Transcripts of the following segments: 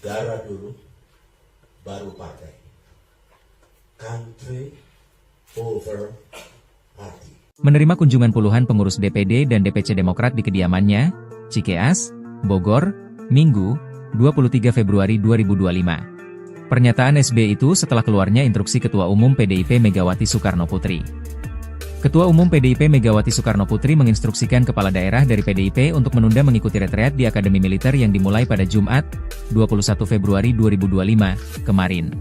Darah dulu, baru partai. Country over party. Menerima kunjungan puluhan pengurus DPD dan DPC Demokrat di kediamannya, Cikeas, Bogor, Minggu, 23 Februari 2025. Pernyataan SBY itu setelah keluarnya instruksi Ketua Umum PDIP Megawati Soekarno Putri. Ketua Umum PDIP Megawati Soekarno Putri menginstruksikan kepala daerah dari PDIP untuk menunda mengikuti retreat di Akademi Militer yang dimulai pada Jumat, 21 Februari 2025, kemarin.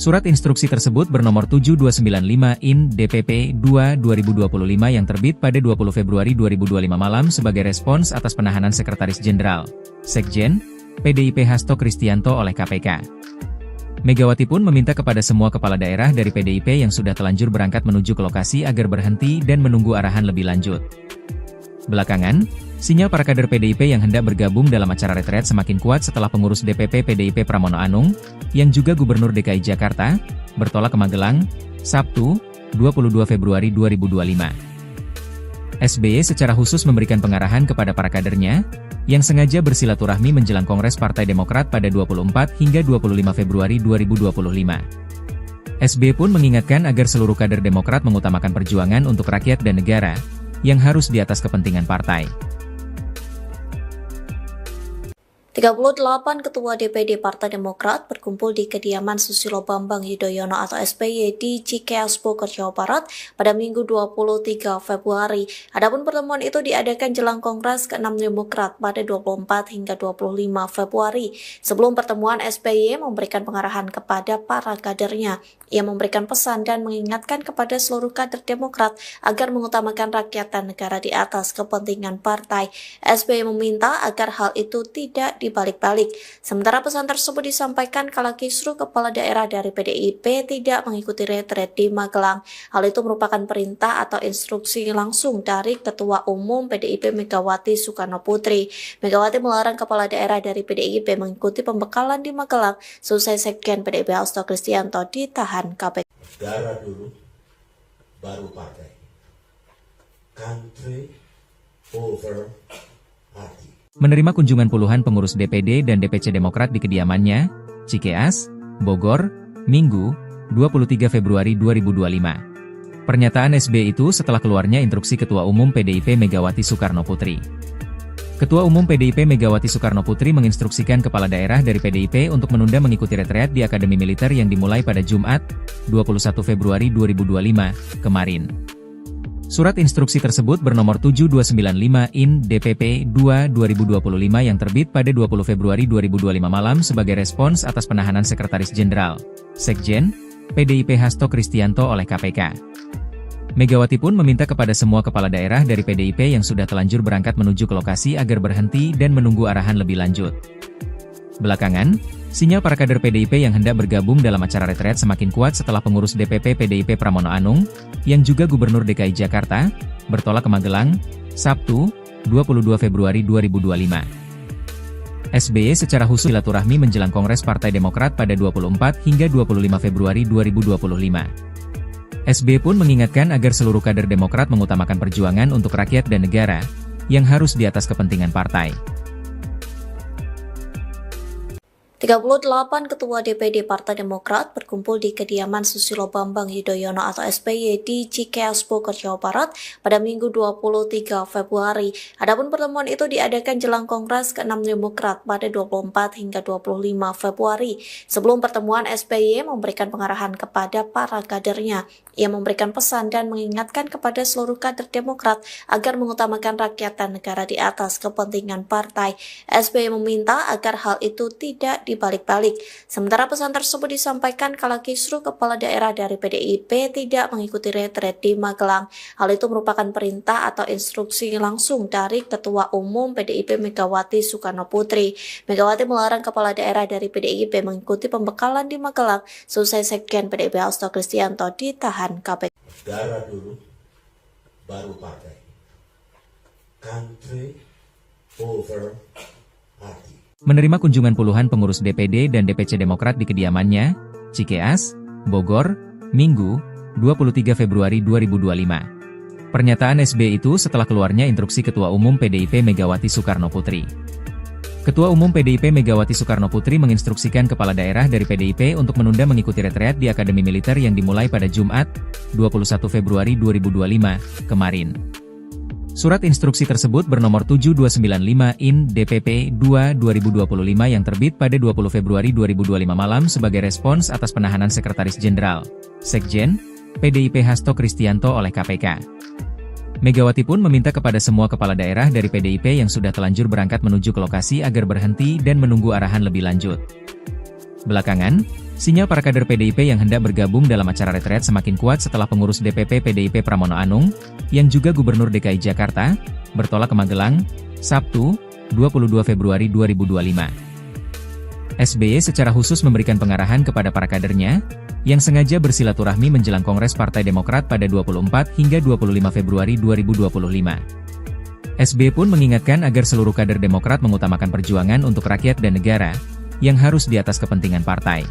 Surat instruksi tersebut bernomor 7295 IN DPP 2/2025 yang terbit pada 20 Februari 2025 malam sebagai respons atas penahanan Sekretaris Jenderal, Sekjen, PDIP Hasto Kristianto oleh KPK. Megawati pun meminta kepada semua kepala daerah dari PDIP yang sudah telanjur berangkat menuju ke lokasi agar berhenti dan menunggu arahan lebih lanjut. Belakangan, sinyal para kader PDIP yang hendak bergabung dalam acara retreat semakin kuat setelah pengurus DPP PDIP Pramono Anung, yang juga Gubernur DKI Jakarta, bertolak ke Magelang, Sabtu, 22 Februari 2025. SBY secara khusus memberikan pengarahan kepada para kadernya, yang sengaja bersilaturahmi menjelang Kongres Partai Demokrat pada 24 hingga 25 Februari 2025. SBY pun mengingatkan agar seluruh kader Demokrat mengutamakan perjuangan untuk rakyat dan negara, yang harus di atas kepentingan partai. 38 Ketua DPD Partai Demokrat berkumpul di kediaman Susilo Bambang Yudhoyono atau SBY di Cikeas, Bogor, Jawa Barat pada Minggu 23 Februari. Adapun pertemuan itu diadakan jelang Kongres ke-6 Demokrat pada 24 hingga 25 Februari. Sebelum pertemuan, SBY memberikan pengarahan kepada para kadernya. Ia memberikan pesan dan mengingatkan kepada seluruh kader Demokrat agar mengutamakan rakyat dan negara di atas kepentingan partai. SBY meminta agar hal itu tidak dibalik-balik. Sementara pesan tersebut disampaikan kala kisruh kepala daerah dari PDIP tidak mengikuti retret di Magelang. Hal itu merupakan perintah atau instruksi langsung dari Ketua Umum PDIP Megawati Soekarno Putri. Megawati melarang kepala daerah dari PDIP mengikuti pembekalan di Magelang selesai Sekjen PDIP Hasto Kristianto ditahan KPK. Darah dulu, baru partai. Country over party. Menerima kunjungan puluhan pengurus DPD dan DPC Demokrat di kediamannya, Cikeas, Bogor, Minggu, 23 Februari 2025. Pernyataan SBY itu setelah keluarnya instruksi Ketua Umum PDIP Megawati Soekarno Putri. Ketua Umum PDIP Megawati Soekarno Putri menginstruksikan kepala daerah dari PDIP untuk menunda mengikuti retreat di Akademi Militer yang dimulai pada Jumat, 21 Februari 2025, kemarin. Surat instruksi tersebut bernomor 7295 IN DPP 2/2025 yang terbit pada 20 Februari 2025 malam sebagai respons atas penahanan Sekretaris Jenderal, Sekjen, PDIP Hasto Kristianto oleh KPK. Megawati pun meminta kepada semua kepala daerah dari PDIP yang sudah telanjur berangkat menuju ke lokasi agar berhenti dan menunggu arahan lebih lanjut. Belakangan, sinyal para kader PDIP yang hendak bergabung dalam acara retreat semakin kuat setelah pengurus DPP PDIP Pramono Anung, yang juga Gubernur DKI Jakarta, bertolak ke Magelang, Sabtu, 22 Februari 2025. SBY secara khusus silaturahmi menjelang Kongres Partai Demokrat pada 24 hingga 25 Februari 2025. SBY pun mengingatkan agar seluruh kader Demokrat mengutamakan perjuangan untuk rakyat dan negara, yang harus di atas kepentingan partai. 38 Ketua DPD Partai Demokrat berkumpul di kediaman Susilo Bambang Yudhoyono atau SBY di Cikeas, Bogor, Jawa Barat pada Minggu 23 Februari. Adapun pertemuan itu diadakan jelang Kongres ke-6 Demokrat pada 24 hingga 25 Februari. Sebelum pertemuan, SBY memberikan pengarahan kepada para kadernya. Ia memberikan pesan dan mengingatkan kepada seluruh kader Demokrat agar mengutamakan rakyat dan negara di atas kepentingan partai. SBY meminta agar hal itu tidak dibalik-balik. Sementara pesan tersebut disampaikan kala kisruh kepala daerah dari PDIP tidak mengikuti retret di Magelang. Hal itu merupakan perintah atau instruksi langsung dari Ketua Umum PDIP Megawati Soekarno Putri. Megawati melarang kepala daerah dari PDIP mengikuti pembekalan di Magelang selesai Sekjen PDIP Hasto Kristianto ditahan KPK. Darah dulu, baru partai. Country over party. Menerima kunjungan puluhan pengurus DPD dan DPC Demokrat di kediamannya, Cikeas, Bogor, Minggu, 23 Februari 2025. Pernyataan SBY itu setelah keluarnya instruksi Ketua Umum PDIP Megawati Soekarno Putri. Ketua Umum PDIP Megawati Soekarnoputri menginstruksikan kepala daerah dari PDIP untuk menunda mengikuti retreat di Akademi Militer yang dimulai pada Jumat, 21 Februari 2025, kemarin. Surat instruksi tersebut bernomor 7295/IN DPP 2/2025 yang terbit pada 20 Februari 2025 malam sebagai respons atas penahanan Sekretaris Jenderal, Sekjen, PDIP Hasto Kristianto oleh KPK. Megawati pun meminta kepada semua kepala daerah dari PDIP yang sudah telanjur berangkat menuju ke lokasi agar berhenti dan menunggu arahan lebih lanjut. Belakangan, sinyal para kader PDIP yang hendak bergabung dalam acara retreat semakin kuat setelah pengurus DPP PDIP Pramono Anung, yang juga Gubernur DKI Jakarta, bertolak ke Magelang, Sabtu, 22 Februari 2025. SBY secara khusus memberikan pengarahan kepada para kadernya, yang sengaja bersilaturahmi menjelang Kongres Partai Demokrat pada 24 hingga 25 Februari 2025. SBY pun mengingatkan agar seluruh kader Demokrat mengutamakan perjuangan untuk rakyat dan negara, yang harus di atas kepentingan partai.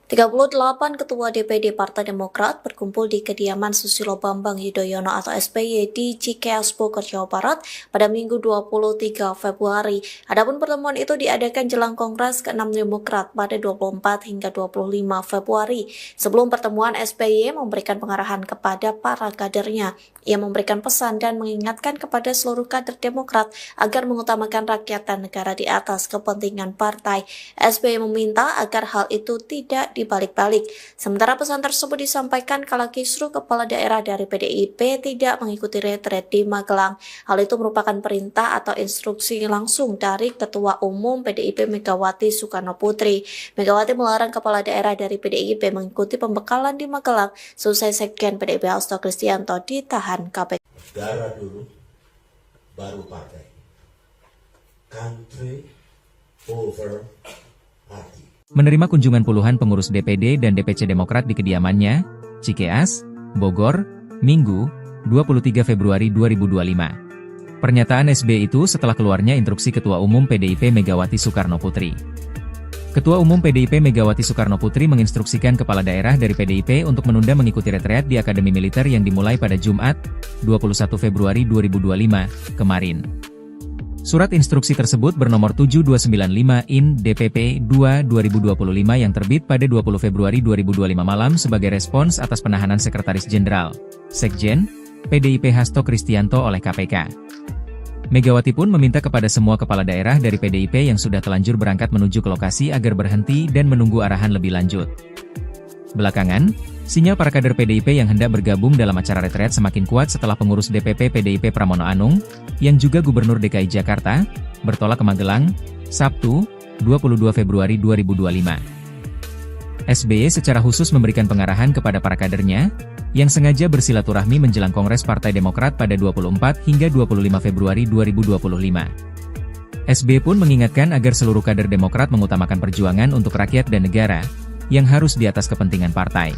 38 Ketua DPD Partai Demokrat berkumpul di kediaman Susilo Bambang Yudhoyono atau SBY di Cikeas Bogor, Jawa Barat pada Minggu 23 Februari. Adapun pertemuan itu diadakan jelang Kongres ke-6 Demokrat pada 24 hingga 25 Februari. Sebelum pertemuan, SBY memberikan pengarahan kepada para kadernya. Ia memberikan pesan dan mengingatkan kepada seluruh kader Demokrat agar mengutamakan rakyat dan negara di atas kepentingan partai. SBY meminta agar hal itu tidak dibalik-balik. Sementara pesan tersebut disampaikan kala kisruh kepala daerah dari PDIP tidak mengikuti retret di Magelang. Hal itu merupakan perintah atau instruksi langsung dari Ketua Umum PDIP Megawati Soekarnoputri. Megawati melarang kepala daerah dari PDIP mengikuti pembekalan di Magelang selesai Sekjen PDIP Hasto Kristianto ditahan KPK. Negara dulu, baru partai. Country over party. Menerima kunjungan puluhan pengurus DPD dan DPC Demokrat di kediamannya, Cikeas, Bogor, Minggu, 23 Februari 2025. Pernyataan SBY itu setelah keluarnya instruksi Ketua Umum PDIP Megawati Soekarnoputri. Ketua Umum PDIP Megawati Soekarnoputri menginstruksikan kepala daerah dari PDIP untuk menunda mengikuti retreat di Akademi Militer yang dimulai pada Jumat, 21 Februari 2025, kemarin. Surat instruksi tersebut bernomor 7295/IN DPP 2/2025 yang terbit pada 20 Februari 2025 malam sebagai respons atas penahanan Sekretaris Jenderal, Sekjen, PDIP Hasto Kristianto oleh KPK. Megawati pun meminta kepada semua kepala daerah dari PDIP yang sudah telanjur berangkat menuju ke lokasi agar berhenti dan menunggu arahan lebih lanjut. Belakangan, sinyal para kader PDIP yang hendak bergabung dalam acara retreat semakin kuat setelah pengurus DPP PDIP Pramono Anung, yang juga Gubernur DKI Jakarta, bertolak ke Magelang, Sabtu, 22 Februari 2025. SBY secara khusus memberikan pengarahan kepada para kadernya, yang sengaja bersilaturahmi menjelang Kongres Partai Demokrat pada 24 hingga 25 Februari 2025. SBY pun mengingatkan agar seluruh kader Demokrat mengutamakan perjuangan untuk rakyat dan negara, yang harus di atas kepentingan partai.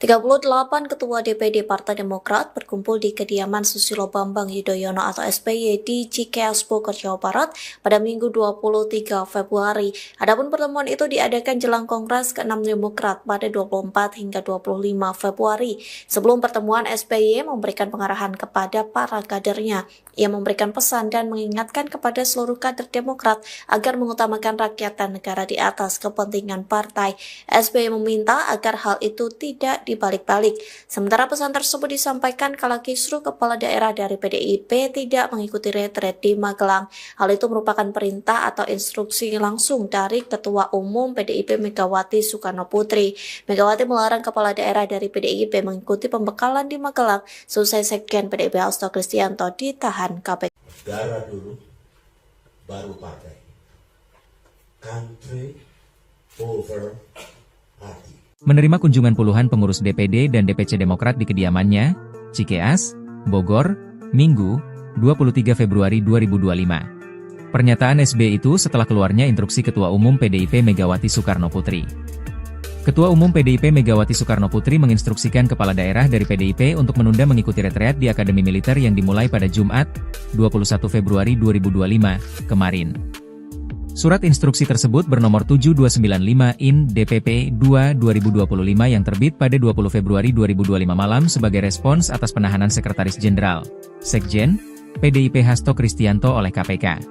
38 Ketua DPD Partai Demokrat berkumpul di kediaman Susilo Bambang Yudhoyono atau SBY di Cikeas Bogor, Jawa Barat pada Minggu 23 Februari. Adapun pertemuan itu diadakan jelang Kongres ke-6 Demokrat pada 24 hingga 25 Februari. Sebelum pertemuan, SBY memberikan pengarahan kepada para kadernya. Ia memberikan pesan dan mengingatkan kepada seluruh kader Demokrat agar mengutamakan rakyat dan negara di atas kepentingan partai. SBY meminta agar hal itu tidak dibalik-balik. Sementara pesan tersebut disampaikan kala kisruh kepala daerah dari PDIP tidak mengikuti retret di Magelang. Hal itu merupakan perintah atau instruksi langsung dari Ketua Umum PDIP Megawati Soekarnoputri. Megawati melarang kepala daerah dari PDIP mengikuti pembekalan di Magelang selesai Sekjen PDIP Hasto Kristianto ditahan KPK. Negara dulu, baru partai. Country over party. Menerima kunjungan puluhan pengurus DPD dan DPC Demokrat di kediamannya, Cikeas, Bogor, Minggu, 23 Februari 2025. Pernyataan SBY itu setelah keluarnya instruksi Ketua Umum PDIP Megawati Soekarnoputri. Ketua Umum PDIP Megawati Soekarnoputri menginstruksikan kepala daerah dari PDIP untuk menunda mengikuti retreat di Akademi Militer yang dimulai pada Jumat, 21 Februari 2025, kemarin. Surat instruksi tersebut bernomor 7295/IN/DPP-2/2025 yang terbit pada 20 Februari 2025 malam sebagai respons atas penahanan Sekretaris Jenderal, Sekjen, PDIP Hasto Kristianto oleh KPK.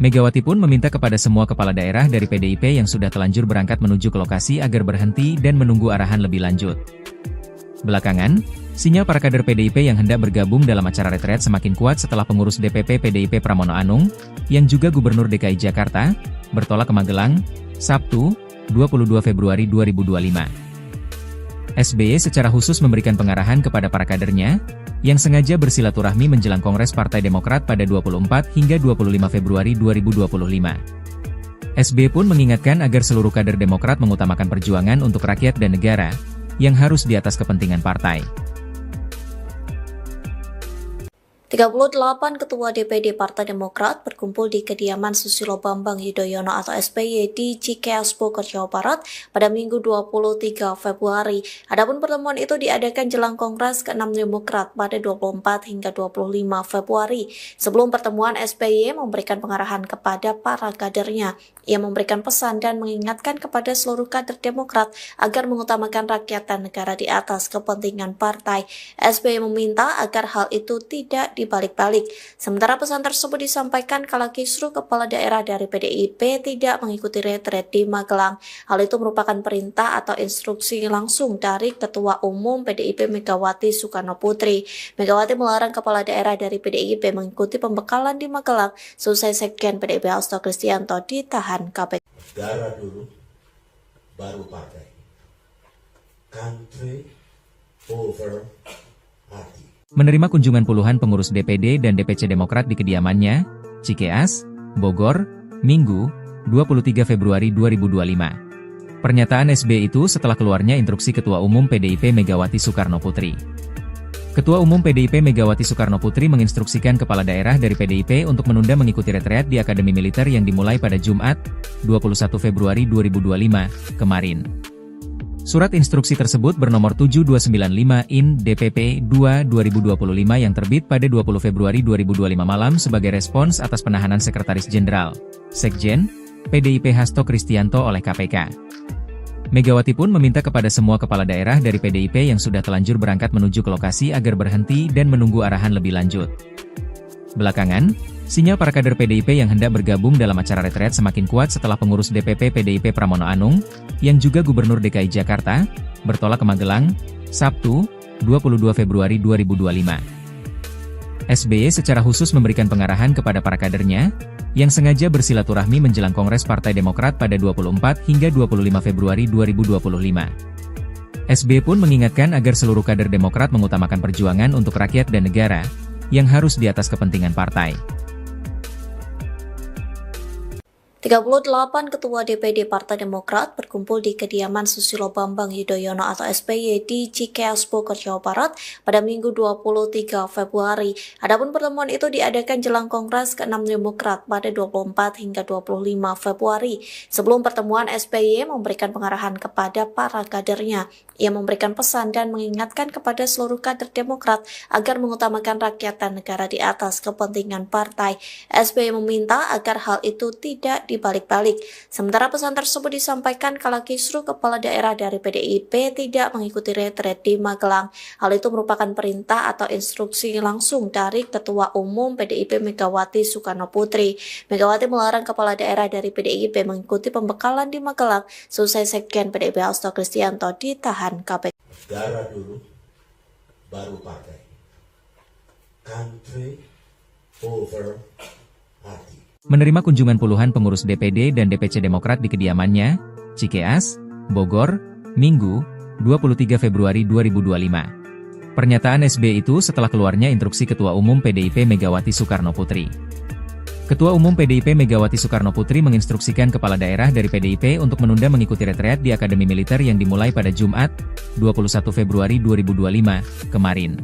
Megawati pun meminta kepada semua kepala daerah dari PDIP yang sudah telanjur berangkat menuju ke lokasi agar berhenti dan menunggu arahan lebih lanjut. Belakangan, sinyal para kader PDIP yang hendak bergabung dalam acara retret semakin kuat setelah pengurus DPP PDIP Pramono Anung, yang juga Gubernur DKI Jakarta, bertolak ke Magelang, Sabtu, 22 Februari 2025. SBY secara khusus memberikan pengarahan kepada para kadernya, yang sengaja bersilaturahmi menjelang Kongres Partai Demokrat pada 24 hingga 25 Februari 2025. SBY pun mengingatkan agar seluruh kader Demokrat mengutamakan perjuangan untuk rakyat dan negara, yang harus di atas kepentingan partai. 38 Ketua DPD Partai Demokrat berkumpul di kediaman Susilo Bambang Yudhoyono atau SBY di Cikeas Bogor, Jawa Barat pada Minggu 23 Februari. Adapun pertemuan itu diadakan jelang Kongres ke-6 Demokrat pada 24 hingga 25 Februari. Sebelum pertemuan, SBY memberikan pengarahan kepada para kadernya. Ia memberikan pesan dan mengingatkan kepada seluruh kader Demokrat agar mengutamakan rakyat dan negara di atas kepentingan partai. SBY meminta agar hal itu tidak dibalik-balik. Sementara pesan tersebut disampaikan kala kisruh kepala daerah dari PDIP tidak mengikuti retret di Magelang. Hal itu merupakan perintah atau instruksi langsung dari Ketua Umum PDIP Megawati Soekarno Putri. Megawati melarang kepala daerah dari PDIP mengikuti pembekalan di Magelang selesai Sekjen PDIP Hasto Kristianto ditahan KPK. Negara dulu, baru partai. Country over party. Menerima kunjungan puluhan pengurus DPD dan DPC Demokrat di kediamannya, Cikeas, Bogor, Minggu, 23 Februari 2025. Pernyataan SBY itu setelah keluarnya instruksi Ketua Umum PDIP Megawati Soekarno Putri. Ketua Umum PDIP Megawati Soekarno Putri menginstruksikan kepala daerah dari PDIP untuk menunda mengikuti retret di Akademi Militer yang dimulai pada Jumat, 21 Februari 2025, kemarin. Surat instruksi tersebut bernomor 7295/IN/DPP-2/2025 yang terbit pada 20 Februari 2025 malam sebagai respons atas penahanan Sekretaris Jenderal, Sekjen, PDIP Hasto Kristianto oleh KPK. Megawati pun meminta kepada semua kepala daerah dari PDIP yang sudah telanjur berangkat menuju ke lokasi agar berhenti dan menunggu arahan lebih lanjut. Belakangan, sinyal para kader PDIP yang hendak bergabung dalam acara retret semakin kuat setelah pengurus DPP PDIP Pramono Anung, yang juga Gubernur DKI Jakarta, bertolak ke Magelang, Sabtu, 22 Februari 2025. SBY secara khusus memberikan pengarahan kepada para kadernya, yang sengaja bersilaturahmi menjelang Kongres Partai Demokrat pada 24 hingga 25 Februari 2025. SBY pun mengingatkan agar seluruh kader Demokrat mengutamakan perjuangan untuk rakyat dan negara, yang harus di atas kepentingan partai. 38 Ketua DPD Partai Demokrat berkumpul di kediaman Susilo Bambang Yudhoyono atau SBY di Cikeas Bogor, Jawa Barat pada Minggu 23 Februari. Adapun pertemuan itu diadakan jelang Kongres ke-6 Demokrat pada 24 hingga 25 Februari. Sebelum pertemuan, SBY memberikan pengarahan kepada para kadernya. Ia memberikan pesan dan mengingatkan kepada seluruh kader Demokrat agar mengutamakan rakyat dan negara di atas kepentingan partai. SBY meminta agar hal itu tidak dibalik-balik. Sementara pesan tersebut disampaikan kala kisruh kepala daerah dari PDIP tidak mengikuti retret di Magelang. Hal itu merupakan perintah atau instruksi langsung dari Ketua Umum PDIP Megawati Soekarno Putri. Megawati melarang kepala daerah dari PDIP mengikuti pembekalan di Magelang selesai Sekjen PDIP Hasto Kristianto ditahan KPK. Negara dulu, baru partai. Country over party. Menerima kunjungan puluhan pengurus DPD dan DPC Demokrat di kediamannya, Cikeas, Bogor, Minggu, 23 Februari 2025. Pernyataan SBY itu setelah keluarnya instruksi Ketua Umum PDIP Megawati Soekarno Putri. Ketua Umum PDIP Megawati Soekarno Putri menginstruksikan kepala daerah dari PDIP untuk menunda mengikuti retret di Akademi Militer yang dimulai pada Jumat, 21 Februari 2025, kemarin.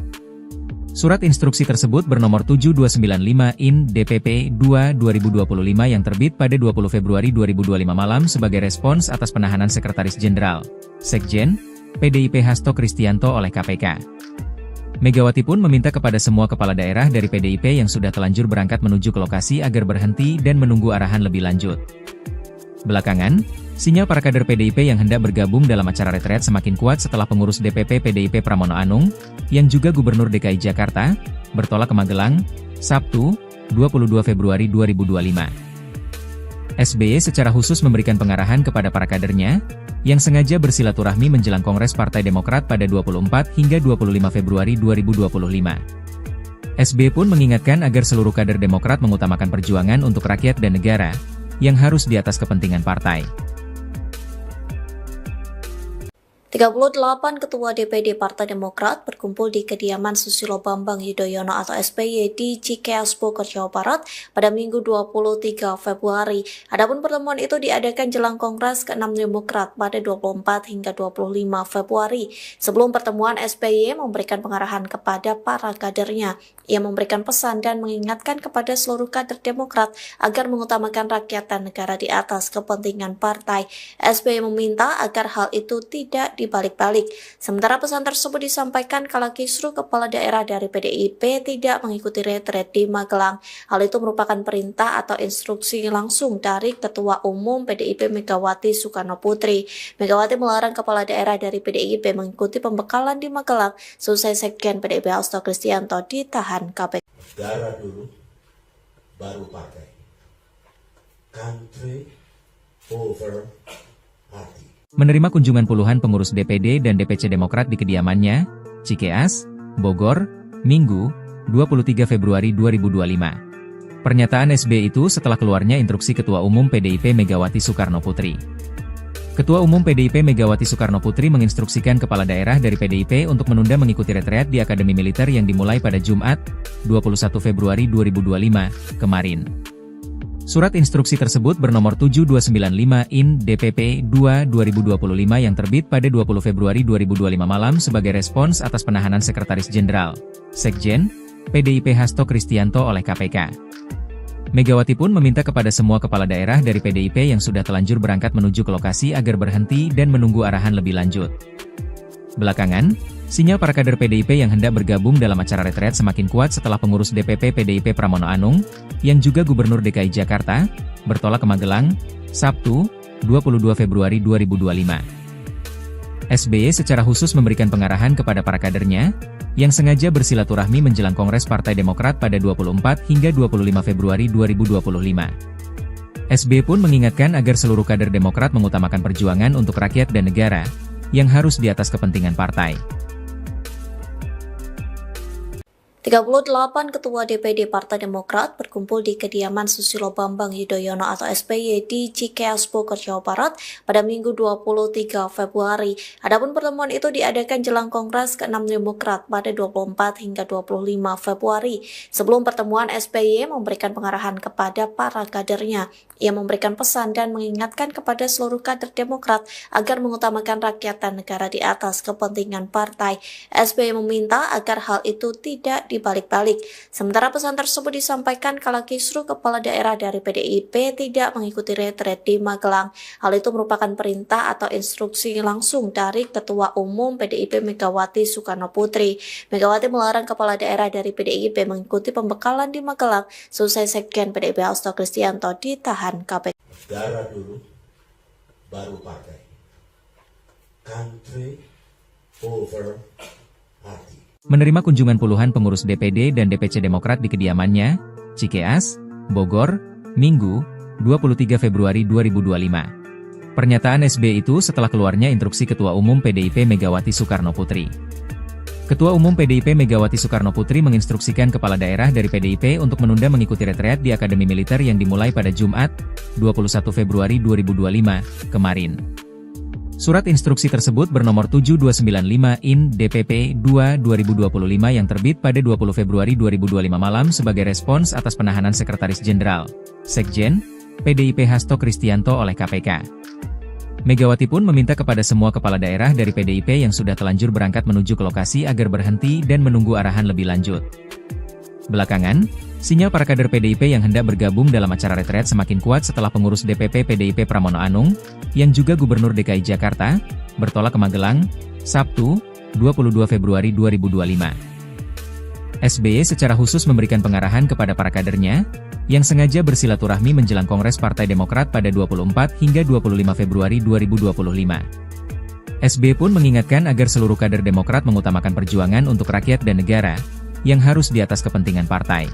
Surat instruksi tersebut bernomor 7295/IN/DPP-2/2025 yang terbit pada 20 Februari 2025 malam sebagai respons atas penahanan Sekretaris Jenderal, Sekjen, PDIP Hasto Kristianto oleh KPK. Megawati pun meminta kepada semua kepala daerah dari PDIP yang sudah telanjur berangkat menuju ke lokasi agar berhenti dan menunggu arahan lebih lanjut. Belakangan, sinyal para kader PDIP yang hendak bergabung dalam acara retret semakin kuat setelah pengurus DPP PDIP Pramono Anung, yang juga Gubernur DKI Jakarta, bertolak ke Magelang, Sabtu, 22 Februari 2025. SBY secara khusus memberikan pengarahan kepada para kadernya, yang sengaja bersilaturahmi menjelang Kongres Partai Demokrat pada 24 hingga 25 Februari 2025. SBY pun mengingatkan agar seluruh kader Demokrat mengutamakan perjuangan untuk rakyat dan negara, yang harus di atas kepentingan partai. 38 Ketua DPD Partai Demokrat berkumpul di kediaman Susilo Bambang Yudhoyono atau SBY di Cikeas, Bogor, Jawa Barat pada Minggu 23 Februari. Adapun pertemuan itu diadakan jelang Kongres ke-6 Demokrat pada 24 hingga 25 Februari. Sebelum pertemuan, SBY memberikan pengarahan kepada para kadernya. Ia memberikan pesan dan mengingatkan kepada seluruh kader Demokrat agar mengutamakan rakyat dan negara di atas kepentingan partai. SBY meminta agar hal itu tidak dibalik-balik. Sementara pesan tersebut disampaikan kala kisruh kepala daerah dari PDIP tidak mengikuti retret di Magelang. Hal itu merupakan perintah atau instruksi langsung dari Ketua Umum PDIP Megawati Soekarno Putri. Megawati melarang kepala daerah dari PDIP mengikuti pembekalan di Magelang selesai Sekjen PDIP Hasto Kristianto ditahan KPK. Negara dulu, baru partai. Country over party. Menerima kunjungan puluhan pengurus DPD dan DPC Demokrat di kediamannya, Cikeas, Bogor, Minggu, 23 Februari 2025. Pernyataan SBY itu setelah keluarnya instruksi Ketua Umum PDIP Megawati Soekarno Putri. Ketua Umum PDIP Megawati Soekarno Putri menginstruksikan kepala daerah dari PDIP untuk menunda mengikuti retret di Akademi Militer yang dimulai pada Jumat, 21 Februari 2025, kemarin. Surat instruksi tersebut bernomor 7295/IN DPP 2/2025 yang terbit pada 20 Februari 2025 malam sebagai respons atas penahanan Sekretaris Jenderal, Sekjen, PDIP Hasto Kristianto oleh KPK. Megawati pun meminta kepada semua kepala daerah dari PDIP yang sudah telanjur berangkat menuju ke lokasi agar berhenti dan menunggu arahan lebih lanjut. Belakangan, sinyal para kader PDIP yang hendak bergabung dalam acara retret semakin kuat setelah pengurus DPP PDIP Pramono Anung, yang juga Gubernur DKI Jakarta, bertolak ke Magelang, Sabtu, 22 Februari 2025. SBY secara khusus memberikan pengarahan kepada para kadernya, yang sengaja bersilaturahmi menjelang Kongres Partai Demokrat pada 24 hingga 25 Februari 2025. SBY pun mengingatkan agar seluruh kader Demokrat mengutamakan perjuangan untuk rakyat dan negara, yang harus di atas kepentingan partai. 38 Ketua DPD Partai Demokrat berkumpul di kediaman Susilo Bambang Yudhoyono atau SBY di Cikeas, Bogor, Jawa Barat pada Minggu 23 Februari. Adapun pertemuan itu diadakan jelang Kongres ke-6 Demokrat pada 24 hingga 25 Februari. Sebelum pertemuan, SBY memberikan pengarahan kepada para kadernya. Ia memberikan pesan dan mengingatkan kepada seluruh kader Demokrat agar mengutamakan rakyat dan negara di atas kepentingan partai. SBY meminta agar hal itu tidak dibalik-balik. Sementara pesan tersebut disampaikan kala kisruh kepala daerah dari PDIP tidak mengikuti retret di Magelang. Hal itu merupakan perintah atau instruksi langsung dari Ketua Umum PDIP Megawati Soekarno Putri. Megawati melarang kepala daerah dari PDIP mengikuti pembekalan di Magelang selesai Sekjen PDIP Hasto Kristianto ditahan KPK. Negara dulu, baru partai. Country over party. Menerima kunjungan puluhan pengurus DPD dan DPC Demokrat di kediamannya, Cikeas, Bogor, Minggu, 23 Februari 2025. Pernyataan SBY itu setelah keluarnya instruksi Ketua Umum PDIP Megawati Soekarno Putri. Ketua Umum PDIP Megawati Soekarno Putri menginstruksikan kepala daerah dari PDIP untuk menunda mengikuti retret di Akademi Militer yang dimulai pada Jumat, 21 Februari 2025, kemarin. Surat instruksi tersebut bernomor 7295/IN DPP 2/2025 yang terbit pada 20 Februari 2025 malam sebagai respons atas penahanan Sekretaris Jenderal, Sekjen, PDIP Hasto Kristianto oleh KPK. Megawati pun meminta kepada semua kepala daerah dari PDIP yang sudah telanjur berangkat menuju ke lokasi agar berhenti dan menunggu arahan lebih lanjut. Belakangan, sinyal para kader PDIP yang hendak bergabung dalam acara retret semakin kuat setelah pengurus DPP PDIP Pramono Anung, yang juga Gubernur DKI Jakarta, bertolak ke Magelang, Sabtu, 22 Februari 2025. SBY secara khusus memberikan pengarahan kepada para kadernya, yang sengaja bersilaturahmi menjelang Kongres Partai Demokrat pada 24 hingga 25 Februari 2025. SBY pun mengingatkan agar seluruh kader Demokrat mengutamakan perjuangan untuk rakyat dan negara, yang harus di atas kepentingan partai.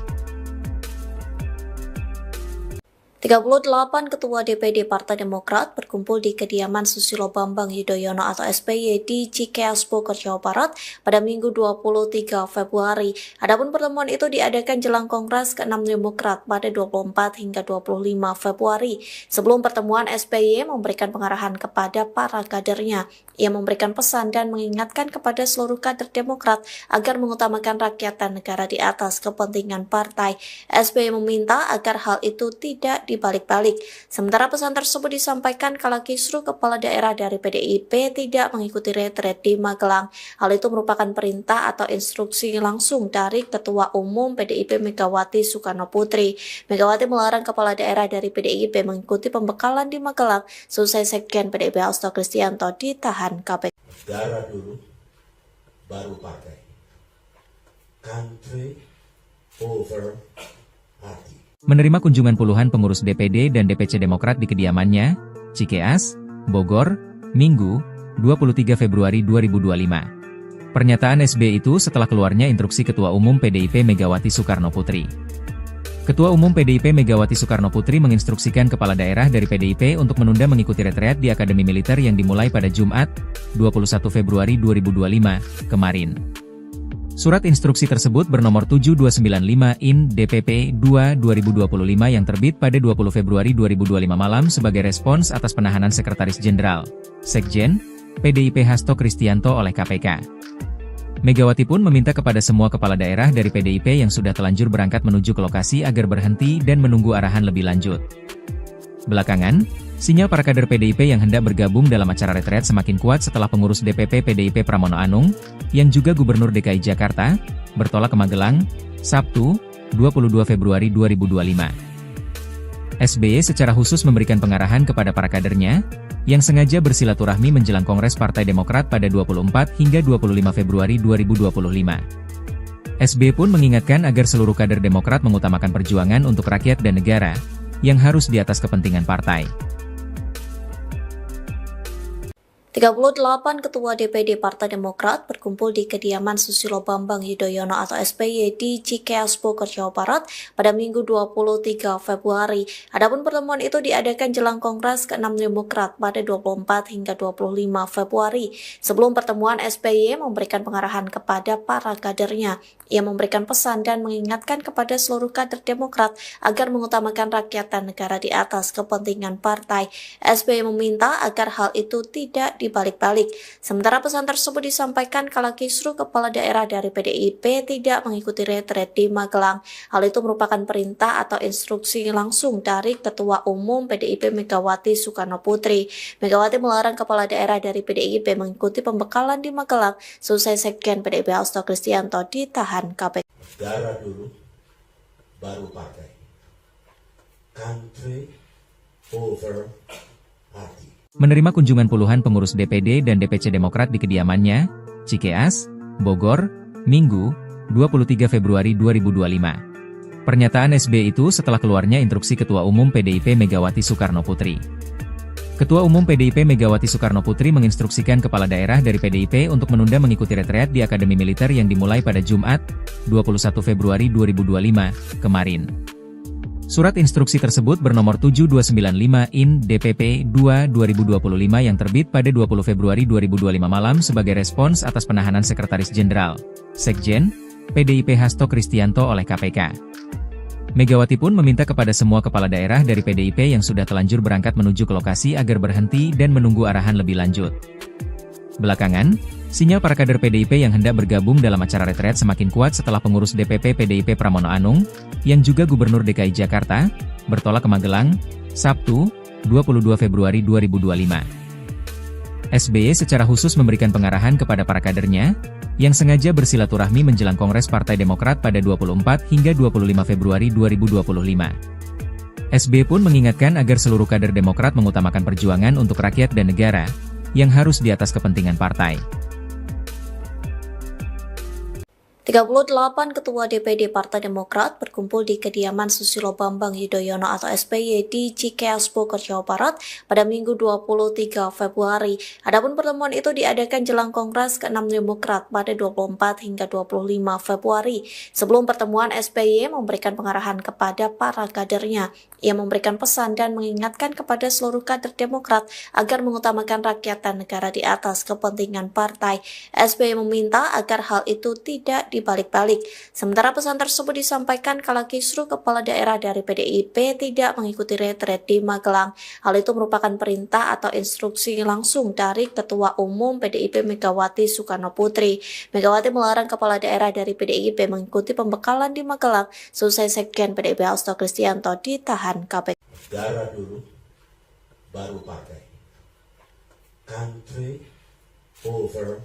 38 Ketua DPD Partai Demokrat berkumpul di kediaman Susilo Bambang Yudhoyono atau SBY di Cikeas Bogor, Jawa Barat pada Minggu 23 Februari. Adapun pertemuan itu diadakan jelang Kongres ke-6 Demokrat pada 24 hingga 25 Februari. Sebelum pertemuan, SBY memberikan pengarahan kepada para kadernya. Ia memberikan pesan dan mengingatkan kepada seluruh kader Demokrat agar mengutamakan rakyat dan negara di atas kepentingan partai. SBY meminta agar hal itu tidak dibalik-balik. Sementara pesan tersebut disampaikan kala kisruh kepala daerah dari PDIP tidak mengikuti retret di Magelang. Hal itu merupakan perintah atau instruksi langsung dari Ketua Umum PDIP Megawati Soekarno Putri. Megawati melarang kepala daerah dari PDIP mengikuti pembekalan di Magelang selesai Sekjen PDIP Hasto Kristianto ditahan KPK. Negara dulu, baru partai. Country over party. Menerima kunjungan puluhan pengurus DPD dan DPC Demokrat di kediamannya, Cikeas, Bogor, Minggu, 23 Februari 2025. Pernyataan SBY itu setelah keluarnya instruksi Ketua Umum PDIP Megawati Soekarno Putri. Ketua Umum PDIP Megawati Soekarno Putri menginstruksikan kepala daerah dari PDIP untuk menunda mengikuti retreat di Akademi Militer yang dimulai pada Jumat, 21 Februari 2025, kemarin. Surat instruksi tersebut bernomor 7295 IN DPP 2/2025 yang terbit pada 20 Februari 2025 malam sebagai respons atas penahanan Sekretaris Jenderal, Sekjen, PDIP Hasto Kristianto oleh KPK. Megawati pun meminta kepada semua kepala daerah dari PDIP yang sudah telanjur berangkat menuju ke lokasi agar berhenti dan menunggu arahan lebih lanjut. Belakangan, sinyal para kader PDIP yang hendak bergabung dalam acara retret semakin kuat setelah pengurus DPP PDIP Pramono Anung, yang juga Gubernur DKI Jakarta, bertolak ke Magelang, Sabtu, 22 Februari 2025. SBY secara khusus memberikan pengarahan kepada para kadernya, yang sengaja bersilaturahmi menjelang Kongres Partai Demokrat pada 24 hingga 25 Februari 2025. SBY pun mengingatkan agar seluruh kader Demokrat mengutamakan perjuangan untuk rakyat dan negara, yang harus di atas kepentingan partai. 38 Ketua DPD Partai Demokrat berkumpul di kediaman Susilo Bambang Yudhoyono atau SBY di Cikeas Bogor, Jawa Barat pada Minggu 23 Februari. Adapun pertemuan itu diadakan jelang Kongres ke-6 Demokrat pada 24 hingga 25 Februari. Sebelum pertemuan, SBY memberikan pengarahan kepada para kadernya. Ia memberikan pesan dan mengingatkan kepada seluruh kader Demokrat agar mengutamakan rakyat dan negara di atas kepentingan partai. SBY meminta agar hal itu tidak dibalik-balik. Sementara pesan tersebut disampaikan kala kisruh kepala daerah dari PDIP tidak mengikuti retret di Magelang. Hal itu merupakan perintah atau instruksi langsung dari Ketua Umum PDIP Megawati Soekarno Putri. Megawati melarang kepala daerah dari PDIP mengikuti pembekalan di Magelang selesai Sekjen PDIP Hasto Kristianto ditahan KPK. Negara dulu, baru partai. Country over party. Menerima kunjungan puluhan pengurus DPD dan DPC Demokrat di kediamannya, Cikeas, Bogor, Minggu, 23 Februari 2025. Pernyataan SBY itu setelah keluarnya instruksi Ketua Umum PDIP Megawati Soekarno Putri. Ketua Umum PDIP Megawati Soekarno Putri menginstruksikan kepala daerah dari PDIP untuk menunda mengikuti retreat di Akademi Militer yang dimulai pada Jumat, 21 Februari 2025, kemarin. Surat instruksi tersebut bernomor 7295 IN DPP 2/2025 yang terbit pada 20 Februari 2025 malam sebagai respons atas penahanan Sekretaris Jenderal, Sekjen, PDIP Hasto Kristianto oleh KPK. Megawati pun meminta kepada semua kepala daerah dari PDIP yang sudah telanjur berangkat menuju ke lokasi agar berhenti dan menunggu arahan lebih lanjut. Belakangan, sinyal para kader PDIP yang hendak bergabung dalam acara retret semakin kuat setelah pengurus DPP PDIP Pramono Anung, yang juga Gubernur DKI Jakarta, bertolak ke Magelang, Sabtu, 22 Februari 2025. SBY secara khusus memberikan pengarahan kepada para kadernya, yang sengaja bersilaturahmi menjelang Kongres Partai Demokrat pada 24 hingga 25 Februari 2025. SBY pun mengingatkan agar seluruh kader Demokrat mengutamakan perjuangan untuk rakyat dan negara, yang harus di atas kepentingan partai. 38 Ketua DPD Partai Demokrat berkumpul di kediaman Susilo Bambang Yudhoyono atau SBY di Cikeas Bogor, Jawa Barat pada Minggu 23 Februari. Adapun pertemuan itu diadakan jelang Kongres ke-6 Demokrat pada 24 hingga 25 Februari. Sebelum pertemuan, SBY memberikan pengarahan kepada para kadernya. Ia memberikan pesan dan mengingatkan kepada seluruh kader Demokrat agar mengutamakan rakyat dan negara di atas kepentingan partai. SBY meminta agar hal itu tidak dibalik-balik. Sementara pesan tersebut disampaikan kala kisruh kepala daerah dari PDIP tidak mengikuti retret di Magelang. Hal itu merupakan perintah atau instruksi langsung dari Ketua Umum PDIP Megawati Soekarno Putri. Megawati melarang kepala daerah dari PDIP mengikuti pembekalan di Magelang selesai Sekjen PDIP Hasto Kristianto ditahan KPK. Darah dulu, baru partai. Country over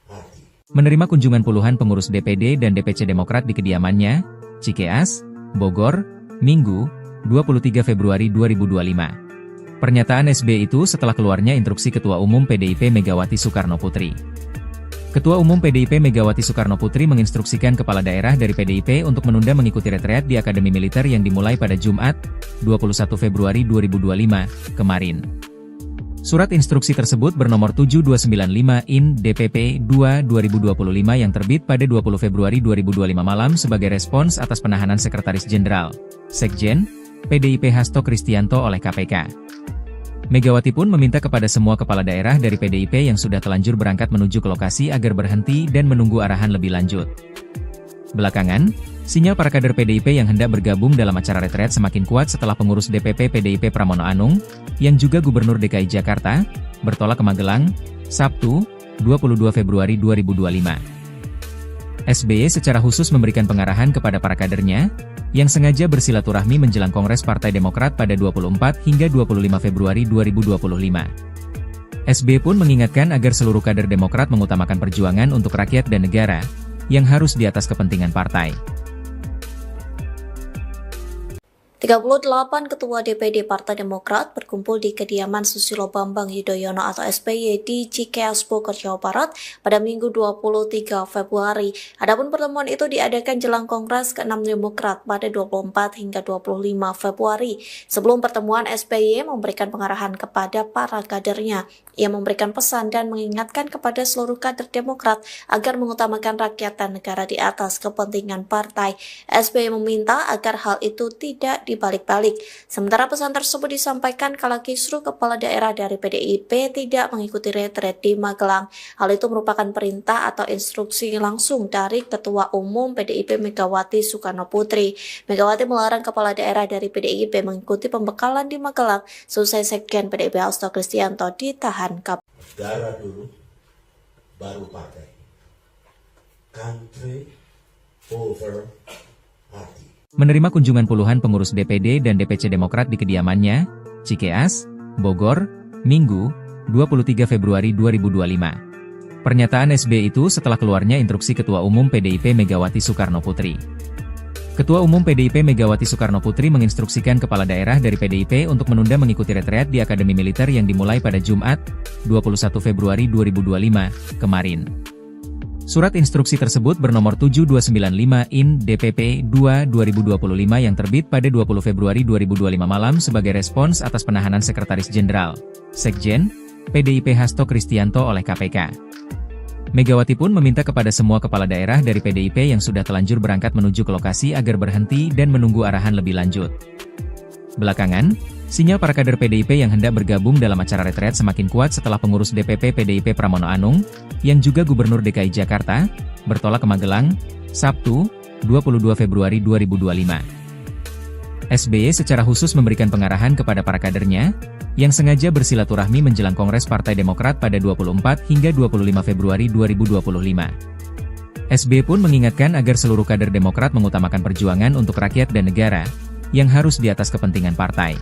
party. Menerima kunjungan puluhan pengurus DPD dan DPC Demokrat di kediamannya, Cikeas, Bogor, Minggu, 23 Februari 2025. Pernyataan SBY itu setelah keluarnya instruksi Ketua Umum PDIP Megawati Soekarno Putri. Ketua Umum PDIP Megawati Soekarno Putri menginstruksikan kepala daerah dari PDIP untuk menunda mengikuti retreat di Akademi Militer yang dimulai pada Jumat, 21 Februari 2025, kemarin. Surat instruksi tersebut bernomor 7295/IN DPP 2/2025 yang terbit pada 20 Februari 2025 malam sebagai respons atas penahanan Sekretaris Jenderal, Sekjen, PDIP Hasto Kristianto oleh KPK. Megawati pun meminta kepada semua kepala daerah dari PDIP yang sudah telanjur berangkat menuju ke lokasi agar berhenti dan menunggu arahan lebih lanjut. Belakangan, sinyal para kader PDIP yang hendak bergabung dalam acara retret semakin kuat setelah pengurus DPP PDIP Pramono Anung, yang juga Gubernur DKI Jakarta, bertolak ke Magelang, Sabtu, 22 Februari 2025. SBY secara khusus memberikan pengarahan kepada para kadernya, yang sengaja bersilaturahmi menjelang Kongres Partai Demokrat pada 24 hingga 25 Februari 2025. SBY pun mengingatkan agar seluruh kader Demokrat mengutamakan perjuangan untuk rakyat dan negara, yang harus di atas kepentingan partai. 38 Ketua DPD Partai Demokrat berkumpul di kediaman Susilo Bambang Yudhoyono atau SBY di Cikeas Bogor, Jawa Barat pada Minggu 23 Februari. Adapun pertemuan itu diadakan jelang Kongres ke-6 Demokrat pada 24 hingga 25 Februari. Sebelum pertemuan, SBY memberikan pengarahan kepada para kadernya. Ia memberikan pesan dan mengingatkan kepada seluruh kader Demokrat agar mengutamakan rakyat dan negara di atas kepentingan partai. SBY meminta agar hal itu tidak dibalik-balik. Sementara pesan tersebut disampaikan kala kisruh kepala daerah dari PDIP tidak mengikuti retret di Magelang. Hal itu merupakan perintah atau instruksi langsung dari Ketua Umum PDIP Megawati Soekarno Putri. Megawati melarang kepala daerah dari PDIP mengikuti pembekalan di Magelang selesai Sekjen PDIP Hasto Kristianto ditahan KPK. Darah dulu, baru partai. Country over party. Menerima kunjungan puluhan pengurus DPD dan DPC Demokrat di kediamannya, Cikeas, Bogor, Minggu, 23 Februari 2025. Pernyataan SBY itu setelah keluarnya instruksi Ketua Umum PDIP Megawati Soekarno Putri. Ketua Umum PDIP Megawati Soekarno Putri menginstruksikan kepala daerah dari PDIP untuk menunda mengikuti retreat di Akademi Militer yang dimulai pada Jumat, 21 Februari 2025, kemarin. Surat instruksi tersebut bernomor 7295/IN DPP 2/2025 yang terbit pada 20 Februari 2025 malam sebagai respons atas penahanan Sekretaris Jenderal, Sekjen, PDIP Hasto Kristianto oleh KPK. Megawati pun meminta kepada semua kepala daerah dari PDIP yang sudah telanjur berangkat menuju ke lokasi agar berhenti dan menunggu arahan lebih lanjut. Belakangan, sinyal para kader PDIP yang hendak bergabung dalam acara retret semakin kuat setelah pengurus DPP PDIP Pramono Anung, yang juga Gubernur DKI Jakarta, bertolak ke Magelang, Sabtu, 22 Februari 2025. SBY secara khusus memberikan pengarahan kepada para kadernya, yang sengaja bersilaturahmi menjelang Kongres Partai Demokrat pada 24 hingga 25 Februari 2025. SBY pun mengingatkan agar seluruh kader Demokrat mengutamakan perjuangan untuk rakyat dan negara, yang harus di atas kepentingan partai.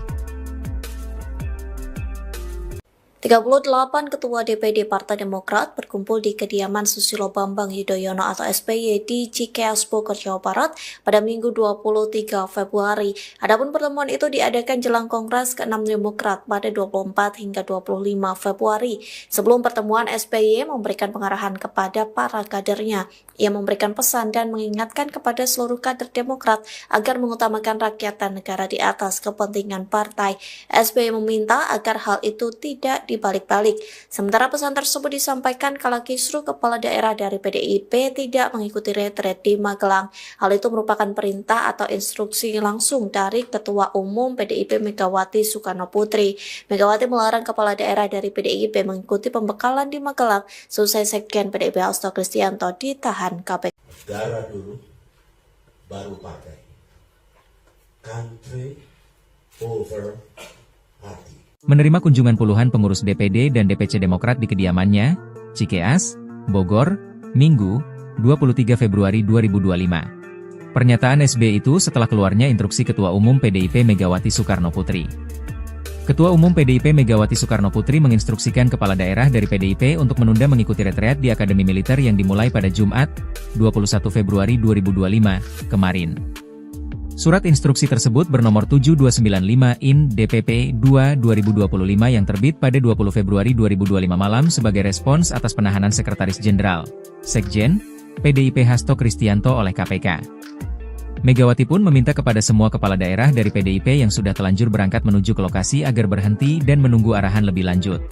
38 Ketua DPD Partai Demokrat berkumpul di kediaman Susilo Bambang Yudhoyono atau SBY di Cikeas Bogor, Jawa Barat pada Minggu 23 Februari. Adapun pertemuan itu diadakan jelang Kongres ke-6 Demokrat pada 24 hingga 25 Februari. Sebelum pertemuan, SBY memberikan pengarahan kepada para kadernya. Ia memberikan pesan dan mengingatkan kepada seluruh kader Demokrat agar mengutamakan rakyat dan negara di atas kepentingan partai. SBY meminta agar hal itu tidak dibalik-balik. Sementara pesan tersebut disampaikan kala kisruh kepala daerah dari PDIP tidak mengikuti retret di Magelang. Hal itu merupakan perintah atau instruksi langsung dari Ketua Umum PDIP Megawati Soekarno Putri. Megawati melarang kepala daerah dari PDIP mengikuti pembekalan di Magelang selesai Sekjen PDIP Hasto Kristianto ditahan KPK. Negara dulu, baru partai. Country over party. Menerima kunjungan puluhan pengurus DPD dan DPC Demokrat di kediamannya, Cikeas, Bogor, Minggu, 23 Februari 2025. Pernyataan SBY itu setelah keluarnya instruksi Ketua Umum PDIP Megawati Soekarno Putri. Ketua Umum PDIP Megawati Soekarno Putri menginstruksikan kepala daerah dari PDIP untuk menunda mengikuti retreat di Akademi Militer yang dimulai pada Jumat, 21 Februari 2025, kemarin. Surat instruksi tersebut bernomor 7295 IN DPP 2/2025 yang terbit pada 20 Februari 2025 malam sebagai respons atas penahanan Sekretaris Jenderal, Sekjen, PDIP Hasto Kristianto oleh KPK. Megawati pun meminta kepada semua kepala daerah dari PDIP yang sudah telanjur berangkat menuju ke lokasi agar berhenti dan menunggu arahan lebih lanjut.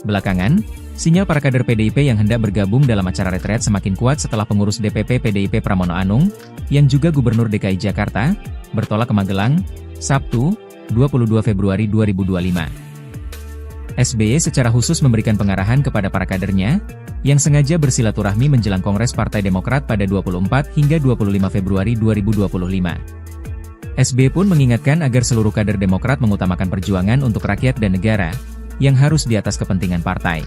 Belakangan, sinyal para kader PDIP yang hendak bergabung dalam acara retret semakin kuat setelah pengurus DPP PDIP Pramono Anung, yang juga Gubernur DKI Jakarta, bertolak ke Magelang, Sabtu, 22 Februari 2025. SBY secara khusus memberikan pengarahan kepada para kadernya, yang sengaja bersilaturahmi menjelang Kongres Partai Demokrat pada 24 hingga 25 Februari 2025. SBY pun mengingatkan agar seluruh kader Demokrat mengutamakan perjuangan untuk rakyat dan negara, yang harus di atas kepentingan partai.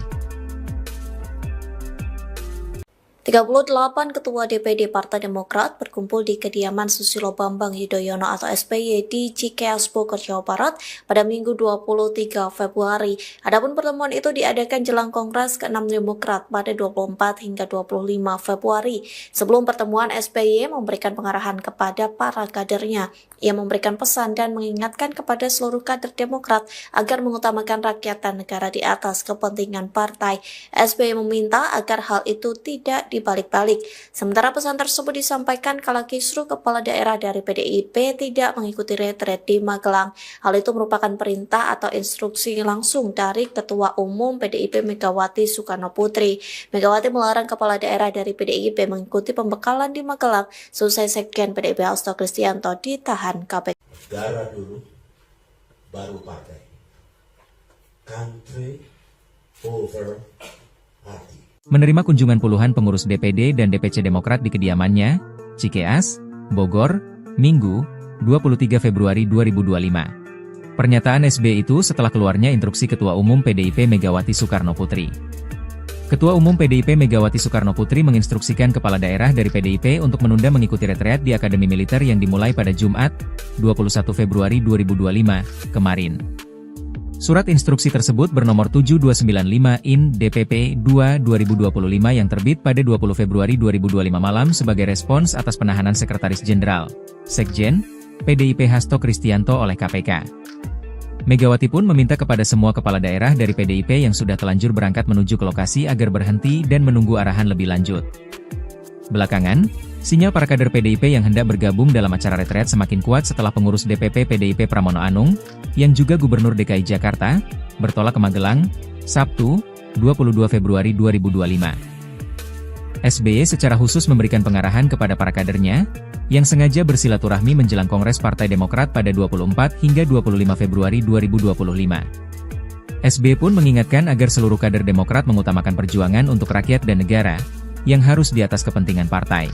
38 Ketua DPD Partai Demokrat berkumpul di kediaman Susilo Bambang Yudhoyono atau SBY di Cikeas Bogor, Jawa Barat pada Minggu 23 Februari. Adapun pertemuan itu diadakan jelang Kongres ke-6 Demokrat pada 24 hingga 25 Februari. Sebelum pertemuan, SBY memberikan pengarahan kepada para kadernya. Ia memberikan pesan dan mengingatkan kepada seluruh kader Demokrat agar mengutamakan rakyat dan negara di atas kepentingan partai. SBY meminta agar hal itu tidak dibalik-balik. Sementara pesan tersebut disampaikan kala kisruh kepala daerah dari PDIP tidak mengikuti retret di Magelang. Hal itu merupakan perintah atau instruksi langsung dari Ketua Umum PDIP Megawati Soekarno Putri. Megawati melarang kepala daerah dari PDIP mengikuti pembekalan di Magelang selesai Sekjen PDIP Hasto Kristianto ditahan KPK. Negara dulu, baru partai. Country over party. Menerima kunjungan puluhan pengurus DPD dan DPC Demokrat di kediamannya, Cikeas, Bogor, Minggu, 23 Februari 2025. Pernyataan SBY itu setelah keluarnya instruksi Ketua Umum PDIP Megawati Soekarno Putri. Ketua Umum PDIP Megawati Soekarno Putri menginstruksikan kepala daerah dari PDIP untuk menunda mengikuti retreat di Akademi Militer yang dimulai pada Jumat, 21 Februari 2025, kemarin. Surat instruksi tersebut bernomor 7295 IN DPP 2/2025 yang terbit pada 20 Februari 2025 malam sebagai respons atas penahanan Sekretaris Jenderal, Sekjen, PDIP Hasto Kristianto oleh KPK. Megawati pun meminta kepada semua kepala daerah dari PDIP yang sudah telanjur berangkat menuju ke lokasi agar berhenti dan menunggu arahan lebih lanjut. Belakangan, sinyal para kader PDIP yang hendak bergabung dalam acara retret semakin kuat setelah pengurus DPP PDIP Pramono Anung, yang juga Gubernur DKI Jakarta, bertolak ke Magelang, Sabtu, 22 Februari 2025. SBY secara khusus memberikan pengarahan kepada para kadernya, yang sengaja bersilaturahmi menjelang Kongres Partai Demokrat pada 24 hingga 25 Februari 2025. SBY pun mengingatkan agar seluruh kader Demokrat mengutamakan perjuangan untuk rakyat dan negara, yang harus di atas kepentingan partai.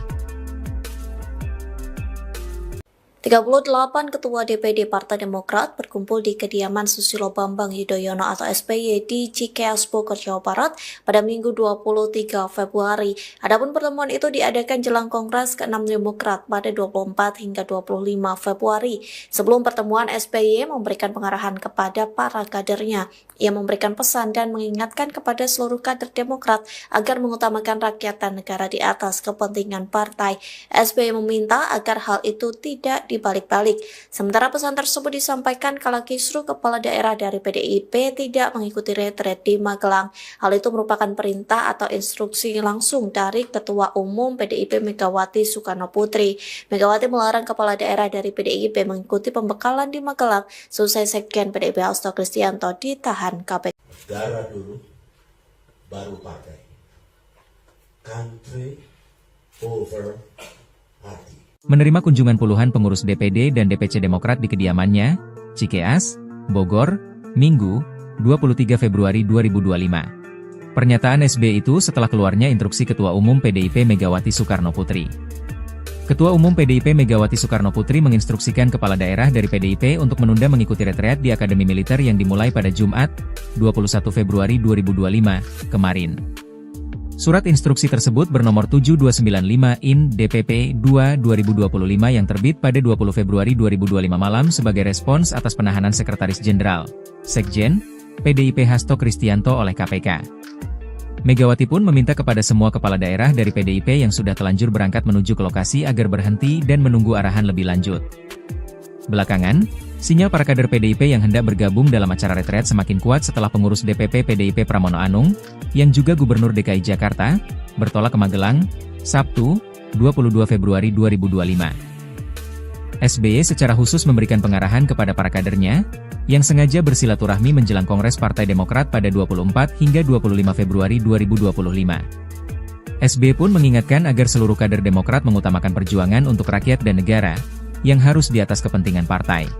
38 Ketua DPD Partai Demokrat berkumpul di kediaman Susilo Bambang Yudhoyono atau SBY di Cikeas Bogor, Jawa Barat pada Minggu 23 Februari. Adapun pertemuan itu diadakan jelang Kongres ke-6 Demokrat pada 24 hingga 25 Februari. Sebelum pertemuan, SBY memberikan pengarahan kepada para kadernya. Ia memberikan pesan dan mengingatkan kepada seluruh kader Demokrat agar mengutamakan rakyat dan negara di atas kepentingan partai. SBY meminta agar hal itu tidak dibalik-balik. Sementara pesan tersebut disampaikan kala kisru kepala daerah dari PDIP tidak mengikuti retret di Magelang. Hal itu merupakan perintah atau instruksi langsung dari Ketua Umum PDIP Megawati Soekarno Putri. Megawati melarang kepala daerah dari PDIP mengikuti pembekalan di Magelang selesai Sekjen PDIP Hasto Kristianto ditahan KPK. Darah dulu, baru partai. Country over party. Menerima kunjungan puluhan pengurus DPD dan DPC Demokrat di kediamannya, Cikeas, Bogor, Minggu, 23 Februari 2025. Pernyataan SBY itu setelah keluarnya instruksi Ketua Umum PDIP Megawati Soekarno Putri. Ketua Umum PDIP Megawati Soekarno Putri menginstruksikan kepala daerah dari PDIP untuk menunda mengikuti retreat di Akademi Militer yang dimulai pada Jumat, 21 Februari 2025, kemarin. Surat instruksi tersebut bernomor 7295/IN DPP 2/2025 yang terbit pada 20 Februari 2025 malam sebagai respons atas penahanan Sekretaris Jenderal, Sekjen, PDIP Hasto Kristianto oleh KPK. Megawati pun meminta kepada semua kepala daerah dari PDIP yang sudah telanjur berangkat menuju ke lokasi agar berhenti dan menunggu arahan lebih lanjut. Belakangan, sinyal para kader PDIP yang hendak bergabung dalam acara retreat semakin kuat setelah pengurus DPP PDIP Pramono Anung, yang juga Gubernur DKI Jakarta, bertolak ke Magelang, Sabtu, 22 Februari 2025. SBY secara khusus memberikan pengarahan kepada para kadernya, yang sengaja bersilaturahmi menjelang Kongres Partai Demokrat pada 24 hingga 25 Februari 2025. SBY pun mengingatkan agar seluruh kader Demokrat mengutamakan perjuangan untuk rakyat dan negara, yang harus di atas kepentingan partai.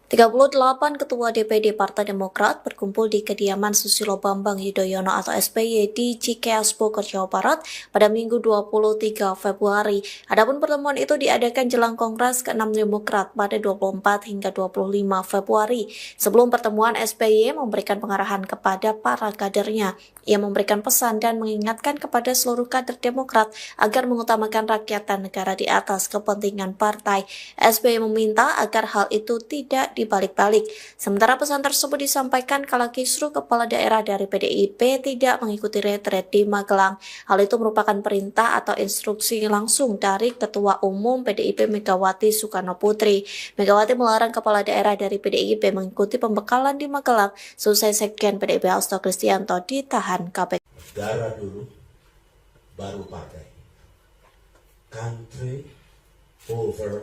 38 Ketua DPD Partai Demokrat berkumpul di kediaman Susilo Bambang Yudhoyono atau SBY di Cikeas Bogor, Jawa Barat pada Minggu 23 Februari. Adapun pertemuan itu diadakan jelang Kongres ke-6 Demokrat pada 24 hingga 25 Februari. Sebelum pertemuan, SBY memberikan pengarahan kepada para kadernya. Ia memberikan pesan dan mengingatkan kepada seluruh kader Demokrat agar mengutamakan rakyat dan negara di atas kepentingan partai. SBY meminta agar hal itu tidak dibalik-balik. Sementara pesan tersebut disampaikan kala kisru kepala daerah dari PDIP tidak mengikuti retret di Magelang. Hal itu merupakan perintah atau instruksi langsung dari Ketua Umum PDIP Megawati Soekarno Putri. Megawati melarang kepala daerah dari PDIP mengikuti pembekalan di Magelang selesai Sekjen PDIP Hasto Kristianto ditahan KPK. Darah dulu, baru partai. Country over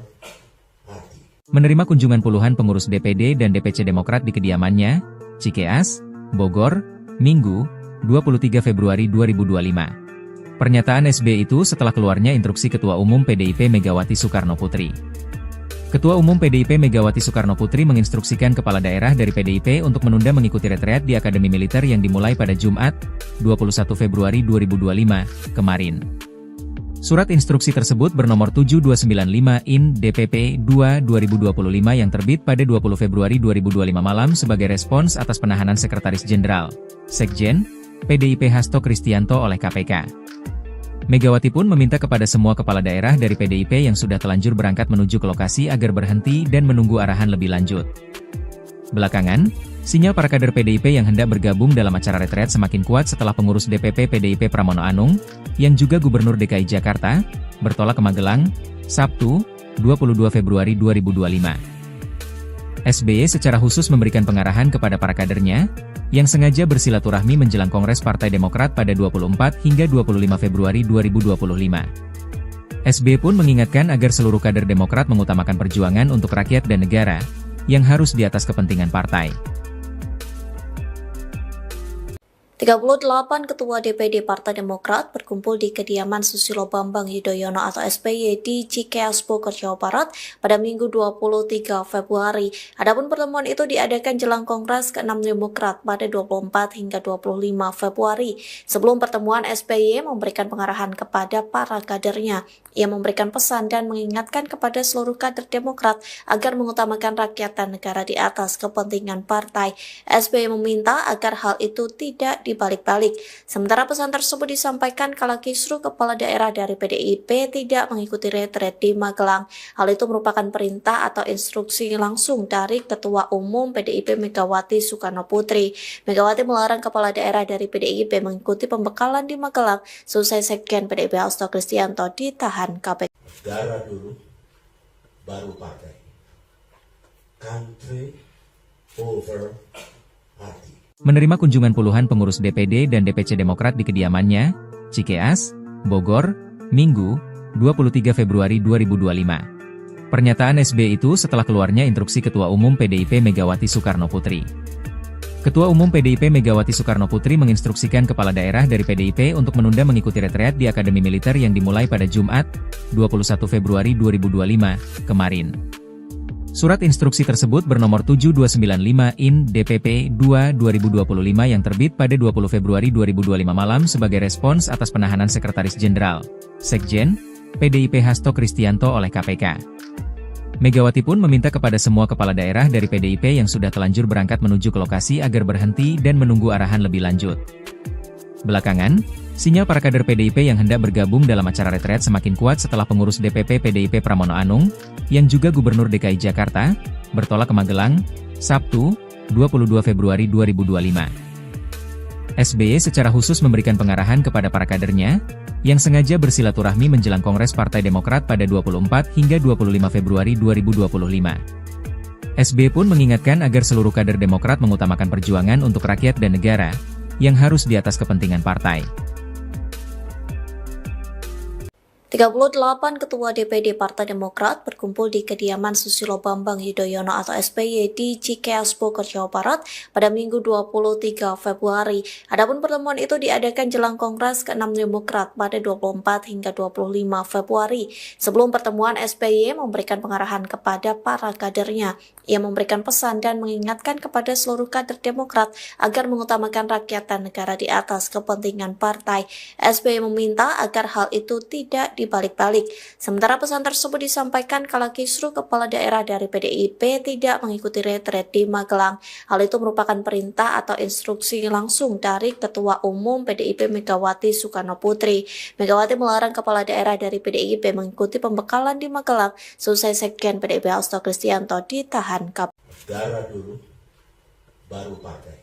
party. Menerima kunjungan puluhan pengurus DPD dan DPC Demokrat di kediamannya, Cikeas, Bogor, Minggu, 23 Februari 2025. Pernyataan SBY itu setelah keluarnya instruksi Ketua Umum PDIP Megawati Soekarno Putri. Ketua Umum PDIP Megawati Soekarno Putri menginstruksikan kepala daerah dari PDIP untuk menunda mengikuti retreat di Akademi Militer yang dimulai pada Jumat, 21 Februari 2025, kemarin. Surat instruksi tersebut bernomor 7295/IN DPP 2/2025 yang terbit pada 20 Februari 2025 malam sebagai respons atas penahanan Sekretaris Jenderal, Sekjen, PDIP Hasto Kristianto oleh KPK. Megawati pun meminta kepada semua kepala daerah dari PDIP yang sudah telanjur berangkat menuju ke lokasi agar berhenti dan menunggu arahan lebih lanjut. Belakangan, sinyal para kader PDIP yang hendak bergabung dalam acara retreat semakin kuat setelah pengurus DPP PDIP Pramono Anung, yang juga Gubernur DKI Jakarta, bertolak ke Magelang, Sabtu, 22 Februari 2025. SBY secara khusus memberikan pengarahan kepada para kadernya, yang sengaja bersilaturahmi menjelang Kongres Partai Demokrat pada 24 hingga 25 Februari 2025. SBY pun mengingatkan agar seluruh kader Demokrat mengutamakan perjuangan untuk rakyat dan negara, yang harus di atas kepentingan partai. 38 Ketua DPD Partai Demokrat berkumpul di kediaman Susilo Bambang Yudhoyono atau SBY di Cikeas Bogor, Jawa Barat pada Minggu 23 Februari. Adapun pertemuan itu diadakan jelang Kongres ke-6 Demokrat pada 24 hingga 25 Februari. Sebelum pertemuan, SBY memberikan pengarahan kepada para kadernya. Ia memberikan pesan dan mengingatkan kepada seluruh kader Demokrat agar mengutamakan rakyat dan negara di atas kepentingan partai. SBY meminta agar hal itu tidak dibalik-balik. Sementara pesan tersebut disampaikan kala kisruh kepala daerah dari PDIP tidak mengikuti retret di Magelang. Hal itu merupakan perintah atau instruksi langsung dari Ketua Umum PDIP Megawati Soekarno Putri. Megawati melarang kepala daerah dari PDIP mengikuti pembekalan di Magelang selesai Sekjen PDIP Hasto Kristianto ditahan KPK. Negara dulu, baru partai. Country over party. Menerima kunjungan puluhan pengurus DPD dan DPC Demokrat di kediamannya, Cikeas, Bogor, Minggu, 23 Februari 2025. Pernyataan SBY itu setelah keluarnya instruksi Ketua Umum PDIP Megawati Soekarno Putri. Ketua Umum PDIP Megawati Soekarno Putri menginstruksikan kepala daerah dari PDIP untuk menunda mengikuti retreat di Akademi Militer yang dimulai pada Jumat, 21 Februari 2025, kemarin. Surat instruksi tersebut bernomor 7295 IN DPP 2/2025 yang terbit pada 20 Februari 2025 malam sebagai respons atas penahanan Sekretaris Jenderal, Sekjen, PDIP Hasto Kristianto oleh KPK. Megawati pun meminta kepada semua kepala daerah dari PDIP yang sudah telanjur berangkat menuju ke lokasi agar berhenti dan menunggu arahan lebih lanjut. Belakangan, sinyal para kader PDIP yang hendak bergabung dalam acara retret semakin kuat setelah pengurus DPP PDIP Pramono Anung, yang juga Gubernur DKI Jakarta, bertolak ke Magelang, Sabtu, 22 Februari 2025. SBY secara khusus memberikan pengarahan kepada para kadernya, yang sengaja bersilaturahmi menjelang Kongres Partai Demokrat pada 24 hingga 25 Februari 2025. SBY pun mengingatkan agar seluruh kader Demokrat mengutamakan perjuangan untuk rakyat dan negara, yang harus di atas kepentingan partai. 38 Ketua DPD Partai Demokrat berkumpul di kediaman Susilo Bambang Yudhoyono atau SBY di Cikeas Bogor, Jawa Barat pada Minggu 23 Februari. Adapun pertemuan itu diadakan jelang Kongres ke-6 Demokrat pada 24 hingga 25 Februari. Sebelum pertemuan, SBY memberikan pengarahan kepada para kadernya. Ia memberikan pesan dan mengingatkan kepada seluruh kader Demokrat agar mengutamakan rakyat dan negara di atas kepentingan partai. SBY meminta agar hal itu tidak dibalik-balik. Sementara pesan tersebut disampaikan kala kisruh kepala daerah dari PDIP tidak mengikuti retret di Magelang. Hal itu merupakan perintah atau instruksi langsung dari Ketua Umum PDIP Megawati Soekarno Putri. Megawati melarang kepala daerah dari PDIP mengikuti pembekalan di Magelang selesai Sekjen PDIP Hasto Kristianto ditahan KPK. Negara dulu, baru partai.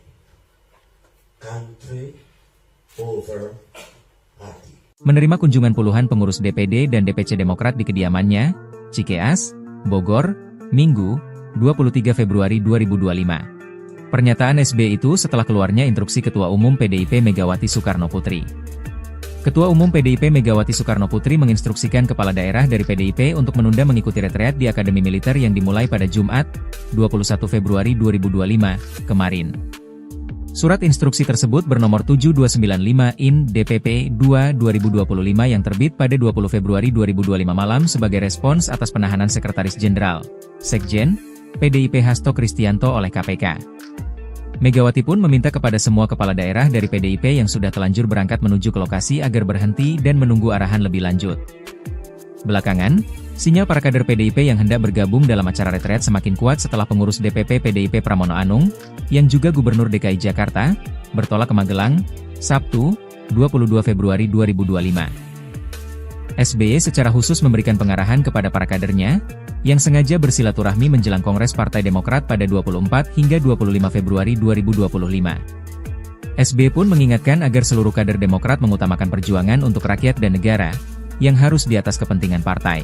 Country over party. Menerima kunjungan puluhan pengurus DPD dan DPC Demokrat di kediamannya, Cikeas, Bogor, Minggu, 23 Februari 2025. Pernyataan SBY itu setelah keluarnya instruksi Ketua Umum PDIP Megawati Soekarno Putri. Ketua Umum PDIP Megawati Soekarno Putri menginstruksikan kepala daerah dari PDIP untuk menunda mengikuti retreat di Akademi Militer yang dimulai pada Jumat, 21 Februari 2025, kemarin. Surat instruksi tersebut bernomor 7295 IN DPP 2/2025 yang terbit pada 20 Februari 2025 malam sebagai respons atas penahanan Sekretaris Jenderal, Sekjen, PDIP Hasto Kristianto oleh KPK. Megawati pun meminta kepada semua kepala daerah dari PDIP yang sudah telanjur berangkat menuju ke lokasi agar berhenti dan menunggu arahan lebih lanjut. Belakangan, sinyal para kader PDIP yang hendak bergabung dalam acara retret semakin kuat setelah pengurus DPP PDIP Pramono Anung, yang juga Gubernur DKI Jakarta, bertolak ke Magelang, Sabtu, 22 Februari 2025. SBY secara khusus memberikan pengarahan kepada para kadernya, yang sengaja bersilaturahmi menjelang Kongres Partai Demokrat pada 24 hingga 25 Februari 2025. SBY pun mengingatkan agar seluruh kader Demokrat mengutamakan perjuangan untuk rakyat dan negara, yang harus di atas kepentingan partai.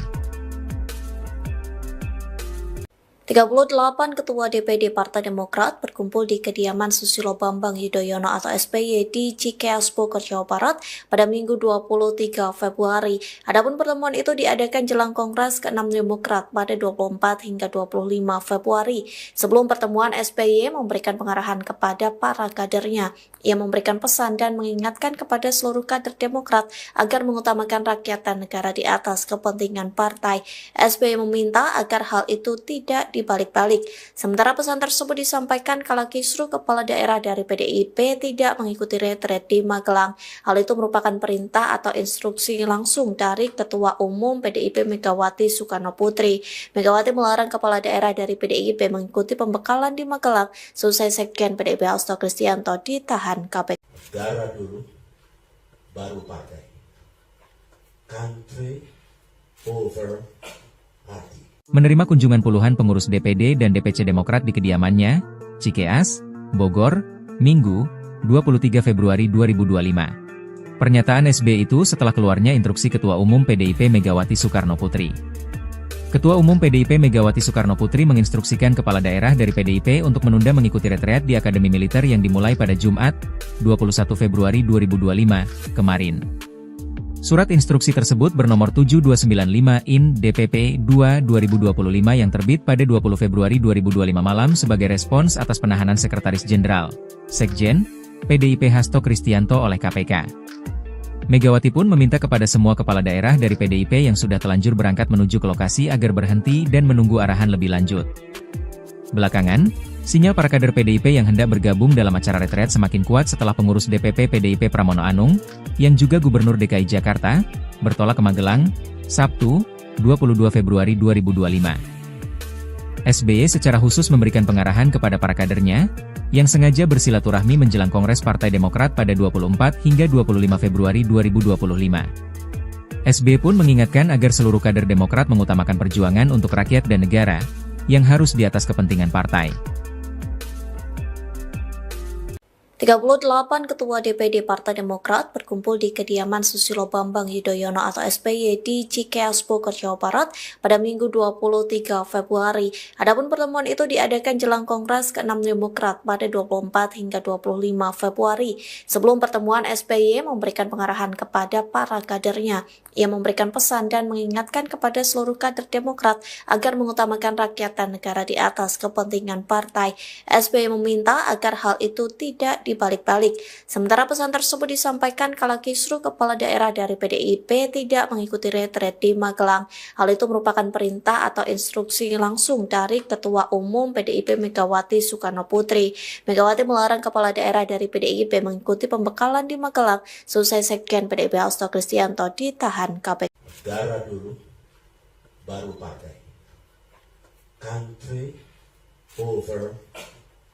38 Ketua DPD Partai Demokrat berkumpul di kediaman Susilo Bambang Yudhoyono atau SBY di Cikeas Bogor, Jawa Barat pada Minggu 23 Februari. Adapun pertemuan itu diadakan jelang Kongres ke-6 Demokrat pada 24 hingga 25 Februari. Sebelum pertemuan, SBY memberikan pengarahan kepada para kadernya. Ia memberikan pesan dan mengingatkan kepada seluruh kader Demokrat agar mengutamakan rakyat dan negara di atas kepentingan partai. SBY meminta agar hal itu tidak dibalik-balik. Sementara pesan tersebut disampaikan kala kisruh kepala daerah dari PDIP tidak mengikuti retret di Magelang. Hal itu merupakan perintah atau instruksi langsung dari Ketua Umum PDIP Megawati Soekarno Putri. Megawati melarang kepala daerah dari PDIP mengikuti pembekalan di Magelang selesai Sekjen PDIP Hasto Kristianto ditahan KPK. Negara dulu, baru partai. Country over party. Menerima kunjungan puluhan pengurus DPD dan DPC Demokrat di kediamannya, Cikeas, Bogor, Minggu, 23 Februari 2025. Pernyataan SBY itu setelah keluarnya instruksi Ketua Umum PDIP Megawati Soekarno Putri. Ketua Umum PDIP Megawati Soekarno Putri menginstruksikan kepala daerah dari PDIP untuk menunda mengikuti retreat di Akademi Militer yang dimulai pada Jumat, 21 Februari 2025, kemarin. Surat instruksi tersebut bernomor 7295/IN DPP 2/2025 yang terbit pada 20 Februari 2025 malam sebagai respons atas penahanan Sekretaris Jenderal, Sekjen, PDIP Hasto Kristianto oleh KPK. Megawati pun meminta kepada semua kepala daerah dari PDIP yang sudah telanjur berangkat menuju ke lokasi agar berhenti dan menunggu arahan lebih lanjut. Belakangan, sinyal para kader PDIP yang hendak bergabung dalam acara retret semakin kuat setelah pengurus DPP PDIP Pramono Anung, yang juga Gubernur DKI Jakarta, bertolak ke Magelang, Sabtu, 22 Februari 2025. SBY secara khusus memberikan pengarahan kepada para kadernya, yang sengaja bersilaturahmi menjelang Kongres Partai Demokrat pada 24 hingga 25 Februari 2025. SBY pun mengingatkan agar seluruh kader Demokrat mengutamakan perjuangan untuk rakyat dan negara, yang harus di atas kepentingan partai. 38 Ketua DPD Partai Demokrat berkumpul di kediaman Susilo Bambang Yudhoyono atau SBY di Cikeas Bogor, Jawa Barat pada Minggu 23 Februari. Adapun pertemuan itu diadakan jelang Kongres ke-6 Demokrat pada 24 hingga 25 Februari. Sebelum pertemuan, SBY memberikan pengarahan kepada para kadernya. Ia memberikan pesan dan mengingatkan kepada seluruh kader Demokrat agar mengutamakan rakyat dan negara di atas kepentingan partai. SBY meminta agar hal itu tidak dibalik-balik. Sementara pesan tersebut disampaikan kala kisruh kepala daerah dari PDIP tidak mengikuti retret di Magelang. Hal itu merupakan perintah atau instruksi langsung dari Ketua Umum PDIP Megawati Soekarno Putri. Megawati melarang kepala daerah dari PDIP mengikuti pembekalan di Magelang selesai Sekjen PDIP Hasto Kristianto ditahan KPK. Negara dulu, baru partai. Country over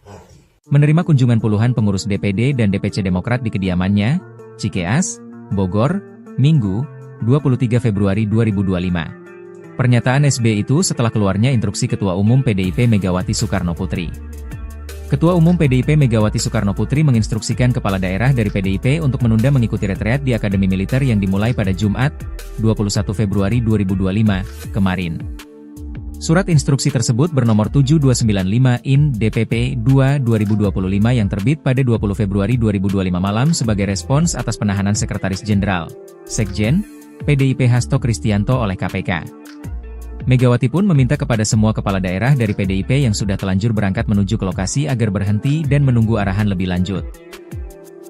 party. Menerima kunjungan puluhan pengurus DPD dan DPC Demokrat di kediamannya, Cikeas, Bogor, Minggu, 23 Februari 2025. Pernyataan SBY itu setelah keluarnya instruksi Ketua Umum PDIP Megawati Soekarno Putri. Ketua Umum PDIP Megawati Soekarno Putri menginstruksikan kepala daerah dari PDIP untuk menunda mengikuti retreat di Akademi Militer yang dimulai pada Jumat, 21 Februari 2025, kemarin. Surat instruksi tersebut bernomor 7295/IN DPP 2/2025 yang terbit pada 20 Februari 2025 malam sebagai respons atas penahanan Sekretaris Jenderal, Sekjen, PDIP Hasto Kristianto oleh KPK. Megawati pun meminta kepada semua kepala daerah dari PDIP yang sudah telanjur berangkat menuju ke lokasi agar berhenti dan menunggu arahan lebih lanjut.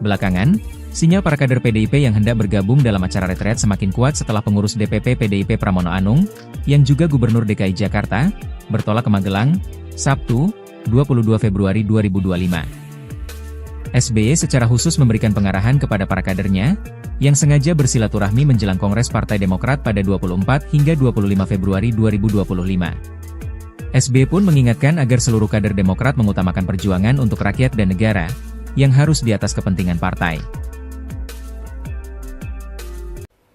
Belakangan, sinyal para kader PDIP yang hendak bergabung dalam acara retret semakin kuat setelah pengurus DPP PDIP Pramono Anung, yang juga Gubernur DKI Jakarta, bertolak ke Magelang, Sabtu, 22 Februari 2025. SBY secara khusus memberikan pengarahan kepada para kadernya, yang sengaja bersilaturahmi menjelang Kongres Partai Demokrat pada 24 hingga 25 Februari 2025. SBY pun mengingatkan agar seluruh kader Demokrat mengutamakan perjuangan untuk rakyat dan negara, yang harus di atas kepentingan partai.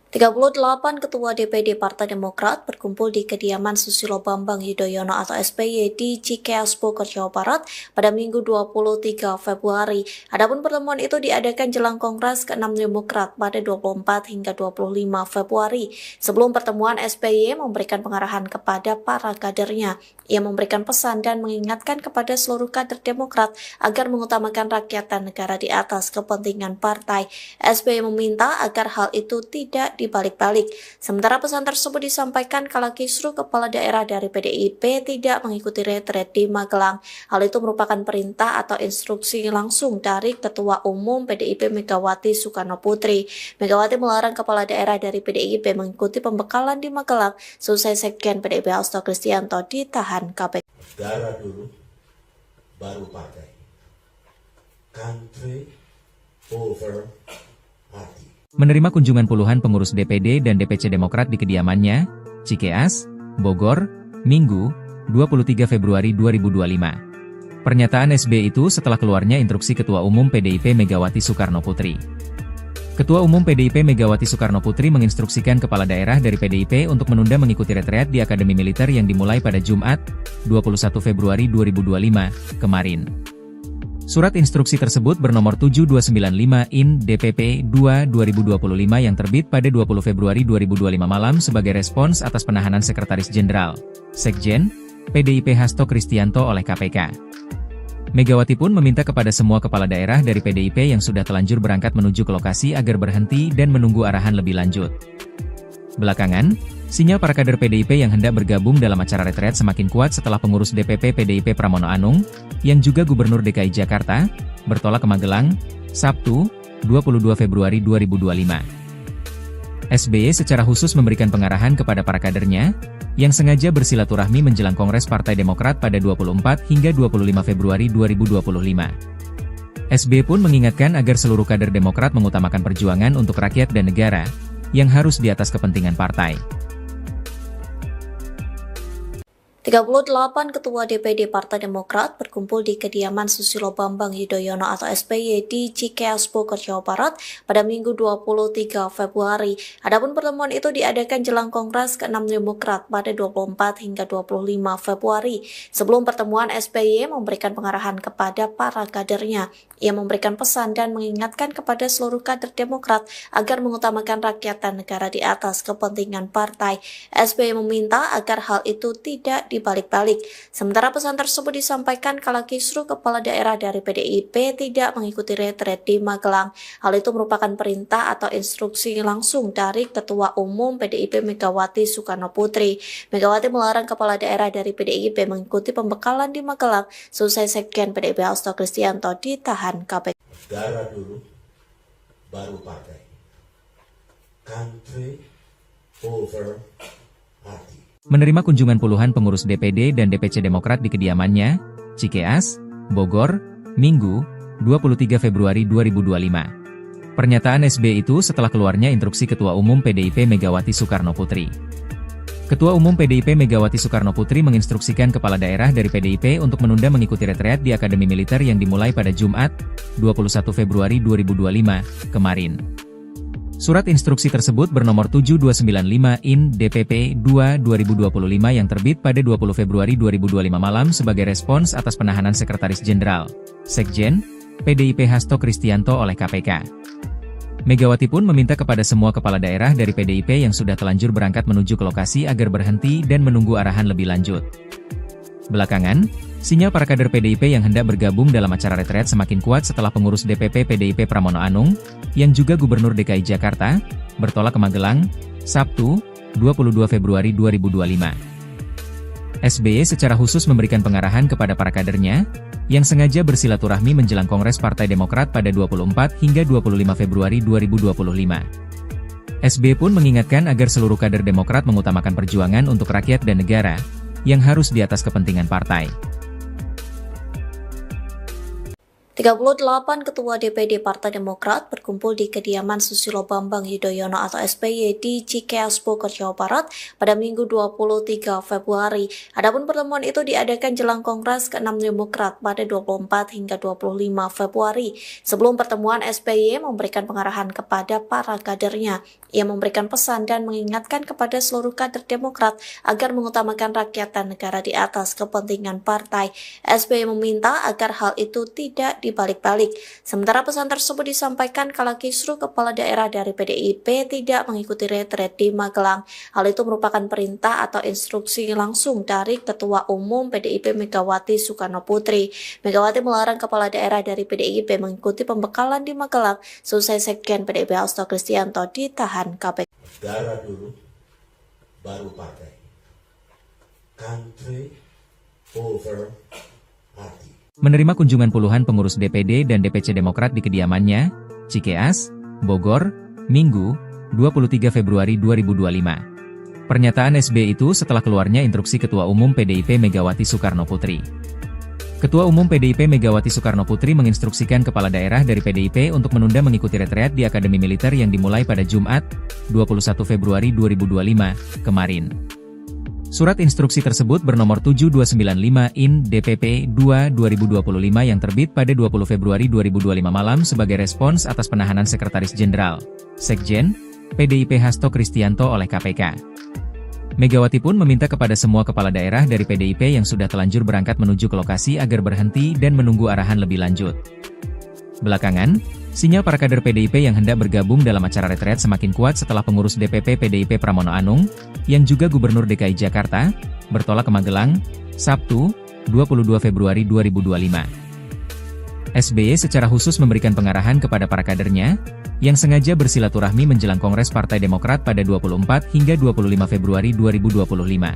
38 Ketua DPD Partai Demokrat berkumpul di kediaman Susilo Bambang Yudhoyono atau SBY di Cikeas Bogor, Jawa Barat pada Minggu 23 Februari. Adapun pertemuan itu diadakan jelang Kongres ke-6 Demokrat pada 24 hingga 25 Februari. Sebelum pertemuan, SBY memberikan pengarahan kepada para kadernya. Ia memberikan pesan dan mengingatkan kepada seluruh kader Demokrat agar mengutamakan rakyat dan negara di atas kepentingan partai. SBY meminta agar hal itu tidak dibalik-balik. Sementara pesan tersebut disampaikan kala kisruh kepala daerah dari PDIP tidak mengikuti retret di Magelang. Hal itu merupakan perintah atau instruksi langsung dari Ketua Umum PDIP Megawati Soekarno Putri. Megawati melarang kepala daerah dari PDIP mengikuti pembekalan di Magelang selesai Sekjen PDIP Hasto Kristianto ditahan KPK. Negara dulu, baru partai. Country over party. Menerima kunjungan puluhan pengurus DPD dan DPC Demokrat di kediamannya, Cikeas, Bogor, Minggu, 23 Februari 2025. Pernyataan SBY itu setelah keluarnya instruksi Ketua Umum PDIP Megawati Soekarno Putri. Ketua Umum PDIP Megawati Soekarno Putri menginstruksikan kepala daerah dari PDIP untuk menunda mengikuti retreat di Akademi Militer yang dimulai pada Jumat, 21 Februari 2025, kemarin. Surat instruksi tersebut bernomor 7295 IN DPP 2/2025 yang terbit pada 20 Februari 2025 malam sebagai respons atas penahanan Sekretaris Jenderal, Sekjen, PDIP Hasto Kristianto oleh KPK. Megawati pun meminta kepada semua kepala daerah dari PDIP yang sudah telanjur berangkat menuju ke lokasi agar berhenti dan menunggu arahan lebih lanjut. Belakangan, sinyal para kader PDIP yang hendak bergabung dalam acara retret semakin kuat setelah pengurus DPP PDIP Pramono Anung, yang juga Gubernur DKI Jakarta, bertolak ke Magelang, Sabtu, 22 Februari 2025. SBY secara khusus memberikan pengarahan kepada para kadernya, yang sengaja bersilaturahmi menjelang Kongres Partai Demokrat pada 24 hingga 25 Februari 2025. SBY pun mengingatkan agar seluruh kader Demokrat mengutamakan perjuangan untuk rakyat dan negara, yang harus di atas kepentingan partai. 38 Ketua DPD Partai Demokrat berkumpul di kediaman Susilo Bambang Yudhoyono atau SBY di Cikeas Bogor, Jawa Barat pada Minggu 23 Februari. Adapun pertemuan itu diadakan jelang Kongres ke-6 Demokrat pada 24 hingga 25 Februari. Sebelum pertemuan, SBY memberikan pengarahan kepada para kadernya. Ia memberikan pesan dan mengingatkan kepada seluruh kader Demokrat agar mengutamakan rakyat dan negara di atas kepentingan partai. SBY meminta agar hal itu tidak dibalik-balik. Sementara pesan tersebut disampaikan kala kisruh kepala daerah dari PDIP tidak mengikuti retret di Magelang. Hal itu merupakan perintah atau instruksi langsung dari Ketua Umum PDIP Megawati Soekarno Putri. Megawati melarang kepala daerah dari PDIP mengikuti pembekalan di Magelang selesai Sekjen PDIP Hasto Kristianto ditahan KPK. Negara dulu, baru partai. Country over party. Menerima kunjungan puluhan pengurus DPD dan DPC Demokrat di kediamannya, Cikeas, Bogor, Minggu, 23 Februari 2025. Pernyataan SBY itu setelah keluarnya instruksi Ketua Umum PDIP Megawati Soekarno Putri. Ketua Umum PDIP Megawati Soekarno Putri menginstruksikan kepala daerah dari PDIP untuk menunda mengikuti retreat di Akademi Militer yang dimulai pada Jumat, 21 Februari 2025, kemarin. Surat instruksi tersebut bernomor 7295 IN DPP 2/2025 yang terbit pada 20 Februari 2025 malam sebagai respons atas penahanan Sekretaris Jenderal, Sekjen, PDIP Hasto Kristianto oleh KPK. Megawati pun meminta kepada semua kepala daerah dari PDIP yang sudah telanjur berangkat menuju ke lokasi agar berhenti dan menunggu arahan lebih lanjut. Belakangan, sinyal para kader PDIP yang hendak bergabung dalam acara retret semakin kuat setelah pengurus DPP PDIP Pramono Anung, yang juga Gubernur DKI Jakarta, bertolak ke Magelang, Sabtu, 22 Februari 2025. SBY secara khusus memberikan pengarahan kepada para kadernya, yang sengaja bersilaturahmi menjelang Kongres Partai Demokrat pada 24 hingga 25 Februari 2025. SBY pun mengingatkan agar seluruh kader Demokrat mengutamakan perjuangan untuk rakyat dan negara, yang harus di atas kepentingan partai. 38 Ketua DPD Partai Demokrat berkumpul di kediaman Susilo Bambang Yudhoyono atau SBY di Cikeas, Bogor, Jawa Barat pada Minggu 23 Februari. Adapun pertemuan itu diadakan jelang Kongres ke-6 Demokrat pada 24 hingga 25 Februari. Sebelum pertemuan, SBY memberikan pengarahan kepada para kadernya. Ia memberikan pesan dan mengingatkan kepada seluruh kader Demokrat agar mengutamakan rakyat dan negara di atas kepentingan partai. SBY meminta agar hal itu tidak dibalik-balik. Sementara pesan tersebut disampaikan kala kisruh kepala daerah dari PDIP tidak mengikuti retret di Magelang. Hal itu merupakan perintah atau instruksi langsung dari Ketua Umum PDIP Megawati Soekarno Putri. Megawati melarang kepala daerah dari PDIP mengikuti pembekalan di Magelang selesai Sekjen PDIP Hasto Kristianto ditahan KPK. Negara dulu, baru partai. Country over party. Menerima kunjungan puluhan pengurus DPD dan DPC Demokrat di kediamannya, Cikeas, Bogor, Minggu, 23 Februari 2025. Pernyataan SBY itu setelah keluarnya instruksi Ketua Umum PDIP Megawati Soekarno Putri. Ketua Umum PDIP Megawati Soekarno Putri menginstruksikan kepala daerah dari PDIP untuk menunda mengikuti retreat di Akademi Militer yang dimulai pada Jumat, 21 Februari 2025, kemarin. Surat instruksi tersebut bernomor 7295 IN DPP 2/2025 yang terbit pada 20 Februari 2025 malam sebagai respons atas penahanan Sekretaris Jenderal, Sekjen, PDIP Hasto Kristianto oleh KPK. Megawati pun meminta kepada semua kepala daerah dari PDIP yang sudah telanjur berangkat menuju ke lokasi agar berhenti dan menunggu arahan lebih lanjut. Belakangan, sinyal para kader PDIP yang hendak bergabung dalam acara retret semakin kuat setelah pengurus DPP PDIP Pramono Anung, yang juga Gubernur DKI Jakarta, bertolak ke Magelang, Sabtu, 22 Februari 2025. SBY secara khusus memberikan pengarahan kepada para kadernya, yang sengaja bersilaturahmi menjelang Kongres Partai Demokrat pada 24 hingga 25 Februari 2025.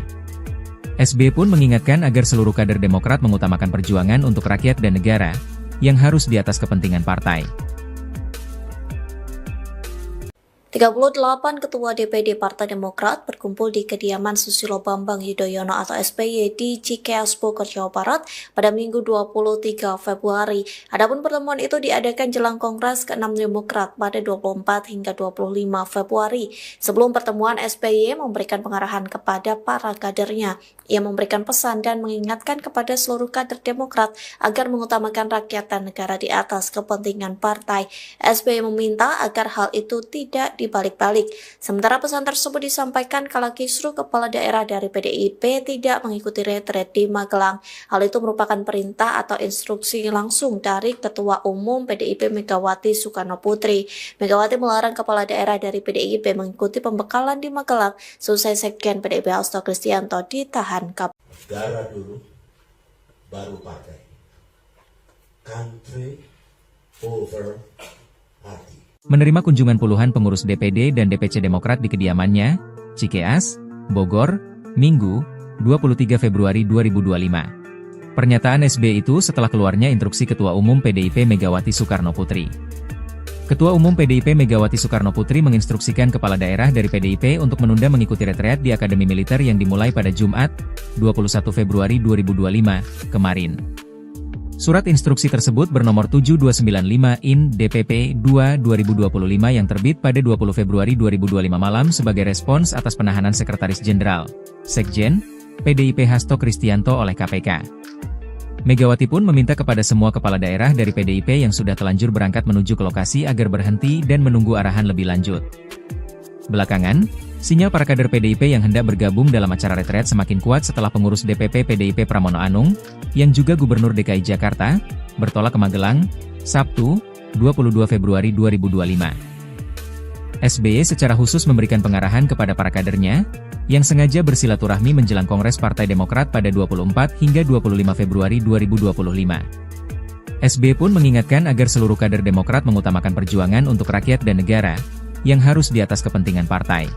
SBY pun mengingatkan agar seluruh kader Demokrat mengutamakan perjuangan untuk rakyat dan negara, yang harus di atas kepentingan partai. 38 Ketua DPD Partai Demokrat berkumpul di kediaman Susilo Bambang Yudhoyono atau SBY di Cikeas, Bogor, Jawa Barat pada Minggu 23 Februari. Adapun pertemuan itu diadakan jelang Kongres ke-6 Demokrat pada 24 hingga 25 Februari. Sebelum pertemuan, SBY memberikan pengarahan kepada para kadernya. Ia memberikan pesan dan mengingatkan kepada seluruh kader Demokrat agar mengutamakan rakyat dan negara di atas kepentingan partai. SBY meminta agar hal itu tidak dibalik-balik. Sementara pesan tersebut disampaikan kala kisruh kepala daerah dari PDIP tidak mengikuti retret di Magelang. Hal itu merupakan perintah atau instruksi langsung dari Ketua Umum PDIP Megawati Soekarno Putri. Megawati melarang kepala daerah dari PDIP mengikuti pembekalan di Magelang selesai Sekjen PDIP Hasto Kristianto ditahan KPK. Negara dulu, baru partai. Country over party. Menerima kunjungan puluhan pengurus DPD dan DPC Demokrat di kediamannya, Cikeas, Bogor, Minggu, 23 Februari 2025. Pernyataan SBY itu setelah keluarnya instruksi Ketua Umum PDIP Megawati Soekarno Putri. Ketua Umum PDIP Megawati Soekarno Putri menginstruksikan kepala daerah dari PDIP untuk menunda mengikuti retreat di Akademi Militer yang dimulai pada Jumat, 21 Februari 2025, kemarin. Surat instruksi tersebut bernomor 7295 IN DPP 2/2025 yang terbit pada 20 Februari 2025 malam sebagai respons atas penahanan Sekretaris Jenderal, Sekjen, PDIP Hasto Kristianto oleh KPK. Megawati pun meminta kepada semua kepala daerah dari PDIP yang sudah telanjur berangkat menuju ke lokasi agar berhenti dan menunggu arahan lebih lanjut. Belakangan, sinyal para kader PDIP yang hendak bergabung dalam acara retret semakin kuat setelah pengurus DPP PDIP Pramono Anung, yang juga Gubernur DKI Jakarta, bertolak ke Magelang, Sabtu, 22 Februari 2025. SBY secara khusus memberikan pengarahan kepada para kadernya, yang sengaja bersilaturahmi menjelang Kongres Partai Demokrat pada 24 hingga 25 Februari 2025. SBY pun mengingatkan agar seluruh kader Demokrat mengutamakan perjuangan untuk rakyat dan negara, yang harus di atas kepentingan partai.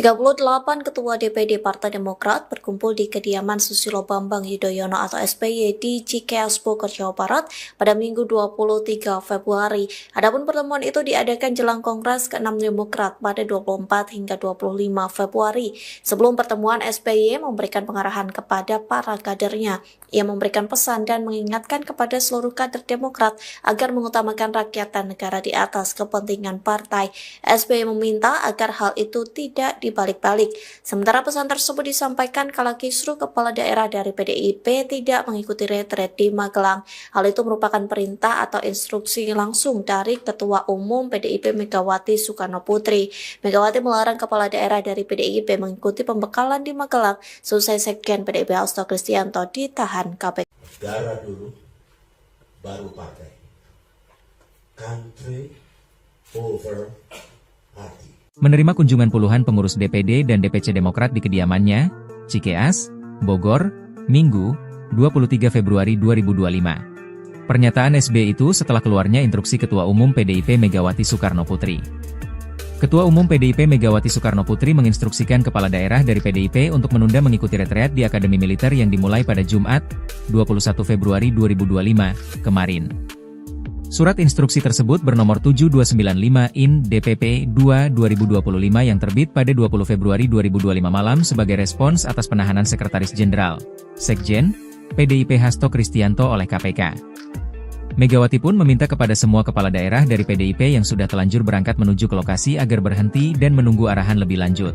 38 Ketua DPD Partai Demokrat berkumpul di kediaman Susilo Bambang Yudhoyono atau SBY di Cikeas, Bogor, Jawa Barat pada Minggu 23 Februari. Adapun pertemuan itu diadakan jelang Kongres ke-6 Demokrat pada 24 hingga 25 Februari. Sebelum pertemuan, SBY memberikan pengarahan kepada para kadernya. Ia memberikan pesan dan mengingatkan kepada seluruh kader Demokrat agar mengutamakan rakyat dan negara di atas kepentingan partai. SBY meminta agar hal itu tidak dibalik-balik. Sementara pesan tersebut disampaikan kala kisruh kepala daerah dari PDIP tidak mengikuti retret di Magelang. Hal itu merupakan perintah atau instruksi langsung dari Ketua Umum PDIP Megawati Soekarno Putri. Megawati melarang kepala daerah dari PDIP mengikuti pembekalan di Magelang selesai Sekjen PDIP Hasto Kristianto ditahan KPK. Negara dulu, baru partai. Country over party. Menerima kunjungan puluhan pengurus DPD dan DPC Demokrat di kediamannya, Cikeas, Bogor, Minggu, 23 Februari 2025. Pernyataan SBY itu setelah keluarnya instruksi Ketua Umum PDIP Megawati Soekarno Putri. Ketua Umum PDIP Megawati Soekarno Putri menginstruksikan kepala daerah dari PDIP untuk menunda mengikuti retreat di Akademi Militer yang dimulai pada Jumat, 21 Februari 2025, kemarin. Surat instruksi tersebut bernomor 7295/DPP 2/2025 yang terbit pada 20 Februari 2025 malam sebagai respons atas penahanan Sekretaris Jenderal, Sekjen, PDIP Hasto Kristianto oleh KPK. Megawati pun meminta kepada semua kepala daerah dari PDIP yang sudah telanjur berangkat menuju ke lokasi agar berhenti dan menunggu arahan lebih lanjut.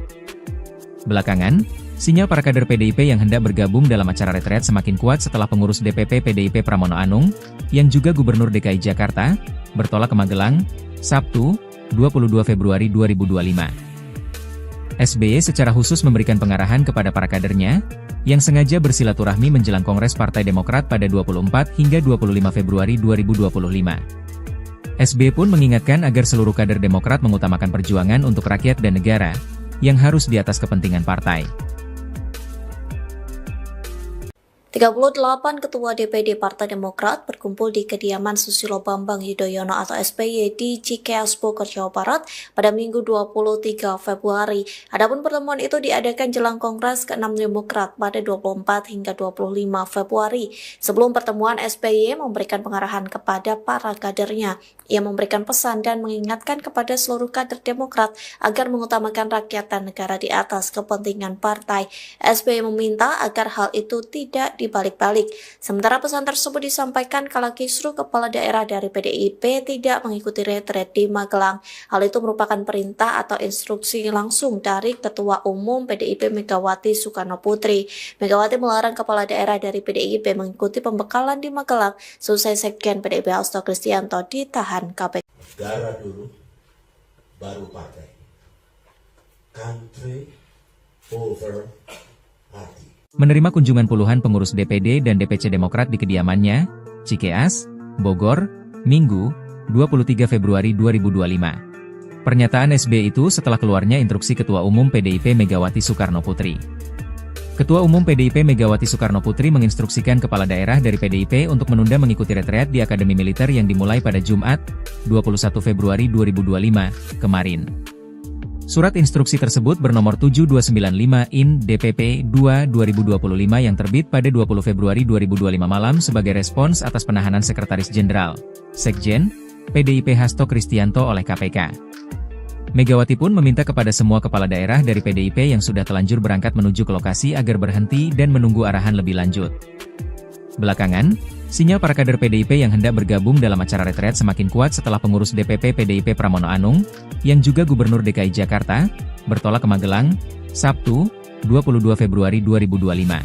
Belakangan, sinyal para kader PDIP yang hendak bergabung dalam acara retret semakin kuat setelah pengurus DPP PDIP Pramono Anung, yang juga Gubernur DKI Jakarta, bertolak ke Magelang, Sabtu, 22 Februari 2025. SBY secara khusus memberikan pengarahan kepada para kadernya, yang sengaja bersilaturahmi menjelang Kongres Partai Demokrat pada 24 hingga 25 Februari 2025. SBY pun mengingatkan agar seluruh kader Demokrat mengutamakan perjuangan untuk rakyat dan negara, yang harus di atas kepentingan partai. 38 Ketua DPD Partai Demokrat berkumpul di kediaman Susilo Bambang Yudhoyono atau SBY di Cikeas, Bogor, Jawa Barat pada Minggu 23 Februari. Adapun pertemuan itu diadakan jelang Kongres ke-6 Demokrat pada 24 hingga 25 Februari. Sebelum pertemuan, SBY memberikan pengarahan kepada para kadernya. Ia memberikan pesan dan mengingatkan kepada seluruh kader Demokrat agar mengutamakan rakyat dan negara di atas kepentingan partai. SBY meminta agar hal itu tidak dibalik-balik. Sementara pesan tersebut disampaikan kala kisruh kepala daerah dari PDIP tidak mengikuti retret di Magelang. Hal itu merupakan perintah atau instruksi langsung dari Ketua Umum PDIP Megawati Soekarno Putri. Megawati melarang kepala daerah dari PDIP mengikuti pembekalan di Magelang selesai Sekjen PDIP Hasto Kristianto ditahan KPK. Negara dulu, baru partai. Country over party. Menerima kunjungan puluhan pengurus DPD dan DPC Demokrat di kediamannya, Cikeas, Bogor, Minggu, 23 Februari 2025. Pernyataan SBY itu setelah keluarnya instruksi Ketua Umum PDIP Megawati Soekarno Putri. Ketua Umum PDIP Megawati Soekarno Putri menginstruksikan kepala daerah dari PDIP untuk menunda mengikuti retreat di Akademi Militer yang dimulai pada Jumat, 21 Februari 2025, kemarin. Surat instruksi tersebut bernomor 7295/DPP 2/2025 yang terbit pada 20 Februari 2025 malam sebagai respons atas penahanan Sekretaris Jenderal, Sekjen, PDIP Hasto Kristianto oleh KPK. Megawati pun meminta kepada semua kepala daerah dari PDIP yang sudah telanjur berangkat menuju ke lokasi agar berhenti dan menunggu arahan lebih lanjut. Belakangan, sinyal para kader PDIP yang hendak bergabung dalam acara retret semakin kuat setelah pengurus DPP PDIP Pramono Anung, yang juga Gubernur DKI Jakarta, bertolak ke Magelang, Sabtu, 22 Februari 2025.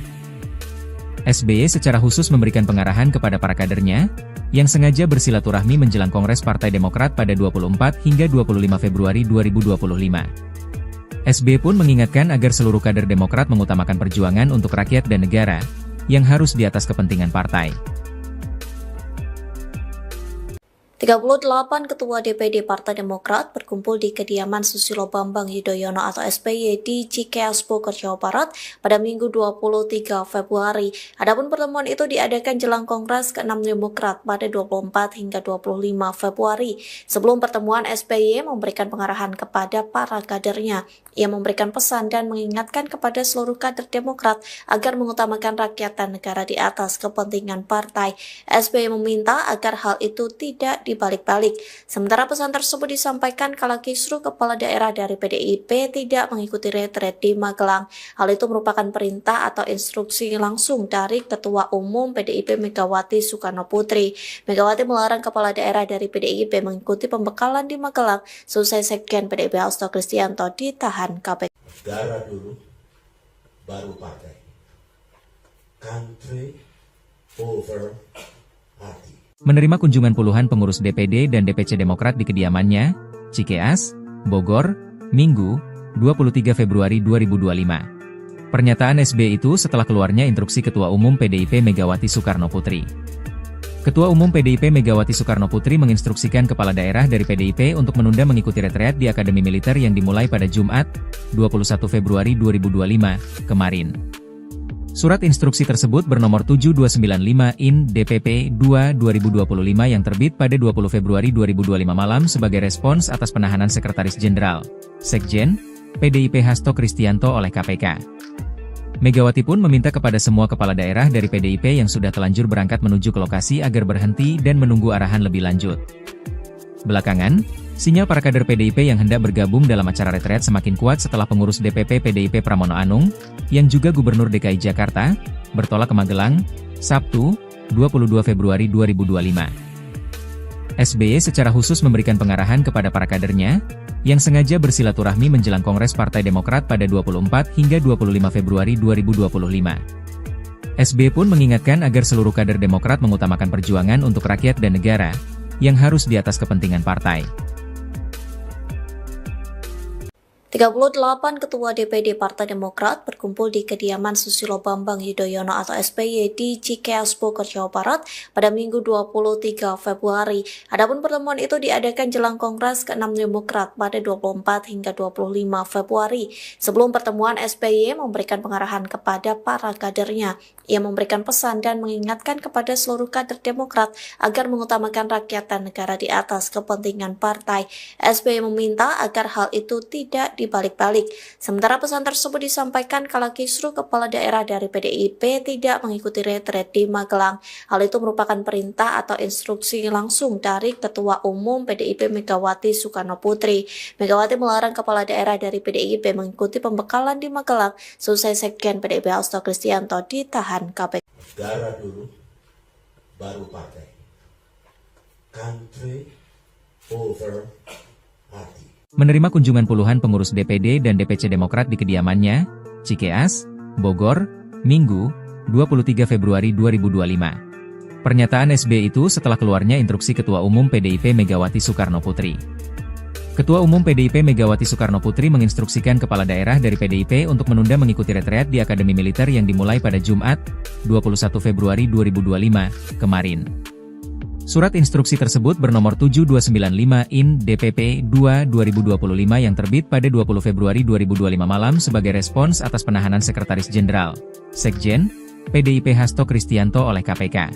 SBY secara khusus memberikan pengarahan kepada para kadernya, yang sengaja bersilaturahmi menjelang Kongres Partai Demokrat pada 24 hingga 25 Februari 2025. SBY pun mengingatkan agar seluruh kader Demokrat mengutamakan perjuangan untuk rakyat dan negara, yang harus di atas kepentingan partai. 38 Ketua DPD Partai Demokrat berkumpul di kediaman Susilo Bambang Yudhoyono atau SBY di Cikeas Bogor, Jawa Barat pada Minggu 23 Februari. Adapun pertemuan itu diadakan jelang Kongres ke-6 Demokrat pada 24 hingga 25 Februari. Sebelum pertemuan, SBY memberikan pengarahan kepada para kadernya. Ia memberikan pesan dan mengingatkan kepada seluruh kader Demokrat agar mengutamakan rakyat dan negara di atas kepentingan partai. SBY meminta agar hal itu tidak dibalik-balik. Sementara pesan tersebut disampaikan kala kisruh kepala daerah dari PDIP tidak mengikuti retret di Magelang. Hal itu merupakan perintah atau instruksi langsung dari Ketua Umum PDIP Megawati Soekarno Putri. Megawati melarang kepala daerah dari PDIP mengikuti pembekalan di Magelang selesai Sekjen PDIP Hasto Kristianto ditahan KPK. Negara dulu, baru partai. Country over party. Menerima kunjungan puluhan pengurus DPD dan DPC Demokrat di kediamannya, Cikeas, Bogor, Minggu, 23 Februari 2025. Pernyataan SBY itu setelah keluarnya instruksi Ketua Umum PDIP Megawati Soekarno Putri. Ketua Umum PDIP Megawati Soekarno Putri menginstruksikan kepala daerah dari PDIP untuk menunda mengikuti retreat di Akademi Militer yang dimulai pada Jumat, 21 Februari 2025, kemarin. Surat instruksi tersebut bernomor 7295 IN DPP 2/2025 yang terbit pada 20 Februari 2025 malam sebagai respons atas penahanan Sekretaris Jenderal, Sekjen, PDIP Hasto Kristianto oleh KPK. Megawati pun meminta kepada semua kepala daerah dari PDIP yang sudah telanjur berangkat menuju ke lokasi agar berhenti dan menunggu arahan lebih lanjut. Belakangan, sinyal para kader PDIP yang hendak bergabung dalam acara retret semakin kuat setelah pengurus DPP PDIP Pramono Anung, yang juga Gubernur DKI Jakarta, bertolak ke Magelang, Sabtu, 22 Februari 2025. SBY secara khusus memberikan pengarahan kepada para kadernya, yang sengaja bersilaturahmi menjelang Kongres Partai Demokrat pada 24 hingga 25 Februari 2025. SBY pun mengingatkan agar seluruh kader Demokrat mengutamakan perjuangan untuk rakyat dan negara, yang harus di atas kepentingan partai. 38 Ketua DPD Partai Demokrat berkumpul di kediaman Susilo Bambang Yudhoyono atau SBY di Cikeas Bogor, Jawa Barat pada Minggu 23 Februari. Adapun pertemuan itu diadakan jelang Kongres ke-6 Demokrat pada 24 hingga 25 Februari. Sebelum pertemuan, SBY memberikan pengarahan kepada para kadernya. Ia memberikan pesan dan mengingatkan kepada seluruh kader Demokrat agar mengutamakan rakyat dan negara di atas kepentingan partai. SBY meminta agar hal itu tidak dibalik-balik. Sementara pesan tersebut disampaikan kala kisruh kepala daerah dari PDIP tidak mengikuti retret di Magelang. Hal itu merupakan perintah atau instruksi langsung dari Ketua Umum PDIP Megawati Soekarno Putri. Megawati melarang kepala daerah dari PDIP mengikuti pembekalan di Magelang selesai Sekjen PDIP Hasto Kristianto ditahan KPK. Negara dulu, baru partai. Country over party. Menerima kunjungan puluhan pengurus DPD dan DPC Demokrat di kediamannya, Cikeas, Bogor, Minggu, 23 Februari 2025. Pernyataan SBY itu setelah keluarnya instruksi Ketua Umum PDIP Megawati Soekarno Putri. Ketua Umum PDIP Megawati Soekarno Putri menginstruksikan kepala daerah dari PDIP untuk menunda mengikuti retreat di Akademi Militer yang dimulai pada Jumat, 21 Februari 2025, kemarin. Surat instruksi tersebut bernomor 7295 IN DPP 2/2025 yang terbit pada 20 Februari 2025 malam sebagai respons atas penahanan Sekretaris Jenderal, Sekjen, PDIP Hasto Kristianto oleh KPK.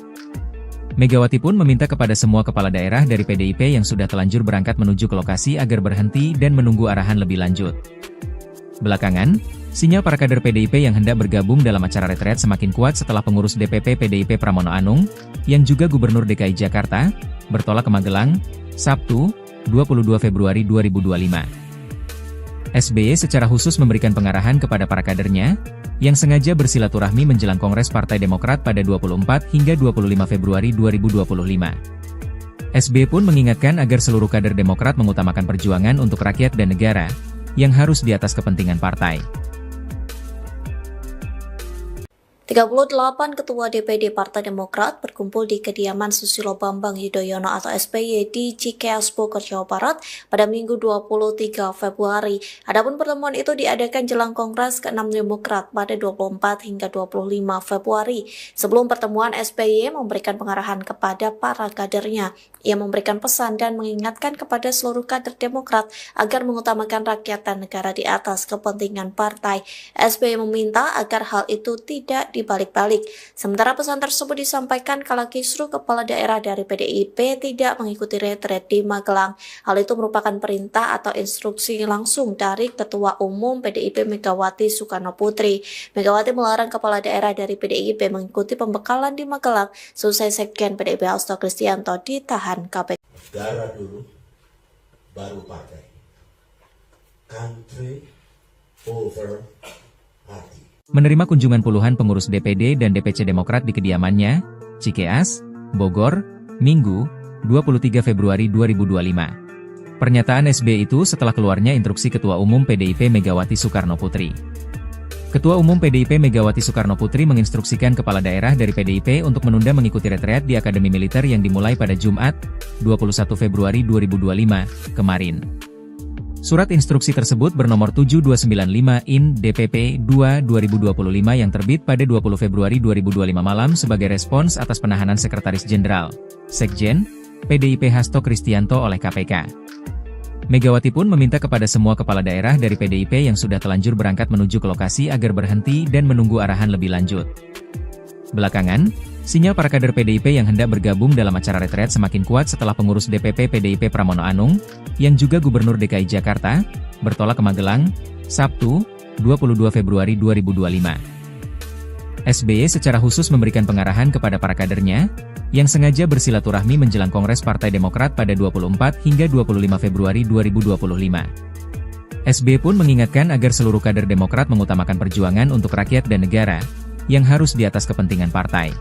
Megawati pun meminta kepada semua kepala daerah dari PDIP yang sudah telanjur berangkat menuju ke lokasi agar berhenti dan menunggu arahan lebih lanjut. Belakangan, sinyal para kader PDIP yang hendak bergabung dalam acara retret semakin kuat setelah pengurus DPP PDIP Pramono Anung, yang juga Gubernur DKI Jakarta, bertolak ke Magelang, Sabtu, 22 Februari 2025. SBY secara khusus memberikan pengarahan kepada para kadernya, yang sengaja bersilaturahmi menjelang Kongres Partai Demokrat pada 24 hingga 25 Februari 2025. SBY pun mengingatkan agar seluruh kader Demokrat mengutamakan perjuangan untuk rakyat dan negara, yang harus di atas kepentingan partai. 38 Ketua DPD Partai Demokrat berkumpul di kediaman Susilo Bambang Yudhoyono atau SBY di Cikeas Bogor, Jawa Barat pada Minggu 23 Februari. Adapun pertemuan itu diadakan jelang Kongres ke-6 Demokrat pada 24 hingga 25 Februari. Sebelum pertemuan, SBY memberikan pengarahan kepada para kadernya. Ia memberikan pesan dan mengingatkan kepada seluruh kader Demokrat agar mengutamakan rakyat dan negara di atas kepentingan partai. SBY meminta agar hal itu tidak dibalik-balik. Sementara pesan tersebut disampaikan kala kisruh kepala daerah dari PDIP tidak mengikuti retret di Magelang. Hal itu merupakan perintah atau instruksi langsung dari Ketua Umum PDIP Megawati Soekarno Putri. Megawati melarang kepala daerah dari PDIP mengikuti pembekalan di Magelang selesai Sekjen PDIP Hasto Kristianto ditahan KPK. Negara dulu, baru partai. Country over party. Menerima kunjungan puluhan pengurus DPD dan DPC Demokrat di kediamannya, Cikeas, Bogor, Minggu, 23 Februari 2025. Pernyataan SBY itu setelah keluarnya instruksi Ketua Umum PDIP Megawati Soekarno Putri. Ketua Umum PDIP Megawati Soekarno Putri menginstruksikan kepala daerah dari PDIP untuk menunda mengikuti retreat di Akademi Militer yang dimulai pada Jumat, 21 Februari 2025, kemarin. Surat instruksi tersebut bernomor 7295/IN/DPP-2/2025 yang terbit pada 20 Februari 2025 malam sebagai respons atas penahanan Sekretaris Jenderal, Sekjen, PDIP Hasto Kristianto oleh KPK. Megawati pun meminta kepada semua kepala daerah dari PDIP yang sudah telanjur berangkat menuju ke lokasi agar berhenti dan menunggu arahan lebih lanjut. Belakangan, sinyal para kader PDIP yang hendak bergabung dalam acara retret semakin kuat setelah pengurus DPP PDIP Pramono Anung, yang juga Gubernur DKI Jakarta, bertolak ke Magelang, Sabtu, 22 Februari 2025. SBY secara khusus memberikan pengarahan kepada para kadernya, yang sengaja bersilaturahmi menjelang Kongres Partai Demokrat pada 24 hingga 25 Februari 2025. SBY pun mengingatkan agar seluruh kader Demokrat mengutamakan perjuangan untuk rakyat dan negara, yang harus di atas kepentingan partai.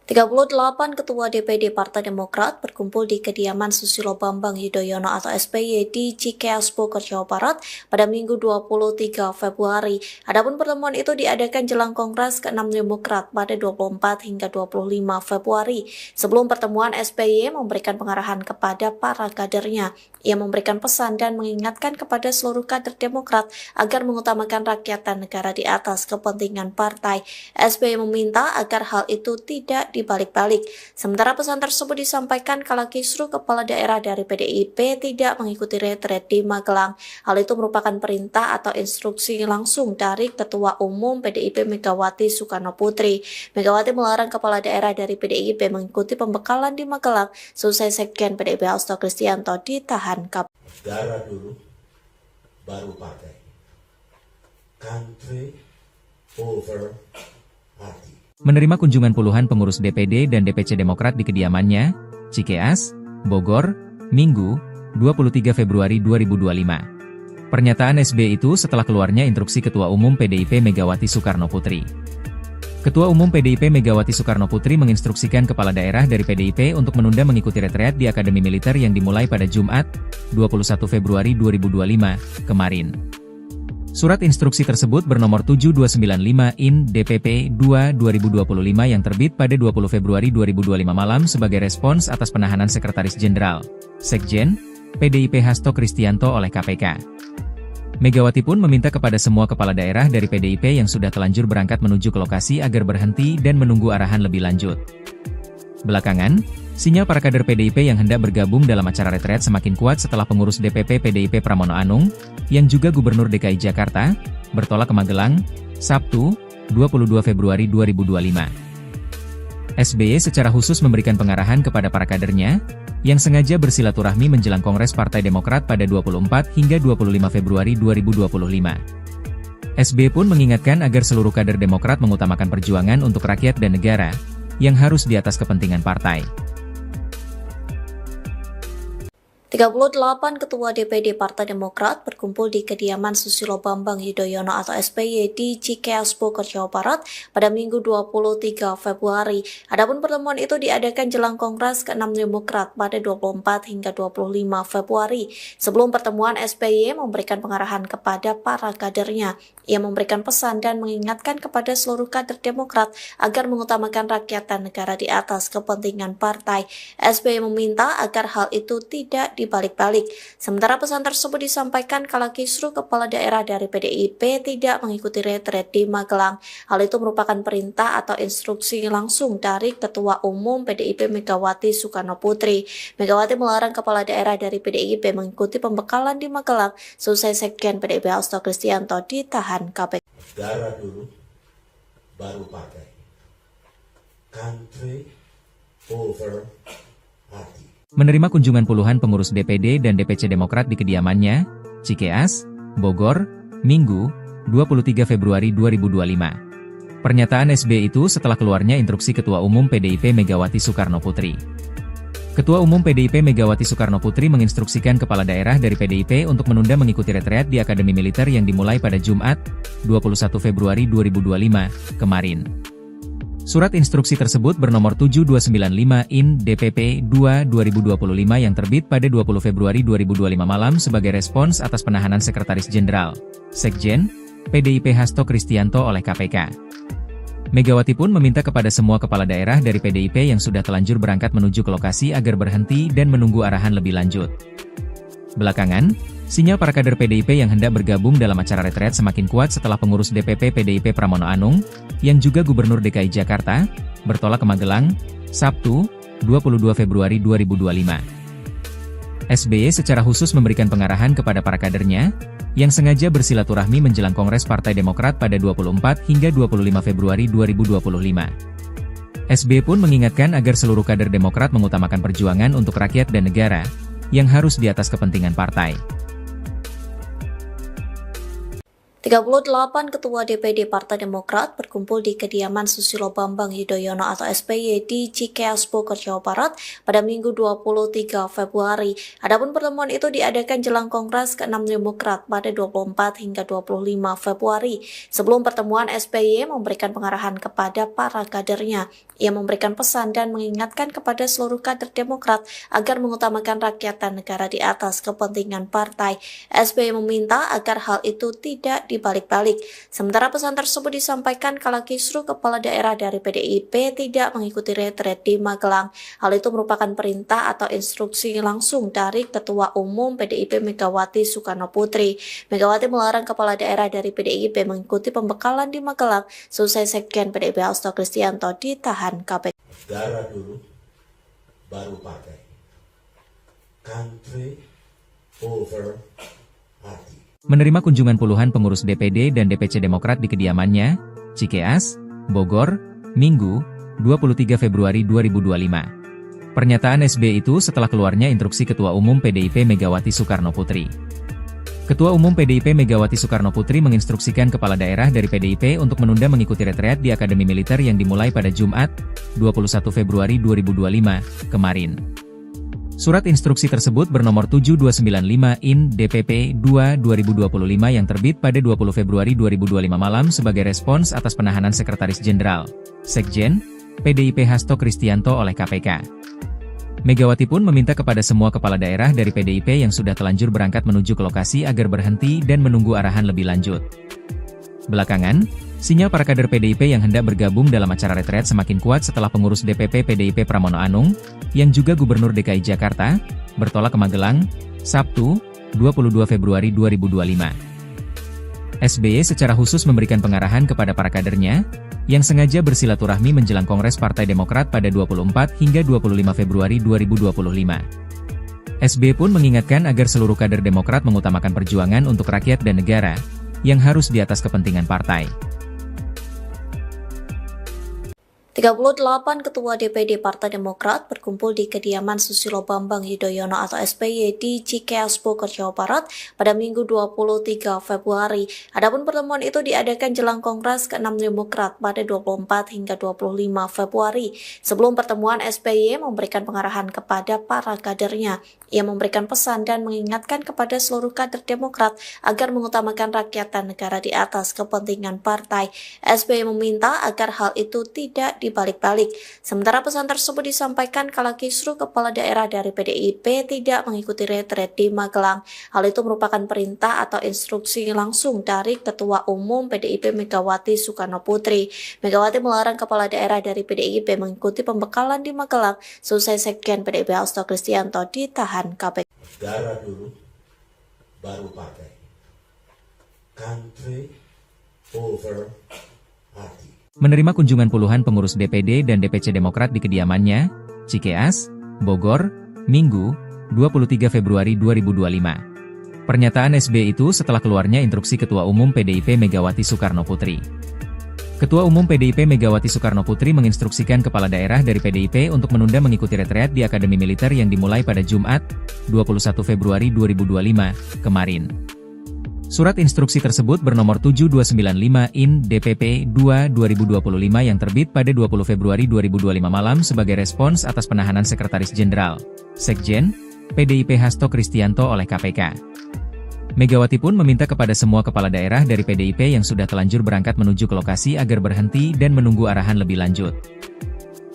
38 Ketua DPD Partai Demokrat berkumpul di kediaman Susilo Bambang Yudhoyono atau SBY di Cikeas Bogor, Jawa Barat pada Minggu 23 Februari. Adapun pertemuan itu diadakan jelang Kongres ke-6 Demokrat pada 24 hingga 25 Februari. Sebelum pertemuan, SBY memberikan pengarahan kepada para kadernya. Ia memberikan pesan dan mengingatkan kepada seluruh kader Demokrat agar mengutamakan rakyat dan negara di atas kepentingan partai. SBY meminta agar hal itu tidak dibalik-balik. Sementara pesan tersebut disampaikan kala kisruh kepala daerah dari PDIP tidak mengikuti retret di Magelang. Hal itu merupakan perintah atau instruksi langsung dari Ketua Umum PDIP Megawati Soekarno Putri. Megawati melarang kepala daerah dari PDIP mengikuti pembekalan di Magelang selesai Sekjen PDIP Hasto Kristianto ditahan KPK. Negara dulu, baru partai. Country over party. Menerima kunjungan puluhan pengurus DPD dan DPC Demokrat di kediamannya, Cikeas, Bogor, Minggu, 23 Februari 2025. Pernyataan SBY itu setelah keluarnya instruksi Ketua Umum PDIP Megawati Soekarno Putri. Ketua Umum PDIP Megawati Soekarno Putri menginstruksikan kepala daerah dari PDIP untuk menunda mengikuti retreat di Akademi Militer yang dimulai pada Jumat, 21 Februari 2025, kemarin. Surat instruksi tersebut bernomor 7295/IN/DPP-2/2025 yang terbit pada 20 Februari 2025 malam sebagai respons atas penahanan Sekretaris Jenderal, Sekjen, PDIP Hasto Kristianto oleh KPK. Megawati pun meminta kepada semua kepala daerah dari PDIP yang sudah telanjur berangkat menuju ke lokasi agar berhenti dan menunggu arahan lebih lanjut. Belakangan, sinyal para kader PDIP yang hendak bergabung dalam acara retret semakin kuat setelah pengurus DPP PDIP Pramono Anung, yang juga Gubernur DKI Jakarta, bertolak ke Magelang, Sabtu, 22 Februari 2025. SBY secara khusus memberikan pengarahan kepada para kadernya, yang sengaja bersilaturahmi menjelang Kongres Partai Demokrat pada 24 hingga 25 Februari 2025. SBY pun mengingatkan agar seluruh kader Demokrat mengutamakan perjuangan untuk rakyat dan negara, yang harus di atas kepentingan partai. 38 Ketua DPD Partai Demokrat berkumpul di kediaman Susilo Bambang Yudhoyono atau SBY di Cikeas Bogor, Jawa Barat pada Minggu 23 Februari. Adapun pertemuan itu diadakan jelang Kongres ke-6 Demokrat pada 24 hingga 25 Februari. Sebelum pertemuan, SBY memberikan pengarahan kepada para kadernya. Ia memberikan pesan dan mengingatkan kepada seluruh kader Demokrat agar mengutamakan rakyat dan negara di atas kepentingan partai. SBY meminta agar hal itu tidak dibalik-balik. Sementara pesan tersebut disampaikan kala kisruh kepala daerah dari PDIP tidak mengikuti retret di Magelang. Hal itu merupakan perintah atau instruksi langsung dari Ketua Umum PDIP Megawati Soekarno Putri. Megawati melarang kepala daerah dari PDIP mengikuti pembekalan di Magelang selesai Sekjen PDIP Hasto Kristianto ditahan KPK. Negara dulu, baru partai. Country over party. Menerima kunjungan puluhan pengurus DPD dan DPC Demokrat di kediamannya, Cikeas, Bogor, Minggu, 23 Februari 2025. Pernyataan SBY itu setelah keluarnya instruksi Ketua Umum PDIP Megawati Soekarno Putri. Ketua Umum PDIP Megawati Soekarno Putri menginstruksikan kepala daerah dari PDIP untuk menunda mengikuti retreat di Akademi Militer yang dimulai pada Jumat, 21 Februari 2025, kemarin. Surat instruksi tersebut bernomor 7295 IN DPP 2/2025 yang terbit pada 20 Februari 2025 malam sebagai respons atas penahanan Sekretaris Jenderal, Sekjen, PDIP Hasto Kristianto oleh KPK. Megawati pun meminta kepada semua kepala daerah dari PDIP yang sudah telanjur berangkat menuju ke lokasi agar berhenti dan menunggu arahan lebih lanjut. Belakangan, sinyal para kader PDIP yang hendak bergabung dalam acara retret semakin kuat setelah pengurus DPP PDIP Pramono Anung, yang juga Gubernur DKI Jakarta, bertolak ke Magelang, Sabtu, 22 Februari 2025. SBY secara khusus memberikan pengarahan kepada para kadernya, yang sengaja bersilaturahmi menjelang Kongres Partai Demokrat pada 24 hingga 25 Februari 2025. SBY pun mengingatkan agar seluruh kader Demokrat mengutamakan perjuangan untuk rakyat dan negara, yang harus di atas kepentingan partai. 38 Ketua DPD Partai Demokrat berkumpul di kediaman Susilo Bambang Yudhoyono atau SBY di Cikeas Bogor, Jawa Barat pada Minggu 23 Februari. Adapun pertemuan itu diadakan jelang Kongres ke-6 Demokrat pada 24 hingga 25 Februari. Sebelum pertemuan, SBY memberikan pengarahan kepada para kadernya. Ia memberikan pesan dan mengingatkan kepada seluruh kader Demokrat agar mengutamakan rakyat dan negara di atas kepentingan partai. SBY meminta agar hal itu tidak dibalik-balik. Sementara pesan tersebut disampaikan kala kisruh kepala daerah dari PDIP tidak mengikuti retret di Magelang. Hal itu merupakan perintah atau instruksi langsung dari Ketua Umum PDIP Megawati Soekarno Putri. Megawati melarang kepala daerah dari PDIP mengikuti pembekalan di Magelang selesai Sekjen PDIP Hasto Kristianto ditahan KPK. Negara dulu, baru partai. Country over party. Menerima kunjungan puluhan pengurus DPD dan DPC Demokrat di kediamannya, Cikeas, Bogor, Minggu, 23 Februari 2025. Pernyataan SBY itu setelah keluarnya instruksi Ketua Umum PDIP Megawati Soekarno Putri. Ketua Umum PDIP Megawati Soekarno Putri menginstruksikan kepala daerah dari PDIP untuk menunda mengikuti retreat di Akademi Militer yang dimulai pada Jumat, 21 Februari 2025, kemarin. Surat instruksi tersebut bernomor 7295 IN DPP 2/2025 yang terbit pada 20 Februari 2025 malam sebagai respons atas penahanan Sekretaris Jenderal, Sekjen, PDIP Hasto Kristianto oleh KPK. Megawati pun meminta kepada semua kepala daerah dari PDIP yang sudah telanjur berangkat menuju ke lokasi agar berhenti dan menunggu arahan lebih lanjut. Belakangan, sinyal para kader PDIP yang hendak bergabung dalam acara retret semakin kuat setelah pengurus DPP PDIP Pramono Anung, yang juga Gubernur DKI Jakarta, bertolak ke Magelang, Sabtu, 22 Februari 2025. SBY secara khusus memberikan pengarahan kepada para kadernya, yang sengaja bersilaturahmi menjelang Kongres Partai Demokrat pada 24 hingga 25 Februari 2025. SBY pun mengingatkan agar seluruh kader Demokrat mengutamakan perjuangan untuk rakyat dan negara, yang harus di atas kepentingan partai. 38 Ketua DPD Partai Demokrat berkumpul di kediaman Susilo Bambang Yudhoyono atau SBY di Cikeas Bogor, Jawa Barat pada Minggu 23 Februari. Adapun pertemuan itu diadakan jelang Kongres ke-6 Demokrat pada 24 hingga 25 Februari. Sebelum pertemuan, SBY memberikan pengarahan kepada para kadernya. Ia memberikan pesan dan mengingatkan kepada seluruh kader Demokrat agar mengutamakan rakyat dan negara di atas kepentingan partai. SBY meminta agar hal itu tidak dibalik-balik. Sementara pesan tersebut disampaikan kala kisruh kepala daerah dari PDIP tidak mengikuti retret di Magelang. Hal itu merupakan perintah atau instruksi langsung dari Ketua Umum PDIP Megawati Soekarno Putri. Megawati melarang kepala daerah dari PDIP mengikuti pembekalan di Magelang selesai Sekjen PDIP Hasto Kristianto ditahan KPK. Darah dulu, baru partai. Country over party. Menerima kunjungan puluhan pengurus DPD dan DPC Demokrat di kediamannya, Cikeas, Bogor, Minggu, 23 Februari 2025. Pernyataan SBY itu setelah keluarnya instruksi Ketua Umum PDIP Megawati Soekarno Putri. Ketua Umum PDIP Megawati Soekarno Putri menginstruksikan kepala daerah dari PDIP untuk menunda mengikuti retreat di Akademi Militer yang dimulai pada Jumat, 21 Februari 2025, kemarin. Surat instruksi tersebut bernomor 7295/IN DPP 2/2025 yang terbit pada 20 Februari 2025 malam sebagai respons atas penahanan Sekretaris Jenderal, Sekjen, PDIP Hasto Kristianto oleh KPK. Megawati pun meminta kepada semua kepala daerah dari PDIP yang sudah telanjur berangkat menuju ke lokasi agar berhenti dan menunggu arahan lebih lanjut.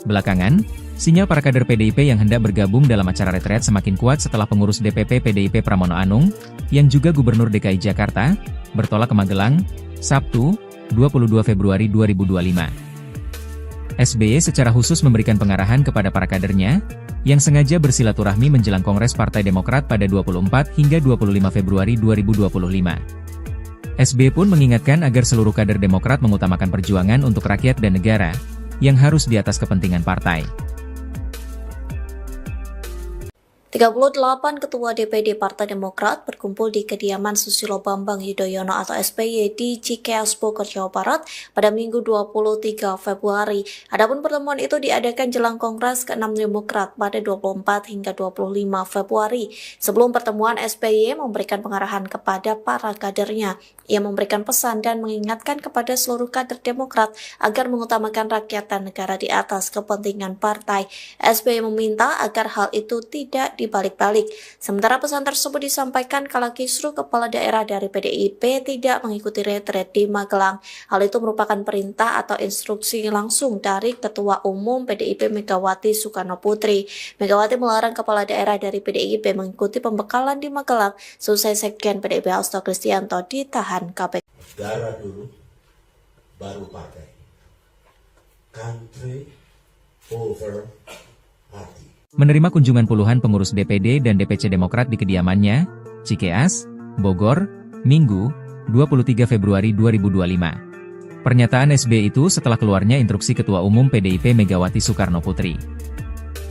Belakangan, sinyal para kader PDIP yang hendak bergabung dalam acara retreat semakin kuat setelah pengurus DPP PDIP Pramono Anung, yang juga Gubernur DKI Jakarta, bertolak ke Magelang, Sabtu, 22 Februari 2025. SBY secara khusus memberikan pengarahan kepada para kadernya, yang sengaja bersilaturahmi menjelang Kongres Partai Demokrat pada 24 hingga 25 Februari 2025. SBY pun mengingatkan agar seluruh kader Demokrat mengutamakan perjuangan untuk rakyat dan negara, yang harus di atas kepentingan partai. 38 Ketua DPD Partai Demokrat berkumpul di kediaman Susilo Bambang Yudhoyono atau SBY di Cikeas Bogor, Jawa Barat pada Minggu 23 Februari. Adapun pertemuan itu diadakan jelang Kongres ke-6 Demokrat pada 24 hingga 25 Februari. Sebelum pertemuan, SBY memberikan pengarahan kepada para kadernya. Ia memberikan pesan dan mengingatkan kepada seluruh kader Demokrat agar mengutamakan rakyat dan negara di atas kepentingan partai. SBY meminta agar hal itu tidak dibalik-balik. Sementara pesan tersebut disampaikan kala kisruh kepala daerah dari PDIP tidak mengikuti retret di Magelang. Hal itu merupakan perintah atau instruksi langsung dari Ketua Umum PDIP Megawati Soekarno Putri. Megawati melarang kepala daerah dari PDIP mengikuti pembekalan di Magelang selesai Sekjen PDIP Hasto Kristianto ditahan KPK. Darah dulu, baru partai. Country over party. Menerima kunjungan puluhan pengurus DPD dan DPC Demokrat di kediamannya, Cikeas, Bogor, Minggu, 23 Februari 2025. Pernyataan SBY itu setelah keluarnya instruksi Ketua Umum PDIP Megawati Soekarno Putri.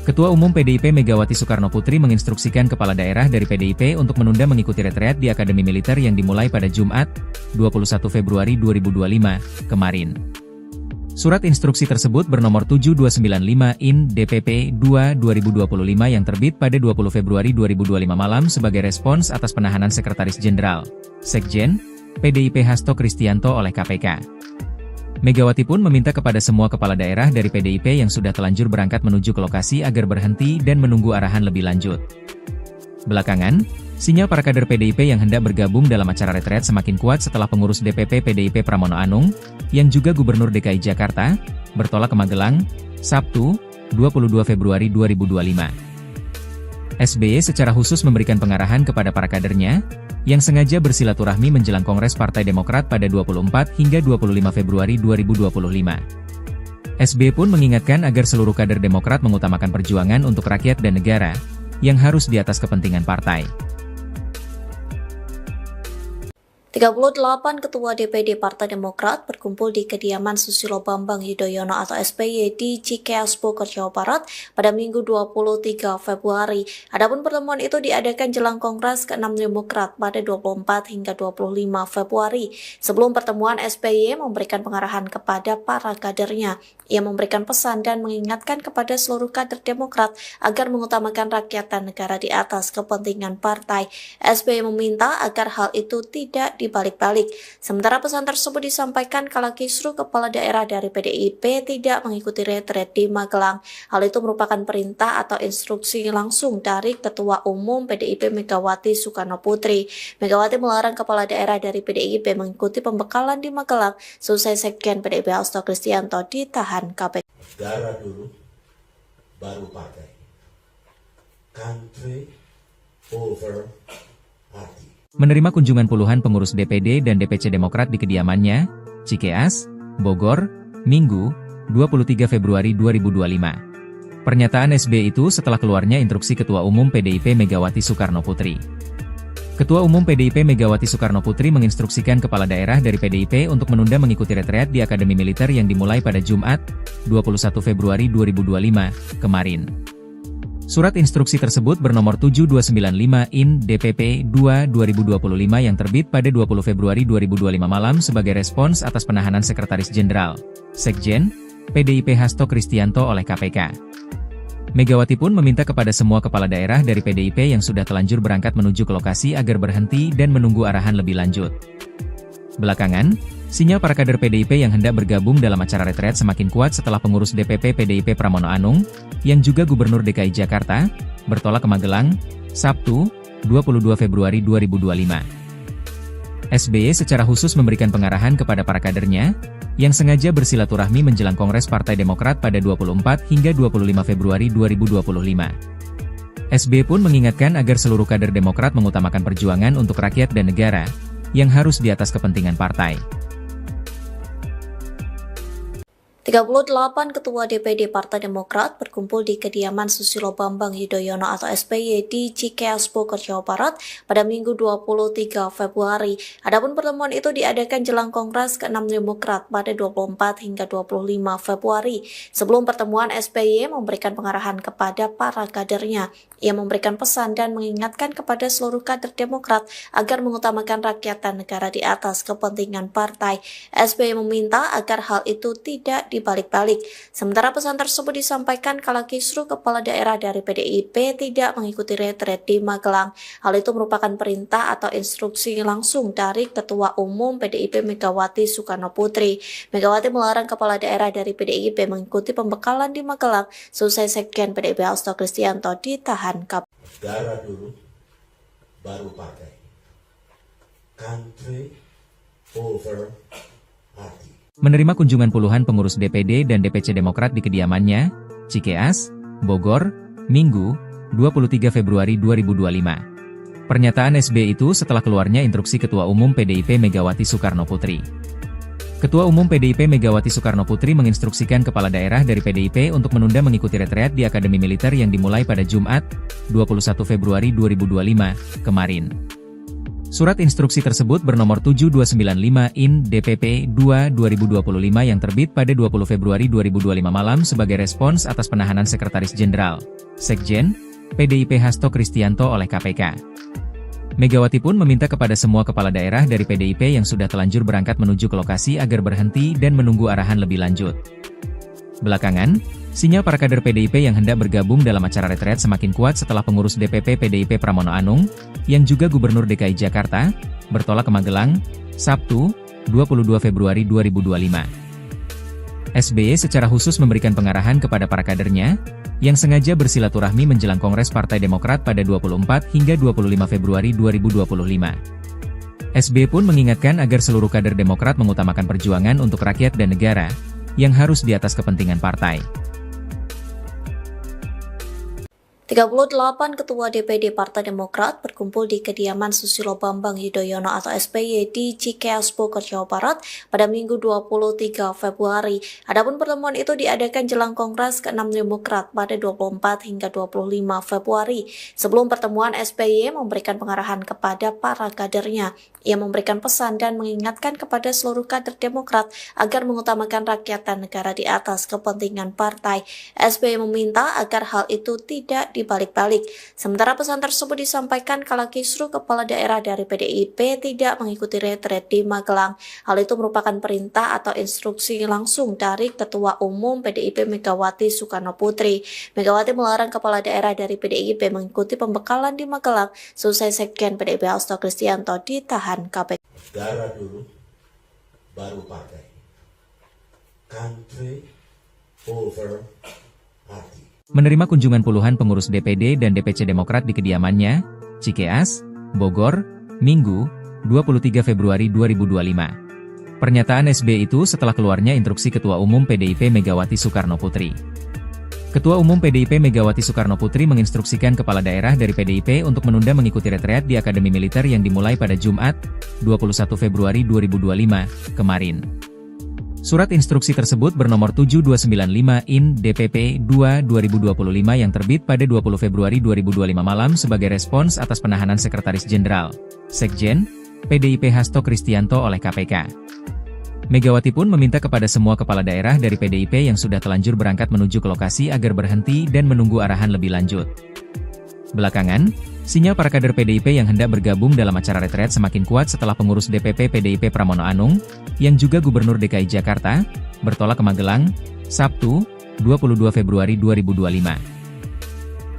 Ketua Umum PDIP Megawati Soekarno Putri menginstruksikan kepala daerah dari PDIP untuk menunda mengikuti retreat di Akademi Militer yang dimulai pada Jumat, 21 Februari 2025, kemarin. Surat instruksi tersebut bernomor 7295/IN DPP 2/2025 yang terbit pada 20 Februari 2025 malam sebagai respons atas penahanan Sekretaris Jenderal, Sekjen, PDIP Hasto Kristianto oleh KPK. Megawati pun meminta kepada semua kepala daerah dari PDIP yang sudah telanjur berangkat menuju ke lokasi agar berhenti dan menunggu arahan lebih lanjut. Belakangan, sinyal para kader PDIP yang hendak bergabung dalam acara retreat semakin kuat setelah pengurus DPP PDIP Pramono Anung, yang juga Gubernur DKI Jakarta, bertolak ke Magelang, Sabtu, 22 Februari 2025. SBY secara khusus memberikan pengarahan kepada para kadernya, yang sengaja bersilaturahmi menjelang Kongres Partai Demokrat pada 24 hingga 25 Februari 2025. SBY pun mengingatkan agar seluruh kader Demokrat mengutamakan perjuangan untuk rakyat dan negara, yang harus di atas kepentingan partai. 38 Ketua DPD Partai Demokrat berkumpul di kediaman Susilo Bambang Yudhoyono atau SBY di Cikeas Bogor, Jawa Barat pada Minggu 23 Februari. Adapun pertemuan itu diadakan jelang Kongres ke-6 Demokrat pada 24 hingga 25 Februari. Sebelum pertemuan, SBY memberikan pengarahan kepada para kadernya. Ia memberikan pesan dan mengingatkan kepada seluruh kader Demokrat agar mengutamakan rakyat dan negara di atas kepentingan partai. SBY meminta agar hal itu tidak dibalik-balik. Sementara pesan tersebut disampaikan kala kisruh kepala daerah dari PDIP tidak mengikuti retret di Magelang. Hal itu merupakan perintah atau instruksi langsung dari Ketua Umum PDIP Megawati Soekarno Putri. Megawati melarang kepala daerah dari PDIP mengikuti pembekalan di Magelang selesai Sekjen PDIP Hasto Kristianto ditahan KPK. Negara dulu, baru partai. Country over party. Menerima kunjungan puluhan pengurus DPD dan DPC Demokrat di kediamannya, Cikeas, Bogor, Minggu, 23 Februari 2025. Pernyataan SBY itu setelah keluarnya instruksi Ketua Umum PDIP Megawati Soekarno Putri. Ketua Umum PDIP Megawati Soekarno Putri menginstruksikan kepala daerah dari PDIP untuk menunda mengikuti retreat di Akademi Militer yang dimulai pada Jumat, 21 Februari 2025, kemarin. Surat instruksi tersebut bernomor 7295 IN DPP 2/2025 yang terbit pada 20 Februari 2025 malam sebagai respons atas penahanan Sekretaris Jenderal, Sekjen, PDIP Hasto Kristianto oleh KPK. Megawati pun meminta kepada semua kepala daerah dari PDIP yang sudah telanjur berangkat menuju ke lokasi agar berhenti dan menunggu arahan lebih lanjut. Belakangan, sinyal para kader PDIP yang hendak bergabung dalam acara retret semakin kuat setelah pengurus DPP PDIP Pramono Anung, yang juga Gubernur DKI Jakarta, bertolak ke Magelang, Sabtu, 22 Februari 2025. SBY secara khusus memberikan pengarahan kepada para kadernya, yang sengaja bersilaturahmi menjelang Kongres Partai Demokrat pada 24 hingga 25 Februari 2025. SBY pun mengingatkan agar seluruh kader Demokrat mengutamakan perjuangan untuk rakyat dan negara, yang harus di atas kepentingan partai. 38 Ketua DPD Partai Demokrat berkumpul di kediaman Susilo Bambang Yudhoyono atau SBY di Cikeas Bogor, Jawa Barat pada Minggu 23 Februari. Adapun pertemuan itu diadakan jelang Kongres ke-6 Demokrat pada 24 hingga 25 Februari. Sebelum pertemuan, SBY memberikan pengarahan kepada para kadernya. Ia memberikan pesan dan mengingatkan kepada seluruh kader Demokrat agar mengutamakan rakyat dan negara di atas kepentingan partai. SBY meminta agar hal itu tidak dibalik-balik. Sementara pesan tersebut disampaikan kala kisruh kepala daerah dari PDIP tidak mengikuti retret di Magelang. Hal itu merupakan perintah atau instruksi langsung dari Ketua Umum PDIP Megawati Soekarno Putri. Megawati melarang kepala daerah dari PDIP mengikuti pembekalan di Magelang selesai Sekjen PDIP Hasto Kristianto ditahan KPK. Negara dulu, baru partai. Country over party. Menerima kunjungan puluhan pengurus DPD dan DPC Demokrat di kediamannya, Cikeas, Bogor, Minggu, 23 Februari 2025. Pernyataan SBY itu setelah keluarnya instruksi Ketua Umum PDIP Megawati Soekarno Putri. Ketua Umum PDIP Megawati Soekarno Putri menginstruksikan kepala daerah dari PDIP untuk menunda mengikuti retreat di Akademi Militer yang dimulai pada Jumat, 21 Februari 2025, kemarin. Surat instruksi tersebut bernomor 7295 IN DPP 2/2025 yang terbit pada 20 Februari 2025 malam sebagai respons atas penahanan Sekretaris Jenderal, Sekjen, PDIP Hasto Kristianto oleh KPK. Megawati pun meminta kepada semua kepala daerah dari PDIP yang sudah telanjur berangkat menuju ke lokasi agar berhenti dan menunggu arahan lebih lanjut. Belakangan, sinyal para kader PDIP yang hendak bergabung dalam acara retret semakin kuat setelah pengurus DPP PDIP Pramono Anung, yang juga Gubernur DKI Jakarta, bertolak ke Magelang, Sabtu, 22 Februari 2025. SBY secara khusus memberikan pengarahan kepada para kadernya, yang sengaja bersilaturahmi menjelang Kongres Partai Demokrat pada 24 hingga 25 Februari 2025. SBY pun mengingatkan agar seluruh kader Demokrat mengutamakan perjuangan untuk rakyat dan negara, yang harus di atas kepentingan partai. 38 Ketua DPD Partai Demokrat berkumpul di kediaman Susilo Bambang Yudhoyono atau SBY di Cikeas Bogor, Jawa Barat pada Minggu 23 Februari. Adapun pertemuan itu diadakan jelang Kongres ke-6 Demokrat pada 24 hingga 25 Februari. Sebelum pertemuan, SBY memberikan pengarahan kepada para kadernya. Ia memberikan pesan dan mengingatkan kepada seluruh kader Demokrat agar mengutamakan rakyat dan negara di atas kepentingan partai. SBY meminta agar hal itu tidak dibalik-balik. Sementara pesan tersebut disampaikan kala kisruh kepala daerah dari PDIP tidak mengikuti retret di Magelang. Hal itu merupakan perintah atau instruksi langsung dari Ketua Umum PDIP Megawati Soekarno Putri. Megawati melarang kepala daerah dari PDIP mengikuti pembekalan di Magelang selesai Sekjen PDIP Hasto Kristianto ditahan KPK. Negara dulu, baru partai. Country over party. Menerima kunjungan puluhan pengurus DPD dan DPC Demokrat di kediamannya, Cikeas, Bogor, Minggu, 23 Februari 2025. Pernyataan SBY itu setelah keluarnya instruksi Ketua Umum PDIP Megawati Soekarno Putri. Ketua Umum PDIP Megawati Soekarno Putri menginstruksikan kepala daerah dari PDIP untuk menunda mengikuti retreat di Akademi Militer yang dimulai pada Jumat, 21 Februari 2025, kemarin. Surat instruksi tersebut bernomor 7295/IN DPP 2/2025 yang terbit pada 20 Februari 2025 malam sebagai respons atas penahanan Sekretaris Jenderal, Sekjen, PDIP Hasto Kristianto oleh KPK. Megawati pun meminta kepada semua kepala daerah dari PDIP yang sudah telanjur berangkat menuju ke lokasi agar berhenti dan menunggu arahan lebih lanjut. Belakangan, sinyal para kader PDIP yang hendak bergabung dalam acara retret semakin kuat setelah pengurus DPP PDIP Pramono Anung, yang juga Gubernur DKI Jakarta, bertolak ke Magelang, Sabtu, 22 Februari 2025.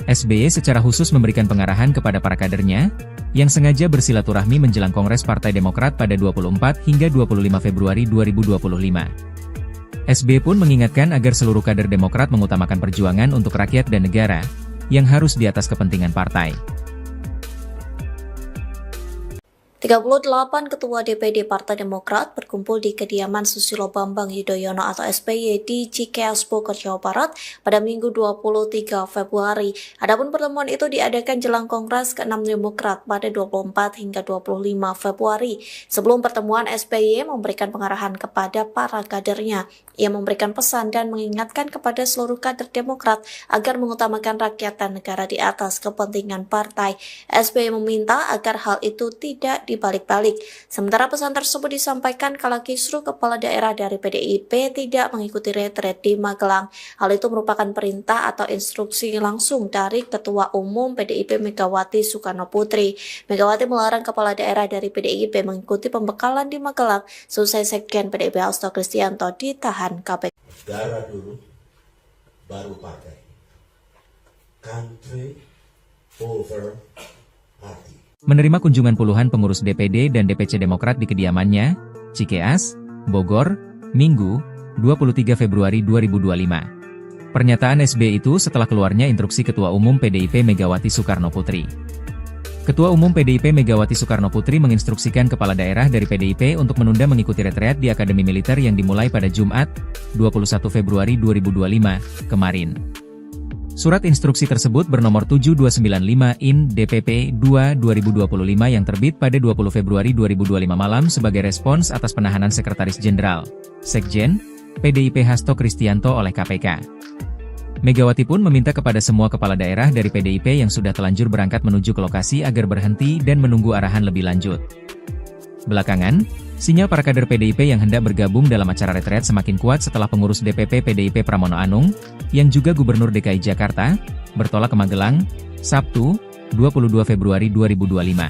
SBY secara khusus memberikan pengarahan kepada para kadernya, yang sengaja bersilaturahmi menjelang Kongres Partai Demokrat pada 24 hingga 25 Februari 2025. SBY pun mengingatkan agar seluruh kader Demokrat mengutamakan perjuangan untuk rakyat dan negara, yang harus di atas kepentingan partai. 38 Ketua DPD Partai Demokrat berkumpul di kediaman Susilo Bambang Yudhoyono atau SBY di Cikeas Bogor, Jawa Barat pada Minggu 23 Februari. Adapun pertemuan itu diadakan jelang Kongres ke-6 Demokrat pada 24 hingga 25 Februari. Sebelum pertemuan, SBY memberikan pengarahan kepada para kadernya. Ia memberikan pesan dan mengingatkan kepada seluruh kader Demokrat agar mengutamakan rakyat dan negara di atas kepentingan partai. SBY meminta agar hal itu tidak dibalik-balik. Sementara pesan tersebut disampaikan kala kisruh kepala daerah dari PDIP tidak mengikuti retret di Magelang. Hal itu merupakan perintah atau instruksi langsung dari Ketua Umum PDIP Megawati Soekarno Putri. Megawati melarang kepala daerah dari PDIP mengikuti pembekalan di Magelang selesai Sekjen PDIP Hasto Kristianto ditahan KPK. Negara dulu, baru partai. Country over party. Menerima kunjungan puluhan pengurus DPD dan DPC Demokrat di kediamannya, Cikeas, Bogor, Minggu, 23 Februari 2025. Pernyataan SBY itu setelah keluarnya instruksi Ketua Umum PDIP Megawati Soekarno Putri. Ketua Umum PDIP Megawati Soekarno Putri menginstruksikan kepala daerah dari PDIP untuk menunda mengikuti retreat di Akademi Militer yang dimulai pada Jumat, 21 Februari 2025, kemarin. Surat instruksi tersebut bernomor 7295/IN DPP 2/2025 yang terbit pada 20 Februari 2025 malam sebagai respons atas penahanan Sekretaris Jenderal, Sekjen, PDIP Hasto Kristianto oleh KPK. Megawati pun meminta kepada semua kepala daerah dari PDIP yang sudah telanjur berangkat menuju ke lokasi agar berhenti dan menunggu arahan lebih lanjut. Belakangan, sinyal para kader PDIP yang hendak bergabung dalam acara retret semakin kuat setelah pengurus DPP PDIP Pramono Anung, yang juga Gubernur DKI Jakarta, bertolak ke Magelang, Sabtu, 22 Februari 2025.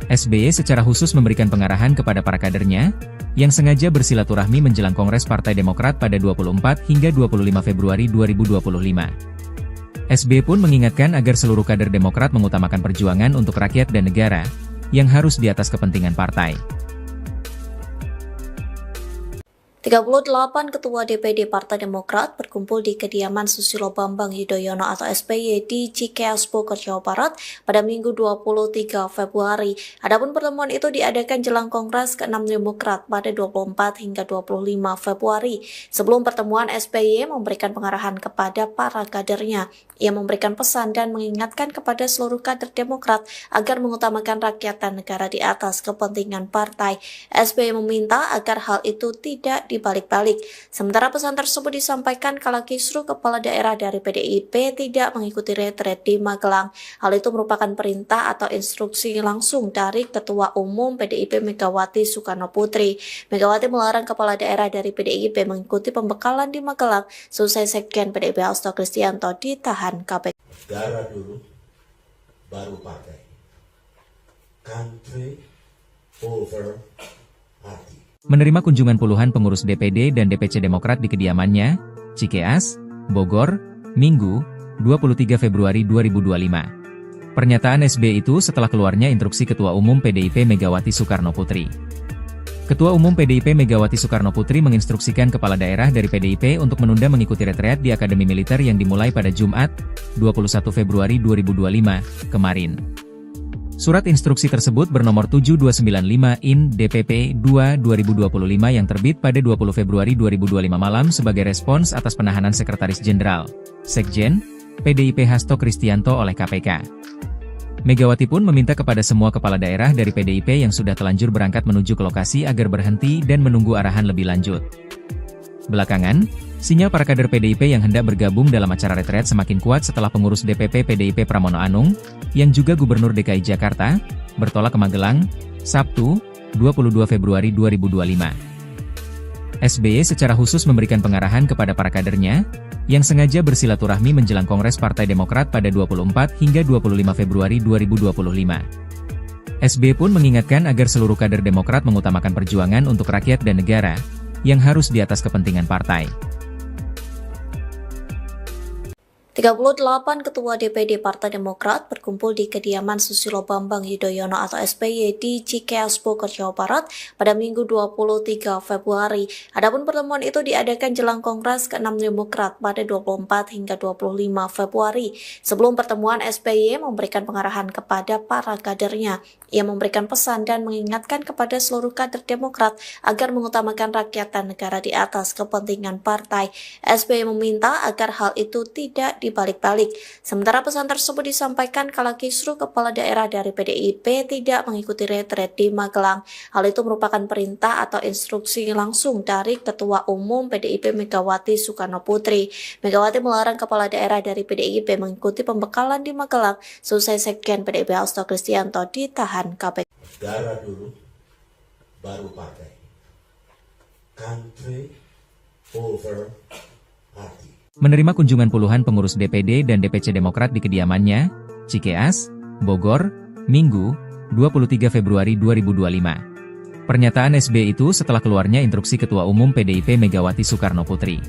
SBY secara khusus memberikan pengarahan kepada para kadernya, yang sengaja bersilaturahmi menjelang Kongres Partai Demokrat pada 24 hingga 25 Februari 2025. SBY pun mengingatkan agar seluruh kader Demokrat mengutamakan perjuangan untuk rakyat dan negara, yang harus di atas kepentingan partai. 38 Ketua DPD Partai Demokrat berkumpul di kediaman Susilo Bambang Yudhoyono atau SBY di Cikeas Bogor, Jawa Barat pada Minggu 23 Februari. Adapun pertemuan itu diadakan jelang Kongres ke-6 Demokrat pada 24 hingga 25 Februari. Sebelum pertemuan, SBY memberikan pengarahan kepada para kadernya. Ia memberikan pesan dan mengingatkan kepada seluruh kader Demokrat agar mengutamakan rakyat dan negara di atas kepentingan partai. SBY meminta agar hal itu tidak dibalik-balik. Sementara pesan tersebut disampaikan kala kisruh kepala daerah dari PDIP tidak mengikuti retret di Magelang. Hal itu merupakan perintah atau instruksi langsung dari Ketua Umum PDIP Megawati Soekarno Putri. Megawati melarang kepala daerah dari PDIP mengikuti pembekalan di Magelang selesai Sekjen PDIP Hasto Kristianto ditahan KPK. Negara dulu, baru partai. Country over party. Menerima kunjungan puluhan pengurus DPD dan DPC Demokrat di kediamannya, Cikeas, Bogor, Minggu, 23 Februari 2025. Pernyataan SBY itu setelah keluarnya instruksi Ketua Umum PDIP Megawati Soekarno Putri. Ketua Umum PDIP Megawati Soekarno Putri menginstruksikan kepala daerah dari PDIP untuk menunda mengikuti retreat di Akademi Militer yang dimulai pada Jumat, 21 Februari 2025, kemarin. Surat instruksi tersebut bernomor 7295 IN DPP 2/2025 yang terbit pada 20 Februari 2025 malam sebagai respons atas penahanan Sekretaris Jenderal, Sekjen, PDIP Hasto Kristianto oleh KPK. Megawati pun meminta kepada semua kepala daerah dari PDIP yang sudah telanjur berangkat menuju ke lokasi agar berhenti dan menunggu arahan lebih lanjut. Belakangan, sinyal para kader PDIP yang hendak bergabung dalam acara retret semakin kuat setelah pengurus DPP PDIP Pramono Anung, yang juga Gubernur DKI Jakarta, bertolak ke Magelang, Sabtu, 22 Februari 2025. SBY secara khusus memberikan pengarahan kepada para kadernya, yang sengaja bersilaturahmi menjelang Kongres Partai Demokrat pada 24 hingga 25 Februari 2025. SBY pun mengingatkan agar seluruh kader Demokrat mengutamakan perjuangan untuk rakyat dan negara, yang harus di atas kepentingan partai. 38 Ketua DPD Partai Demokrat berkumpul di kediaman Susilo Bambang Yudhoyono atau SBY di Cikeas Bogor, Jawa Barat pada Minggu 23 Februari. Adapun pertemuan itu diadakan jelang Kongres ke-6 Demokrat pada 24 hingga 25 Februari. Sebelum pertemuan, SBY memberikan pengarahan kepada para kadernya. Ia memberikan pesan dan mengingatkan kepada seluruh kader Demokrat agar mengutamakan rakyat dan negara di atas kepentingan partai. SBY meminta agar hal itu tidak dibalik-balik. Sementara pesan tersebut disampaikan kala kisruh kepala daerah dari PDIP tidak mengikuti retret di Magelang. Hal itu merupakan perintah atau instruksi langsung dari Ketua Umum PDIP Megawati Soekarno Putri. Megawati melarang kepala daerah dari PDIP mengikuti pembekalan di Magelang selesai Sekjen PDIP Hasto Kristianto ditahan KPK. Negara dulu, baru partai. Country over party. Menerima kunjungan puluhan pengurus DPD dan DPC Demokrat di kediamannya, Cikeas, Bogor, Minggu, 23 Februari 2025. Pernyataan SBY itu setelah keluarnya instruksi Ketua Umum PDIP Megawati Soekarno Putri.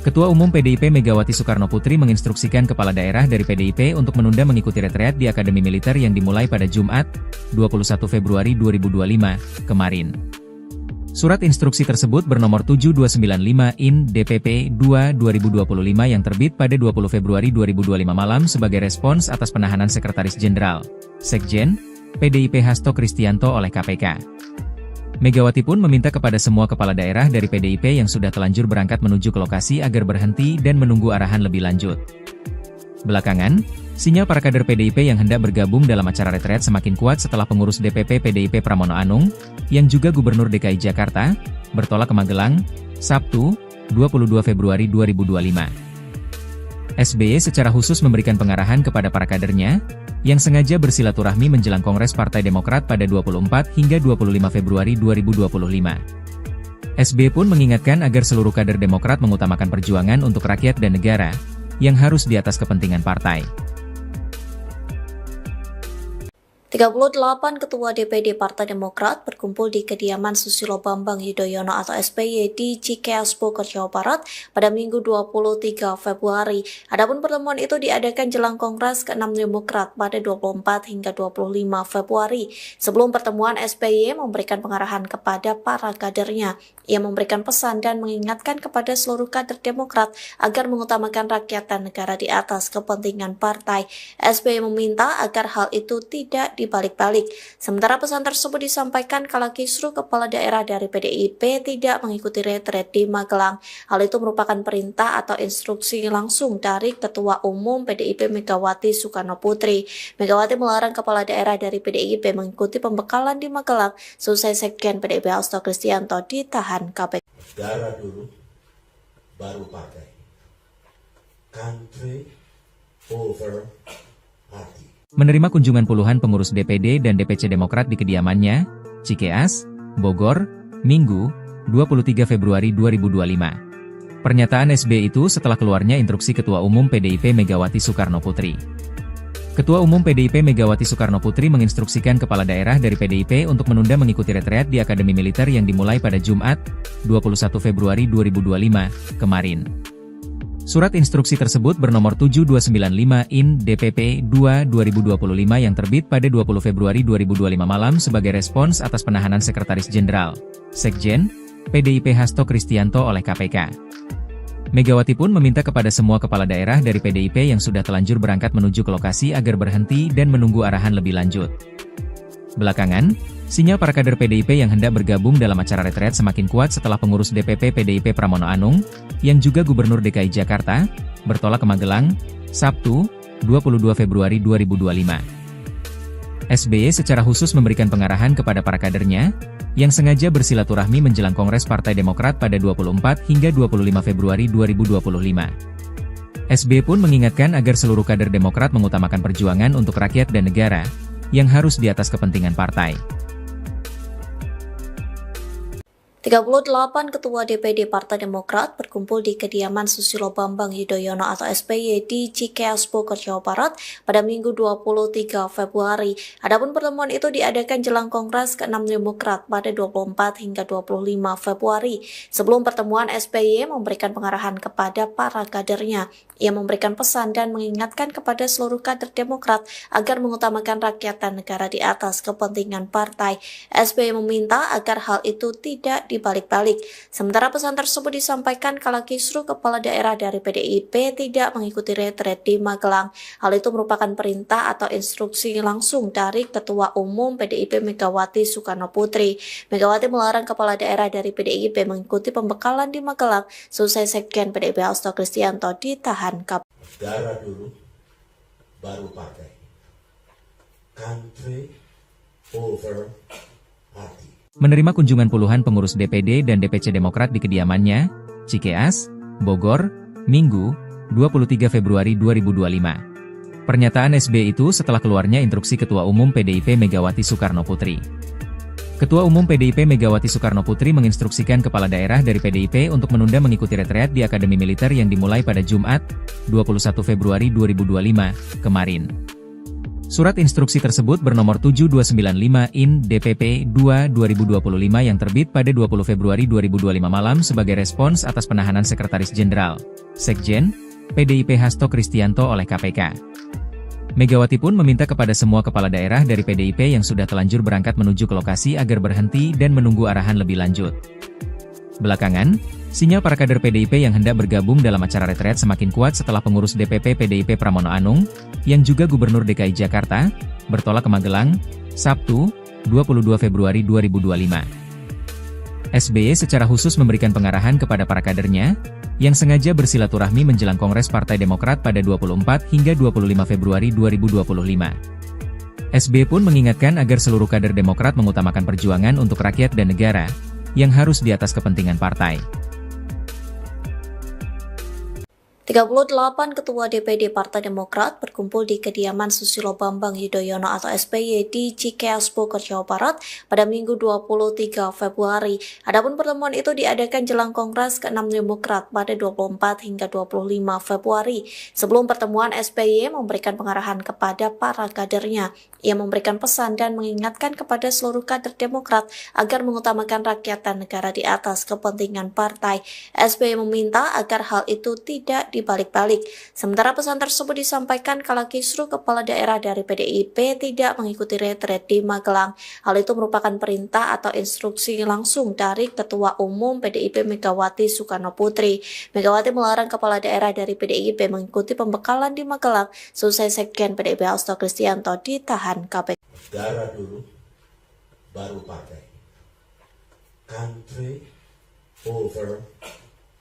Ketua Umum PDIP Megawati Soekarno Putri menginstruksikan kepala daerah dari PDIP untuk menunda mengikuti retreat di Akademi Militer yang dimulai pada Jumat, 21 Februari 2025, kemarin. Surat instruksi tersebut bernomor 7295 IN DPP 2/2025 yang terbit pada 20 Februari 2025 malam sebagai respons atas penahanan Sekretaris Jenderal, Sekjen, PDIP Hasto Kristianto oleh KPK. Megawati pun meminta kepada semua kepala daerah dari PDIP yang sudah telanjur berangkat menuju ke lokasi agar berhenti dan menunggu arahan lebih lanjut. Belakangan, sinyal para kader PDIP yang hendak bergabung dalam acara retret semakin kuat setelah pengurus DPP PDIP Pramono Anung, yang juga Gubernur DKI Jakarta, bertolak ke Magelang, Sabtu, 22 Februari 2025. SBY secara khusus memberikan pengarahan kepada para kadernya, yang sengaja bersilaturahmi menjelang Kongres Partai Demokrat pada 24 hingga 25 Februari 2025. SBY pun mengingatkan agar seluruh kader Demokrat mengutamakan perjuangan untuk rakyat dan negara, yang harus di atas kepentingan partai. 38 Ketua DPD Partai Demokrat berkumpul di kediaman Susilo Bambang Yudhoyono atau SBY di Cikeas Bogor, Jawa Barat pada Minggu 23 Februari. Adapun pertemuan itu diadakan jelang Kongres ke-6 Demokrat pada 24 hingga 25 Februari. Sebelum pertemuan, SBY memberikan pengarahan kepada para kadernya. Ia memberikan pesan dan mengingatkan kepada seluruh kader Demokrat agar mengutamakan rakyat dan negara di atas kepentingan partai. SBY meminta agar hal itu tidak dibalik-balik. Sementara pesan tersebut disampaikan kala kisruh kepala daerah dari PDIP tidak mengikuti retret di Magelang. Hal itu merupakan perintah atau instruksi langsung dari Ketua Umum PDIP Megawati Soekarno Putri. Megawati melarang kepala daerah dari PDIP mengikuti pembekalan di Magelang selesai Sekjen PDIP Hasto Kristianto ditahan KPK. Negara dulu, baru partai. Country over party. Menerima kunjungan puluhan pengurus DPD dan DPC Demokrat di kediamannya, Cikeas, Bogor, Minggu, 23 Februari 2025. Pernyataan SBY itu setelah keluarnya instruksi Ketua Umum PDIP Megawati Soekarno Putri. Ketua Umum PDIP Megawati Soekarno Putri menginstruksikan kepala daerah dari PDIP untuk menunda mengikuti retreat di Akademi Militer yang dimulai pada Jumat, 21 Februari 2025, kemarin. Surat instruksi tersebut bernomor 7295 IN DPP 2/2025 yang terbit pada 20 Februari 2025 malam sebagai respons atas penahanan Sekretaris Jenderal, Sekjen, PDIP Hasto Kristianto oleh KPK. Megawati pun meminta kepada semua kepala daerah dari PDIP yang sudah telanjur berangkat menuju ke lokasi agar berhenti dan menunggu arahan lebih lanjut. Belakangan, sinyal para kader PDIP yang hendak bergabung dalam acara retret semakin kuat setelah pengurus DPP PDIP Pramono Anung, yang juga Gubernur DKI Jakarta, bertolak ke Magelang, Sabtu, 22 Februari 2025. SBY secara khusus memberikan pengarahan kepada para kadernya, yang sengaja bersilaturahmi menjelang Kongres Partai Demokrat pada 24 hingga 25 Februari 2025. SBY pun mengingatkan agar seluruh kader Demokrat mengutamakan perjuangan untuk rakyat dan negara, yang harus di atas kepentingan partai. 38 Ketua DPD Partai Demokrat berkumpul di kediaman Susilo Bambang Yudhoyono atau SBY di Cikeas Bogor, Jawa Barat pada Minggu 23 Februari. Adapun pertemuan itu diadakan jelang Kongres ke-6 Demokrat pada 24 hingga 25 Februari. Sebelum pertemuan, SBY memberikan pengarahan kepada para kadernya. Ia memberikan pesan dan mengingatkan kepada seluruh kader Demokrat agar mengutamakan rakyat dan negara di atas kepentingan partai. SBY meminta agar hal itu tidak dibalik-balik. Sementara pesan tersebut disampaikan kala kisruh kepala daerah dari PDIP tidak mengikuti retret di Magelang. Hal itu merupakan perintah atau instruksi langsung dari Ketua Umum PDIP Megawati Soekarno Putri. Megawati melarang kepala daerah dari PDIP mengikuti pembekalan di Magelang selesai Sekjen PDIP Hasto Kristianto ditahan KPK. Negara dulu, baru partai. Country over party. Menerima kunjungan puluhan pengurus DPD dan DPC Demokrat di kediamannya, Cikeas, Bogor, Minggu, 23 Februari 2025. Pernyataan SBY itu setelah keluarnya instruksi Ketua Umum PDIP Megawati Soekarno Putri. Ketua Umum PDIP Megawati Soekarno Putri menginstruksikan kepala daerah dari PDIP untuk menunda mengikuti retreat di Akademi Militer yang dimulai pada Jumat, 21 Februari 2025, kemarin. Surat instruksi tersebut bernomor 7295 IN DPP 2/2025 yang terbit pada 20 Februari 2025 malam sebagai respons atas penahanan Sekretaris Jenderal, Sekjen, PDIP Hasto Kristianto oleh KPK. Megawati pun meminta kepada semua kepala daerah dari PDIP yang sudah telanjur berangkat menuju ke lokasi agar berhenti dan menunggu arahan lebih lanjut. Belakangan, sinyal para kader PDIP yang hendak bergabung dalam acara retret semakin kuat setelah pengurus DPP PDIP Pramono Anung, yang juga Gubernur DKI Jakarta, bertolak ke Magelang, Sabtu, 22 Februari 2025. SBY secara khusus memberikan pengarahan kepada para kadernya, yang sengaja bersilaturahmi menjelang Kongres Partai Demokrat pada 24 hingga 25 Februari 2025. SBY pun mengingatkan agar seluruh kader Demokrat mengutamakan perjuangan untuk rakyat dan negara, yang harus di atas kepentingan partai. 38 Ketua DPD Partai Demokrat berkumpul di kediaman Susilo Bambang Yudhoyono atau SBY di Cikeas, Bogor, Jawa Barat pada Minggu 23 Februari. Adapun pertemuan itu diadakan jelang Kongres ke-6 Demokrat pada 24 hingga 25 Februari. Sebelum pertemuan, SBY memberikan pengarahan kepada para kadernya. Ia memberikan pesan dan mengingatkan kepada seluruh kader Demokrat agar mengutamakan rakyat dan negara di atas kepentingan partai. SBY meminta agar hal itu tidak dibalik-balik. Sementara pesan tersebut disampaikan kala kisruh kepala daerah dari PDIP tidak mengikuti retret di Magelang. Hal itu merupakan perintah atau instruksi langsung dari Ketua Umum PDIP Megawati Soekarno Putri. Megawati melarang kepala daerah dari PDIP mengikuti pembekalan di Magelang selesai Sekjen PDIP Hasto Kristianto ditahan KPK. Negara dulu, baru partai. Country over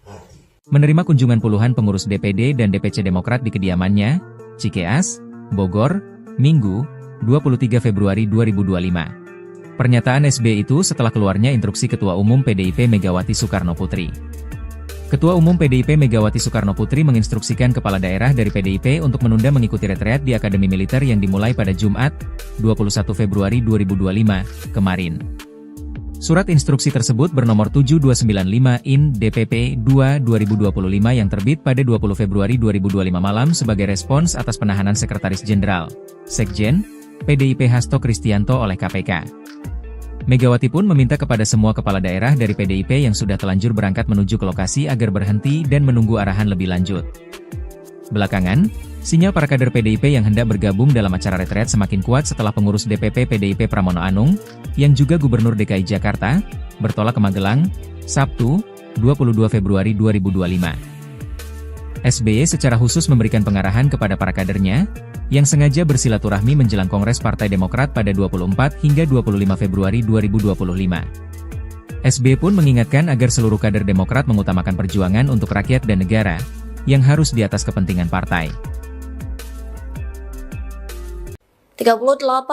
party. Menerima kunjungan puluhan pengurus DPD dan DPC Demokrat di kediamannya, Cikeas, Bogor, Minggu, 23 Februari 2025. Pernyataan SBY itu setelah keluarnya instruksi Ketua Umum PDIP Megawati Soekarno Putri. Ketua Umum PDIP Megawati Soekarno Putri menginstruksikan kepala daerah dari PDIP untuk menunda mengikuti retreat di Akademi Militer yang dimulai pada Jumat, 21 Februari 2025, kemarin. Surat instruksi tersebut bernomor 7295/IN/DPP-2/2025 yang terbit pada 20 Februari 2025 malam sebagai respons atas penahanan Sekretaris Jenderal, Sekjen, PDIP Hasto Kristianto oleh KPK. Megawati pun meminta kepada semua kepala daerah dari PDIP yang sudah telanjur berangkat menuju ke lokasi agar berhenti dan menunggu arahan lebih lanjut. Belakangan, sinyal para kader PDIP yang hendak bergabung dalam acara retret semakin kuat setelah pengurus DPP PDIP Pramono Anung, yang juga Gubernur DKI Jakarta, bertolak ke Magelang, Sabtu, 22 Februari 2025. SBY secara khusus memberikan pengarahan kepada para kadernya, yang sengaja bersilaturahmi menjelang Kongres Partai Demokrat pada 24 hingga 25 Februari 2025. SBY pun mengingatkan agar seluruh kader Demokrat mengutamakan perjuangan untuk rakyat dan negara, yang harus di atas kepentingan partai. 38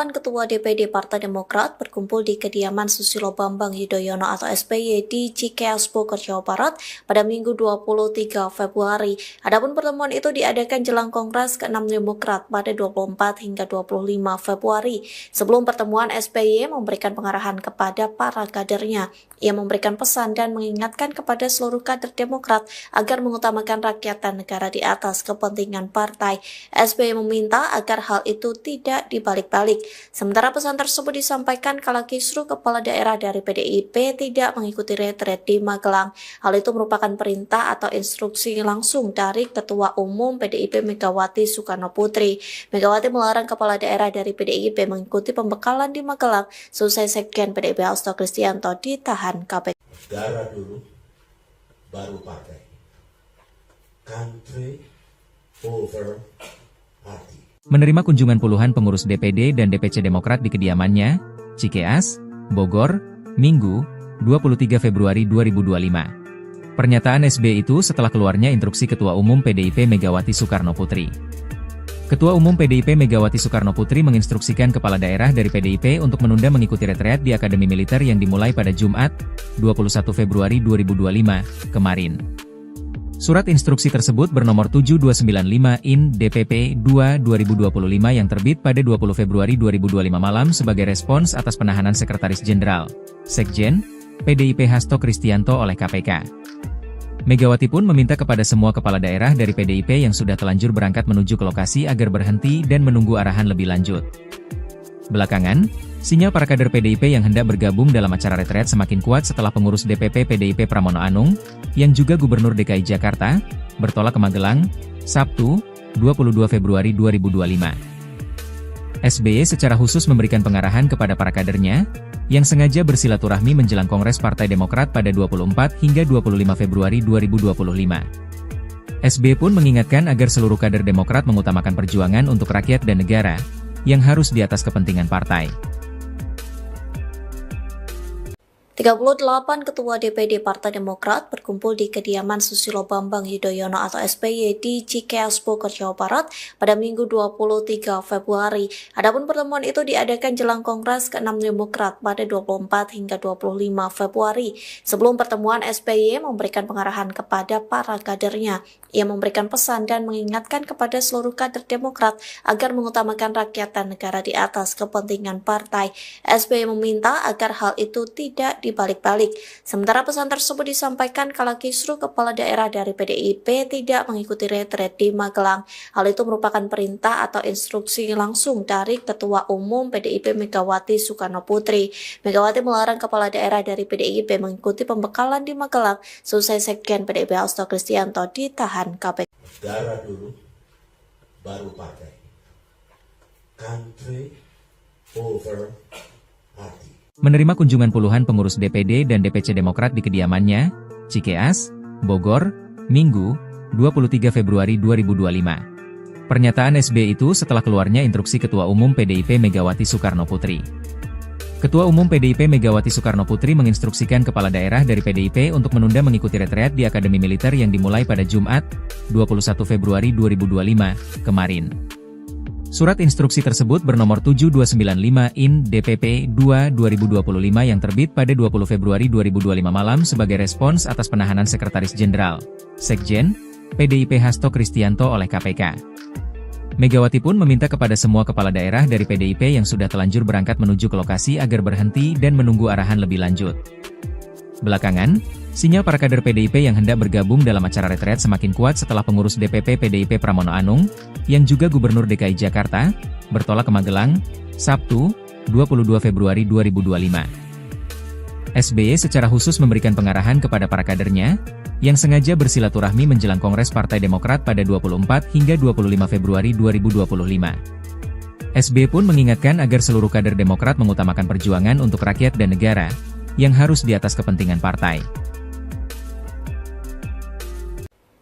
Ketua DPD Partai Demokrat berkumpul di kediaman Susilo Bambang Yudhoyono atau SBY di Cikeas, Bogor, Jawa Barat pada Minggu 23 Februari. Adapun pertemuan itu diadakan jelang Kongres ke-6 Demokrat pada 24 hingga 25 Februari. Sebelum pertemuan, SBY memberikan pengarahan kepada para kadernya. Ia memberikan pesan dan mengingatkan kepada seluruh kader Demokrat agar mengutamakan rakyat dan negara di atas kepentingan partai. SBY meminta agar hal itu tidak dibalik-balik. Sementara pesan tersebut disampaikan kala kisruh kepala daerah dari PDIP tidak mengikuti retret di Magelang. Hal itu merupakan perintah atau instruksi langsung dari Ketua Umum PDIP Megawati Soekarno Putri. Megawati melarang kepala daerah dari PDIP mengikuti pembekalan di Magelang selesai Sekjen PDIP Hasto Kristianto ditahan KPK. Negara dulu, baru partai. Country over party. Menerima kunjungan puluhan pengurus DPD dan DPC Demokrat di kediamannya, Cikeas, Bogor, Minggu, 23 Februari 2025. Pernyataan SBY itu setelah keluarnya instruksi Ketua Umum PDIP Megawati Soekarno Putri. Ketua Umum PDIP Megawati Soekarno Putri menginstruksikan kepala daerah dari PDIP untuk menunda mengikuti retreat di Akademi Militer yang dimulai pada Jumat, 21 Februari 2025, kemarin. Surat instruksi tersebut bernomor 7295/IN/DPP-2/2025 yang terbit pada 20 Februari 2025 malam sebagai respons atas penahanan Sekretaris Jenderal, Sekjen, PDIP Hasto Kristianto oleh KPK. Megawati pun meminta kepada semua kepala daerah dari PDIP yang sudah telanjur berangkat menuju ke lokasi agar berhenti dan menunggu arahan lebih lanjut. Belakangan, sinyal para kader PDIP yang hendak bergabung dalam acara retret semakin kuat setelah pengurus DPP PDIP Pramono Anung, yang juga Gubernur DKI Jakarta, bertolak ke Magelang, Sabtu, 22 Februari 2025. SBY secara khusus memberikan pengarahan kepada para kadernya, yang sengaja bersilaturahmi menjelang Kongres Partai Demokrat pada 24 hingga 25 Februari 2025. SBY pun mengingatkan agar seluruh kader Demokrat mengutamakan perjuangan untuk rakyat dan negara, yang harus di atas kepentingan partai. 38 Ketua DPD Partai Demokrat berkumpul di kediaman Susilo Bambang Yudhoyono atau SBY di Cikeas, Bogor, Jawa Barat pada Minggu 23 Februari. Adapun pertemuan itu diadakan jelang Kongres ke-6 Demokrat pada 24 hingga 25 Februari. Sebelum pertemuan, SBY memberikan pengarahan kepada para kadernya. Ia memberikan pesan dan mengingatkan kepada seluruh kader Demokrat agar mengutamakan rakyat dan negara di atas kepentingan partai. SBY meminta agar hal itu tidak dibalik-balik. Sementara pesan tersebut disampaikan kala kisruh kepala daerah dari PDIP tidak mengikuti retret di Magelang. Hal itu merupakan perintah atau instruksi langsung dari Ketua Umum PDIP Megawati Soekarno Putri. Megawati melarang kepala daerah dari PDIP mengikuti pembekalan di Magelang selesai Sekjen PDIP Hasto Kristianto ditahan KPK. Darah dulu, baru partai. Country over party. Menerima kunjungan puluhan pengurus DPD dan DPC Demokrat di kediamannya, Cikeas, Bogor, Minggu, 23 Februari 2025. Pernyataan SBY itu setelah keluarnya instruksi Ketua Umum PDIP Megawati Soekarno Putri. Ketua Umum PDIP Megawati Soekarno Putri menginstruksikan kepala daerah dari PDIP untuk menunda mengikuti retreat di Akademi Militer yang dimulai pada Jumat, 21 Februari 2025, kemarin. Surat instruksi tersebut bernomor 7295 IN DPP 2/2025 yang terbit pada 20 Februari 2025 malam sebagai respons atas penahanan Sekretaris Jenderal, Sekjen, PDIP Hasto Kristianto oleh KPK. Megawati pun meminta kepada semua kepala daerah dari PDIP yang sudah telanjur berangkat menuju ke lokasi agar berhenti dan menunggu arahan lebih lanjut. Belakangan, sinyal para kader PDIP yang hendak bergabung dalam acara retret semakin kuat setelah pengurus DPP PDIP Pramono Anung, yang juga Gubernur DKI Jakarta, bertolak ke Magelang, Sabtu, 22 Februari 2025. SBY secara khusus memberikan pengarahan kepada para kadernya, yang sengaja bersilaturahmi menjelang Kongres Partai Demokrat pada 24 hingga 25 Februari 2025. SBY pun mengingatkan agar seluruh kader Demokrat mengutamakan perjuangan untuk rakyat dan negara, yang harus di atas kepentingan partai.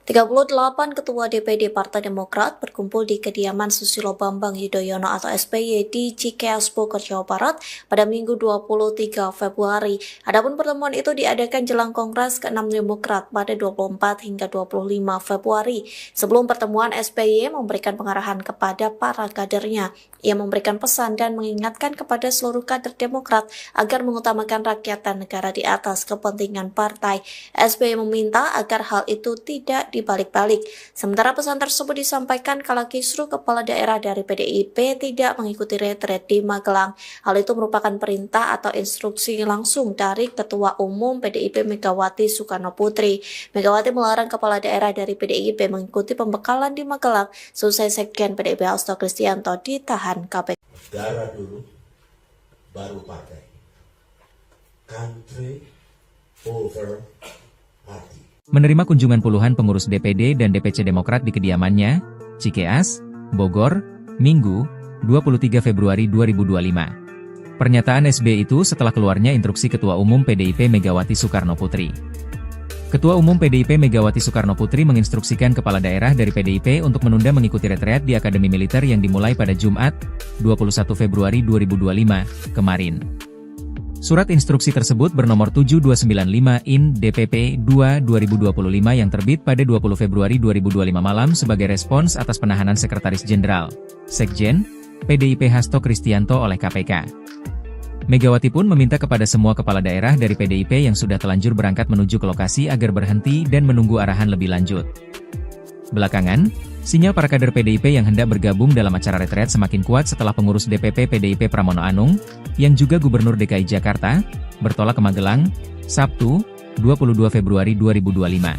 38 Ketua DPD Partai Demokrat berkumpul di kediaman Susilo Bambang Yudhoyono atau SBY di Cikeas, Bogor, Jawa Barat pada Minggu 23 Februari. Adapun pertemuan itu diadakan jelang Kongres ke-6 Demokrat pada 24 hingga 25 Februari. Sebelum pertemuan, SBY memberikan pengarahan kepada para kadernya. Ia memberikan pesan dan mengingatkan kepada seluruh kader Demokrat agar mengutamakan rakyat dan negara di atas kepentingan partai. SBY meminta agar hal itu tidak dibalik-balik. Sementara pesan tersebut disampaikan kala kisruh kepala daerah dari PDIP tidak mengikuti retret di Magelang. Hal itu merupakan perintah atau instruksi langsung dari Ketua Umum PDIP Megawati Soekarno Putri. Megawati melarang kepala daerah dari PDIP mengikuti pembekalan di Magelang selesai Sekjen PDIP Hasto Kristianto ditahan KPK. Darah dulu, baru partai. Country over party. Menerima kunjungan puluhan pengurus DPD dan DPC Demokrat di kediamannya, Cikeas, Bogor, Minggu, 23 Februari 2025. Pernyataan SBY itu setelah keluarnya instruksi Ketua Umum PDIP Megawati Soekarno Putri. Ketua Umum PDIP Megawati Soekarno Putri menginstruksikan kepala daerah dari PDIP untuk menunda mengikuti retreat di Akademi Militer yang dimulai pada Jumat, 21 Februari 2025, kemarin. Surat instruksi tersebut bernomor 7295 IN DPP 2/2025 yang terbit pada 20 Februari 2025 malam sebagai respons atas penahanan Sekretaris Jenderal, Sekjen, PDIP Hasto Kristianto oleh KPK. Megawati pun meminta kepada semua kepala daerah dari PDIP yang sudah telanjur berangkat menuju ke lokasi agar berhenti dan menunggu arahan lebih lanjut. Belakangan, sinyal para kader PDIP yang hendak bergabung dalam acara retret semakin kuat setelah pengurus DPP PDIP Pramono Anung, yang juga Gubernur DKI Jakarta, bertolak ke Magelang, Sabtu, 22 Februari 2025.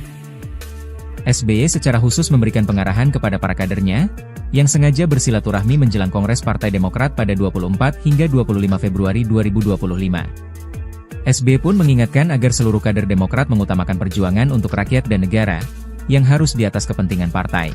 SBY secara khusus memberikan pengarahan kepada para kadernya, yang sengaja bersilaturahmi menjelang Kongres Partai Demokrat pada 24 hingga 25 Februari 2025. SBY pun mengingatkan agar seluruh kader Demokrat mengutamakan perjuangan untuk rakyat dan negara, yang harus di atas kepentingan partai.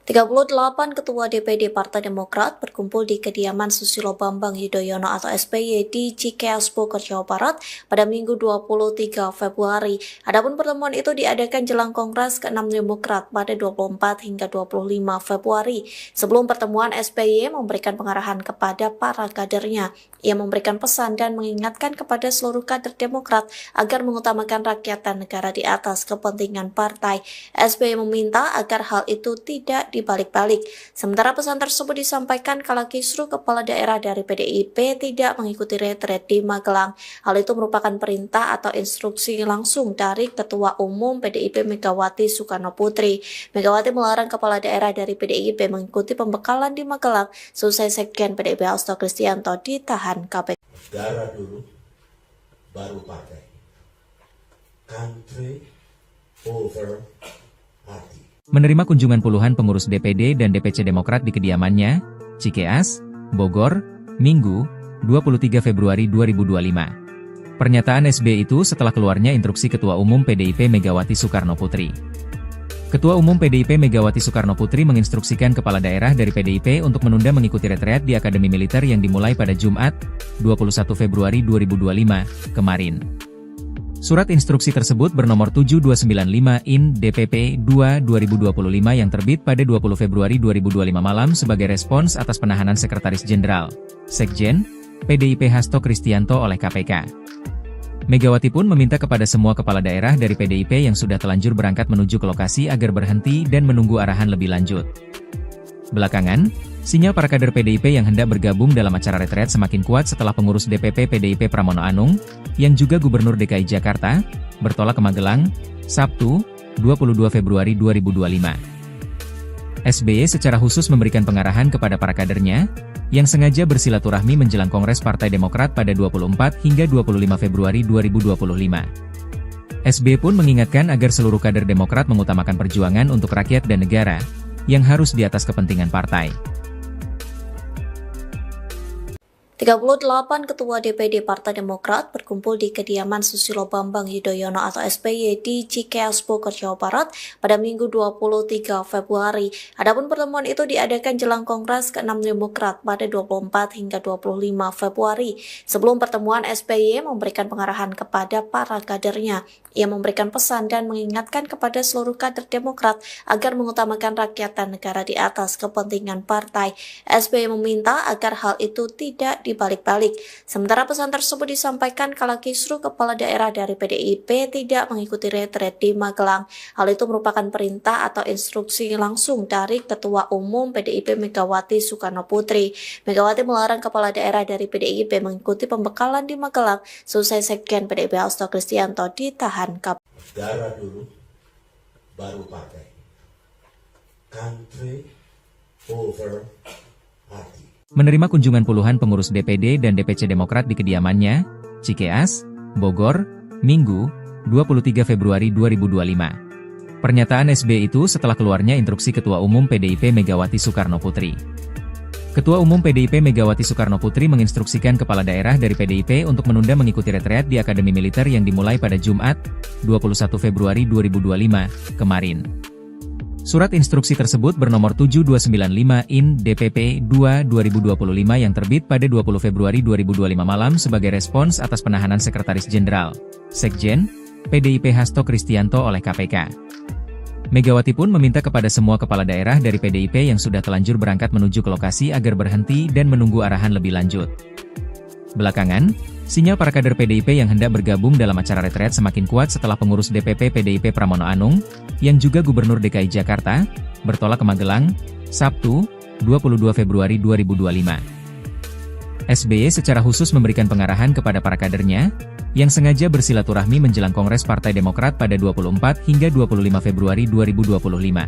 38 Ketua DPD Partai Demokrat berkumpul di kediaman Susilo Bambang Yudhoyono atau SBY di Cikeas Bogor, Jawa Barat pada Minggu 23 Februari. Adapun pertemuan itu diadakan jelang Kongres ke-6 Demokrat pada 24 hingga 25 Februari. Sebelum pertemuan, SBY memberikan pengarahan kepada para kadernya. Ia memberikan pesan dan mengingatkan kepada seluruh kader Demokrat agar mengutamakan rakyat dan negara di atas kepentingan partai. SBY meminta agar hal itu tidak dibalik-balik. Sementara pesan tersebut disampaikan kala kisruh kepala daerah dari PDIP tidak mengikuti retret di Magelang. Hal itu merupakan perintah atau instruksi langsung dari Ketua Umum PDIP Megawati Soekarno Putri. Megawati melarang kepala daerah dari PDIP mengikuti pembekalan di Magelang selesai Sekjen PDIP Hasto Kristianto ditahan KPK. Negara dulu, baru partai. Country over party. Menerima kunjungan puluhan pengurus DPD dan DPC Demokrat di kediamannya, Cikeas, Bogor, Minggu, 23 Februari 2025. Pernyataan SBY itu setelah keluarnya instruksi Ketua Umum PDIP Megawati Soekarno Putri. Ketua Umum PDIP Megawati Soekarno Putri menginstruksikan kepala daerah dari PDIP untuk menunda mengikuti retreat di Akademi Militer yang dimulai pada Jumat, 21 Februari 2025, kemarin. Surat instruksi tersebut bernomor 7295/IN/DPP-2/2025 yang terbit pada 20 Februari 2025 malam sebagai respons atas penahanan Sekretaris Jenderal, Sekjen, PDIP Hasto Kristianto oleh KPK. Megawati pun meminta kepada semua kepala daerah dari PDIP yang sudah telanjur berangkat menuju ke lokasi agar berhenti dan menunggu arahan lebih lanjut. Belakangan, sinyal para kader PDIP yang hendak bergabung dalam acara retret semakin kuat setelah pengurus DPP PDIP Pramono Anung, yang juga Gubernur DKI Jakarta, bertolak ke Magelang, Sabtu, 22 Februari 2025. SBY secara khusus memberikan pengarahan kepada para kadernya, yang sengaja bersilaturahmi menjelang Kongres Partai Demokrat pada 24 hingga 25 Februari 2025. SBY pun mengingatkan agar seluruh kader Demokrat mengutamakan perjuangan untuk rakyat dan negara, yang harus di atas kepentingan partai. 38 Ketua DPD Partai Demokrat berkumpul di kediaman Susilo Bambang Yudhoyono atau SBY di Cikeas Bogor, Jawa Barat pada Minggu 23 Februari. Adapun pertemuan itu diadakan jelang Kongres ke-6 Demokrat pada 24 hingga 25 Februari. Sebelum pertemuan, SBY memberikan pengarahan kepada para kadernya. Ia memberikan pesan dan mengingatkan kepada seluruh kader Demokrat agar mengutamakan rakyat dan negara di atas kepentingan partai. SBY meminta agar hal itu tidak dibalik-balik. Sementara pesan tersebut disampaikan kala kisruh kepala daerah dari PDIP tidak mengikuti retret di Magelang. Hal itu merupakan perintah atau instruksi langsung dari Ketua Umum PDIP Megawati Soekarno Putri. Megawati melarang kepala daerah dari PDIP mengikuti pembekalan di Magelang selesai Sekjen PDIP Hasto Kristianto ditahan KPK. Negara dulu, baru partai. Country over party. Menerima kunjungan puluhan pengurus DPD dan DPC Demokrat di kediamannya, Cikeas, Bogor, Minggu, 23 Februari 2025. Pernyataan SBY itu setelah keluarnya instruksi Ketua Umum PDIP Megawati Soekarno Putri. Ketua Umum PDIP Megawati Soekarno Putri menginstruksikan kepala daerah dari PDIP untuk menunda mengikuti retreat di Akademi Militer yang dimulai pada Jumat, 21 Februari 2025, kemarin. Surat instruksi tersebut bernomor 7295/IN/DPP-2/2025 yang terbit pada 20 Februari 2025 malam sebagai respons atas penahanan Sekretaris Jenderal, Sekjen, PDIP Hasto Kristianto oleh KPK. Megawati pun meminta kepada semua kepala daerah dari PDIP yang sudah telanjur berangkat menuju ke lokasi agar berhenti dan menunggu arahan lebih lanjut. Belakangan, sinyal para kader PDIP yang hendak bergabung dalam acara retret semakin kuat setelah pengurus DPP PDIP Pramono Anung, yang juga Gubernur DKI Jakarta, bertolak ke Magelang, Sabtu, 22 Februari 2025. SBY secara khusus memberikan pengarahan kepada para kadernya, yang sengaja bersilaturahmi menjelang Kongres Partai Demokrat pada 24 hingga 25 Februari 2025.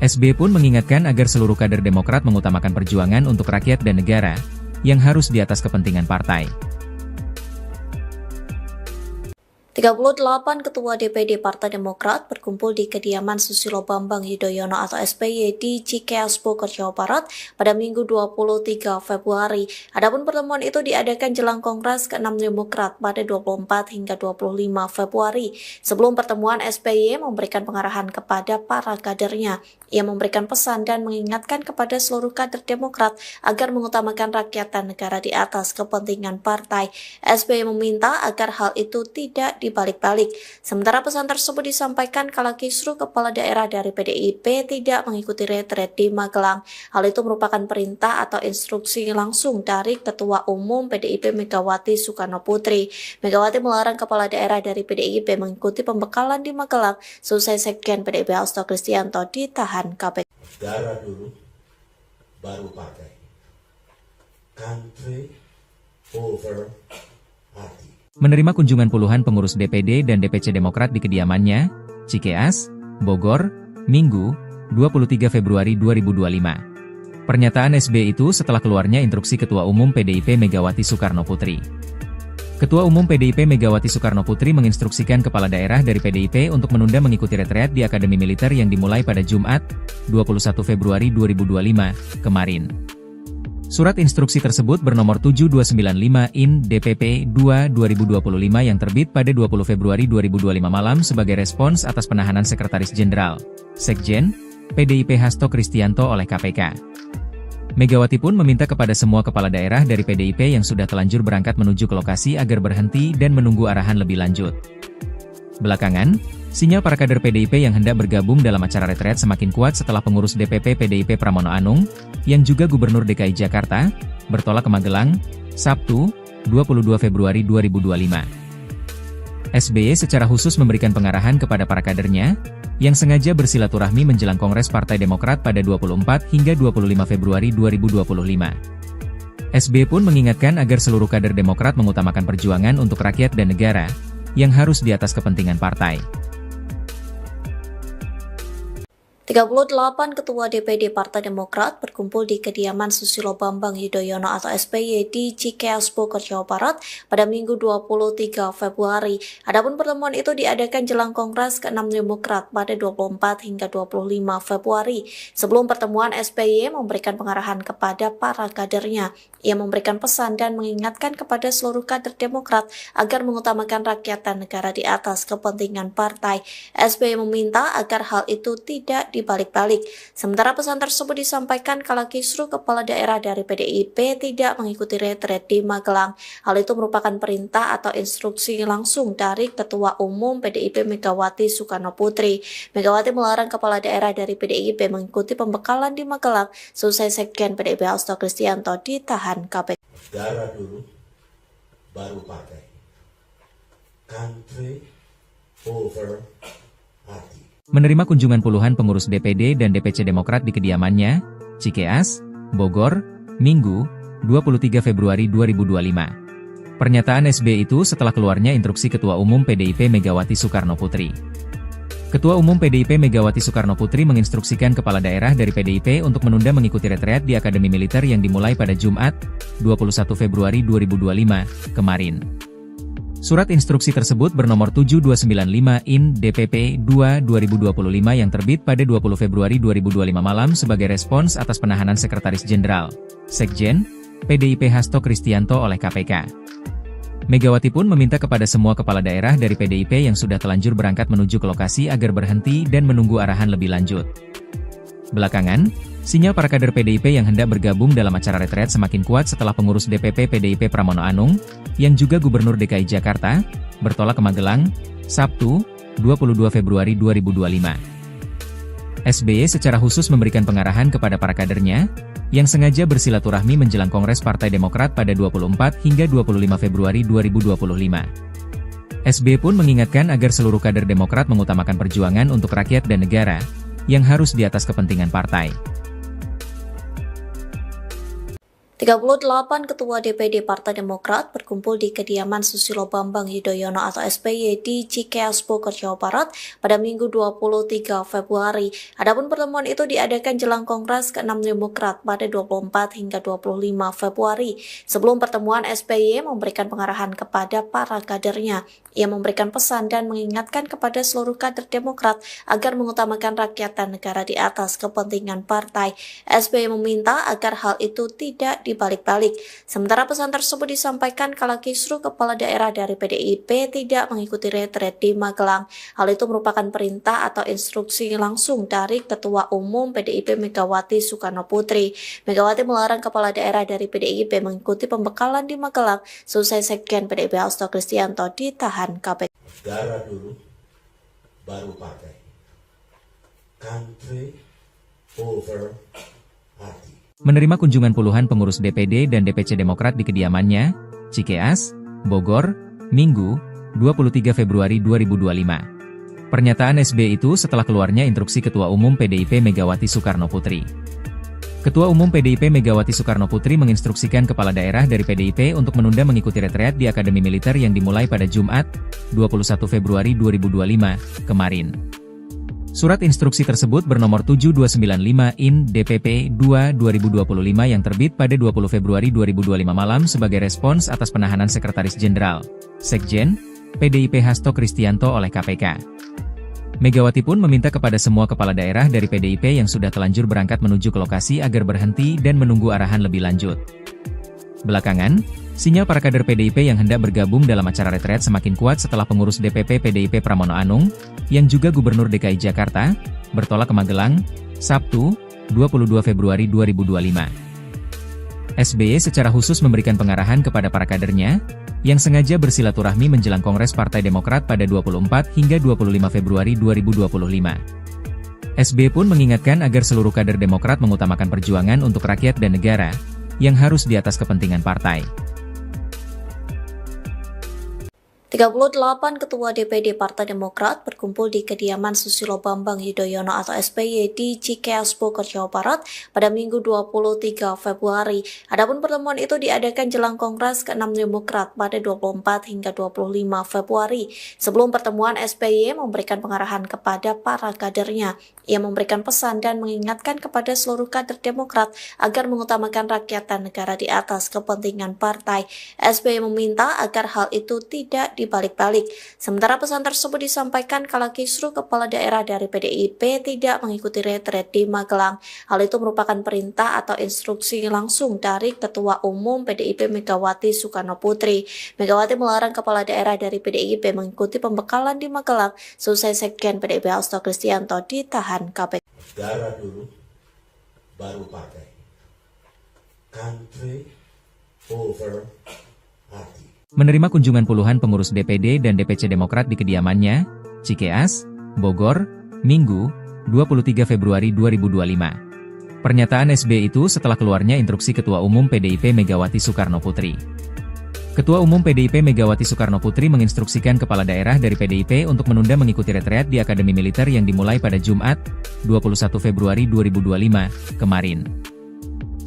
SBY pun mengingatkan agar seluruh kader Demokrat mengutamakan perjuangan untuk rakyat dan negara, yang harus di atas kepentingan partai. 38 Ketua DPD Partai Demokrat berkumpul di kediaman Susilo Bambang Yudhoyono atau SBY di Cikeas Bogor, Jawa Barat pada Minggu 23 Februari. Adapun pertemuan itu diadakan jelang Kongres ke-6 Demokrat pada 24 hingga 25 Februari. Sebelum pertemuan, SBY memberikan pengarahan kepada para kadernya. Ia memberikan pesan dan mengingatkan kepada seluruh kader Demokrat agar mengutamakan rakyat dan negara di atas kepentingan partai. SBY meminta agar hal itu tidak dibalik-balik. Sementara pesan tersebut disampaikan kala kisruh kepala daerah dari PDIP tidak mengikuti retret di Magelang. Hal itu merupakan perintah atau instruksi langsung dari Ketua Umum PDIP Megawati Soekarno Putri. Megawati melarang kepala daerah dari PDIP mengikuti pembekalan di Magelang selesai Sekjen PDIP Hasto Kristianto ditahan KPK. Negara dulu, baru partai. Country over party. Menerima kunjungan puluhan pengurus DPD dan DPC Demokrat di kediamannya, Cikeas, Bogor, Minggu, 23 Februari 2025. Pernyataan SBY itu setelah keluarnya instruksi Ketua Umum PDIP Megawati Soekarno Putri. Ketua Umum PDIP Megawati Soekarno Putri menginstruksikan kepala daerah dari PDIP untuk menunda mengikuti retreat di Akademi Militer yang dimulai pada Jumat, 21 Februari 2025, kemarin. Surat instruksi tersebut bernomor 7295 IN DPP 2/2025 yang terbit pada 20 Februari 2025 malam sebagai respons atas penahanan Sekretaris Jenderal, Sekjen, PDIP Hasto Kristianto oleh KPK. Megawati pun meminta kepada semua kepala daerah dari PDIP yang sudah telanjur berangkat menuju ke lokasi agar berhenti dan menunggu arahan lebih lanjut. Belakangan, sinyal para kader PDIP yang hendak bergabung dalam acara retret semakin kuat setelah pengurus DPP PDIP Pramono Anung, yang juga Gubernur DKI Jakarta, bertolak ke Magelang, Sabtu, 22 Februari 2025. SBY secara khusus memberikan pengarahan kepada para kadernya, yang sengaja bersilaturahmi menjelang Kongres Partai Demokrat pada 24 hingga 25 Februari 2025. SBY pun mengingatkan agar seluruh kader Demokrat mengutamakan perjuangan untuk rakyat dan negara, yang harus di atas kepentingan partai. 38 Ketua DPD Partai Demokrat berkumpul di kediaman Susilo Bambang Yudhoyono atau SBY di Cikeas Bogor, Jawa Barat pada Minggu 23 Februari. Adapun pertemuan itu diadakan jelang Kongres ke-6 Demokrat pada 24 hingga 25 Februari. Sebelum pertemuan, SBY memberikan pengarahan kepada para kadernya. Ia memberikan pesan dan mengingatkan kepada seluruh kader Demokrat agar mengutamakan rakyat dan negara di atas kepentingan partai. SBY meminta agar hal itu tidak dibalik-balik. Sementara pesan tersebut disampaikan kala kisruh kepala daerah dari PDIP tidak mengikuti retret di Magelang. Hal itu merupakan perintah atau instruksi langsung dari Ketua Umum PDIP Megawati Soekarno Putri. Megawati melarang kepala daerah dari PDIP mengikuti pembekalan di Magelang selesai Sekjen PDIP Hasto Kristianto ditahan KPK. Negara dulu, baru partai. Country over party. Menerima kunjungan puluhan pengurus DPD dan DPC Demokrat di kediamannya, Cikeas, Bogor, Minggu, 23 Februari 2025. Pernyataan SBY itu setelah keluarnya instruksi Ketua Umum PDIP Megawati Soekarno Putri. Ketua Umum PDIP Megawati Soekarno Putri menginstruksikan kepala daerah dari PDIP untuk menunda mengikuti retreat di Akademi Militer yang dimulai pada Jumat, 21 Februari 2025, kemarin. Surat instruksi tersebut bernomor 7295 IN DPP 2/2025 yang terbit pada 20 Februari 2025 malam sebagai respons atas penahanan Sekretaris Jenderal, Sekjen, PDIP Hasto Kristianto oleh KPK. Megawati pun meminta kepada semua kepala daerah dari PDIP yang sudah telanjur berangkat menuju ke lokasi agar berhenti dan menunggu arahan lebih lanjut. Belakangan, sinyal para kader PDIP yang hendak bergabung dalam acara retret semakin kuat setelah pengurus DPP PDIP Pramono Anung, yang juga Gubernur DKI Jakarta, bertolak ke Magelang, Sabtu, 22 Februari 2025. SBY secara khusus memberikan pengarahan kepada para kadernya, yang sengaja bersilaturahmi menjelang Kongres Partai Demokrat pada 24 hingga 25 Februari 2025. SBY pun mengingatkan agar seluruh kader Demokrat mengutamakan perjuangan untuk rakyat dan negara, yang harus di atas kepentingan partai. 38 Ketua DPD Partai Demokrat berkumpul di kediaman Susilo Bambang Yudhoyono atau SBY di Cikeas Bogor, Jawa Barat pada Minggu 23 Februari. Adapun pertemuan itu diadakan jelang Kongres ke-6 Demokrat pada 24 hingga 25 Februari. Sebelum pertemuan, SBY memberikan pengarahan kepada para kadernya. Ia memberikan pesan dan mengingatkan kepada seluruh kader Demokrat agar mengutamakan rakyat dan negara di atas kepentingan partai. SBY meminta agar hal itu tidak dibalik-balik. Sementara pesan tersebut disampaikan kala kisruh kepala daerah dari PDIP tidak mengikuti retret di Magelang. Hal itu merupakan perintah atau instruksi langsung dari Ketua Umum PDIP Megawati Soekarno Putri. Megawati melarang kepala daerah dari PDIP mengikuti pembekalan di Magelang selesai Sekjen PDIP Hasto Kristianto ditahan KPK. Negara dulu, baru partai. Country over party. Menerima kunjungan puluhan pengurus DPD dan DPC Demokrat di kediamannya, Cikeas, Bogor, Minggu, 23 Februari 2025. Pernyataan SBY itu setelah keluarnya instruksi Ketua Umum PDIP Megawati Soekarno Putri. Ketua Umum PDIP Megawati Soekarno Putri menginstruksikan kepala daerah dari PDIP untuk menunda mengikuti retreat di Akademi Militer yang dimulai pada Jumat, 21 Februari 2025, kemarin. Surat instruksi tersebut bernomor 7295/IN DPP 2/2025 yang terbit pada 20 Februari 2025 malam sebagai respons atas penahanan Sekretaris Jenderal, Sekjen, PDIP Hasto Kristianto oleh KPK. Megawati pun meminta kepada semua kepala daerah dari PDIP yang sudah telanjur berangkat menuju ke lokasi agar berhenti dan menunggu arahan lebih lanjut. Belakangan, sinyal para kader PDIP yang hendak bergabung dalam acara retreat semakin kuat setelah pengurus DPP PDIP Pramono Anung, yang juga Gubernur DKI Jakarta, bertolak ke Magelang, Sabtu, 22 Februari 2025. SBY secara khusus memberikan pengarahan kepada para kadernya, yang sengaja bersilaturahmi menjelang Kongres Partai Demokrat pada 24 hingga 25 Februari 2025. SBY pun mengingatkan agar seluruh kader Demokrat mengutamakan perjuangan untuk rakyat dan negara, yang harus di atas kepentingan partai. 38 Ketua DPD Partai Demokrat berkumpul di kediaman Susilo Bambang Yudhoyono atau SBY di Cikeas Bogor, Jawa Barat pada Minggu 23 Februari. Adapun pertemuan itu diadakan jelang Kongres ke-6 Demokrat pada 24 hingga 25 Februari. Sebelum pertemuan, SBY memberikan pengarahan kepada para kadernya. Ia memberikan pesan dan mengingatkan kepada seluruh kader Demokrat agar mengutamakan rakyat dan negara di atas kepentingan partai. SBY meminta agar hal itu tidak dibalik-balik. Sementara pesan tersebut disampaikan kala kisruh kepala daerah dari PDIP tidak mengikuti retret di Magelang. Hal itu merupakan perintah atau instruksi langsung dari Ketua Umum PDIP Megawati Soekarno Putri. Megawati melarang kepala daerah dari PDIP mengikuti pembekalan di Magelang selesai Sekjen PDIP Hasto Kristianto ditahan KPK. Negara dulu, baru partai. Country over party. Menerima kunjungan puluhan pengurus DPD dan DPC Demokrat di kediamannya, Cikeas, Bogor, Minggu, 23 Februari 2025. Pernyataan SBY itu setelah keluarnya instruksi Ketua Umum PDIP Megawati Soekarno Putri. Ketua Umum PDIP Megawati Soekarno Putri menginstruksikan kepala daerah dari PDIP untuk menunda mengikuti retreat di Akademi Militer yang dimulai pada Jumat, 21 Februari 2025, kemarin.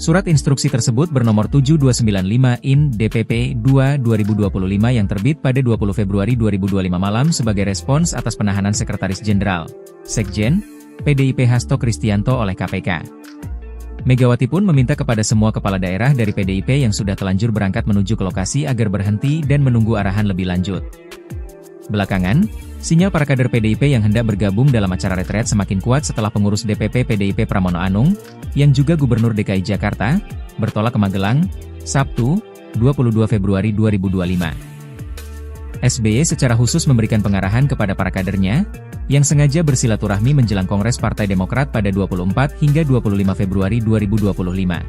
Surat instruksi tersebut bernomor 7295/IN DPP 2/2025 yang terbit pada 20 Februari 2025 malam sebagai respons atas penahanan Sekretaris Jenderal, Sekjen, PDIP Hasto Kristianto oleh KPK. Megawati pun meminta kepada semua kepala daerah dari PDIP yang sudah telanjur berangkat menuju ke lokasi agar berhenti dan menunggu arahan lebih lanjut. Belakangan, sinyal para kader PDIP yang hendak bergabung dalam acara retreat semakin kuat setelah pengurus DPP PDIP Pramono Anung, yang juga Gubernur DKI Jakarta, bertolak ke Magelang, Sabtu, 22 Februari 2025. SBY secara khusus memberikan pengarahan kepada para kadernya, yang sengaja bersilaturahmi menjelang Kongres Partai Demokrat pada 24 hingga 25 Februari 2025.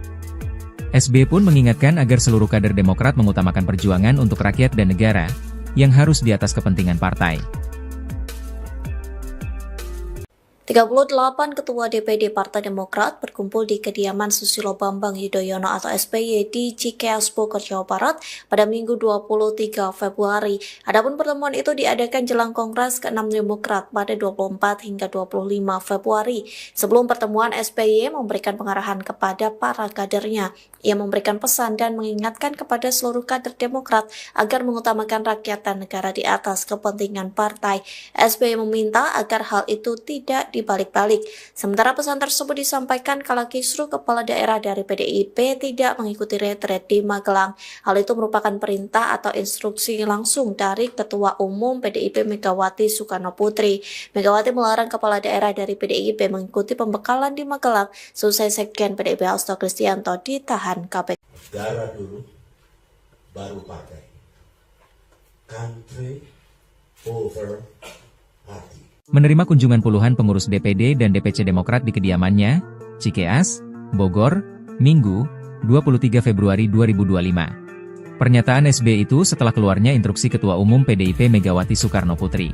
SBY pun mengingatkan agar seluruh kader Demokrat mengutamakan perjuangan untuk rakyat dan negara, yang harus di atas kepentingan partai. 38 Ketua DPD Partai Demokrat berkumpul di kediaman Susilo Bambang Yudhoyono atau SBY di Cikeas Bogor, Jawa Barat pada Minggu 23 Februari. Adapun pertemuan itu diadakan jelang Kongres ke-6 Demokrat pada 24 hingga 25 Februari. Sebelum pertemuan, SBY memberikan pengarahan kepada para kadernya. Ia memberikan pesan dan mengingatkan kepada seluruh kader Demokrat agar mengutamakan rakyat dan negara di atas kepentingan partai. SBY meminta agar hal itu tidak dibalik-balik. Sementara pesan tersebut disampaikan kala kisruh kepala daerah dari PDIP tidak mengikuti retret di Magelang. Hal itu merupakan perintah atau instruksi langsung dari Ketua Umum PDIP Megawati Soekarno Putri. Megawati melarang kepala daerah dari PDIP mengikuti pembekalan di Magelang selesai Sekjen PDIP Hasto Kristianto ditahan KPK. Negara dulu, baru partai. Country over party. Menerima kunjungan puluhan pengurus DPD dan DPC Demokrat di kediamannya, Cikeas, Bogor, Minggu, 23 Februari 2025. Pernyataan SBY itu setelah keluarnya instruksi Ketua Umum PDIP Megawati Soekarno Putri.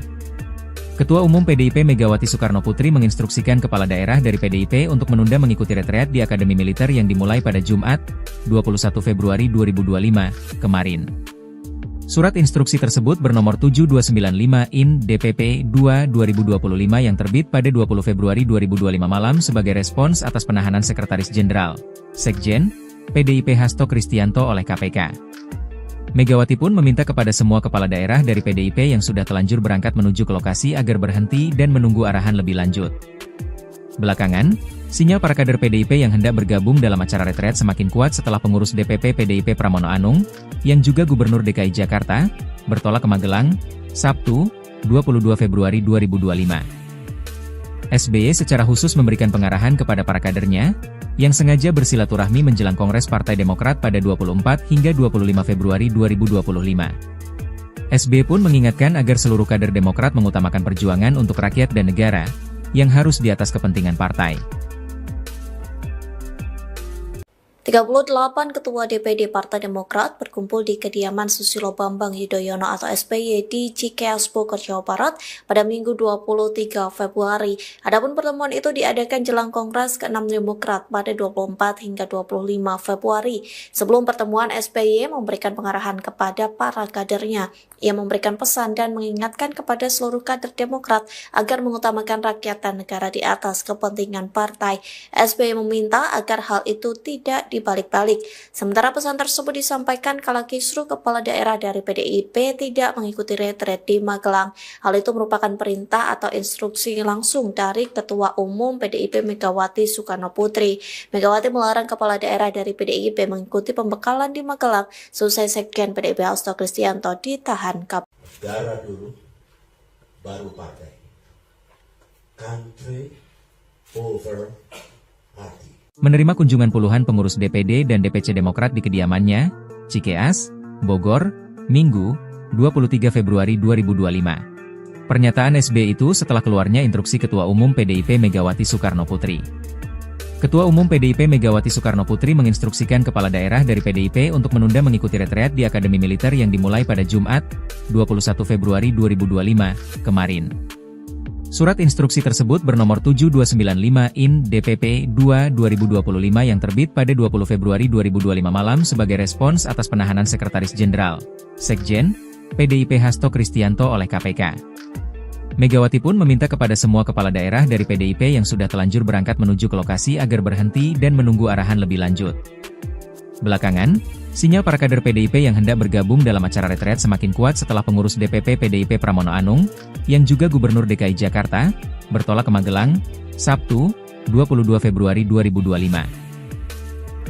Ketua Umum PDIP Megawati Soekarno Putri menginstruksikan kepala daerah dari PDIP untuk menunda mengikuti retreat di Akademi Militer yang dimulai pada Jumat, 21 Februari 2025, kemarin. Surat instruksi tersebut bernomor 7295 IN DPP 2/2025 yang terbit pada 20 Februari 2025 malam sebagai respons atas penahanan Sekretaris Jenderal, Sekjen, PDIP Hasto Kristianto oleh KPK. Megawati pun meminta kepada semua kepala daerah dari PDIP yang sudah telanjur berangkat menuju ke lokasi agar berhenti dan menunggu arahan lebih lanjut. Belakangan, sinyal para kader PDIP yang hendak bergabung dalam acara retret semakin kuat setelah pengurus DPP PDIP Pramono Anung, yang juga Gubernur DKI Jakarta, bertolak ke Magelang, Sabtu, 22 Februari 2025. SBY secara khusus memberikan pengarahan kepada para kadernya, yang sengaja bersilaturahmi menjelang Kongres Partai Demokrat pada 24 hingga 25 Februari 2025. SBY pun mengingatkan agar seluruh kader Demokrat mengutamakan perjuangan untuk rakyat dan negara, yang harus di atas kepentingan partai. 38 Ketua DPD Partai Demokrat berkumpul di kediaman Susilo Bambang Yudhoyono atau SBY di Cikeas Bogor, Jawa Barat pada Minggu 23 Februari. Adapun pertemuan itu diadakan jelang Kongres ke-6 Demokrat pada 24 hingga 25 Februari. Sebelum pertemuan, SBY memberikan pengarahan kepada para kadernya. Ia memberikan pesan dan mengingatkan kepada seluruh kader Demokrat agar mengutamakan rakyat dan negara di atas kepentingan partai. SBY meminta agar hal itu tidak dibalik-balik. Sementara pesan tersebut disampaikan kala kisruh kepala daerah dari PDIP tidak mengikuti retret di Magelang. Hal itu merupakan perintah atau instruksi langsung dari Ketua Umum PDIP Megawati Soekarno Putri. Megawati melarang kepala daerah dari PDIP mengikuti pembekalan di Magelang selesai Sekjen PDIP Hasto Kristianto ditahan KPK. Negara dulu, baru partai. Country over party. Menerima kunjungan puluhan pengurus DPD dan DPC Demokrat di kediamannya, Cikeas, Bogor, Minggu, 23 Februari 2025. Pernyataan SBY itu setelah keluarnya instruksi Ketua Umum PDIP Megawati Soekarno Putri. Ketua Umum PDIP Megawati Soekarno Putri menginstruksikan kepala daerah dari PDIP untuk menunda mengikuti retreat di Akademi Militer yang dimulai pada Jumat, 21 Februari 2025, kemarin. Surat instruksi tersebut bernomor 7295 IN DPP 2/2025 yang terbit pada 20 Februari 2025 malam sebagai respons atas penahanan Sekretaris Jenderal, Sekjen, PDIP Hasto Kristianto oleh KPK. Megawati pun meminta kepada semua kepala daerah dari PDIP yang sudah telanjur berangkat menuju ke lokasi agar berhenti dan menunggu arahan lebih lanjut. Belakangan, sinyal para kader PDIP yang hendak bergabung dalam acara retret semakin kuat setelah pengurus DPP PDIP Pramono Anung, yang juga Gubernur DKI Jakarta, bertolak ke Magelang, Sabtu, 22 Februari 2025.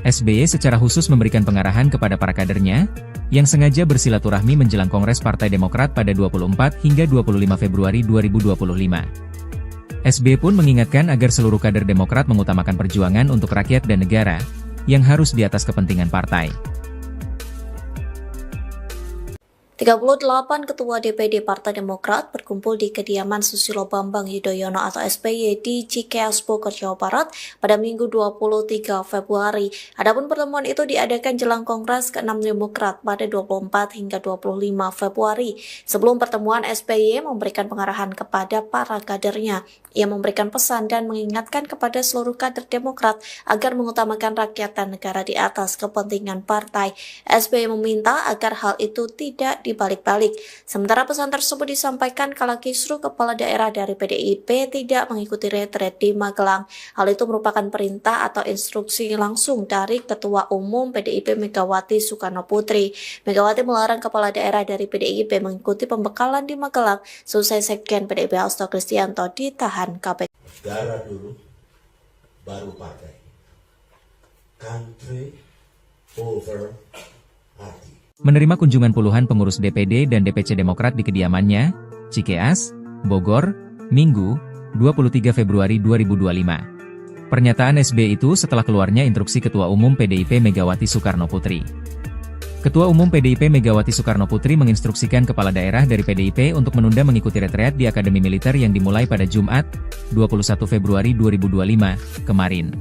SBY secara khusus memberikan pengarahan kepada para kadernya, yang sengaja bersilaturahmi menjelang Kongres Partai Demokrat pada 24 hingga 25 Februari 2025. SBY pun mengingatkan agar seluruh kader Demokrat mengutamakan perjuangan untuk rakyat dan negara, yang harus di atas kepentingan partai. 38 Ketua DPD Partai Demokrat berkumpul di kediaman Susilo Bambang Yudhoyono atau SBY di Cikeas Bogor, Jawa Barat pada Minggu 23 Februari. Adapun pertemuan itu diadakan jelang Kongres ke-6 Demokrat pada 24 hingga 25 Februari. Sebelum pertemuan, SBY memberikan pengarahan kepada para kadernya. Ia memberikan pesan dan mengingatkan kepada seluruh kader Demokrat agar mengutamakan rakyat dan negara di atas kepentingan partai. SBY meminta agar hal itu tidak dibalik-balik. Sementara pesan tersebut disampaikan kala kisruh kepala daerah dari PDIP tidak mengikuti retret di Magelang. Hal itu merupakan perintah atau instruksi langsung dari Ketua Umum PDIP Megawati Soekarno Putri. Megawati melarang kepala daerah dari PDIP mengikuti pembekalan di Magelang selesai Sekjen PDIP Hasto Kristianto ditahan KPK. Negara dulu, baru partai. Country over party. Menerima kunjungan puluhan pengurus DPD dan DPC Demokrat di kediamannya, Cikeas, Bogor, Minggu, 23 Februari 2025. Pernyataan SBY itu setelah keluarnya instruksi Ketua Umum PDIP Megawati Soekarno Putri. Ketua Umum PDIP Megawati Soekarno Putri menginstruksikan kepala daerah dari PDIP untuk menunda mengikuti retreat di Akademi Militer yang dimulai pada Jumat, 21 Februari 2025, kemarin.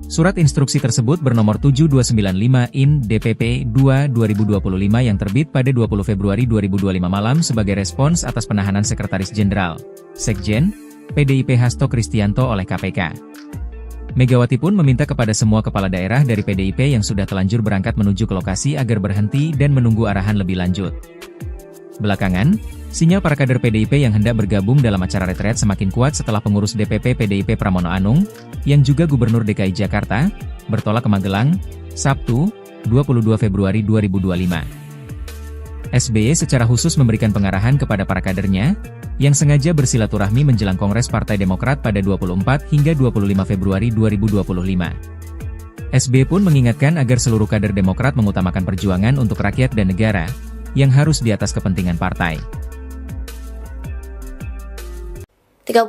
Surat instruksi tersebut bernomor 7295/IN DPP 2/2025 yang terbit pada 20 Februari 2025 malam sebagai respons atas penahanan Sekretaris Jenderal, Sekjen, PDIP Hasto Kristianto oleh KPK. Megawati pun meminta kepada semua kepala daerah dari PDIP yang sudah telanjur berangkat menuju ke lokasi agar berhenti dan menunggu arahan lebih lanjut. Belakangan, sinyal para kader PDIP yang hendak bergabung dalam acara retret semakin kuat setelah pengurus DPP PDIP Pramono Anung, yang juga Gubernur DKI Jakarta, bertolak ke Magelang, Sabtu, 22 Februari 2025. SBY secara khusus memberikan pengarahan kepada para kadernya, yang sengaja bersilaturahmi menjelang Kongres Partai Demokrat pada 24 hingga 25 Februari 2025. SBY pun mengingatkan agar seluruh kader Demokrat mengutamakan perjuangan untuk rakyat dan negara, yang harus di atas kepentingan partai. 38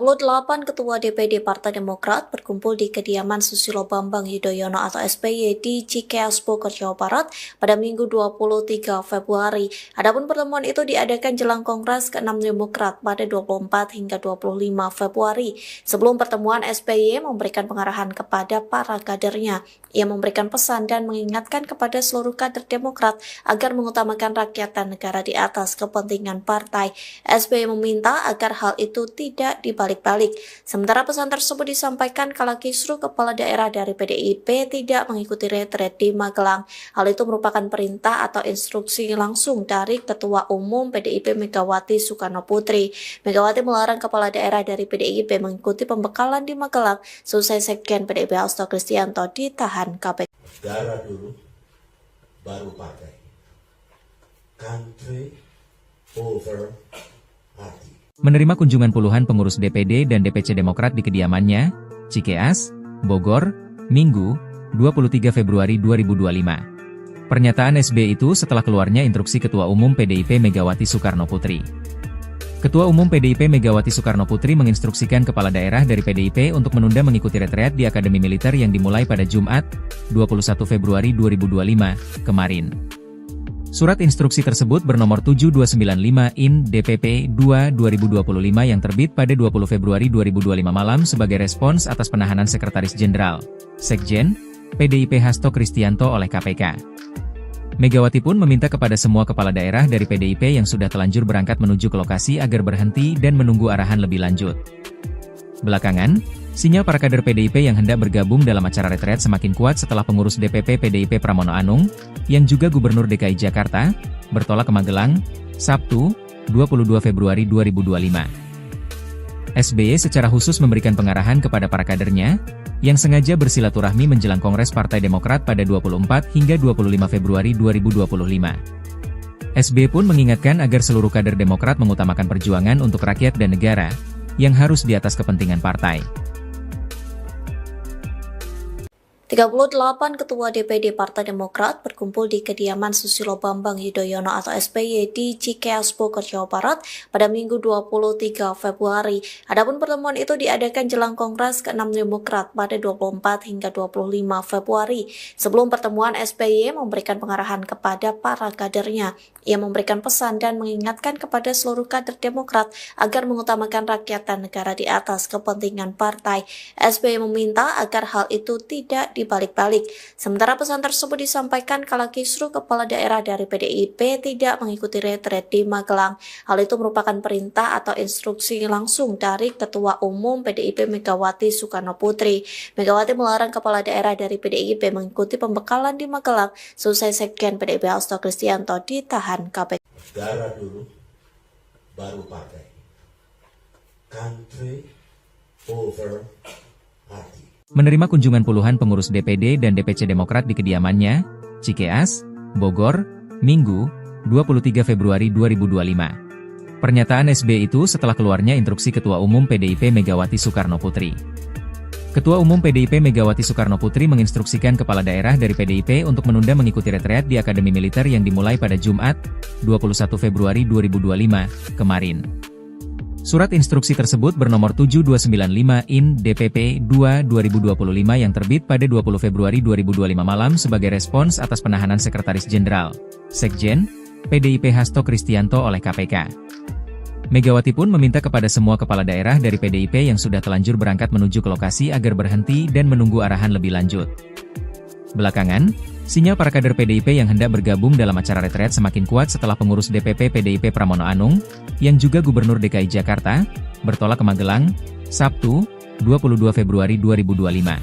Ketua DPD Partai Demokrat berkumpul di kediaman Susilo Bambang Yudhoyono atau SBY di Cikeas Bogor, Jawa Barat pada Minggu 23 Februari. Adapun pertemuan itu diadakan jelang Kongres ke-6 Demokrat pada 24 hingga 25 Februari. Sebelum pertemuan, SBY memberikan pengarahan kepada para kadernya. Ia memberikan pesan dan mengingatkan kepada seluruh kader Demokrat agar mengutamakan rakyat dan negara di atas kepentingan partai. SBY meminta agar hal itu tidak dibalik-balik. Sementara pesan tersebut disampaikan kala kisruh kepala daerah dari PDIP tidak mengikuti retret di Magelang. Hal itu merupakan perintah atau instruksi langsung dari Ketua Umum PDIP Megawati Soekarno Putri. Megawati melarang kepala daerah dari PDIP mengikuti pembekalan di Magelang selesai Sekjen PDIP Hasto Kristianto ditahan KPK. Negara dulu, baru partai. Country over party. Menerima kunjungan puluhan pengurus DPD dan DPC Demokrat di kediamannya, Cikeas, Bogor, Minggu, 23 Februari 2025. Pernyataan SBY itu setelah keluarnya instruksi Ketua Umum PDIP Megawati Soekarno Putri. Ketua Umum PDIP Megawati Soekarno Putri menginstruksikan kepala daerah dari PDIP untuk menunda mengikuti retreat di Akademi Militer yang dimulai pada Jumat, 21 Februari 2025, kemarin. Surat instruksi tersebut bernomor 7295/IN DPP 2/2025 yang terbit pada 20 Februari 2025 malam sebagai respons atas penahanan Sekretaris Jenderal, Sekjen, PDIP Hasto Kristianto oleh KPK. Megawati pun meminta kepada semua kepala daerah dari PDIP yang sudah telanjur berangkat menuju ke lokasi agar berhenti dan menunggu arahan lebih lanjut. Belakangan, sinyal para kader PDIP yang hendak bergabung dalam acara retret semakin kuat setelah pengurus DPP PDIP Pramono Anung, yang juga Gubernur DKI Jakarta, bertolak ke Magelang, Sabtu, 22 Februari 2025. SBY secara khusus memberikan pengarahan kepada para kadernya, yang sengaja bersilaturahmi menjelang Kongres Partai Demokrat pada 24 hingga 25 Februari 2025. SBY pun mengingatkan agar seluruh kader Demokrat mengutamakan perjuangan untuk rakyat dan negara, yang harus di atas kepentingan partai. 38 Ketua DPD Partai Demokrat berkumpul di kediaman Susilo Bambang Yudhoyono atau SBY di Cikeas Bogor, Jawa Barat pada Minggu 23 Februari. Adapun pertemuan itu diadakan jelang Kongres ke-6 Demokrat pada 24 hingga 25 Februari. Sebelum pertemuan, SBY memberikan pengarahan kepada para kadernya. Ia memberikan pesan dan mengingatkan kepada seluruh kader Demokrat agar mengutamakan rakyat dan negara di atas kepentingan partai. SBY meminta agar hal itu tidak dibalik-balik. Sementara pesan tersebut disampaikan kala kisruh kepala daerah dari PDIP tidak mengikuti retret di Magelang. Hal itu merupakan perintah atau instruksi langsung dari Ketua Umum PDIP Megawati Soekarno Putri. Megawati melarang kepala daerah dari PDIP mengikuti pembekalan di Magelang selesai Sekjen PDIP Hasto Kristianto ditahan KPK. Negara dulu, baru partai. Country over party. Menerima kunjungan puluhan pengurus DPD dan DPC Demokrat di kediamannya, Cikeas, Bogor, Minggu, 23 Februari 2025. Pernyataan SBY itu setelah keluarnya instruksi Ketua Umum PDIP Megawati Soekarno Putri. Ketua Umum PDIP Megawati Soekarno Putri menginstruksikan kepala daerah dari PDIP untuk menunda mengikuti retreat di Akademi Militer yang dimulai pada Jumat, 21 Februari 2025, kemarin. Surat instruksi tersebut bernomor 7295 IN DPP 2/2025 yang terbit pada 20 Februari 2025 malam sebagai respons atas penahanan Sekretaris Jenderal, Sekjen, PDIP Hasto Kristianto oleh KPK. Megawati pun meminta kepada semua kepala daerah dari PDIP yang sudah telanjur berangkat menuju ke lokasi agar berhenti dan menunggu arahan lebih lanjut. Belakangan, sinyal para kader PDIP yang hendak bergabung dalam acara retret semakin kuat setelah pengurus DPP PDIP Pramono Anung, yang juga Gubernur DKI Jakarta, bertolak ke Magelang, Sabtu, 22 Februari 2025.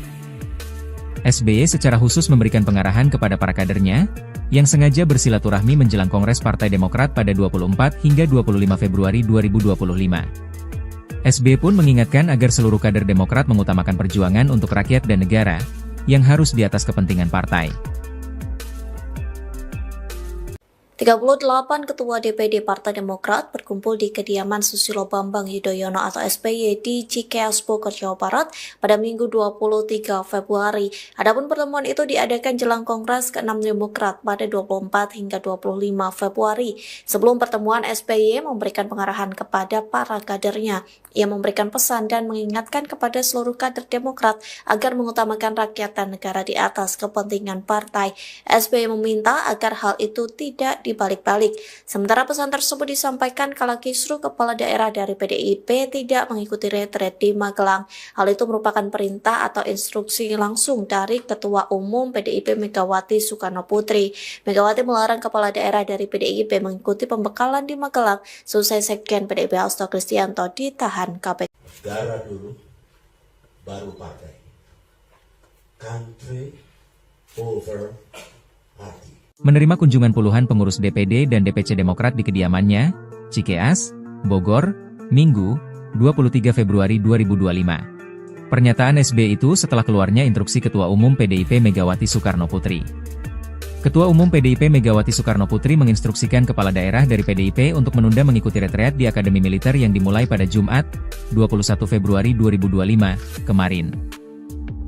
SBY secara khusus memberikan pengarahan kepada para kadernya, yang sengaja bersilaturahmi menjelang Kongres Partai Demokrat pada 24 hingga 25 Februari 2025. SBY pun mengingatkan agar seluruh kader Demokrat mengutamakan perjuangan untuk rakyat dan negara, yang harus di atas kepentingan partai. 38 Ketua DPD Partai Demokrat berkumpul di kediaman Susilo Bambang Yudhoyono atau SBY di Cikeas Bogor, Jawa Barat pada Minggu 23 Februari. Adapun pertemuan itu diadakan jelang Kongres ke-6 Demokrat pada 24 hingga 25 Februari. Sebelum pertemuan, SBY memberikan pengarahan kepada para kadernya. Ia memberikan pesan dan mengingatkan kepada seluruh kader Demokrat agar mengutamakan rakyat dan negara di atas kepentingan partai. SBY meminta agar hal itu tidak dibalik-balik. Sementara pesan tersebut disampaikan kala kisruh kepala daerah dari PDIP tidak mengikuti retret di Magelang. Hal itu merupakan perintah atau instruksi langsung dari Ketua Umum PDIP Megawati Soekarno Putri. Megawati melarang kepala daerah dari PDIP mengikuti pembekalan di Magelang selesai Sekjen PDIP Hasto Kristianto ditahan KPK. Negara dulu, baru partai. Country over party. Menerima kunjungan puluhan pengurus DPD dan DPC Demokrat di kediamannya, Cikeas, Bogor, Minggu, 23 Februari 2025. Pernyataan SBY itu setelah keluarnya instruksi Ketua Umum PDIP Megawati Soekarno Putri. Ketua Umum PDIP Megawati Soekarno Putri menginstruksikan kepala daerah dari PDIP untuk menunda mengikuti retreat di Akademi Militer yang dimulai pada Jumat, 21 Februari 2025, kemarin.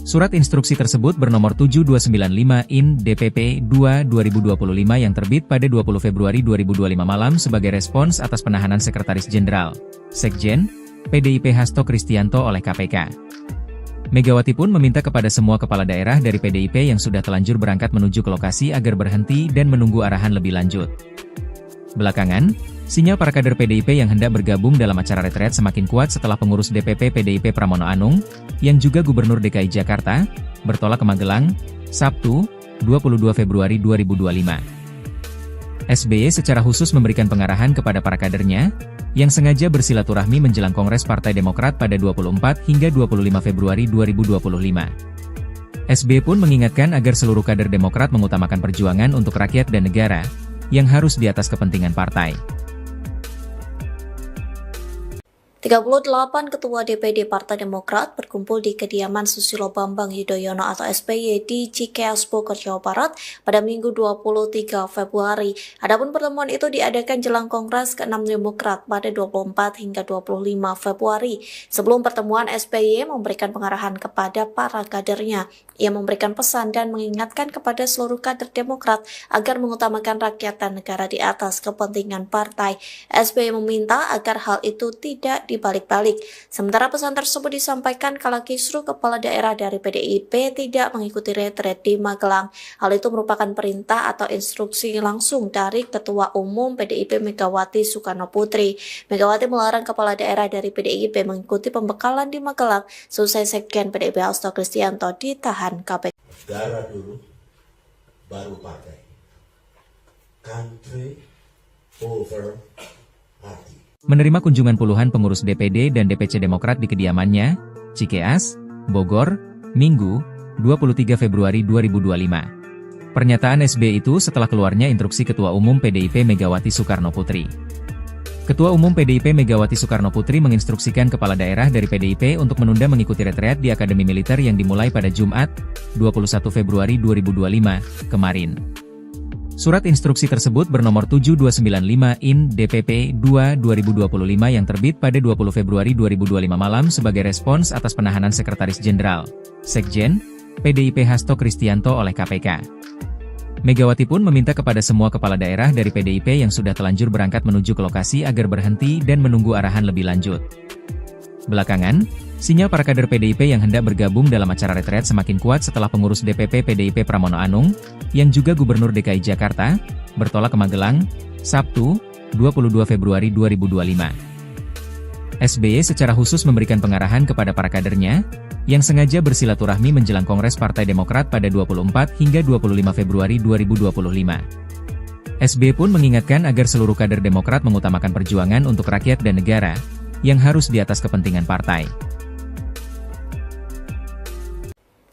Surat instruksi tersebut bernomor 7295 IN DPP 2/2025 yang terbit pada 20 Februari 2025 malam sebagai respons atas penahanan Sekretaris Jenderal, Sekjen, PDIP Hasto Kristianto oleh KPK. Megawati pun meminta kepada semua kepala daerah dari PDIP yang sudah telanjur berangkat menuju ke lokasi agar berhenti dan menunggu arahan lebih lanjut. Belakangan, sinyal para kader PDIP yang hendak bergabung dalam acara retret semakin kuat setelah pengurus DPP PDIP Pramono Anung, yang juga Gubernur DKI Jakarta, bertolak ke Magelang, Sabtu, 22 Februari 2025. SBY secara khusus memberikan pengarahan kepada para kadernya, yang sengaja bersilaturahmi menjelang Kongres Partai Demokrat pada 24 hingga 25 Februari 2025. SBY pun mengingatkan agar seluruh kader Demokrat mengutamakan perjuangan untuk rakyat dan negara, yang harus di atas kepentingan partai. 38 Ketua DPD Partai Demokrat berkumpul di kediaman Susilo Bambang Yudhoyono atau SBY di Cikeas Bogor, Jawa Barat pada Minggu 23 Februari. Adapun pertemuan itu diadakan jelang Kongres ke-6 Demokrat pada 24 hingga 25 Februari. Sebelum pertemuan, SBY memberikan pengarahan kepada para kadernya. Ia memberikan pesan dan mengingatkan kepada seluruh kader Demokrat agar mengutamakan rakyat dan negara di atas kepentingan partai. SBY meminta agar hal itu tidak dibalik-balik. Sementara pesan tersebut disampaikan kala kisruh kepala daerah dari PDIP tidak mengikuti retret di Magelang. Hal itu merupakan perintah atau instruksi langsung dari Ketua Umum PDIP Megawati Soekarno Putri. Megawati melarang kepala daerah dari PDIP mengikuti pembekalan di Magelang selesai Sekjen PDIP Hasto Kristianto ditahan KPK. Negara dulu, baru partai. Country over party. Menerima kunjungan puluhan pengurus DPD dan DPC Demokrat di kediamannya, Cikeas, Bogor, Minggu, 23 Februari 2025. Pernyataan SBY itu setelah keluarnya instruksi Ketua Umum PDIP Megawati Soekarno Putri. Ketua Umum PDIP Megawati Soekarno Putri menginstruksikan kepala daerah dari PDIP untuk menunda mengikuti retreat di Akademi Militer yang dimulai pada Jumat, 21 Februari 2025, kemarin. Surat instruksi tersebut bernomor 7295 IN DPP 2/2025 yang terbit pada 20 Februari 2025 malam sebagai respons atas penahanan Sekretaris Jenderal, Sekjen, PDIP Hasto Kristianto oleh KPK. Megawati pun meminta kepada semua kepala daerah dari PDIP yang sudah telanjur berangkat menuju ke lokasi agar berhenti dan menunggu arahan lebih lanjut. Belakangan, sinyal para kader PDIP yang hendak bergabung dalam acara retret semakin kuat setelah pengurus DPP PDIP Pramono Anung, yang juga Gubernur DKI Jakarta, bertolak ke Magelang, Sabtu, 22 Februari 2025. SBY secara khusus memberikan pengarahan kepada para kadernya, yang sengaja bersilaturahmi menjelang Kongres Partai Demokrat pada 24 hingga 25 Februari 2025. SBY pun mengingatkan agar seluruh kader Demokrat mengutamakan perjuangan untuk rakyat dan negara, yang harus di atas kepentingan partai.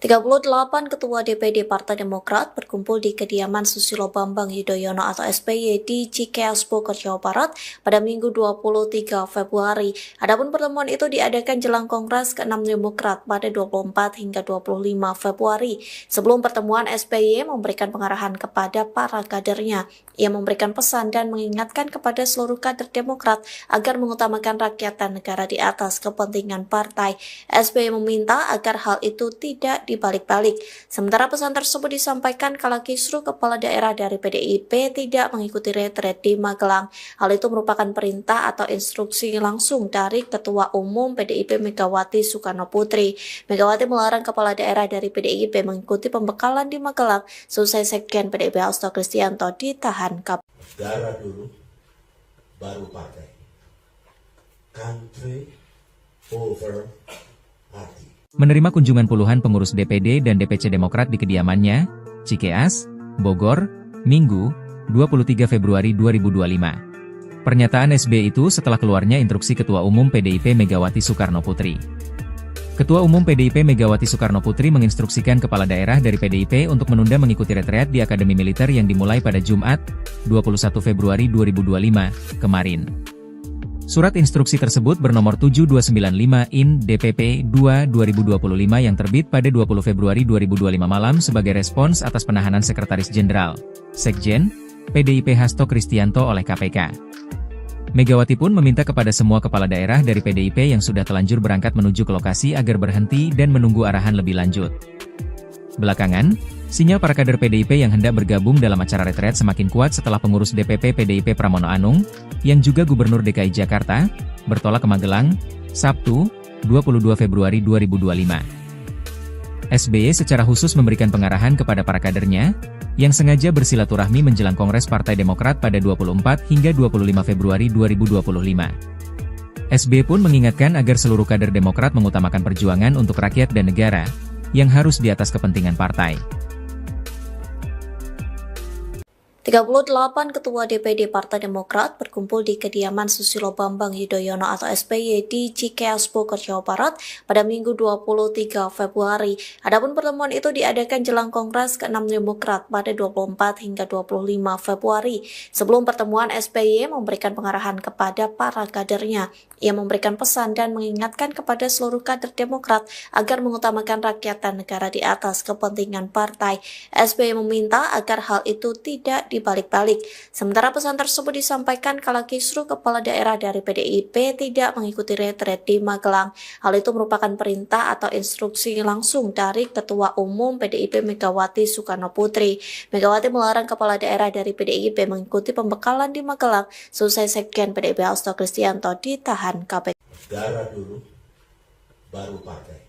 38 Ketua DPD Partai Demokrat berkumpul di kediaman Susilo Bambang Yudhoyono atau SBY di Cikeas Bogor, Jawa Barat pada Minggu 23 Februari. Adapun pertemuan itu diadakan jelang Kongres ke-6 Demokrat pada 24 hingga 25 Februari. Sebelum pertemuan, SBY memberikan pengarahan kepada para kadernya. Ia memberikan pesan dan mengingatkan kepada seluruh kader Demokrat agar mengutamakan rakyat dan negara di atas kepentingan partai. SBY meminta agar hal itu tidak dibalik-balik. Sementara pesan tersebut disampaikan kala kisruh kepala daerah dari PDIP tidak mengikuti retret di Magelang. Hal itu merupakan perintah atau instruksi langsung dari Ketua Umum PDIP Megawati Soekarno Putri. Megawati melarang kepala daerah dari PDIP mengikuti pembekalan di Magelang selesai Sekjen PDIP Hasto Kristianto ditahan KPK. Negara dulu, baru partai. Country over party. Menerima kunjungan puluhan pengurus DPD dan DPC Demokrat di kediamannya, Cikeas, Bogor, Minggu, 23 Februari 2025. Pernyataan SBY itu setelah keluarnya instruksi Ketua Umum PDIP Megawati Soekarno Putri. Ketua Umum PDIP Megawati Soekarno Putri menginstruksikan kepala daerah dari PDIP untuk menunda mengikuti retreat di Akademi Militer yang dimulai pada Jumat, 21 Februari 2025, kemarin. Surat instruksi tersebut bernomor 7295 IN DPP 2/2025 yang terbit pada 20 Februari 2025 malam sebagai respons atas penahanan Sekretaris Jenderal, Sekjen, PDIP Hasto Kristianto oleh KPK. Megawati pun meminta kepada semua kepala daerah dari PDIP yang sudah telanjur berangkat menuju ke lokasi agar berhenti dan menunggu arahan lebih lanjut. Belakangan, sinyal para kader PDIP yang hendak bergabung dalam acara retret semakin kuat setelah pengurus DPP PDIP Pramono Anung, yang juga Gubernur DKI Jakarta, bertolak ke Magelang, Sabtu, 22 Februari 2025. SBY secara khusus memberikan pengarahan kepada para kadernya, yang sengaja bersilaturahmi menjelang Kongres Partai Demokrat pada 24 hingga 25 Februari 2025. SBY pun mengingatkan agar seluruh kader Demokrat mengutamakan perjuangan untuk rakyat dan negara, yang harus di atas kepentingan partai. 38 Ketua DPD Partai Demokrat berkumpul di kediaman Susilo Bambang Yudhoyono atau SBY di Cikeas, Bogor, Jawa Barat pada Minggu 23 Februari. Adapun pertemuan itu diadakan jelang Kongres ke-6 Demokrat pada 24 hingga 25 Februari. Sebelum pertemuan, SBY memberikan pengarahan kepada para kadernya. Ia memberikan pesan dan mengingatkan kepada seluruh kader Demokrat agar mengutamakan rakyat dan negara di atas kepentingan partai. SBY meminta agar hal itu tidak dibalik-balik. Sementara pesan tersebut disampaikan kala kisruh kepala daerah dari PDIP tidak mengikuti retret di Magelang. Hal itu merupakan perintah atau instruksi langsung dari Ketua Umum PDIP Megawati Soekarno Putri. Megawati melarang kepala daerah dari PDIP mengikuti pembekalan di Magelang selesai Sekjen PDIP Hasto Kristianto ditahan KPK. Negara dulu, baru partai.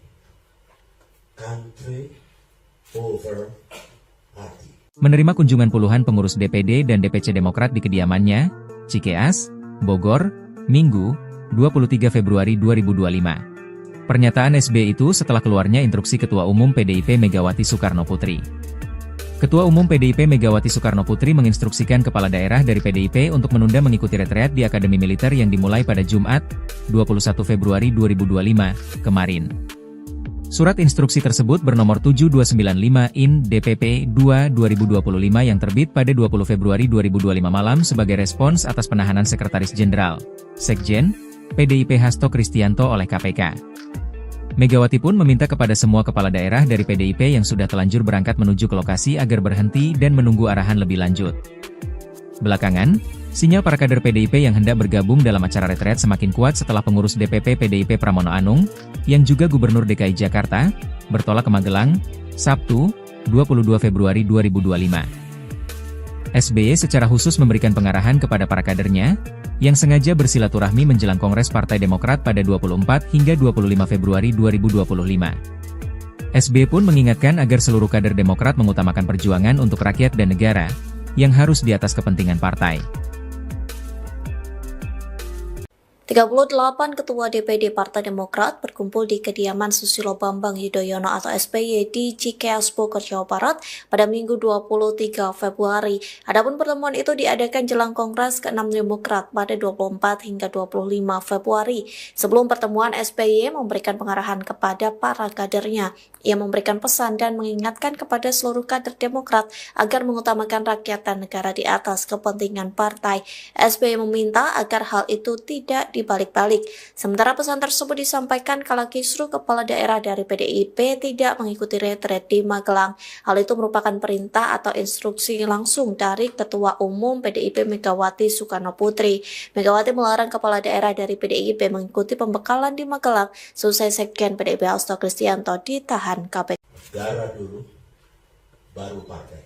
Country over party. Menerima kunjungan puluhan pengurus DPD dan DPC Demokrat di kediamannya, Cikeas, Bogor, Minggu, 23 Februari 2025. Pernyataan SBY itu setelah keluarnya instruksi Ketua Umum PDIP Megawati Soekarno Putri. Ketua Umum PDIP Megawati Soekarno Putri menginstruksikan kepala daerah dari PDIP untuk menunda mengikuti retreat di Akademi Militer yang dimulai pada Jumat, 21 Februari 2025, kemarin. Surat instruksi tersebut bernomor 7295/DPP 2/2025 yang terbit pada 20 Februari 2025 malam sebagai respons atas penahanan Sekretaris Jenderal, Sekjen, PDIP Hasto Kristianto oleh KPK. Megawati pun meminta kepada semua kepala daerah dari PDIP yang sudah telanjur berangkat menuju ke lokasi agar berhenti dan menunggu arahan lebih lanjut. Belakangan, sinyal para kader PDIP yang hendak bergabung dalam acara retret semakin kuat setelah pengurus DPP PDIP Pramono Anung, yang juga Gubernur DKI Jakarta, bertolak ke Magelang, Sabtu, 22 Februari 2025. SBY secara khusus memberikan pengarahan kepada para kadernya, yang sengaja bersilaturahmi menjelang Kongres Partai Demokrat pada 24 hingga 25 Februari 2025. SBY pun mengingatkan agar seluruh kader Demokrat mengutamakan perjuangan untuk rakyat dan negara, yang harus di atas kepentingan partai. 38 Ketua DPD Partai Demokrat berkumpul di kediaman Susilo Bambang Yudhoyono atau SBY di Cikeas, Bogor, Jawa Barat pada Minggu 23 Februari. Adapun pertemuan itu diadakan jelang Kongres ke-6 Demokrat pada 24 hingga 25 Februari. Sebelum pertemuan, SBY memberikan pengarahan kepada para kadernya. Ia memberikan pesan dan mengingatkan kepada seluruh kader Demokrat agar mengutamakan rakyat dan negara di atas kepentingan partai. SBY meminta agar hal itu tidak dibalik-balik. Sementara pesan tersebut disampaikan kala kisruh kepala daerah dari PDIP tidak mengikuti retret di Magelang. Hal itu merupakan perintah atau instruksi langsung dari Ketua Umum PDIP Megawati Soekarno Putri. Megawati melarang kepala daerah dari PDIP mengikuti pembekalan di Magelang selesai Sekjen PDIP Hasto Kristianto ditahan KPK. Negara dulu, baru partai.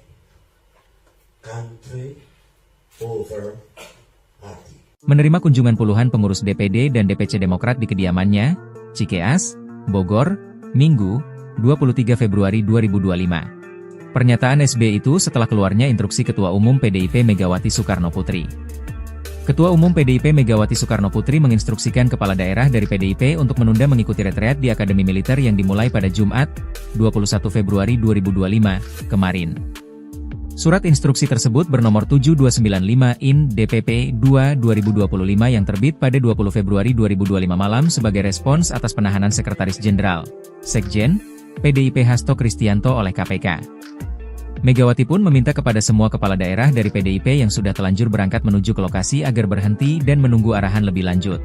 Country over party. Menerima kunjungan puluhan pengurus DPD dan DPC Demokrat di kediamannya, Cikeas, Bogor, Minggu, 23 Februari 2025. Pernyataan SBY itu setelah keluarnya instruksi Ketua Umum PDIP Megawati Soekarno Putri. Ketua Umum PDIP Megawati Soekarno Putri menginstruksikan kepala daerah dari PDIP untuk menunda mengikuti retreat di Akademi Militer yang dimulai pada Jumat, 21 Februari 2025, kemarin. Surat instruksi tersebut bernomor 7295/DPP 2/2025 yang terbit pada 20 Februari 2025 malam sebagai respons atas penahanan Sekretaris Jenderal, Sekjen, PDIP Hasto Kristianto oleh KPK. Megawati pun meminta kepada semua kepala daerah dari PDIP yang sudah telanjur berangkat menuju ke lokasi agar berhenti dan menunggu arahan lebih lanjut.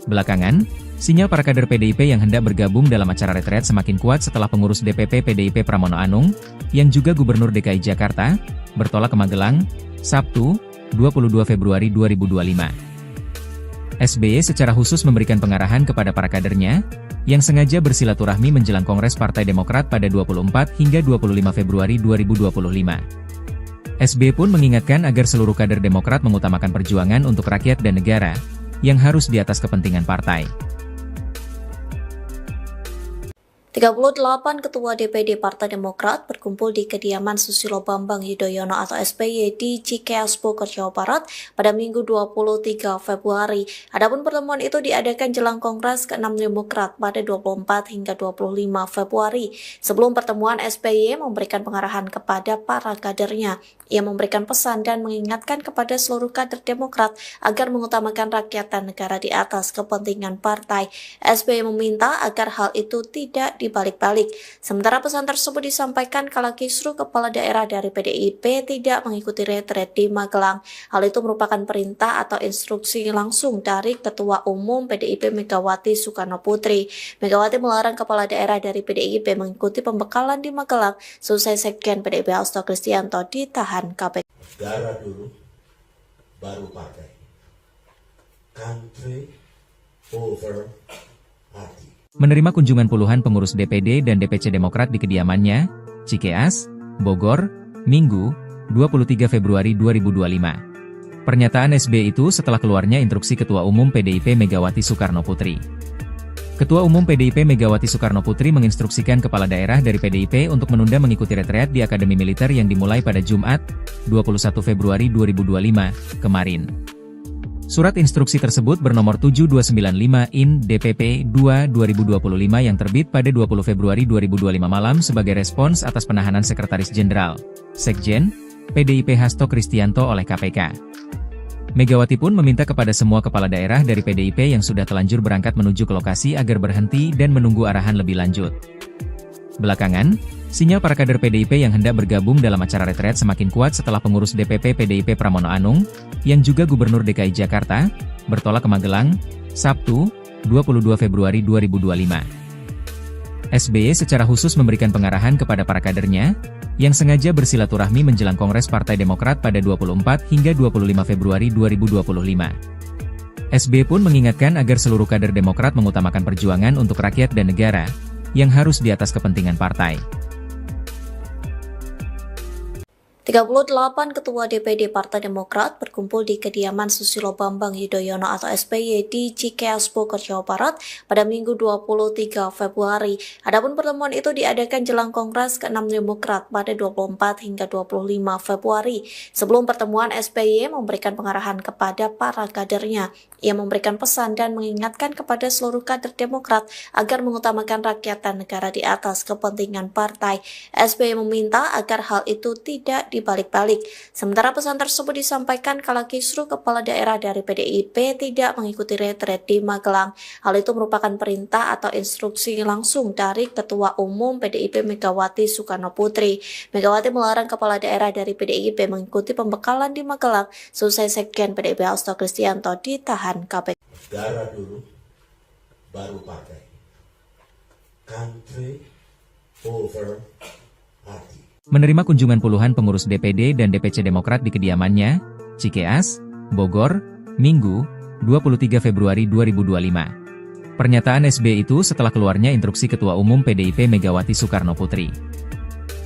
Belakangan, sinyal para kader PDIP yang hendak bergabung dalam acara retret semakin kuat setelah pengurus DPP PDIP Pramono Anung, yang juga Gubernur DKI Jakarta, bertolak ke Magelang, Sabtu, 22 Februari 2025. SBY secara khusus memberikan pengarahan kepada para kadernya, yang sengaja bersilaturahmi menjelang Kongres Partai Demokrat pada 24 hingga 25 Februari 2025. SBY pun mengingatkan agar seluruh kader Demokrat mengutamakan perjuangan untuk rakyat dan negara, yang harus di atas kepentingan partai. 38 Ketua DPD Partai Demokrat berkumpul di kediaman Susilo Bambang Yudhoyono atau SBY di Cikeas Bogor, Jawa Barat pada Minggu 23 Februari. Adapun pertemuan itu diadakan jelang Kongres ke-6 Demokrat pada 24 hingga 25 Februari. Sebelum pertemuan, SBY memberikan pengarahan kepada para kadernya. Ia memberikan pesan dan mengingatkan kepada seluruh kader Demokrat agar mengutamakan rakyat dan negara di atas kepentingan partai. SBY meminta agar hal itu tidak dibalik-balik. Sementara pesan tersebut disampaikan kala kisruh kepala daerah dari PDIP tidak mengikuti retret di Magelang. Hal itu merupakan perintah atau instruksi langsung dari Ketua Umum PDIP Megawati Soekarno Putri. Megawati melarang kepala daerah dari PDIP mengikuti pembekalan di Magelang selesai Sekjen PDIP Hasto Kristianto ditahan KPK. Negara dulu, baru partai. Country over party. Menerima kunjungan puluhan pengurus DPD dan DPC Demokrat di kediamannya, Cikeas, Bogor, Minggu, 23 Februari 2025. Pernyataan SBY itu setelah keluarnya instruksi Ketua Umum PDIP Megawati Soekarno Putri. Ketua Umum PDIP Megawati Soekarno Putri menginstruksikan kepala daerah dari PDIP untuk menunda mengikuti retreat di Akademi Militer yang dimulai pada Jumat, 21 Februari 2025, kemarin. Surat instruksi tersebut bernomor 7295 IN DPP 2/2025 yang terbit pada 20 Februari 2025 malam sebagai respons atas penahanan Sekretaris Jenderal, Sekjen, PDIP Hasto Kristianto oleh KPK. Megawati pun meminta kepada semua kepala daerah dari PDIP yang sudah telanjur berangkat menuju ke lokasi agar berhenti dan menunggu arahan lebih lanjut. Belakangan, sinyal para kader PDIP yang hendak bergabung dalam acara retret semakin kuat setelah pengurus DPP PDIP Pramono Anung, yang juga Gubernur DKI Jakarta, bertolak ke Magelang, Sabtu, 22 Februari 2025. SBY secara khusus memberikan pengarahan kepada para kadernya, yang sengaja bersilaturahmi menjelang Kongres Partai Demokrat pada 24 hingga 25 Februari 2025. SBY pun mengingatkan agar seluruh kader Demokrat mengutamakan perjuangan untuk rakyat dan negara, yang harus di atas kepentingan partai. 38 Ketua DPD Partai Demokrat berkumpul di kediaman Susilo Bambang Yudhoyono atau SBY di Cikeas Bogor, Jawa Barat pada Minggu 23 Februari. Adapun pertemuan itu diadakan jelang Kongres ke-6 Demokrat pada 24 hingga 25 Februari. Sebelum pertemuan, SBY memberikan pengarahan kepada para kadernya. Ia memberikan pesan dan mengingatkan kepada seluruh kader Demokrat agar mengutamakan rakyat dan negara di atas kepentingan partai. SBY meminta agar hal itu tidak dibalik-balik. Sementara pesan tersebut disampaikan kala kisruh kepala daerah dari PDIP tidak mengikuti retret di Magelang. Hal itu merupakan perintah atau instruksi langsung dari Ketua Umum PDIP Megawati Soekarno Putri. Megawati melarang kepala daerah dari PDIP mengikuti pembekalan di Magelang selesai Sekjen PDIP Hasto Kristianto ditahan KPK. Negara dulu, baru partai. Country over party. Menerima kunjungan puluhan pengurus DPD dan DPC Demokrat di kediamannya, Cikeas, Bogor, Minggu, 23 Februari 2025. Pernyataan SBY itu setelah keluarnya instruksi Ketua Umum PDIP Megawati Soekarno Putri.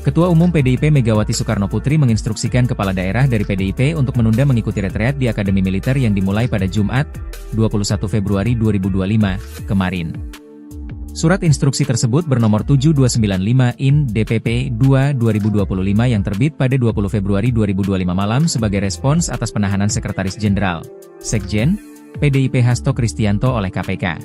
Ketua Umum PDIP Megawati Soekarno Putri menginstruksikan kepala daerah dari PDIP untuk menunda mengikuti retreat di Akademi Militer yang dimulai pada Jumat, 21 Februari 2025, kemarin. Surat instruksi tersebut bernomor 7295 IN DPP 2/2025 yang terbit pada 20 Februari 2025 malam sebagai respons atas penahanan Sekretaris Jenderal, Sekjen, PDIP Hasto Kristianto oleh KPK.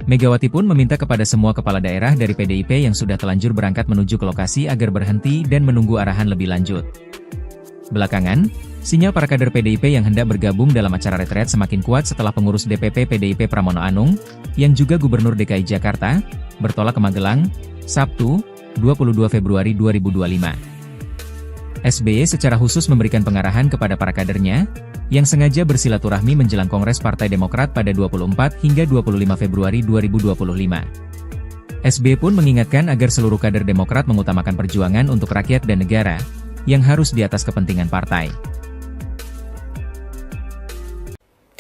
Megawati pun meminta kepada semua kepala daerah dari PDIP yang sudah telanjur berangkat menuju ke lokasi agar berhenti dan menunggu arahan lebih lanjut. Belakangan, sinyal para kader PDIP yang hendak bergabung dalam acara retret semakin kuat setelah pengurus DPP PDIP Pramono Anung, yang juga Gubernur DKI Jakarta, bertolak ke Magelang, Sabtu, 22 Februari 2025. SBY secara khusus memberikan pengarahan kepada para kadernya, yang sengaja bersilaturahmi menjelang Kongres Partai Demokrat pada 24 hingga 25 Februari 2025. SBY pun mengingatkan agar seluruh kader Demokrat mengutamakan perjuangan untuk rakyat dan negara, yang harus di atas kepentingan partai.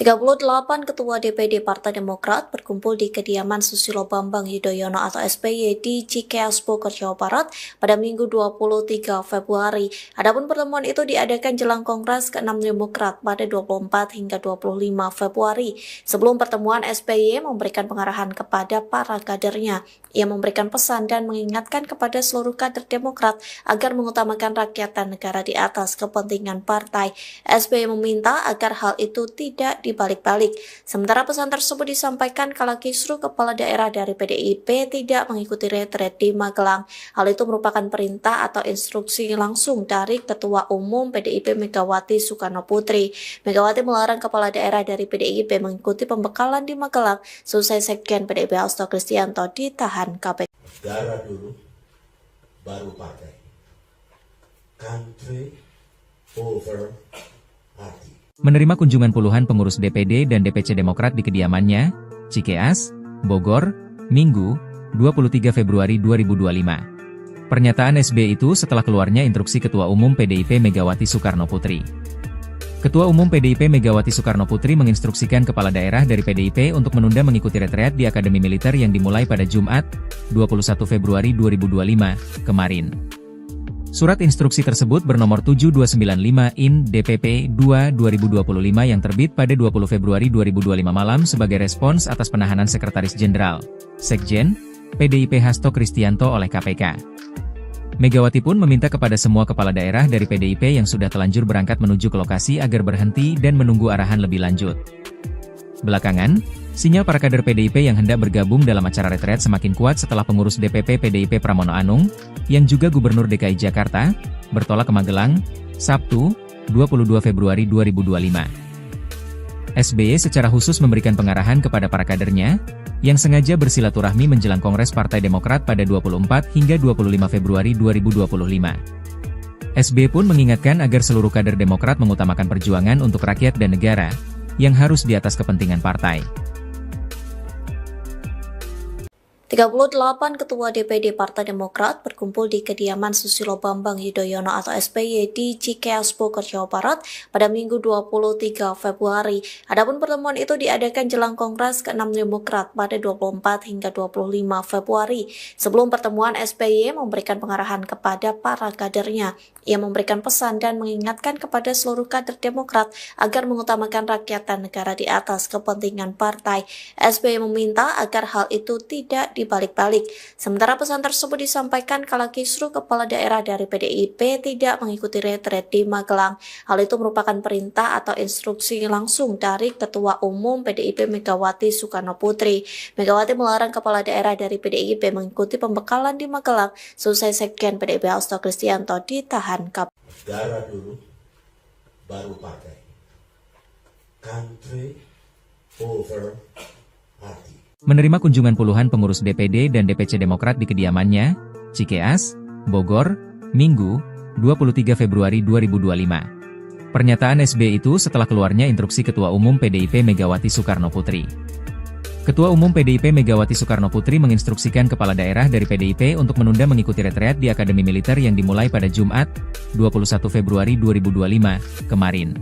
38 Ketua DPD Partai Demokrat berkumpul di kediaman Susilo Bambang Yudhoyono atau SBY di Cikeas Bogor, Jawa Barat pada Minggu 23 Februari. Adapun pertemuan itu diadakan jelang Kongres ke-6 Demokrat pada 24 hingga 25 Februari. Sebelum pertemuan, SBY memberikan pengarahan kepada para kadernya. Ia memberikan pesan dan mengingatkan kepada seluruh kader Demokrat agar mengutamakan rakyat dan negara di atas kepentingan partai. SBY meminta agar hal itu tidak dibalik-balik. Sementara pesan tersebut disampaikan kala kisruh kepala daerah dari PDIP tidak mengikuti retret di Magelang. Hal itu merupakan perintah atau instruksi langsung dari Ketua Umum PDIP Megawati Soekarno Putri. Megawati melarang kepala daerah dari PDIP mengikuti pembekalan di Magelang selesai Sekjen PDIP Hasto Kristianto ditahan KPK. Negara dulu, baru partai. Country over party. Menerima kunjungan puluhan pengurus DPD dan DPC Demokrat di kediamannya, Cikeas, Bogor, Minggu, 23 Februari 2025. Pernyataan SBY itu setelah keluarnya instruksi Ketua Umum PDIP Megawati Soekarno Putri. Ketua Umum PDIP Megawati Soekarno Putri menginstruksikan kepala daerah dari PDIP untuk menunda mengikuti retreat di Akademi Militer yang dimulai pada Jumat, 21 Februari 2025, kemarin. Surat instruksi tersebut bernomor 7295/IN/DPP-2/2025 yang terbit pada 20 Februari 2025 malam sebagai respons atas penahanan Sekretaris Jenderal, Sekjen, PDIP Hasto Kristianto oleh KPK. Megawati pun meminta kepada semua kepala daerah dari PDIP yang sudah telanjur berangkat menuju ke lokasi agar berhenti dan menunggu arahan lebih lanjut. Belakangan, sinyal para kader PDIP yang hendak bergabung dalam acara retret semakin kuat setelah pengurus DPP PDIP Pramono Anung, yang juga Gubernur DKI Jakarta, bertolak ke Magelang, Sabtu, 22 Februari 2025. SBY secara khusus memberikan pengarahan kepada para kadernya, yang sengaja bersilaturahmi menjelang Kongres Partai Demokrat pada 24 hingga 25 Februari 2025. SBY pun mengingatkan agar seluruh kader Demokrat mengutamakan perjuangan untuk rakyat dan negara, yang harus di atas kepentingan partai. 38 Ketua DPD Partai Demokrat berkumpul di kediaman Susilo Bambang Yudhoyono atau SBY di Cikeas Bogor, Jawa Barat pada Minggu 23 Februari. Adapun pertemuan itu diadakan jelang Kongres ke-6 Demokrat pada 24 hingga 25 Februari. Sebelum pertemuan, SBY memberikan pengarahan kepada para kadernya. Ia memberikan pesan dan mengingatkan kepada seluruh kader Demokrat agar mengutamakan rakyat dan negara di atas kepentingan partai. SBY meminta agar hal itu tidak dibalik-balik. Sementara pesan tersebut disampaikan kala kisruh kepala daerah dari PDIP tidak mengikuti retret di Magelang. Hal itu merupakan perintah atau instruksi langsung dari Ketua Umum PDIP Megawati Soekarno Putri. Megawati melarang kepala daerah dari PDIP mengikuti pembekalan di Magelang selesai Sekjen PDIP Hasto Kristianto ditahan KPK. Negara dulu, baru partai. Country over party. Menerima kunjungan puluhan pengurus DPD dan DPC Demokrat di kediamannya, Cikeas, Bogor, Minggu, 23 Februari 2025. Pernyataan SBY itu setelah keluarnya instruksi Ketua Umum PDIP Megawati Soekarno Putri. Ketua Umum PDIP Megawati Soekarno Putri menginstruksikan kepala daerah dari PDIP untuk menunda mengikuti retreat di Akademi Militer yang dimulai pada Jumat, 21 Februari 2025, kemarin.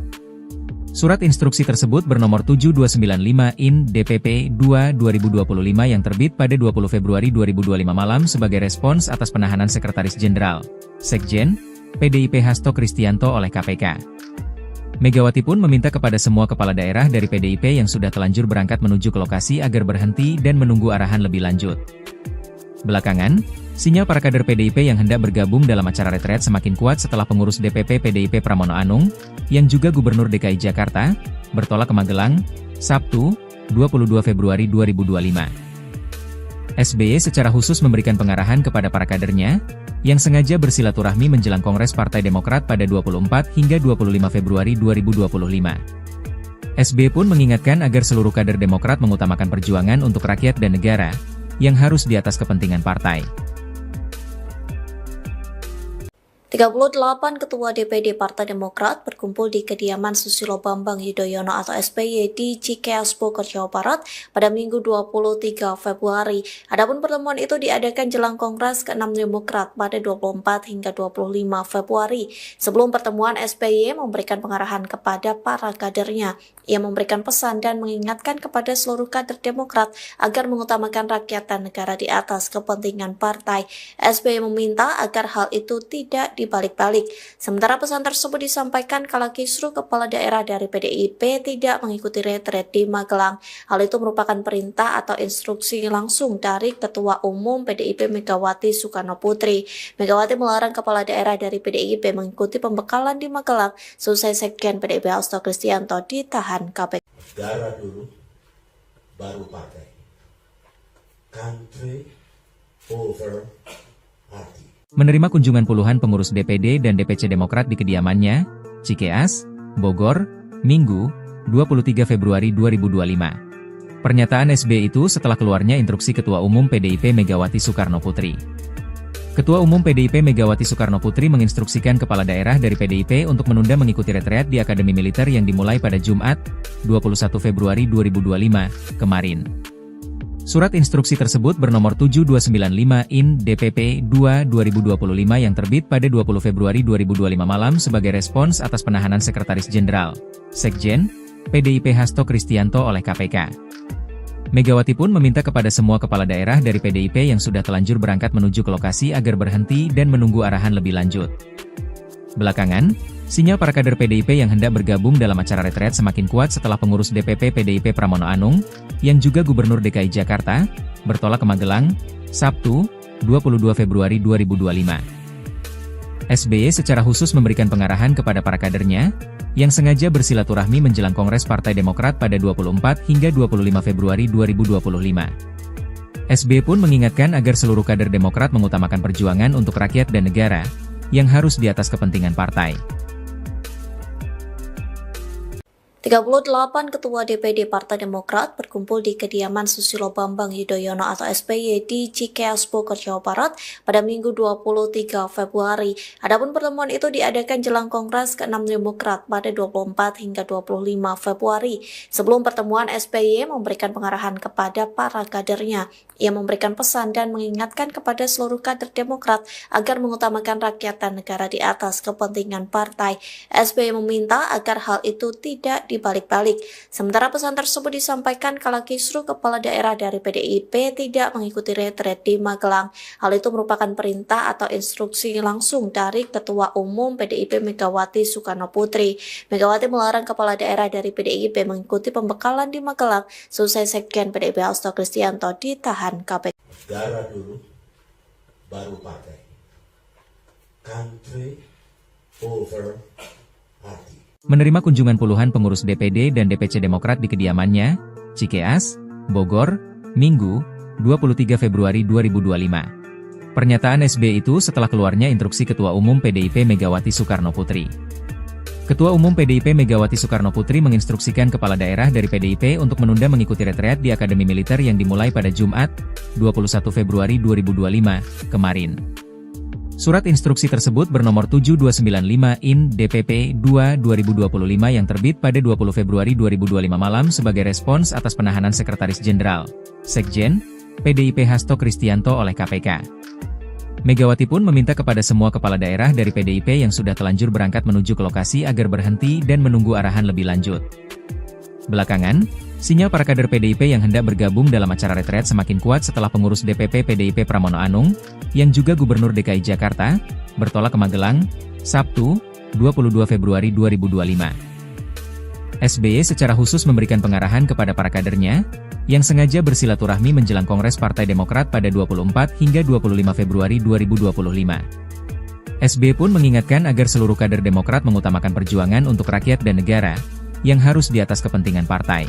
Surat instruksi tersebut bernomor 7295/IN/DPP-2/2025 yang terbit pada 20 Februari 2025 malam sebagai respons atas penahanan Sekretaris Jenderal, Sekjen, PDIP Hasto Kristianto oleh KPK. Megawati pun meminta kepada semua kepala daerah dari PDIP yang sudah telanjur berangkat menuju ke lokasi agar berhenti dan menunggu arahan lebih lanjut. Belakangan, sinyal para kader PDIP yang hendak bergabung dalam acara retret semakin kuat setelah pengurus DPP PDIP Pramono Anung, yang juga Gubernur DKI Jakarta, bertolak ke Magelang, Sabtu, 22 Februari 2025. SBY secara khusus memberikan pengarahan kepada para kadernya, yang sengaja bersilaturahmi menjelang Kongres Partai Demokrat pada 24 hingga 25 Februari 2025. SBY pun mengingatkan agar seluruh kader Demokrat mengutamakan perjuangan untuk rakyat dan negara, yang harus di atas kepentingan partai. 38 Ketua DPD Partai Demokrat berkumpul di kediaman Susilo Bambang Yudhoyono atau SBY di Cikeas Bogor, Jawa Barat pada Minggu 23 Februari. Adapun pertemuan itu diadakan jelang Kongres ke-6 Demokrat pada 24 hingga 25 Februari. Sebelum pertemuan, SBY memberikan pengarahan kepada para kadernya. Ia memberikan pesan dan mengingatkan kepada seluruh kader Demokrat agar mengutamakan rakyat dan negara di atas kepentingan partai. SBY meminta agar hal itu tidak dibalik-balik. Sementara pesan tersebut disampaikan kala kisruh kepala daerah dari PDIP tidak mengikuti retret di Magelang. Hal itu merupakan perintah atau instruksi langsung dari Ketua Umum PDIP Megawati Soekarno Putri. Megawati melarang kepala daerah dari PDIP mengikuti pembekalan di Magelang selesai Sekjen PDIP Hasto Kristianto ditahan KPK. Negara dulu, baru partai. Country over party. Menerima kunjungan puluhan pengurus DPD dan DPC Demokrat di kediamannya, Cikeas, Bogor, Minggu, 23 Februari 2025. Pernyataan SBY itu setelah keluarnya instruksi Ketua Umum PDIP Megawati Soekarno Putri. Ketua Umum PDIP Megawati Soekarno Putri menginstruksikan kepala daerah dari PDIP untuk menunda mengikuti retreat di Akademi Militer yang dimulai pada Jumat, 21 Februari 2025, kemarin. Surat instruksi tersebut bernomor 7295 IN DPP 2/2025 yang terbit pada 20 Februari 2025 malam sebagai respons atas penahanan Sekretaris Jenderal, Sekjen, PDIP Hasto Kristianto oleh KPK. Megawati pun meminta kepada semua kepala daerah dari PDIP yang sudah telanjur berangkat menuju ke lokasi agar berhenti dan menunggu arahan lebih lanjut. Belakangan, sinyal para kader PDIP yang hendak bergabung dalam acara retret semakin kuat setelah pengurus DPP PDIP Pramono Anung, yang juga Gubernur DKI Jakarta, bertolak ke Magelang, Sabtu, 22 Februari 2025. SBY secara khusus memberikan pengarahan kepada para kadernya, yang sengaja bersilaturahmi menjelang Kongres Partai Demokrat pada 24 hingga 25 Februari 2025. SBY pun mengingatkan agar seluruh kader Demokrat mengutamakan perjuangan untuk rakyat dan negara, yang harus di atas kepentingan partai. 38 Ketua DPD Partai Demokrat berkumpul di kediaman Susilo Bambang Yudhoyono atau SBY di Cikeas Bogor, Jawa Barat pada Minggu 23 Februari. Adapun pertemuan itu diadakan jelang Kongres ke-6 Demokrat pada 24 hingga 25 Februari. Sebelum pertemuan, SBY memberikan pengarahan kepada para kadernya. Ia memberikan pesan dan mengingatkan kepada seluruh kader Demokrat agar mengutamakan rakyat dan negara di atas kepentingan partai. SBY meminta agar hal itu tidak dibalik-balik. Sementara pesan tersebut disampaikan kala kisruh kepala daerah dari PDIP tidak mengikuti retret di Magelang. Hal itu merupakan perintah atau instruksi langsung dari Ketua Umum PDIP Megawati Soekarno Putri. Megawati melarang kepala daerah dari PDIP mengikuti pembekalan di Magelang selesai Sekjen PDIP Hasto Kristianto ditahan KPK. Negara dulu, baru partai. Country over party. Menerima kunjungan puluhan pengurus DPD dan DPC Demokrat di kediamannya, Cikeas, Bogor, Minggu, 23 Februari 2025. Pernyataan SBY itu setelah keluarnya instruksi Ketua Umum PDIP Megawati Soekarno Putri. Ketua Umum PDIP Megawati Soekarno Putri menginstruksikan kepala daerah dari PDIP untuk menunda mengikuti retreat di Akademi Militer yang dimulai pada Jumat, 21 Februari 2025, kemarin. Surat instruksi tersebut bernomor 7295 IN DPP 2/2025 yang terbit pada 20 Februari 2025 malam sebagai respons atas penahanan Sekretaris Jenderal, Sekjen, PDIP Hasto Kristianto oleh KPK. Megawati pun meminta kepada semua kepala daerah dari PDIP yang sudah telanjur berangkat menuju ke lokasi agar berhenti dan menunggu arahan lebih lanjut. Belakangan, sinyal para kader PDIP yang hendak bergabung dalam acara retret semakin kuat setelah pengurus DPP PDIP Pramono Anung, yang juga Gubernur DKI Jakarta, bertolak ke Magelang, Sabtu, 22 Februari 2025. SBY secara khusus memberikan pengarahan kepada para kadernya, yang sengaja bersilaturahmi menjelang Kongres Partai Demokrat pada 24 hingga 25 Februari 2025. SBY pun mengingatkan agar seluruh kader Demokrat mengutamakan perjuangan untuk rakyat dan negara, yang harus di atas kepentingan partai.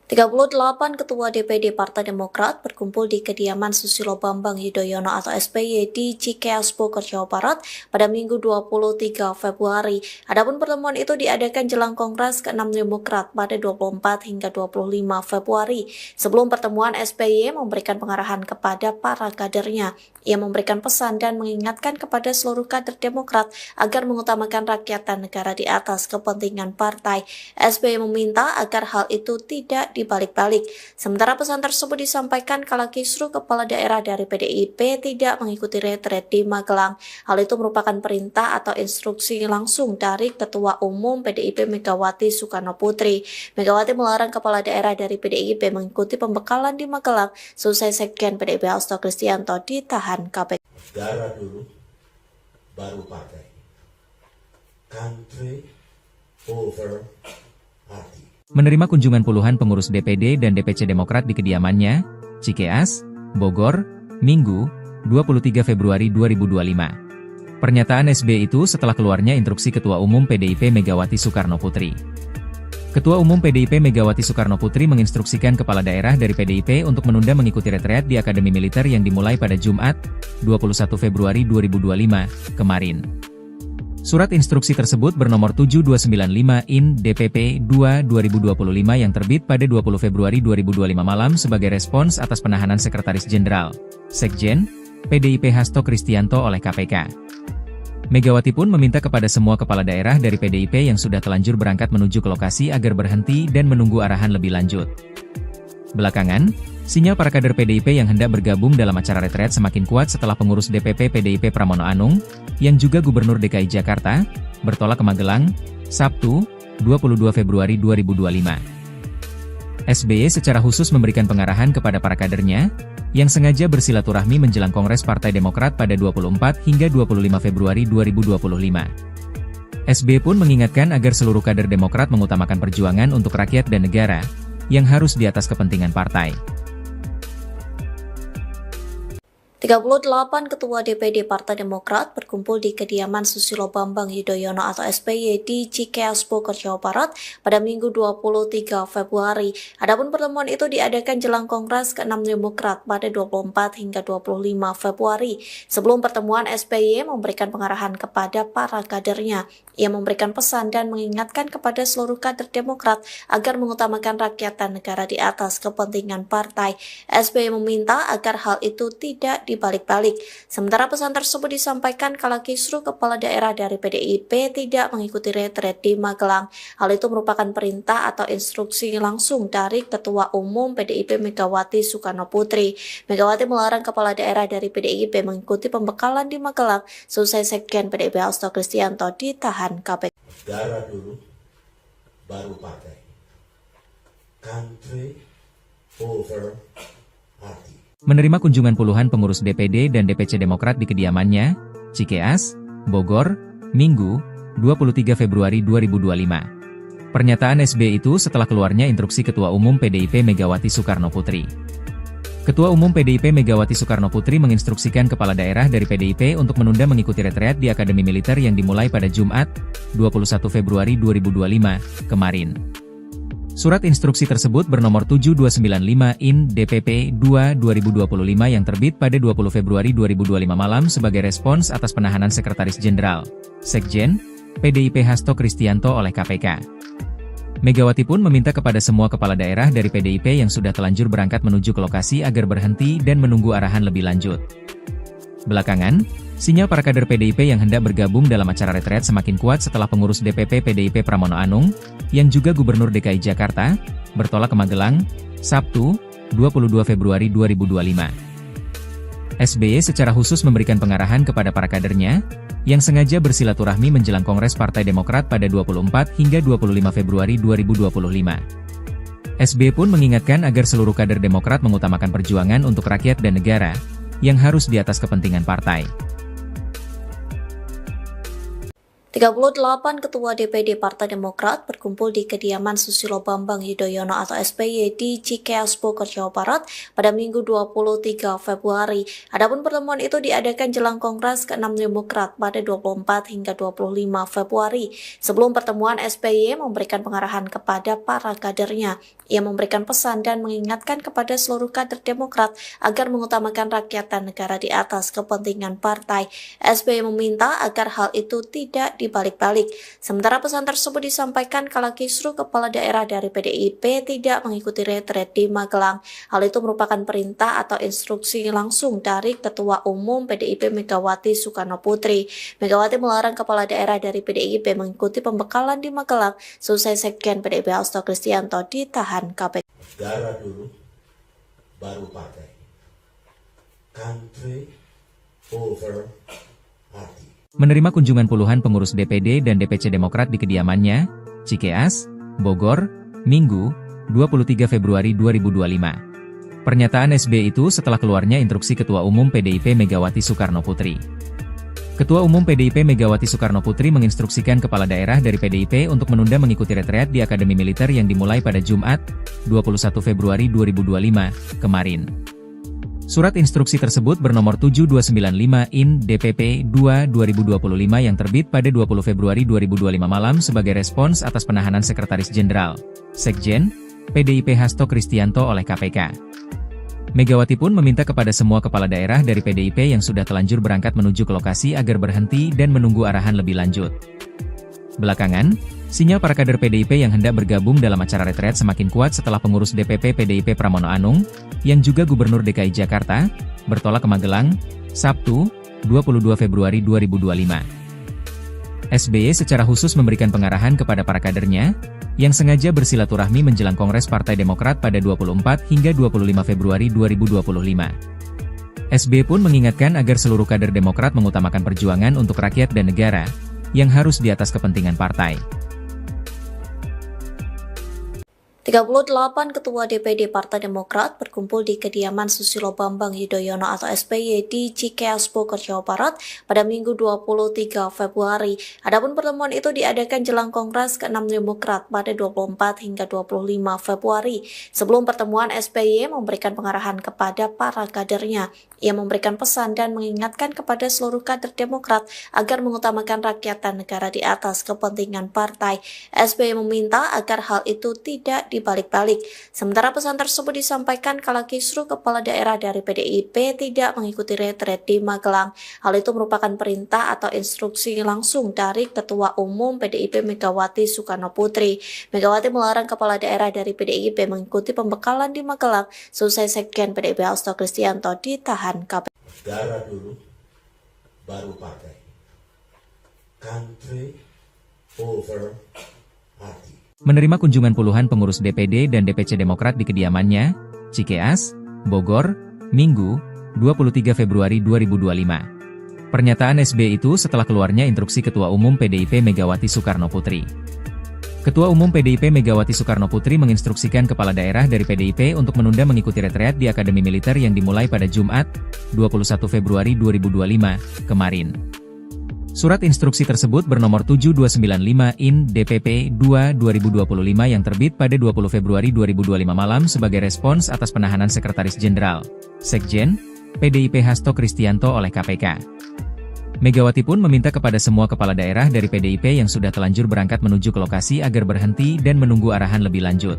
38 Ketua DPD Partai Demokrat berkumpul di kediaman Susilo Bambang Yudhoyono atau SBY di Cikeas Bogor, Jawa Barat pada Minggu 23 Februari. Adapun pertemuan itu diadakan jelang Kongres ke-6 Demokrat pada 24 hingga 25 Februari. Sebelum pertemuan, SBY memberikan pengarahan kepada para kadernya. Ia memberikan pesan dan mengingatkan kepada seluruh kader Demokrat agar mengutamakan rakyat dan negara di atas kepentingan partai. SBY meminta agar hal itu tidak dibalik-balik. Sementara pesan tersebut disampaikan kala kisruh kepala daerah dari PDIP tidak mengikuti retret di Magelang. Hal itu merupakan perintah atau instruksi langsung dari Ketua Umum PDIP Megawati Soekarno Putri. Megawati melarang kepala daerah dari PDIP mengikuti pembekalan di Magelang selesai Sekjen PDIP Hasto Kristianto ditahan KPK. Darah dulu, baru partai. Country over party. Menerima kunjungan puluhan pengurus DPD dan DPC Demokrat di kediamannya, Cikeas, Bogor, Minggu, 23 Februari 2025. Pernyataan SBY itu setelah keluarnya instruksi Ketua Umum PDIP Megawati Soekarno Putri. Ketua Umum PDIP Megawati Soekarno Putri menginstruksikan kepala daerah dari PDIP untuk menunda mengikuti retreat di Akademi Militer yang dimulai pada Jumat, 21 Februari 2025, kemarin. Surat instruksi tersebut bernomor 7295/IN DPP 2/2025 yang terbit pada 20 Februari 2025 malam sebagai respons atas penahanan Sekretaris Jenderal, Sekjen, PDIP Hasto Kristianto oleh KPK. Megawati pun meminta kepada semua kepala daerah dari PDIP yang sudah telanjur berangkat menuju ke lokasi agar berhenti dan menunggu arahan lebih lanjut. Belakangan, sinyal para kader PDIP yang hendak bergabung dalam acara retreat semakin kuat setelah pengurus DPP PDIP Pramono Anung, yang juga Gubernur DKI Jakarta, bertolak ke Magelang, Sabtu, 22 Februari 2025. SBY secara khusus memberikan pengarahan kepada para kadernya, yang sengaja bersilaturahmi menjelang Kongres Partai Demokrat pada 24 hingga 25 Februari 2025. SBY pun mengingatkan agar seluruh kader Demokrat mengutamakan perjuangan untuk rakyat dan negara, yang harus di atas kepentingan partai. 38 Ketua DPD Partai Demokrat berkumpul di kediaman Susilo Bambang Yudhoyono atau SBY di Cikeas Bogor, Jawa Barat pada Minggu 23 Februari. Adapun pertemuan itu diadakan jelang Kongres ke-6 Demokrat pada 24 hingga 25 Februari. Sebelum pertemuan, SBY memberikan pengarahan kepada para kadernya. Ia memberikan pesan dan mengingatkan kepada seluruh kader Demokrat agar mengutamakan rakyat dan negara di atas kepentingan partai. SBY meminta agar hal itu tidak dibalik-balik. Sementara pesan tersebut disampaikan kala kisruh kepala daerah dari PDIP tidak mengikuti retret di Magelang. Hal itu merupakan perintah atau instruksi langsung dari Ketua Umum PDIP Megawati Soekarno Putri. Megawati melarang kepala daerah dari PDIP mengikuti pembekalan di Magelang selesai Sekjen PDIP Hasto Kristianto ditahan KPK. Darah dulu, baru partai. Country over party. Menerima kunjungan puluhan pengurus DPD dan DPC Demokrat di kediamannya, Cikeas, Bogor, Minggu, 23 Februari 2025. Pernyataan SBY itu setelah keluarnya instruksi Ketua Umum PDIP Megawati Soekarno Putri. Ketua Umum PDIP Megawati Soekarno Putri menginstruksikan kepala daerah dari PDIP untuk menunda mengikuti retreat di Akademi Militer yang dimulai pada Jumat, 21 Februari 2025, kemarin. Surat instruksi tersebut bernomor 7295/IN DPP 2/2025 yang terbit pada 20 Februari 2025 malam sebagai respons atas penahanan Sekretaris Jenderal, Sekjen, PDIP Hasto Kristianto oleh KPK. Megawati pun meminta kepada semua kepala daerah dari PDIP yang sudah telanjur berangkat menuju ke lokasi agar berhenti dan menunggu arahan lebih lanjut. Belakangan, sinyal para kader PDIP yang hendak bergabung dalam acara retreat semakin kuat setelah pengurus DPP PDIP Pramono Anung, yang juga Gubernur DKI Jakarta, bertolak ke Magelang, Sabtu, 22 Februari 2025. SBY secara khusus memberikan pengarahan kepada para kadernya, yang sengaja bersilaturahmi menjelang Kongres Partai Demokrat pada 24 hingga 25 Februari 2025. SBY pun mengingatkan agar seluruh kader Demokrat mengutamakan perjuangan untuk rakyat dan negara, yang harus di atas kepentingan partai. 38 Ketua DPD Partai Demokrat berkumpul di kediaman Susilo Bambang Yudhoyono atau SBY di Cikeas Bogor, Jawa Barat pada Minggu 23 Februari. Adapun pertemuan itu diadakan jelang Kongres ke-6 Demokrat pada 24 hingga 25 Februari. Sebelum pertemuan, SBY memberikan pengarahan kepada para kadernya. Ia memberikan pesan dan mengingatkan kepada seluruh kader Demokrat agar mengutamakan rakyat dan negara di atas kepentingan partai. SBY meminta agar hal itu tidak dibalik-balik. Sementara pesan tersebut disampaikan kala kisruh kepala daerah dari PDIP tidak mengikuti retret di Magelang. Hal itu merupakan perintah atau instruksi langsung dari Ketua Umum PDIP Megawati Soekarno Putri. Megawati melarang kepala daerah dari PDIP mengikuti pembekalan di Magelang selesai Sekjen PDIP Hasto Kristianto ditahan KPK. Negara dulu, baru partai. Country over party. Menerima kunjungan puluhan pengurus DPD dan DPC Demokrat di kediamannya, Cikeas, Bogor, Minggu, 23 Februari 2025. Pernyataan SBY itu setelah keluarnya instruksi Ketua Umum PDIP Megawati Soekarno Putri. Ketua Umum PDIP Megawati Soekarno Putri menginstruksikan kepala daerah dari PDIP untuk menunda mengikuti retreat di Akademi Militer yang dimulai pada Jumat, 21 Februari 2025, kemarin. Surat instruksi tersebut bernomor 7295 IN DPP 2/2025 yang terbit pada 20 Februari 2025 malam sebagai respons atas penahanan Sekretaris Jenderal, Sekjen, PDIP Hasto Kristianto oleh KPK. Megawati pun meminta kepada semua kepala daerah dari PDIP yang sudah telanjur berangkat menuju ke lokasi agar berhenti dan menunggu arahan lebih lanjut. Belakangan, sinyal para kader PDIP yang hendak bergabung dalam acara retret semakin kuat setelah pengurus DPP PDIP Pramono Anung, yang juga Gubernur DKI Jakarta, bertolak ke Magelang, Sabtu, 22 Februari 2025. SBY secara khusus memberikan pengarahan kepada para kadernya, yang sengaja bersilaturahmi menjelang Kongres Partai Demokrat pada 24 hingga 25 Februari 2025. SBY pun mengingatkan agar seluruh kader Demokrat mengutamakan perjuangan untuk rakyat dan negara, yang harus di atas kepentingan partai. 38 Ketua DPD Partai Demokrat berkumpul di kediaman Susilo Bambang Yudhoyono atau SBY di Cikeas Bogor, Jawa Barat pada Minggu 23 Februari. Adapun pertemuan itu diadakan jelang Kongres ke-6 Demokrat pada 24 hingga 25 Februari. Sebelum pertemuan, SBY memberikan pengarahan kepada para kadernya. Ia memberikan pesan dan mengingatkan kepada seluruh kader Demokrat agar mengutamakan rakyat dan negara di atas kepentingan partai. SBY meminta agar hal itu tidak dibalik-balik. Sementara pesan tersebut disampaikan kala kisruh kepala daerah dari PDIP tidak mengikuti retret di Magelang. Hal itu merupakan perintah atau instruksi langsung dari Ketua Umum PDIP Megawati Soekarno Putri. Megawati melarang kepala daerah dari PDIP mengikuti pembekalan di Magelang selesai Sekjen PDIP Hasto Kristianto ditahan KPK. Negara dulu, baru partai. Country over party. Menerima kunjungan puluhan pengurus DPD dan DPC Demokrat di kediamannya, Cikeas, Bogor, Minggu, 23 Februari 2025. Pernyataan SBY itu setelah keluarnya instruksi Ketua Umum PDIP Megawati Soekarno Putri. Ketua Umum PDIP Megawati Soekarno Putri menginstruksikan kepala daerah dari PDIP untuk menunda mengikuti retreat di Akademi Militer yang dimulai pada Jumat, 21 Februari 2025, kemarin. Surat instruksi tersebut bernomor 7295 IN DPP 2/2025 yang terbit pada 20 Februari 2025 malam sebagai respons atas penahanan Sekretaris Jenderal, Sekjen, PDIP Hasto Kristianto oleh KPK. Megawati pun meminta kepada semua kepala daerah dari PDIP yang sudah telanjur berangkat menuju ke lokasi agar berhenti dan menunggu arahan lebih lanjut.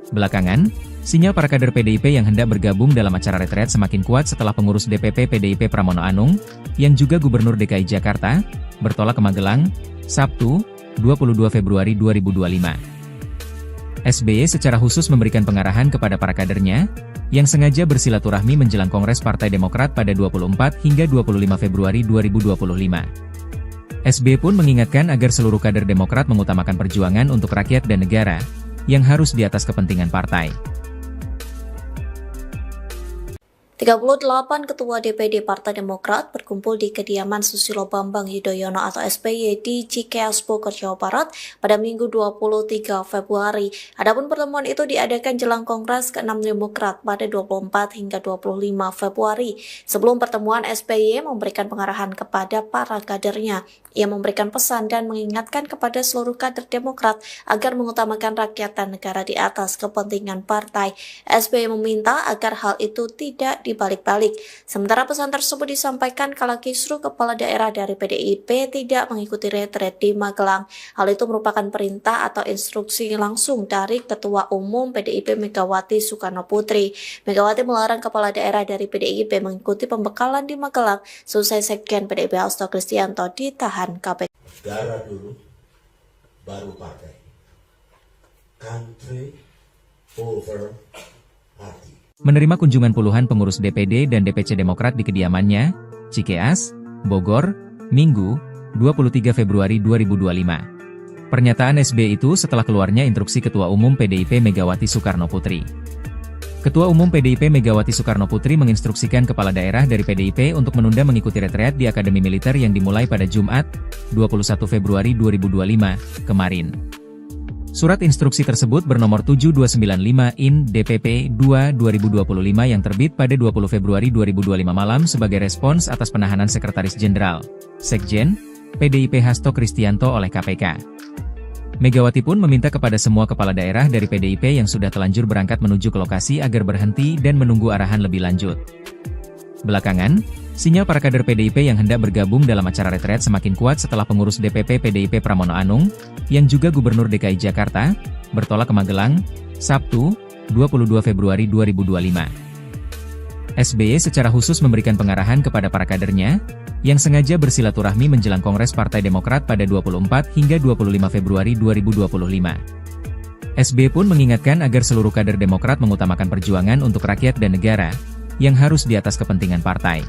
Belakangan, sinyal para kader PDIP yang hendak bergabung dalam acara retret semakin kuat setelah pengurus DPP PDIP Pramono Anung, yang juga Gubernur DKI Jakarta, bertolak ke Magelang, Sabtu, 22 Februari 2025. SBY secara khusus memberikan pengarahan kepada para kadernya, yang sengaja bersilaturahmi menjelang Kongres Partai Demokrat pada 24 hingga 25 Februari 2025. SBY pun mengingatkan agar seluruh kader Demokrat mengutamakan perjuangan untuk rakyat dan negara, yang harus di atas kepentingan partai. 38 Ketua DPD Partai Demokrat berkumpul di kediaman Susilo Bambang Yudhoyono atau SBY di Cikeas Bogor, Jawa Barat pada Minggu 23 Februari. Adapun pertemuan itu diadakan jelang Kongres ke-6 Demokrat pada 24 hingga 25 Februari. Sebelum pertemuan, SBY memberikan pengarahan kepada para kadernya. Ia memberikan pesan dan mengingatkan kepada seluruh kader Demokrat agar mengutamakan rakyat dan negara di atas kepentingan partai. SBY meminta agar hal itu tidak dibalik-balik. Sementara pesan tersebut disampaikan kala kisruh kepala daerah dari PDIP tidak mengikuti retret di Magelang. Hal itu merupakan perintah atau instruksi langsung dari Ketua Umum PDIP Megawati Soekarno Putri. Megawati melarang kepala daerah dari PDIP mengikuti pembekalan di Magelang selesai Sekjen PDIP Hasto Kristianto ditahan KPK. Negara dulu, baru partai. Country over party. Menerima kunjungan puluhan pengurus DPD dan DPC Demokrat di kediamannya, Cikeas, Bogor, Minggu, 23 Februari 2025. Pernyataan SBY itu setelah keluarnya instruksi Ketua Umum PDIP Megawati Soekarno Putri. Ketua Umum PDIP Megawati Soekarno Putri menginstruksikan kepala daerah dari PDIP untuk menunda mengikuti retreat di Akademi Militer yang dimulai pada Jumat, 21 Februari 2025, kemarin. Surat instruksi tersebut bernomor 7295/DPP 2/2025 yang terbit pada 20 Februari 2025 malam sebagai respons atas penahanan Sekretaris Jenderal, Sekjen, PDIP Hasto Kristianto oleh KPK. Megawati pun meminta kepada semua kepala daerah dari PDIP yang sudah telanjur berangkat menuju ke lokasi agar berhenti dan menunggu arahan lebih lanjut. Belakangan, sinyal para kader PDIP yang hendak bergabung dalam acara retret semakin kuat setelah pengurus DPP PDIP Pramono Anung, yang juga Gubernur DKI Jakarta, bertolak ke Magelang, Sabtu, 22 Februari 2025. SBY secara khusus memberikan pengarahan kepada para kadernya, yang sengaja bersilaturahmi menjelang Kongres Partai Demokrat pada 24 hingga 25 Februari 2025. SBY pun mengingatkan agar seluruh kader Demokrat mengutamakan perjuangan untuk rakyat dan negara, yang harus di atas kepentingan partai.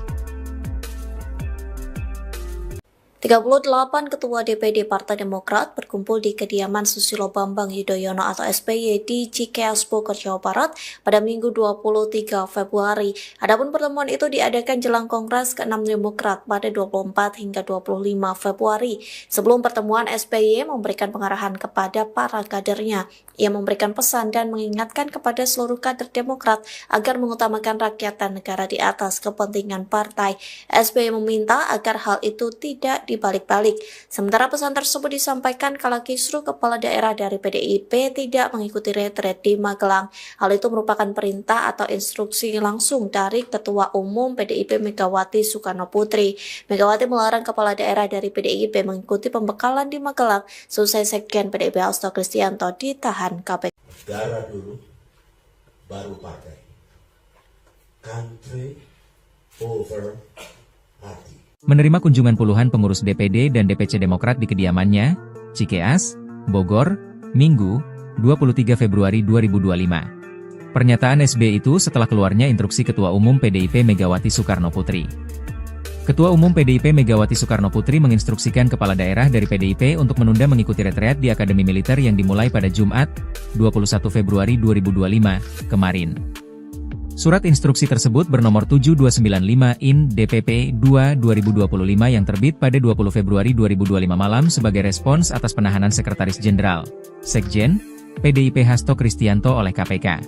38 Ketua DPD Partai Demokrat berkumpul di kediaman Susilo Bambang Yudhoyono atau SBY di Cikeas Bogor, Jawa Barat pada Minggu 23 Februari. Adapun pertemuan itu diadakan jelang Kongres ke-6 Demokrat pada 24 hingga 25 Februari. Sebelum pertemuan, SBY memberikan pengarahan kepada para kadernya. Ia memberikan pesan dan mengingatkan kepada seluruh kader Demokrat agar mengutamakan rakyat dan negara di atas kepentingan partai. SBY meminta agar hal itu tidak dibalik-balik. Sementara pesan tersebut disampaikan kala kisruh kepala daerah dari PDIP tidak mengikuti retret di Magelang. Hal itu merupakan perintah atau instruksi langsung dari Ketua Umum PDIP Megawati Soekarno Putri. Megawati melarang kepala daerah dari PDIP mengikuti pembekalan di Magelang selesai Sekjen PDIP Hasto Kristianto ditahan KPK. Negara dulu, baru partai. Country over party. Menerima kunjungan puluhan pengurus DPD dan DPC Demokrat di kediamannya, Cikeas, Bogor, Minggu, 23 Februari 2025. Pernyataan SBY itu setelah keluarnya instruksi Ketua Umum PDIP Megawati Soekarno Putri. Ketua Umum PDIP Megawati Soekarno Putri menginstruksikan kepala daerah dari PDIP untuk menunda mengikuti retreat di Akademi Militer yang dimulai pada Jumat, 21 Februari 2025, kemarin. Surat instruksi tersebut bernomor 7295/DPP 2/2025 yang terbit pada 20 Februari 2025 malam sebagai respons atas penahanan Sekretaris Jenderal, Sekjen, PDIP Hasto Kristianto oleh KPK.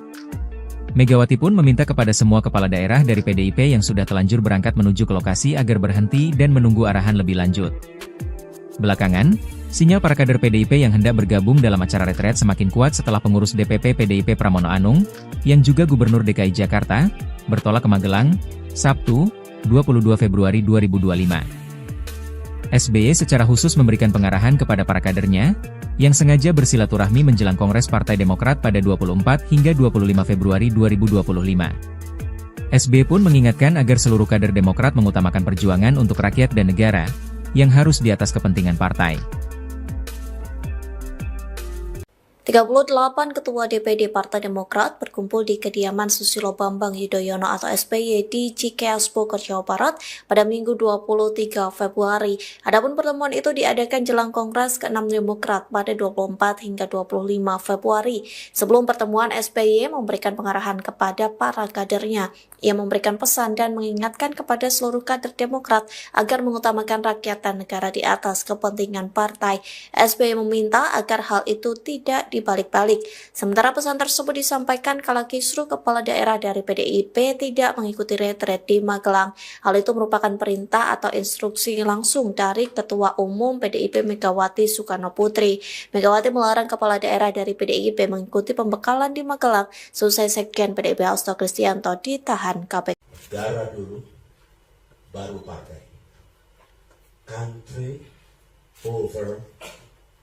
Megawati pun meminta kepada semua kepala daerah dari PDIP yang sudah telanjur berangkat menuju ke lokasi agar berhenti dan menunggu arahan lebih lanjut. Belakangan, sinyal para kader PDIP yang hendak bergabung dalam acara retret semakin kuat setelah pengurus DPP PDIP Pramono Anung, yang juga Gubernur DKI Jakarta, bertolak ke Magelang, Sabtu, 22 Februari 2025. SBY secara khusus memberikan pengarahan kepada para kadernya, yang sengaja bersilaturahmi menjelang Kongres Partai Demokrat pada 24 hingga 25 Februari 2025. SBY pun mengingatkan agar seluruh kader Demokrat mengutamakan perjuangan untuk rakyat dan negara, yang harus di atas kepentingan partai. 38 Ketua DPD Partai Demokrat berkumpul di kediaman Susilo Bambang Yudhoyono atau SBY di Cikeas Bogor, Jawa Barat pada Minggu 23 Februari. Adapun pertemuan itu diadakan jelang Kongres ke-6 Demokrat pada 24 hingga 25 Februari. Sebelum pertemuan, SBY memberikan pengarahan kepada para kadernya. Ia memberikan pesan dan mengingatkan kepada seluruh kader Demokrat agar mengutamakan rakyat dan negara di atas kepentingan partai. SBY meminta agar hal itu tidak dibalik-balik. Sementara pesan tersebut disampaikan kala kisruh kepala daerah dari PDIP tidak mengikuti retret di Magelang. Hal itu merupakan perintah atau instruksi langsung dari Ketua Umum PDIP Megawati Soekarno Putri. Megawati melarang kepala daerah dari PDIP mengikuti pembekalan di Magelang selesai Sekjen PDIP Hasto Kristianto ditahan KPK. Negara dulu, baru partai. Country over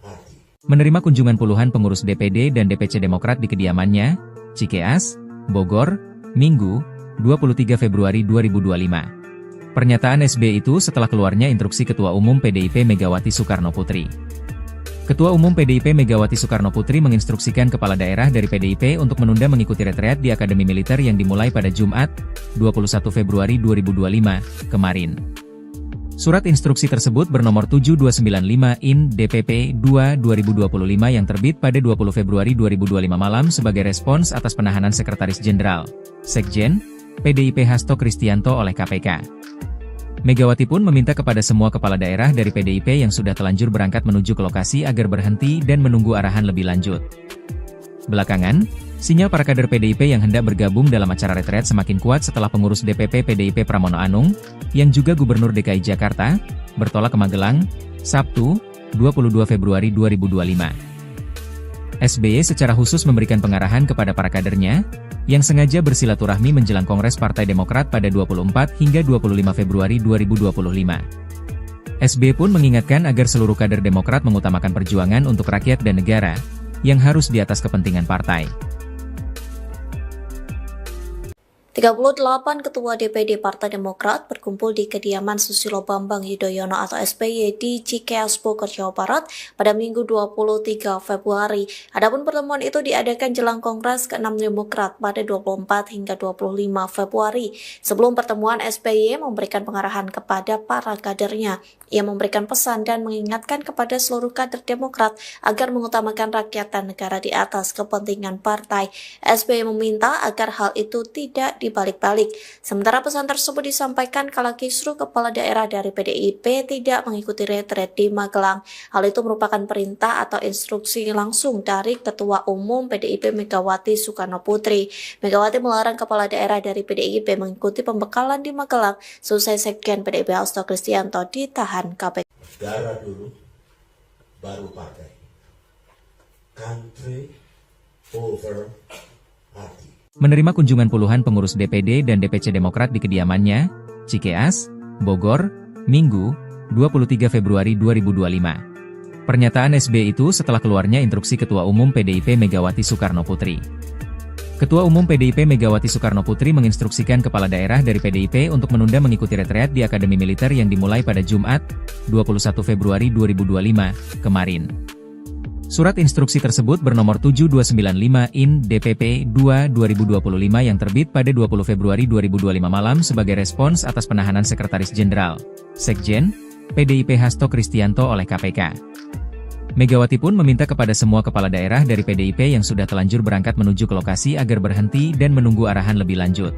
party. Menerima kunjungan puluhan pengurus DPD dan DPC Demokrat di kediamannya, Cikeas, Bogor, Minggu, 23 Februari 2025. Pernyataan SBY itu setelah keluarnya instruksi Ketua Umum PDIP Megawati Soekarno Putri. Ketua Umum PDIP Megawati Soekarno Putri menginstruksikan kepala daerah dari PDIP untuk menunda mengikuti retreat di Akademi Militer yang dimulai pada Jumat, 21 Februari 2025, kemarin. Surat instruksi tersebut bernomor 7295 IN DPP 2/2025 yang terbit pada 20 Februari 2025 malam sebagai respons atas penahanan Sekretaris Jenderal, Sekjen, PDIP Hasto Kristianto oleh KPK. Megawati pun meminta kepada semua kepala daerah dari PDIP yang sudah telanjur berangkat menuju ke lokasi agar berhenti dan menunggu arahan lebih lanjut. Belakangan, sinyal para kader PDIP yang hendak bergabung dalam acara retret semakin kuat setelah pengurus DPP PDIP Pramono Anung, yang juga Gubernur DKI Jakarta, bertolak ke Magelang, Sabtu, 22 Februari 2025. SBY secara khusus memberikan pengarahan kepada para kadernya, yang sengaja bersilaturahmi menjelang Kongres Partai Demokrat pada 24 hingga 25 Februari 2025. SBY pun mengingatkan agar seluruh kader Demokrat mengutamakan perjuangan untuk rakyat dan negara, yang harus di atas kepentingan partai. 38 Ketua DPD Partai Demokrat berkumpul di kediaman Susilo Bambang Yudhoyono atau SBY di Cikeas Bogor, Jawa Barat pada Minggu 23 Februari. Adapun pertemuan itu diadakan jelang Kongres ke-6 Demokrat pada 24 hingga 25 Februari. Sebelum pertemuan, SBY memberikan pengarahan kepada para kadernya. Ia memberikan pesan dan mengingatkan kepada seluruh kader Demokrat agar mengutamakan rakyat dan negara di atas kepentingan partai. SBY meminta agar hal itu tidak dibalik-balik. Sementara pesan tersebut disampaikan kala kisruh kepala daerah dari PDIP tidak mengikuti retret di Magelang. Hal itu merupakan perintah atau instruksi langsung dari Ketua Umum PDIP Megawati Soekarno Putri. Megawati melarang kepala daerah dari PDIP mengikuti pembekalan di Magelang selesai Sekjen PDIP Hasto Kristianto ditahan KPK. Negara dulu, baru partai. Country over party. Menerima kunjungan puluhan pengurus DPD dan DPC Demokrat di kediamannya, Cikeas, Bogor, Minggu, 23 Februari 2025. Pernyataan SBY itu setelah keluarnya instruksi Ketua Umum PDIP Megawati Soekarno Putri. Ketua Umum PDIP Megawati Soekarno Putri menginstruksikan kepala daerah dari PDIP untuk menunda mengikuti retreat di Akademi Militer yang dimulai pada Jumat, 21 Februari 2025, kemarin. Surat instruksi tersebut bernomor 7295 IN DPP 2/2025 yang terbit pada 20 Februari 2025 malam sebagai respons atas penahanan Sekretaris Jenderal, Sekjen, PDIP Hasto Kristianto oleh KPK. Megawati pun meminta kepada semua kepala daerah dari PDIP yang sudah telanjur berangkat menuju ke lokasi agar berhenti dan menunggu arahan lebih lanjut.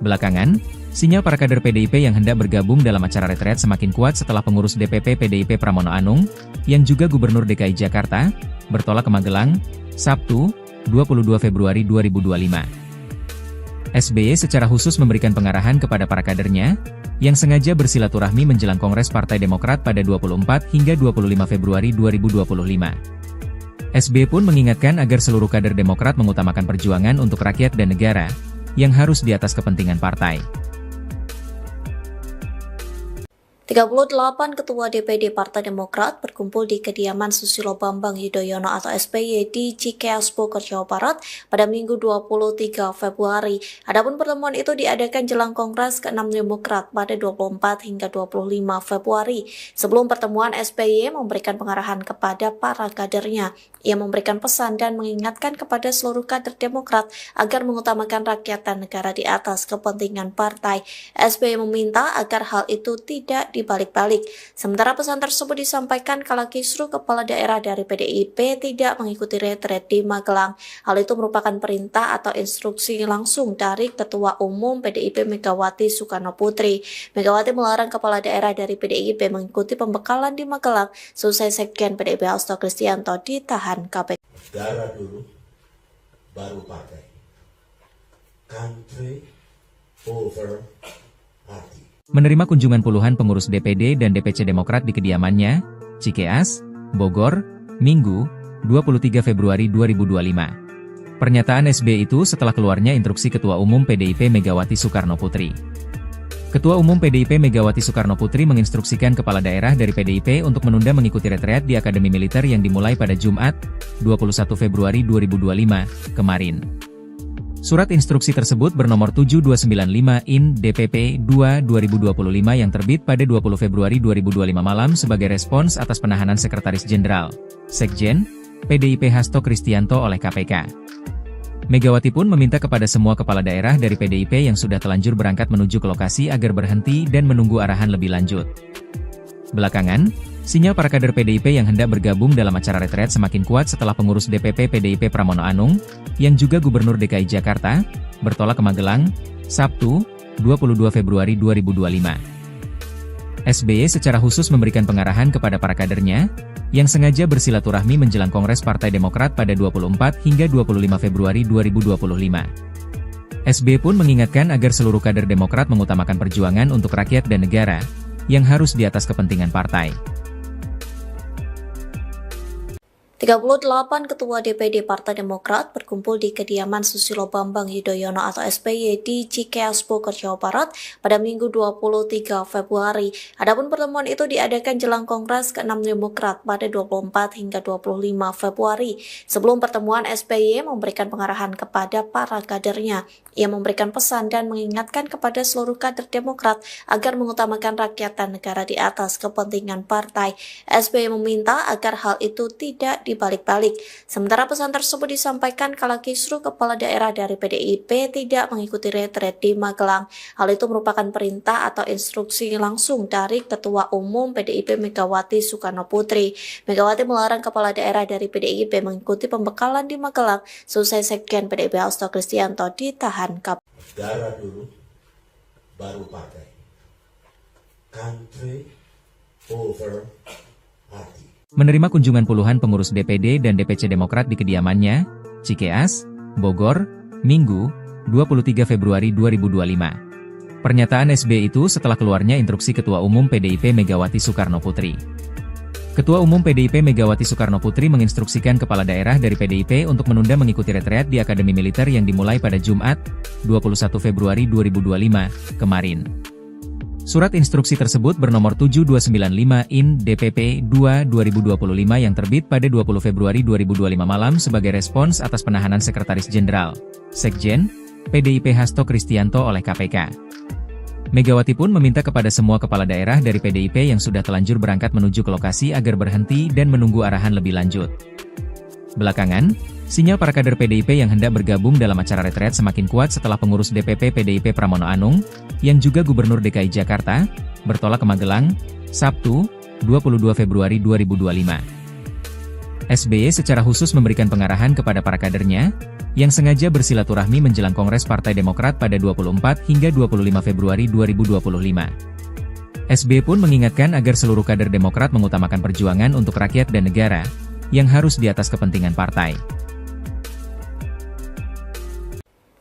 Belakangan, sinyal para kader PDIP yang hendak bergabung dalam acara retret semakin kuat setelah pengurus DPP PDIP Pramono Anung, yang juga Gubernur DKI Jakarta, bertolak ke Magelang, Sabtu, 22 Februari 2025. SBY secara khusus memberikan pengarahan kepada para kadernya, yang sengaja bersilaturahmi menjelang Kongres Partai Demokrat pada 24 hingga 25 Februari 2025. SBY pun mengingatkan agar seluruh kader Demokrat mengutamakan perjuangan untuk rakyat dan negara, yang harus di atas kepentingan partai. 38 Ketua DPD Partai Demokrat berkumpul di kediaman Susilo Bambang Yudhoyono atau SBY di Cikeas Bogor, Jawa Barat pada Minggu 23 Februari. Adapun pertemuan itu diadakan jelang Kongres ke-6 Demokrat pada 24 hingga 25 Februari. Sebelum pertemuan, SBY memberikan pengarahan kepada para kadernya. Ia memberikan pesan dan mengingatkan kepada seluruh kader Demokrat agar mengutamakan rakyat dan negara di atas kepentingan partai. SBY meminta agar hal itu tidak dibalik-balik. Sementara pesan tersebut disampaikan kala kisruh kepala daerah dari PDIP tidak mengikuti retret di Magelang. Hal itu merupakan perintah atau instruksi langsung dari Ketua Umum PDIP Megawati Soekarno Putri. Megawati melarang kepala daerah dari PDIP mengikuti pembekalan di Magelang selesai Sekjen PDIP Hasto Kristianto ditahan KPK. Negara dulu, baru partai. Country over party. Menerima kunjungan puluhan pengurus DPD dan DPC Demokrat di kediamannya, Cikeas, Bogor, Minggu, 23 Februari 2025. Pernyataan SBY itu setelah keluarnya instruksi Ketua Umum PDIP Megawati Soekarno Putri. Ketua Umum PDIP Megawati Soekarno Putri menginstruksikan kepala daerah dari PDIP untuk menunda mengikuti retreat di Akademi Militer yang dimulai pada Jumat, 21 Februari 2025, kemarin. Surat instruksi tersebut bernomor 7295/IN DPP 2/2025 yang terbit pada 20 Februari 2025 malam sebagai respons atas penahanan Sekretaris Jenderal, Sekjen, PDIP Hasto Kristianto oleh KPK. Megawati pun meminta kepada semua kepala daerah dari PDIP yang sudah telanjur berangkat menuju ke lokasi agar berhenti dan menunggu arahan lebih lanjut. Belakangan, sinyal para kader PDIP yang hendak bergabung dalam acara retret semakin kuat setelah pengurus DPP PDIP Pramono Anung, yang juga Gubernur DKI Jakarta, bertolak ke Magelang, Sabtu, 22 Februari 2025. SBY secara khusus memberikan pengarahan kepada para kadernya, yang sengaja bersilaturahmi menjelang Kongres Partai Demokrat pada 24 hingga 25 Februari 2025. SBY pun mengingatkan agar seluruh kader Demokrat mengutamakan perjuangan untuk rakyat dan negara, yang harus di atas kepentingan partai. 38 Ketua DPD Partai Demokrat berkumpul di kediaman Susilo Bambang Yudhoyono atau SBY di Cikeas Bogor, Jawa Barat pada Minggu 23 Februari. Adapun pertemuan itu diadakan jelang Kongres ke-6 Demokrat pada 24 hingga 25 Februari. Sebelum pertemuan, SBY memberikan pengarahan kepada para kadernya. Ia memberikan pesan dan mengingatkan kepada seluruh kader Demokrat agar mengutamakan rakyat dan negara di atas kepentingan partai. SBY meminta agar hal itu tidak dibalik-balik. Sementara pesan tersebut disampaikan kala kisruh kepala daerah dari PDIP tidak mengikuti retret di Magelang. Hal itu merupakan perintah atau instruksi langsung dari Ketua Umum PDIP Megawati Soekarno Putri. Megawati melarang kepala daerah dari PDIP mengikuti pembekalan di Magelang selesai Sekjen PDIP Hasto Kristianto ditahan KPK. Negara dulu, baru partai. Country over party. Menerima kunjungan puluhan pengurus DPD dan DPC Demokrat di kediamannya, Cikeas, Bogor, Minggu, 23 Februari 2025. Pernyataan SBY itu setelah keluarnya instruksi Ketua Umum PDIP Megawati Soekarno Putri. Ketua Umum PDIP Megawati Soekarno Putri menginstruksikan kepala daerah dari PDIP untuk menunda mengikuti retreat di Akademi Militer yang dimulai pada Jumat, 21 Februari 2025, kemarin. Surat instruksi tersebut bernomor 7295/IN DPP 2/2025 yang terbit pada 20 Februari 2025 malam sebagai respons atas penahanan Sekretaris Jenderal, Sekjen, PDIP Hasto Kristianto oleh KPK. Megawati pun meminta kepada semua kepala daerah dari PDIP yang sudah telanjur berangkat menuju ke lokasi agar berhenti dan menunggu arahan lebih lanjut. Belakangan, sinyal para kader PDIP yang hendak bergabung dalam acara retret semakin kuat setelah pengurus DPP PDIP Pramono Anung, yang juga Gubernur DKI Jakarta, bertolak ke Magelang, Sabtu, 22 Februari 2025. SBY secara khusus memberikan pengarahan kepada para kadernya, yang sengaja bersilaturahmi menjelang Kongres Partai Demokrat pada 24 hingga 25 Februari 2025. SBY pun mengingatkan agar seluruh kader Demokrat mengutamakan perjuangan untuk rakyat dan negara, yang harus di atas kepentingan partai.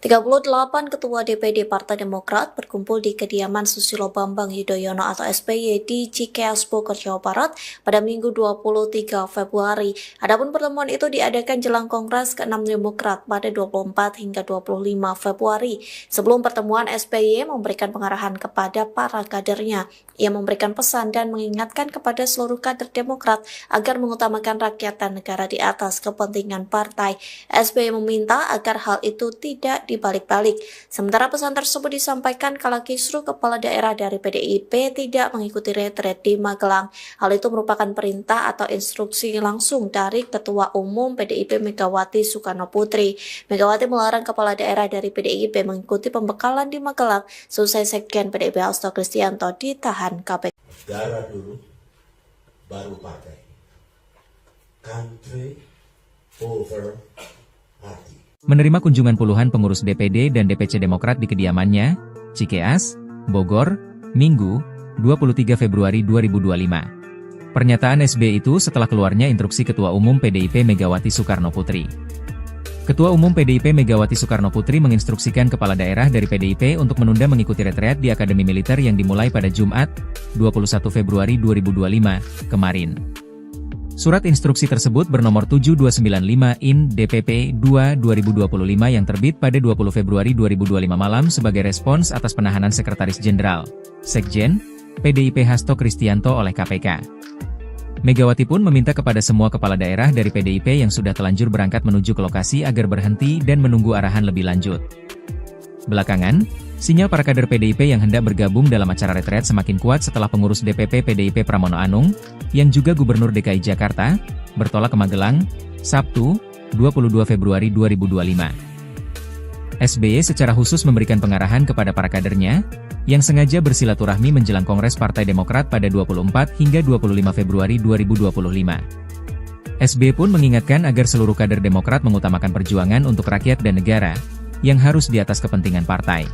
38 Ketua DPD Partai Demokrat berkumpul di kediaman Susilo Bambang Yudhoyono atau SBY di Cikeas Bogor, Jawa Barat pada Minggu 23 Februari. Adapun pertemuan itu diadakan jelang Kongres ke-6 Demokrat pada 24 hingga 25 Februari. Sebelum pertemuan, SBY memberikan pengarahan kepada para kadernya. Ia memberikan pesan dan mengingatkan kepada seluruh kader Demokrat agar mengutamakan rakyat dan negara di atas kepentingan partai. SBY meminta agar hal itu tidak dibalik-balik. Sementara pesan tersebut disampaikan kala kisruh kepala daerah dari PDIP tidak mengikuti retret di Magelang. Hal itu merupakan perintah atau instruksi langsung dari Ketua Umum PDIP Megawati Soekarno Putri. Megawati melarang kepala daerah dari PDIP mengikuti pembekalan di Magelang selesai Sekjen PDIP Hasto Kristianto ditahan KPK. Negara dulu, baru partai. Country over party. Menerima kunjungan puluhan pengurus DPD dan DPC Demokrat di kediamannya, Cikeas, Bogor, Minggu, 23 Februari 2025. Pernyataan SBY itu setelah keluarnya instruksi Ketua Umum PDIP Megawati Soekarno Putri. Ketua Umum PDIP Megawati Soekarno Putri menginstruksikan kepala daerah dari PDIP untuk menunda mengikuti retreat di Akademi Militer yang dimulai pada Jumat, 21 Februari 2025, kemarin. Surat instruksi tersebut bernomor 7295 IN DPP 2/2025 yang terbit pada 20 Februari 2025 malam sebagai respons atas penahanan Sekretaris Jenderal, Sekjen, PDIP Hasto Kristianto oleh KPK. Megawati pun meminta kepada semua kepala daerah dari PDIP yang sudah telanjur berangkat menuju ke lokasi agar berhenti dan menunggu arahan lebih lanjut. Belakangan, sinyal para kader PDIP yang hendak bergabung dalam acara retret semakin kuat setelah pengurus DPP PDIP Pramono Anung, yang juga Gubernur DKI Jakarta, bertolak ke Magelang, Sabtu, 22 Februari 2025. SBY secara khusus memberikan pengarahan kepada para kadernya, yang sengaja bersilaturahmi menjelang Kongres Partai Demokrat pada 24 hingga 25 Februari 2025. SBY pun mengingatkan agar seluruh kader Demokrat mengutamakan perjuangan untuk rakyat dan negara, yang harus di atas kepentingan partai.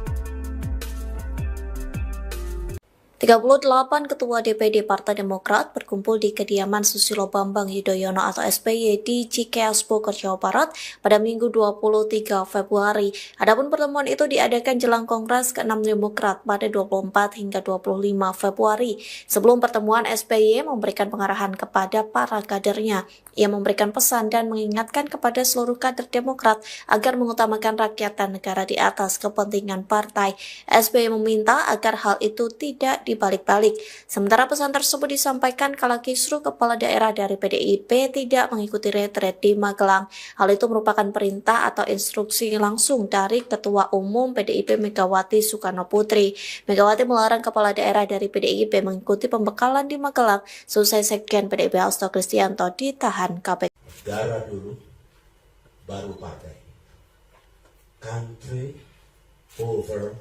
38 Ketua DPD Partai Demokrat berkumpul di kediaman Susilo Bambang Yudhoyono atau SBY di Cikeas Bogor, Jawa Barat pada Minggu 23 Februari. Adapun pertemuan itu diadakan jelang Kongres ke-6 Demokrat pada 24 hingga 25 Februari. Sebelum pertemuan, SBY memberikan pengarahan kepada para kadernya. Ia memberikan pesan dan mengingatkan kepada seluruh kader Demokrat agar mengutamakan rakyat dan negara di atas kepentingan partai. SBY meminta agar hal itu tidak dibalik-balik. Sementara pesan tersebut disampaikan kala kisruh kepala daerah dari PDIP tidak mengikuti retret di Magelang. Hal itu merupakan perintah atau instruksi langsung dari Ketua Umum PDIP Megawati Soekarno Putri. Megawati melarang kepala daerah dari PDIP mengikuti pembekalan di Magelang selesai Sekjen PDIP Hasto Kristianto ditahan KPK. Negara dulu, baru partai. Country over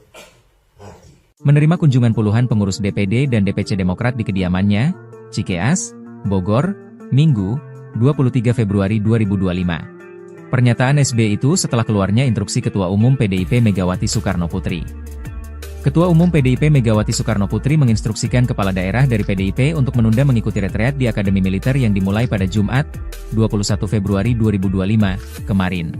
party. Menerima kunjungan puluhan pengurus DPD dan DPC Demokrat di kediamannya, Cikeas, Bogor, Minggu, 23 Februari 2025. Pernyataan SBY itu setelah keluarnya instruksi Ketua Umum PDIP Megawati Soekarno Putri. Ketua Umum PDIP Megawati Soekarno Putri menginstruksikan kepala daerah dari PDIP untuk menunda mengikuti retreat di Akademi Militer yang dimulai pada Jumat, 21 Februari 2025, kemarin.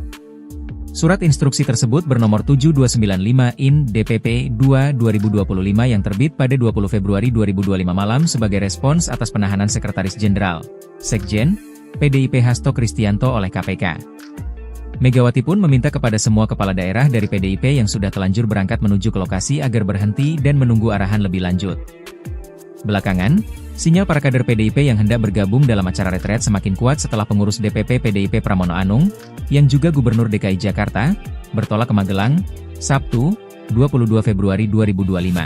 Surat instruksi tersebut bernomor 7295 IN DPP 2/2025 yang terbit pada 20 Februari 2025 malam sebagai respons atas penahanan Sekretaris Jenderal, Sekjen, PDIP Hasto Kristianto oleh KPK. Megawati pun meminta kepada semua kepala daerah dari PDIP yang sudah telanjur berangkat menuju ke lokasi agar berhenti dan menunggu arahan lebih lanjut. Belakangan, sinyal para kader PDIP yang hendak bergabung dalam acara retret semakin kuat setelah pengurus DPP PDIP Pramono Anung, yang juga Gubernur DKI Jakarta, bertolak ke Magelang, Sabtu, 22 Februari 2025.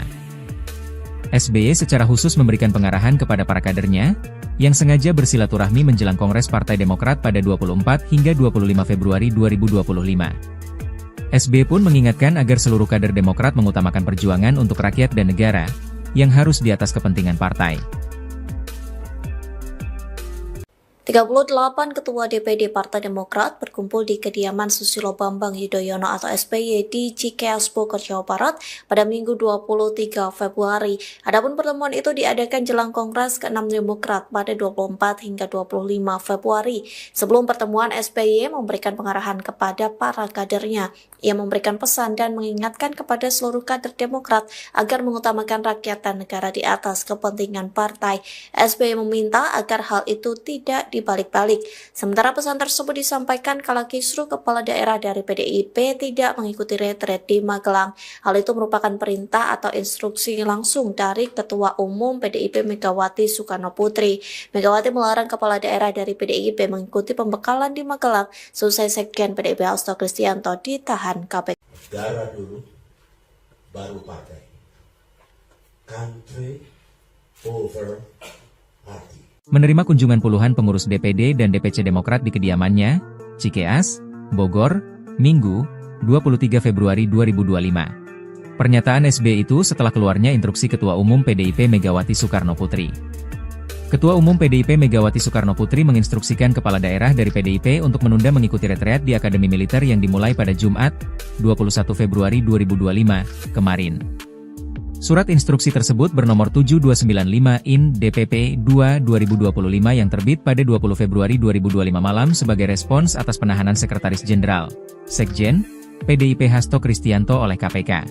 SBY secara khusus memberikan pengarahan kepada para kadernya, yang sengaja bersilaturahmi menjelang Kongres Partai Demokrat pada 24 hingga 25 Februari 2025. SBY pun mengingatkan agar seluruh kader Demokrat mengutamakan perjuangan untuk rakyat dan negara, yang harus di atas kepentingan partai. 38 Ketua DPD Partai Demokrat berkumpul di kediaman Susilo Bambang Yudhoyono atau SBY di Cikeas Bogor, Jawa Barat pada Minggu 23 Februari. Adapun pertemuan itu diadakan jelang Kongres ke-6 Demokrat pada 24 hingga 25 Februari. Sebelum pertemuan, SBY memberikan pengarahan kepada para kadernya. Ia memberikan pesan dan mengingatkan kepada seluruh kader Demokrat agar mengutamakan rakyat dan negara di atas kepentingan partai. SBY meminta agar hal itu tidak dibalik-balik. Sementara pesan tersebut disampaikan kala kisruh kepala daerah dari PDIP tidak mengikuti retret di Magelang. Hal itu merupakan perintah atau instruksi langsung dari Ketua Umum PDIP Megawati Soekarno Putri. Megawati melarang kepala daerah dari PDIP mengikuti pembekalan di Magelang selesai Sekjen PDIP Hasto Kristianto ditahan KPK. Negara dulu, baru partai. Country over party. Menerima kunjungan puluhan pengurus DPD dan DPC Demokrat di kediamannya, Cikeas, Bogor, Minggu, 23 Februari 2025. Pernyataan SBY itu setelah keluarnya instruksi Ketua Umum PDIP Megawati Soekarno Putri. Ketua Umum PDIP Megawati Soekarno Putri menginstruksikan kepala daerah dari PDIP untuk menunda mengikuti retreat di Akademi Militer yang dimulai pada Jumat, 21 Februari 2025, kemarin. Surat instruksi tersebut bernomor 7295/IN DPP 2/2025 yang terbit pada 20 Februari 2025 malam sebagai respons atas penahanan Sekretaris Jenderal, Sekjen, PDIP Hasto Kristianto oleh KPK.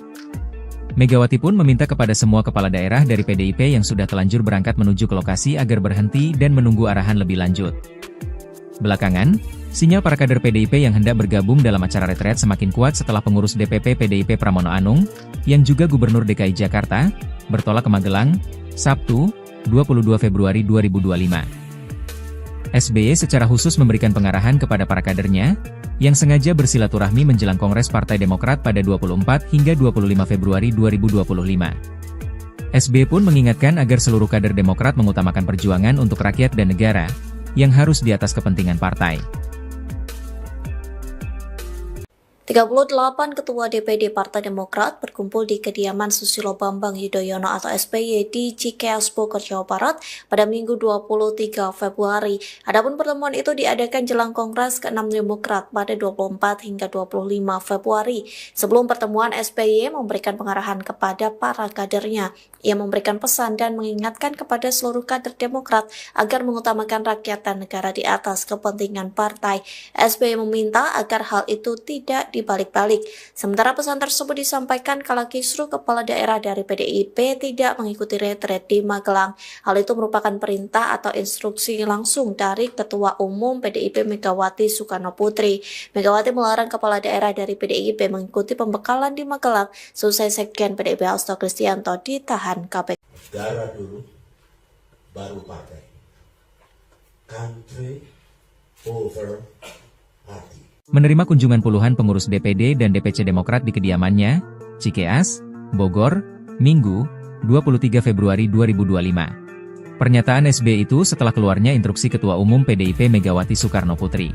Megawati pun meminta kepada semua kepala daerah dari PDIP yang sudah telanjur berangkat menuju ke lokasi agar berhenti dan menunggu arahan lebih lanjut. Belakangan, sinyal para kader PDIP yang hendak bergabung dalam acara retret semakin kuat setelah pengurus DPP PDIP Pramono Anung, yang juga Gubernur DKI Jakarta, bertolak ke Magelang, Sabtu, 22 Februari 2025. SBY secara khusus memberikan pengarahan kepada para kadernya, yang sengaja bersilaturahmi menjelang Kongres Partai Demokrat pada 24 hingga 25 Februari 2025. SBY pun mengingatkan agar seluruh kader Demokrat mengutamakan perjuangan untuk rakyat dan negara, yang harus di atas kepentingan partai. 38 Ketua DPD Partai Demokrat berkumpul di kediaman Susilo Bambang Yudhoyono atau SBY di Cikeas Bogor, Jawa Barat pada Minggu 23 Februari. Adapun pertemuan itu diadakan jelang Kongres ke-6 Demokrat pada 24 hingga 25 Februari. Sebelum pertemuan, SBY memberikan pengarahan kepada para kadernya. Ia memberikan pesan dan mengingatkan kepada seluruh kader Demokrat agar mengutamakan rakyat dan negara di atas kepentingan partai. SBY meminta agar hal itu tidak dibalik-balik. Sementara pesan tersebut disampaikan kala kisruh kepala daerah dari PDIP tidak mengikuti retret di Magelang. Hal itu merupakan perintah atau instruksi langsung dari Ketua Umum PDIP Megawati Soekarno Putri. Megawati melarang kepala daerah dari PDIP mengikuti pembekalan di Magelang selesai Sekjen PDIP Hasto Kristianto ditahan KPK. Negara dulu, baru partai. Country over party. Menerima kunjungan puluhan pengurus DPD dan DPC Demokrat di kediamannya, Cikeas, Bogor, Minggu, 23 Februari 2025. Pernyataan SBY itu setelah keluarnya instruksi Ketua Umum PDIP Megawati Soekarno Putri.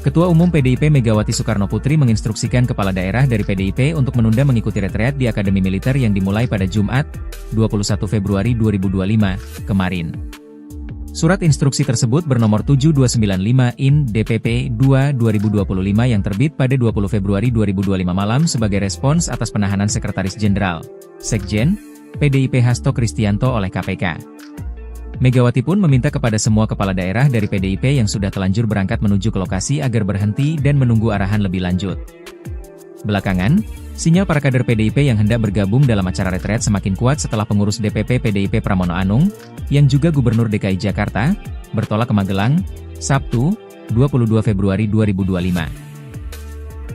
Ketua Umum PDIP Megawati Soekarno Putri menginstruksikan kepala daerah dari PDIP untuk menunda mengikuti retreat di Akademi Militer yang dimulai pada Jumat, 21 Februari 2025, kemarin. Surat instruksi tersebut bernomor 7295/IN DPP 2/2025 yang terbit pada 20 Februari 2025 malam sebagai respons atas penahanan Sekretaris Jenderal, Sekjen, PDIP Hasto Kristianto oleh KPK. Megawati pun meminta kepada semua kepala daerah dari PDIP yang sudah telanjur berangkat menuju ke lokasi agar berhenti dan menunggu arahan lebih lanjut. Belakangan, sinyal para kader PDIP yang hendak bergabung dalam acara retret semakin kuat setelah pengurus DPP PDIP Pramono Anung, yang juga Gubernur DKI Jakarta, bertolak ke Magelang, Sabtu, 22 Februari 2025.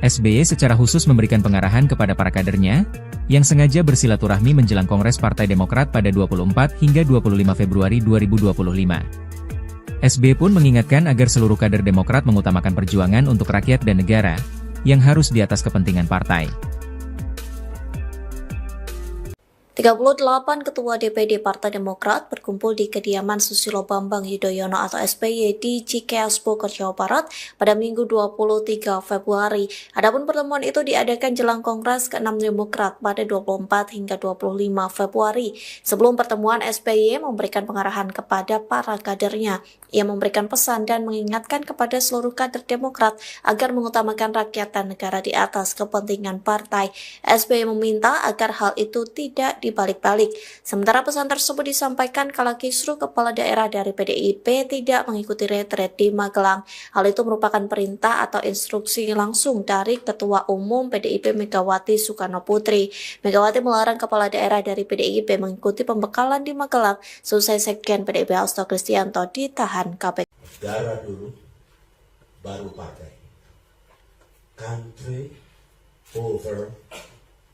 SBY secara khusus memberikan pengarahan kepada para kadernya, yang sengaja bersilaturahmi menjelang Kongres Partai Demokrat pada 24 hingga 25 Februari 2025. SBY pun mengingatkan agar seluruh kader Demokrat mengutamakan perjuangan untuk rakyat dan negara, yang harus di atas kepentingan partai. 38 Ketua DPD Partai Demokrat berkumpul di kediaman Susilo Bambang Yudhoyono atau SBY di Cikeas Bogor, Jawa Barat pada Minggu 23 Februari. Adapun pertemuan itu diadakan jelang Kongres ke-6 Demokrat pada 24 hingga 25 Februari. Sebelum pertemuan, SBY memberikan pengarahan kepada para kadernya. Ia memberikan pesan dan mengingatkan kepada seluruh kader Demokrat agar mengutamakan rakyat dan negara di atas kepentingan partai. SBY meminta agar hal itu tidak dibalik-balik. Sementara pesan tersebut disampaikan kala kisruh kepala daerah dari PDIP tidak mengikuti retret di Magelang. Hal itu merupakan perintah atau instruksi langsung dari Ketua Umum PDIP Megawati Soekarno Putri. Megawati melarang kepala daerah dari PDIP mengikuti pembekalan di Magelang selesai Sekjen PDIP Hasto Kristianto ditahan KPK. Negara dulu, baru partai. Country over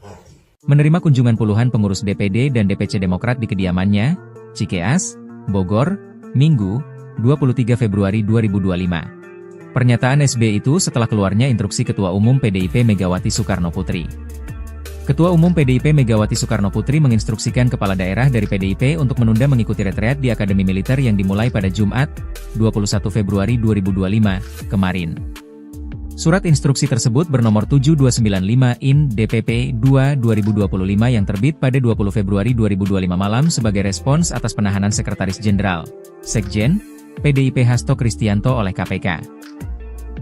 party. Menerima kunjungan puluhan pengurus DPD dan DPC Demokrat di kediamannya, Cikeas, Bogor, Minggu, 23 Februari 2025. Pernyataan SBY itu setelah keluarnya instruksi Ketua Umum PDIP Megawati Soekarno Putri. Ketua Umum PDIP Megawati Soekarno Putri menginstruksikan kepala daerah dari PDIP untuk menunda mengikuti retreat di Akademi Militer yang dimulai pada Jumat, 21 Februari 2025, kemarin. Surat instruksi tersebut bernomor 7295/IN DPP 2/2025 yang terbit pada 20 Februari 2025 malam sebagai respons atas penahanan Sekretaris Jenderal, Sekjen, PDIP Hasto Kristianto oleh KPK.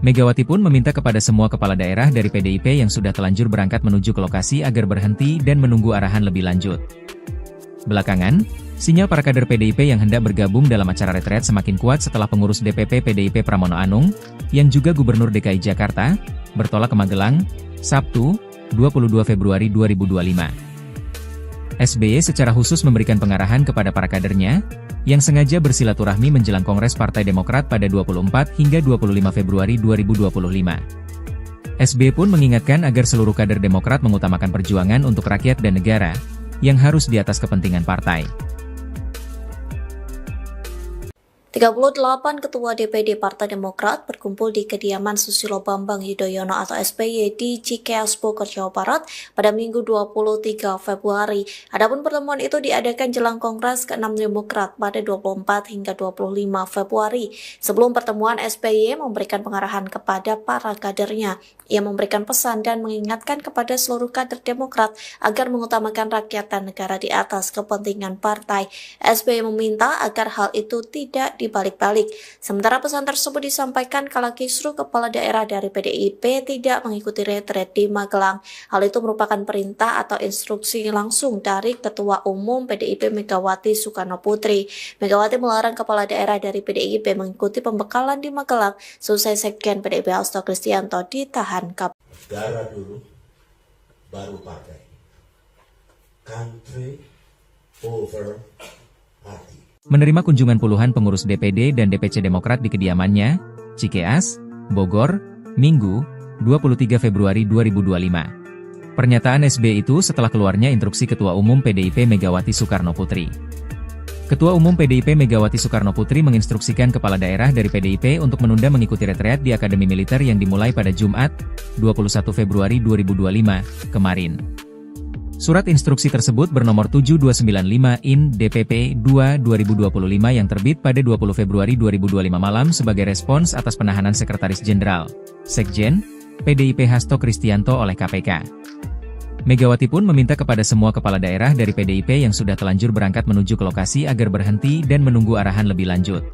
Megawati pun meminta kepada semua kepala daerah dari PDIP yang sudah telanjur berangkat menuju ke lokasi agar berhenti dan menunggu arahan lebih lanjut. Belakangan, sinyal para kader PDIP yang hendak bergabung dalam acara retret semakin kuat setelah pengurus DPP PDIP Pramono Anung, yang juga Gubernur DKI Jakarta, bertolak ke Magelang, Sabtu, 22 Februari 2025. SBY secara khusus memberikan pengarahan kepada para kadernya, yang sengaja bersilaturahmi menjelang Kongres Partai Demokrat pada 24 hingga 25 Februari 2025. SBY pun mengingatkan agar seluruh kader Demokrat mengutamakan perjuangan untuk rakyat dan negara, yang harus di atas kepentingan partai. 38 Ketua DPD Partai Demokrat berkumpul di kediaman Susilo Bambang Yudhoyono atau SBY di Cikeas Bogor, Jawa Barat pada Minggu 23 Februari. Adapun pertemuan itu diadakan jelang Kongres ke-6 Demokrat pada 24 hingga 25 Februari. Sebelum pertemuan, SBY memberikan pengarahan kepada para kadernya. Ia memberikan pesan dan mengingatkan kepada seluruh kader Demokrat agar mengutamakan rakyat dan negara di atas kepentingan partai. SBY meminta agar hal itu tidak dibalik-balik. Sementara pesan tersebut disampaikan kala kisruh kepala daerah dari PDIP tidak mengikuti retret di Magelang. Hal itu merupakan perintah atau instruksi langsung dari Ketua Umum PDIP Megawati Soekarno Putri. Megawati melarang kepala daerah dari PDIP mengikuti pembekalan di Magelang selesai Sekjen PDIP Hasto Kristianto ditahan KPK. Negara dulu, baru partai. Country over party. Menerima kunjungan puluhan pengurus DPD dan DPC Demokrat di kediamannya, Cikeas, Bogor, Minggu, 23 Februari 2025. Pernyataan SBY itu setelah keluarnya instruksi Ketua Umum PDIP Megawati Soekarno Putri. Ketua Umum PDIP Megawati Soekarno Putri menginstruksikan kepala daerah dari PDIP untuk menunda mengikuti retreat di Akademi Militer yang dimulai pada Jumat, 21 Februari 2025, kemarin. Surat instruksi tersebut bernomor 7295/IN DPP 2/2025 yang terbit pada 20 Februari 2025 malam sebagai respons atas penahanan Sekretaris Jenderal, Sekjen, PDIP Hasto Kristianto oleh KPK. Megawati pun meminta kepada semua kepala daerah dari PDIP yang sudah telanjur berangkat menuju ke lokasi agar berhenti dan menunggu arahan lebih lanjut.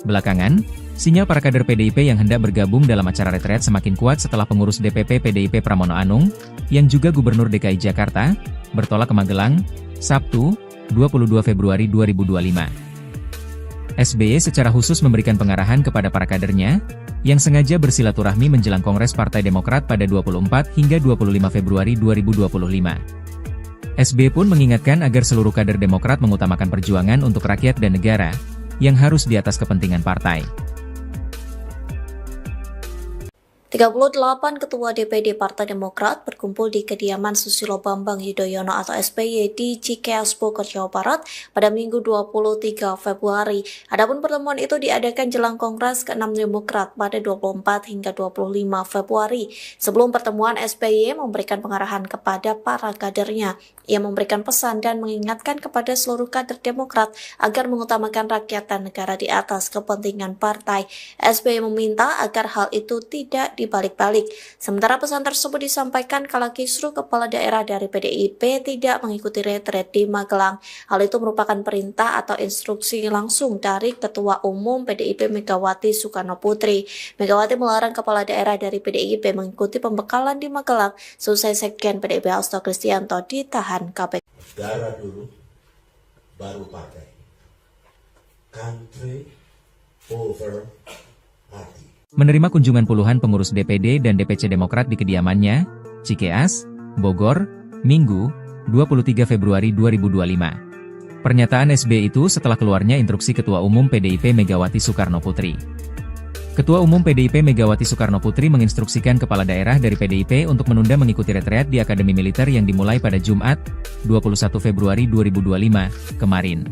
Belakangan, sinyal para kader PDIP yang hendak bergabung dalam acara retret semakin kuat setelah pengurus DPP PDIP Pramono Anung, yang juga Gubernur DKI Jakarta, bertolak ke Magelang, Sabtu, 22 Februari 2025. SBY secara khusus memberikan pengarahan kepada para kadernya, yang sengaja bersilaturahmi menjelang Kongres Partai Demokrat pada 24 hingga 25 Februari 2025. SBY pun mengingatkan agar seluruh kader Demokrat mengutamakan perjuangan untuk rakyat dan negara, yang harus di atas kepentingan partai. 38 Ketua DPD Partai Demokrat berkumpul di kediaman Susilo Bambang Yudhoyono atau SBY di Cikeas Bogor, Jawa Barat pada Minggu 23 Februari. Adapun pertemuan itu diadakan jelang Kongres ke-6 Demokrat pada 24 hingga 25 Februari. Sebelum pertemuan, SBY memberikan pengarahan kepada para kadernya. Ia memberikan pesan dan mengingatkan kepada seluruh kader Demokrat agar mengutamakan rakyat dan negara di atas kepentingan partai. SBY meminta agar hal itu tidak dibalik-balik. Sementara pesan tersebut disampaikan kala kisruh kepala daerah dari PDIP tidak mengikuti retret di Magelang. Hal itu merupakan perintah atau instruksi langsung dari Ketua Umum PDIP Megawati Soekarno Putri. Megawati melarang kepala daerah dari PDIP mengikuti pembekalan di Magelang selesai Sekjen PDIP Hasto Kristianto ditahan KPK. Negara dulu, baru partai. Country over party. Menerima kunjungan puluhan pengurus DPD dan DPC Demokrat di kediamannya, Cikeas, Bogor, Minggu, 23 Februari 2025. Pernyataan SBY itu setelah keluarnya instruksi Ketua Umum PDIP Megawati Soekarno Putri. Ketua Umum PDIP Megawati Soekarno Putri menginstruksikan kepala daerah dari PDIP untuk menunda mengikuti retreat di Akademi Militer yang dimulai pada Jumat, 21 Februari 2025, kemarin.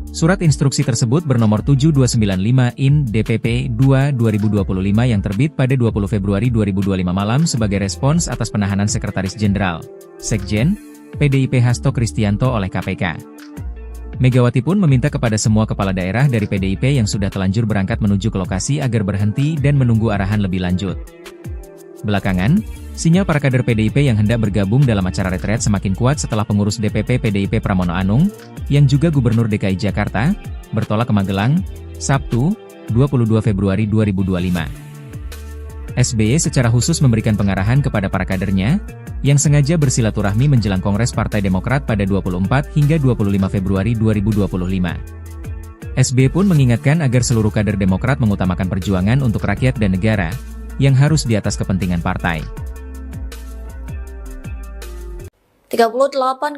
Surat instruksi tersebut bernomor 7295/IN DPP 2/2025 yang terbit pada 20 Februari 2025 malam sebagai respons atas penahanan Sekretaris Jenderal, Sekjen, PDIP Hasto Kristianto oleh KPK. Megawati pun meminta kepada semua kepala daerah dari PDIP yang sudah telanjur berangkat menuju ke lokasi agar berhenti dan menunggu arahan lebih lanjut. Belakangan, sinyal para kader PDIP yang hendak bergabung dalam acara retret semakin kuat setelah pengurus DPP PDIP Pramono Anung, yang juga Gubernur DKI Jakarta, bertolak ke Magelang, Sabtu, 22 Februari 2025. SBY secara khusus memberikan pengarahan kepada para kadernya, yang sengaja bersilaturahmi menjelang Kongres Partai Demokrat pada 24 hingga 25 Februari 2025. SBY pun mengingatkan agar seluruh kader Demokrat mengutamakan perjuangan untuk rakyat dan negara, yang harus di atas kepentingan partai. 38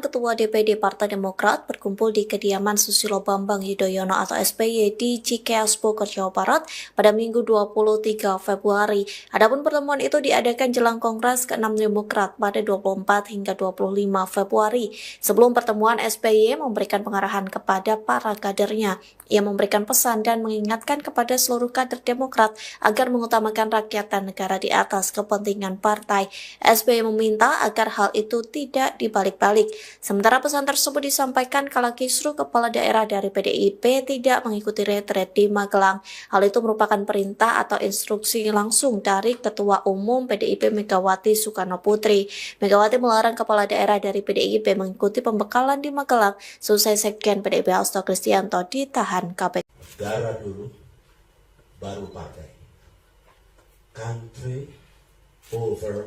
Ketua DPD Partai Demokrat berkumpul di kediaman Susilo Bambang Yudhoyono atau SBY di Cikeas Bogor, Jawa Barat pada Minggu 23 Februari. Adapun pertemuan itu diadakan jelang Kongres ke-6 Demokrat pada 24 hingga 25 Februari. Sebelum pertemuan, SBY memberikan pengarahan kepada para kadernya. Ia memberikan pesan dan mengingatkan kepada seluruh kader Demokrat agar mengutamakan rakyat dan negara di atas kepentingan partai. SBY meminta agar hal itu tidak dibalik-balik. Sementara pesan tersebut disampaikan kala kisruh kepala daerah dari PDIP tidak mengikuti retret di Magelang. Hal itu merupakan perintah atau instruksi langsung dari Ketua Umum PDIP Megawati Soekarno Putri. Megawati melarang kepala daerah dari PDIP mengikuti pembekalan di Magelang selesai Sekjen PDIP Hasto Kristianto ditahan KPK. Negara dulu, baru partai. Country over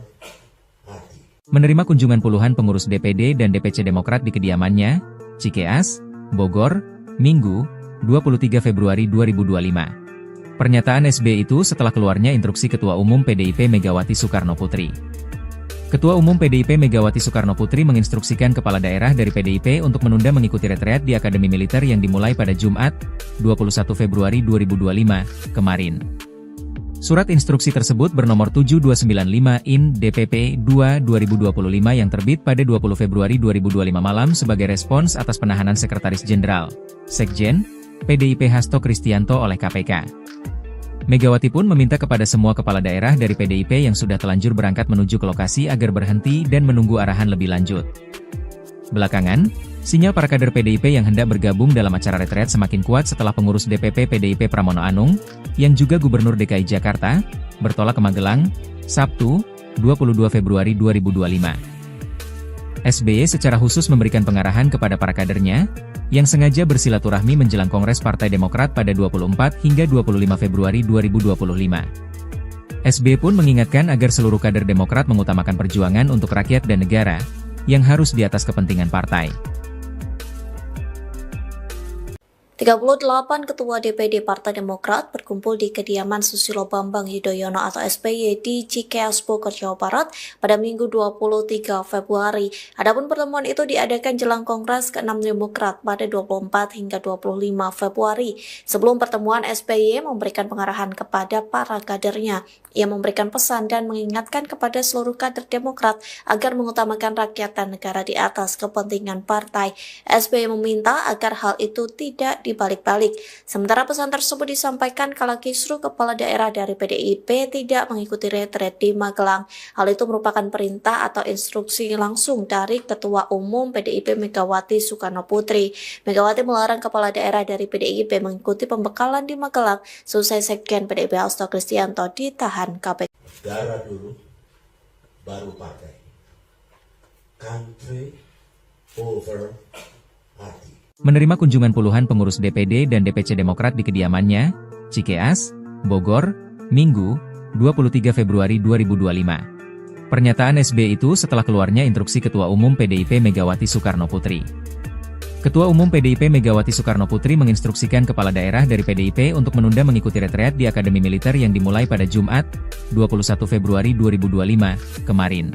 party. Menerima kunjungan puluhan pengurus DPD dan DPC Demokrat di kediamannya, Cikeas, Bogor, Minggu, 23 Februari 2025. Pernyataan SBY itu setelah keluarnya instruksi Ketua Umum PDIP Megawati Soekarno Putri. Ketua Umum PDIP Megawati Soekarno Putri menginstruksikan kepala daerah dari PDIP untuk menunda mengikuti retreat di Akademi Militer yang dimulai pada Jumat, 21 Februari 2025, kemarin. Surat instruksi tersebut bernomor 7295/IN DPP 2/2025 yang terbit pada 20 Februari 2025 malam sebagai respons atas penahanan Sekretaris Jenderal, Sekjen, PDIP Hasto Kristianto oleh KPK. Megawati pun meminta kepada semua kepala daerah dari PDIP yang sudah telanjur berangkat menuju ke lokasi agar berhenti dan menunggu arahan lebih lanjut. Belakangan, sinyal para kader PDIP yang hendak bergabung dalam acara retret semakin kuat setelah pengurus DPP PDIP Pramono Anung, yang juga Gubernur DKI Jakarta, bertolak ke Magelang, Sabtu, 22 Februari 2025. SBY secara khusus memberikan pengarahan kepada para kadernya, yang sengaja bersilaturahmi menjelang Kongres Partai Demokrat pada 24 hingga 25 Februari 2025. SBY pun mengingatkan agar seluruh kader Demokrat mengutamakan perjuangan untuk rakyat dan negara, yang harus di atas kepentingan partai. 38 Ketua DPD Partai Demokrat berkumpul di kediaman Susilo Bambang Yudhoyono atau SBY di Cikeas Bogor, Jawa Barat pada Minggu 23 Februari. Adapun pertemuan itu diadakan jelang Kongres ke-6 Demokrat pada 24 hingga 25 Februari. Sebelum pertemuan, SBY memberikan pengarahan kepada para kadernya. Ia memberikan pesan dan mengingatkan kepada seluruh kader Demokrat agar mengutamakan rakyat dan negara di atas kepentingan partai. SBY meminta agar hal itu tidak dibalik-balik. Sementara pesan tersebut disampaikan kala kisruh kepala daerah dari PDIP tidak mengikuti retret di Magelang. Hal itu merupakan perintah atau instruksi langsung dari Ketua Umum PDIP Megawati Soekarno Putri. Megawati melarang kepala daerah dari PDIP mengikuti pembekalan di Magelang selesai Sekjen PDIP Hasto Kristianto ditahan KPK. Negara dulu, baru partai. Country over party. Menerima kunjungan puluhan pengurus DPD dan DPC Demokrat di kediamannya, Cikeas, Bogor, Minggu, 23 Februari 2025. Pernyataan SBY itu setelah keluarnya instruksi Ketua Umum PDIP Megawati Soekarno Putri. Ketua Umum PDIP Megawati Soekarno Putri menginstruksikan kepala daerah dari PDIP untuk menunda mengikuti retreat di Akademi Militer yang dimulai pada Jumat, 21 Februari 2025, kemarin.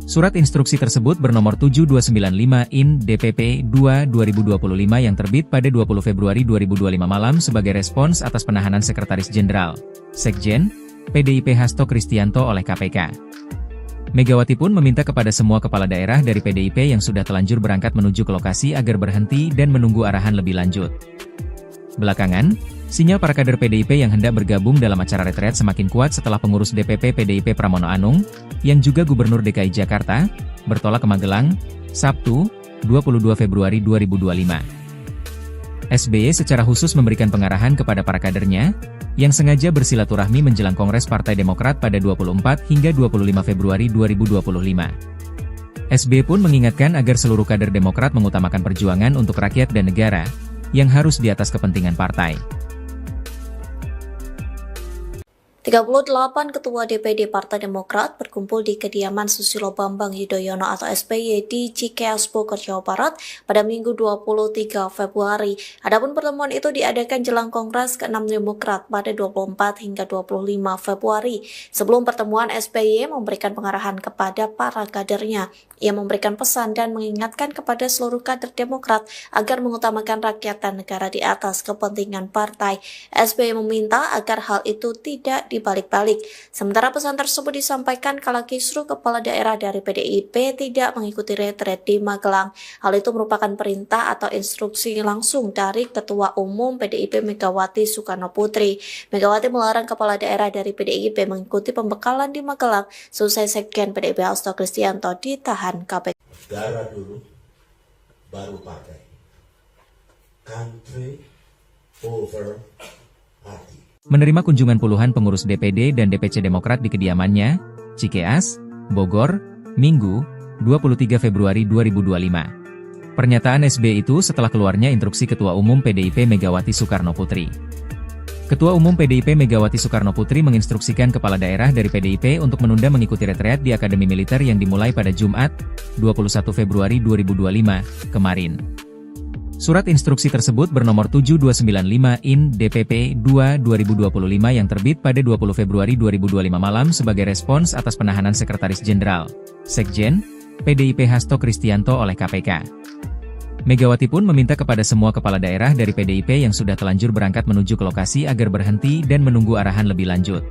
Surat instruksi tersebut bernomor 7295 IN DPP 2/2025 yang terbit pada 20 Februari 2025 malam sebagai respons atas penahanan Sekretaris Jenderal, Sekjen, PDIP Hasto Kristianto oleh KPK. Megawati pun meminta kepada semua kepala daerah dari PDIP yang sudah telanjur berangkat menuju ke lokasi agar berhenti dan menunggu arahan lebih lanjut. Belakangan, sinyal para kader PDIP yang hendak bergabung dalam acara retret semakin kuat setelah pengurus DPP PDIP Pramono Anung, yang juga Gubernur DKI Jakarta, bertolak ke Magelang, Sabtu, 22 Februari 2025. SBY secara khusus memberikan pengarahan kepada para kadernya, yang sengaja bersilaturahmi menjelang Kongres Partai Demokrat pada 24 hingga 25 Februari 2025. SBY pun mengingatkan agar seluruh kader Demokrat mengutamakan perjuangan untuk rakyat dan negara, yang harus di atas kepentingan partai. 38 Ketua DPD Partai Demokrat berkumpul di kediaman Susilo Bambang Yudhoyono atau SBY di Cikeas Bogor, Jawa Barat pada Minggu 23 Februari. Adapun pertemuan itu diadakan jelang Kongres ke-6 Demokrat pada 24 hingga 25 Februari. Sebelum pertemuan, SBY memberikan pengarahan kepada para kadernya. Ia memberikan pesan dan mengingatkan kepada seluruh kader Demokrat agar mengutamakan rakyat dan negara di atas kepentingan partai. SBY meminta agar hal itu tidak dibalik-balik. Sementara pesan tersebut disampaikan kala kisruh kepala daerah dari PDIP tidak mengikuti retret di Magelang. Hal itu merupakan perintah atau instruksi langsung dari Ketua Umum PDIP Megawati Soekarno Putri. Megawati melarang kepala daerah dari PDIP mengikuti pembekalan di Magelang selesai Sekjen PDIP Hasto Kristianto ditahan KPK. Negara dulu, baru partai. Country over party. Menerima kunjungan puluhan pengurus DPD dan DPC Demokrat di kediamannya, Cikeas, Bogor, Minggu, 23 Februari 2025. Pernyataan SBY itu setelah keluarnya instruksi Ketua Umum PDIP Megawati Soekarno Putri. Ketua Umum PDIP Megawati Soekarno Putri menginstruksikan kepala daerah dari PDIP untuk menunda mengikuti retreat di Akademi Militer yang dimulai pada Jumat, 21 Februari 2025, kemarin. Surat instruksi tersebut bernomor 7295 IN DPP 2/2025 yang terbit pada 20 Februari 2025 malam sebagai respons atas penahanan Sekretaris Jenderal, Sekjen, PDIP Hasto Kristianto oleh KPK. Megawati pun meminta kepada semua kepala daerah dari PDIP yang sudah telanjur berangkat menuju ke lokasi agar berhenti dan menunggu arahan lebih lanjut.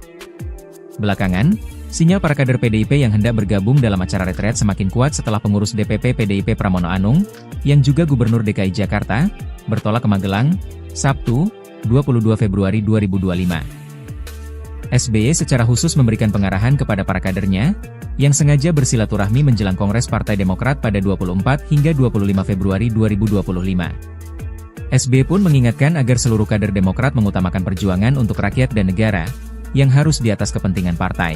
Belakangan, sinyal para kader PDIP yang hendak bergabung dalam acara retret semakin kuat setelah pengurus DPP PDIP Pramono Anung, yang juga Gubernur DKI Jakarta, bertolak ke Magelang, Sabtu, 22 Februari 2025. SBY secara khusus memberikan pengarahan kepada para kadernya, yang sengaja bersilaturahmi menjelang Kongres Partai Demokrat pada 24 hingga 25 Februari 2025. SBY pun mengingatkan agar seluruh kader Demokrat mengutamakan perjuangan untuk rakyat dan negara, yang harus di atas kepentingan partai.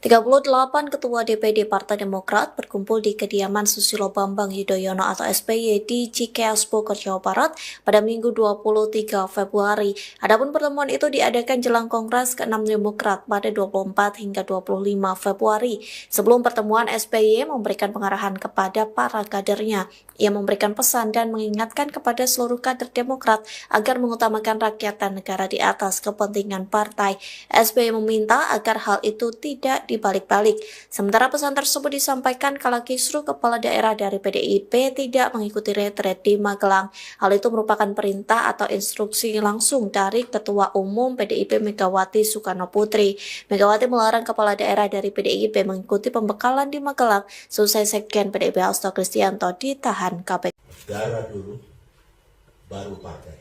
38 Ketua DPD Partai Demokrat berkumpul di kediaman Susilo Bambang Yudhoyono atau SBY di Cikeas Bogor, Jawa Barat pada Minggu 23 Februari. Adapun pertemuan itu diadakan jelang Kongres ke-6 Demokrat pada 24 hingga 25 Februari. Sebelum pertemuan, SBY memberikan pengarahan kepada para kadernya. Ia memberikan pesan dan mengingatkan kepada seluruh kader Demokrat agar mengutamakan rakyat dan negara di atas kepentingan partai. SBY meminta agar hal itu tidak dibalik-balik. Sementara pesan tersebut disampaikan kala kisruh kepala daerah dari PDIP tidak mengikuti retret di Magelang. Hal itu merupakan perintah atau instruksi langsung dari Ketua Umum PDIP Megawati Soekarno Putri. Megawati melarang kepala daerah dari PDIP mengikuti pembekalan di Magelang selesai Sekjen PDIP Hasto Kristianto ditahan KPK. Negara dulu, baru partai.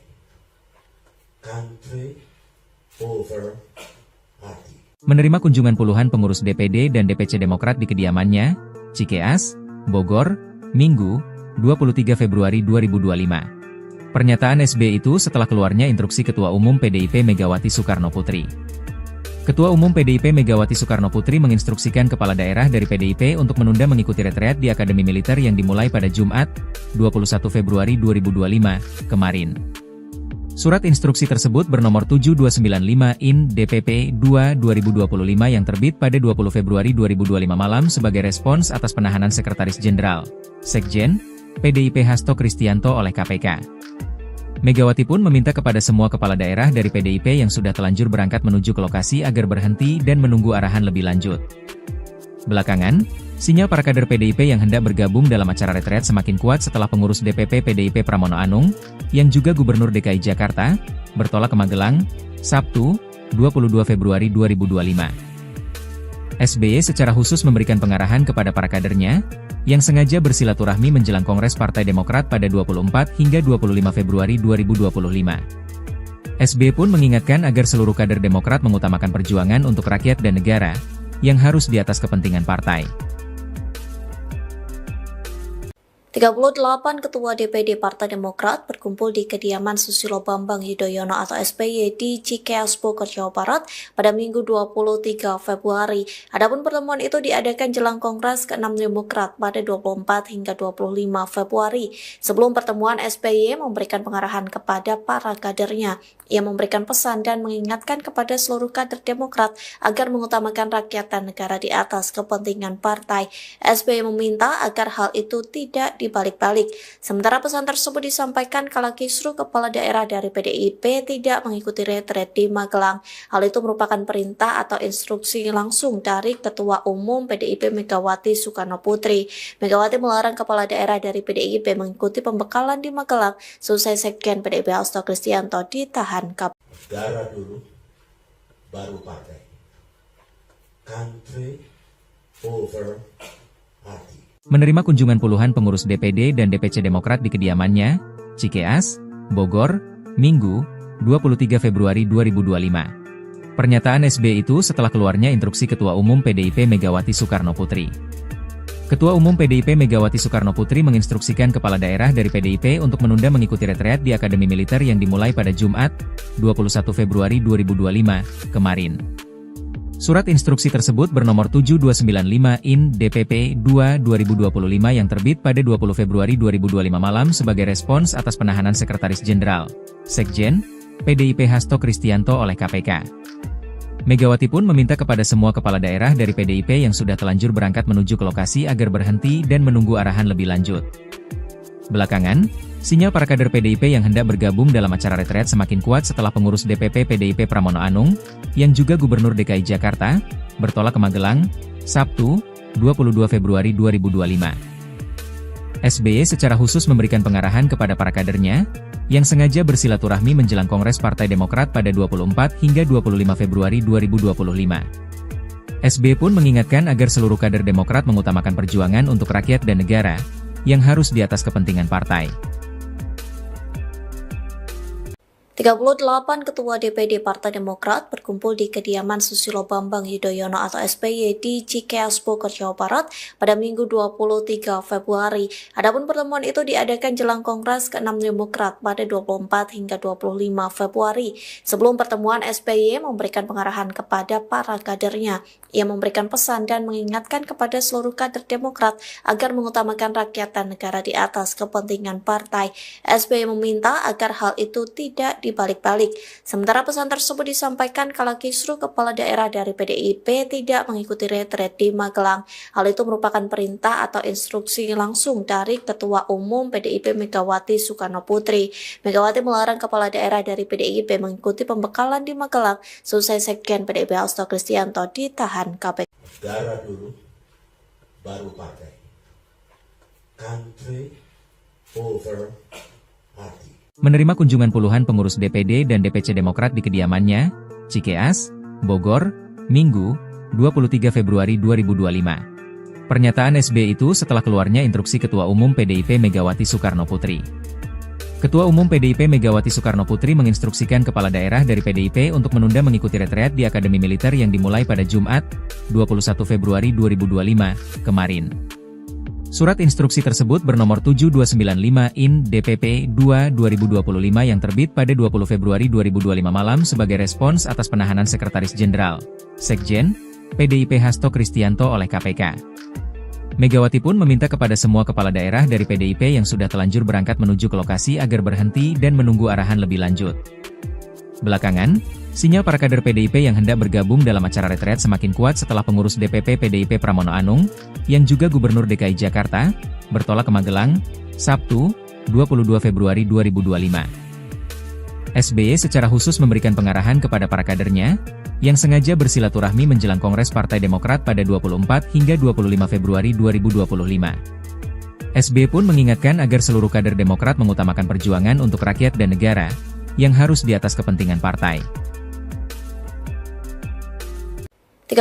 Country over party. Menerima kunjungan puluhan pengurus DPD dan DPC Demokrat di kediamannya, Cikeas, Bogor, Minggu, 23 Februari 2025. Pernyataan SBY itu setelah keluarnya instruksi Ketua Umum PDIP Megawati Soekarno Putri. Ketua Umum PDIP Megawati Soekarno Putri menginstruksikan kepala daerah dari PDIP untuk menunda mengikuti retreat di Akademi Militer yang dimulai pada Jumat, 21 Februari 2025, kemarin. Surat instruksi tersebut bernomor 7295 IN DPP 2/2025 yang terbit pada 20 Februari 2025 malam sebagai respons atas penahanan Sekretaris Jenderal, Sekjen, PDIP Hasto Kristianto oleh KPK. Megawati pun meminta kepada semua kepala daerah dari PDIP yang sudah telanjur berangkat menuju ke lokasi agar berhenti dan menunggu arahan lebih lanjut. Belakangan, sinyal para kader PDIP yang hendak bergabung dalam acara retret semakin kuat setelah pengurus DPP PDIP Pramono Anung, yang juga Gubernur DKI Jakarta, bertolak ke Magelang, Sabtu, 22 Februari 2025. SBY secara khusus memberikan pengarahan kepada para kadernya, yang sengaja bersilaturahmi menjelang Kongres Partai Demokrat pada 24 hingga 25 Februari 2025. SBY pun mengingatkan agar seluruh kader Demokrat mengutamakan perjuangan untuk rakyat dan negara, yang harus di atas kepentingan partai. 38 Ketua DPD Partai Demokrat berkumpul di kediaman Susilo Bambang Yudhoyono atau SBY di Cikeas Bogor, Jawa Barat pada Minggu 23 Februari. Adapun pertemuan itu diadakan jelang Kongres ke-6 Demokrat pada 24 hingga 25 Februari. Sebelum pertemuan, SBY memberikan pengarahan kepada para kadernya. Ia memberikan pesan dan mengingatkan kepada seluruh kader Demokrat agar mengutamakan rakyat dan negara di atas kepentingan partai. SBY meminta agar hal itu tidak dibalik-balik. Sementara pesan tersebut disampaikan kala kisruh kepala daerah dari PDIP tidak mengikuti retret di Magelang. Hal itu merupakan perintah atau instruksi langsung dari Ketua Umum PDIP Megawati Soekarno Putri. Megawati melarang kepala daerah dari PDIP mengikuti pembekalan di Magelang selesai Sekjen PDIP Hasto Kristianto ditahan KPK. Negara dulu, baru partai. Country over party. Menerima kunjungan puluhan pengurus DPD dan DPC Demokrat di kediamannya, Cikeas, Bogor, Minggu, 23 Februari 2025. Pernyataan SBY itu setelah keluarnya instruksi Ketua Umum PDIP Megawati Soekarno Putri. Ketua Umum PDIP Megawati Soekarno Putri menginstruksikan kepala daerah dari PDIP untuk menunda mengikuti retreat di Akademi Militer yang dimulai pada Jumat, 21 Februari 2025, kemarin. Surat instruksi tersebut bernomor 7295 IN DPP 2/2025 yang terbit pada 20 Februari 2025 malam sebagai respons atas penahanan Sekretaris Jenderal, Sekjen, PDIP Hasto Kristianto oleh KPK. Megawati pun meminta kepada semua kepala daerah dari PDIP yang sudah telanjur berangkat menuju ke lokasi agar berhenti dan menunggu arahan lebih lanjut. Belakangan, sinyal para kader PDIP yang hendak bergabung dalam acara retret semakin kuat setelah pengurus DPP PDIP Pramono Anung, yang juga Gubernur DKI Jakarta, bertolak ke Magelang, Sabtu, 22 Februari 2025. SBY secara khusus memberikan pengarahan kepada para kadernya, yang sengaja bersilaturahmi menjelang Kongres Partai Demokrat pada 24 hingga 25 Februari 2025. SBY pun mengingatkan agar seluruh kader Demokrat mengutamakan perjuangan untuk rakyat dan negara, yang harus di atas kepentingan partai. 38 Ketua DPD Partai Demokrat berkumpul di kediaman Susilo Bambang Yudhoyono atau SBY di Cikeas, Bogor, Jawa Barat pada Minggu 23 Februari. Adapun pertemuan itu diadakan jelang Kongres ke-6 Demokrat pada 24 hingga 25 Februari. Sebelum pertemuan, SBY memberikan pengarahan kepada para kadernya. Ia memberikan pesan dan mengingatkan kepada seluruh kader Demokrat agar mengutamakan rakyat dan negara di atas kepentingan partai. SBY meminta agar hal itu tidak dibalik-balik. Sementara pesan tersebut disampaikan kala kisruh kepala daerah dari PDIP tidak mengikuti retret di Magelang. Hal itu merupakan perintah atau instruksi langsung dari Ketua Umum PDIP Megawati Soekarno Putri. Megawati melarang kepala daerah dari PDIP mengikuti pembekalan di Magelang selesai Sekjen PDIP Hasto Kristianto ditahan KPK. Negara dulu, baru partai. Country over party. Menerima kunjungan puluhan pengurus DPD dan DPC Demokrat di kediamannya, Cikeas, Bogor, Minggu, 23 Februari 2025. Pernyataan SBY itu setelah keluarnya instruksi Ketua Umum PDIP Megawati Soekarno Putri. Ketua Umum PDIP Megawati Soekarno Putri menginstruksikan kepala daerah dari PDIP untuk menunda mengikuti retreat di Akademi Militer yang dimulai pada Jumat, 21 Februari 2025, kemarin. Surat instruksi tersebut bernomor 7295/IN/DPP-2/2025 yang terbit pada 20 Februari 2025 malam sebagai respons atas penahanan Sekretaris Jenderal, Sekjen, PDIP Hasto Kristianto oleh KPK. Megawati pun meminta kepada semua kepala daerah dari PDIP yang sudah telanjur berangkat menuju ke lokasi agar berhenti dan menunggu arahan lebih lanjut. Belakangan, sinyal para kader PDIP yang hendak bergabung dalam acara retret semakin kuat setelah pengurus DPP PDIP Pramono Anung, yang juga Gubernur DKI Jakarta, bertolak ke Magelang, Sabtu, 22 Februari 2025. SBY secara khusus memberikan pengarahan kepada para kadernya, yang sengaja bersilaturahmi menjelang Kongres Partai Demokrat pada 24 hingga 25 Februari 2025. SBY pun mengingatkan agar seluruh kader Demokrat mengutamakan perjuangan untuk rakyat dan negara, yang harus di atas kepentingan partai. 38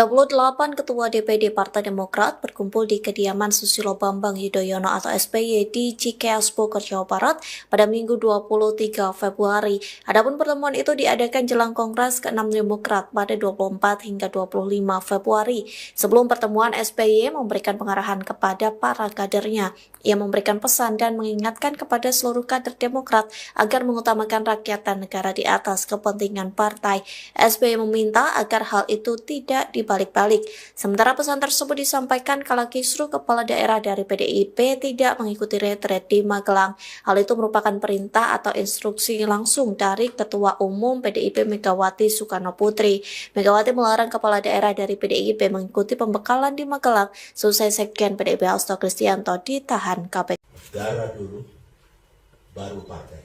Ketua DPD Partai Demokrat berkumpul di kediaman Susilo Bambang Yudhoyono atau SBY di Cikeas, Bogor, Jawa Barat pada Minggu 23 Februari. Adapun pertemuan itu diadakan jelang Kongres ke-6 Demokrat pada 24 hingga 25 Februari. Sebelum pertemuan, SBY memberikan pengarahan kepada para kadernya. Ia memberikan pesan dan mengingatkan kepada seluruh kader Demokrat agar mengutamakan rakyat dan negara di atas kepentingan partai. SBY meminta agar hal itu tidak dibalik-balik. Sementara pesan tersebut disampaikan kala kisruh kepala daerah dari PDIP tidak mengikuti retret di Magelang. Hal itu merupakan perintah atau instruksi langsung dari Ketua Umum PDIP Megawati Soekarno Putri. Megawati melarang kepala daerah dari PDIP mengikuti pembekalan di Magelang selesai Sekjen PDIP Hasto Kristianto ditahan KPK. Negara dulu, baru partai.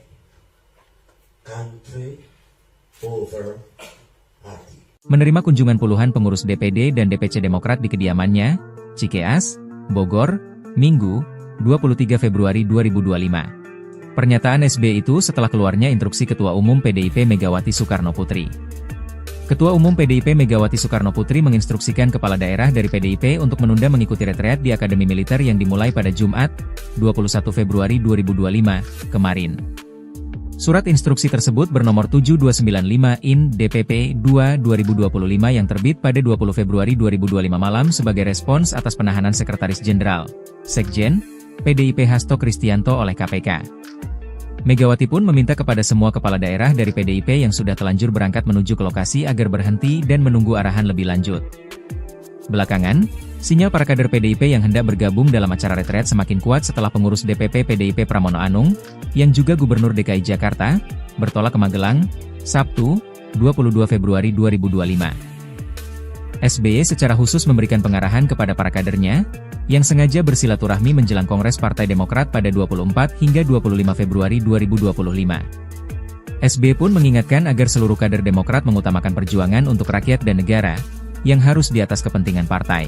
Country over party. Menerima kunjungan puluhan pengurus DPD dan DPC Demokrat di kediamannya, Cikeas, Bogor, Minggu, 23 Februari 2025. Pernyataan SBY itu setelah keluarnya instruksi Ketua Umum PDIP Megawati Soekarno Putri. Ketua Umum PDIP Megawati Soekarno Putri menginstruksikan kepala daerah dari PDIP untuk menunda mengikuti retreat di Akademi Militer yang dimulai pada Jumat, 21 Februari 2025, kemarin. Surat instruksi tersebut bernomor 7295/IN/DPP-2/2025 yang terbit pada 20 Februari 2025 malam sebagai respons atas penahanan Sekretaris Jenderal, Sekjen, PDIP Hasto Kristianto oleh KPK. Megawati pun meminta kepada semua kepala daerah dari PDIP yang sudah telanjur berangkat menuju ke lokasi agar berhenti dan menunggu arahan lebih lanjut. Belakangan, sinyal para kader PDIP yang hendak bergabung dalam acara retret semakin kuat setelah pengurus DPP PDIP Pramono Anung, yang juga Gubernur DKI Jakarta, bertolak ke Magelang, Sabtu, 22 Februari 2025. SBY secara khusus memberikan pengarahan kepada para kadernya, yang sengaja bersilaturahmi menjelang Kongres Partai Demokrat pada 24 hingga 25 Februari 2025. SBY pun mengingatkan agar seluruh kader Demokrat mengutamakan perjuangan untuk rakyat dan negara, yang harus di atas kepentingan partai.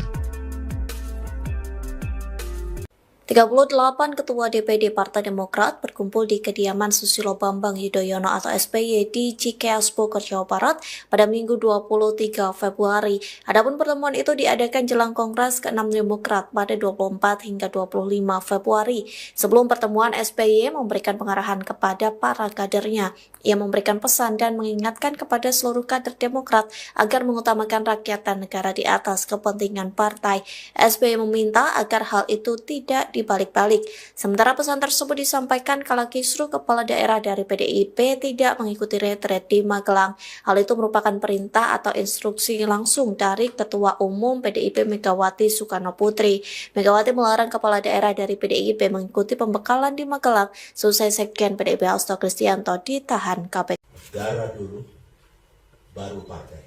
38 Ketua DPD Partai Demokrat berkumpul di kediaman Susilo Bambang Yudhoyono atau SBY di Cikeas Bogor, Jawa Barat pada Minggu 23 Februari. Adapun pertemuan itu diadakan jelang Kongres ke-6 Demokrat pada 24 hingga 25 Februari. Sebelum pertemuan, SBY memberikan pengarahan kepada para kadernya. Ia memberikan pesan dan mengingatkan kepada seluruh kader Demokrat agar mengutamakan rakyat dan negara di atas kepentingan partai. SBY meminta agar hal itu tidak dibalik-balik. Sementara pesan tersebut disampaikan kala kisruh kepala daerah dari PDIP tidak mengikuti retret di Magelang. Hal itu merupakan perintah atau instruksi langsung dari Ketua Umum PDIP Megawati Soekarno Putri. Megawati melarang kepala daerah dari PDIP mengikuti pembekalan di Magelang selesai Sekjen PDIP Hasto Kristianto ditahan KPK. Negara dulu, baru partai.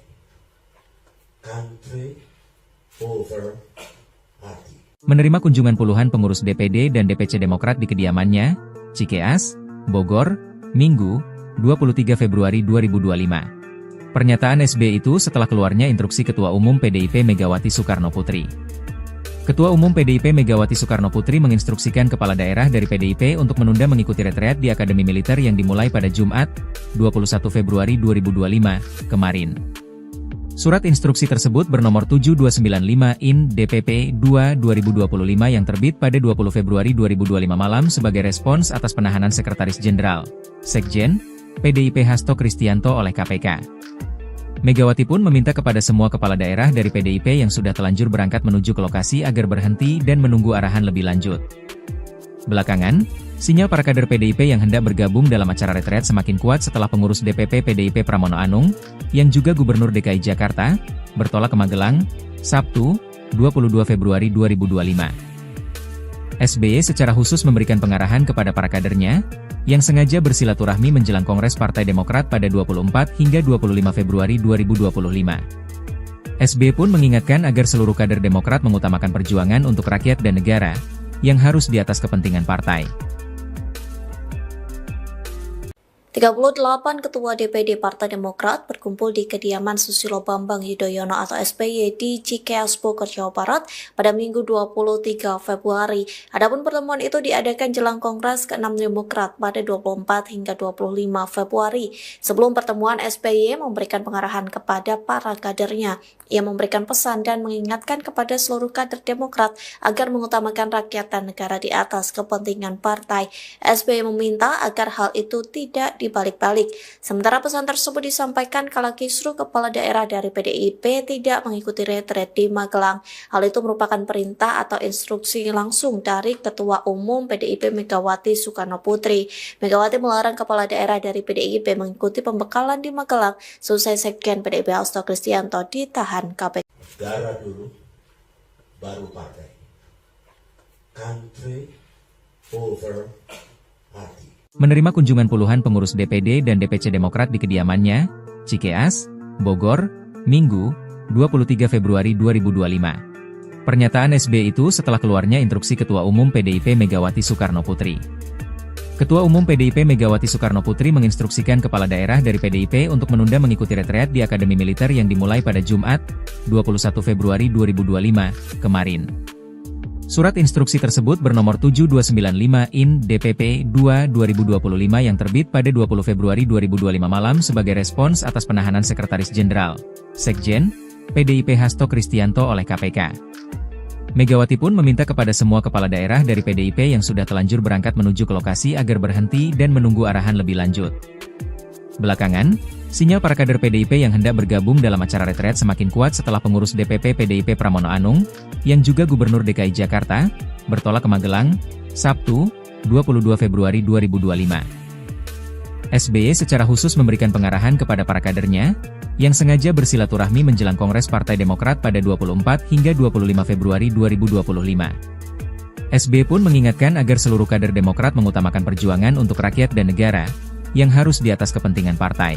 Country over party. Menerima kunjungan puluhan pengurus DPD dan DPC Demokrat di kediamannya, Cikeas, Bogor, Minggu, 23 Februari 2025. Pernyataan SBY itu setelah keluarnya instruksi Ketua Umum PDIP Megawati Soekarno Putri. Ketua Umum PDIP Megawati Soekarno Putri menginstruksikan kepala daerah dari PDIP untuk menunda mengikuti retreat di Akademi Militer yang dimulai pada Jumat, 21 Februari 2025, kemarin. Surat instruksi tersebut bernomor 7295 IN DPP 2/2025 yang terbit pada 20 Februari 2025 malam sebagai respons atas penahanan Sekretaris Jenderal, Sekjen, PDIP Hasto Kristianto oleh KPK. Megawati pun meminta kepada semua kepala daerah dari PDIP yang sudah telanjur berangkat menuju ke lokasi agar berhenti dan menunggu arahan lebih lanjut. Belakangan, sinyal para kader PDIP yang hendak bergabung dalam acara retret semakin kuat setelah pengurus DPP PDIP Pramono Anung, yang juga Gubernur DKI Jakarta, bertolak ke Magelang, Sabtu, 22 Februari 2025. SBY secara khusus memberikan pengarahan kepada para kadernya, yang sengaja bersilaturahmi menjelang Kongres Partai Demokrat pada 24 hingga 25 Februari 2025. SBY pun mengingatkan agar seluruh kader Demokrat mengutamakan perjuangan untuk rakyat dan negara, yang harus di atas kepentingan partai. 38 Ketua DPD Partai Demokrat berkumpul di kediaman Susilo Bambang Yudhoyono atau SBY di Cikeas Bogor, Jawa Barat pada Minggu 23 Februari. Adapun pertemuan itu diadakan jelang Kongres ke-6 Demokrat pada 24 hingga 25 Februari. Sebelum pertemuan, SBY memberikan pengarahan kepada para kadernya. Ia memberikan pesan dan mengingatkan kepada seluruh kader Demokrat agar mengutamakan rakyat dan negara di atas kepentingan partai. SBY meminta agar hal itu tidak dibalik-balik. Sementara pesan tersebut disampaikan kala kisruh kepala daerah dari PDIP tidak mengikuti retret di Magelang. Hal itu merupakan perintah atau instruksi langsung dari Ketua Umum PDIP Megawati Soekarno Putri. Megawati melarang kepala daerah dari PDIP mengikuti pembekalan di Magelang selesai Sekjen PDIP Hasto Kristianto ditahan KPK. Negara dulu, baru partai. Country over party. Menerima kunjungan puluhan pengurus DPD dan DPC Demokrat di kediamannya, Cikeas, Bogor, Minggu, 23 Februari 2025. Pernyataan SBY itu setelah keluarnya instruksi Ketua Umum PDIP Megawati Soekarno Putri. Ketua Umum PDIP Megawati Soekarno Putri menginstruksikan kepala daerah dari PDIP untuk menunda mengikuti retreat di Akademi Militer yang dimulai pada Jumat, 21 Februari 2025, kemarin. Surat instruksi tersebut bernomor 7295 IN DPP 2/2025 yang terbit pada 20 Februari 2025 malam sebagai respons atas penahanan Sekretaris Jenderal, Sekjen, PDIP Hasto Kristianto oleh KPK. Megawati pun meminta kepada semua kepala daerah dari PDIP yang sudah telanjur berangkat menuju ke lokasi agar berhenti dan menunggu arahan lebih lanjut. Belakangan, sinyal para kader PDIP yang hendak bergabung dalam acara retret semakin kuat setelah pengurus DPP PDIP Pramono Anung, yang juga Gubernur DKI Jakarta, bertolak ke Magelang, Sabtu, 22 Februari 2025. SBY secara khusus memberikan pengarahan kepada para kadernya, yang sengaja bersilaturahmi menjelang Kongres Partai Demokrat pada 24 hingga 25 Februari 2025. SBY pun mengingatkan agar seluruh kader Demokrat mengutamakan perjuangan untuk rakyat dan negara, yang harus di atas kepentingan partai.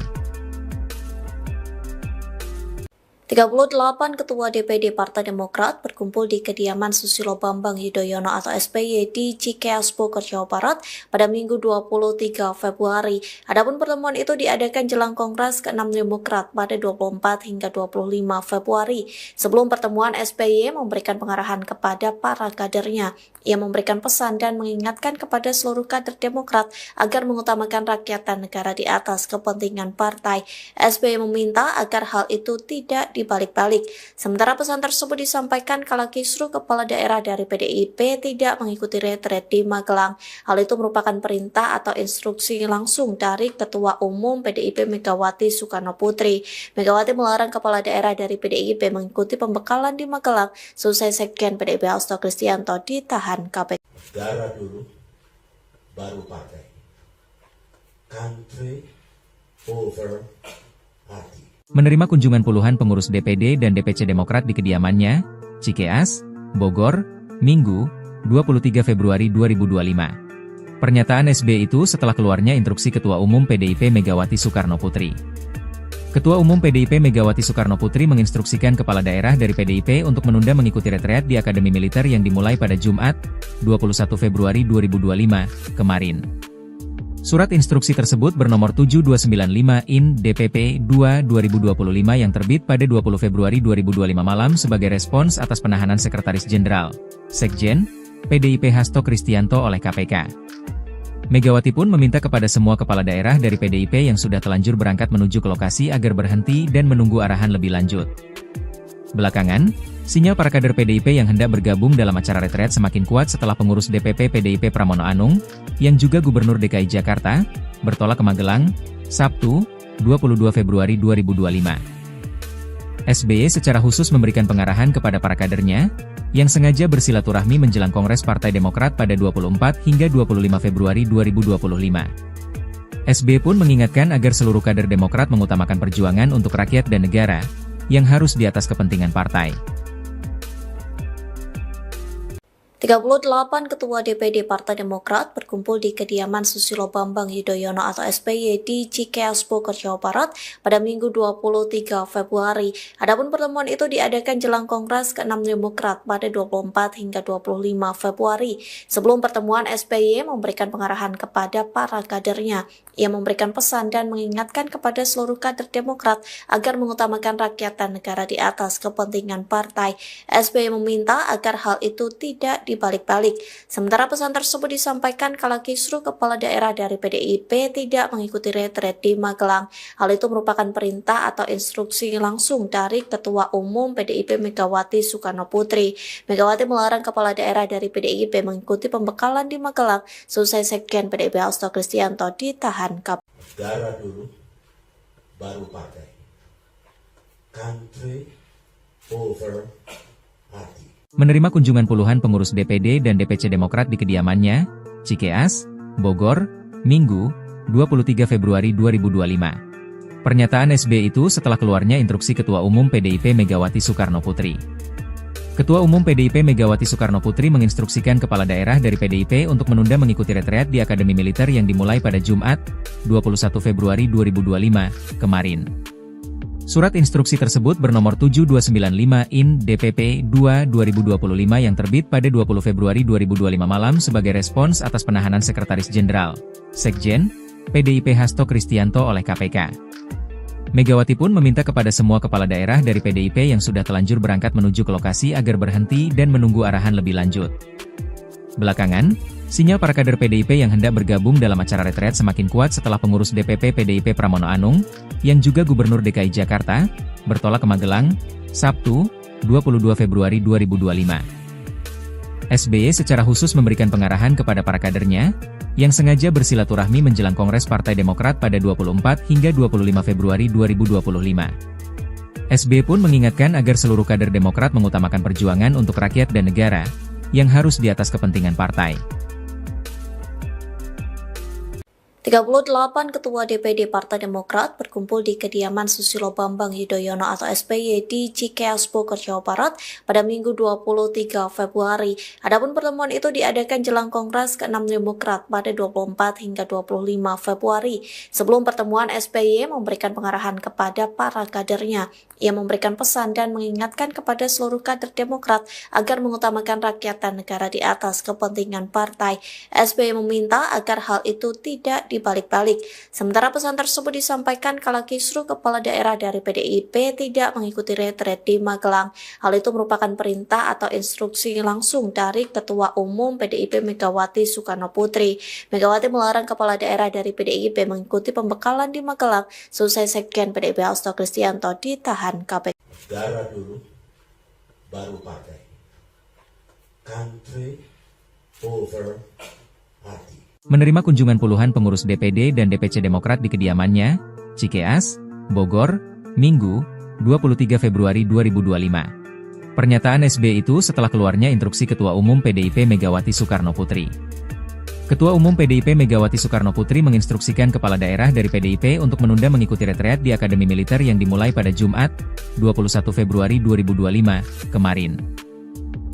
38 Ketua DPD Partai Demokrat berkumpul di kediaman Susilo Bambang Yudhoyono atau SBY di Cikeas Bogor, Jawa Barat pada Minggu 23 Februari. Adapun pertemuan itu diadakan jelang Kongres ke-6 Demokrat pada 24 hingga 25 Februari. Sebelum pertemuan, SBY memberikan pengarahan kepada para kadernya. Ia memberikan pesan dan mengingatkan kepada seluruh kader Demokrat agar mengutamakan rakyat dan negara di atas kepentingan partai. SBY meminta agar hal itu tidak dibalik-balik. Sementara pesan tersebut disampaikan kala kisruh kepala daerah dari PDIP tidak mengikuti retret di Magelang. Hal itu merupakan perintah atau instruksi langsung dari Ketua Umum PDIP Megawati Soekarno Putri. Megawati melarang kepala daerah dari PDIP mengikuti pembekalan di Magelang selesai Sekjen PDIP Hasto Kristianto ditahan KPK. Negara dulu, baru partai. Country over party. Menerima kunjungan puluhan pengurus DPD dan DPC Demokrat di kediamannya, Cikeas, Bogor, Minggu, 23 Februari 2025. Pernyataan SBY itu setelah keluarnya instruksi Ketua Umum PDIP Megawati Soekarno Putri. Ketua Umum PDIP Megawati Soekarno Putri menginstruksikan kepala daerah dari PDIP untuk menunda mengikuti retreat di Akademi Militer yang dimulai pada Jumat, 21 Februari 2025, kemarin. Surat instruksi tersebut bernomor 7295/IN DPP 2/2025 yang terbit pada 20 Februari 2025 malam sebagai respons atas penahanan Sekretaris Jenderal, Sekjen, PDIP Hasto Kristianto oleh KPK. Megawati pun meminta kepada semua kepala daerah dari PDIP yang sudah telanjur berangkat menuju ke lokasi agar berhenti dan menunggu arahan lebih lanjut. Belakangan, sinyal para kader PDIP yang hendak bergabung dalam acara retret semakin kuat setelah pengurus DPP PDIP Pramono Anung, yang juga Gubernur DKI Jakarta, bertolak ke Magelang, Sabtu, 22 Februari 2025. SBY secara khusus memberikan pengarahan kepada para kadernya, yang sengaja bersilaturahmi menjelang Kongres Partai Demokrat pada 24 hingga 25 Februari 2025. SBY pun mengingatkan agar seluruh kader Demokrat mengutamakan perjuangan untuk rakyat dan negara, yang harus di atas kepentingan partai. 38 Ketua DPD Partai Demokrat berkumpul di kediaman Susilo Bambang Yudhoyono atau SBY di Cikeas Bogor, Jawa Barat pada Minggu 23 Februari. Adapun pertemuan itu diadakan jelang Kongres ke-6 Demokrat pada 24 hingga 25 Februari. Sebelum pertemuan, SBY memberikan pengarahan kepada para kadernya. Ia memberikan pesan dan mengingatkan kepada seluruh kader Demokrat agar mengutamakan rakyat dan negara di atas kepentingan partai. SBY meminta agar hal itu tidak dibalik-balik. Sementara pesan tersebut disampaikan kala kisruh kepala daerah dari PDIP tidak mengikuti retret di Magelang. Hal itu merupakan perintah atau instruksi langsung dari Ketua Umum PDIP Megawati Soekarno Putri. Megawati melarang kepala daerah dari PDIP mengikuti pembekalan di Magelang selesai Sekjen PDIP Hasto Kristianto ditahan KPK. Negara dulu, baru partai. Country over party. Menerima kunjungan puluhan pengurus DPD dan DPC Demokrat di kediamannya, Cikeas, Bogor, Minggu, 23 Februari 2025. Pernyataan SBY itu setelah keluarnya instruksi Ketua Umum PDIP Megawati Soekarno Putri. Ketua Umum PDIP Megawati Soekarno Putri menginstruksikan kepala daerah dari PDIP untuk menunda mengikuti retreat di Akademi Militer yang dimulai pada Jumat, 21 Februari 2025, kemarin. Surat instruksi tersebut bernomor 7295/IN DPP 2/2025 yang terbit pada 20 Februari 2025 malam sebagai respons atas penahanan Sekretaris Jenderal, Sekjen, PDIP Hasto Kristianto oleh KPK. Megawati pun meminta kepada semua kepala daerah dari PDIP yang sudah telanjur berangkat menuju ke lokasi agar berhenti dan menunggu arahan lebih lanjut. Belakangan, sinyal para kader PDIP yang hendak bergabung dalam acara retret semakin kuat setelah pengurus DPP PDIP Pramono Anung, yang juga Gubernur DKI Jakarta, bertolak ke Magelang, Sabtu, 22 Februari 2025. SBY secara khusus memberikan pengarahan kepada para kadernya, yang sengaja bersilaturahmi menjelang Kongres Partai Demokrat pada 24 hingga 25 Februari 2025. SBY pun mengingatkan agar seluruh kader Demokrat mengutamakan perjuangan untuk rakyat dan negara, yang harus di atas kepentingan partai. 38 Ketua DPD Partai Demokrat berkumpul di kediaman Susilo Bambang Yudhoyono atau SBY di Cikeas Bogor, Jawa Barat pada Minggu 23 Februari. Adapun pertemuan itu diadakan jelang Kongres ke-6 Demokrat pada 24 hingga 25 Februari. Sebelum pertemuan, SBY memberikan pengarahan kepada para kadernya. Ia memberikan pesan dan mengingatkan kepada seluruh kader Demokrat agar mengutamakan rakyat dan negara di atas kepentingan partai. SBY meminta agar hal itu tidak dibalik-balik. Sementara pesan tersebut disampaikan kala kisruh kepala daerah dari PDIP tidak mengikuti retret di Magelang. Hal itu merupakan perintah atau instruksi langsung dari Ketua Umum PDIP Megawati Soekarno Putri. Megawati melarang kepala daerah dari PDIP mengikuti pembekalan di Magelang selesai Sekjen PDIP Hasto Kristianto ditahan KPK. Negara dulu, baru partai. Country over party. Menerima kunjungan puluhan pengurus DPD dan DPC Demokrat di kediamannya, Cikeas, Bogor, Minggu, 23 Februari 2025. Pernyataan SBY itu setelah keluarnya instruksi Ketua Umum PDIP Megawati Soekarno Putri. Ketua Umum PDIP Megawati Soekarno Putri menginstruksikan kepala daerah dari PDIP untuk menunda mengikuti retreat di Akademi Militer yang dimulai pada Jumat, 21 Februari 2025, kemarin.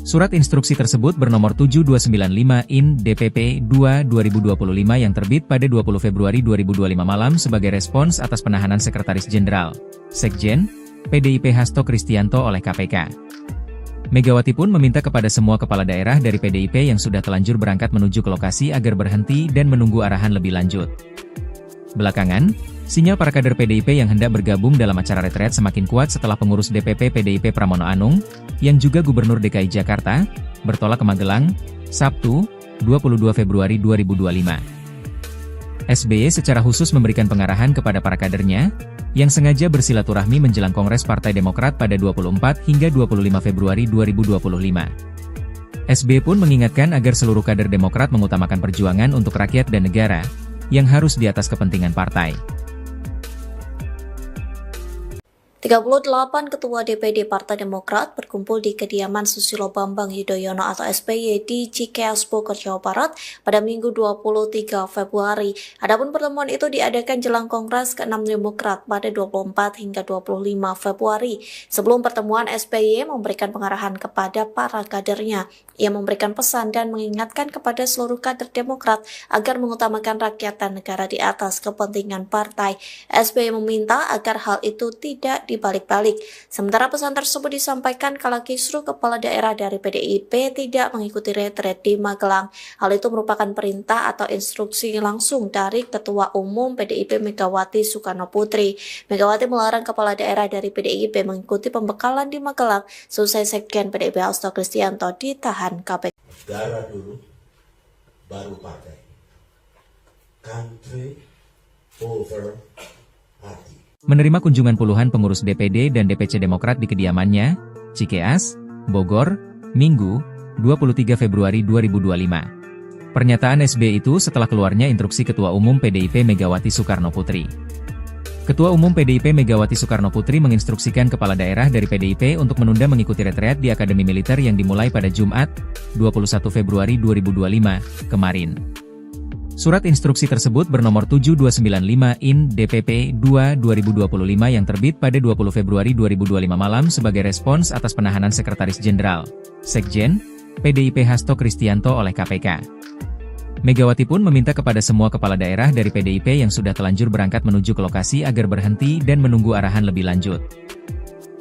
Surat instruksi tersebut bernomor 7295 IN DPP 2/2025 yang terbit pada 20 Februari 2025 malam sebagai respons atas penahanan Sekretaris Jenderal, Sekjen, PDIP Hasto Kristianto oleh KPK. Megawati pun meminta kepada semua kepala daerah dari PDIP yang sudah telanjur berangkat menuju ke lokasi agar berhenti dan menunggu arahan lebih lanjut. Belakangan, sinyal para kader PDIP yang hendak bergabung dalam acara retret semakin kuat setelah pengurus DPP PDIP Pramono Anung, yang juga Gubernur DKI Jakarta, bertolak ke Magelang, Sabtu, 22 Februari 2025. SBY secara khusus memberikan pengarahan kepada para kadernya, yang sengaja bersilaturahmi menjelang Kongres Partai Demokrat pada 24 hingga 25 Februari 2025. SBY pun mengingatkan agar seluruh kader Demokrat mengutamakan perjuangan untuk rakyat dan negara, yang harus di atas kepentingan partai. 38 Ketua DPD Partai Demokrat berkumpul di kediaman Susilo Bambang Yudhoyono atau SBY di Cikeas Bogor, Jawa Barat pada Minggu 23 Februari. Adapun pertemuan itu diadakan jelang Kongres ke-6 Demokrat pada 24 hingga 25 Februari. Sebelum pertemuan, SBY memberikan pengarahan kepada para kadernya. Ia memberikan pesan dan mengingatkan kepada seluruh kader Demokrat agar mengutamakan rakyat dan negara di atas kepentingan partai. SBY meminta agar hal itu tidak dibalik-balik. Sementara pesan tersebut disampaikan kala kisruh kepala daerah dari PDIP tidak mengikuti retret di Magelang. Hal itu merupakan perintah atau instruksi langsung dari Ketua Umum PDIP Megawati Soekarno Putri. Megawati melarang kepala daerah dari PDIP mengikuti pembekalan di Magelang selesai Sekjen PDIP Hasto Kristianto ditahan KPK. Negara dulu, baru partai. Country over party. Menerima kunjungan puluhan pengurus DPD dan DPC Demokrat di kediamannya, Cikeas, Bogor, Minggu, 23 Februari 2025. Pernyataan SBY itu setelah keluarnya instruksi Ketua Umum PDIP Megawati Soekarno Putri. Ketua Umum PDIP Megawati Soekarno Putri menginstruksikan kepala daerah dari PDIP untuk menunda mengikuti retreat di Akademi Militer yang dimulai pada Jumat, 21 Februari 2025, kemarin. Surat instruksi tersebut bernomor 7295 IN DPP 2/2025 yang terbit pada 20 Februari 2025 malam sebagai respons atas penahanan Sekretaris Jenderal, Sekjen, PDIP Hasto Kristianto oleh KPK. Megawati pun meminta kepada semua kepala daerah dari PDIP yang sudah telanjur berangkat menuju ke lokasi agar berhenti dan menunggu arahan lebih lanjut.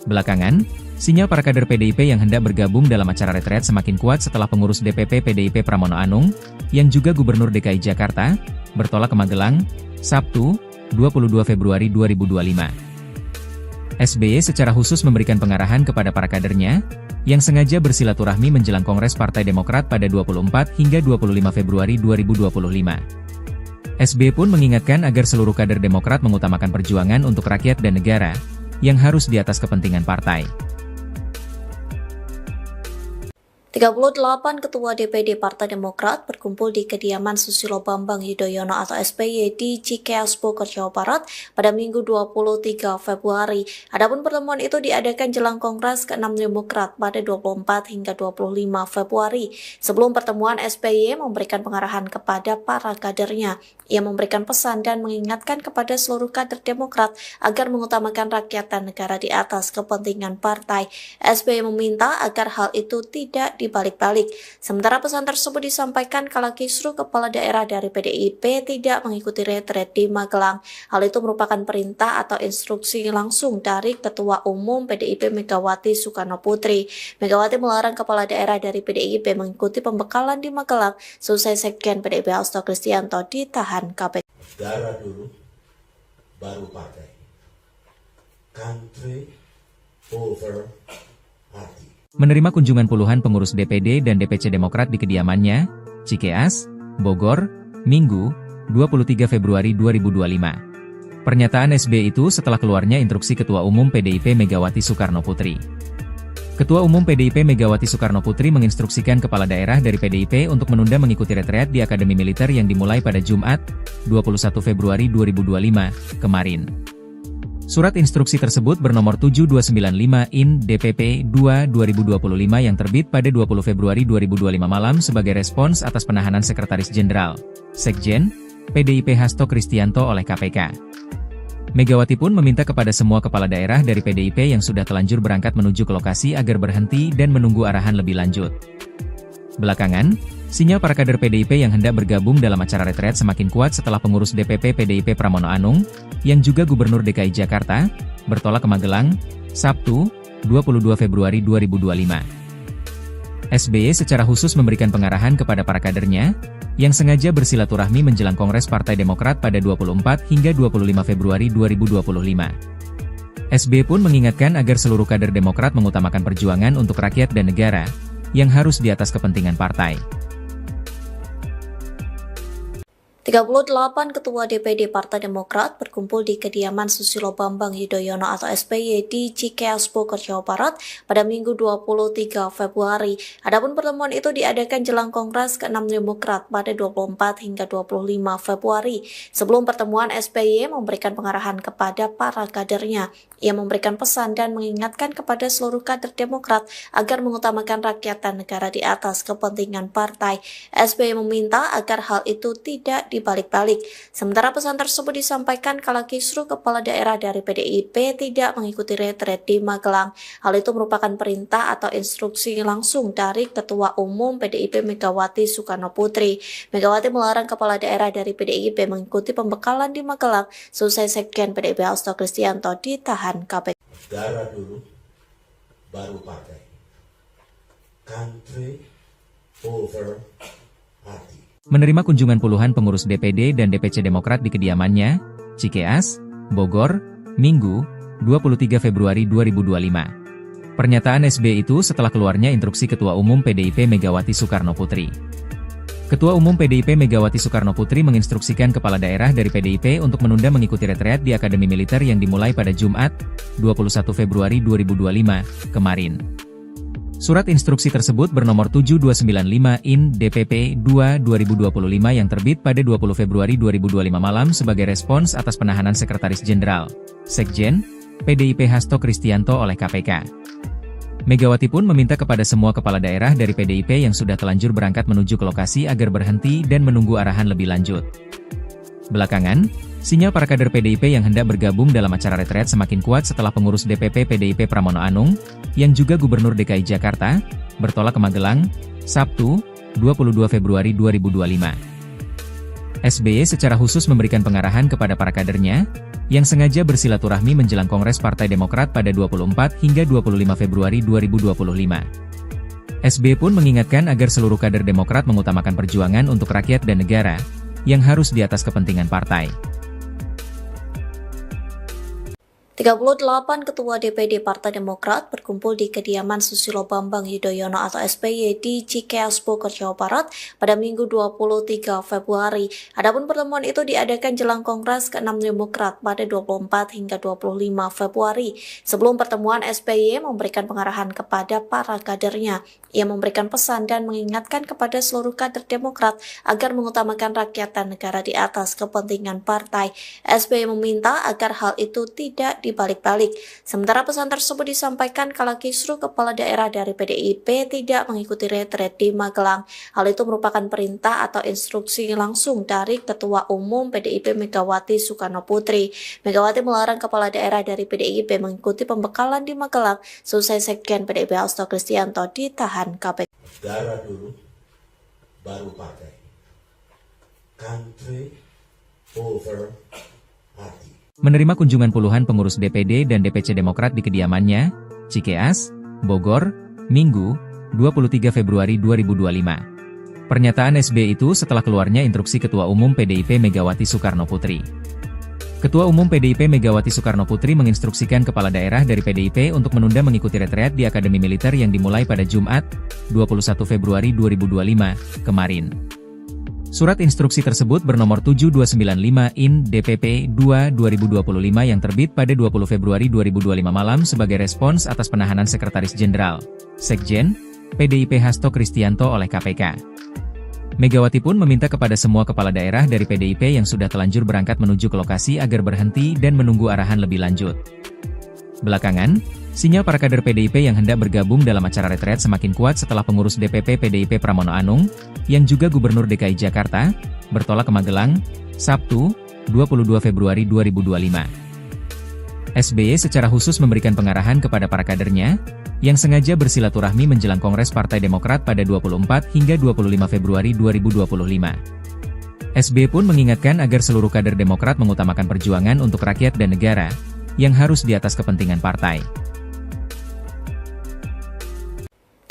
Belakangan, sinyal para kader PDIP yang hendak bergabung dalam acara retret semakin kuat setelah pengurus DPP PDIP Pramono Anung, yang juga Gubernur DKI Jakarta, bertolak ke Magelang, Sabtu, 22 Februari 2025. SBY secara khusus memberikan pengarahan kepada para kadernya, yang sengaja bersilaturahmi menjelang Kongres Partai Demokrat pada 24 hingga 25 Februari 2025. SBY pun mengingatkan agar seluruh kader Demokrat mengutamakan perjuangan untuk rakyat dan negara, yang harus di atas kepentingan partai. 38 Ketua DPD Partai Demokrat berkumpul di kediaman Susilo Bambang Yudhoyono atau SBY di Cikeas Bogor, Jawa Barat pada Minggu 23 Februari. Adapun pertemuan itu diadakan jelang Kongres ke-6 Demokrat pada 24 hingga 25 Februari. Sebelum pertemuan, SBY memberikan pengarahan kepada para kadernya. Ia memberikan pesan dan mengingatkan kepada seluruh kader Demokrat agar mengutamakan rakyat dan negara di atas kepentingan partai. SBY meminta agar hal itu tidak dibalik-balik. Sementara pesan tersebut disampaikan kala kisruh kepala daerah dari PDIP tidak mengikuti retret di Magelang. Hal itu merupakan perintah atau instruksi langsung dari Ketua Umum PDIP Megawati Soekarno Putri. Megawati melarang kepala daerah dari PDIP mengikuti pembekalan di Magelang selesai Sekjen PDIP Hasto Kristianto ditahan KPK. Darah dulu, baru partai. Country over party. Menerima kunjungan puluhan pengurus DPD dan DPC Demokrat di kediamannya, Cikeas, Bogor, Minggu, 23 Februari 2025. Pernyataan SBY itu setelah keluarnya instruksi Ketua Umum PDIP Megawati Soekarno Putri. Ketua Umum PDIP Megawati Soekarno Putri menginstruksikan kepala daerah dari PDIP untuk menunda mengikuti retreat di Akademi Militer yang dimulai pada Jumat, 21 Februari 2025, kemarin. Surat instruksi tersebut bernomor 7295/IN DPP 2/2025 yang terbit pada 20 Februari 2025 malam sebagai respons atas penahanan Sekretaris Jenderal, Sekjen, PDIP Hasto Kristianto oleh KPK. Megawati pun meminta kepada semua kepala daerah dari PDIP yang sudah telanjur berangkat menuju ke lokasi agar berhenti dan menunggu arahan lebih lanjut. Belakangan, sinyal para kader PDIP yang hendak bergabung dalam acara retreat semakin kuat setelah pengurus DPP PDIP Pramono Anung, yang juga Gubernur DKI Jakarta, bertolak ke Magelang, Sabtu, 22 Februari 2025. SBY secara khusus memberikan pengarahan kepada para kadernya, yang sengaja bersilaturahmi menjelang Kongres Partai Demokrat pada 24 hingga 25 Februari 2025. SBY pun mengingatkan agar seluruh kader Demokrat mengutamakan perjuangan untuk rakyat dan negara, yang harus di atas kepentingan partai. 38 Ketua DPD Partai Demokrat berkumpul di kediaman Susilo Bambang Yudhoyono atau SBY di Cikeas Bogor, Jawa Barat pada Minggu 23 Februari. Adapun pertemuan itu diadakan jelang Kongres ke-6 Demokrat pada 24 hingga 25 Februari. Sebelum pertemuan, SBY memberikan pengarahan kepada para kadernya. Ia memberikan pesan dan mengingatkan kepada seluruh kader Demokrat agar mengutamakan rakyat dan negara di atas kepentingan partai. SBY meminta agar hal itu tidak dibalik-balik. Sementara pesan tersebut disampaikan kala kisruh kepala daerah dari PDIP tidak mengikuti retret di Magelang. Hal itu merupakan perintah atau instruksi langsung dari Ketua Umum PDIP Megawati Soekarno Putri. Megawati melarang kepala daerah dari PDIP mengikuti pembekalan di Magelang selesai Sekjen PDIP Hasto Kristianto ditahan KPK. Darah dulu, baru partai. Country over party. Menerima kunjungan puluhan pengurus DPD dan DPC Demokrat di kediamannya, Cikeas, Bogor, Minggu, 23 Februari 2025. Pernyataan SBY itu setelah keluarnya instruksi Ketua Umum PDIP Megawati Soekarno Putri. Ketua Umum PDIP Megawati Soekarno Putri menginstruksikan kepala daerah dari PDIP untuk menunda mengikuti retreat di Akademi Militer yang dimulai pada Jumat, 21 Februari 2025, kemarin. Surat instruksi tersebut bernomor 7295/IN DPP 2/2025 yang terbit pada 20 Februari 2025 malam sebagai respons atas penahanan Sekretaris Jenderal, Sekjen, PDIP Hasto Kristianto oleh KPK. Megawati pun meminta kepada semua kepala daerah dari PDIP yang sudah telanjur berangkat menuju ke lokasi agar berhenti dan menunggu arahan lebih lanjut. Belakangan, sinyal para kader PDIP yang hendak bergabung dalam acara retreat semakin kuat setelah pengurus DPP PDIP Pramono Anung, yang juga Gubernur DKI Jakarta, bertolak ke Magelang, Sabtu, 22 Februari 2025. SBY secara khusus memberikan pengarahan kepada para kadernya, yang sengaja bersilaturahmi menjelang Kongres Partai Demokrat pada 24 hingga 25 Februari 2025. SBY pun mengingatkan agar seluruh kader Demokrat mengutamakan perjuangan untuk rakyat dan negara, yang harus di atas kepentingan partai. 38 Ketua DPD Partai Demokrat berkumpul di kediaman Susilo Bambang Yudhoyono atau SBY di Cikeas Bogor, Jawa Barat pada Minggu 23 Februari. Adapun pertemuan itu diadakan jelang Kongres ke-6 Demokrat pada 24 hingga 25 Februari. Sebelum pertemuan, SBY memberikan pengarahan kepada para kadernya. Ia memberikan pesan dan mengingatkan kepada seluruh kader Demokrat agar mengutamakan rakyat dan negara di atas kepentingan partai. SBY meminta agar hal itu tidak dibalik-balik. Sementara pesan tersebut disampaikan kala kisruh kepala daerah dari PDIP tidak mengikuti retret di Magelang. Hal itu merupakan perintah atau instruksi langsung dari Ketua Umum PDIP Megawati Soekarno Putri. Megawati melarang kepala daerah dari PDIP mengikuti pembekalan di Magelang selesai Sekjen PDIP Hasto Kristianto ditahan KPK. Negara dulu, baru partai. Country over party. Menerima kunjungan puluhan pengurus DPD dan DPC Demokrat di kediamannya, Cikeas, Bogor, Minggu, 23 Februari 2025. Pernyataan SBY itu setelah keluarnya instruksi Ketua Umum PDIP Megawati Soekarno Putri. Ketua Umum PDIP Megawati Soekarno Putri menginstruksikan kepala daerah dari PDIP untuk menunda mengikuti retreat di Akademi Militer yang dimulai pada Jumat, 21 Februari 2025, kemarin. Surat instruksi tersebut bernomor 7295 IN DPP 2/2025 yang terbit pada 20 Februari 2025 malam sebagai respons atas penahanan Sekretaris Jenderal, Sekjen, PDIP Hasto Kristianto oleh KPK. Megawati pun meminta kepada semua kepala daerah dari PDIP yang sudah telanjur berangkat menuju ke lokasi agar berhenti dan menunggu arahan lebih lanjut. Belakangan, sinyal para kader PDIP yang hendak bergabung dalam acara retret semakin kuat setelah pengurus DPP PDIP Pramono Anung, yang juga Gubernur DKI Jakarta, bertolak ke Magelang, Sabtu, 22 Februari 2025. SBY secara khusus memberikan pengarahan kepada para kadernya, yang sengaja bersilaturahmi menjelang Kongres Partai Demokrat pada 24 hingga 25 Februari 2025. SBY pun mengingatkan agar seluruh kader Demokrat mengutamakan perjuangan untuk rakyat dan negara, yang harus di atas kepentingan partai.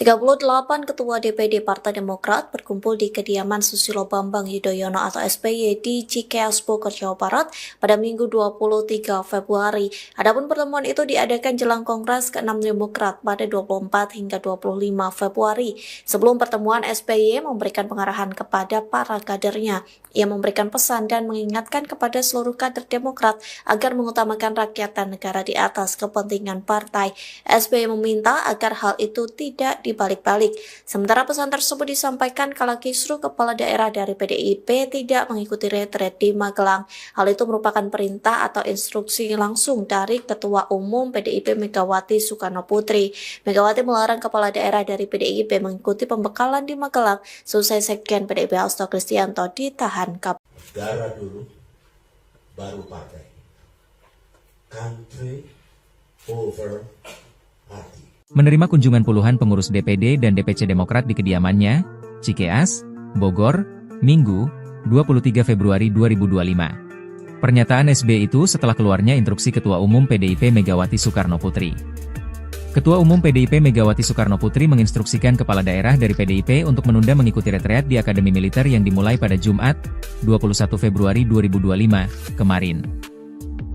38 Ketua DPD Partai Demokrat berkumpul di kediaman Susilo Bambang Yudhoyono atau SBY di Cikeas Bogor, Jawa Barat pada Minggu 23 Februari. Adapun pertemuan itu diadakan jelang Kongres ke-6 Demokrat pada 24 hingga 25 Februari. Sebelum pertemuan, SBY memberikan pengarahan kepada para kadernya. Ia memberikan pesan dan mengingatkan kepada seluruh kader Demokrat agar mengutamakan rakyat dan negara di atas kepentingan partai. SBY meminta agar hal itu tidak dibalik-balik. Sementara pesan tersebut disampaikan kala kisruh kepala daerah dari PDIP tidak mengikuti retret di Magelang. Hal itu merupakan perintah atau instruksi langsung dari Ketua Umum PDIP Megawati Soekarno Putri. Megawati melarang kepala daerah dari PDIP mengikuti pembekalan di Magelang selesai Sekjen PDIP Hasto Kristianto ditahan KPK. Negara dulu, baru partai. Country over party. Menerima kunjungan puluhan pengurus DPD dan DPC Demokrat di kediamannya, Cikeas, Bogor, Minggu, 23 Februari 2025. Pernyataan SBY itu setelah keluarnya instruksi Ketua Umum PDIP Megawati Soekarno Putri. Ketua Umum PDIP Megawati Soekarno Putri menginstruksikan kepala daerah dari PDIP untuk menunda mengikuti retreat di Akademi Militer yang dimulai pada Jumat, 21 Februari 2025, kemarin.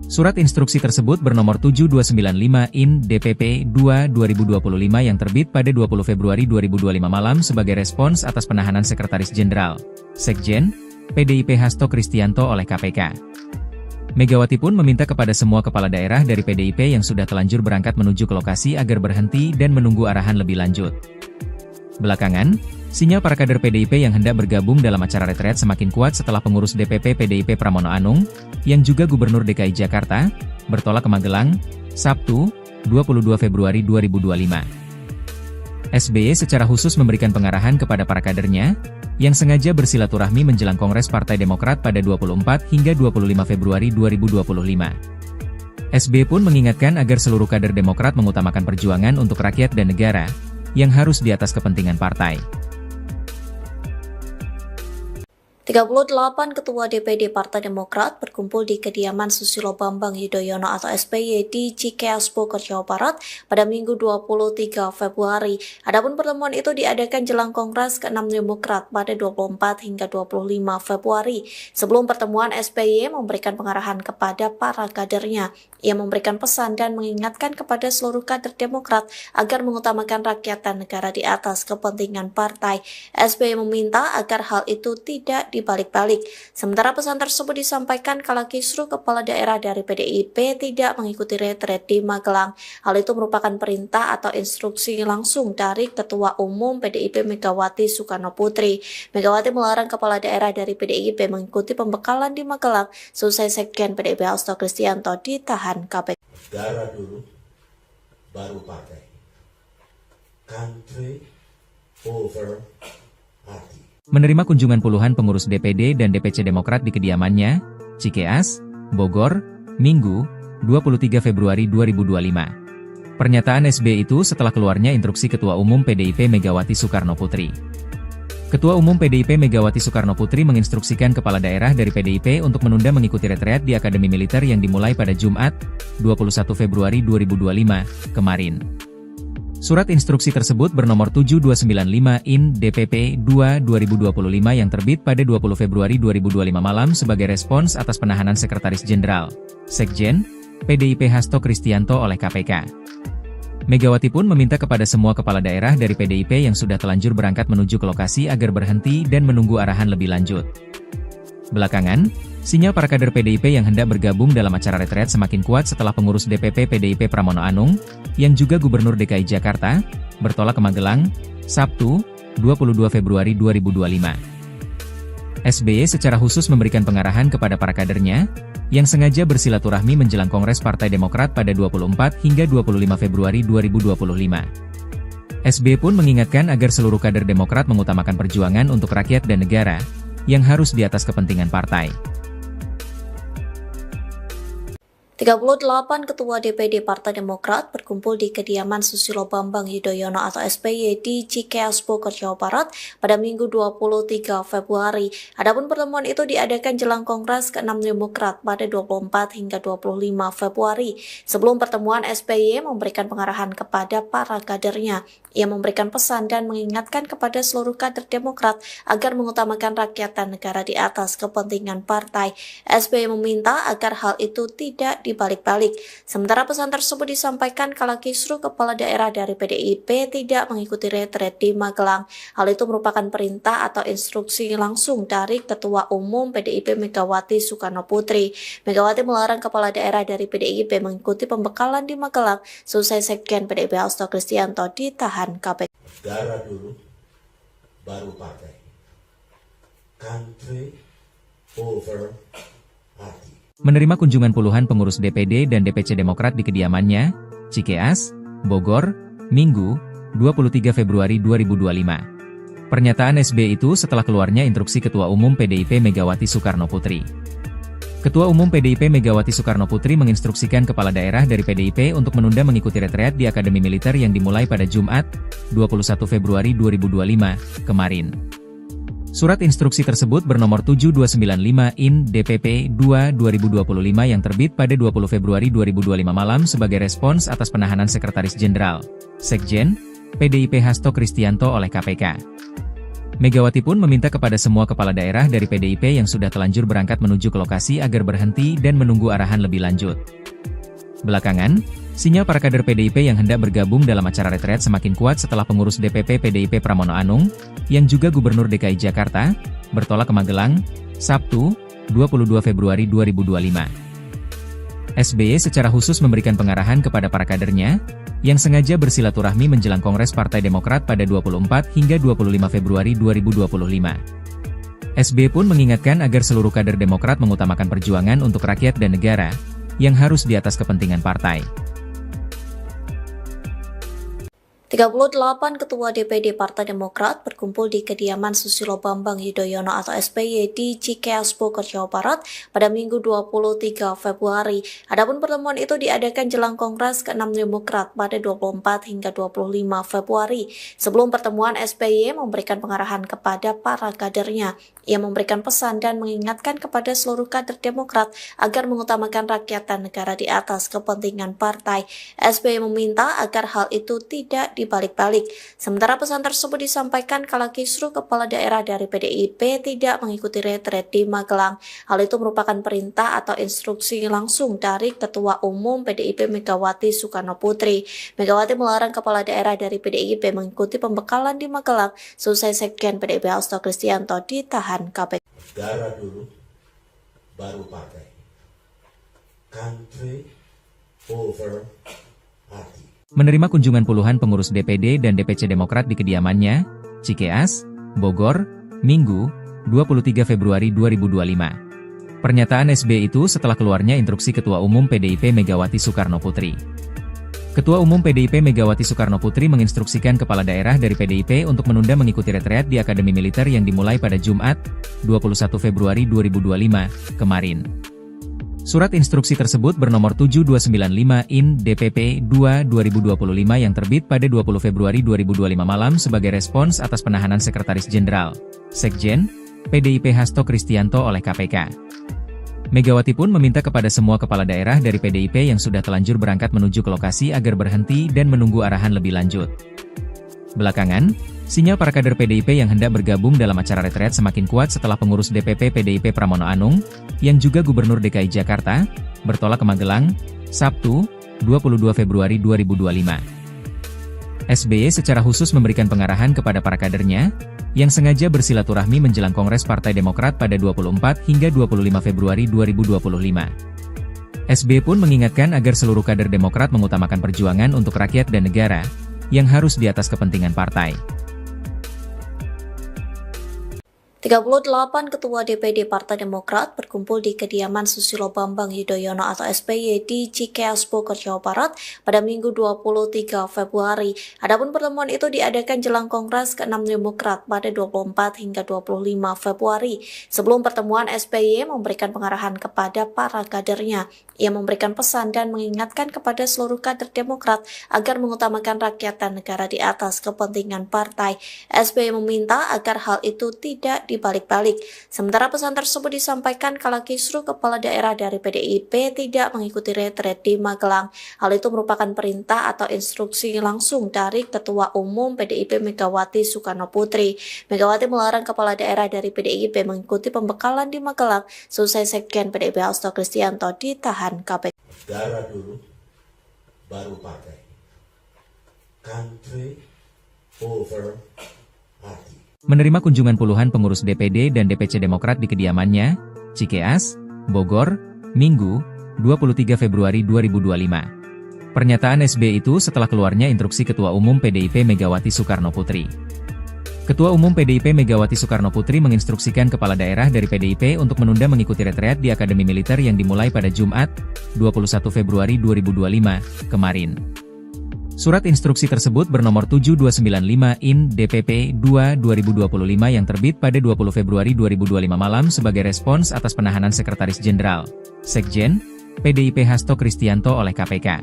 Surat instruksi tersebut bernomor 7295 IN DPP 2/2025 yang terbit pada 20 Februari 2025 malam sebagai respons atas penahanan Sekretaris Jenderal, Sekjen, PDIP Hasto Kristianto oleh KPK. Megawati pun meminta kepada semua kepala daerah dari PDIP yang sudah telanjur berangkat menuju ke lokasi agar berhenti dan menunggu arahan lebih lanjut. Belakangan, sinyal para kader PDIP yang hendak bergabung dalam acara retret semakin kuat setelah pengurus DPP PDIP Pramono Anung, yang juga Gubernur DKI Jakarta, bertolak ke Magelang, Sabtu, 22 Februari 2025. SBY secara khusus memberikan pengarahan kepada para kadernya, yang sengaja bersilaturahmi menjelang Kongres Partai Demokrat pada 24 hingga 25 Februari 2025. SBY pun mengingatkan agar seluruh kader Demokrat mengutamakan perjuangan untuk rakyat dan negara, yang harus di atas kepentingan partai. 38 Ketua DPD Partai Demokrat berkumpul di kediaman Susilo Bambang Yudhoyono atau SBY di Cikeas Bogor, Jawa Barat pada Minggu 23 Februari. Adapun pertemuan itu diadakan jelang Kongres ke-6 Demokrat pada 24 hingga 25 Februari. Sebelum pertemuan, SBY memberikan pengarahan kepada para kadernya. Ia memberikan pesan dan mengingatkan kepada seluruh kader Demokrat agar mengutamakan rakyat dan negara di atas kepentingan partai. SBY meminta agar hal itu tidak dibalik-balik. Sementara pesan tersebut disampaikan kala kisruh kepala daerah dari PDIP tidak mengikuti retret di Magelang. Hal itu merupakan perintah atau instruksi langsung dari Ketua Umum PDIP Megawati Soekarno Putri. Megawati melarang kepala daerah dari PDIP mengikuti pembekalan di Magelang selesai Sekjen PDIP Hasto Kristianto ditahan KPK. Negara dulu, baru partai. Country over party. Menerima kunjungan puluhan pengurus DPD dan DPC Demokrat di kediamannya, Cikeas, Bogor, Minggu, 23 Februari 2025. Pernyataan SBY itu setelah keluarnya instruksi Ketua Umum PDIP Megawati Soekarno Putri. Ketua Umum PDIP Megawati Soekarno Putri menginstruksikan kepala daerah dari PDIP untuk menunda mengikuti retreat di Akademi Militer yang dimulai pada Jumat, 21 Februari 2025, kemarin. Surat instruksi tersebut bernomor 7295/IN DPP 2/2025 yang terbit pada 20 Februari 2025 malam sebagai respons atas penahanan Sekretaris Jenderal, Sekjen, PDIP Hasto Kristianto oleh KPK. Megawati pun meminta kepada semua kepala daerah dari PDIP yang sudah telanjur berangkat menuju ke lokasi agar berhenti dan menunggu arahan lebih lanjut. Belakangan, sinyal para kader PDIP yang hendak bergabung dalam acara retret semakin kuat setelah pengurus DPP PDIP Pramono Anung, yang juga Gubernur DKI Jakarta, bertolak ke Magelang, Sabtu, 22 Februari 2025. SBY secara khusus memberikan pengarahan kepada para kadernya, yang sengaja bersilaturahmi menjelang Kongres Partai Demokrat pada 24 hingga 25 Februari 2025. SBY pun mengingatkan agar seluruh kader Demokrat mengutamakan perjuangan untuk rakyat dan negara, yang harus di atas kepentingan partai. 38 Ketua DPD Partai Demokrat berkumpul di kediaman Susilo Bambang Yudhoyono atau SBY di Cikeas Bogor, Jawa Barat pada Minggu 23 Februari. Adapun pertemuan itu diadakan jelang Kongres ke-6 Demokrat pada 24 hingga 25 Februari. Sebelum pertemuan, SBY memberikan pengarahan kepada para kadernya. Ia memberikan pesan dan mengingatkan kepada seluruh kader Demokrat agar mengutamakan rakyat dan negara di atas kepentingan partai. SBY meminta agar hal itu tidak dibalik-balik. Sementara pesan tersebut disampaikan kala kisruh kepala daerah dari PDIP tidak mengikuti retret di Magelang. Hal itu merupakan perintah atau instruksi langsung dari Ketua Umum PDIP Megawati Soekarno Putri. Megawati melarang kepala daerah dari PDIP mengikuti pembekalan di Magelang selesai Sekjen PDIP Hasto Kristianto ditahan KPK. Negara dulu, baru partai. Country over party. Menerima kunjungan puluhan pengurus DPD dan DPC Demokrat di kediamannya, Cikeas, Bogor, Minggu, 23 Februari 2025. Pernyataan SBY itu setelah keluarnya instruksi Ketua Umum PDIP Megawati Soekarno Putri. Ketua Umum PDIP Megawati Soekarno Putri menginstruksikan kepala daerah dari PDIP untuk menunda mengikuti retreat di Akademi Militer yang dimulai pada Jumat, 21 Februari 2025, kemarin. Surat instruksi tersebut bernomor 7295/IN DPP 2/2025 yang terbit pada 20 Februari 2025 malam sebagai respons atas penahanan Sekretaris Jenderal, Sekjen, PDIP Hasto Kristianto oleh KPK. Megawati pun meminta kepada semua kepala daerah dari PDIP yang sudah telanjur berangkat menuju ke lokasi agar berhenti dan menunggu arahan lebih lanjut. Belakangan, sinyal para kader PDIP yang hendak bergabung dalam acara retret semakin kuat setelah pengurus DPP PDIP Pramono Anung, yang juga Gubernur DKI Jakarta, bertolak ke Magelang, Sabtu, 22 Februari 2025. SBY secara khusus memberikan pengarahan kepada para kadernya, yang sengaja bersilaturahmi menjelang Kongres Partai Demokrat pada 24 hingga 25 Februari 2025. SBY pun mengingatkan agar seluruh kader Demokrat mengutamakan perjuangan untuk rakyat dan negara, yang harus di atas kepentingan partai. 38 Ketua DPD Partai Demokrat berkumpul di kediaman Susilo Bambang Yudhoyono atau SBY di Cikeas Bogor, Jawa Barat pada Minggu 23 Februari. Adapun pertemuan itu diadakan jelang Kongres ke-6 Demokrat pada 24 hingga 25 Februari. Sebelum pertemuan, SBY memberikan pengarahan kepada para kadernya. Ia memberikan pesan dan mengingatkan kepada seluruh kader Demokrat agar mengutamakan rakyat dan negara di atas kepentingan partai. SBY meminta agar hal itu tidak dibalik-balik. Sementara pesan tersebut disampaikan kala kisruh kepala daerah dari PDIP tidak mengikuti retret di Magelang. Hal itu merupakan perintah atau instruksi langsung dari Ketua Umum PDIP Megawati Soekarno Putri. Megawati melarang kepala daerah dari PDIP mengikuti pembekalan di Magelang selesai Sekjen PDIP Hasto Kristianto ditahan KPK. Negara dulu, baru partai. Country over party. Menerima kunjungan puluhan pengurus DPD dan DPC Demokrat di kediamannya, Cikeas, Bogor, Minggu, 23 Februari 2025. Pernyataan SBY itu setelah keluarnya instruksi Ketua Umum PDIP Megawati Soekarno Putri. Ketua Umum PDIP Megawati Soekarno Putri menginstruksikan kepala daerah dari PDIP untuk menunda mengikuti retreat di Akademi Militer yang dimulai pada Jumat, 21 Februari 2025, kemarin. Surat instruksi tersebut bernomor 7295 IN DPP 2/2025 yang terbit pada 20 Februari 2025 malam sebagai respons atas penahanan Sekretaris Jenderal, Sekjen, PDIP Hasto Kristianto oleh KPK. Megawati pun meminta kepada semua kepala daerah dari PDIP yang sudah telanjur berangkat menuju ke lokasi agar berhenti dan menunggu arahan lebih lanjut. Belakangan, sinyal para kader PDIP yang hendak bergabung dalam acara retret semakin kuat setelah pengurus DPP PDIP Pramono Anung, yang juga Gubernur DKI Jakarta, bertolak ke Magelang, Sabtu, 22 Februari 2025. SBY secara khusus memberikan pengarahan kepada para kadernya, yang sengaja bersilaturahmi menjelang Kongres Partai Demokrat pada 24 hingga 25 Februari 2025. SBY pun mengingatkan agar seluruh kader Demokrat mengutamakan perjuangan untuk rakyat dan negara, yang harus di atas kepentingan partai. 38 Ketua DPD Partai Demokrat berkumpul di kediaman Susilo Bambang Yudhoyono atau SBY di Cikeas Bogor, Jawa Barat pada Minggu 23 Februari. Adapun pertemuan itu diadakan jelang Kongres ke-6 Demokrat pada 24 hingga 25 Februari. Sebelum pertemuan, SBY memberikan pengarahan kepada para kadernya. Ia memberikan pesan dan mengingatkan kepada seluruh kader Demokrat agar mengutamakan rakyat dan negara di atas kepentingan partai. SBY meminta agar hal itu tidak dibalik-balik. Sementara pesan tersebut disampaikan kala kisruh kepala daerah dari PDIP tidak mengikuti retret di Magelang. Hal itu merupakan perintah atau instruksi langsung dari Ketua Umum PDIP Megawati Soekarno Putri. Megawati melarang kepala daerah dari PDIP mengikuti pembekalan di Magelang selesai Sekjen PDIP Hasto Kristianto ditahan KPK. Negara dulu, baru partai. Country over party. Menerima kunjungan puluhan pengurus DPD dan DPC Demokrat di kediamannya, Cikeas, Bogor, Minggu, 23 Februari 2025. Pernyataan SBY itu setelah keluarnya instruksi Ketua Umum PDIP Megawati Soekarno Putri. Ketua Umum PDIP Megawati Soekarno Putri menginstruksikan kepala daerah dari PDIP untuk menunda mengikuti retreat di Akademi Militer yang dimulai pada Jumat, 21 Februari 2025, kemarin. Surat instruksi tersebut bernomor 7295 IN DPP 2/2025 yang terbit pada 20 Februari 2025 malam sebagai respons atas penahanan Sekretaris Jenderal, Sekjen, PDIP Hasto Kristianto oleh KPK.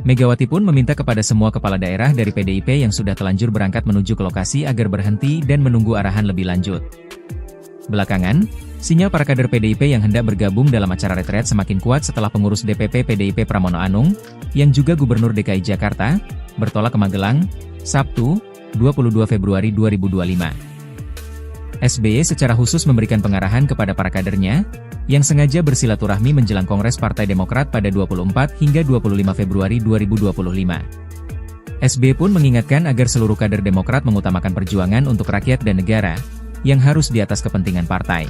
Megawati pun meminta kepada semua kepala daerah dari PDIP yang sudah telanjur berangkat menuju ke lokasi agar berhenti dan menunggu arahan lebih lanjut. Belakangan, sinyal para kader PDIP yang hendak bergabung dalam acara retret semakin kuat setelah pengurus DPP PDIP Pramono Anung, yang juga Gubernur DKI Jakarta, bertolak ke Magelang, Sabtu, 22 Februari 2025. SBY secara khusus memberikan pengarahan kepada para kadernya, yang sengaja bersilaturahmi menjelang Kongres Partai Demokrat pada 24 hingga 25 Februari 2025. SBY pun mengingatkan agar seluruh kader Demokrat mengutamakan perjuangan untuk rakyat dan negara, yang harus di atas kepentingan partai.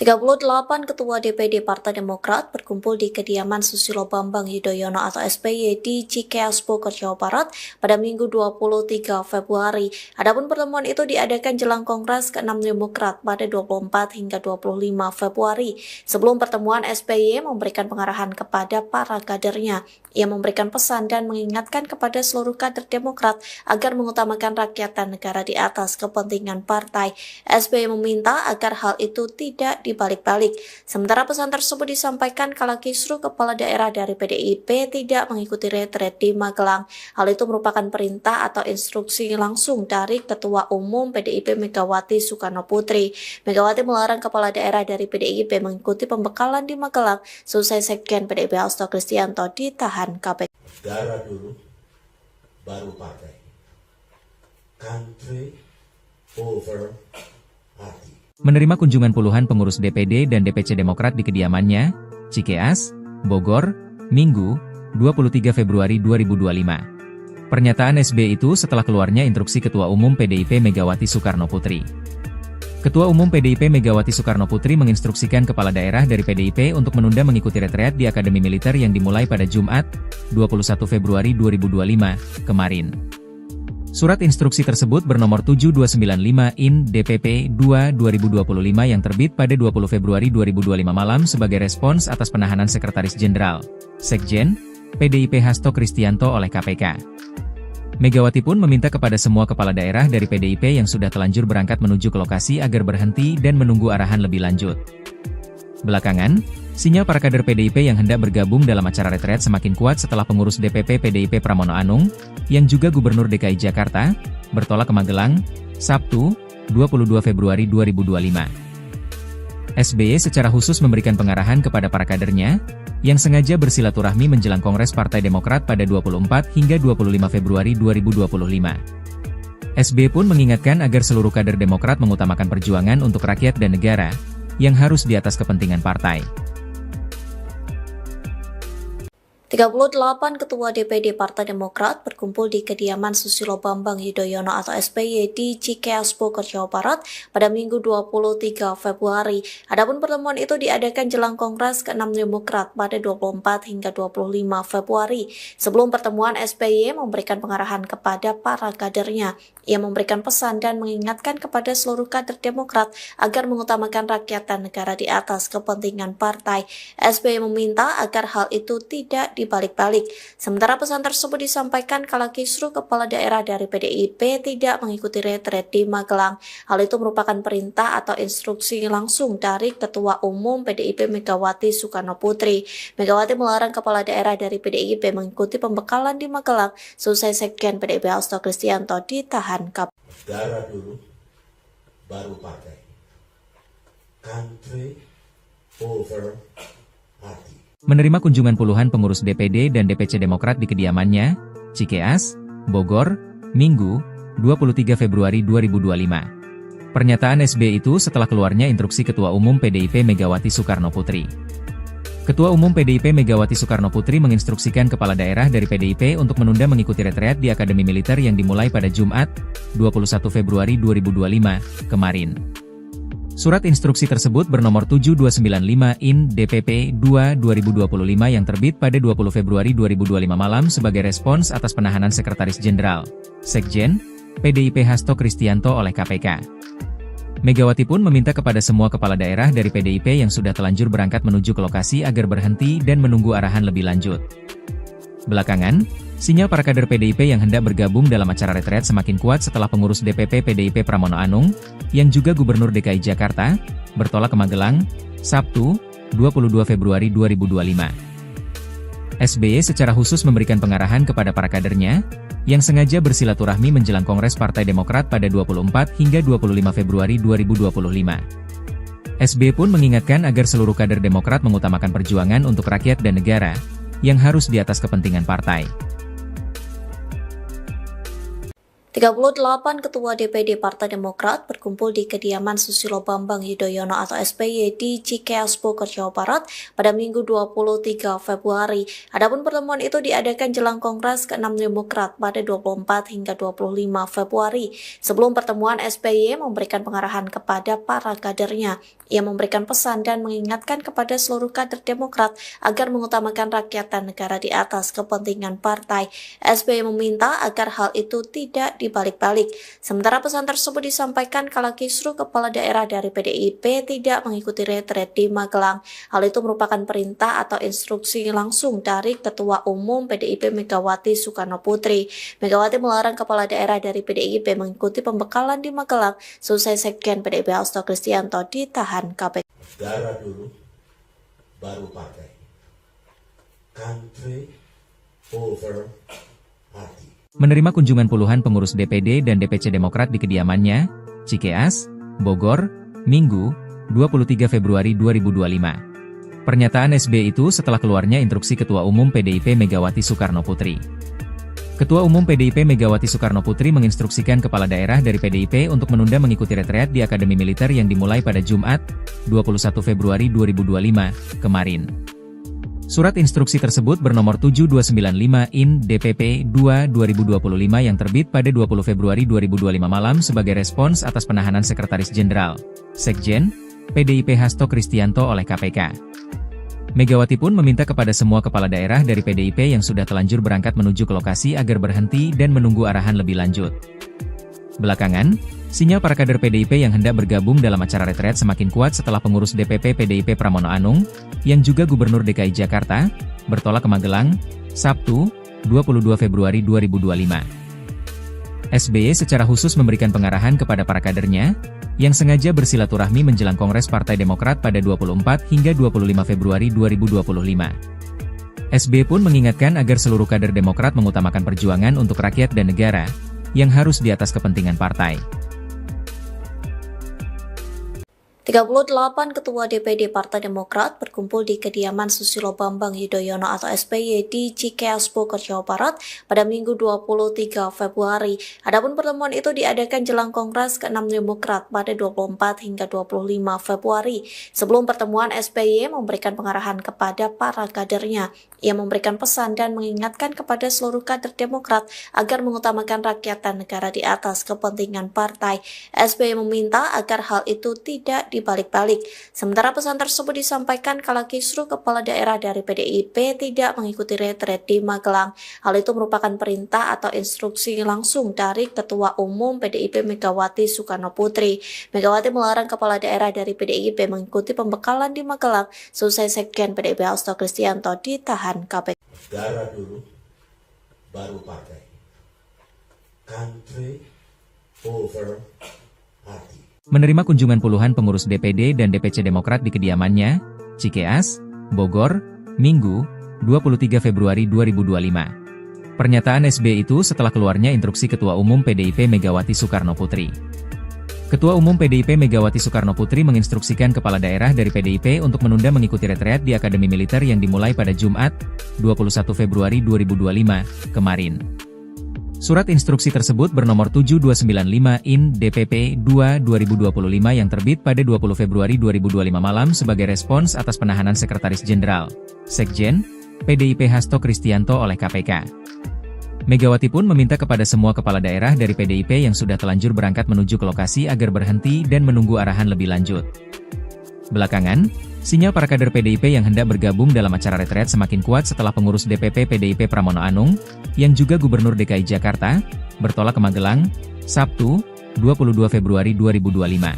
38 Ketua DPD Partai Demokrat berkumpul di kediaman Susilo Bambang Yudhoyono atau SBY di Cikeas, Bogor, Jawa Barat pada Minggu 23 Februari. Adapun pertemuan itu diadakan jelang Kongres ke-6 Demokrat pada 24 hingga 25 Februari. Sebelum pertemuan, SBY memberikan pengarahan kepada para kadernya. Ia memberikan pesan dan mengingatkan kepada seluruh kader Demokrat agar mengutamakan rakyat dan negara di atas kepentingan partai. SBY meminta agar hal itu tidak dibalik-balik. Sementara pesan tersebut disampaikan kala kisruh kepala daerah dari PDIP tidak mengikuti retret di Magelang. Hal itu merupakan perintah atau instruksi langsung dari Ketua Umum PDIP Megawati Soekarno Putri. Megawati melarang kepala daerah dari PDIP mengikuti pembekalan di Magelang selesai Sekjen PDIP Hasto Kristianto ditahan KPK. Negara dulu, baru partai. Country over party. Menerima kunjungan puluhan pengurus DPD dan DPC Demokrat di kediamannya, Cikeas, Bogor, Minggu, 23 Februari 2025. Pernyataan SBY itu setelah keluarnya instruksi Ketua Umum PDIP Megawati Soekarno Putri. Ketua Umum PDIP Megawati Soekarno Putri menginstruksikan kepala daerah dari PDIP untuk menunda mengikuti retreat di Akademi Militer yang dimulai pada Jumat, 21 Februari 2025, kemarin. Surat instruksi tersebut bernomor 7295 IN DPP 2/2025 yang terbit pada 20 Februari 2025 malam sebagai respons atas penahanan Sekretaris Jenderal, Sekjen, PDIP Hasto Kristianto oleh KPK. Megawati pun meminta kepada semua kepala daerah dari PDIP yang sudah telanjur berangkat menuju ke lokasi agar berhenti dan menunggu arahan lebih lanjut. Belakangan, sinyal para kader PDIP yang hendak bergabung dalam acara retret semakin kuat setelah pengurus DPP PDIP Pramono Anung, yang juga Gubernur DKI Jakarta, bertolak ke Magelang, Sabtu, 22 Februari 2025. SBY secara khusus memberikan pengarahan kepada para kadernya, yang sengaja bersilaturahmi menjelang Kongres Partai Demokrat pada 24 hingga 25 Februari 2025. SBY pun mengingatkan agar seluruh kader Demokrat mengutamakan perjuangan untuk rakyat dan negara, yang harus di atas kepentingan partai. 38 Ketua DPD Partai Demokrat berkumpul di kediaman Susilo Bambang Yudhoyono atau SBY di Cikeas, Bogor, Jawa Barat pada Minggu 23 Februari. Adapun pertemuan itu diadakan jelang Kongres ke-6 Demokrat pada 24 hingga 25 Februari. Sebelum pertemuan, SBY memberikan pengarahan kepada para kadernya. Ia memberikan pesan dan mengingatkan kepada seluruh kader Demokrat agar mengutamakan rakyat dan negara di atas kepentingan partai. SBY meminta agar hal itu tidak dibalik-balik. Sementara pesan tersebut disampaikan kala kisruh kepala daerah dari PDIP tidak mengikuti retret di Magelang. Hal itu merupakan perintah atau instruksi langsung dari Ketua Umum PDIP Megawati Soekarno Putri. Megawati melarang kepala daerah dari PDIP mengikuti pembekalan di Magelang selesai Sekjen PDIP Hasto Kristianto ditahan KPK. Negara dulu, baru partai. Country over party. Menerima kunjungan puluhan pengurus DPD dan DPC Demokrat di kediamannya, Cikeas, Bogor, Minggu, 23 Februari 2025. Pernyataan SBY itu setelah keluarnya instruksi Ketua Umum PDIP Megawati Soekarno Putri. Ketua Umum PDIP Megawati Soekarno Putri menginstruksikan kepala daerah dari PDIP untuk menunda mengikuti retreat di Akademi Militer yang dimulai pada Jumat, 21 Februari 2025, kemarin. Surat instruksi tersebut bernomor 7295 IN DPP 2/2025 yang terbit pada 20 Februari 2025 malam sebagai respons atas penahanan Sekretaris Jenderal, Sekjen, PDIP Hasto Kristianto oleh KPK. Megawati pun meminta kepada semua kepala daerah dari PDIP yang sudah telanjur berangkat menuju ke lokasi agar berhenti dan menunggu arahan lebih lanjut. Belakangan, sinyal para kader PDIP yang hendak bergabung dalam acara retret semakin kuat setelah pengurus DPP PDIP Pramono Anung, yang juga Gubernur DKI Jakarta, bertolak ke Magelang, Sabtu, 22 Februari 2025. SBY secara khusus memberikan pengarahan kepada para kadernya, yang sengaja bersilaturahmi menjelang Kongres Partai Demokrat pada 24 hingga 25 Februari 2025. SBY pun mengingatkan agar seluruh kader Demokrat mengutamakan perjuangan untuk rakyat dan negara, yang harus di atas kepentingan partai. 38 Ketua DPD Partai Demokrat berkumpul di kediaman Susilo Bambang Yudhoyono atau SBY di Cikeas Bogor, Jawa Barat pada Minggu 23 Februari. Adapun pertemuan itu diadakan jelang Kongres ke-6 Demokrat pada 24 hingga 25 Februari. Sebelum pertemuan, SBY memberikan pengarahan kepada para kadernya. Ia memberikan pesan dan mengingatkan kepada seluruh kader Demokrat agar mengutamakan rakyat dan negara di atas kepentingan partai. SBY meminta agar hal itu tidak dibalik-balik. Sementara pesan tersebut disampaikan kala kisruh kepala daerah dari PDIP tidak mengikuti retret di Magelang. Hal itu merupakan perintah atau instruksi langsung dari Ketua Umum PDIP Megawati Soekarno Putri. Megawati melarang kepala daerah dari PDIP mengikuti pembekalan di Magelang selesai Sekjen PDIP Hasto Kristianto ditahan KPK. Negara dulu, baru partai. Country over party. Menerima kunjungan puluhan pengurus DPD dan DPC Demokrat di kediamannya, Cikeas, Bogor, Minggu, 23 Februari 2025. Pernyataan SBY itu setelah keluarnya instruksi Ketua Umum PDIP Megawati Soekarno Putri. Ketua Umum PDIP Megawati Soekarno Putri menginstruksikan kepala daerah dari PDIP untuk menunda mengikuti retreat di Akademi Militer yang dimulai pada Jumat, 21 Februari 2025, kemarin. Surat instruksi tersebut bernomor 7295/IN/DPP-2/2025 yang terbit pada 20 Februari 2025 malam sebagai respons atas penahanan Sekretaris Jenderal, Sekjen, PDIP Hasto Kristianto oleh KPK. Megawati pun meminta kepada semua kepala daerah dari PDIP yang sudah telanjur berangkat menuju ke lokasi agar berhenti dan menunggu arahan lebih lanjut. Belakangan, sinyal para kader PDIP yang hendak bergabung dalam acara retret semakin kuat setelah pengurus DPP PDIP Pramono Anung, yang juga Gubernur DKI Jakarta, bertolak ke Magelang, Sabtu, 22 Februari 2025. SBY secara khusus memberikan pengarahan kepada para kadernya, yang sengaja bersilaturahmi menjelang Kongres Partai Demokrat pada 24 hingga 25 Februari 2025. SBY pun mengingatkan agar seluruh kader Demokrat mengutamakan perjuangan untuk rakyat dan negara, yang harus di atas kepentingan partai. 38 Ketua DPD Partai Demokrat berkumpul di kediaman Susilo Bambang Yudhoyono atau SBY di Cikeas Bogor, Jawa Barat pada Minggu 23 Februari. Adapun pertemuan itu diadakan jelang Kongres ke-6 Demokrat pada 24 hingga 25 Februari. Sebelum pertemuan, SBY memberikan pengarahan kepada para kadernya. Ia memberikan pesan dan mengingatkan kepada seluruh kader Demokrat agar mengutamakan rakyat dan negara di atas kepentingan partai. SBY meminta agar hal itu tidak dibalik-balik. Sementara pesan tersebut disampaikan kala kisruh kepala daerah dari PDIP tidak mengikuti retret di Magelang. Hal itu merupakan perintah atau instruksi langsung dari Ketua Umum PDIP Megawati Soekarno Putri. Megawati melarang kepala daerah dari PDIP mengikuti pembekalan di Magelang selesai Sekjen PDIP Hasto Kristianto ditahan KPK. Negara dulu, baru partai. Country over party. Menerima kunjungan puluhan pengurus DPD dan DPC Demokrat di kediamannya, Cikeas, Bogor, Minggu, 23 Februari 2025. Pernyataan SBY itu setelah keluarnya instruksi Ketua Umum PDIP Megawati Soekarno Putri. Ketua Umum PDIP Megawati Soekarno Putri menginstruksikan kepala daerah dari PDIP untuk menunda mengikuti retreat di Akademi Militer yang dimulai pada Jumat, 21 Februari 2025, kemarin. Surat instruksi tersebut bernomor 7295/IN/DPP-2/2025 yang terbit pada 20 Februari 2025 malam sebagai respons atas penahanan Sekretaris Jenderal, Sekjen, PDIP Hasto Kristianto oleh KPK. Megawati pun meminta kepada semua kepala daerah dari PDIP yang sudah telanjur berangkat menuju ke lokasi agar berhenti dan menunggu arahan lebih lanjut. Belakangan, sinyal para kader PDIP yang hendak bergabung dalam acara retret semakin kuat setelah pengurus DPP PDIP Pramono Anung, yang juga Gubernur DKI Jakarta, bertolak ke Magelang, Sabtu, 22 Februari 2025.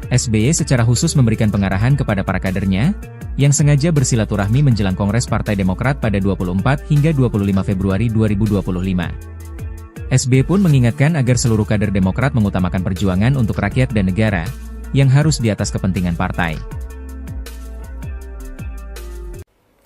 SBY secara khusus memberikan pengarahan kepada para kadernya, yang sengaja bersilaturahmi menjelang Kongres Partai Demokrat pada 24 hingga 25 Februari 2025. SBY pun mengingatkan agar seluruh kader Demokrat mengutamakan perjuangan untuk rakyat dan negara, yang harus di atas kepentingan partai.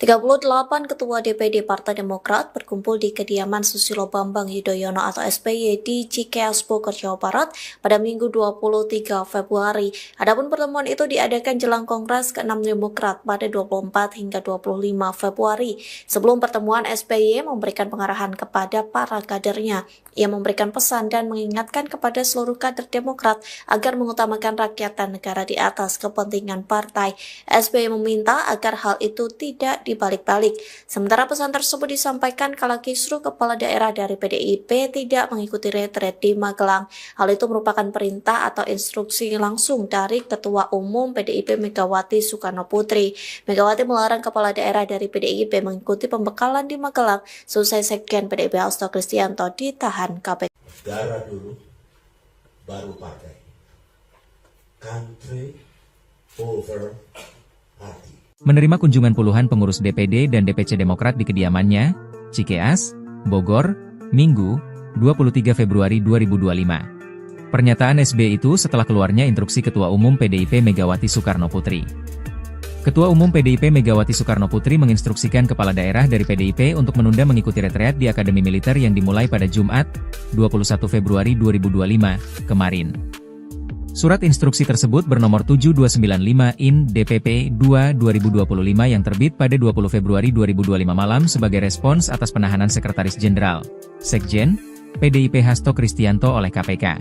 38 Ketua DPD Partai Demokrat berkumpul di kediaman Susilo Bambang Yudhoyono atau SBY di Cikeas Bogor, Jawa Barat pada Minggu 23 Februari. Adapun pertemuan itu diadakan jelang Kongres ke-6 Demokrat pada 24 hingga 25 Februari. Sebelum pertemuan, SBY memberikan pengarahan kepada para kadernya. Ia memberikan pesan dan mengingatkan kepada seluruh kader Demokrat agar mengutamakan rakyat dan negara di atas kepentingan partai. SBY meminta agar hal itu tidak dibalik-balik. Sementara pesan tersebut disampaikan kala kisruh kepala daerah dari PDIP tidak mengikuti retret di Magelang. Hal itu merupakan perintah atau instruksi langsung dari Ketua Umum PDIP Megawati Soekarno Putri. Megawati melarang kepala daerah dari PDIP mengikuti pembekalan di Magelang selesai Sekjen PDIP Hasto Kristianto ditahan KPK. Negara dulu, baru partai. Country over party. Menerima kunjungan puluhan pengurus DPD dan DPC Demokrat di kediamannya, Cikeas, Bogor, Minggu, 23 Februari 2025. Pernyataan SBY itu setelah keluarnya instruksi Ketua Umum PDIP Megawati Soekarno Putri. Ketua Umum PDIP Megawati Soekarno Putri menginstruksikan kepala daerah dari PDIP untuk menunda mengikuti retreat di Akademi Militer yang dimulai pada Jumat, 21 Februari 2025, kemarin. Surat instruksi tersebut bernomor 7295 IN DPP 2/2025 yang terbit pada 20 Februari 2025 malam sebagai respons atas penahanan Sekretaris Jenderal, Sekjen, PDIP Hasto Kristianto oleh KPK.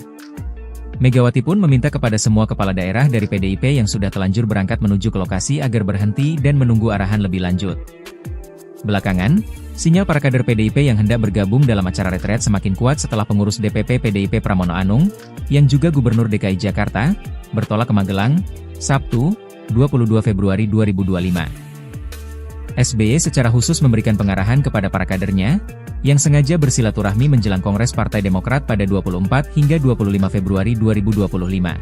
Megawati pun meminta kepada semua kepala daerah dari PDIP yang sudah telanjur berangkat menuju ke lokasi agar berhenti dan menunggu arahan lebih lanjut. Belakangan, sinyal para kader PDIP yang hendak bergabung dalam acara retret semakin kuat setelah pengurus DPP PDIP Pramono Anung, yang juga Gubernur DKI Jakarta, bertolak ke Magelang, Sabtu, 22 Februari 2025. SBY secara khusus memberikan pengarahan kepada para kadernya, yang sengaja bersilaturahmi menjelang Kongres Partai Demokrat pada 24 hingga 25 Februari 2025.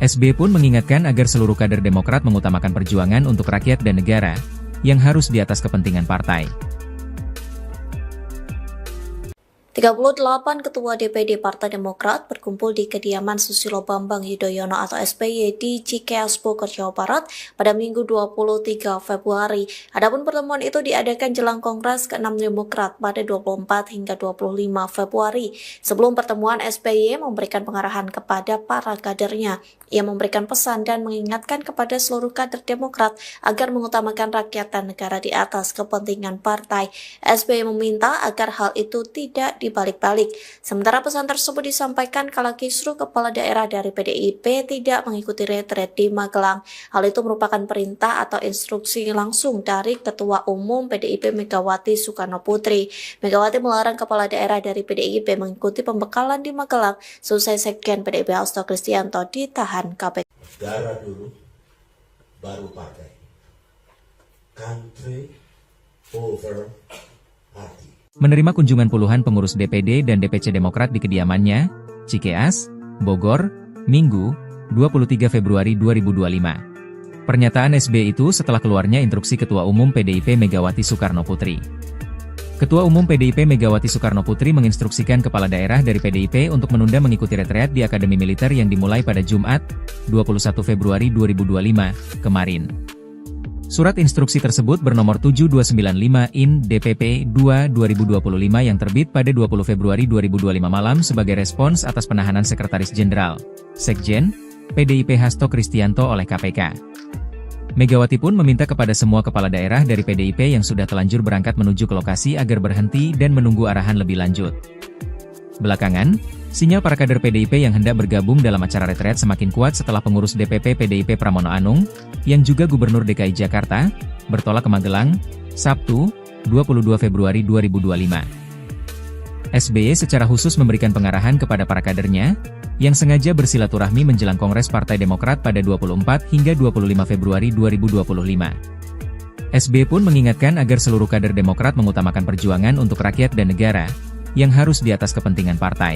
SBY pun mengingatkan agar seluruh kader Demokrat mengutamakan perjuangan untuk rakyat dan negara, yang harus di atas kepentingan partai. 38 Ketua DPD Partai Demokrat berkumpul di kediaman Susilo Bambang Yudhoyono atau SBY di Cikeas Bogor, Jawa Barat pada Minggu 23 Februari. Adapun pertemuan itu diadakan jelang Kongres ke-6 Demokrat pada 24 hingga 25 Februari. Sebelum pertemuan, SBY memberikan pengarahan kepada para kadernya. Ia memberikan pesan dan mengingatkan kepada seluruh kader Demokrat agar mengutamakan rakyat dan negara di atas kepentingan partai. SBY meminta agar hal itu tidak dibalik-balik. Sementara pesan tersebut disampaikan kala kisruh kepala daerah dari PDIP tidak mengikuti retret di Magelang. Hal itu merupakan perintah atau instruksi langsung dari Ketua Umum PDIP Megawati Soekarno Putri. Megawati melarang kepala daerah dari PDIP mengikuti pembekalan di Magelang selesai Sekjen PDIP Hasto Kristianto ditahan KPK. Negara dulu, baru partai. Country over party. Menerima kunjungan puluhan pengurus DPD dan DPC Demokrat di kediamannya, Cikeas, Bogor, Minggu, 23 Februari 2025. Pernyataan SBY itu setelah keluarnya instruksi Ketua Umum PDIP Megawati Soekarno Putri. Ketua Umum PDIP Megawati Soekarno Putri menginstruksikan kepala daerah dari PDIP untuk menunda mengikuti retreat di Akademi Militer yang dimulai pada Jumat, 21 Februari 2025, kemarin. Surat instruksi tersebut bernomor 7295 IN DPP 2/2025 yang terbit pada 20 Februari 2025 malam sebagai respons atas penahanan Sekretaris Jenderal, Sekjen, PDIP Hasto Kristianto oleh KPK. Megawati pun meminta kepada semua kepala daerah dari PDIP yang sudah telanjur berangkat menuju ke lokasi agar berhenti dan menunggu arahan lebih lanjut. Belakangan, sinyal para kader PDIP yang hendak bergabung dalam acara retret semakin kuat setelah pengurus DPP PDIP Pramono Anung, yang juga Gubernur DKI Jakarta, bertolak ke Magelang, Sabtu, 22 Februari 2025. SBY secara khusus memberikan pengarahan kepada para kadernya, yang sengaja bersilaturahmi menjelang Kongres Partai Demokrat pada 24 hingga 25 Februari 2025. SBY pun mengingatkan agar seluruh kader Demokrat mengutamakan perjuangan untuk rakyat dan negara, yang harus di atas kepentingan partai.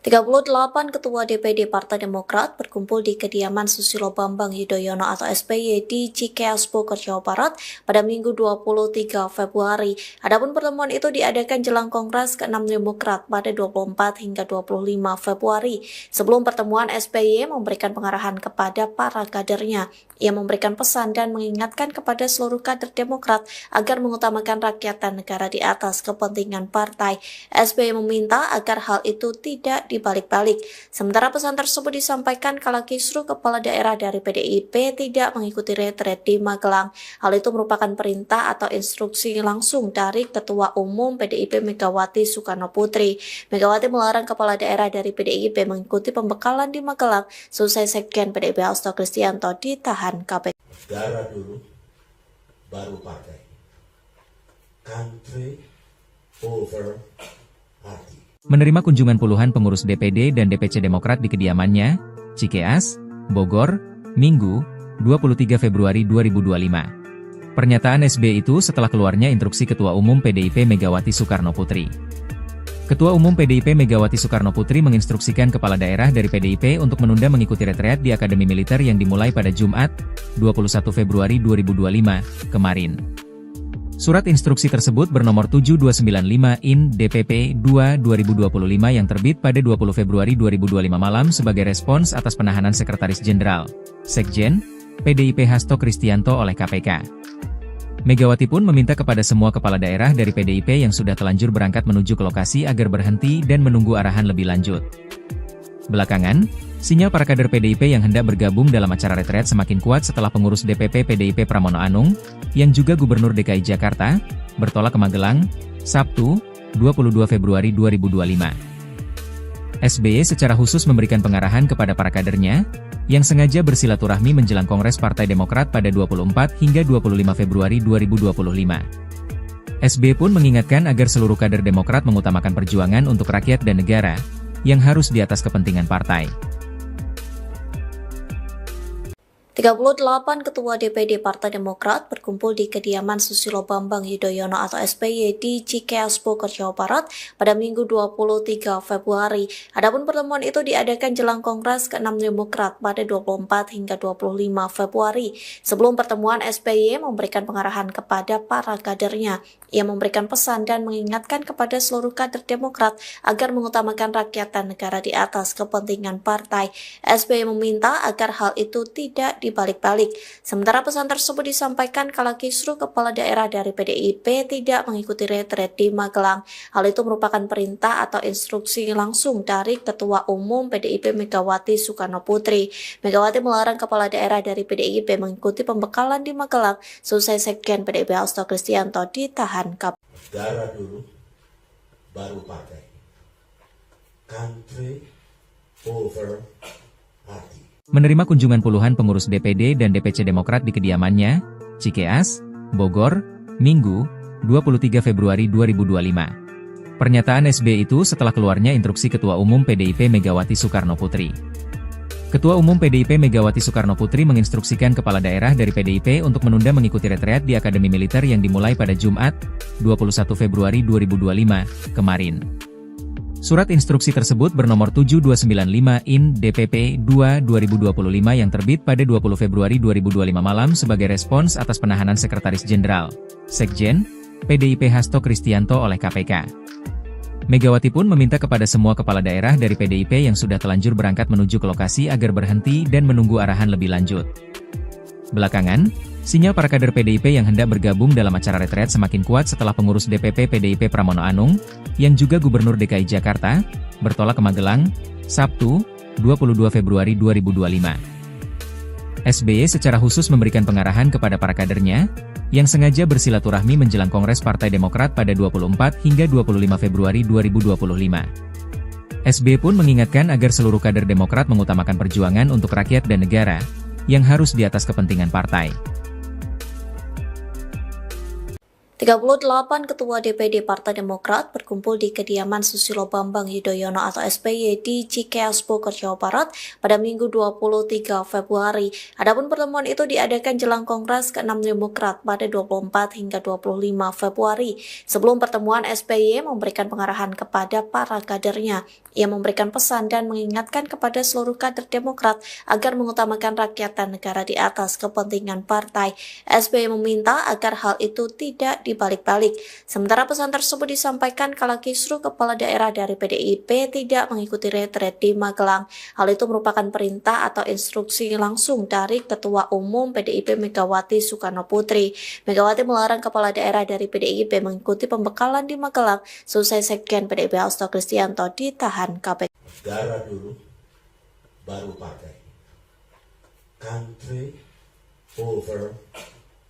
38 Ketua DPD Partai Demokrat berkumpul di kediaman Susilo Bambang Yudhoyono atau SBY di Cikeas Bogor, Jawa Barat pada Minggu 23 Februari. Adapun pertemuan itu diadakan jelang Kongres ke-6 Demokrat pada 24 hingga 25 Februari. Sebelum pertemuan, SBY memberikan pengarahan kepada para kadernya. Ia memberikan pesan dan mengingatkan kepada seluruh kader Demokrat agar mengutamakan rakyat dan negara di atas kepentingan partai. SBY meminta agar hal itu tidak dibalik-balik. Sementara pesan tersebut disampaikan kala kisruh kepala daerah dari PDIP tidak mengikuti retret di Magelang. Hal itu merupakan perintah atau instruksi langsung dari Ketua Umum PDIP Megawati Soekarno Putri. Megawati melarang kepala daerah dari PDIP mengikuti pembekalan di Magelang selesai Sekjen PDIP Hasto Kristianto ditahan KPK. Negara dulu, baru partai. Country over party. Menerima kunjungan puluhan pengurus DPD dan DPC Demokrat di kediamannya, Cikeas, Bogor, Minggu, 23 Februari 2025. Pernyataan SBY itu setelah keluarnya instruksi Ketua Umum PDIP Megawati Soekarno Putri. Ketua Umum PDIP Megawati Soekarno Putri menginstruksikan kepala daerah dari PDIP untuk menunda mengikuti retreat di Akademi Militer yang dimulai pada Jumat, 21 Februari 2025, kemarin. Surat instruksi tersebut bernomor 7295/IN/DPP-2/2025 yang terbit pada 20 Februari 2025 malam sebagai respons atas penahanan Sekretaris Jenderal, Sekjen, PDIP Hasto Kristianto oleh KPK. Megawati pun meminta kepada semua kepala daerah dari PDIP yang sudah telanjur berangkat menuju ke lokasi agar berhenti dan menunggu arahan lebih lanjut. Belakangan, sinyal para kader PDIP yang hendak bergabung dalam acara retret semakin kuat setelah pengurus DPP PDIP Pramono Anung, yang juga Gubernur DKI Jakarta, bertolak ke Magelang, Sabtu, 22 Februari 2025. SBY secara khusus memberikan pengarahan kepada para kadernya, yang sengaja bersilaturahmi menjelang Kongres Partai Demokrat pada 24 hingga 25 Februari 2025. SBY pun mengingatkan agar seluruh kader Demokrat mengutamakan perjuangan untuk rakyat dan negara, yang harus di atas kepentingan partai. 38 Ketua DPD Partai Demokrat berkumpul di kediaman Susilo Bambang Yudhoyono atau SBY di Cikeas Bogor, Jawa Barat pada Minggu 23 Februari. Adapun pertemuan itu diadakan jelang Kongres ke-6 Demokrat pada 24 hingga 25 Februari. Sebelum pertemuan, SBY memberikan pengarahan kepada para kadernya. Ia memberikan pesan dan mengingatkan kepada seluruh kader Demokrat agar mengutamakan rakyat dan negara di atas kepentingan partai. SBY meminta agar hal itu tidak dibalik-balik. Sementara pesan tersebut disampaikan kala kisruh kepala daerah dari PDIP tidak mengikuti retret di Magelang. Hal itu merupakan perintah atau instruksi langsung dari Ketua Umum PDIP Megawati Soekarno Putri. Megawati melarang kepala daerah dari PDIP mengikuti pembekalan di Magelang selesai Sekjen PDIP Hasto Kristianto ditahan KPK. Negara dulu, baru partai. Country over party. Menerima kunjungan puluhan pengurus DPD dan DPC Demokrat di kediamannya, Cikeas, Bogor, Minggu, 23 Februari 2025. Pernyataan SBY itu setelah keluarnya instruksi Ketua Umum PDIP Megawati Soekarno Putri. Ketua Umum PDIP Megawati Soekarno Putri menginstruksikan kepala daerah dari PDIP untuk menunda mengikuti retreat di Akademi Militer yang dimulai pada Jumat, 21 Februari 2025, kemarin. Surat instruksi tersebut bernomor 7295/IN/DPP-2/2025 yang terbit pada 20 Februari 2025 malam sebagai respons atas penahanan Sekretaris Jenderal, Sekjen, PDIP Hasto Kristianto oleh KPK. Megawati pun meminta kepada semua kepala daerah dari PDIP yang sudah telanjur berangkat menuju ke lokasi agar berhenti dan menunggu arahan lebih lanjut. Belakangan, sinyal para kader PDIP yang hendak bergabung dalam acara retret semakin kuat setelah pengurus DPP PDIP Pramono Anung, yang juga Gubernur DKI Jakarta, bertolak ke Magelang, Sabtu, 22 Februari 2025. SBY secara khusus memberikan pengarahan kepada para kadernya, yang sengaja bersilaturahmi menjelang Kongres Partai Demokrat pada 24 hingga 25 Februari 2025. SBY pun mengingatkan agar seluruh kader Demokrat mengutamakan perjuangan untuk rakyat dan negara, yang harus di atas kepentingan partai. 38 Ketua DPD Partai Demokrat berkumpul di kediaman Susilo Bambang Yudhoyono atau SBY di Cikeas Bogor, Jawa Barat pada Minggu 23 Februari. Adapun pertemuan itu diadakan jelang Kongres ke-6 Demokrat pada 24 hingga 25 Februari. Sebelum pertemuan, SBY memberikan pengarahan kepada para kadernya. Ia memberikan pesan dan mengingatkan kepada seluruh kader Demokrat agar mengutamakan rakyat dan negara di atas kepentingan partai. SBY meminta agar hal itu tidak dibalik-balik. Sementara pesan tersebut disampaikan kala kisruh kepala daerah dari PDIP tidak mengikuti retret di Magelang. Hal itu merupakan perintah atau instruksi langsung dari Ketua Umum PDIP Megawati Soekarno Putri. Megawati melarang kepala daerah dari PDIP mengikuti pembekalan di Magelang selesai Sekjen PDIP Hasto Kristianto ditahan KPK. Negara dulu, baru partai. Country over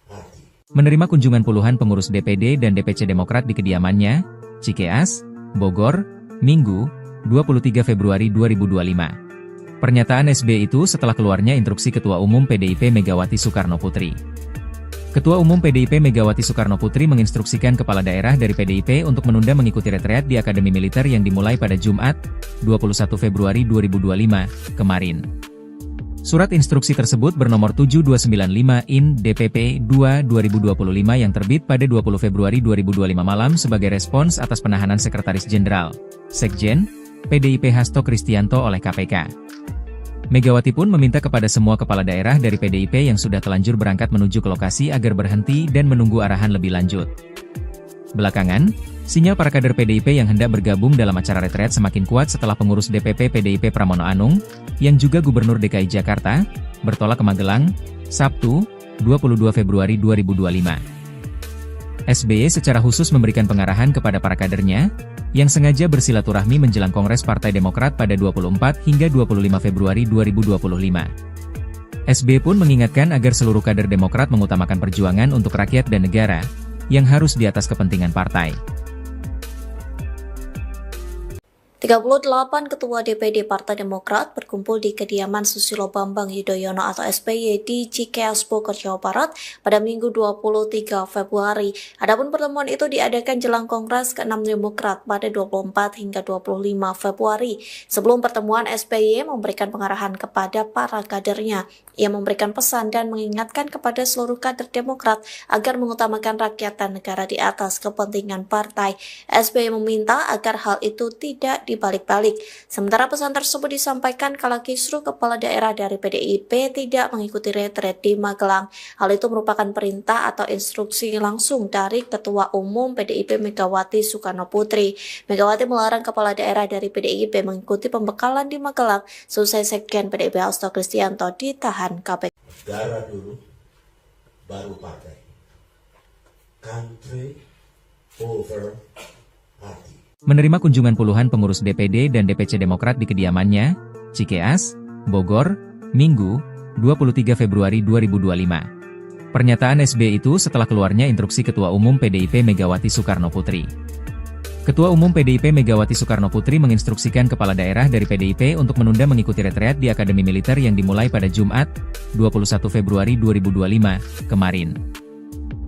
party. Menerima kunjungan puluhan pengurus DPD dan DPC Demokrat di kediamannya, Cikeas, Bogor, Minggu, 23 Februari 2025. Pernyataan SBY itu setelah keluarnya instruksi Ketua Umum PDIP Megawati Soekarno Putri. Ketua Umum PDIP Megawati Soekarno Putri menginstruksikan kepala daerah dari PDIP untuk menunda mengikuti retreat di Akademi Militer yang dimulai pada Jumat, 21 Februari 2025, kemarin. Surat instruksi tersebut bernomor 7295 IN DPP 2/2025 yang terbit pada 20 Februari 2025 malam sebagai respons atas penahanan Sekretaris Jenderal, Sekjen, PDIP Hasto Kristianto oleh KPK. Megawati pun meminta kepada semua kepala daerah dari PDIP yang sudah telanjur berangkat menuju ke lokasi agar berhenti dan menunggu arahan lebih lanjut. Belakangan, sinyal para kader PDIP yang hendak bergabung dalam acara retreat semakin kuat setelah pengurus DPP PDIP Pramono Anung, yang juga Gubernur DKI Jakarta, bertolak ke Magelang, Sabtu, 22 Februari 2025. SBY secara khusus memberikan pengarahan kepada para kadernya, yang sengaja bersilaturahmi menjelang Kongres Partai Demokrat pada 24 hingga 25 Februari 2025. SBY pun mengingatkan agar seluruh kader Demokrat mengutamakan perjuangan untuk rakyat dan negara, yang harus di atas kepentingan partai. 38 Ketua DPD Partai Demokrat berkumpul di kediaman Susilo Bambang Yudhoyono atau SBY di Cikeas Bogor, Jawa Barat pada Minggu 23 Februari. Adapun pertemuan itu diadakan jelang Kongres ke-6 Demokrat pada 24 hingga 25 Februari. Sebelum pertemuan, SBY memberikan pengarahan kepada para kadernya. Ia memberikan pesan dan mengingatkan kepada seluruh kader Demokrat agar mengutamakan rakyat dan negara di atas kepentingan partai. SBY meminta agar hal itu tidak dibalik-balik. Sementara pesan tersebut disampaikan kala kisruh kepala daerah dari PDIP tidak mengikuti retret di Magelang. Hal itu merupakan perintah atau instruksi langsung dari Ketua Umum PDIP Megawati Soekarno Putri. Megawati melarang kepala daerah dari PDIP mengikuti pembekalan di Magelang selesai Sekjen PDIP Hasto Kristianto ditahan KPK. Negara dulu, baru partai. Country over party. Menerima kunjungan puluhan pengurus DPD dan DPC Demokrat di kediamannya, Cikeas, Bogor, Minggu, 23 Februari 2025. Pernyataan SBY itu setelah keluarnya instruksi Ketua Umum PDIP Megawati Soekarno Putri. Ketua Umum PDIP Megawati Soekarno Putri menginstruksikan kepala daerah dari PDIP untuk menunda mengikuti retreat di Akademi Militer yang dimulai pada Jumat, 21 Februari 2025, kemarin.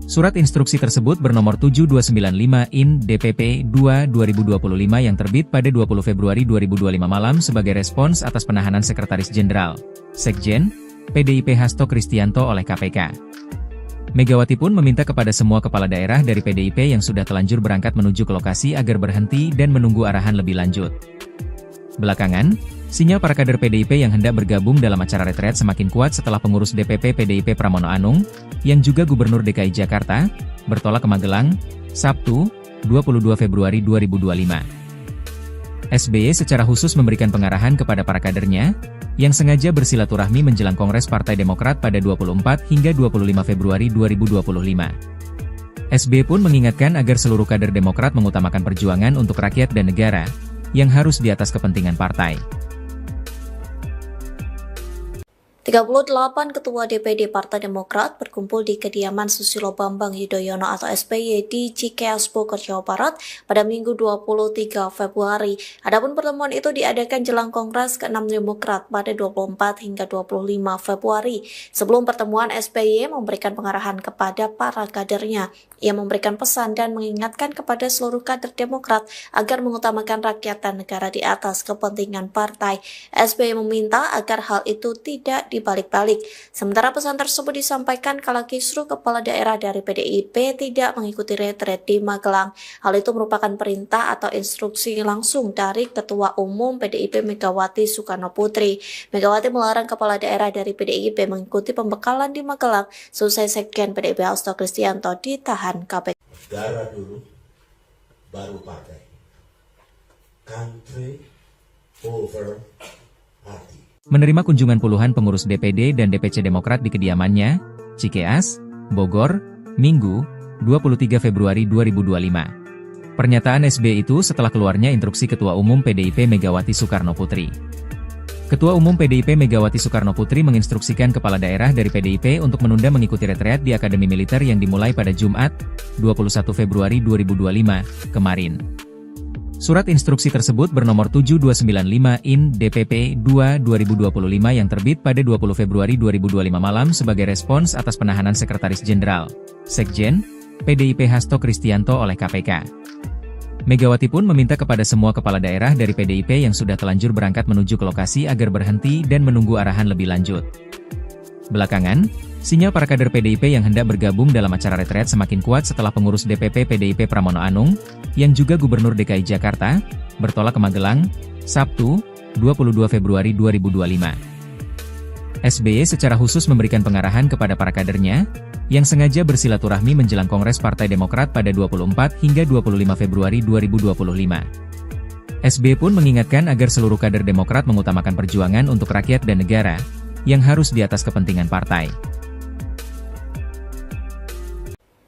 Surat instruksi tersebut bernomor 7295 IN DPP 2/2025 yang terbit pada 20 Februari 2025 malam sebagai respons atas penahanan Sekretaris Jenderal, Sekjen, PDIP Hasto Kristianto oleh KPK. Megawati pun meminta kepada semua kepala daerah dari PDIP yang sudah telanjur berangkat menuju ke lokasi agar berhenti dan menunggu arahan lebih lanjut. Belakangan, sinyal para kader PDIP yang hendak bergabung dalam acara retreat semakin kuat setelah pengurus DPP PDIP Pramono Anung, yang juga Gubernur DKI Jakarta, bertolak ke Magelang, Sabtu, 22 Februari 2025. SBY secara khusus memberikan pengarahan kepada para kadernya, yang sengaja bersilaturahmi menjelang Kongres Partai Demokrat pada 24 hingga 25 Februari 2025. SBY pun mengingatkan agar seluruh kader Demokrat mengutamakan perjuangan untuk rakyat dan negara, yang harus di atas kepentingan partai. 38 Ketua DPD Partai Demokrat berkumpul di kediaman Susilo Bambang Yudhoyono atau SBY di Cikeas Bogor, Jawa Barat pada Minggu 23 Februari. Adapun pertemuan itu diadakan jelang Kongres ke-6 Demokrat pada 24 hingga 25 Februari. Sebelum pertemuan, SBY memberikan pengarahan kepada para kadernya. Ia memberikan pesan dan mengingatkan kepada seluruh kader Demokrat agar mengutamakan rakyat dan negara di atas kepentingan partai. SBY meminta agar hal itu tidak dibalik-balik. Sementara pesan tersebut disampaikan kala kisruh kepala daerah dari PDIP tidak mengikuti retret di Magelang. Hal itu merupakan perintah atau instruksi langsung dari Ketua Umum PDIP Megawati Soekarno Putri. Megawati melarang kepala daerah dari PDIP mengikuti pembekalan di Magelang selesai Sekjen PDIP Hasto Kristianto ditahan KPK. Negara dulu, baru partai. Country over party. Menerima kunjungan puluhan pengurus DPD dan DPC Demokrat di kediamannya, Cikeas, Bogor, Minggu, 23 Februari 2025. Pernyataan SBY itu setelah keluarnya instruksi Ketua Umum PDIP Megawati Soekarno Putri. Ketua Umum PDIP Megawati Soekarno Putri menginstruksikan kepala daerah dari PDIP untuk menunda mengikuti retreat di Akademi Militer yang dimulai pada Jumat, 21 Februari 2025, kemarin. Surat instruksi tersebut bernomor 7295/IN DPP 2/2025 yang terbit pada 20 Februari 2025 malam sebagai respons atas penahanan Sekretaris Jenderal, Sekjen, PDIP Hasto Kristianto oleh KPK. Megawati pun meminta kepada semua kepala daerah dari PDIP yang sudah telanjur berangkat menuju ke lokasi agar berhenti dan menunggu arahan lebih lanjut. Belakangan, sinyal para kader PDIP yang hendak bergabung dalam acara retret semakin kuat setelah pengurus DPP PDIP Pramono Anung, yang juga Gubernur DKI Jakarta, bertolak ke Magelang, Sabtu, 22 Februari 2025. SBY secara khusus memberikan pengarahan kepada para kadernya, yang sengaja bersilaturahmi menjelang Kongres Partai Demokrat pada 24 hingga 25 Februari 2025. SBY pun mengingatkan agar seluruh kader Demokrat mengutamakan perjuangan untuk rakyat dan negara, yang harus di atas kepentingan partai.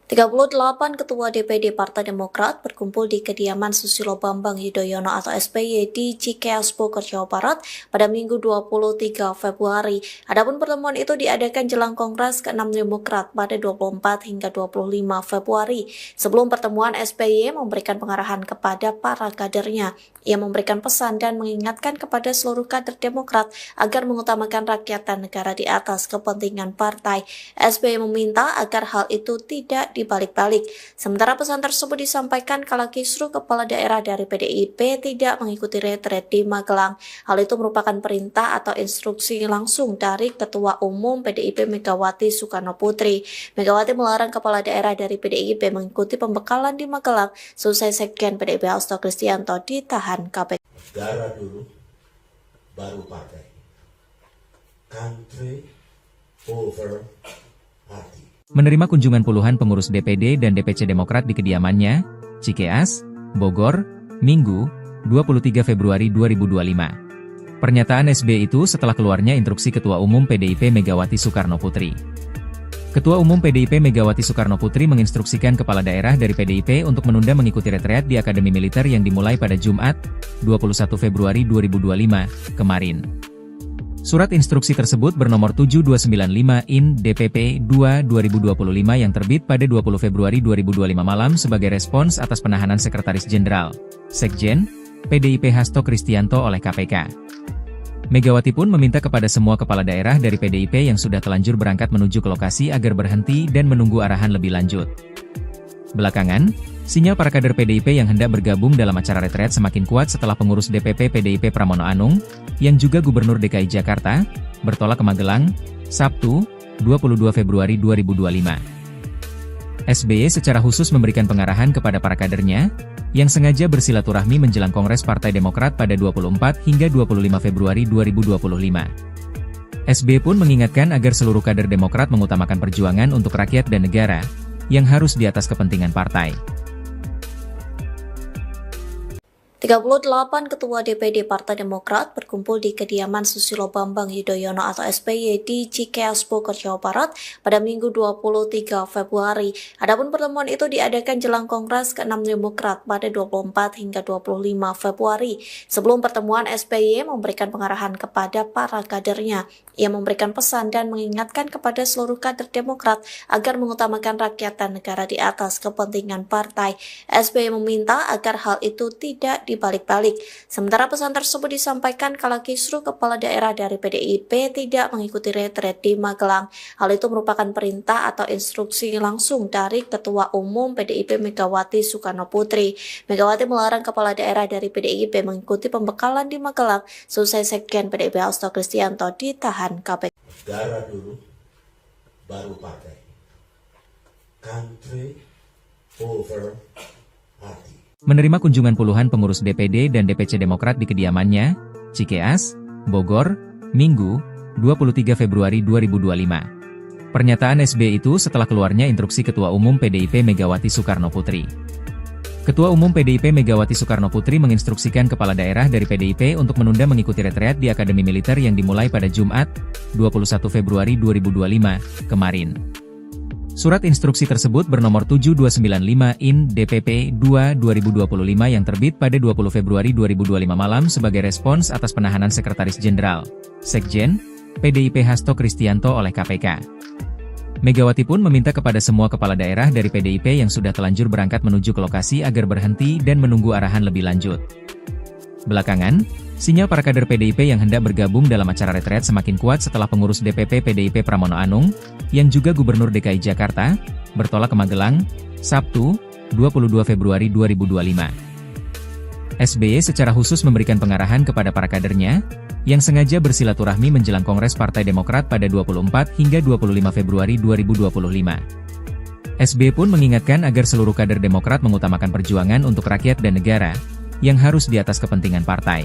38 Ketua DPD Partai Demokrat berkumpul di kediaman Susilo Bambang Yudhoyono atau SBY di Cikeas Bogor, Jawa Barat pada Minggu 23 Februari. Adapun pertemuan itu diadakan jelang Kongres ke-6 Demokrat pada 24 hingga 25 Februari. Sebelum pertemuan, SBY memberikan pengarahan kepada para kadernya. Ia memberikan pesan dan mengingatkan kepada seluruh kader Demokrat agar mengutamakan rakyat dan negara di atas kepentingan partai. SBY meminta agar hal itu tidak dibalik-balik. Sementara pesan tersebut disampaikan kala kisruh kepala daerah dari PDIP tidak mengikuti retret di Magelang. Hal itu merupakan perintah atau instruksi langsung dari Ketua Umum PDIP Megawati Soekarno Putri. Megawati melarang kepala daerah dari PDIP mengikuti pembekalan di Magelang selesai Sekjen PDIP Hasto Kristianto ditahan KPK. Negara dulu, baru partai. Country over party. Menerima kunjungan puluhan pengurus DPD dan DPC Demokrat di kediamannya, Cikeas, Bogor, Minggu, 23 Februari 2025. Pernyataan SBY itu setelah keluarnya instruksi Ketua Umum PDIP Megawati Soekarno Putri. Ketua Umum PDIP Megawati Soekarno Putri menginstruksikan kepala daerah dari PDIP untuk menunda mengikuti retreat di Akademi Militer yang dimulai pada Jumat, 21 Februari 2025, kemarin. Surat instruksi tersebut bernomor 7295/IN DPP 2/2025 yang terbit pada 20 Februari 2025 malam sebagai respons atas penahanan Sekretaris Jenderal, Sekjen, PDIP Hasto Kristianto oleh KPK. Megawati pun meminta kepada semua kepala daerah dari PDIP yang sudah telanjur berangkat menuju ke lokasi agar berhenti dan menunggu arahan lebih lanjut. Belakangan, sinyal para kader PDIP yang hendak bergabung dalam acara retret semakin kuat setelah pengurus DPP PDIP Pramono Anung, yang juga Gubernur DKI Jakarta, bertolak ke Magelang, Sabtu, 22 Februari 2025. SBY secara khusus memberikan pengarahan kepada para kadernya, yang sengaja bersilaturahmi menjelang Kongres Partai Demokrat pada 24 hingga 25 Februari 2025. SBY pun mengingatkan agar seluruh kader Demokrat mengutamakan perjuangan untuk rakyat dan negara, yang harus di atas kepentingan partai. 38 Ketua DPD Partai Demokrat berkumpul di kediaman Susilo Bambang Yudhoyono atau SBY di Cikeas Bogor, Jawa Barat pada Minggu 23 Februari. Adapun pertemuan itu diadakan jelang Kongres ke-6 Demokrat pada 24 hingga 25 Februari. Sebelum pertemuan, SBY memberikan pengarahan kepada para kadernya. Ia memberikan pesan dan mengingatkan kepada seluruh kader Demokrat agar mengutamakan rakyat dan negara di atas kepentingan partai. SBY meminta agar hal itu tidak dibalik-balik. Sementara pesan tersebut disampaikan kala kisruh kepala daerah dari PDIP tidak mengikuti retret di Magelang. Hal itu merupakan perintah atau instruksi langsung dari Ketua Umum PDIP Megawati Soekarno Putri. Megawati melarang kepala daerah dari PDIP mengikuti pembekalan di Magelang selesai Sekjen PDIP Hasto Kristianto ditahan KPK. Negara dulu, baru partai. Country over party. Menerima kunjungan puluhan pengurus DPD dan DPC Demokrat di kediamannya, Cikeas, Bogor, Minggu, 23 Februari 2025. Pernyataan SBY itu setelah keluarnya instruksi Ketua Umum PDIP Megawati Soekarno Putri. Ketua Umum PDIP Megawati Soekarno Putri menginstruksikan kepala daerah dari PDIP untuk menunda mengikuti retreat di Akademi Militer yang dimulai pada Jumat, 21 Februari 2025, kemarin. Surat instruksi tersebut bernomor 7295/IN DPP 2/2025 yang terbit pada 20 Februari 2025 malam sebagai respons atas penahanan Sekretaris Jenderal, Sekjen, PDIP Hasto Kristianto oleh KPK. Megawati pun meminta kepada semua kepala daerah dari PDIP yang sudah telanjur berangkat menuju ke lokasi agar berhenti dan menunggu arahan lebih lanjut. Belakangan, sinyal para kader PDIP yang hendak bergabung dalam acara retret semakin kuat setelah pengurus DPP PDIP Pramono Anung, yang juga Gubernur DKI Jakarta, bertolak ke Magelang, Sabtu, 22 Februari 2025. SBY secara khusus memberikan pengarahan kepada para kadernya, yang sengaja bersilaturahmi menjelang Kongres Partai Demokrat pada 24 hingga 25 Februari 2025. SBY pun mengingatkan agar seluruh kader Demokrat mengutamakan perjuangan untuk rakyat dan negara, yang harus di atas kepentingan partai.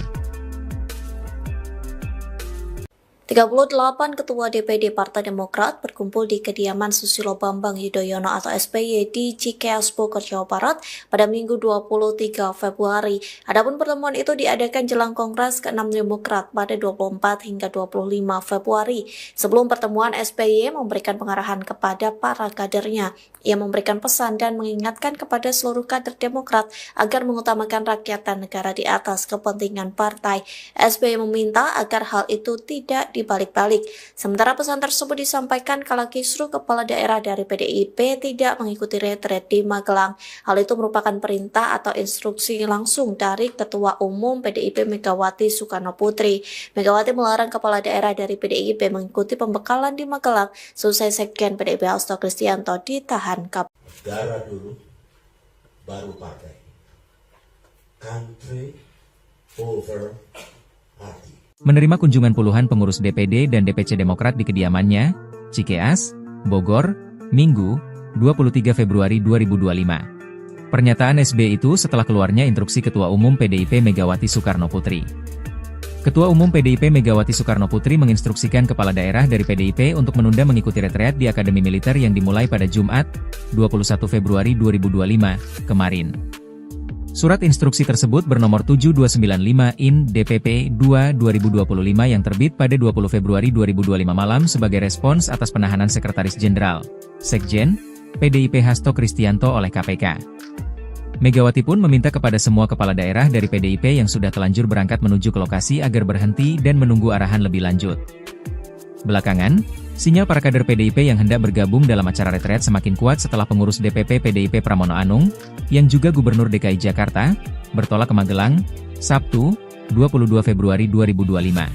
38 Ketua DPD Partai Demokrat berkumpul di kediaman Susilo Bambang Yudhoyono atau SBY di Cikeas Bogor, Jawa Barat pada Minggu 23 Februari. Adapun pertemuan itu diadakan jelang Kongres ke-6 Demokrat pada 24 hingga 25 Februari. Sebelum pertemuan, SBY memberikan pengarahan kepada para kadernya. Ia memberikan pesan dan mengingatkan kepada seluruh kader Demokrat agar mengutamakan rakyat dan negara di atas kepentingan partai. SBY meminta agar hal itu tidak dibalik-balik. Sementara pesan tersebut disampaikan kala kisruh kepala daerah dari PDIP tidak mengikuti retret di Magelang. Hal itu merupakan perintah atau instruksi langsung dari Ketua Umum PDIP Megawati Soekarno Putri. Megawati melarang kepala daerah dari PDIP mengikuti pembekalan di Magelang selesai Sekjen PDIP Hasto Kristianto ditahan KPK. Negara dulu, baru partai. Country over party. Menerima kunjungan puluhan pengurus DPD dan DPC Demokrat di kediamannya, Cikeas, Bogor, Minggu, 23 Februari 2025. Pernyataan SBY itu setelah keluarnya instruksi Ketua Umum PDIP Megawati Soekarno Putri. Ketua Umum PDIP Megawati Soekarno Putri menginstruksikan kepala daerah dari PDIP untuk menunda mengikuti retreat di Akademi Militer yang dimulai pada Jumat, 21 Februari 2025, kemarin. Surat instruksi tersebut bernomor 7295/IN DPP 2/2025 yang terbit pada 20 Februari 2025 malam sebagai respons atas penahanan Sekretaris Jenderal, Sekjen, PDIP Hasto Kristianto oleh KPK. Megawati pun meminta kepada semua kepala daerah dari PDIP yang sudah telanjur berangkat menuju ke lokasi agar berhenti dan menunggu arahan lebih lanjut. Belakangan, sinyal para kader PDIP yang hendak bergabung dalam acara retret semakin kuat setelah pengurus DPP PDIP Pramono Anung, yang juga Gubernur DKI Jakarta, bertolak ke Magelang, Sabtu, 22 Februari 2025.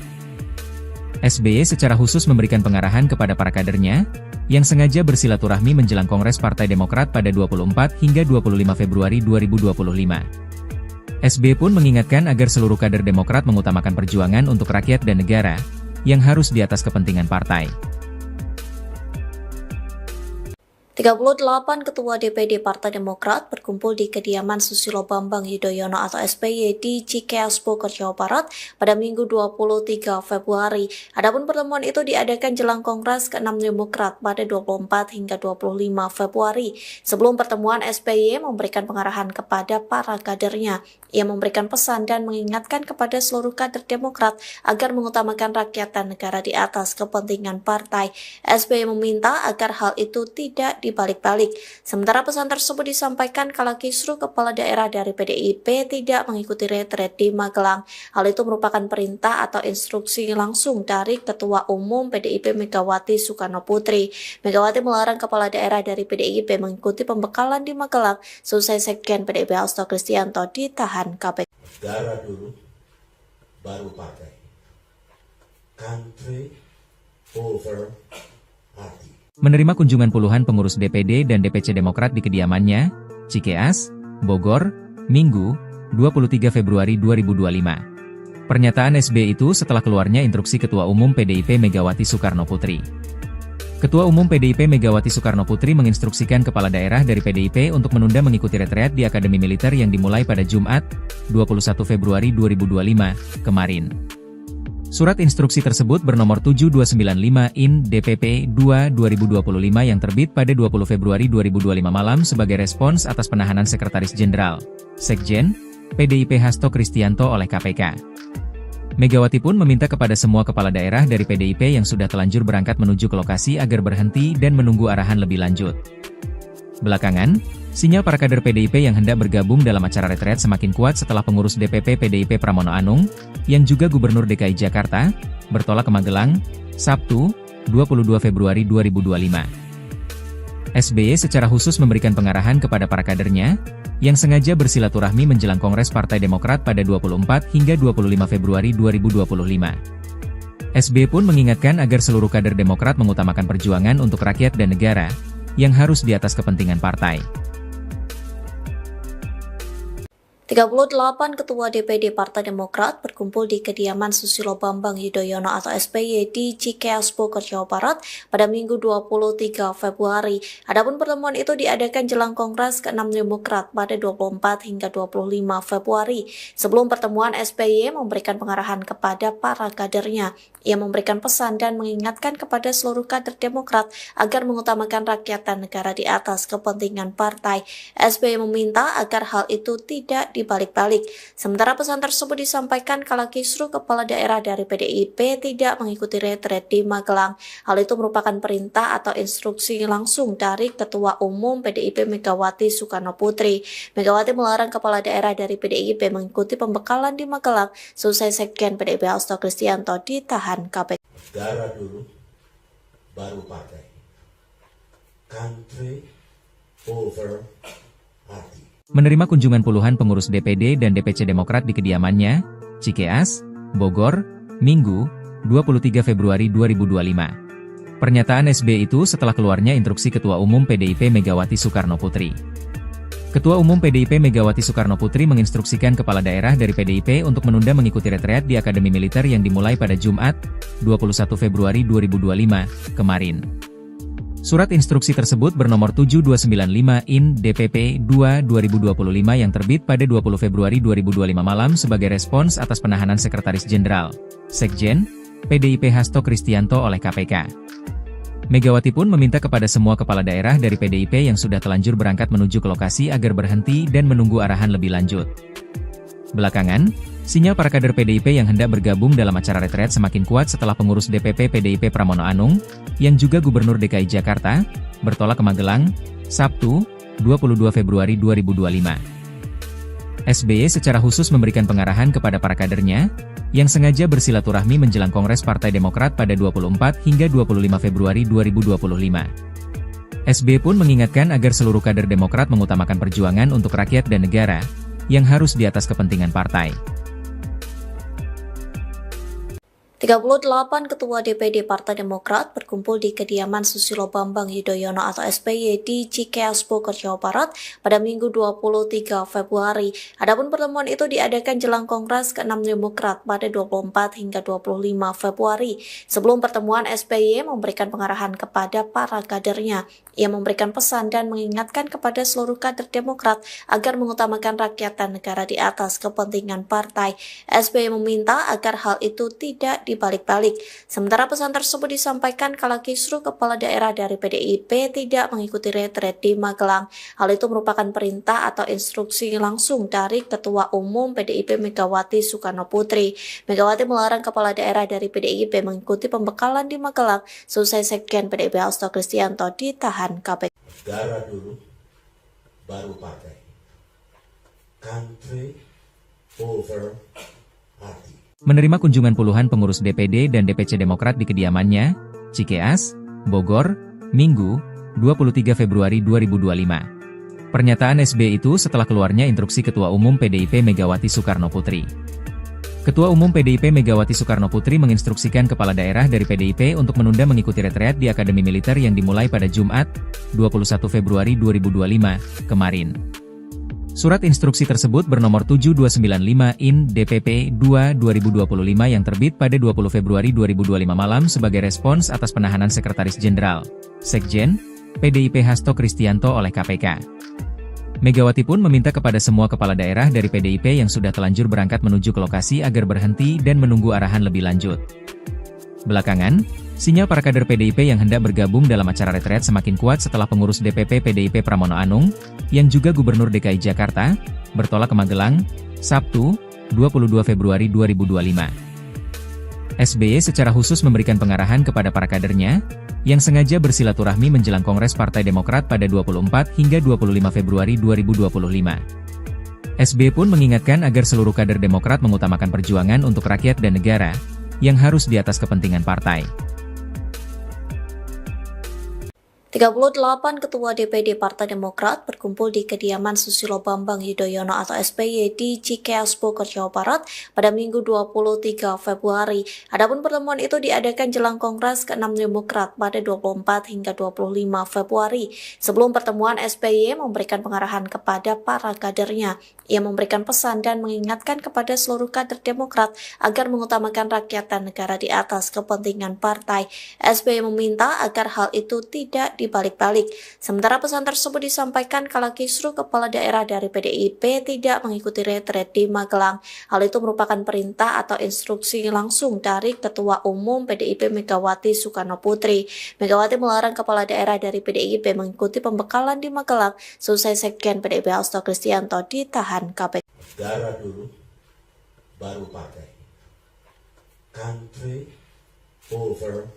SBY secara khusus memberikan pengarahan kepada para kadernya, yang sengaja bersilaturahmi menjelang Kongres Partai Demokrat pada 24 hingga 25 Februari 2025. SBY pun mengingatkan agar seluruh kader Demokrat mengutamakan perjuangan untuk rakyat dan negara, yang harus di atas kepentingan partai. 38 Ketua DPD Partai Demokrat berkumpul di kediaman Susilo Bambang Yudhoyono atau SBY di Cikeas Bogor, Jawa Barat pada Minggu 23 Februari. Adapun pertemuan itu diadakan jelang Kongres ke-6 Demokrat pada 24 hingga 25 Februari. Sebelum pertemuan, SBY memberikan pengarahan kepada para kadernya. Ia memberikan pesan dan mengingatkan kepada seluruh kader Demokrat agar mengutamakan rakyat dan negara di atas kepentingan partai. SBY meminta agar hal itu tidak dibalik-balik. Sementara pesan tersebut disampaikan kala kisruh kepala daerah dari PDIP tidak mengikuti retret di Magelang. Hal itu merupakan perintah atau instruksi langsung dari Ketua Umum PDIP Megawati Soekarno Putri. Megawati melarang kepala daerah dari PDIP mengikuti pembekalan di Magelang selesai Sekjen PDIP Hasto Kristianto ditahan KPK. Negara dulu, baru partai. Country over party. Menerima kunjungan puluhan pengurus DPD dan DPC Demokrat di kediamannya, Cikeas, Bogor, Minggu, 23 Februari 2025. Pernyataan SBY itu setelah keluarnya instruksi Ketua Umum PDIP Megawati Soekarno Putri. Ketua Umum PDIP Megawati Soekarno Putri menginstruksikan kepala daerah dari PDIP untuk menunda mengikuti retreat di Akademi Militer yang dimulai pada Jumat, 21 Februari 2025, kemarin. Surat instruksi tersebut bernomor 7295/IN DPP 2/2025 yang terbit pada 20 Februari 2025 malam sebagai respons atas penahanan Sekretaris Jenderal, Sekjen, PDIP Hasto Kristianto oleh KPK. Megawati pun meminta kepada semua kepala daerah dari PDIP yang sudah telanjur berangkat menuju ke lokasi agar berhenti dan menunggu arahan lebih lanjut. Belakangan, sinyal para kader PDIP yang hendak bergabung dalam acara retret semakin kuat setelah pengurus DPP PDIP Pramono Anung, yang juga Gubernur DKI Jakarta, bertolak ke Magelang, Sabtu, 22 Februari 2025. SBY secara khusus memberikan pengarahan kepada para kadernya, yang sengaja bersilaturahmi menjelang Kongres Partai Demokrat pada 24 hingga 25 Februari 2025. SBY pun mengingatkan agar seluruh kader Demokrat mengutamakan perjuangan untuk rakyat dan negara, yang harus di atas kepentingan partai. 38 Ketua DPD Partai Demokrat berkumpul di kediaman Susilo Bambang Yudhoyono atau SBY di Cikeas Bogor, Jawa Barat pada Minggu 23 Februari. Adapun pertemuan itu diadakan jelang Kongres ke-6 Demokrat pada 24 hingga 25 Februari. Sebelum pertemuan, SBY memberikan pengarahan kepada para kadernya. Ia memberikan pesan dan mengingatkan kepada seluruh kader Demokrat agar mengutamakan rakyat dan negara di atas kepentingan partai. SBY meminta agar hal itu tidak dibalik-balik. Sementara pesan tersebut disampaikan kala kisruh kepala daerah dari PDIP tidak mengikuti retret di Magelang. Hal itu merupakan perintah atau instruksi langsung dari Ketua Umum PDIP Megawati Soekarno Putri. Megawati melarang kepala daerah dari PDIP mengikuti pembekalan di Magelang selesai Sekjen PDIP Hasto Kristianto ditahan KPK. Negara dulu, baru partai. Country over party. Menerima kunjungan puluhan pengurus DPD dan DPC Demokrat di kediamannya, Cikeas, Bogor, Minggu, 23 Februari 2025. Pernyataan SBY itu setelah keluarnya instruksi Ketua Umum PDIP Megawati Soekarno Putri. Ketua Umum PDIP Megawati Soekarno Putri menginstruksikan kepala daerah dari PDIP untuk menunda mengikuti retreat di Akademi Militer yang dimulai pada Jumat, 21 Februari 2025, kemarin. Surat instruksi tersebut bernomor 7295/IN DPP 2/2025 yang terbit pada 20 Februari 2025 malam sebagai respons atas penahanan Sekretaris Jenderal, Sekjen, PDIP Hasto Kristianto oleh KPK. Megawati pun meminta kepada semua kepala daerah dari PDIP yang sudah telanjur berangkat menuju ke lokasi agar berhenti dan menunggu arahan lebih lanjut. Belakangan, sinyal para kader PDIP yang hendak bergabung dalam acara retret semakin kuat setelah pengurus DPP PDIP Pramono Anung, yang juga Gubernur DKI Jakarta, bertolak ke Magelang, Sabtu, 22 Februari 2025. SBY secara khusus memberikan pengarahan kepada para kadernya, yang sengaja bersilaturahmi menjelang Kongres Partai Demokrat pada 24 hingga 25 Februari 2025. SBY pun mengingatkan agar seluruh kader Demokrat mengutamakan perjuangan untuk rakyat dan negara, yang harus di atas kepentingan partai. 38 Ketua DPD Partai Demokrat berkumpul di kediaman Susilo Bambang Yudhoyono atau SBY di Cikeas Bogor, Jawa Barat pada Minggu 23 Februari. Adapun pertemuan itu diadakan jelang Kongres ke-6 Demokrat pada 24 hingga 25 Februari. Sebelum pertemuan, SBY memberikan pengarahan kepada para kadernya. Ia memberikan pesan dan mengingatkan kepada seluruh kader Demokrat agar mengutamakan rakyat dan negara di atas kepentingan partai. SBY meminta agar hal itu tidak dibalik-balik. Sementara pesan tersebut disampaikan kala kisruh kepala daerah dari PDIP tidak mengikuti retret di Magelang. Hal itu merupakan perintah atau instruksi langsung dari Ketua Umum PDIP Megawati Soekarno Putri. Megawati melarang kepala daerah dari PDIP mengikuti pembekalan di Magelang selesai Sekjen PDIP Hasto Kristianto ditahan KPK. Negara dulu, baru partai. Country over party. Menerima kunjungan puluhan pengurus DPD dan DPC Demokrat di kediamannya, Cikeas, Bogor, Minggu, 23 Februari 2025. Pernyataan SBY itu setelah keluarnya instruksi Ketua Umum PDIP Megawati Soekarno Putri. Ketua Umum PDIP Megawati Soekarno Putri menginstruksikan kepala daerah dari PDIP untuk menunda mengikuti retreat di Akademi Militer yang dimulai pada Jumat, 21 Februari 2025, kemarin. Surat instruksi tersebut bernomor 7295 IN DPP 2/2025 yang terbit pada 20 Februari 2025 malam sebagai respons atas penahanan Sekretaris Jenderal, Sekjen, PDIP Hasto Kristianto oleh KPK. Megawati pun meminta kepada semua kepala daerah dari PDIP yang sudah telanjur berangkat menuju ke lokasi agar berhenti dan menunggu arahan lebih lanjut. Belakangan, sinyal para kader PDIP yang hendak bergabung dalam acara retret semakin kuat setelah pengurus DPP PDIP Pramono Anung, yang juga Gubernur DKI Jakarta, bertolak ke Magelang, Sabtu, 22 Februari 2025. SBY secara khusus memberikan pengarahan kepada para kadernya, yang sengaja bersilaturahmi menjelang Kongres Partai Demokrat pada 24 hingga 25 Februari 2025. SBY pun mengingatkan agar seluruh kader Demokrat mengutamakan perjuangan untuk rakyat dan negara, yang harus di atas kepentingan partai. 38 Ketua DPD Partai Demokrat berkumpul di kediaman Susilo Bambang Yudhoyono atau SBY di Cikeas Bogor, Jawa Barat pada Minggu 23 Februari. Adapun pertemuan itu diadakan jelang Kongres ke-6 Demokrat pada 24 hingga 25 Februari. Sebelum pertemuan, SBY memberikan pengarahan kepada para kadernya. Ia memberikan pesan dan mengingatkan kepada seluruh kader Demokrat agar mengutamakan rakyat dan negara di atas kepentingan partai. SBY meminta agar hal itu tidak dibalik-balik. Sementara pesan tersebut disampaikan kala kisruh kepala daerah dari PDIP tidak mengikuti retret di Magelang. Hal itu merupakan perintah atau instruksi langsung dari Ketua Umum PDIP Megawati Soekarno Putri. Megawati melarang kepala daerah dari PDIP mengikuti pembekalan di Magelang selesai Sekjen PDIP Hasto Kristianto ditahan KPK. Negara dulu, baru partai. Country over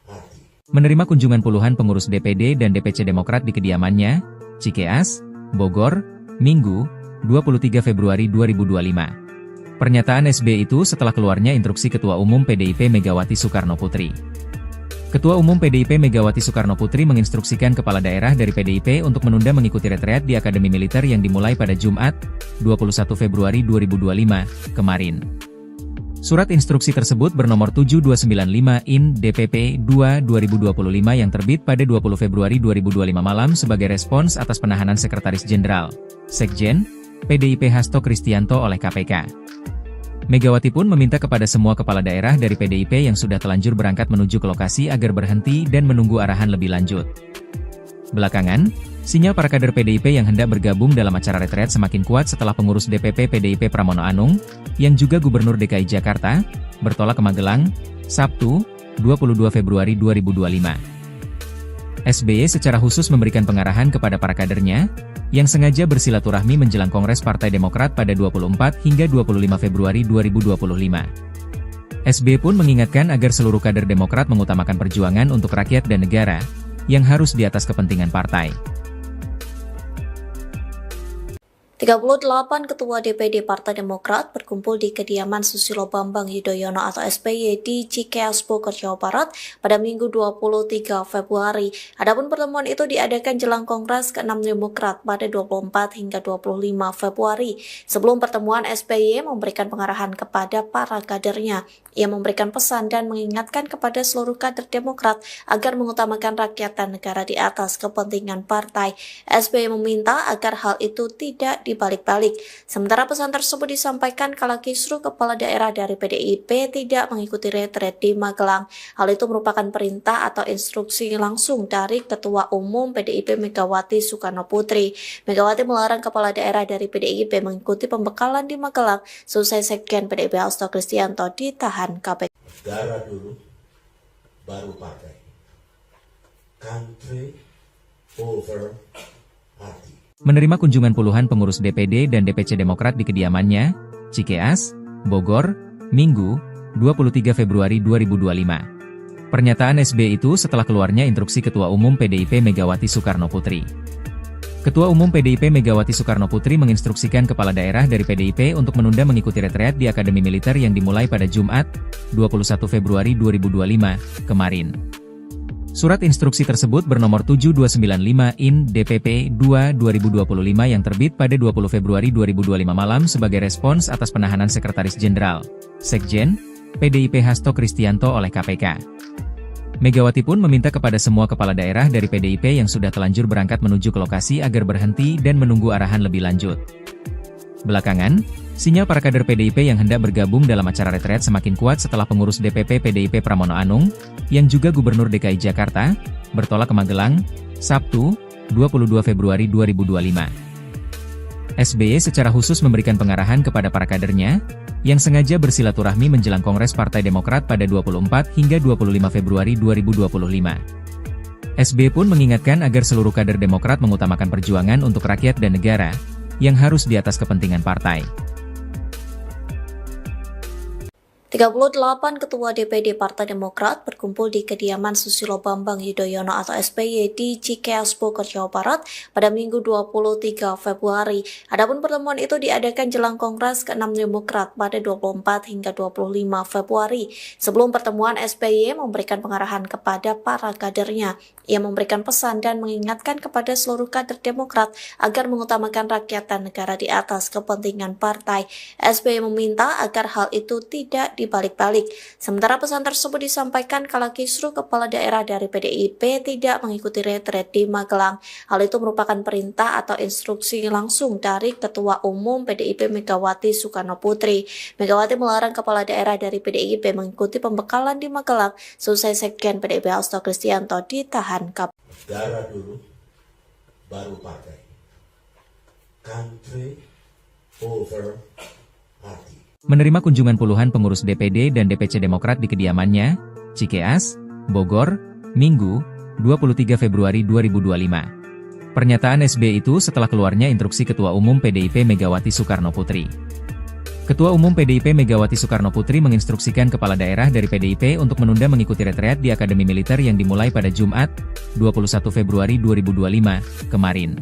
party. Menerima kunjungan puluhan pengurus DPD dan DPC Demokrat di kediamannya, Cikeas, Bogor, Minggu, 23 Februari 2025. Pernyataan SBY itu setelah keluarnya instruksi Ketua Umum PDIP Megawati Soekarno Putri. Ketua Umum PDIP Megawati Soekarno Putri menginstruksikan kepala daerah dari PDIP untuk menunda mengikuti retreat di Akademi Militer yang dimulai pada Jumat, 21 Februari 2025, kemarin. Surat instruksi tersebut bernomor 7295 IN DPP 2/2025 yang terbit pada 20 Februari 2025 malam sebagai respons atas penahanan Sekretaris Jenderal, Sekjen, PDIP Hasto Kristianto oleh KPK. Megawati pun meminta kepada semua kepala daerah dari PDIP yang sudah telanjur berangkat menuju ke lokasi agar berhenti dan menunggu arahan lebih lanjut. Belakangan, sinyal para kader PDIP yang hendak bergabung dalam acara retret semakin kuat setelah pengurus DPP PDIP Pramono Anung, yang juga Gubernur DKI Jakarta, bertolak ke Magelang, Sabtu, 22 Februari 2025. SBY secara khusus memberikan pengarahan kepada para kadernya, yang sengaja bersilaturahmi menjelang Kongres Partai Demokrat pada 24 hingga 25 Februari 2025. SBY pun mengingatkan agar seluruh kader Demokrat mengutamakan perjuangan untuk rakyat dan negara, yang harus di atas kepentingan partai. 38 Ketua DPD Partai Demokrat berkumpul di kediaman Susilo Bambang Yudhoyono atau SBY di Cikeas Bogor, Jawa Barat pada Minggu 23 Februari. Adapun pertemuan itu diadakan jelang Kongres ke-6 Demokrat pada 24 hingga 25 Februari. Sebelum pertemuan, SBY memberikan pengarahan kepada para kadernya. Ia memberikan pesan dan mengingatkan kepada seluruh kader Demokrat agar mengutamakan rakyat dan negara di atas kepentingan partai. SBY meminta agar hal itu tidak dibalik-balik. Sementara pesan tersebut disampaikan kala kisruh kepala daerah dari PDIP tidak mengikuti retret di Magelang. Hal itu merupakan perintah atau instruksi langsung dari Ketua Umum PDIP Megawati Soekarno Putri. Megawati melarang kepala daerah dari PDIP mengikuti pembekalan di Magelang selesai Sekjen PDIP Hasto Kristianto ditahan KPK. Negara dulu, baru partai. Country over party. Menerima kunjungan puluhan pengurus DPD dan DPC Demokrat di kediamannya, Cikeas, Bogor, Minggu, 23 Februari 2025. Pernyataan SBY itu setelah keluarnya instruksi Ketua Umum PDIP Megawati Soekarno Putri. Ketua Umum PDIP Megawati Soekarno Putri menginstruksikan kepala daerah dari PDIP untuk menunda mengikuti retret di Akademi Militer yang dimulai pada Jumat, 21 Februari 2025, kemarin. Surat instruksi tersebut bernomor 7295 IN DPP 2/2025 yang terbit pada 20 Februari 2025 malam sebagai respons atas penahanan Sekretaris Jenderal, Sekjen, PDIP Hasto Kristianto oleh KPK. Megawati pun meminta kepada semua kepala daerah dari PDIP yang sudah telanjur berangkat menuju ke lokasi agar berhenti dan menunggu arahan lebih lanjut. Belakangan, sinyal para kader PDIP yang hendak bergabung dalam acara retret semakin kuat setelah pengurus DPP PDIP Pramono Anung, yang juga Gubernur DKI Jakarta, bertolak ke Magelang, Sabtu, 22 Februari 2025. SBY secara khusus memberikan pengarahan kepada para kadernya, yang sengaja bersilaturahmi menjelang Kongres Partai Demokrat pada 24 hingga 25 Februari 2025. SBY pun mengingatkan agar seluruh kader Demokrat mengutamakan perjuangan untuk rakyat dan negara, yang harus di atas kepentingan partai. 38 Ketua DPD Partai Demokrat berkumpul di kediaman Susilo Bambang Yudhoyono atau SBY di Cikeas Bogor, Jawa Barat pada Minggu 23 Februari. Adapun pertemuan itu diadakan jelang Kongres ke-6 Demokrat pada 24 hingga 25 Februari. Sebelum pertemuan, SBY memberikan pengarahan kepada para kadernya. Ia memberikan pesan dan mengingatkan kepada seluruh kader Demokrat agar mengutamakan rakyat dan negara di atas kepentingan partai. SBY meminta agar hal itu tidak dibalik-balik. Sementara pesan tersebut disampaikan kala kisruh kepala daerah dari PDIP tidak mengikuti retret di Magelang. Hal itu merupakan perintah atau instruksi langsung dari Ketua Umum PDIP Megawati Soekarno Putri. Megawati melarang kepala daerah dari PDIP mengikuti pembekalan di Magelang selesai Sekjen PDIP Hasto Kristianto ditahan KPK. Negara dulu, baru partai. Country over party. Menerima kunjungan puluhan pengurus DPD dan DPC Demokrat di kediamannya, Cikeas, Bogor, Minggu, 23 Februari 2025. Pernyataan SBY itu setelah keluarnya instruksi Ketua Umum PDIP Megawati Soekarno Putri. Ketua Umum PDIP Megawati Soekarno Putri menginstruksikan kepala daerah dari PDIP untuk menunda mengikuti retret di Akademi Militer yang dimulai pada Jumat, 21 Februari 2025, kemarin.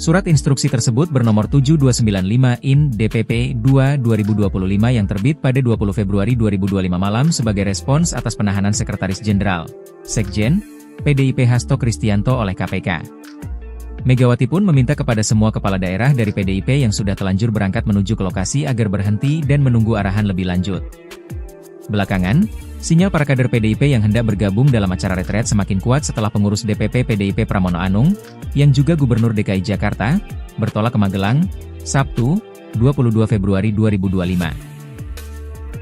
Surat instruksi tersebut bernomor 7295 IN DPP 2/2025 yang terbit pada 20 Februari 2025 malam sebagai respons atas penahanan Sekretaris Jenderal, Sekjen, PDIP Hasto Kristianto oleh KPK. Megawati pun meminta kepada semua kepala daerah dari PDIP yang sudah telanjur berangkat menuju ke lokasi agar berhenti dan menunggu arahan lebih lanjut. Belakangan, sinyal para kader PDIP yang hendak bergabung dalam acara retret semakin kuat setelah pengurus DPP PDIP Pramono Anung, yang juga Gubernur DKI Jakarta, bertolak ke Magelang, Sabtu, 22 Februari 2025.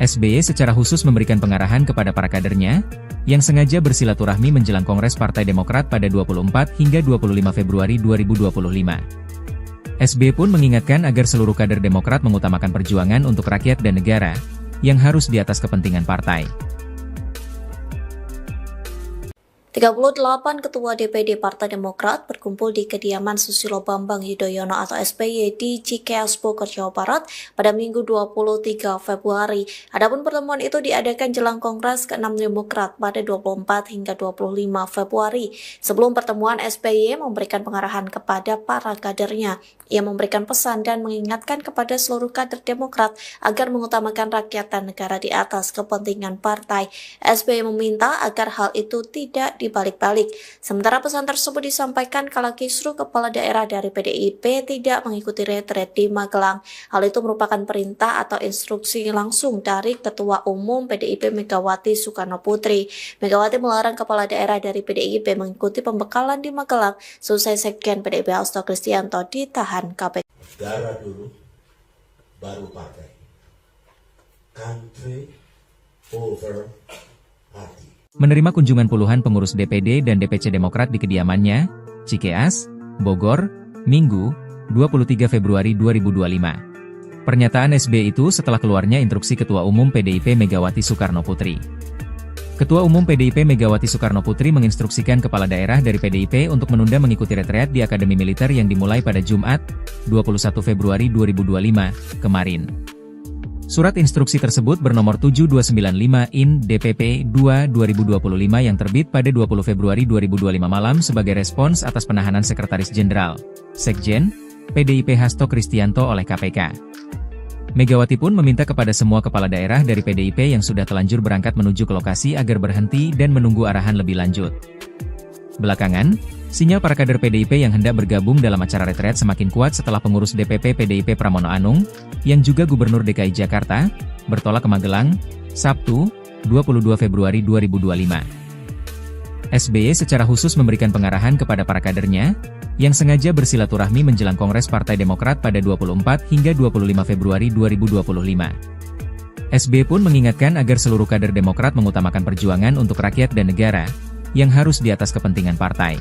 SBY secara khusus memberikan pengarahan kepada para kadernya, yang sengaja bersilaturahmi menjelang Kongres Partai Demokrat pada 24 hingga 25 Februari 2025. SBY pun mengingatkan agar seluruh kader Demokrat mengutamakan perjuangan untuk rakyat dan negara, yang harus di atas kepentingan partai. 38 Ketua DPD Partai Demokrat berkumpul di kediaman Susilo Bambang Yudhoyono atau SBY di Cikeas, Bogor, Jawa Barat pada Minggu 23 Februari. Adapun pertemuan itu diadakan jelang Kongres ke-6 Demokrat pada 24 hingga 25 Februari. Sebelum pertemuan, SBY memberikan pengarahan kepada para kadernya. Ia memberikan pesan dan mengingatkan kepada seluruh kader Demokrat agar mengutamakan rakyat dan negara di atas kepentingan partai. SBY meminta agar hal itu tidak dibalik-balik. Sementara pesan tersebut disampaikan kala kisruh kepala daerah dari PDIP tidak mengikuti retret di Magelang. Hal itu merupakan perintah atau instruksi langsung dari Ketua Umum PDIP Megawati Soekarno Putri. Megawati melarang kepala daerah dari PDIP mengikuti pembekalan di Magelang selesai Sekjen PDIP Hasto Kristianto ditahan KPK. Negara dulu, baru partai. Country over party. Menerima kunjungan puluhan pengurus DPD dan DPC Demokrat di kediamannya, Cikeas, Bogor, Minggu, 23 Februari 2025. Pernyataan SBY itu setelah keluarnya instruksi Ketua Umum PDIP Megawati Soekarno Putri. Ketua Umum PDIP Megawati Soekarno Putri menginstruksikan kepala daerah dari PDIP untuk menunda mengikuti retreat di Akademi Militer yang dimulai pada Jumat, 21 Februari 2025, kemarin. Surat instruksi tersebut bernomor 7295/IN/DPP-2/2025 yang terbit pada 20 Februari 2025 malam sebagai respons atas penahanan Sekretaris Jenderal, Sekjen, PDIP Hasto Kristianto oleh KPK. Megawati pun meminta kepada semua kepala daerah dari PDIP yang sudah telanjur berangkat menuju ke lokasi agar berhenti dan menunggu arahan lebih lanjut. Belakangan, sinyal para kader PDIP yang hendak bergabung dalam acara retret semakin kuat setelah pengurus DPP PDIP Pramono Anung, yang juga Gubernur DKI Jakarta, bertolak ke Magelang, Sabtu, 22 Februari 2025. SBY secara khusus memberikan pengarahan kepada para kadernya, yang sengaja bersilaturahmi menjelang Kongres Partai Demokrat pada 24 hingga 25 Februari 2025. SBY pun mengingatkan agar seluruh kader Demokrat mengutamakan perjuangan untuk rakyat dan negara, yang harus di atas kepentingan partai.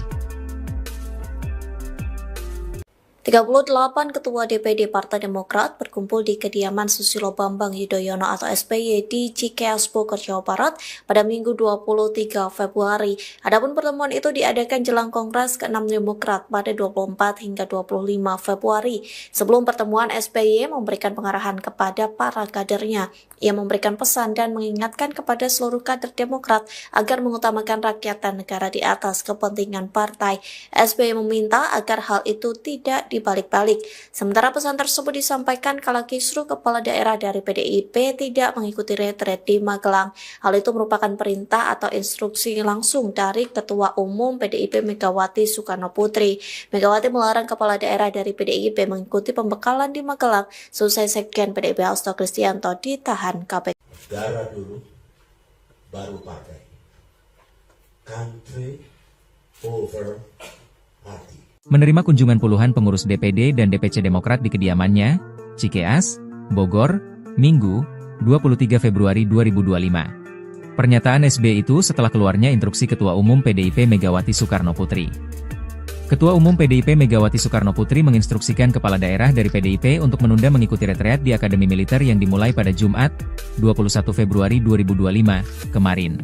38 Ketua DPD Partai Demokrat berkumpul di kediaman Susilo Bambang Yudhoyono atau SBY di Cikeas, Bogor, Jawa Barat pada Minggu 23 Februari. Adapun pertemuan itu diadakan jelang Kongres ke-6 Demokrat pada 24 hingga 25 Februari. Sebelum pertemuan, SBY memberikan pengarahan kepada para kadernya. Ia memberikan pesan dan mengingatkan kepada seluruh kader Demokrat agar mengutamakan rakyat dan negara di atas kepentingan partai. SBY meminta agar hal itu tidak dibalik-balik. Sementara pesan tersebut disampaikan kala kisruh kepala daerah dari PDIP tidak mengikuti retret di Magelang. Hal itu merupakan perintah atau instruksi langsung dari Ketua Umum PDIP Megawati Soekarno Putri. Megawati melarang kepala daerah dari PDIP mengikuti pembekalan di Magelang selesai Sekjen PDIP Hasto Kristianto ditahan KPK. Negara dulu, baru partai. Country over party. Menerima kunjungan puluhan pengurus DPD dan DPC Demokrat di kediamannya, Cikeas, Bogor, Minggu, 23 Februari 2025. Pernyataan SBY itu setelah keluarnya instruksi Ketua Umum PDIP Megawati Soekarno Putri. Ketua Umum PDIP Megawati Soekarno Putri menginstruksikan kepala daerah dari PDIP untuk menunda mengikuti retreat di Akademi Militer yang dimulai pada Jumat, 21 Februari 2025, kemarin.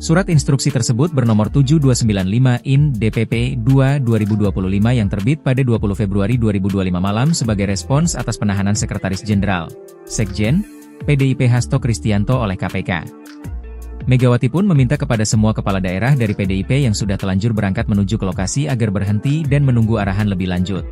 Surat instruksi tersebut bernomor 7295/IN/DPP-2/2025 yang terbit pada 20 Februari 2025 malam sebagai respons atas penahanan Sekretaris Jenderal, Sekjen, PDIP Hasto Kristianto oleh KPK. Megawati pun meminta kepada semua kepala daerah dari PDIP yang sudah telanjur berangkat menuju ke lokasi agar berhenti dan menunggu arahan lebih lanjut.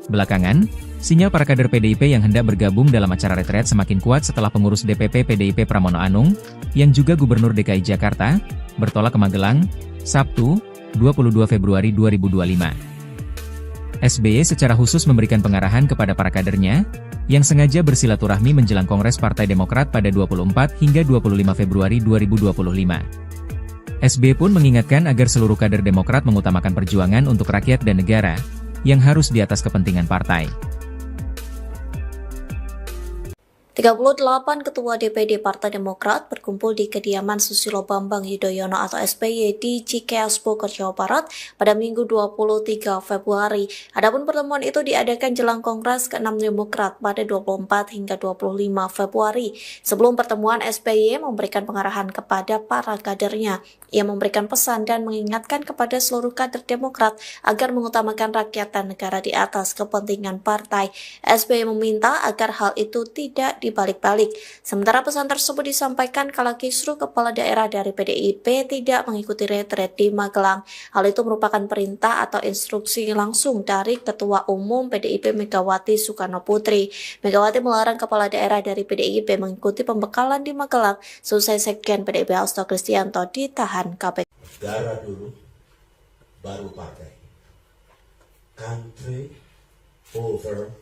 Belakangan, sinyal para kader PDIP yang hendak bergabung dalam acara retret semakin kuat setelah pengurus DPP PDIP Pramono Anung, yang juga Gubernur DKI Jakarta, bertolak ke Magelang, Sabtu, 22 Februari 2025. SBY secara khusus memberikan pengarahan kepada para kadernya, yang sengaja bersilaturahmi menjelang Kongres Partai Demokrat pada 24 hingga 25 Februari 2025. SBY pun mengingatkan agar seluruh kader Demokrat mengutamakan perjuangan untuk rakyat dan negara, yang harus di atas kepentingan partai. 38 Ketua DPD Partai Demokrat berkumpul di kediaman Susilo Bambang Yudhoyono atau SBY di Cikeas Bogor, Jawa Barat pada Minggu 23 Februari. Adapun pertemuan itu diadakan jelang Kongres ke-6 Demokrat pada 24 hingga 25 Februari. Sebelum pertemuan, SBY memberikan pengarahan kepada para kadernya. Ia memberikan pesan dan mengingatkan kepada seluruh kader Demokrat agar mengutamakan rakyat dan negara di atas kepentingan partai. SBY meminta agar hal itu tidak dibalik-balik. Sementara pesan tersebut disampaikan kala kisruh kepala daerah dari PDIP tidak mengikuti retret di Magelang. Hal itu merupakan perintah atau instruksi langsung dari Ketua Umum PDIP Megawati Soekarno Putri. Megawati melarang kepala daerah dari PDIP mengikuti pembekalan di Magelang selesai Sekjen PDIP Hasto Kristianto ditahan KPK. Negara dulu, baru partai. Country over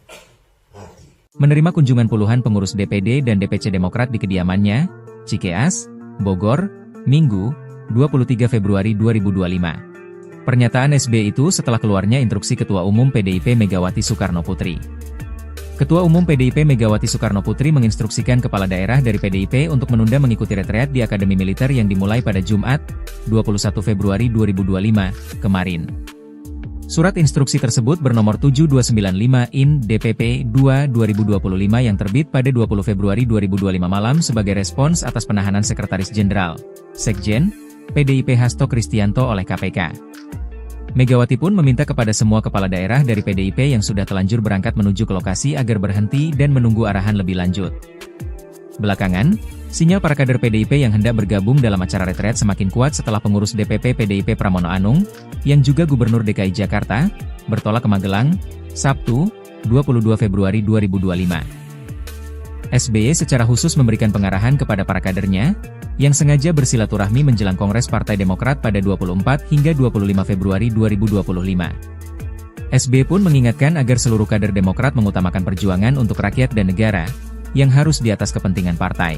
party. Menerima kunjungan puluhan pengurus DPD dan DPC Demokrat di kediamannya, Cikeas, Bogor, Minggu, 23 Februari 2025. Pernyataan SBY itu setelah keluarnya instruksi Ketua Umum PDIP Megawati Soekarno Putri. Ketua Umum PDIP Megawati Soekarno Putri menginstruksikan kepala daerah dari PDIP untuk menunda mengikuti retreat di Akademi Militer yang dimulai pada Jumat, 21 Februari 2025, kemarin. Surat instruksi tersebut bernomor 7295 IN DPP 2/2025 yang terbit pada 20 Februari 2025 malam sebagai respons atas penahanan Sekretaris Jenderal, Sekjen, PDIP Hasto Kristianto oleh KPK. Megawati pun meminta kepada semua kepala daerah dari PDIP yang sudah telanjur berangkat menuju ke lokasi agar berhenti dan menunggu arahan lebih lanjut. Belakangan, sinyal para kader PDIP yang hendak bergabung dalam acara retret semakin kuat setelah pengurus DPP PDIP Pramono Anung, yang juga Gubernur DKI Jakarta, bertolak ke Magelang, Sabtu, 22 Februari 2025. SBY secara khusus memberikan pengarahan kepada para kadernya, yang sengaja bersilaturahmi menjelang Kongres Partai Demokrat pada 24 hingga 25 Februari 2025. SBY pun mengingatkan agar seluruh kader Demokrat mengutamakan perjuangan untuk rakyat dan negara, yang harus di atas kepentingan partai.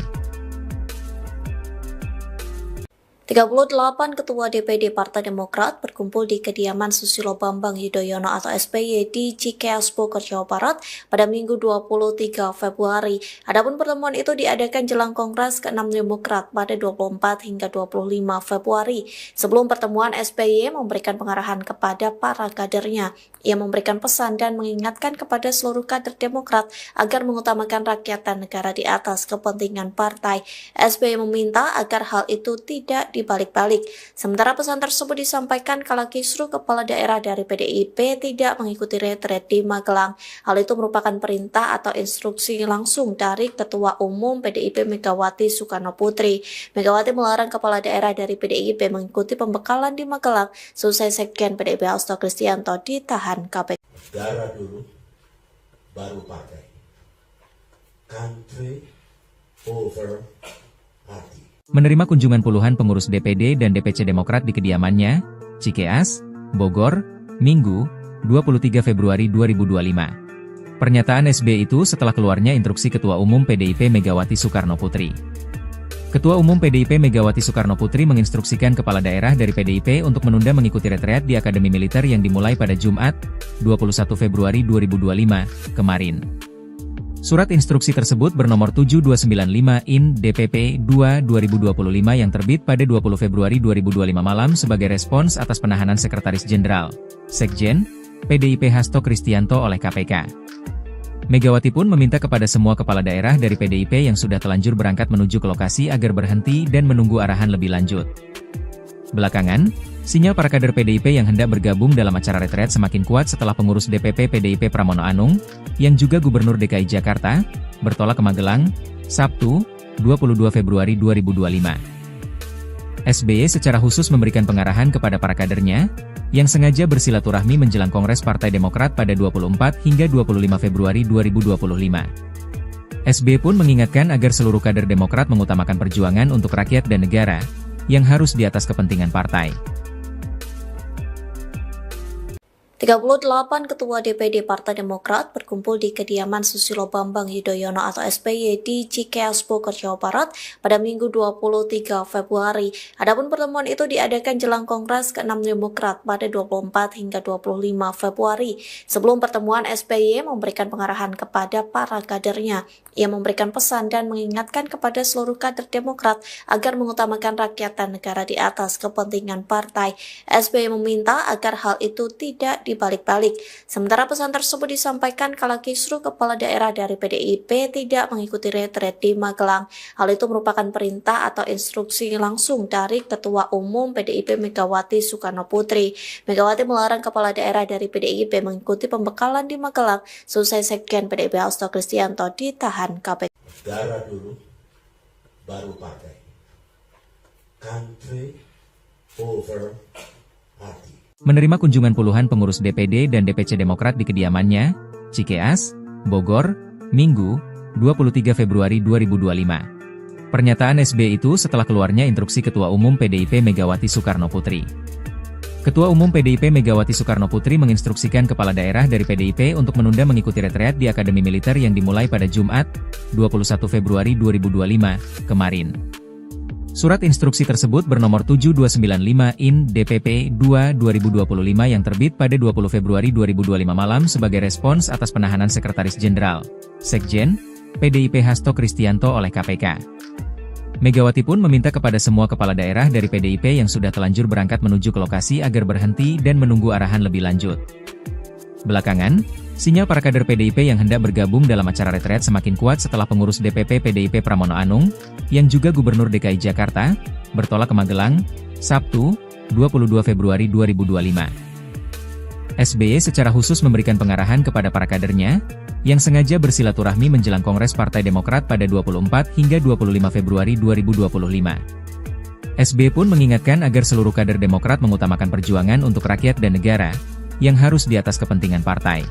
38 Ketua DPD Partai Demokrat berkumpul di kediaman Susilo Bambang Yudhoyono atau SBY di Cikeas Bogor, Jawa Barat pada Minggu 23 Februari. Adapun pertemuan itu diadakan jelang Kongres ke-6 Demokrat pada 24 hingga 25 Februari. Sebelum pertemuan, SBY memberikan pengarahan kepada para kadernya. Ia memberikan pesan dan mengingatkan kepada seluruh kader Demokrat agar mengutamakan rakyat dan negara di atas kepentingan partai. SBY meminta agar hal itu tidak dibalik-balik. Sementara pesan tersebut disampaikan kala kisruh kepala daerah dari PDIP tidak mengikuti retret di Magelang. Hal itu merupakan perintah atau instruksi langsung dari Ketua Umum PDIP Megawati Soekarno Putri. Megawati melarang kepala daerah dari PDIP mengikuti pembekalan di Magelang selesai Sekjen PDIP Hasto Kristianto ditahan KPK. Negara dulu, baru partai. Country over party. Menerima kunjungan puluhan pengurus DPD dan DPC Demokrat di kediamannya, Cikeas, Bogor, Minggu, 23 Februari 2025. Pernyataan SBY itu setelah keluarnya instruksi Ketua Umum PDIP Megawati Soekarno Putri. Ketua Umum PDIP Megawati Soekarno Putri menginstruksikan kepala daerah dari PDIP untuk menunda mengikuti retreat di Akademi Militer yang dimulai pada Jumat, 21 Februari 2025, kemarin. Surat instruksi tersebut bernomor 7295 IN DPP 2/2025 yang terbit pada 20 Februari 2025 malam sebagai respons atas penahanan Sekretaris Jenderal, Sekjen, PDIP Hasto Kristianto oleh KPK. Megawati pun meminta kepada semua kepala daerah dari PDIP yang sudah telanjur berangkat menuju ke lokasi agar berhenti dan menunggu arahan lebih lanjut. Belakangan, sinyal para kader PDIP yang hendak bergabung dalam acara retret semakin kuat setelah pengurus DPP PDIP Pramono Anung, yang juga Gubernur DKI Jakarta, bertolak ke Magelang, Sabtu, 22 Februari 2025. SBY secara khusus memberikan pengarahan kepada para kadernya, yang sengaja bersilaturahmi menjelang Kongres Partai Demokrat pada 24 hingga 25 Februari 2025. SBY pun mengingatkan agar seluruh kader Demokrat mengutamakan perjuangan untuk rakyat dan negara, yang harus di atas kepentingan partai. 38 Ketua DPD Partai Demokrat berkumpul di kediaman Susilo Bambang Yudhoyono atau SBY di Cikeas Bogor, Jawa Barat pada Minggu 23 Februari. Adapun pertemuan itu diadakan jelang Kongres ke-6 Demokrat pada 24 hingga 25 Februari. Sebelum pertemuan, SBY memberikan pengarahan kepada para kadernya. Ia memberikan pesan dan mengingatkan kepada seluruh kader Demokrat agar mengutamakan rakyat dan negara di atas kepentingan partai. SBY meminta agar hal itu tidak dibalik-balik. Sementara pesan tersebut disampaikan kala kisruh kepala daerah dari PDIP tidak mengikuti retret di Magelang. Hal itu merupakan perintah atau instruksi langsung dari Ketua Umum PDIP Megawati Soekarno Putri. Megawati melarang kepala daerah dari PDIP mengikuti pembekalan di Magelang selesai Sekjen PDIP Hasto Kristianto ditahan KPK. Negara dulu, baru partai. Country over party. Menerima kunjungan puluhan pengurus DPD dan DPC Demokrat di kediamannya, Cikeas, Bogor, Minggu, 23 Februari 2025. Pernyataan SBY itu setelah keluarnya instruksi Ketua Umum PDIP Megawati Soekarno Putri. Ketua Umum PDIP Megawati Soekarno Putri menginstruksikan kepala daerah dari PDIP untuk menunda mengikuti retreat di Akademi Militer yang dimulai pada Jumat, 21 Februari 2025, kemarin. Surat instruksi tersebut bernomor 7295/IN DPP 2/2025 yang terbit pada 20 Februari 2025 malam sebagai respons atas penahanan Sekretaris Jenderal, Sekjen, PDIP Hasto Kristianto oleh KPK. Megawati pun meminta kepada semua kepala daerah dari PDIP yang sudah telanjur berangkat menuju ke lokasi agar berhenti dan menunggu arahan lebih lanjut. Belakangan, sinyal para kader PDIP yang hendak bergabung dalam acara retret semakin kuat setelah pengurus DPP PDIP Pramono Anung, yang juga Gubernur DKI Jakarta, bertolak ke Magelang, Sabtu, 22 Februari 2025. SBY secara khusus memberikan pengarahan kepada para kadernya, yang sengaja bersilaturahmi menjelang Kongres Partai Demokrat pada 24 hingga 25 Februari 2025. SBY pun mengingatkan agar seluruh kader Demokrat mengutamakan perjuangan untuk rakyat dan negara, yang harus di atas kepentingan partai.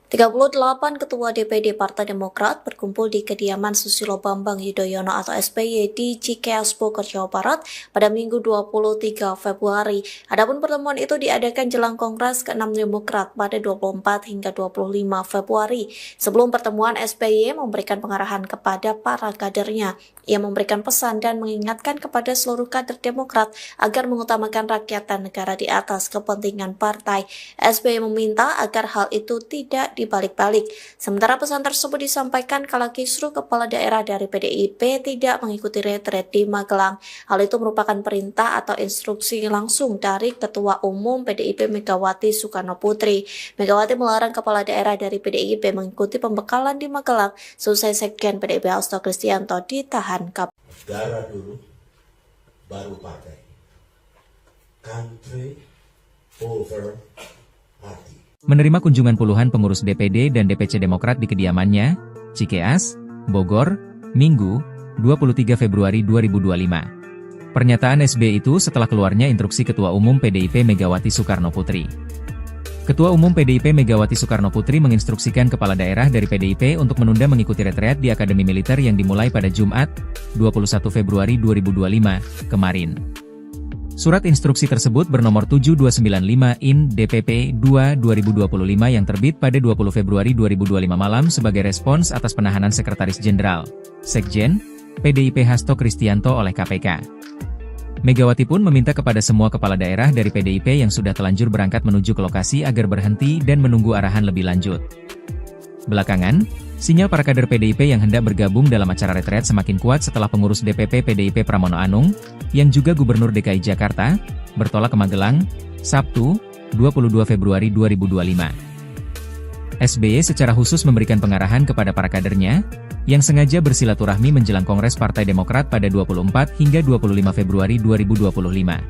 38 Ketua DPD Partai Demokrat berkumpul di kediaman Susilo Bambang Yudhoyono atau SBY di Cikeas Bogor, Jawa Barat pada Minggu 23 Februari. Adapun pertemuan itu diadakan jelang Kongres ke-6 Demokrat pada 24 hingga 25 Februari. Sebelum pertemuan, SBY memberikan pengarahan kepada para kadernya. Ia memberikan pesan dan mengingatkan kepada seluruh kader Demokrat agar mengutamakan rakyat dan negara di atas kepentingan partai. SBY meminta agar hal itu tidak dibalik-balik. Sementara pesan tersebut disampaikan kala kisruh kepala daerah dari PDIP tidak mengikuti retret di Magelang. Hal itu merupakan perintah atau instruksi langsung dari Ketua Umum PDIP Megawati Soekarno Putri. Megawati melarang kepala daerah dari PDIP mengikuti pembekalan di Magelang selesai Sekjen PDIP Hasto Kristianto ditahan KPK. Negara dulu, baru partai. Country over party. Menerima kunjungan puluhan pengurus DPD dan DPC Demokrat di kediamannya, Cikeas, Bogor, Minggu, 23 Februari 2025. Pernyataan SBY itu setelah keluarnya instruksi Ketua Umum PDIP Megawati Soekarno Putri. Ketua Umum PDIP Megawati Soekarno Putri menginstruksikan kepala daerah dari PDIP untuk menunda mengikuti retreat di Akademi Militer yang dimulai pada Jumat, 21 Februari 2025, kemarin. Surat instruksi tersebut bernomor 7295/IN DPP 2/2025 yang terbit pada 20 Februari 2025 malam sebagai respons atas penahanan Sekretaris Jenderal, Sekjen, PDIP Hasto Kristianto oleh KPK. Megawati pun meminta kepada semua kepala daerah dari PDIP yang sudah telanjur berangkat menuju ke lokasi agar berhenti dan menunggu arahan lebih lanjut. Belakangan, sinyal para kader PDIP yang hendak bergabung dalam acara retret semakin kuat setelah pengurus DPP PDIP Pramono Anung, yang juga Gubernur DKI Jakarta, bertolak ke Magelang, Sabtu, 22 Februari 2025. SBY secara khusus memberikan pengarahan kepada para kadernya, yang sengaja bersilaturahmi menjelang Kongres Partai Demokrat pada 24 hingga 25 Februari 2025.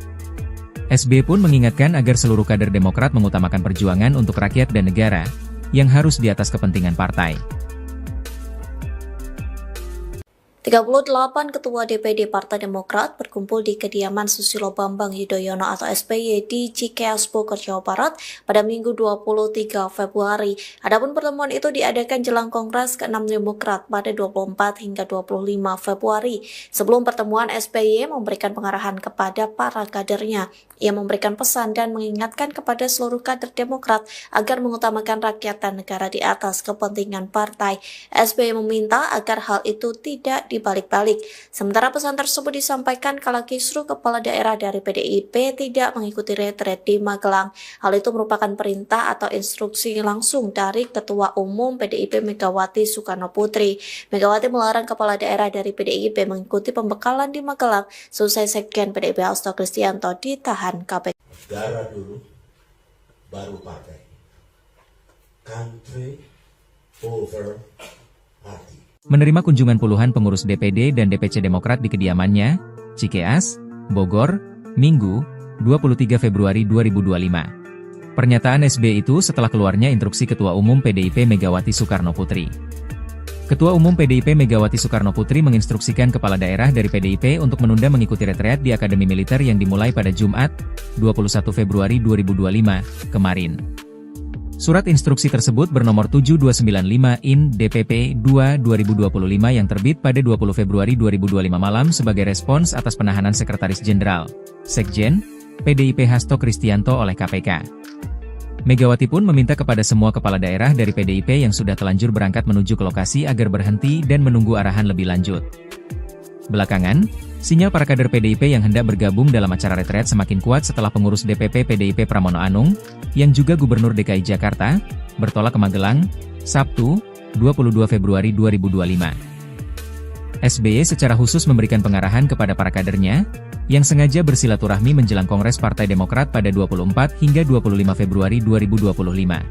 SBY pun mengingatkan agar seluruh kader Demokrat mengutamakan perjuangan untuk rakyat dan negara, yang harus di atas kepentingan partai. 38 Ketua DPD Partai Demokrat berkumpul di kediaman Susilo Bambang Yudhoyono atau SBY di Cikeas Bogor, Jawa Barat pada Minggu 23 Februari. Adapun pertemuan itu diadakan jelang Kongres ke-6 Demokrat pada 24 hingga 25 Februari. Sebelum pertemuan, SBY memberikan pengarahan kepada para kadernya. Ia memberikan pesan dan mengingatkan kepada seluruh kader Demokrat agar mengutamakan rakyat dan negara di atas kepentingan partai. SBY meminta agar hal itu tidak dibalik-balik. Sementara pesan tersebut disampaikan kala kisruh kepala daerah dari PDIP tidak mengikuti retret di Magelang. Hal itu merupakan perintah atau instruksi langsung dari Ketua Umum PDIP Megawati Soekarno Putri. Megawati melarang kepala daerah dari PDIP mengikuti pembekalan di Magelang selesai Sekjen PDIP Hasto Kristianto ditahan KPK. Negara dulu, baru partai. Country over party. Menerima kunjungan puluhan pengurus DPD dan DPC Demokrat di kediamannya, Cikeas, Bogor, Minggu, 23 Februari 2025. Pernyataan SBY itu setelah keluarnya instruksi Ketua Umum PDIP Megawati Soekarno Putri. Ketua Umum PDIP Megawati Soekarno Putri menginstruksikan kepala daerah dari PDIP untuk menunda mengikuti retreat di Akademi Militer yang dimulai pada Jumat, 21 Februari 2025, kemarin. Surat instruksi tersebut bernomor 7295 IN DPP 2/2025 yang terbit pada 20 Februari 2025 malam sebagai respons atas penahanan Sekretaris Jenderal, Sekjen, PDIP Hasto Kristianto oleh KPK. Megawati pun meminta kepada semua kepala daerah dari PDIP yang sudah telanjur berangkat menuju ke lokasi agar berhenti dan menunggu arahan lebih lanjut. Belakangan, sinyal para kader PDIP yang hendak bergabung dalam acara retret semakin kuat setelah pengurus DPP PDIP Pramono Anung, yang juga Gubernur DKI Jakarta, bertolak ke Magelang, Sabtu, 22 Februari 2025. SBY secara khusus memberikan pengarahan kepada para kadernya, yang sengaja bersilaturahmi menjelang Kongres Partai Demokrat pada 24 hingga 25 Februari 2025.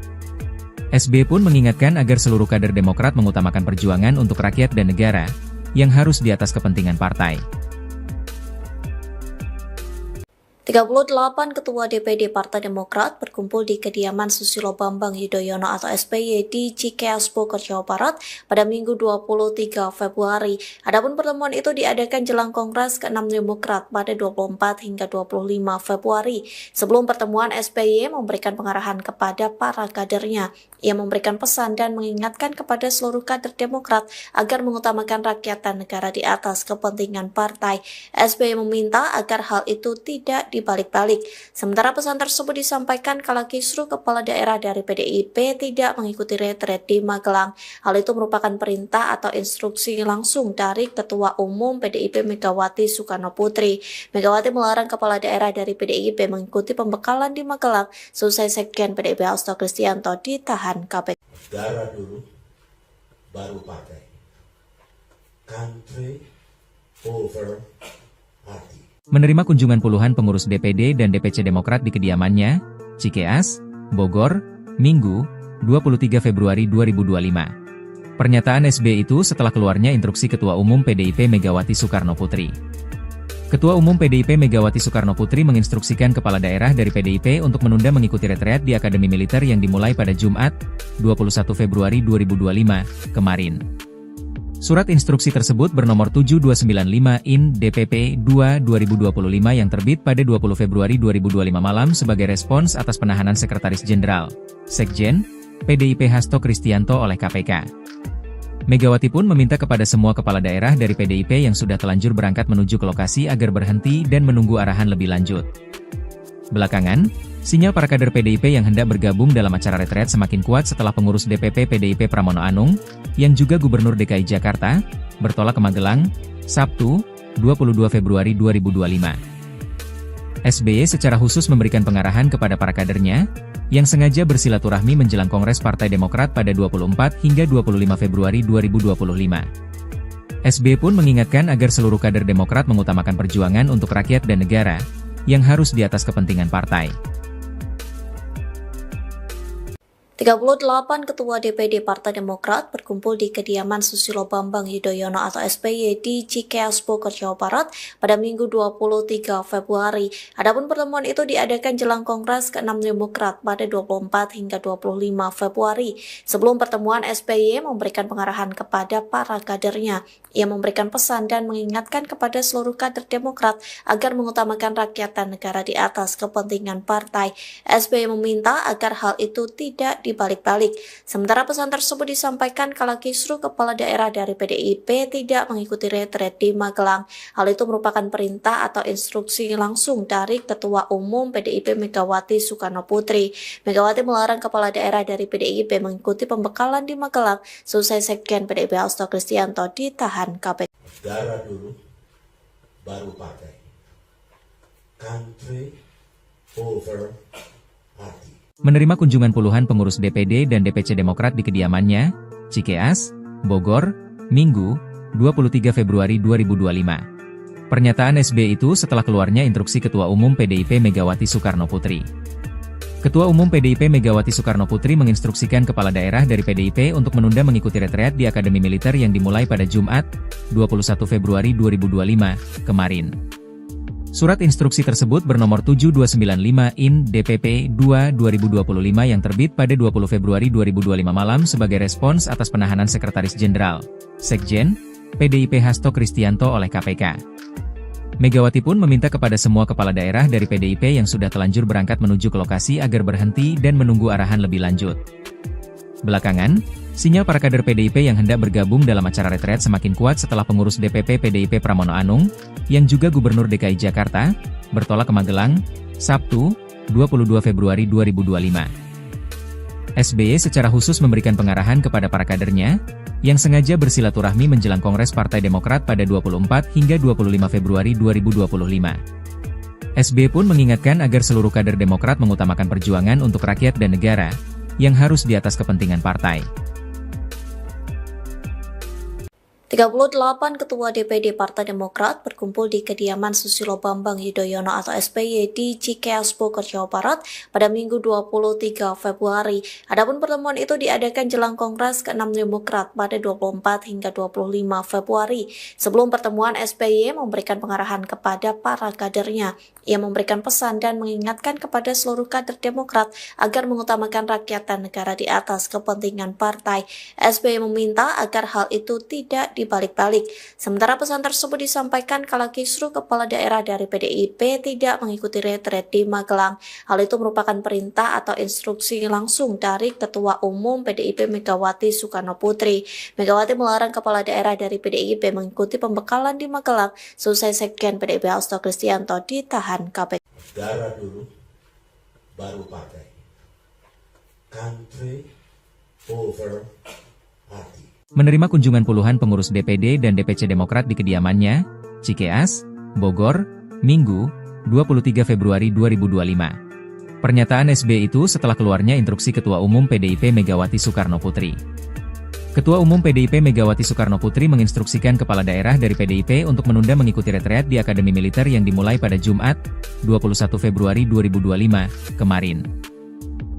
SBY pun mengingatkan agar seluruh kader Demokrat mengutamakan perjuangan untuk rakyat dan negara, yang harus di atas kepentingan partai. 38 Ketua DPD Partai Demokrat berkumpul di kediaman Susilo Bambang Yudhoyono atau SBY di Cikeas Bogor, Jawa Barat pada Minggu 23 Februari. Adapun pertemuan itu diadakan jelang Kongres ke-6 Demokrat pada 24 hingga 25 Februari. Sebelum pertemuan, SBY memberikan pengarahan kepada para kadernya. Ia memberikan pesan dan mengingatkan kepada seluruh kader Demokrat agar mengutamakan rakyat dan negara di atas kepentingan partai. SBY meminta agar hal itu tidak dibalik-balik. Sementara pesan tersebut disampaikan kala kisruh kepala daerah dari PDIP tidak mengikuti retret di Magelang. Hal itu merupakan perintah atau instruksi langsung dari Ketua Umum PDIP Megawati Soekarno Putri. Megawati melarang kepala daerah dari PDIP mengikuti pembekalan di Magelang selesai Sekjen PDIP Hasto Kristianto ditahan KPK. Negara dulu, baru partai. Country over party. Menerima kunjungan puluhan pengurus DPD dan DPC Demokrat di kediamannya, Cikeas, Bogor, Minggu, 23 Februari 2025. Pernyataan SBY itu setelah keluarnya instruksi Ketua Umum PDIP Megawati Soekarno Putri. Ketua Umum PDIP Megawati Soekarno Putri menginstruksikan kepala daerah dari PDIP untuk menunda mengikuti retreat di Akademi Militer yang dimulai pada Jumat, 21 Februari 2025, kemarin. Surat instruksi tersebut bernomor 7295 IN DPP 2/2025 yang terbit pada 20 Februari 2025 malam sebagai respons atas penahanan Sekretaris Jenderal, Sekjen, PDIP Hasto Kristianto oleh KPK. Megawati pun meminta kepada semua kepala daerah dari PDIP yang sudah telanjur berangkat menuju ke lokasi agar berhenti dan menunggu arahan lebih lanjut. Belakangan, sinyal para kader PDIP yang hendak bergabung dalam acara retret semakin kuat setelah pengurus DPP PDIP Pramono Anung, yang juga Gubernur DKI Jakarta, bertolak ke Magelang, Sabtu, 22 Februari 2025. SBY secara khusus memberikan pengarahan kepada para kadernya, yang sengaja bersilaturahmi menjelang Kongres Partai Demokrat pada 24 hingga 25 Februari 2025. SBY pun mengingatkan agar seluruh kader Demokrat mengutamakan perjuangan untuk rakyat dan negara, yang harus di atas kepentingan partai. 38 Ketua DPD Partai Demokrat berkumpul di kediaman Susilo Bambang Yudhoyono atau SBY di Cikeas Bogor, Jawa Barat pada Minggu 23 Februari. Adapun pertemuan itu diadakan jelang Kongres ke-6 Demokrat pada 24 hingga 25 Februari. Sebelum pertemuan, SBY memberikan pengarahan kepada para kadernya. Ia memberikan pesan dan mengingatkan kepada seluruh kader Demokrat agar mengutamakan rakyat dan negara di atas kepentingan partai. SBY meminta agar hal itu tidak dibalik-balik. Sementara pesan tersebut disampaikan kala kisru kepala daerah dari PDIP tidak mengikuti retret di Magelang. Hal itu merupakan perintah atau instruksi langsung dari Ketua Umum PDIP Megawati Soekarno Putri. Megawati melarang kepala daerah dari PDIP mengikuti pembekalan di Magelang selesai Sekjen PDIP Hasto Kristianto ditahan KPK. Darah dulu, baru partai. Country over party. Menerima kunjungan puluhan pengurus DPD dan DPC Demokrat di kediamannya, Cikeas, Bogor, Minggu, 23 Februari 2025. Pernyataan SBY itu setelah keluarnya instruksi Ketua Umum PDIP Megawati Soekarno Putri. Ketua Umum PDIP Megawati Soekarno Putri menginstruksikan kepala daerah dari PDIP untuk menunda mengikuti retreat di Akademi Militer yang dimulai pada Jumat, 21 Februari 2025, kemarin. Surat instruksi tersebut bernomor 7295/IN DPP 2/2025 yang terbit pada 20 Februari 2025 malam sebagai respons atas penahanan Sekretaris Jenderal, Sekjen, PDIP Hasto Kristianto oleh KPK. Megawati pun meminta kepada semua kepala daerah dari PDIP yang sudah telanjur berangkat menuju ke lokasi agar berhenti dan menunggu arahan lebih lanjut. Belakangan, sinyal para kader PDIP yang hendak bergabung dalam acara retret semakin kuat setelah pengurus DPP PDIP Pramono Anung, yang juga Gubernur DKI Jakarta, bertolak ke Magelang, Sabtu, 22 Februari 2025. SBY secara khusus memberikan pengarahan kepada para kadernya, yang sengaja bersilaturahmi menjelang Kongres Partai Demokrat pada 24 hingga 25 Februari 2025. SBY pun mengingatkan agar seluruh kader Demokrat mengutamakan perjuangan untuk rakyat dan negara, yang harus di atas kepentingan partai. 38 Ketua DPD Partai Demokrat berkumpul di kediaman Susilo Bambang Yudhoyono atau SBY di Cikeas Bogor, Jawa Barat pada Minggu 23 Februari. Adapun pertemuan itu diadakan jelang Kongres ke-6 Demokrat pada 24 hingga 25 Februari. Sebelum pertemuan, SBY memberikan pengarahan kepada para kadernya. Ia memberikan pesan dan mengingatkan kepada seluruh kader Demokrat agar mengutamakan rakyat dan negara di atas kepentingan partai. SBY meminta agar hal itu tidak dibalik-balik. Sementara pesan tersebut disampaikan kala kisru kepala daerah dari PDIP tidak mengikuti retret di Magelang. Hal itu merupakan perintah atau instruksi langsung dari Ketua Umum PDIP Megawati Soekarno Putri. Megawati melarang kepala daerah dari PDIP mengikuti pembekalan di Magelang selesai Sekjen PDIP Hasto Kristianto ditahan KPK. Darah dulu, baru partai. Country over party. Menerima kunjungan puluhan pengurus DPD dan DPC Demokrat di kediamannya, Cikeas, Bogor, Minggu, 23 Februari 2025. Pernyataan SBY itu setelah keluarnya instruksi Ketua Umum PDIP Megawati Soekarno Putri. Ketua Umum PDIP Megawati Soekarno Putri menginstruksikan kepala daerah dari PDIP untuk menunda mengikuti retreat di Akademi Militer yang dimulai pada Jumat, 21 Februari 2025, kemarin.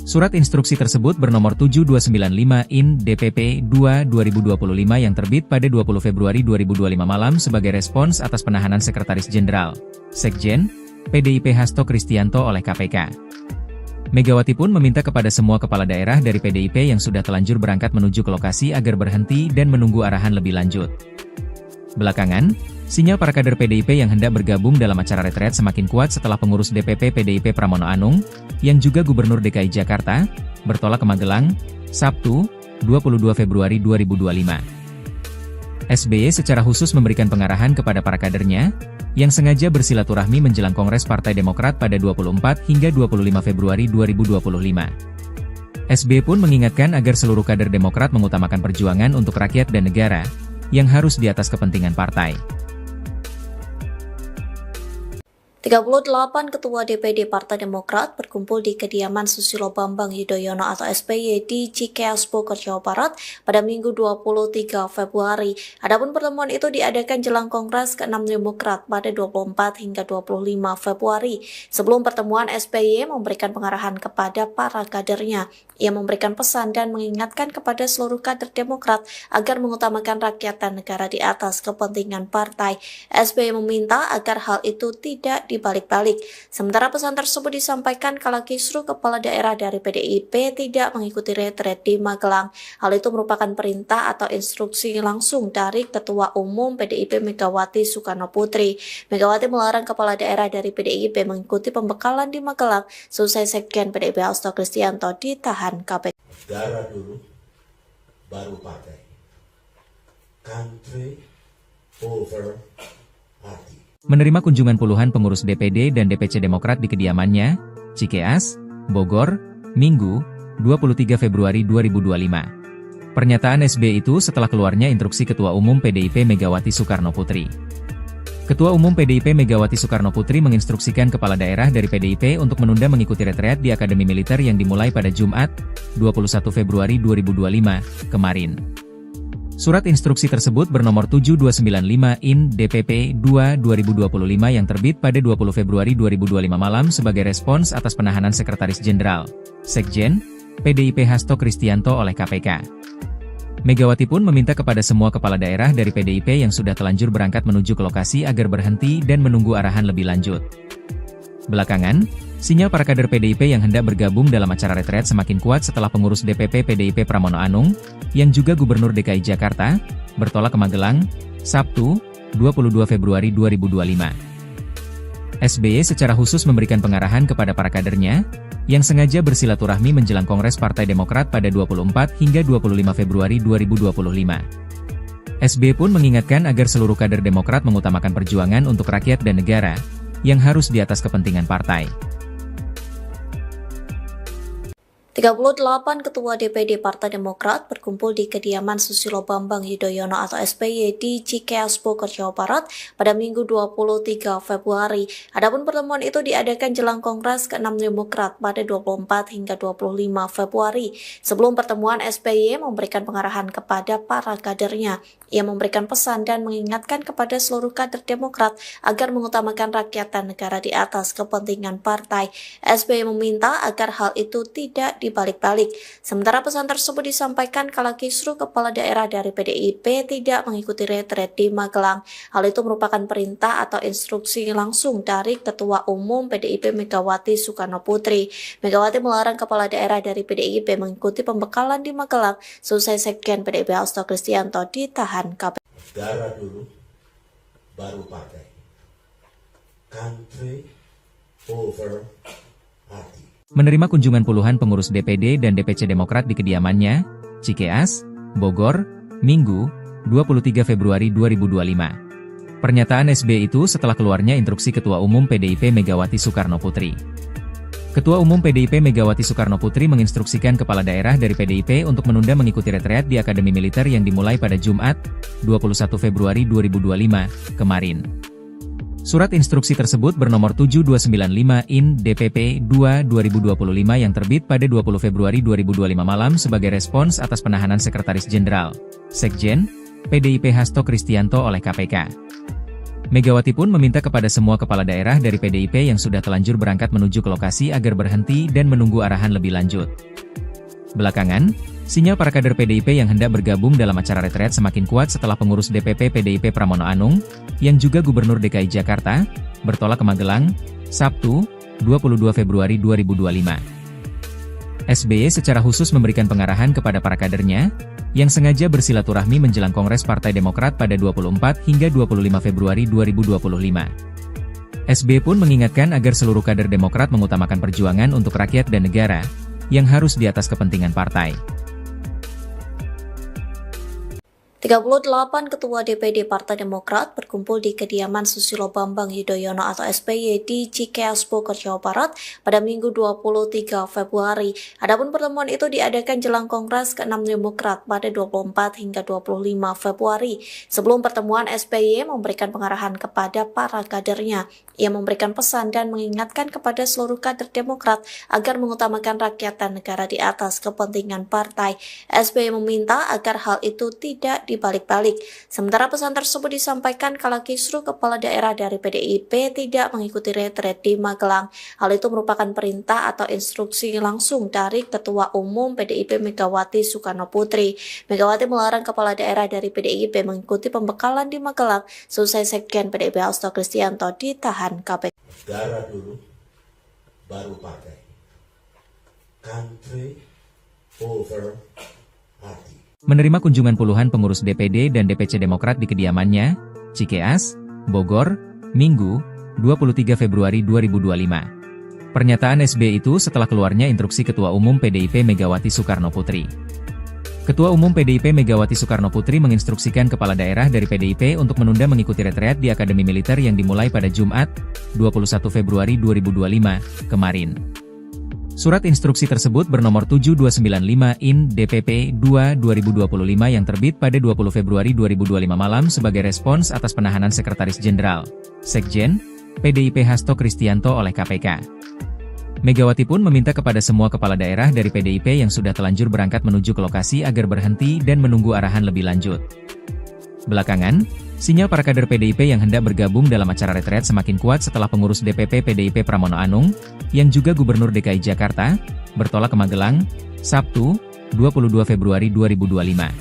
Surat instruksi tersebut bernomor 7295/IN DPP 2/2025 yang terbit pada 20 Februari 2025 malam sebagai respons atas penahanan Sekretaris Jenderal, Sekjen, PDIP Hasto Kristianto oleh KPK. Megawati pun meminta kepada semua kepala daerah dari PDIP yang sudah telanjur berangkat menuju ke lokasi agar berhenti dan menunggu arahan lebih lanjut. Belakangan, sinyal para kader PDIP yang hendak bergabung dalam acara retret semakin kuat setelah pengurus DPP PDIP Pramono Anung, yang juga Gubernur DKI Jakarta, bertolak ke Magelang, Sabtu, 22 Februari 2025. SBY secara khusus memberikan pengarahan kepada para kadernya, yang sengaja bersilaturahmi menjelang Kongres Partai Demokrat pada 24 hingga 25 Februari 2025. SBY pun mengingatkan agar seluruh kader Demokrat mengutamakan perjuangan untuk rakyat dan negara, yang harus di atas kepentingan partai. 38 Ketua DPD Partai Demokrat berkumpul di kediaman Susilo Bambang Yudhoyono atau SBY di Cikeas Bogor, Jawa Barat pada Minggu 23 Februari. Adapun pertemuan itu diadakan jelang Kongres ke-6 Demokrat pada 24 hingga 25 Februari. Sebelum pertemuan, SBY memberikan pengarahan kepada para kadernya. Ia memberikan pesan dan mengingatkan kepada seluruh kader Demokrat agar mengutamakan rakyat dan negara di atas kepentingan partai. SBY meminta agar hal itu tidak dibalik-balik. Sementara pesan tersebut disampaikan kala kisruh kepala daerah dari PDIP tidak mengikuti retret di Magelang. Hal itu merupakan perintah atau instruksi langsung dari Ketua Umum PDIP Megawati Soekarno Putri. Megawati melarang kepala daerah dari PDIP mengikuti pembekalan di Magelang selesai Sekjen PDIP Hasto Kristianto ditahan KPK. Darah dulu, baru partai. Country over party. Menerima kunjungan puluhan pengurus DPD dan DPC Demokrat di kediamannya, Cikeas, Bogor, Minggu, 23 Februari 2025. Pernyataan SBY itu setelah keluarnya instruksi Ketua Umum PDIP Megawati Soekarno Putri. Ketua Umum PDIP Megawati Soekarno Putri menginstruksikan kepala daerah dari PDIP untuk menunda mengikuti retreat di Akademi Militer yang dimulai pada Jumat, 21 Februari 2025, kemarin. Surat instruksi tersebut bernomor 7295/IN/DPP-2/2025 yang terbit pada 20 Februari 2025 malam sebagai respons atas penahanan Sekretaris Jenderal, Sekjen, PDIP Hasto Kristianto oleh KPK. Megawati pun meminta kepada semua kepala daerah dari PDIP yang sudah telanjur berangkat menuju ke lokasi agar berhenti dan menunggu arahan lebih lanjut. Belakangan, sinyal para kader PDIP yang hendak bergabung dalam acara retret semakin kuat setelah pengurus DPP PDIP Pramono Anung, yang juga Gubernur DKI Jakarta, bertolak ke Magelang, Sabtu, 22 Februari 2025. SBY secara khusus memberikan pengarahan kepada para kadernya, yang sengaja bersilaturahmi menjelang Kongres Partai Demokrat pada 24 hingga 25 Februari 2025. SBY pun mengingatkan agar seluruh kader Demokrat mengutamakan perjuangan untuk rakyat dan negara, yang harus di atas kepentingan partai. 38 Ketua DPD Partai Demokrat berkumpul di kediaman Susilo Bambang Yudhoyono atau SBY di Cikeas Bogor, Jawa Barat pada Minggu 23 Februari. Adapun pertemuan itu diadakan jelang Kongres ke-6 Demokrat pada 24 hingga 25 Februari. Sebelum pertemuan, SBY memberikan pengarahan kepada para kadernya. Ia memberikan pesan dan mengingatkan kepada seluruh kader Demokrat agar mengutamakan rakyat dan negara di atas kepentingan partai. SBY meminta agar hal itu tidak dibalik-balik. Sementara pesan tersebut disampaikan kala kisruh kepala daerah dari PDIP tidak mengikuti retret di Magelang. Hal itu merupakan perintah atau instruksi langsung dari Ketua Umum PDIP Megawati Soekarno Putri. Megawati melarang kepala daerah dari PDIP mengikuti pembekalan di Magelang selesai Sekjen PDIP Hasto Kristianto ditahan KPK. Darah dulu, baru partai. Country over party. Menerima kunjungan puluhan pengurus DPD dan DPC Demokrat di kediamannya, Cikeas, Bogor, Minggu, 23 Februari 2025. Pernyataan SBY itu setelah keluarnya instruksi Ketua Umum PDIP Megawati Soekarno Putri. Ketua Umum PDIP Megawati Soekarno Putri menginstruksikan kepala daerah dari PDIP untuk menunda mengikuti retreat di Akademi Militer yang dimulai pada Jumat, 21 Februari 2025, kemarin. Surat instruksi tersebut bernomor 7295/IN/DPP-2/2025 yang terbit pada 20 Februari 2025 malam sebagai respons atas penahanan Sekretaris Jenderal, Sekjen, PDIP Hasto Kristianto oleh KPK. Megawati pun meminta kepada semua kepala daerah dari PDIP yang sudah telanjur berangkat menuju ke lokasi agar berhenti dan menunggu arahan lebih lanjut. Belakangan, sinyal para kader PDIP yang hendak bergabung dalam acara retret semakin kuat setelah pengurus DPP PDIP Pramono Anung, yang juga Gubernur DKI Jakarta, bertolak ke Magelang, Sabtu, 22 Februari 2025. SBY secara khusus memberikan pengarahan kepada para kadernya, yang sengaja bersilaturahmi menjelang Kongres Partai Demokrat pada 24 hingga 25 Februari 2025. SBY pun mengingatkan agar seluruh kader Demokrat mengutamakan perjuangan untuk rakyat dan negara, yang harus di atas kepentingan partai. 38 Ketua DPD Partai Demokrat berkumpul di kediaman Susilo Bambang Yudhoyono atau SBY di Cikeas, Bogor, Jawa Barat pada Minggu 23 Februari. Adapun pertemuan itu diadakan jelang Kongres ke-6 Demokrat pada 24 hingga 25 Februari. Sebelum pertemuan, SBY memberikan pengarahan kepada para kadernya. Ia memberikan pesan dan mengingatkan kepada seluruh kader Demokrat agar mengutamakan rakyat dan negara di atas kepentingan partai. SBY meminta agar hal itu tidak dibalik-balik. Sementara pesan tersebut disampaikan kala kisruh kepala daerah dari PDIP tidak mengikuti retret di Magelang. Hal itu merupakan perintah atau instruksi langsung dari Ketua Umum PDIP Megawati Soekarno Putri. Megawati melarang kepala daerah dari PDIP mengikuti pembekalan di Magelang selesai Sekjen PDIP Hasto Kristianto ditahan KPK. Negara dulu, baru partai. Country over party. Menerima kunjungan puluhan pengurus DPD dan DPC Demokrat di kediamannya, Cikeas, Bogor, Minggu, 23 Februari 2025. Pernyataan SBY itu setelah keluarnya instruksi Ketua Umum PDIP Megawati Soekarno Putri. Ketua Umum PDIP Megawati Soekarno Putri menginstruksikan kepala daerah dari PDIP untuk menunda mengikuti retreat di Akademi Militer yang dimulai pada Jumat, 21 Februari 2025, kemarin. Surat instruksi tersebut bernomor 7295/IN/DPP-2/2025 yang terbit pada 20 Februari 2025 malam sebagai respons atas penahanan Sekretaris Jenderal, Sekjen, PDIP Hasto Kristianto oleh KPK. Megawati pun meminta kepada semua kepala daerah dari PDIP yang sudah telanjur berangkat menuju ke lokasi agar berhenti dan menunggu arahan lebih lanjut. Belakangan, sinyal para kader PDIP yang hendak bergabung dalam acara retret semakin kuat setelah pengurus DPP PDIP Pramono Anung, yang juga Gubernur DKI Jakarta, bertolak ke Magelang, Sabtu, 22 Februari 2025.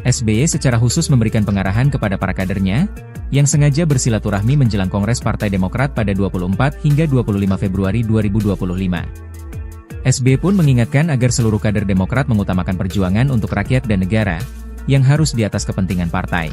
SBY secara khusus memberikan pengarahan kepada para kadernya, yang sengaja bersilaturahmi menjelang Kongres Partai Demokrat pada 24 hingga 25 Februari 2025. SBY pun mengingatkan agar seluruh kader Demokrat mengutamakan perjuangan untuk rakyat dan negara, yang harus di atas kepentingan partai.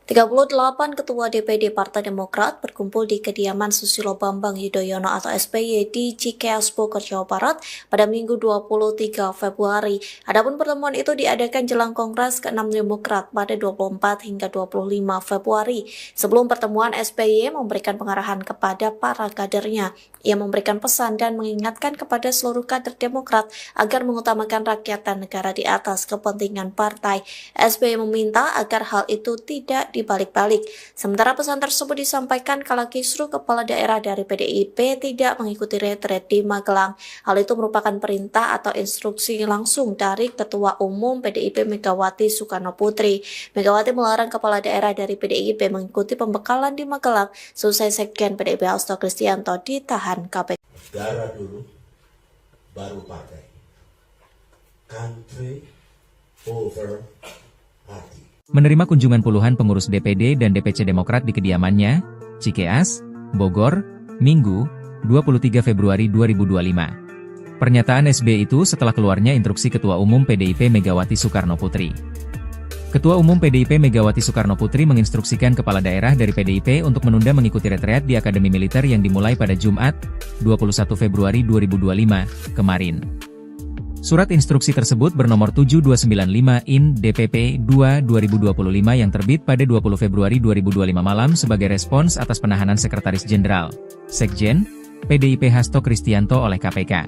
38 Ketua DPD Partai Demokrat berkumpul di kediaman Susilo Bambang Yudhoyono atau SBY di Cikeas, Bogor, Jawa Barat pada Minggu 23 Februari. Adapun pertemuan itu diadakan jelang Kongres ke-6 Demokrat pada 24 hingga 25 Februari. Sebelum pertemuan, SBY memberikan pengarahan kepada para kadernya. Ia memberikan pesan dan mengingatkan kepada seluruh kader Demokrat agar mengutamakan rakyat dan negara di atas kepentingan partai. SBY meminta agar hal itu tidak dibalik-balik. Sementara pesan tersebut disampaikan kala kisruh kepala daerah dari PDIP tidak mengikuti retret di Magelang. Hal itu merupakan perintah atau instruksi langsung dari Ketua Umum PDIP Megawati Soekarno Putri. Megawati melarang kepala daerah dari PDIP mengikuti pembekalan di Magelang selesai Sekjen PDIP Hasto Kristianto ditahan KPK. Negara dulu, baru partai. Country over party. Menerima kunjungan puluhan pengurus DPD dan DPC Demokrat di kediamannya, Cikeas, Bogor, Minggu, 23 Februari 2025. Pernyataan SBY itu setelah keluarnya instruksi Ketua Umum PDIP Megawati Soekarno Putri. Ketua Umum PDIP Megawati Soekarno Putri menginstruksikan kepala daerah dari PDIP untuk menunda mengikuti retreat di Akademi Militer yang dimulai pada Jumat, 21 Februari 2025, kemarin. Surat instruksi tersebut bernomor 7295/IN/DPP-2/2025 yang terbit pada 20 Februari 2025 malam sebagai respons atas penahanan Sekretaris Jenderal, Sekjen, PDIP Hasto Kristianto oleh KPK.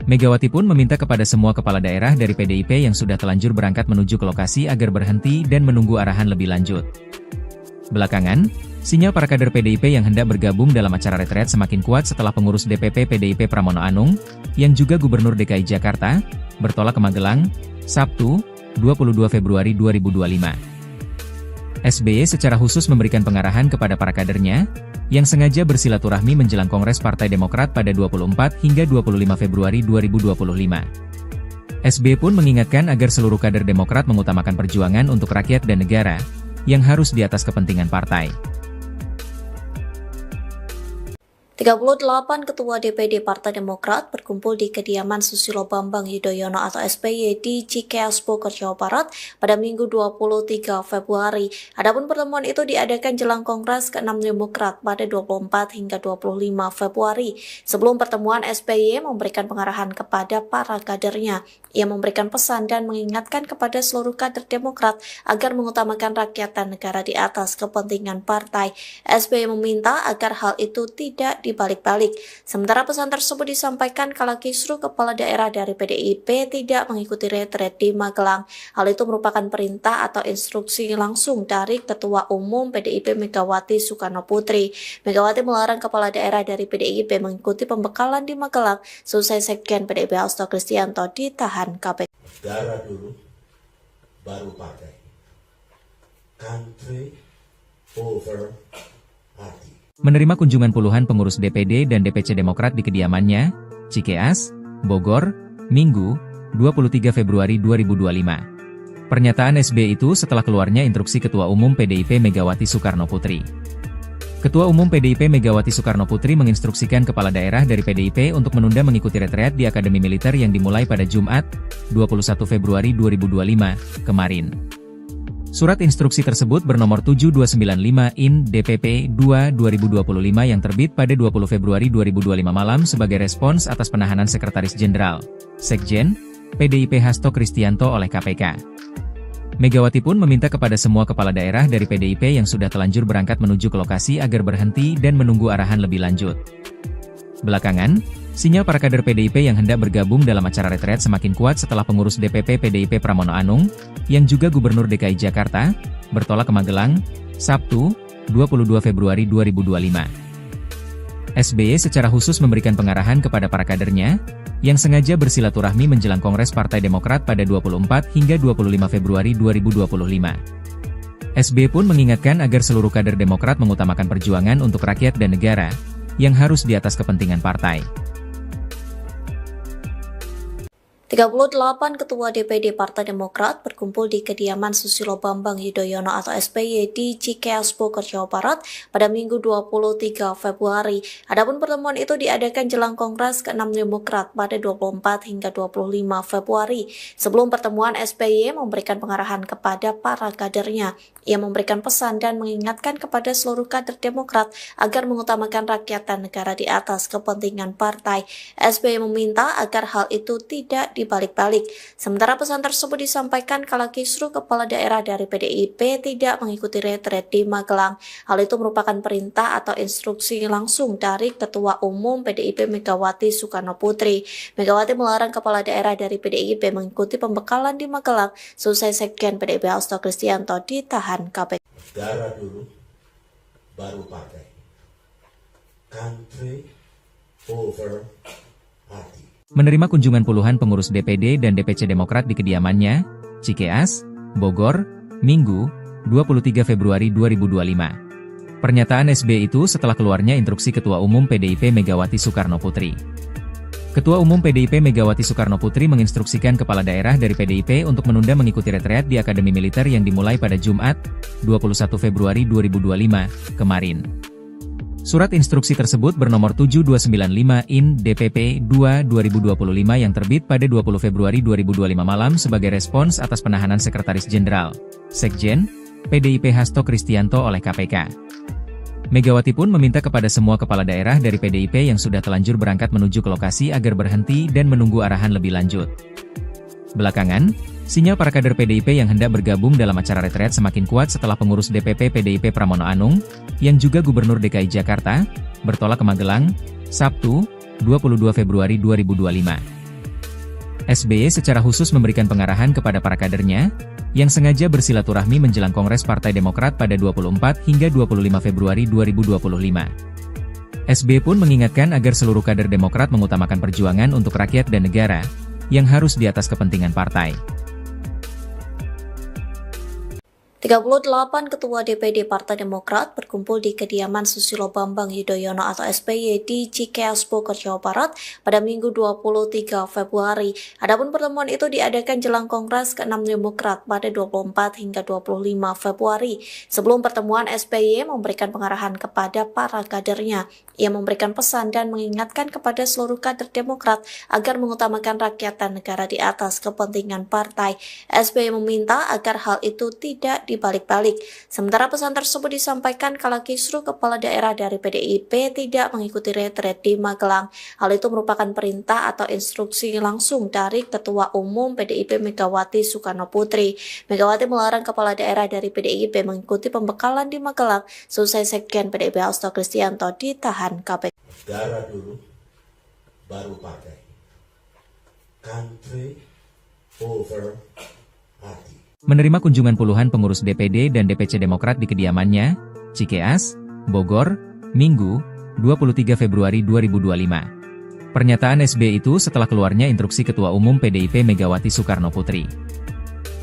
Megawati pun meminta kepada semua kepala daerah dari PDIP yang sudah telanjur berangkat menuju ke lokasi agar berhenti dan menunggu arahan lebih lanjut. Belakangan, sinyal para kader PDIP yang hendak bergabung dalam acara retret semakin kuat setelah pengurus DPP PDIP Pramono Anung, yang juga Gubernur DKI Jakarta, bertolak ke Magelang, Sabtu, 22 Februari 2025. SBY secara khusus memberikan pengarahan kepada para kadernya, yang sengaja bersilaturahmi menjelang Kongres Partai Demokrat pada 24 hingga 25 Februari 2025. SBY pun mengingatkan agar seluruh kader Demokrat mengutamakan perjuangan untuk rakyat dan negara, yang harus di atas kepentingan partai. 38 Ketua DPD Partai Demokrat berkumpul di kediaman Susilo Bambang Yudhoyono atau SBY di Cikeas Bogor, Jawa Barat pada Minggu 23 Februari. Adapun pertemuan itu diadakan jelang Kongres ke-6 Demokrat pada 24 hingga 25 Februari. Sebelum pertemuan, SBY memberikan pengarahan kepada para kadernya. Ia memberikan pesan dan mengingatkan kepada seluruh kader Demokrat agar mengutamakan rakyat dan negara di atas kepentingan partai. SBY meminta agar hal itu tidak dibalik-balik. Sementara pesan tersebut disampaikan kala kisruh kepala daerah dari PDIP tidak mengikuti retret di Magelang. Hal itu merupakan perintah atau instruksi langsung dari Ketua Umum PDIP Megawati Soekarno Putri. Megawati melarang kepala daerah dari PDIP mengikuti pembekalan di Magelang selesai Sekjen PDIP Hasto Kristianto ditahan KPK. Negara dulu, baru partai. Country over party. Menerima kunjungan puluhan pengurus DPD dan DPC Demokrat di kediamannya, Cikeas, Bogor, Minggu, 23 Februari 2025. Pernyataan SBY itu setelah keluarnya instruksi Ketua Umum PDIP Megawati Soekarno Putri. Ketua Umum PDIP Megawati Soekarno Putri menginstruksikan kepala daerah dari PDIP untuk menunda mengikuti retreat di Akademi Militer yang dimulai pada Jumat, 21 Februari 2025, kemarin. Surat instruksi tersebut bernomor 7295 IN DPP 2/2025 yang terbit pada 20 Februari 2025 malam sebagai respons atas penahanan Sekretaris Jenderal, Sekjen, PDIP Hasto Kristianto oleh KPK. Megawati pun meminta kepada semua kepala daerah dari PDIP yang sudah telanjur berangkat menuju ke lokasi agar berhenti dan menunggu arahan lebih lanjut. Belakangan, sinyal para kader PDIP yang hendak bergabung dalam acara retret semakin kuat setelah pengurus DPP PDIP Pramono Anung, yang juga Gubernur DKI Jakarta, bertolak ke Magelang, Sabtu, 22 Februari 2025. SBY secara khusus memberikan pengarahan kepada para kadernya, yang sengaja bersilaturahmi menjelang Kongres Partai Demokrat pada 24 hingga 25 Februari 2025. SBY pun mengingatkan agar seluruh kader Demokrat mengutamakan perjuangan untuk rakyat dan negara, yang harus di atas kepentingan partai. 38 Ketua DPD Partai Demokrat berkumpul di kediaman Susilo Bambang Yudhoyono atau SBY di Cikeas Bogor, Jawa Barat pada Minggu 23 Februari. Adapun pertemuan itu diadakan jelang Kongres ke-6 Demokrat pada 24 hingga 25 Februari. Sebelum pertemuan, SBY memberikan pengarahan kepada para kadernya. Ia memberikan pesan dan mengingatkan kepada seluruh kader Demokrat agar mengutamakan rakyat dan negara di atas kepentingan partai. SBY meminta agar hal itu tidak dibalik-balik. Sementara pesan tersebut disampaikan kala kisruh kepala daerah dari PDIP tidak mengikuti retret di Magelang. Hal itu merupakan perintah atau instruksi langsung dari Ketua Umum PDIP Megawati Soekarno Putri. Megawati melarang kepala daerah dari PDIP mengikuti pembekalan di Magelang selesai Sekjen PDIP Hasto Kristianto ditahan KPK. Negara dulu, baru partai. Country over party. Menerima kunjungan puluhan pengurus DPD dan DPC Demokrat di kediamannya, Cikeas, Bogor, Minggu, 23 Februari 2025. Pernyataan SBY itu setelah keluarnya instruksi Ketua Umum PDIP Megawati Soekarno Putri. Ketua Umum PDIP Megawati Soekarno Putri menginstruksikan kepala daerah dari PDIP untuk menunda mengikuti retreat di Akademi Militer yang dimulai pada Jumat, 21 Februari 2025, kemarin. Surat instruksi tersebut bernomor 7295 IN DPP 2/2025 yang terbit pada 20 Februari 2025 malam sebagai respons atas penahanan Sekretaris Jenderal, Sekjen, PDIP Hasto Kristianto oleh KPK. Megawati pun meminta kepada semua kepala daerah dari PDIP yang sudah telanjur berangkat menuju ke lokasi agar berhenti dan menunggu arahan lebih lanjut. Belakangan, sinyal para kader PDIP yang hendak bergabung dalam acara retret semakin kuat setelah pengurus DPP PDIP Pramono Anung, yang juga Gubernur DKI Jakarta, bertolak ke Magelang, Sabtu, 22 Februari 2025. SBY secara khusus memberikan pengarahan kepada para kadernya, yang sengaja bersilaturahmi menjelang Kongres Partai Demokrat pada 24 hingga 25 Februari 2025. SBY pun mengingatkan agar seluruh kader Demokrat mengutamakan perjuangan untuk rakyat dan negara, yang harus di atas kepentingan partai. 38 Ketua DPD Partai Demokrat berkumpul di kediaman Susilo Bambang Yudhoyono atau SBY di Cikeas Bogor, Jawa Barat pada Minggu 23 Februari. Adapun pertemuan itu diadakan jelang Kongres ke-6 Demokrat pada 24 hingga 25 Februari. Sebelum pertemuan, SBY memberikan pengarahan kepada para kadernya. Ia memberikan pesan dan mengingatkan kepada seluruh kader Demokrat agar mengutamakan rakyat dan negara di atas kepentingan partai. SBY meminta agar hal itu tidak dibalik-balik. Sementara pesan tersebut disampaikan kala kisruh kepala daerah dari PDIP tidak mengikuti retret di Magelang. Hal itu merupakan perintah atau instruksi langsung dari Ketua Umum PDIP Megawati Soekarno Putri. Megawati melarang kepala daerah dari PDIP mengikuti pembekalan di Magelang selesai Sekjen PDIP Hasto Kristianto ditahan KPK. Negara dulu, baru partai. Country over party. Menerima kunjungan puluhan pengurus DPD dan DPC Demokrat di kediamannya, Cikeas, Bogor, Minggu, 23 Februari 2025. Pernyataan SBY itu setelah keluarnya instruksi Ketua Umum PDIP Megawati Soekarno Putri.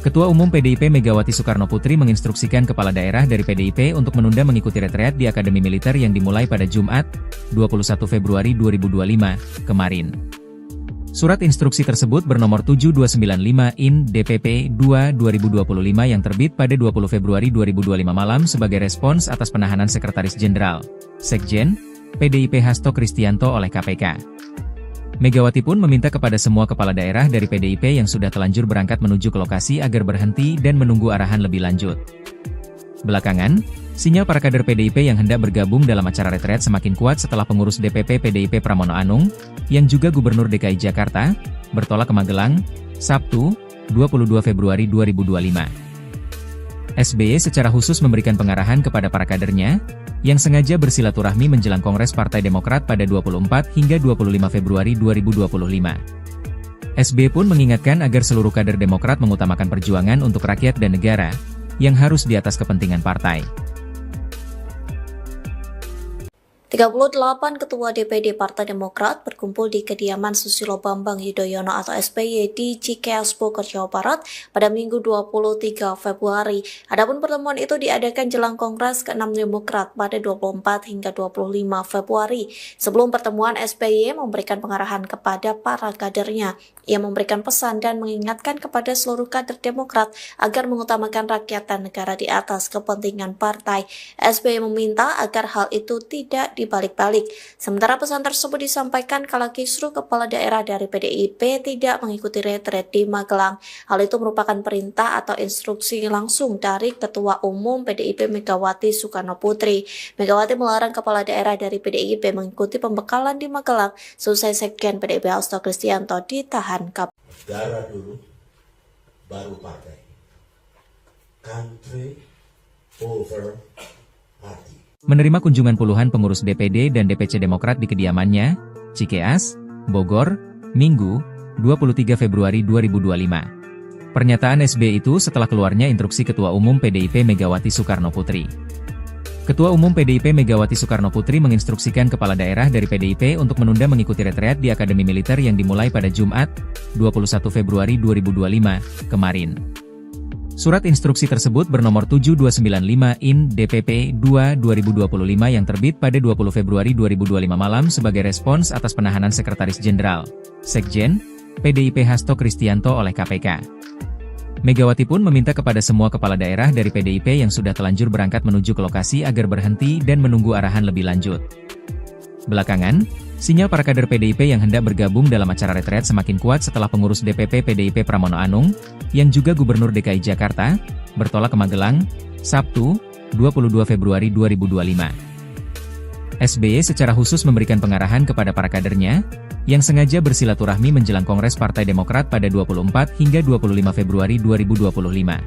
Ketua Umum PDIP Megawati Soekarno Putri menginstruksikan kepala daerah dari PDIP untuk menunda mengikuti retreat di Akademi Militer yang dimulai pada Jumat, 21 Februari 2025, kemarin. Surat instruksi tersebut bernomor 7295/IN DPP 2/2025 yang terbit pada 20 Februari 2025 malam sebagai respons atas penahanan Sekretaris Jenderal, Sekjen, PDIP Hasto Kristianto oleh KPK. Megawati pun meminta kepada semua kepala daerah dari PDIP yang sudah telanjur berangkat menuju ke lokasi agar berhenti dan menunggu arahan lebih lanjut. Belakangan, sinyal para kader PDIP yang hendak bergabung dalam acara retret semakin kuat setelah pengurus DPP PDIP Pramono Anung, yang juga Gubernur DKI Jakarta, bertolak ke Magelang, Sabtu, 22 Februari 2025. SBY secara khusus memberikan pengarahan kepada para kadernya, yang sengaja bersilaturahmi menjelang Kongres Partai Demokrat pada 24 hingga 25 Februari 2025. SBY pun mengingatkan agar seluruh kader Demokrat mengutamakan perjuangan untuk rakyat dan negara, yang harus di atas kepentingan partai. 38 Ketua DPD Partai Demokrat berkumpul di kediaman Susilo Bambang Yudhoyono atau SBY di Cikeas Bogor, Jawa Barat pada Minggu 23 Februari. Adapun pertemuan itu diadakan jelang Kongres ke-6 Demokrat pada 24 hingga 25 Februari. Sebelum pertemuan, SBY memberikan pengarahan kepada para kadernya. Ia memberikan pesan dan mengingatkan kepada seluruh kader Demokrat agar mengutamakan rakyat dan negara di atas kepentingan partai. SBY meminta agar hal itu tidak dibalik-balik. Sementara pesan tersebut disampaikan kala kisruh kepala daerah dari PDIP tidak mengikuti retret di Magelang. Hal itu merupakan perintah atau instruksi langsung dari Ketua Umum PDIP Megawati Soekarno Putri. Megawati melarang kepala daerah dari PDIP mengikuti pembekalan di Magelang selesai Sekjen PDIP Hasto Kristianto ditahan KPK. Negara dulu, baru partai. Country over party. Menerima kunjungan puluhan pengurus DPD dan DPC Demokrat di kediamannya, Cikeas, Bogor, Minggu, 23 Februari 2025. Pernyataan SBY itu setelah keluarnya instruksi Ketua Umum PDIP Megawati Soekarno Putri. Ketua Umum PDIP Megawati Soekarno Putri menginstruksikan kepala daerah dari PDIP untuk menunda mengikuti retreat di Akademi Militer yang dimulai pada Jumat, 21 Februari 2025, kemarin. Surat instruksi tersebut bernomor 7295/IN DPP 2/2025 yang terbit pada 20 Februari 2025 malam sebagai respons atas penahanan Sekretaris Jenderal, Sekjen, PDIP Hasto Kristianto oleh KPK. Megawati pun meminta kepada semua kepala daerah dari PDIP yang sudah telanjur berangkat menuju ke lokasi agar berhenti dan menunggu arahan lebih lanjut. Belakangan, sinyal para kader PDIP yang hendak bergabung dalam acara retret semakin kuat setelah pengurus DPP PDIP Pramono Anung, yang juga Gubernur DKI Jakarta, bertolak ke Magelang, Sabtu, 22 Februari 2025. SBY secara khusus memberikan pengarahan kepada para kadernya, yang sengaja bersilaturahmi menjelang Kongres Partai Demokrat pada 24 hingga 25 Februari 2025.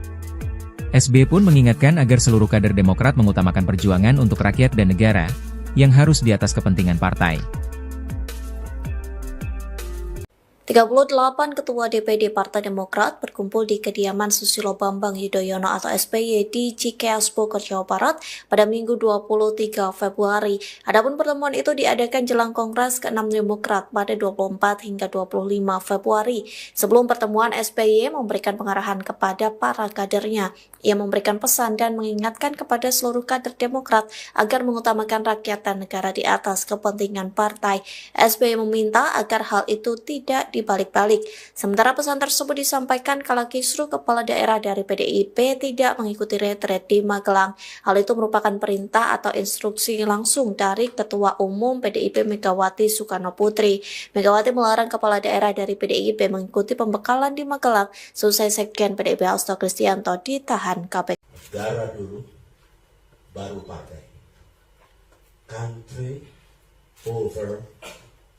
SBY pun mengingatkan agar seluruh kader Demokrat mengutamakan perjuangan untuk rakyat dan negara, yang harus di atas kepentingan partai. 38 Ketua DPD Partai Demokrat berkumpul di kediaman Susilo Bambang Yudhoyono atau SBY di Cikeas Bogor, Jawa Barat pada Minggu 23 Februari. Adapun pertemuan itu diadakan jelang Kongres ke-6 Demokrat pada 24 hingga 25 Februari. Sebelum pertemuan, SBY memberikan pengarahan kepada para kadernya. Ia memberikan pesan dan mengingatkan kepada seluruh kader Demokrat agar mengutamakan rakyat dan negara di atas kepentingan partai. SBY meminta agar hal itu tidak dibalik-balik. Sementara pesan tersebut disampaikan kala kisruh kepala daerah dari PDIP tidak mengikuti retret di Magelang. Hal itu merupakan perintah atau instruksi langsung dari Ketua Umum PDIP Megawati Soekarno Putri. Megawati melarang kepala daerah dari PDIP mengikuti pembekalan di Magelang selesai Sekjen PDIP Hasto Kristianto ditahan KPK. Negara dulu, baru partai. Country over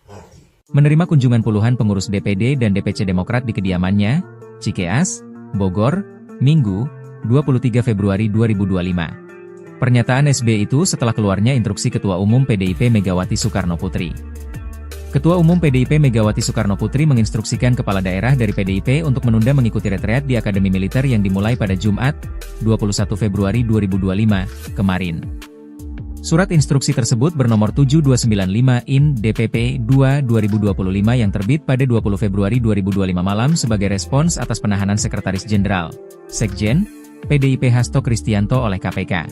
party. Menerima kunjungan puluhan pengurus DPD dan DPC Demokrat di kediamannya, Cikeas, Bogor, Minggu, 23 Februari 2025. Pernyataan SBY itu setelah keluarnya instruksi Ketua Umum PDIP Megawati Soekarno Putri. Ketua Umum PDIP Megawati Soekarno Putri menginstruksikan kepala daerah dari PDIP untuk menunda mengikuti retreat di Akademi Militer yang dimulai pada Jumat, 21 Februari 2025, kemarin. Surat instruksi tersebut bernomor 7295 IN DPP 2/2025 yang terbit pada 20 Februari 2025 malam sebagai respons atas penahanan Sekretaris Jenderal, Sekjen, PDIP Hasto Kristianto oleh KPK.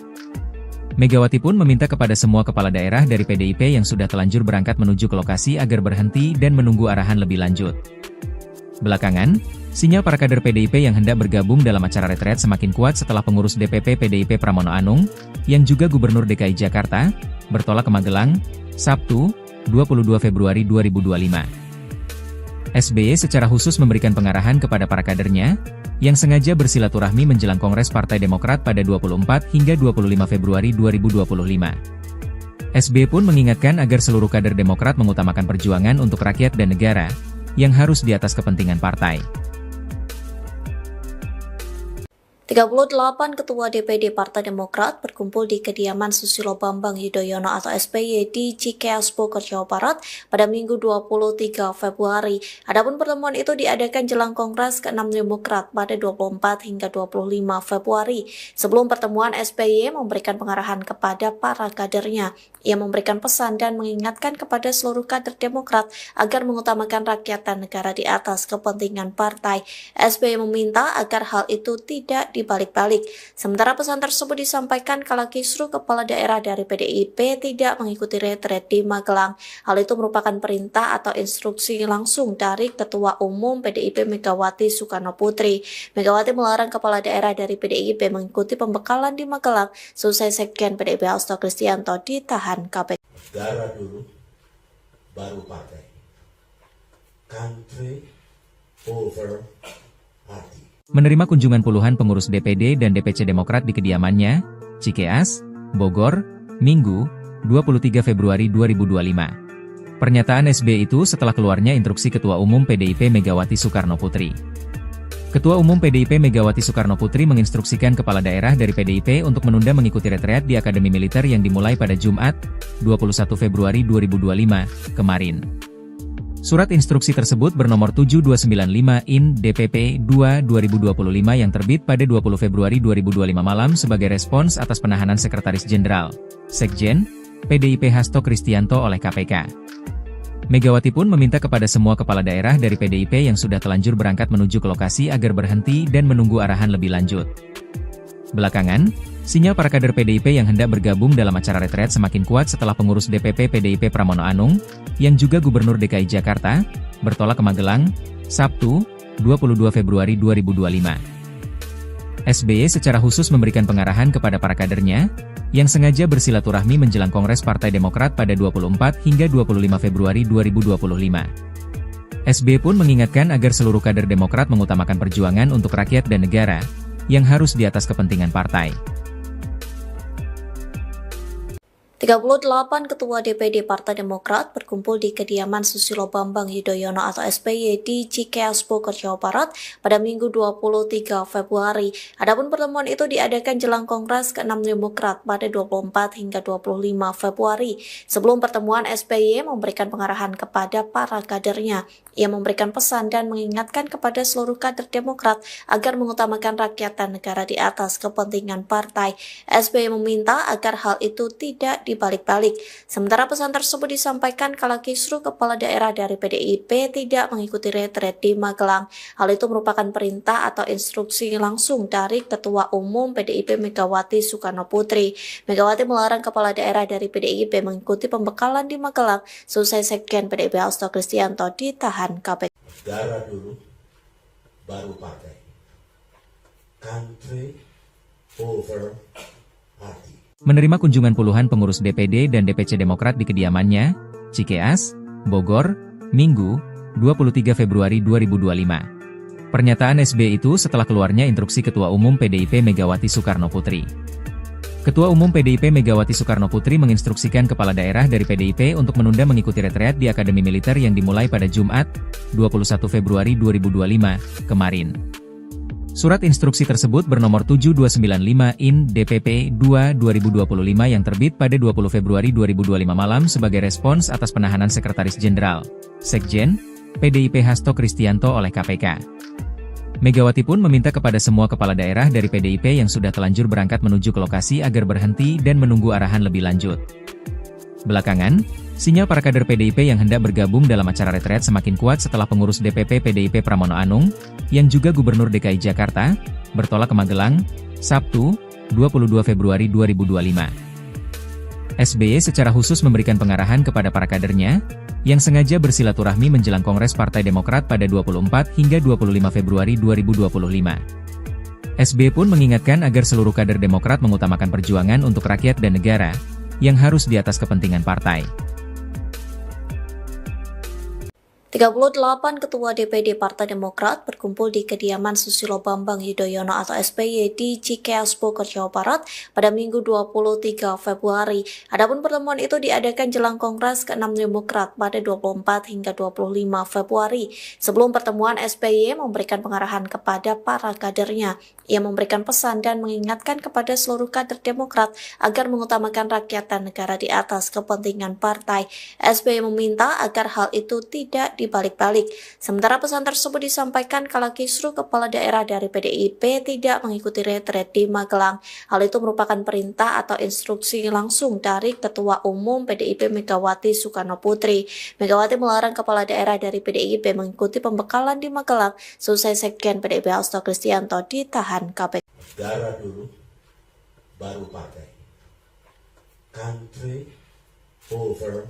Megawati pun meminta kepada semua kepala daerah dari PDIP yang sudah telanjur berangkat menuju ke lokasi agar berhenti dan menunggu arahan lebih lanjut. Belakangan, sinyal para kader PDIP yang hendak bergabung dalam acara retret semakin kuat setelah pengurus DPP PDIP Pramono Anung, yang juga Gubernur DKI Jakarta, bertolak ke Magelang, Sabtu, 22 Februari 2025. SBY secara khusus memberikan pengarahan kepada para kadernya, yang sengaja bersilaturahmi menjelang Kongres Partai Demokrat pada 24 hingga 25 Februari 2025. SBY pun mengingatkan agar seluruh kader Demokrat mengutamakan perjuangan untuk rakyat dan negara, yang harus di atas kepentingan partai. 38 Ketua DPD Partai Demokrat berkumpul di kediaman Susilo Bambang Yudhoyono atau SBY di Cikeas Bogor, Jawa Barat pada Minggu 23 Februari. Adapun pertemuan itu diadakan jelang Kongres ke-6 Demokrat pada 24 hingga 25 Februari. Sebelum pertemuan, SBY memberikan pengarahan kepada para kadernya. Ia memberikan pesan dan mengingatkan kepada seluruh kader Demokrat agar mengutamakan rakyat dan negara di atas kepentingan partai. SBY meminta agar hal itu tidak dibalik-balik. Sementara pesan tersebut disampaikan kala kisruh kepala daerah dari PDIP tidak mengikuti retret di Magelang. Hal itu merupakan perintah atau instruksi langsung dari Ketua Umum PDIP Megawati Soekarno Putri. Megawati melarang kepala daerah dari PDIP mengikuti pembekalan di Magelang selesai Sekjen PDIP Hasto Kristianto ditahan KPK. Negara dulu, baru partai. Country over party. Menerima kunjungan puluhan pengurus DPD dan DPC Demokrat di kediamannya, Cikeas, Bogor, Minggu, 23 Februari 2025. Pernyataan SBY itu setelah keluarnya instruksi Ketua Umum PDIP Megawati Soekarno Putri. Ketua Umum PDIP Megawati Soekarno Putri menginstruksikan kepala daerah dari PDIP untuk menunda mengikuti retreat di Akademi Militer yang dimulai pada Jumat, 21 Februari 2025, kemarin. Surat instruksi tersebut bernomor 7295 IN DPP 2/2025 yang terbit pada 20 Februari 2025 malam sebagai respons atas penahanan Sekretaris Jenderal, Sekjen, PDIP Hasto Kristianto oleh KPK. Megawati pun meminta kepada semua kepala daerah dari PDIP yang sudah telanjur berangkat menuju ke lokasi agar berhenti dan menunggu arahan lebih lanjut. Belakangan, sinyal para kader PDIP yang hendak bergabung dalam acara retret semakin kuat setelah pengurus DPP PDIP Pramono Anung, yang juga Gubernur DKI Jakarta, bertolak ke Magelang, Sabtu, 22 Februari 2025. SBY secara khusus memberikan pengarahan kepada para kadernya, yang sengaja bersilaturahmi menjelang Kongres Partai Demokrat pada 24 hingga 25 Februari 2025. SBY pun mengingatkan agar seluruh kader Demokrat mengutamakan perjuangan untuk rakyat dan negara, yang harus di atas kepentingan partai. 38 Ketua DPD Partai Demokrat berkumpul di kediaman Susilo Bambang Yudhoyono atau SBY di Cikeas Bogor, Jawa Barat pada Minggu 23 Februari. Adapun pertemuan itu diadakan jelang Kongres ke-6 Demokrat pada 24 hingga 25 Februari. Sebelum pertemuan, SBY memberikan pengarahan kepada para kadernya. Ia memberikan pesan dan mengingatkan kepada seluruh kader Demokrat agar mengutamakan rakyat dan negara di atas kepentingan partai. SBY meminta agar hal itu tidak dibalik-balik. Sementara pesan tersebut disampaikan kala kisruh kepala daerah dari PDIP tidak mengikuti retret di Magelang. Hal itu merupakan perintah atau instruksi langsung dari Ketua Umum PDIP Megawati Soekarno Putri. Megawati melarang kepala daerah dari PDIP mengikuti pembekalan di Magelang selesai Sekjen PDIP Hasto Kristianto ditahan KPK. Negara dulu, baru partai. Country over party. Menerima kunjungan puluhan pengurus DPD dan DPC Demokrat di kediamannya, Cikeas, Bogor, Minggu, 23 Februari 2025. Pernyataan SBY itu setelah keluarnya instruksi Ketua Umum PDIP Megawati Soekarno Putri. Ketua Umum PDIP Megawati Soekarno Putri menginstruksikan kepala daerah dari PDIP untuk menunda mengikuti retreat di Akademi Militer yang dimulai pada Jumat, 21 Februari 2025, kemarin. Surat instruksi tersebut bernomor 7295/IN DPP 2/2025 yang terbit pada 20 Februari 2025 malam sebagai respons atas penahanan Sekretaris Jenderal, Sekjen, PDIP Hasto Kristianto oleh KPK. Megawati pun meminta kepada semua kepala daerah dari PDIP yang sudah telanjur berangkat menuju ke lokasi agar berhenti dan menunggu arahan lebih lanjut. Belakangan, sinyal para kader PDIP yang hendak bergabung dalam acara retret semakin kuat setelah pengurus DPP PDIP Pramono Anung, yang juga Gubernur DKI Jakarta, bertolak ke Magelang, Sabtu, 22 Februari 2025. SBY secara khusus memberikan pengarahan kepada para kadernya, yang sengaja bersilaturahmi menjelang Kongres Partai Demokrat pada 24 hingga 25 Februari 2025. SBY pun mengingatkan agar seluruh kader Demokrat mengutamakan perjuangan untuk rakyat dan negara, yang harus di atas kepentingan partai. 38 Ketua DPD Partai Demokrat berkumpul di kediaman Susilo Bambang Yudhoyono atau SBY di Cikeas Bogor, Jawa Barat pada Minggu 23 Februari. Adapun pertemuan itu diadakan jelang Kongres ke-6 Demokrat pada 24 hingga 25 Februari. Sebelum pertemuan, SBY memberikan pengarahan kepada para kadernya. Ia memberikan pesan dan mengingatkan kepada seluruh kader Demokrat agar mengutamakan rakyat dan negara di atas kepentingan partai. SBY meminta agar hal itu tidak dibalik-balik. Sementara pesan tersebut disampaikan kala kisruh kepala daerah dari PDIP tidak mengikuti retret di Magelang. Hal itu merupakan perintah atau instruksi langsung dari Ketua Umum PDIP Megawati Soekarno Putri. Megawati melarang kepala daerah dari PDIP mengikuti pembekalan di Magelang selesai Sekjen PDIP Hasto Kristianto ditahan KPK. Negara dulu, baru partai. Country over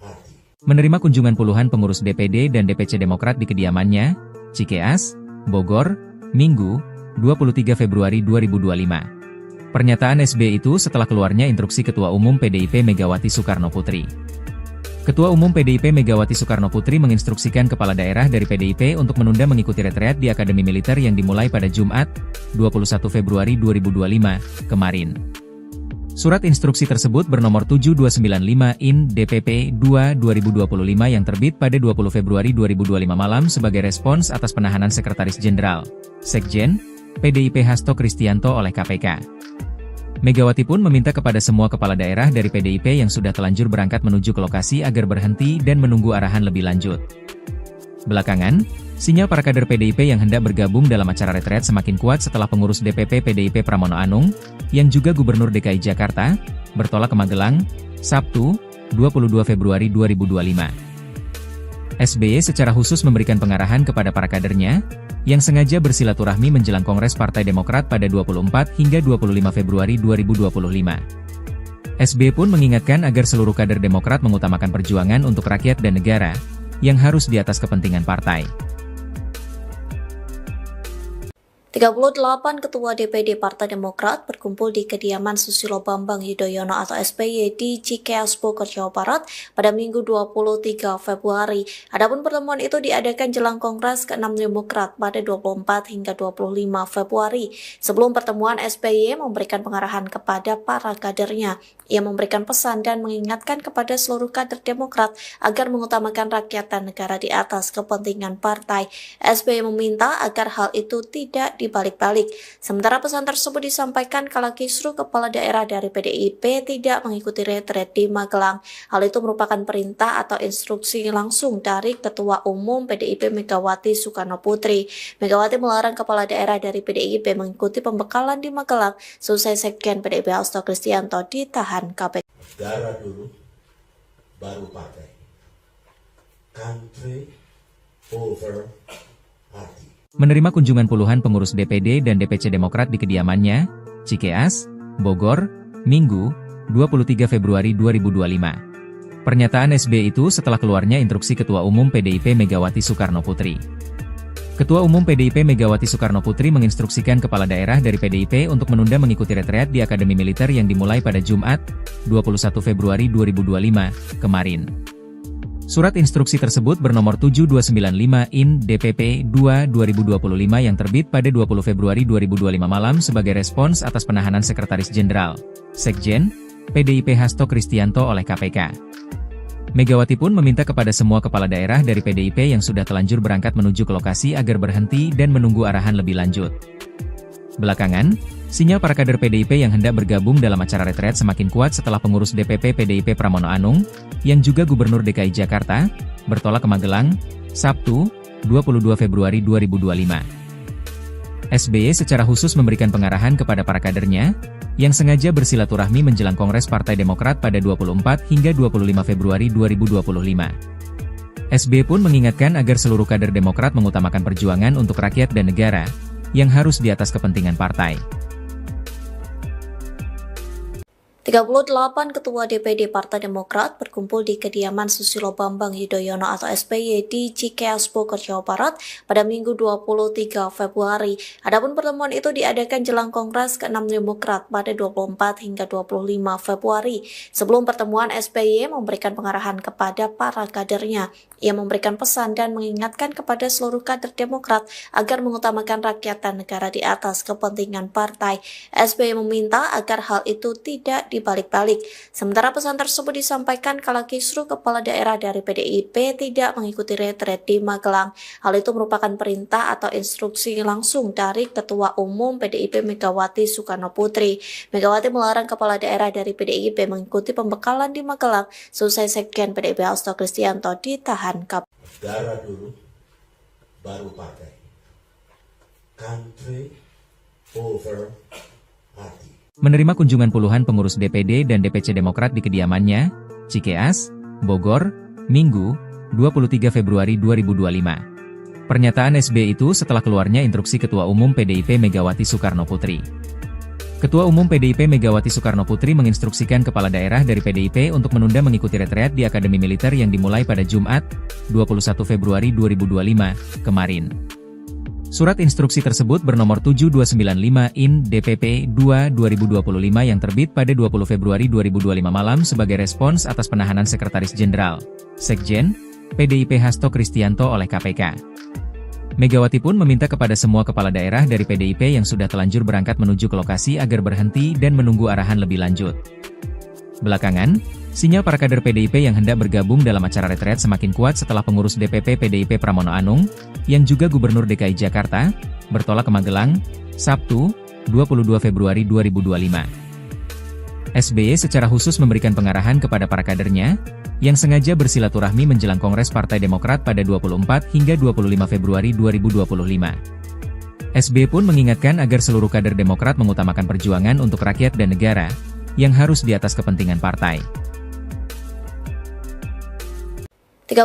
party. Menerima kunjungan puluhan pengurus DPD dan DPC Demokrat di kediamannya, Cikeas, Bogor, Minggu, 23 Februari 2025. Pernyataan SBY itu setelah keluarnya instruksi Ketua Umum PDIP Megawati Soekarno Putri. Ketua Umum PDIP Megawati Soekarno Putri menginstruksikan kepala daerah dari PDIP untuk menunda mengikuti retreat di Akademi Militer yang dimulai pada Jumat, 21 Februari 2025, kemarin. Surat instruksi tersebut bernomor 7295/IN DPP 2/2025 yang terbit pada 20 Februari 2025 malam sebagai respons atas penahanan Sekretaris Jenderal, Sekjen, PDIP Hasto Kristianto oleh KPK. Megawati pun meminta kepada semua kepala daerah dari PDIP yang sudah telanjur berangkat menuju ke lokasi agar berhenti dan menunggu arahan lebih lanjut. Belakangan, sinyal para kader PDIP yang hendak bergabung dalam acara retret semakin kuat setelah pengurus DPP PDIP Pramono Anung, yang juga Gubernur DKI Jakarta, bertolak ke Magelang, Sabtu, 22 Februari 2025. SBY secara khusus memberikan pengarahan kepada para kadernya, yang sengaja bersilaturahmi menjelang Kongres Partai Demokrat pada 24 hingga 25 Februari 2025. SBY pun mengingatkan agar seluruh kader Demokrat mengutamakan perjuangan untuk rakyat dan negara, yang harus di atas kepentingan partai. 38 Ketua DPD Partai Demokrat berkumpul di kediaman Susilo Bambang Yudhoyono atau SBY di Cikeas Bogor, Jawa Barat pada Minggu 23 Februari. Adapun pertemuan itu diadakan jelang Kongres ke-6 Demokrat pada 24 hingga 25 Februari. Sebelum pertemuan, SBY memberikan pengarahan kepada para kadernya. Ia memberikan pesan dan mengingatkan kepada seluruh kader Demokrat agar mengutamakan rakyat dan negara di atas kepentingan partai. SBY meminta agar hal itu tidak dibalik-balik. Sementara pesan tersebut disampaikan kala kisruh kepala daerah dari PDIP tidak mengikuti retret di Magelang. Hal itu merupakan perintah atau instruksi langsung dari Ketua Umum PDIP Megawati Soekarno Putri. Megawati melarang kepala daerah dari PDIP mengikuti pembekalan di Magelang selesai Sekjen PDIP Hasto Kristianto ditahan KPK. Negara dulu, baru partai. Country over party. Menerima kunjungan puluhan pengurus DPD dan DPC Demokrat di kediamannya, Cikeas, Bogor, Minggu, 23 Februari 2025. Pernyataan SBY itu setelah keluarnya instruksi Ketua Umum PDIP Megawati Soekarno Putri. Ketua Umum PDIP Megawati Soekarno Putri menginstruksikan kepala daerah dari PDIP untuk menunda mengikuti retreat di Akademi Militer yang dimulai pada Jumat, 21 Februari 2025, kemarin. Surat instruksi tersebut bernomor 7295 IN DPP 2/2025 yang terbit pada 20 Februari 2025 malam sebagai respons atas penahanan Sekretaris Jenderal, Sekjen, PDIP Hasto Kristianto oleh KPK. Megawati pun meminta kepada semua kepala daerah dari PDIP yang sudah telanjur berangkat menuju ke lokasi agar berhenti dan menunggu arahan lebih lanjut. Belakangan, sinyal para kader PDIP yang hendak bergabung dalam acara retret semakin kuat setelah pengurus DPP PDIP Pramono Anung, yang juga Gubernur DKI Jakarta, bertolak ke Magelang, Sabtu, 22 Februari 2025. SBY secara khusus memberikan pengarahan kepada para kadernya, yang sengaja bersilaturahmi menjelang Kongres Partai Demokrat pada 24 hingga 25 Februari 2025. SBY pun mengingatkan agar seluruh kader Demokrat mengutamakan perjuangan untuk rakyat dan negara, yang harus di atas kepentingan partai. 38 Ketua DPD Partai Demokrat berkumpul di kediaman Susilo Bambang Yudhoyono atau SBY di Cikeas Bogor, Jawa Barat pada Minggu 23 Februari. Adapun pertemuan itu diadakan jelang Kongres ke-6 Demokrat pada 24 hingga 25 Februari. Sebelum pertemuan, SBY memberikan pengarahan kepada para kadernya. Ia memberikan pesan dan mengingatkan kepada seluruh kader Demokrat agar mengutamakan rakyat dan negara di atas kepentingan partai. SBY meminta agar hal itu tidak dibalik-balik. Sementara pesan tersebut disampaikan kala kisruh kepala daerah dari PDIP tidak mengikuti retret di Magelang. Hal itu merupakan perintah atau instruksi langsung dari Ketua Umum PDIP Megawati Soekarno Putri. Megawati melarang kepala daerah dari PDIP mengikuti pembekalan di Magelang selesai Sekjen PDIP Hasto Kristianto ditahan KPK. Negara dulu, baru partai. Country over party. Menerima kunjungan puluhan pengurus DPD dan DPC Demokrat di kediamannya, Cikeas, Bogor, Minggu, 23 Februari 2025. Pernyataan SBY itu setelah keluarnya instruksi Ketua Umum PDIP Megawati Soekarno Putri. Ketua Umum PDIP Megawati Soekarno Putri menginstruksikan kepala daerah dari PDIP untuk menunda mengikuti retreat di Akademi Militer yang dimulai pada Jumat, 21 Februari 2025, kemarin. Surat instruksi tersebut bernomor 7295 IN DPP 2/2025 yang terbit pada 20 Februari 2025 malam sebagai respons atas penahanan Sekretaris Jenderal, Sekjen, PDIP Hasto Kristianto oleh KPK. Megawati pun meminta kepada semua kepala daerah dari PDIP yang sudah telanjur berangkat menuju ke lokasi agar berhenti dan menunggu arahan lebih lanjut. Belakangan, sinyal para kader PDIP yang hendak bergabung dalam acara retret semakin kuat setelah pengurus DPP PDIP Pramono Anung, yang juga Gubernur DKI Jakarta, bertolak ke Magelang, Sabtu, 22 Februari 2025. SBY secara khusus memberikan pengarahan kepada para kadernya, yang sengaja bersilaturahmi menjelang Kongres Partai Demokrat pada 24 hingga 25 Februari 2025. SBY pun mengingatkan agar seluruh kader Demokrat mengutamakan perjuangan untuk rakyat dan negara, yang harus di atas kepentingan partai. 38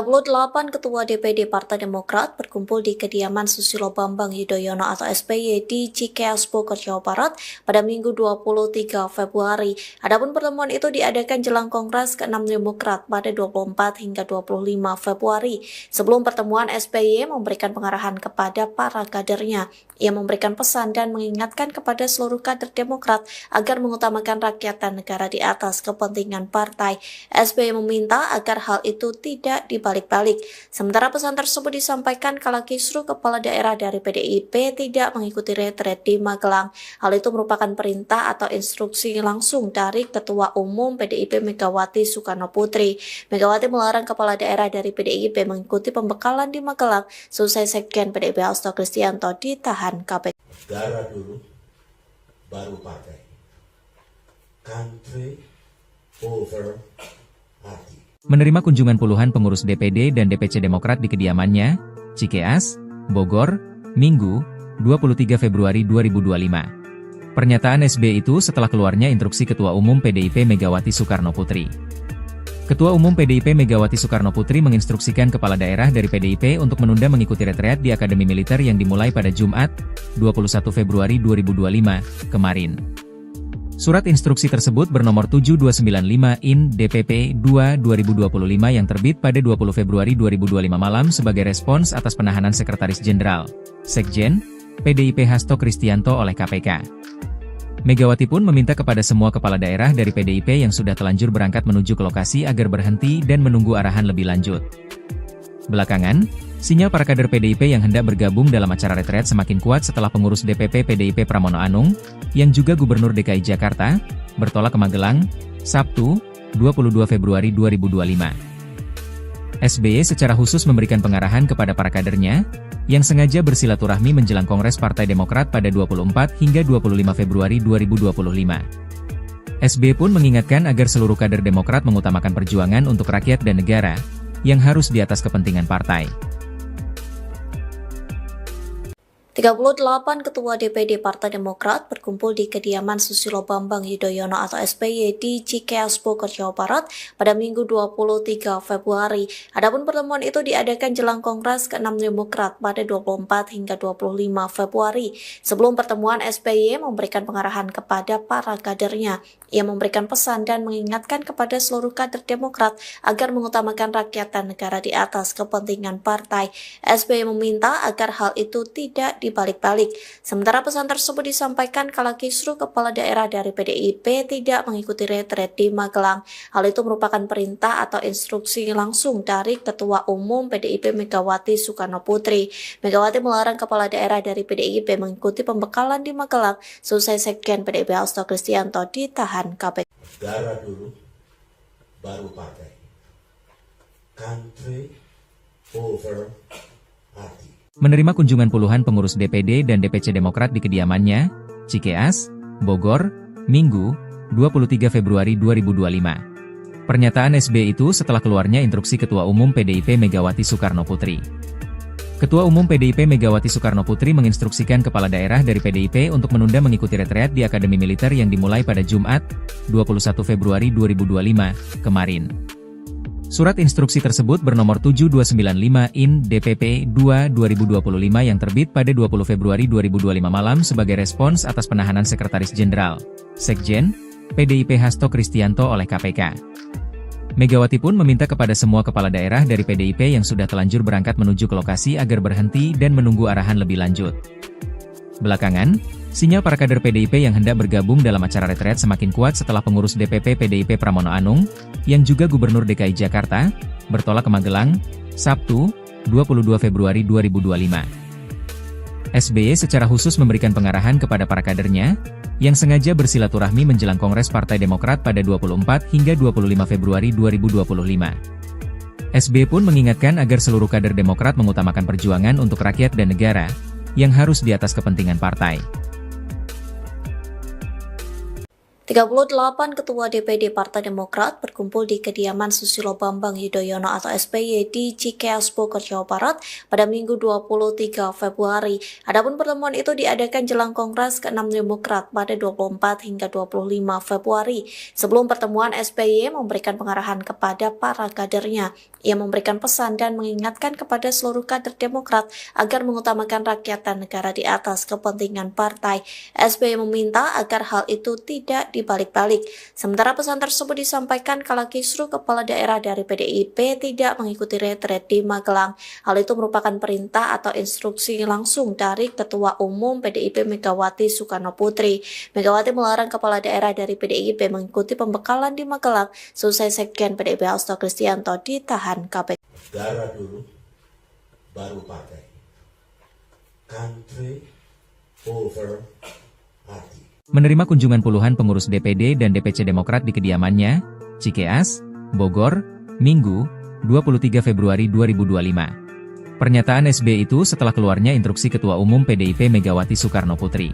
Ketua DPD Partai Demokrat berkumpul di kediaman Susilo Bambang Yudhoyono atau SBY di Cikeas Bogor, Jawa Barat pada Minggu 23 Februari. Adapun pertemuan itu diadakan jelang Kongres ke-6 Demokrat pada 24 hingga 25 Februari. Sebelum pertemuan, SBY memberikan pengarahan kepada para kadernya. Ia memberikan pesan dan mengingatkan kepada seluruh kader Demokrat agar mengutamakan rakyat dan negara di atas kepentingan partai. SBY meminta agar hal itu tidak dibalik-balik. Sementara pesan tersebut disampaikan kala kisruh kepala daerah dari PDIP tidak mengikuti retret di Magelang. Hal itu merupakan perintah atau instruksi langsung dari Ketua Umum PDIP Megawati Soekarno Putri. Megawati melarang kepala daerah dari PDIP mengikuti pembekalan di Magelang selesai Sekjen PDIP Hasto Kristianto ditahan KPK. Negara dulu, baru partai. Country over party. Menerima kunjungan puluhan pengurus DPD dan DPC Demokrat di kediamannya, Cikeas, Bogor, Minggu, 23 Februari 2025. Pernyataan SBY itu setelah keluarnya instruksi Ketua Umum PDIP Megawati Soekarno Putri. Ketua Umum PDIP Megawati Soekarno Putri menginstruksikan kepala daerah dari PDIP untuk menunda mengikuti retreat di Akademi Militer yang dimulai pada Jumat, 21 Februari 2025, kemarin. Surat instruksi tersebut bernomor 7295/IN DPP 2/2025 yang terbit pada 20 Februari 2025 malam sebagai respons atas penahanan Sekretaris Jenderal, Sekjen, PDIP Hasto Kristianto oleh KPK. Megawati pun meminta kepada semua kepala daerah dari PDIP yang sudah telanjur berangkat menuju ke lokasi agar berhenti dan menunggu arahan lebih lanjut. Belakangan, sinyal para kader PDIP yang hendak bergabung dalam acara retret semakin kuat setelah pengurus DPP PDIP Pramono Anung, yang juga Gubernur DKI Jakarta, bertolak ke Magelang, Sabtu, 22 Februari 2025. SBY secara khusus memberikan pengarahan kepada para kadernya, yang sengaja bersilaturahmi menjelang Kongres Partai Demokrat pada 24 hingga 25 Februari 2025. SBY pun mengingatkan agar seluruh kader Demokrat mengutamakan perjuangan untuk rakyat dan negara, yang harus di atas kepentingan partai. 38 Ketua DPD Partai Demokrat berkumpul di kediaman Susilo Bambang Yudhoyono atau SBY di Cikeas Bogor, Jawa Barat pada Minggu 23 Februari. Adapun pertemuan itu diadakan jelang Kongres ke-6 Demokrat pada 24 hingga 25 Februari. Sebelum pertemuan, SBY memberikan pengarahan kepada para kadernya. Ia memberikan pesan dan mengingatkan kepada seluruh kader Demokrat agar mengutamakan rakyat dan negara di atas kepentingan partai. SBY meminta agar hal itu tidak dibalik-balik. Sementara pesan tersebut disampaikan kala kisruh kepala daerah dari PDIP tidak mengikuti retret di Magelang. Hal itu merupakan perintah atau instruksi langsung dari Ketua Umum PDIP Megawati Soekarno Putri. Megawati melarang kepala daerah dari PDIP mengikuti pembekalan di Magelang selesai Sekjen PDIP Hasto Kristianto ditahan KPK. Negara dulu, baru partai. Country over party. Menerima kunjungan puluhan pengurus DPD dan DPC Demokrat di kediamannya, Cikeas, Bogor, Minggu, 23 Februari 2025. Pernyataan SBY itu setelah keluarnya instruksi Ketua Umum PDIP Megawati Soekarno Putri. Ketua Umum PDIP Megawati Soekarno Putri menginstruksikan kepala daerah dari PDIP untuk menunda mengikuti retreat di Akademi Militer yang dimulai pada Jumat, 21 Februari 2025, kemarin. Surat instruksi tersebut bernomor 7295/IN DPP 2/2025 yang terbit pada 20 Februari 2025 malam sebagai respons atas penahanan Sekretaris Jenderal, Sekjen, PDIP Hasto Kristianto oleh KPK. Megawati pun meminta kepada semua kepala daerah dari PDIP yang sudah telanjur berangkat menuju ke lokasi agar berhenti dan menunggu arahan lebih lanjut. Belakangan, sinyal para kader PDIP yang hendak bergabung dalam acara retret semakin kuat setelah pengurus DPP PDIP Pramono Anung, yang juga Gubernur DKI Jakarta, bertolak ke Magelang, Sabtu, 22 Februari 2025. SBY secara khusus memberikan pengarahan kepada para kadernya, yang sengaja bersilaturahmi menjelang Kongres Partai Demokrat pada 24 hingga 25 Februari 2025. SBY pun mengingatkan agar seluruh kader Demokrat mengutamakan perjuangan untuk rakyat dan negara, yang harus di atas kepentingan partai. 38 Ketua DPD Partai Demokrat berkumpul di kediaman Susilo Bambang Yudhoyono atau SBY di Cikeas, Bogor, Jawa Barat pada Minggu 23 Februari. Adapun pertemuan itu diadakan jelang Kongres ke-6 Demokrat pada 24 hingga 25 Februari. Sebelum pertemuan, SBY memberikan pengarahan kepada para kadernya. Ia memberikan pesan dan mengingatkan kepada seluruh kader Demokrat agar mengutamakan rakyat dan negara di atas kepentingan partai. SBY meminta agar hal itu tidak dibalik-balik. Sementara pesan tersebut disampaikan kala kisruh kepala daerah dari PDIP tidak mengikuti retret di Magelang. Hal itu merupakan perintah atau instruksi langsung dari Ketua Umum PDIP Megawati Soekarno Putri. Megawati melarang kepala daerah dari PDIP mengikuti pembekalan di Magelang selesai Sekjen PDIP Hasto Kristianto ditahan KPK. Negara dulu, baru partai. Country over party. Menerima kunjungan puluhan pengurus DPD dan DPC Demokrat di kediamannya, Cikeas, Bogor, Minggu, 23 Februari 2025. Pernyataan SBY itu setelah keluarnya instruksi Ketua Umum PDIP Megawati Soekarno Putri.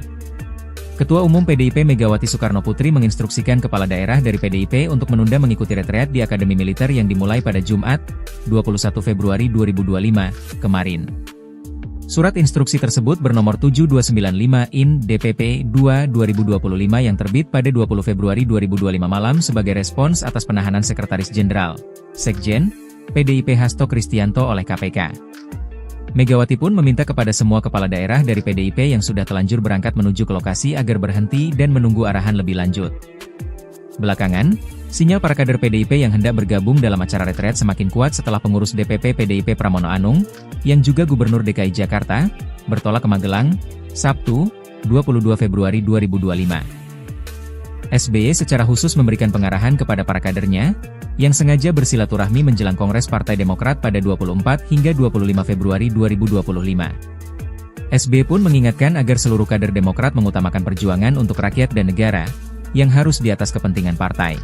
Ketua Umum PDIP Megawati Soekarno Putri menginstruksikan kepala daerah dari PDIP untuk menunda mengikuti retreat di Akademi Militer yang dimulai pada Jumat, 21 Februari 2025, kemarin. Surat instruksi tersebut bernomor 7295 IN DPP 2/2025 yang terbit pada 20 Februari 2025 malam sebagai respons atas penahanan Sekretaris Jenderal, Sekjen, PDIP Hasto Kristianto oleh KPK. Megawati pun meminta kepada semua kepala daerah dari PDIP yang sudah telanjur berangkat menuju ke lokasi agar berhenti dan menunggu arahan lebih lanjut. Belakangan, sinyal para kader PDIP yang hendak bergabung dalam acara retret semakin kuat setelah pengurus DPP PDIP Pramono Anung, yang juga Gubernur DKI Jakarta, bertolak ke Magelang, Sabtu, 22 Februari 2025. SBY secara khusus memberikan pengarahan kepada para kadernya, yang sengaja bersilaturahmi menjelang Kongres Partai Demokrat pada 24 hingga 25 Februari 2025. SBY pun mengingatkan agar seluruh kader Demokrat mengutamakan perjuangan untuk rakyat dan negara, yang harus di atas kepentingan partai.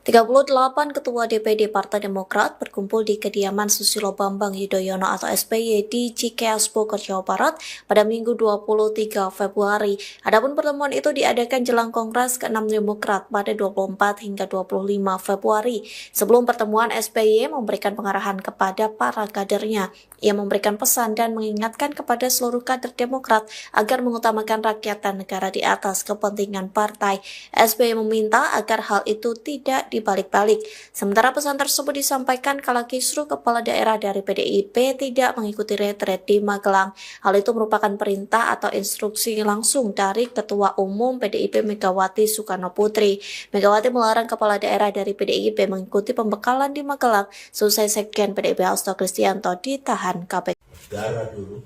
38 Ketua DPD Partai Demokrat berkumpul di kediaman Susilo Bambang Yudhoyono atau SBY di Cikeas, Bogor, Jawa Barat pada Minggu 23 Februari. Adapun pertemuan itu diadakan jelang Kongres ke-6 Demokrat pada 24 hingga 25 Februari. Sebelum pertemuan, SBY memberikan pengarahan kepada para kadernya. Ia memberikan pesan dan mengingatkan kepada seluruh kader Demokrat agar mengutamakan rakyat dan negara di atas kepentingan partai. SBY meminta agar hal itu tidak dibalik-balik. Sementara pesan tersebut disampaikan kala kisruh kepala daerah dari PDIP tidak mengikuti retret di Magelang. Hal itu merupakan perintah atau instruksi langsung dari Ketua Umum PDIP Megawati Soekarno Putri. Megawati melarang kepala daerah dari PDIP mengikuti pembekalan di Magelang selesai Sekjen PDIP Hasto Kristianto ditahan KPK. Negara dulu,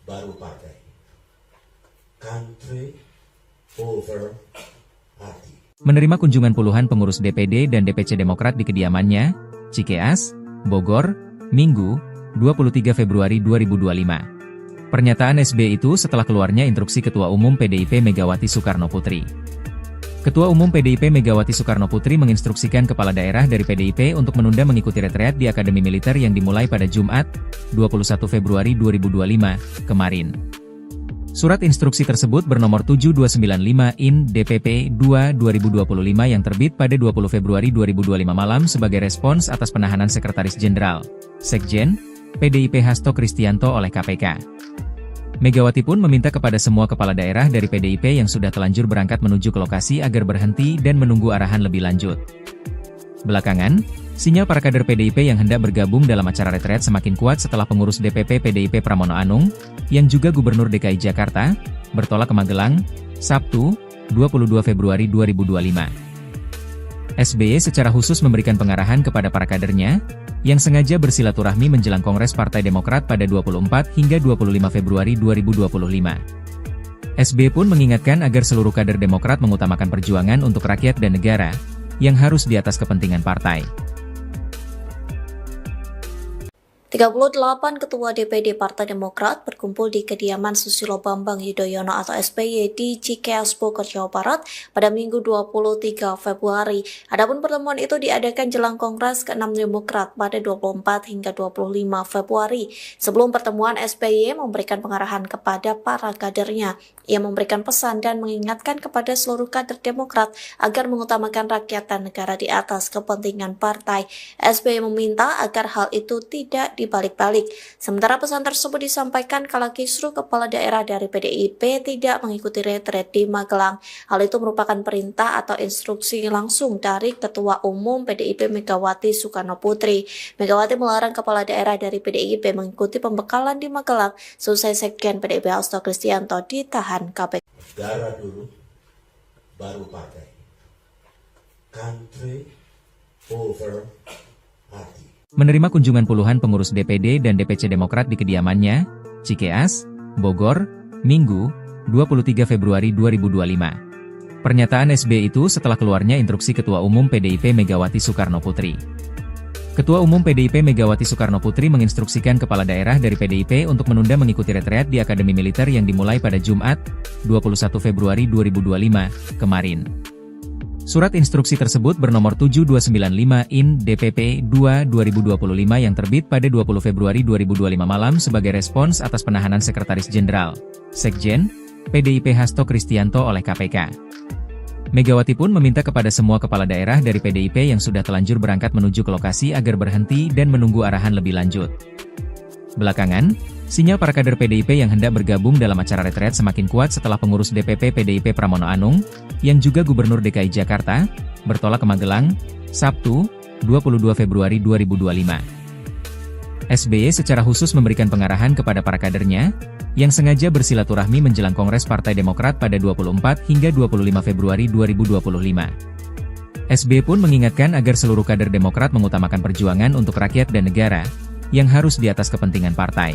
baru partai. Country over party. Menerima kunjungan puluhan pengurus DPD dan DPC Demokrat di kediamannya, Cikeas, Bogor, Minggu, 23 Februari 2025. Pernyataan SBY itu setelah keluarnya instruksi Ketua Umum PDIP Megawati Soekarno Putri. Ketua Umum PDIP Megawati Soekarno Putri menginstruksikan kepala daerah dari PDIP untuk menunda mengikuti retreat di Akademi Militer yang dimulai pada Jumat, 21 Februari 2025, kemarin. Surat instruksi tersebut bernomor 7295 IN DPP 2/2025 yang terbit pada 20 Februari 2025 malam sebagai respons atas penahanan Sekretaris Jenderal, Sekjen, PDIP Hasto Kristianto oleh KPK. Megawati pun meminta kepada semua kepala daerah dari PDIP yang sudah telanjur berangkat menuju ke lokasi agar berhenti dan menunggu arahan lebih lanjut. Belakangan, sinyal para kader PDIP yang hendak bergabung dalam acara retret semakin kuat setelah pengurus DPP PDIP Pramono Anung, yang juga Gubernur DKI Jakarta, bertolak ke Magelang, Sabtu, 22 Februari 2025. SBY secara khusus memberikan pengarahan kepada para kadernya, yang sengaja bersilaturahmi menjelang Kongres Partai Demokrat pada 24 hingga 25 Februari 2025. SBY pun mengingatkan agar seluruh kader Demokrat mengutamakan perjuangan untuk rakyat dan negara, yang harus di atas kepentingan partai. 38 Ketua DPD Partai Demokrat berkumpul di kediaman Susilo Bambang Yudhoyono atau SBY di Cikeas, Bogor, Jawa Barat pada Minggu 23 Februari. Adapun pertemuan itu diadakan jelang Kongres ke-6 Demokrat pada 24 hingga 25 Februari. Sebelum pertemuan, SBY memberikan pengarahan kepada para kadernya. Ia memberikan pesan dan mengingatkan kepada seluruh kader Demokrat agar mengutamakan rakyat dan negara di atas kepentingan partai. SBY meminta agar hal itu tidak dibalik-balik. Sementara pesan tersebut disampaikan kala kisruh kepala daerah dari PDIP tidak mengikuti retret di Magelang. Hal itu merupakan perintah atau instruksi langsung dari Ketua Umum PDIP Megawati Soekarno Putri. Megawati melarang kepala daerah dari PDIP mengikuti pembekalan di Magelang selesai Sekjen PDIP Hasto Kristianto ditahan KPK. Darah dulu, baru partai. Country over party. Menerima kunjungan puluhan pengurus DPD dan DPC Demokrat di kediamannya, Cikeas, Bogor, Minggu, 23 Februari 2025. Pernyataan SBY itu setelah keluarnya instruksi Ketua Umum PDIP Megawati Soekarno Putri. Ketua Umum PDIP Megawati Soekarno Putri menginstruksikan kepala daerah dari PDIP untuk menunda mengikuti retreat di Akademi Militer yang dimulai pada Jumat, 21 Februari 2025, kemarin. Surat instruksi tersebut bernomor 7295 IN DPP 2/2025 yang terbit pada 20 Februari 2025 malam sebagai respons atas penahanan Sekretaris Jenderal, Sekjen, PDIP Hasto Kristianto oleh KPK. Megawati pun meminta kepada semua kepala daerah dari PDIP yang sudah telanjur berangkat menuju ke lokasi agar berhenti dan menunggu arahan lebih lanjut. Belakangan, sinyal para kader PDIP yang hendak bergabung dalam acara retret semakin kuat setelah pengurus DPP PDIP Pramono Anung, yang juga Gubernur DKI Jakarta, bertolak ke Magelang, Sabtu, 22 Februari 2025. SBY secara khusus memberikan pengarahan kepada para kadernya, yang sengaja bersilaturahmi menjelang Kongres Partai Demokrat pada 24 hingga 25 Februari 2025. SBY pun mengingatkan agar seluruh kader Demokrat mengutamakan perjuangan untuk rakyat dan negara, yang harus di atas kepentingan partai.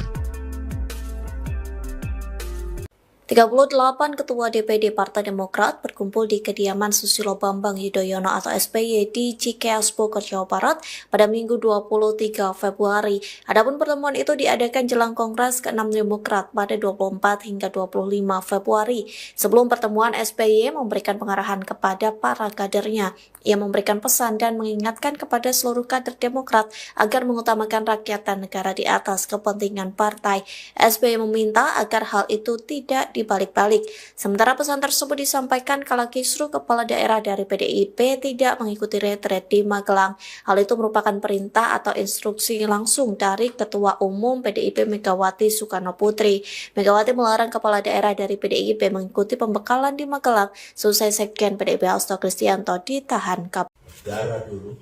38 Ketua DPD Partai Demokrat berkumpul di kediaman Susilo Bambang Yudhoyono atau SBY di Cikeas, Bogor, Jawa Barat pada Minggu 23 Februari. Adapun pertemuan itu diadakan jelang Kongres ke-6 Demokrat pada 24 hingga 25 Februari. Sebelum pertemuan, SBY memberikan pengarahan kepada para kadernya. Ia memberikan pesan dan mengingatkan kepada seluruh kader Demokrat agar mengutamakan rakyat dan negara di atas kepentingan partai. SBY meminta agar hal itu tidak dibalik-balik. Sementara pesan tersebut disampaikan kala kisruh kepala daerah dari PDIP tidak mengikuti retret di Magelang. Hal itu merupakan perintah atau instruksi langsung dari Ketua Umum PDIP Megawati Soekarno Putri. Megawati melarang kepala daerah dari PDIP mengikuti pembekalan di Magelang selesai Sekjen PDIP Hasto Kristianto ditahan KPK. Darah dulu,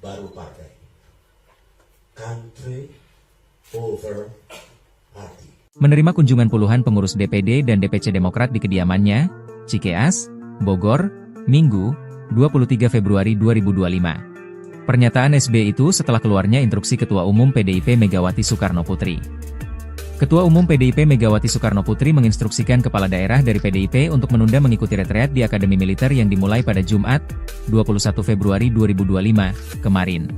baru partai. Country over party. Menerima kunjungan puluhan pengurus DPD dan DPC Demokrat di kediamannya, Cikeas, Bogor, Minggu, 23 Februari 2025. Pernyataan SBY itu setelah keluarnya instruksi Ketua Umum PDIP Megawati Soekarno Putri. Ketua Umum PDIP Megawati Soekarno Putri menginstruksikan kepala daerah dari PDIP untuk menunda mengikuti retreat di Akademi Militer yang dimulai pada Jumat, 21 Februari 2025, kemarin.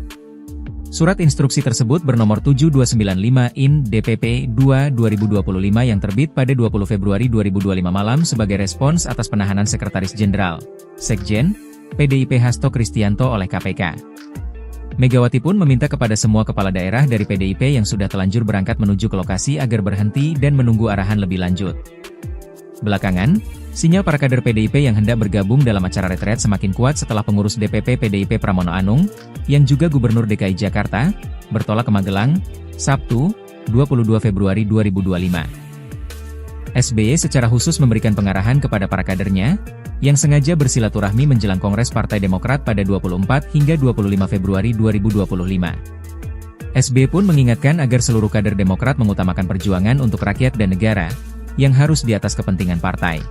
Surat instruksi tersebut bernomor 7295 IN DPP 2/2025 yang terbit pada 20 Februari 2025 malam sebagai respons atas penahanan Sekretaris Jenderal, Sekjen, PDIP Hasto Kristianto oleh KPK. Megawati pun meminta kepada semua kepala daerah dari PDIP yang sudah telanjur berangkat menuju ke lokasi agar berhenti dan menunggu arahan lebih lanjut. Belakangan, sinyal para kader PDIP yang hendak bergabung dalam acara retret semakin kuat setelah pengurus DPP PDIP Pramono Anung, yang juga Gubernur DKI Jakarta, bertolak ke Magelang, Sabtu, 22 Februari 2025. SBY secara khusus memberikan pengarahan kepada para kadernya, yang sengaja bersilaturahmi menjelang Kongres Partai Demokrat pada 24 hingga 25 Februari 2025. SBY pun mengingatkan agar seluruh kader Demokrat mengutamakan perjuangan untuk rakyat dan negara, yang harus di atas kepentingan partai.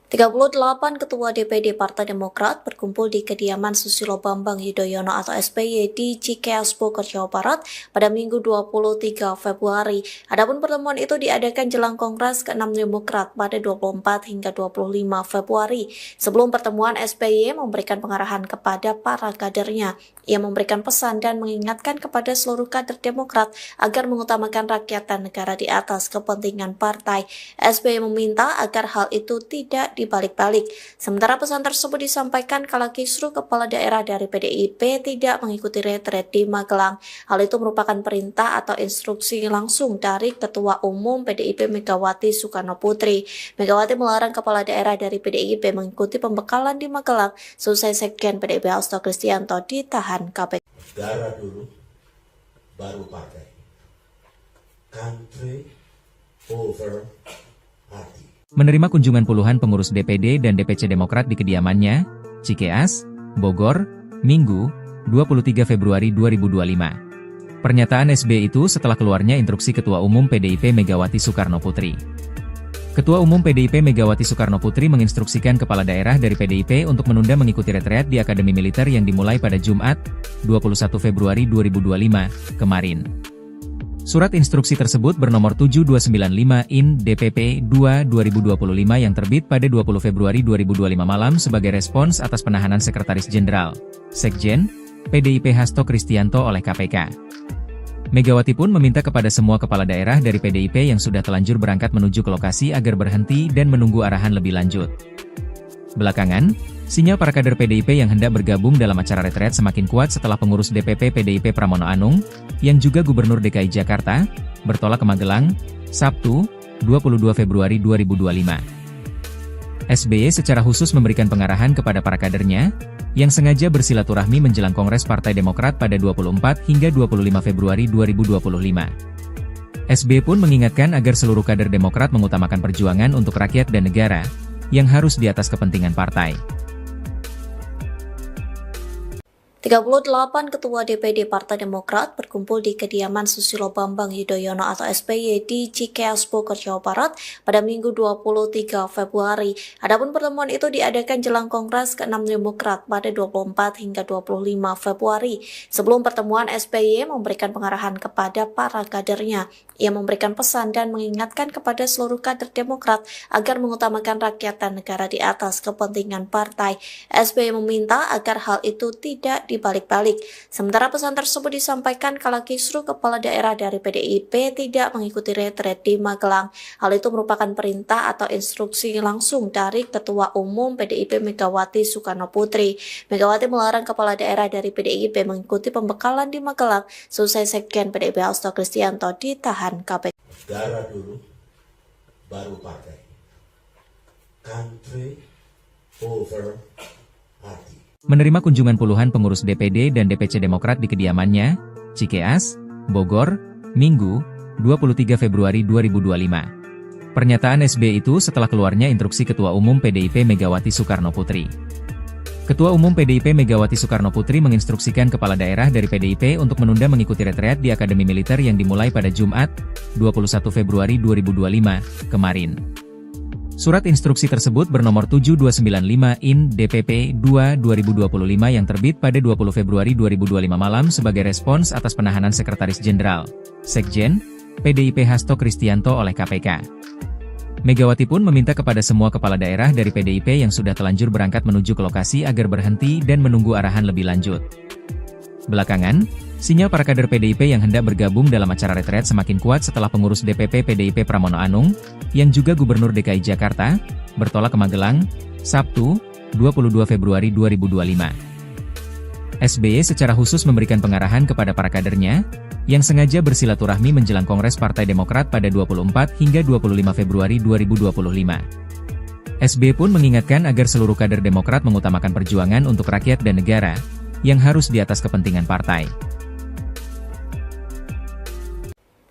38 Ketua DPD Partai Demokrat berkumpul di kediaman Susilo Bambang Yudhoyono atau SBY di Cikeas, Bogor, Jawa Barat pada Minggu 23 Februari. Adapun pertemuan itu diadakan jelang Kongres ke-6 Demokrat pada 24 hingga 25 Februari. Sebelum pertemuan, SBY memberikan pengarahan kepada para kadernya. Ia memberikan pesan dan mengingatkan kepada seluruh kader Demokrat agar mengutamakan rakyat dan negara di atas kepentingan partai. SBY meminta agar hal itu tidak dibalik-balik. Sementara pesan tersebut disampaikan kala kisruh kepala daerah dari PDIP tidak mengikuti retret di Magelang. Hal itu merupakan perintah atau instruksi langsung dari Ketua Umum PDIP Megawati Soekarno Putri. Megawati melarang kepala daerah dari PDIP mengikuti pembekalan di Magelang selesai Sekjen PDIP Hasto Kristianto ditahan KPK. Negara dulu, baru partai. Country over party. Menerima kunjungan puluhan pengurus DPD dan DPC Demokrat di kediamannya, Cikeas, Bogor, Minggu, 23 Februari 2025. Pernyataan SBY itu setelah keluarnya instruksi Ketua Umum PDIP Megawati Soekarno Putri. Ketua Umum PDIP Megawati Soekarno Putri menginstruksikan kepala daerah dari PDIP untuk menunda mengikuti retreat di Akademi Militer yang dimulai pada Jumat, 21 Februari 2025, kemarin. Surat instruksi tersebut bernomor 7295/DPP 2/2025 yang terbit pada 20 Februari 2025 malam sebagai respons atas penahanan Sekretaris Jenderal, Sekjen, PDIP Hasto Kristianto oleh KPK. Megawati pun meminta kepada semua kepala daerah dari PDIP yang sudah telanjur berangkat menuju ke lokasi agar berhenti dan menunggu arahan lebih lanjut. Belakangan, sinyal para kader PDIP yang hendak bergabung dalam acara retret semakin kuat setelah pengurus DPP PDIP Pramono Anung, yang juga Gubernur DKI Jakarta, bertolak ke Magelang, Sabtu, 22 Februari 2025. SBY secara khusus memberikan pengarahan kepada para kadernya, yang sengaja bersilaturahmi menjelang Kongres Partai Demokrat pada 24 hingga 25 Februari 2025. SBY pun mengingatkan agar seluruh kader Demokrat mengutamakan perjuangan untuk rakyat dan negara, yang harus di atas kepentingan partai. 38 Ketua DPD Partai Demokrat berkumpul di kediaman Susilo Bambang Yudhoyono atau SBY di Cikeas, Bogor, Jawa Barat pada Minggu 23 Februari. Adapun pertemuan itu diadakan jelang Kongres ke-6 Demokrat pada 24 hingga 25 Februari. Sebelum pertemuan, SBY memberikan pengarahan kepada para kadernya. Ia memberikan pesan dan mengingatkan kepada seluruh kader Demokrat agar mengutamakan rakyat dan negara di atas kepentingan partai. SBY meminta agar hal itu tidak dibalik-balik. Sementara pesan tersebut disampaikan kala kisruh kepala daerah dari PDIP tidak mengikuti retret di Magelang. Hal itu merupakan perintah atau instruksi langsung dari Ketua Umum PDIP Megawati Soekarno Putri. Megawati melarang kepala daerah dari PDIP mengikuti pembekalan di Magelang selesai Sekjen PDIP Hasto Kristianto ditahan KPK. Negara dulu, baru partai. Country over party. Menerima kunjungan puluhan pengurus DPD dan DPC Demokrat di kediamannya, Cikeas, Bogor, Minggu, 23 Februari 2025. Pernyataan SBY itu setelah keluarnya instruksi Ketua Umum PDIP Megawati Soekarno Putri. Ketua Umum PDIP Megawati Soekarno Putri menginstruksikan kepala daerah dari PDIP untuk menunda mengikuti retreat di Akademi Militer yang dimulai pada Jumat, 21 Februari 2025, kemarin. Surat instruksi tersebut bernomor 7295/DPP 2/2025 yang terbit pada 20 Februari 2025 malam sebagai respons atas penahanan Sekretaris Jenderal, Sekjen, PDIP Hasto Kristianto oleh KPK. Megawati pun meminta kepada semua kepala daerah dari PDIP yang sudah telanjur berangkat menuju ke lokasi agar berhenti dan menunggu arahan lebih lanjut. Belakangan, sinyal para kader PDIP yang hendak bergabung dalam acara retret semakin kuat setelah pengurus DPP PDIP Pramono Anung, yang juga Gubernur DKI Jakarta, bertolak ke Magelang, Sabtu, 22 Februari 2025. SBY secara khusus memberikan pengarahan kepada para kadernya, yang sengaja bersilaturahmi menjelang Kongres Partai Demokrat pada 24 hingga 25 Februari 2025. SBY pun mengingatkan agar seluruh kader Demokrat mengutamakan perjuangan untuk rakyat dan negara, yang harus di atas kepentingan partai.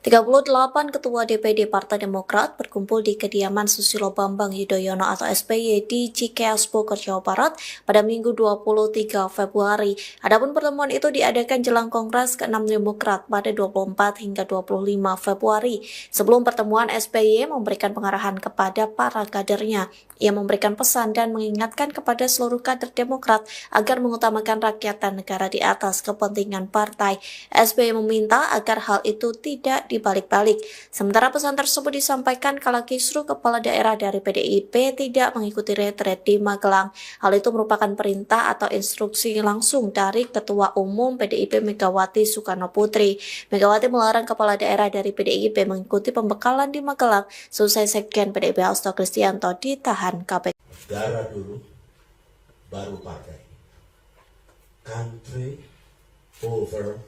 38 Ketua DPD Partai Demokrat berkumpul di kediaman Susilo Bambang Yudhoyono atau SBY di Cikeas Bogor, Jawa Barat pada Minggu 23 Februari. Adapun pertemuan itu diadakan jelang Kongres ke-6 Demokrat pada 24 hingga 25 Februari. Sebelum pertemuan, SBY memberikan pengarahan kepada para kadernya. Ia memberikan pesan dan mengingatkan kepada seluruh kader Demokrat agar mengutamakan rakyat dan negara di atas kepentingan partai. SBY meminta agar hal itu tidak dibalik-balik. Sementara pesan tersebut disampaikan kala kisruh kepala daerah dari PDIP tidak mengikuti retret di Magelang. Hal itu merupakan perintah atau instruksi langsung dari Ketua Umum PDIP Megawati Soekarno Putri. Megawati melarang kepala daerah dari PDIP mengikuti pembekalan di Magelang selesai Sekjen PDIP Hasto Kristianto ditahan KPK. Negara dulu, baru partai. Country over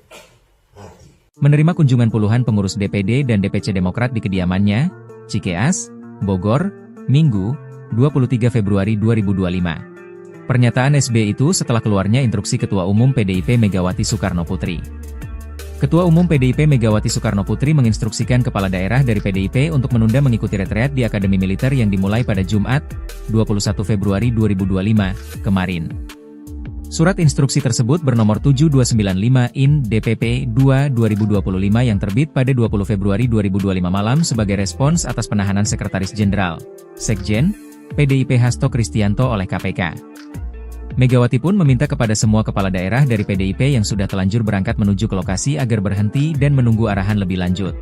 party. Menerima kunjungan puluhan pengurus DPD dan DPC Demokrat di kediamannya, Cikeas, Bogor, Minggu, 23 Februari 2025. Pernyataan SBY itu setelah keluarnya instruksi Ketua Umum PDIP Megawati Soekarno Putri. Ketua Umum PDIP Megawati Soekarno Putri menginstruksikan kepala daerah dari PDIP untuk menunda mengikuti retreat di Akademi Militer yang dimulai pada Jumat, 21 Februari 2025, kemarin. Surat instruksi tersebut bernomor 7295 IN DPP 2/2025 yang terbit pada 20 Februari 2025 malam sebagai respons atas penahanan Sekretaris Jenderal, Sekjen, PDIP Hasto Kristianto oleh KPK. Megawati pun meminta kepada semua kepala daerah dari PDIP yang sudah telanjur berangkat menuju ke lokasi agar berhenti dan menunggu arahan lebih lanjut.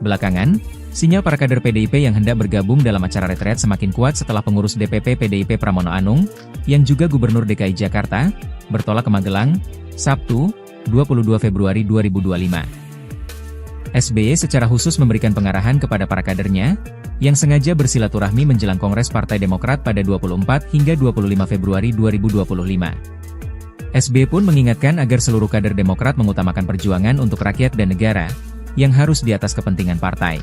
Belakangan, sinyal para kader PDIP yang hendak bergabung dalam acara retret semakin kuat setelah pengurus DPP PDIP Pramono Anung, yang juga Gubernur DKI Jakarta, bertolak ke Magelang, Sabtu, 22 Februari 2025. SBY secara khusus memberikan pengarahan kepada para kadernya, yang sengaja bersilaturahmi menjelang Kongres Partai Demokrat pada 24 hingga 25 Februari 2025. SBY pun mengingatkan agar seluruh kader Demokrat mengutamakan perjuangan untuk rakyat dan negara, yang harus di atas kepentingan partai.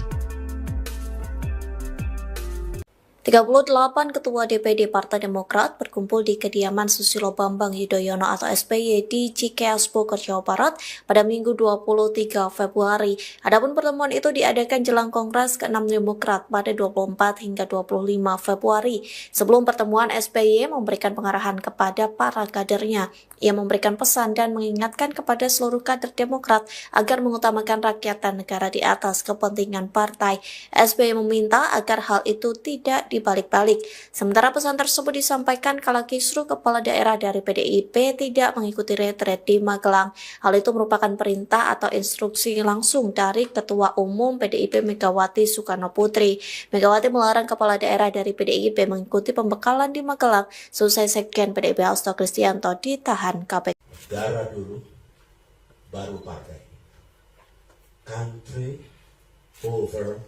38 Ketua DPD Partai Demokrat berkumpul di kediaman Susilo Bambang Yudhoyono atau SBY di Cikeas Bogor, Jawa Barat pada Minggu 23 Februari. Adapun pertemuan itu diadakan jelang Kongres ke-6 Demokrat pada 24 hingga 25 Februari. Sebelum pertemuan, SBY memberikan pengarahan kepada para kadernya. Ia memberikan pesan dan mengingatkan kepada seluruh kader Demokrat agar mengutamakan rakyat dan negara di atas kepentingan partai. SBY meminta agar hal itu tidak dibalik-balik. Sementara pesan tersebut disampaikan kala kisruh kepala daerah dari PDIP tidak mengikuti retret di Magelang. Hal itu merupakan perintah atau instruksi langsung dari Ketua Umum PDIP Megawati Soekarno Putri. Megawati melarang kepala daerah dari PDIP mengikuti pembekalan di Magelang selesai Sekjen PDIP Hasto Kristianto ditahan KPK. Negara dulu, baru partai. Country over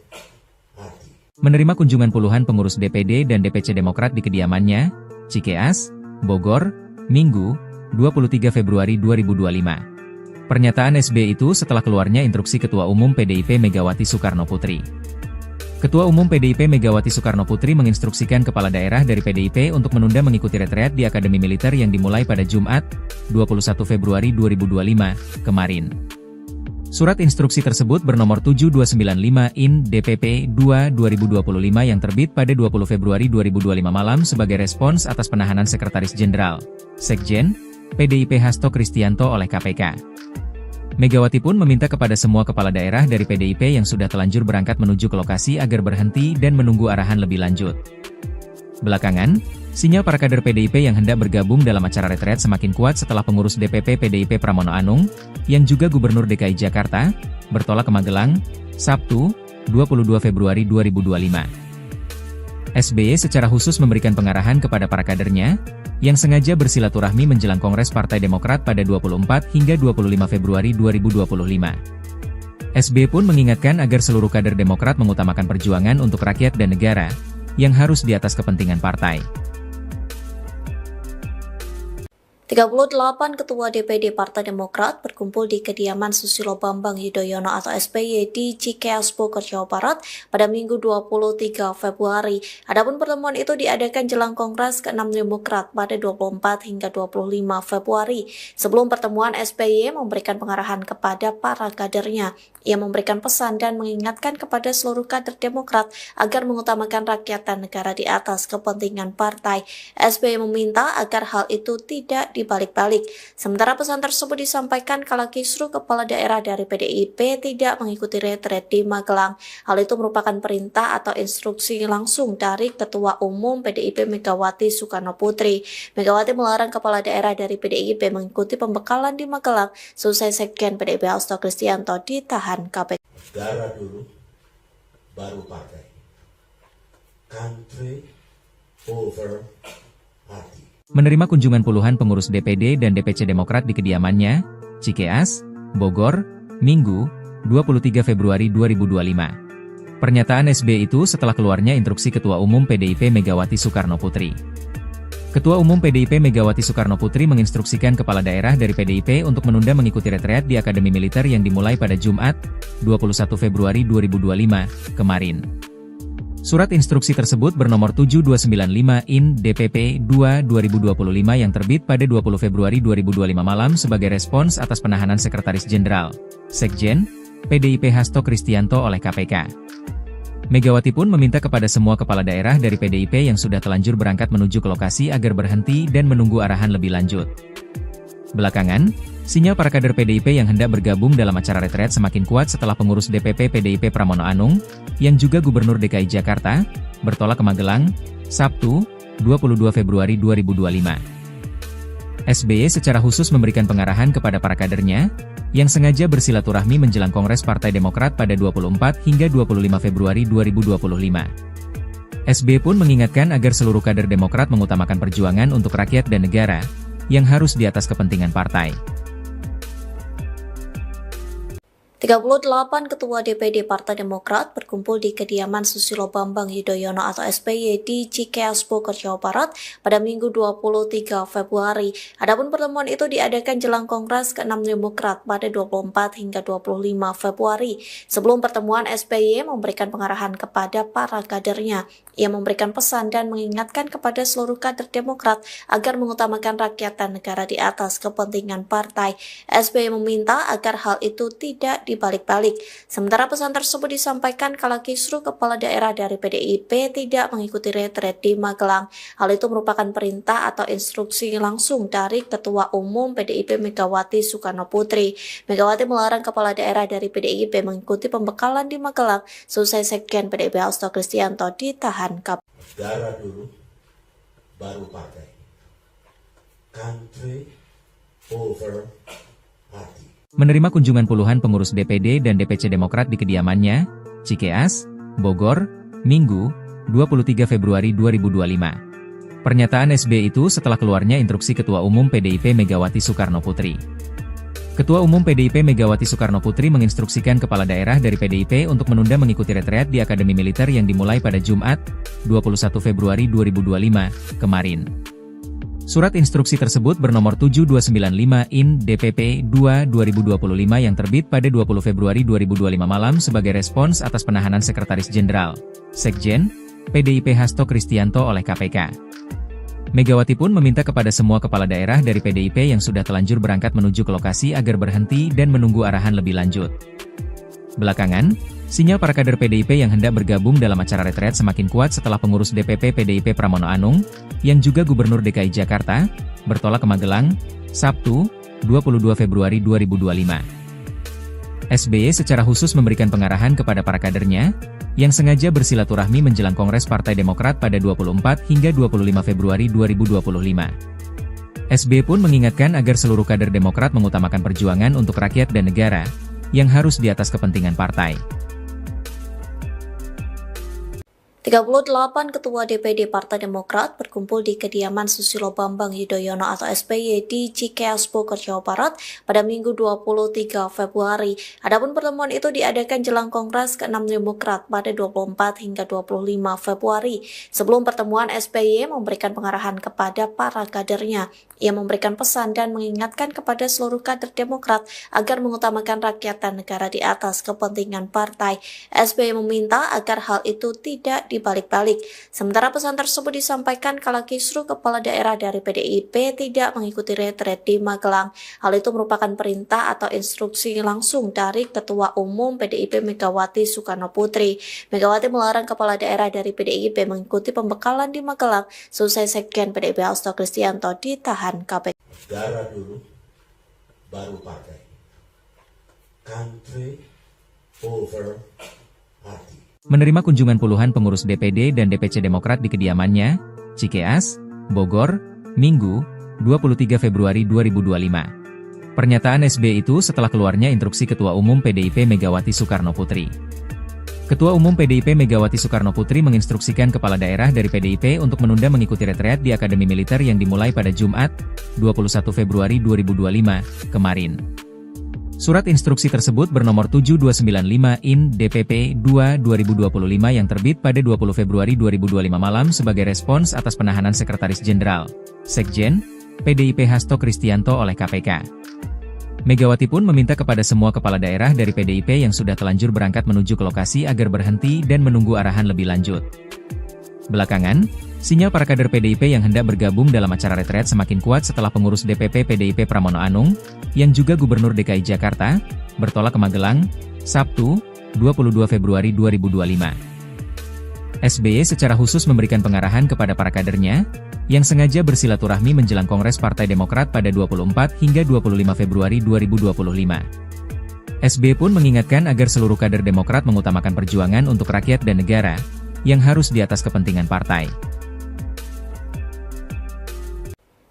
party. Menerima kunjungan puluhan pengurus DPD dan DPC Demokrat di kediamannya, Cikeas, Bogor, Minggu, 23 Februari 2025. Pernyataan SBY itu setelah keluarnya instruksi Ketua Umum PDIP Megawati Soekarno Putri. Ketua Umum PDIP Megawati Soekarno Putri menginstruksikan kepala daerah dari PDIP untuk menunda mengikuti retreat di Akademi Militer yang dimulai pada Jumat, 21 Februari 2025, kemarin. Surat instruksi tersebut bernomor 7295 IN DPP 2/2025 yang terbit pada 20 Februari 2025 malam sebagai respons atas penahanan Sekretaris Jenderal, Sekjen, PDIP Hasto Kristianto oleh KPK. Megawati pun meminta kepada semua kepala daerah dari PDIP yang sudah telanjur berangkat menuju ke lokasi agar berhenti dan menunggu arahan lebih lanjut. Belakangan, sinyal para kader PDIP yang hendak bergabung dalam acara retret semakin kuat setelah pengurus DPP PDIP Pramono Anung, yang juga Gubernur DKI Jakarta, bertolak ke Magelang, Sabtu, 22 Februari 2025. SBY secara khusus memberikan pengarahan kepada para kadernya, yang sengaja bersilaturahmi menjelang Kongres Partai Demokrat pada 24 hingga 25 Februari 2025. SBY pun mengingatkan agar seluruh kader Demokrat mengutamakan perjuangan untuk rakyat dan negara, yang harus di atas kepentingan partai. 38 Ketua DPD Partai Demokrat berkumpul di kediaman Susilo Bambang Yudhoyono atau SBY di Cikeas Bogor, Jawa Barat pada Minggu 23 Februari. Adapun pertemuan itu diadakan jelang Kongres ke-6 Demokrat pada 24 hingga 25 Februari. Sebelum pertemuan, SBY memberikan pengarahan kepada para kadernya. Ia memberikan pesan dan mengingatkan kepada seluruh kader Demokrat agar mengutamakan rakyat dan negara di atas kepentingan partai. SBY meminta agar hal itu tidak dibalik-balik. Sementara pesan tersebut disampaikan kala kisruh kepala daerah dari PDIP tidak mengikuti retret di Magelang. Hal itu merupakan perintah atau instruksi langsung dari Ketua Umum PDIP Megawati Soekarno Putri. Megawati melarang kepala daerah dari PDIP mengikuti pembekalan di Magelang selesai Sekjen PDIP Hasto Kristianto ditahan KPK. Negara dulu, baru partai. Country over party. Menerima kunjungan puluhan pengurus DPD dan DPC Demokrat di kediamannya, Cikeas, Bogor, Minggu, 23 Februari 2025. Pernyataan SBY itu setelah keluarnya instruksi Ketua Umum PDIP Megawati Soekarno Putri. Ketua Umum PDIP Megawati Soekarno Putri menginstruksikan kepala daerah dari PDIP untuk menunda mengikuti retreat di Akademi Militer yang dimulai pada Jumat, 21 Februari 2025, kemarin. Surat instruksi tersebut bernomor 7295/IN DPP 2/2025 yang terbit pada 20 Februari 2025 malam sebagai respons atas penahanan Sekretaris Jenderal, Sekjen, PDIP Hasto Kristianto oleh KPK. Megawati pun meminta kepada semua kepala daerah dari PDIP yang sudah telanjur berangkat menuju ke lokasi agar berhenti dan menunggu arahan lebih lanjut. Belakangan, sinyal para kader PDIP yang hendak bergabung dalam acara retret semakin kuat setelah pengurus DPP PDIP Pramono Anung, yang juga Gubernur DKI Jakarta, bertolak ke Magelang, Sabtu, 22 Februari 2025. SBY secara khusus memberikan pengarahan kepada para kadernya, yang sengaja bersilaturahmi menjelang Kongres Partai Demokrat pada 24 hingga 25 Februari 2025. SBY pun mengingatkan agar seluruh kader Demokrat mengutamakan perjuangan untuk rakyat dan negara, yang harus di atas kepentingan partai. 38 Ketua DPD Partai Demokrat berkumpul di kediaman Susilo Bambang Yudhoyono atau SBY di Cikeas Bogor, Jawa Barat pada Minggu 23 Februari. Adapun pertemuan itu diadakan jelang Kongres ke-6 Demokrat pada 24 hingga 25 Februari. Sebelum pertemuan, SBY memberikan pengarahan kepada para kadernya. Ia memberikan pesan dan mengingatkan kepada seluruh kader Demokrat agar mengutamakan rakyat dan negara di atas kepentingan partai. SBY meminta agar hal itu tidak dibalik-balik. Sementara pesan tersebut disampaikan kala kisruh kepala daerah dari PDIP tidak mengikuti retret di Magelang. Hal itu merupakan perintah atau instruksi langsung dari Ketua Umum PDIP Megawati Soekarno Putri. Megawati melarang kepala daerah dari PDIP mengikuti pembekalan di Magelang selesai Sekjen PDIP Hasto Kristianto ditahan KPK. Negara dulu, baru partai. Country over party. Menerima kunjungan puluhan pengurus DPD dan DPC Demokrat di kediamannya, Cikeas, Bogor, Minggu, 23 Februari 2025. Pernyataan SBY itu setelah keluarnya instruksi Ketua Umum PDIP Megawati Soekarno Putri. Ketua Umum PDIP Megawati Soekarno Putri menginstruksikan kepala daerah dari PDIP untuk menunda mengikuti retreat di Akademi Militer yang dimulai pada Jumat, 21 Februari 2025, kemarin. Surat instruksi tersebut bernomor 7295/IN DPP 2/2025 yang terbit pada 20 Februari 2025 malam sebagai respons atas penahanan Sekretaris Jenderal, Sekjen, PDIP Hasto Kristianto oleh KPK. Megawati pun meminta kepada semua kepala daerah dari PDIP yang sudah telanjur berangkat menuju ke lokasi agar berhenti dan menunggu arahan lebih lanjut. Belakangan, sinyal para kader PDIP yang hendak bergabung dalam acara retret semakin kuat setelah pengurus DPP PDIP Pramono Anung, yang juga Gubernur DKI Jakarta, bertolak ke Magelang, Sabtu, 22 Februari 2025. SBY secara khusus memberikan pengarahan kepada para kadernya, yang sengaja bersilaturahmi menjelang Kongres Partai Demokrat pada 24 hingga 25 Februari 2025. SBY pun mengingatkan agar seluruh kader Demokrat mengutamakan perjuangan untuk rakyat dan negara, yang harus di atas kepentingan partai. 38 Ketua DPD Partai Demokrat berkumpul di kediaman Susilo Bambang Yudhoyono atau SBY di Cikeas Bogor, Jawa Barat pada Minggu 23 Februari. Adapun pertemuan itu diadakan jelang Kongres ke-6 Demokrat pada 24 hingga 25 Februari. Sebelum pertemuan, SBY memberikan pengarahan kepada para kadernya. Ia memberikan pesan dan mengingatkan kepada seluruh kader Demokrat agar mengutamakan rakyat dan negara di atas kepentingan partai. SBY meminta agar hal itu tidak dibalik-balik. Sementara pesan tersebut disampaikan kala kisruh kepala daerah dari PDIP tidak mengikuti retret di Magelang. Hal itu merupakan perintah atau instruksi langsung dari Ketua Umum PDIP Megawati Soekarno Putri. Megawati melarang kepala daerah dari PDIP mengikuti pembekalan di Magelang selesai Sekjen PDIP Hasto Kristianto ditahan KPK. Negara dulu, baru partai. Country over party. Menerima kunjungan puluhan pengurus DPD dan DPC Demokrat di kediamannya, Cikeas, Bogor, Minggu, 23 Februari 2025. Pernyataan SBY itu setelah keluarnya instruksi Ketua Umum PDIP Megawati Soekarno Putri. Ketua Umum PDIP Megawati Soekarno Putri menginstruksikan kepala daerah dari PDIP untuk menunda mengikuti retreat di Akademi Militer yang dimulai pada Jumat, 21 Februari 2025, kemarin. Surat instruksi tersebut bernomor 7295 IN DPP 2/2025 yang terbit pada 20 Februari 2025 malam sebagai respons atas penahanan Sekretaris Jenderal, Sekjen, PDIP Hasto Kristianto oleh KPK. Megawati pun meminta kepada semua kepala daerah dari PDIP yang sudah telanjur berangkat menuju ke lokasi agar berhenti dan menunggu arahan lebih lanjut. Belakangan, sinyal para kader PDIP yang hendak bergabung dalam acara retret semakin kuat setelah pengurus DPP PDIP Pramono Anung, yang juga Gubernur DKI Jakarta, bertolak ke Magelang, Sabtu, 22 Februari 2025. SBY secara khusus memberikan pengarahan kepada para kadernya, yang sengaja bersilaturahmi menjelang Kongres Partai Demokrat pada 24 hingga 25 Februari 2025. SBY pun mengingatkan agar seluruh kader Demokrat mengutamakan perjuangan untuk rakyat dan negara, yang harus di atas kepentingan partai.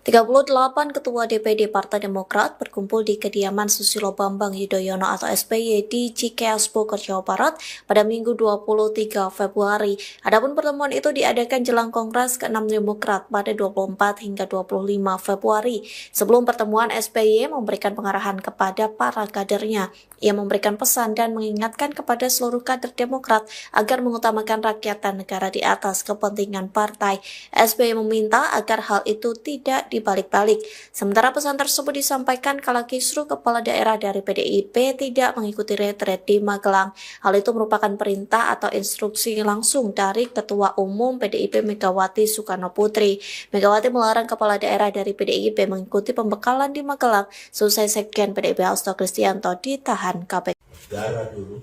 38 Ketua DPD Partai Demokrat berkumpul di kediaman Susilo Bambang Yudhoyono atau SBY di Cikeas Bogor, Jawa Barat pada Minggu 23 Februari. Adapun pertemuan itu diadakan jelang Kongres ke-6 Demokrat pada 24 hingga 25 Februari. Sebelum pertemuan, SBY memberikan pengarahan kepada para kadernya. Ia memberikan pesan dan mengingatkan kepada seluruh kader Demokrat agar mengutamakan rakyat dan negara di atas kepentingan partai. SBY meminta agar hal itu tidak dibalik-balik. Sementara pesan tersebut disampaikan kala kisruh kepala daerah dari PDIP tidak mengikuti retret di Magelang. Hal itu merupakan perintah atau instruksi langsung dari Ketua Umum PDIP Megawati Soekarno Putri. Megawati melarang kepala daerah dari PDIP mengikuti pembekalan di Magelang selesai Sekjen PDIP Hasto Kristianto ditahan KPK. Negara dulu,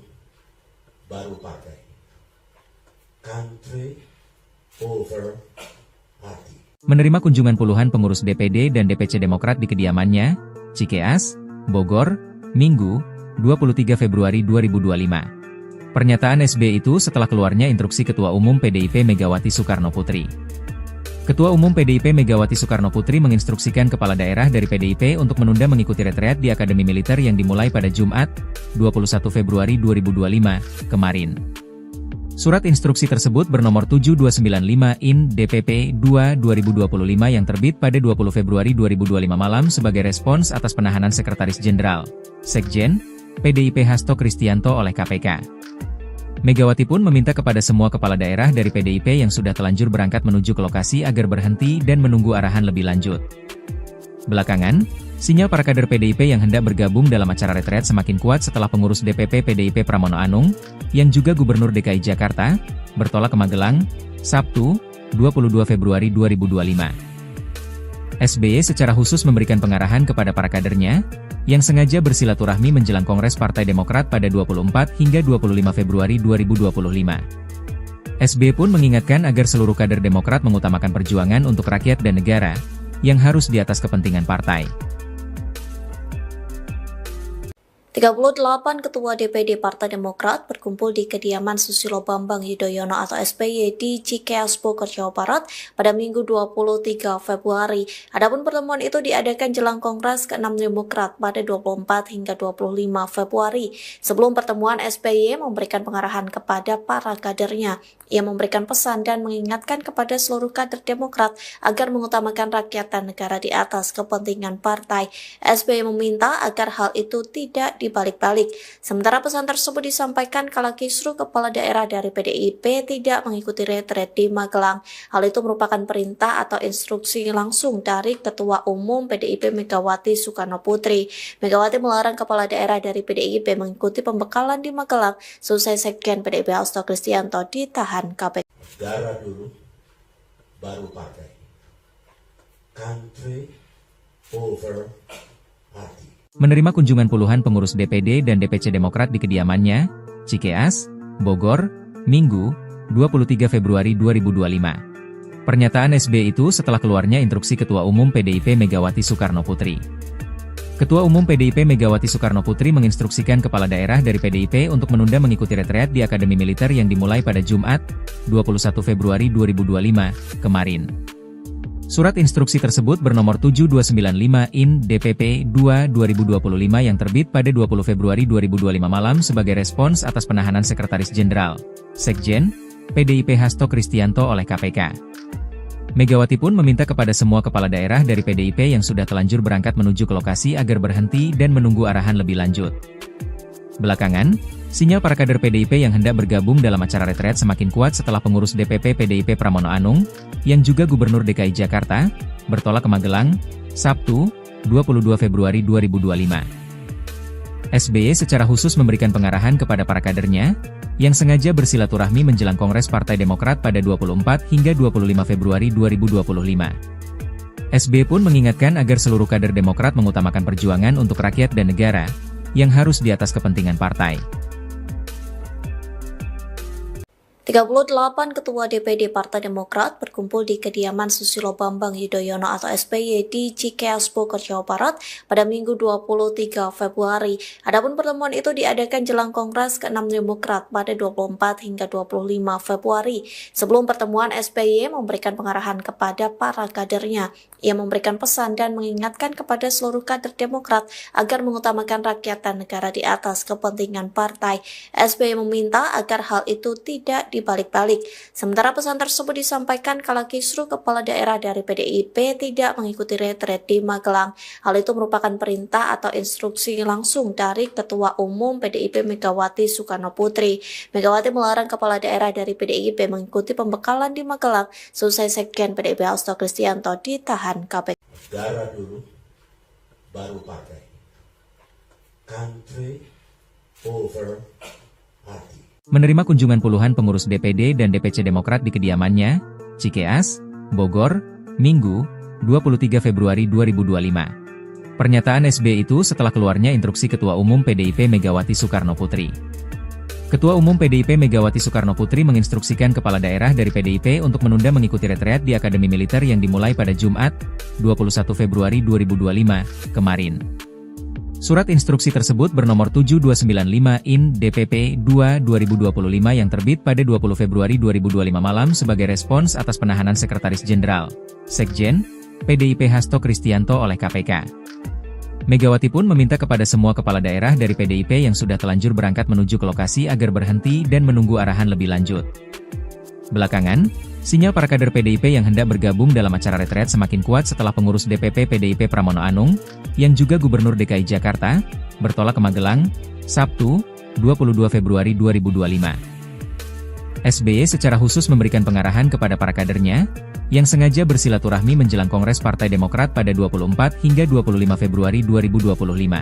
baru partai. Country over party. Menerima kunjungan puluhan pengurus DPD dan DPC Demokrat di kediamannya, Cikeas, Bogor, Minggu, 23 Februari 2025. Pernyataan SBY itu setelah keluarnya instruksi Ketua Umum PDIP Megawati Soekarno Putri. Ketua Umum PDIP Megawati Soekarno Putri menginstruksikan kepala daerah dari PDIP untuk menunda mengikuti retreat di Akademi Militer yang dimulai pada Jumat, 21 Februari 2025, kemarin. Surat instruksi tersebut bernomor 7295 IN DPP 2/2025 yang terbit pada 20 Februari 2025 malam sebagai respons atas penahanan Sekretaris Jenderal, Sekjen, PDIP Hasto Kristianto oleh KPK. Megawati pun meminta kepada semua kepala daerah dari PDIP yang sudah telanjur berangkat menuju ke lokasi agar berhenti dan menunggu arahan lebih lanjut. Belakangan, sinyal para kader PDIP yang hendak bergabung dalam acara retret semakin kuat setelah pengurus DPP PDIP Pramono Anung, yang juga Gubernur DKI Jakarta, bertolak ke Magelang, Sabtu, 22 Februari 2025. SBY secara khusus memberikan pengarahan kepada para kadernya, yang sengaja bersilaturahmi menjelang Kongres Partai Demokrat pada 24 hingga 25 Februari 2025. SBY pun mengingatkan agar seluruh kader Demokrat mengutamakan perjuangan untuk rakyat dan negara, yang harus di atas kepentingan partai. 38 Ketua DPD Partai Demokrat berkumpul di kediaman Susilo Bambang Yudhoyono atau SBY di Cikeas Bogor, Jawa Barat pada Minggu 23 Februari. Adapun pertemuan itu diadakan jelang Kongres ke-6 Demokrat pada 24 hingga 25 Februari. Sebelum pertemuan, SBY memberikan pengarahan kepada para kadernya. Ia memberikan pesan dan mengingatkan kepada seluruh kader Demokrat agar mengutamakan rakyat dan negara di atas kepentingan partai. SBY meminta agar hal itu tidak dibalik-balik. Sementara pesan tersebut disampaikan kala kisruh kepala daerah dari PDIP tidak mengikuti retret di Magelang. Hal itu merupakan perintah atau instruksi langsung dari Ketua Umum PDIP Megawati Soekarno Putri. Megawati melarang kepala daerah dari PDIP mengikuti pembekalan di Magelang selesai Sekjen PDIP Hasto Kristianto ditahan KPK. Negara dulu, baru partai. Country over party. Menerima kunjungan puluhan pengurus DPD dan DPC Demokrat di kediamannya, Cikeas, Bogor, Minggu, 23 Februari 2025. Pernyataan SBY itu setelah keluarnya instruksi Ketua Umum PDIP Megawati Soekarno Putri. Ketua Umum PDIP Megawati Soekarno Putri menginstruksikan kepala daerah dari PDIP untuk menunda mengikuti retreat di Akademi Militer yang dimulai pada Jumat, 21 Februari 2025, kemarin. Surat instruksi tersebut bernomor 7295/IN DPP 2/2025 yang terbit pada 20 Februari 2025 malam sebagai respons atas penahanan Sekretaris Jenderal, Sekjen, PDIP Hasto Kristianto oleh KPK. Megawati pun meminta kepada semua kepala daerah dari PDIP yang sudah telanjur berangkat menuju ke lokasi agar berhenti dan menunggu arahan lebih lanjut. Belakangan, sinyal para kader PDIP yang hendak bergabung dalam acara retreat semakin kuat setelah pengurus DPP PDIP Pramono Anung, yang juga Gubernur DKI Jakarta, bertolak ke Magelang, Sabtu, 22 Februari 2025. SBY secara khusus memberikan pengarahan kepada para kadernya, yang sengaja bersilaturahmi menjelang Kongres Partai Demokrat pada 24 hingga 25 Februari 2025. SBY pun mengingatkan agar seluruh kader Demokrat mengutamakan perjuangan untuk rakyat dan negara, yang harus di atas kepentingan partai. 38 Ketua DPD Partai Demokrat berkumpul di kediaman Susilo Bambang Yudhoyono atau SBY di Cikeas Bogor, Jawa Barat pada Minggu 23 Februari. Adapun pertemuan itu diadakan jelang Kongres ke-6 Demokrat pada 24 hingga 25 Februari. Sebelum pertemuan, SBY memberikan pengarahan kepada para kadernya. Ia memberikan pesan dan mengingatkan kepada seluruh kader Demokrat agar mengutamakan rakyat dan negara di atas kepentingan partai. SBY meminta agar hal itu tidak dibalik-balik. Sementara pesan tersebut disampaikan kala kisruh kepala daerah dari PDIP tidak mengikuti retret di Magelang. Hal itu merupakan perintah atau instruksi langsung dari Ketua Umum PDIP Megawati Soekarno Putri. Megawati melarang kepala daerah dari PDIP mengikuti pembekalan di Magelang selesai Sekjen PDIP Hasto Kristianto ditahan KPK. Negara dulu, baru partai. Country over party. Menerima kunjungan puluhan pengurus DPD dan DPC Demokrat di kediamannya, Cikeas, Bogor, Minggu, 23 Februari 2025. Pernyataan SBY itu setelah keluarnya instruksi Ketua Umum PDIP Megawati Soekarno Putri. Ketua Umum PDIP Megawati Soekarno Putri menginstruksikan kepala daerah dari PDIP untuk menunda mengikuti retreat di Akademi Militer yang dimulai pada Jumat, 21 Februari 2025, kemarin. Surat instruksi tersebut bernomor 7295/IN DPP 2/2025 yang terbit pada 20 Februari 2025 malam sebagai respons atas penahanan Sekretaris Jenderal, Sekjen, PDIP Hasto Kristianto oleh KPK. Megawati pun meminta kepada semua kepala daerah dari PDIP yang sudah telanjur berangkat menuju ke lokasi agar berhenti dan menunggu arahan lebih lanjut. Belakangan, sinyal para kader PDIP yang hendak bergabung dalam acara retreat semakin kuat setelah pengurus DPP PDIP Pramono Anung, yang juga Gubernur DKI Jakarta, bertolak ke Magelang, Sabtu, 22 Februari 2025. SBY secara khusus memberikan pengarahan kepada para kadernya, yang sengaja bersilaturahmi menjelang Kongres Partai Demokrat pada 24 hingga 25 Februari 2025.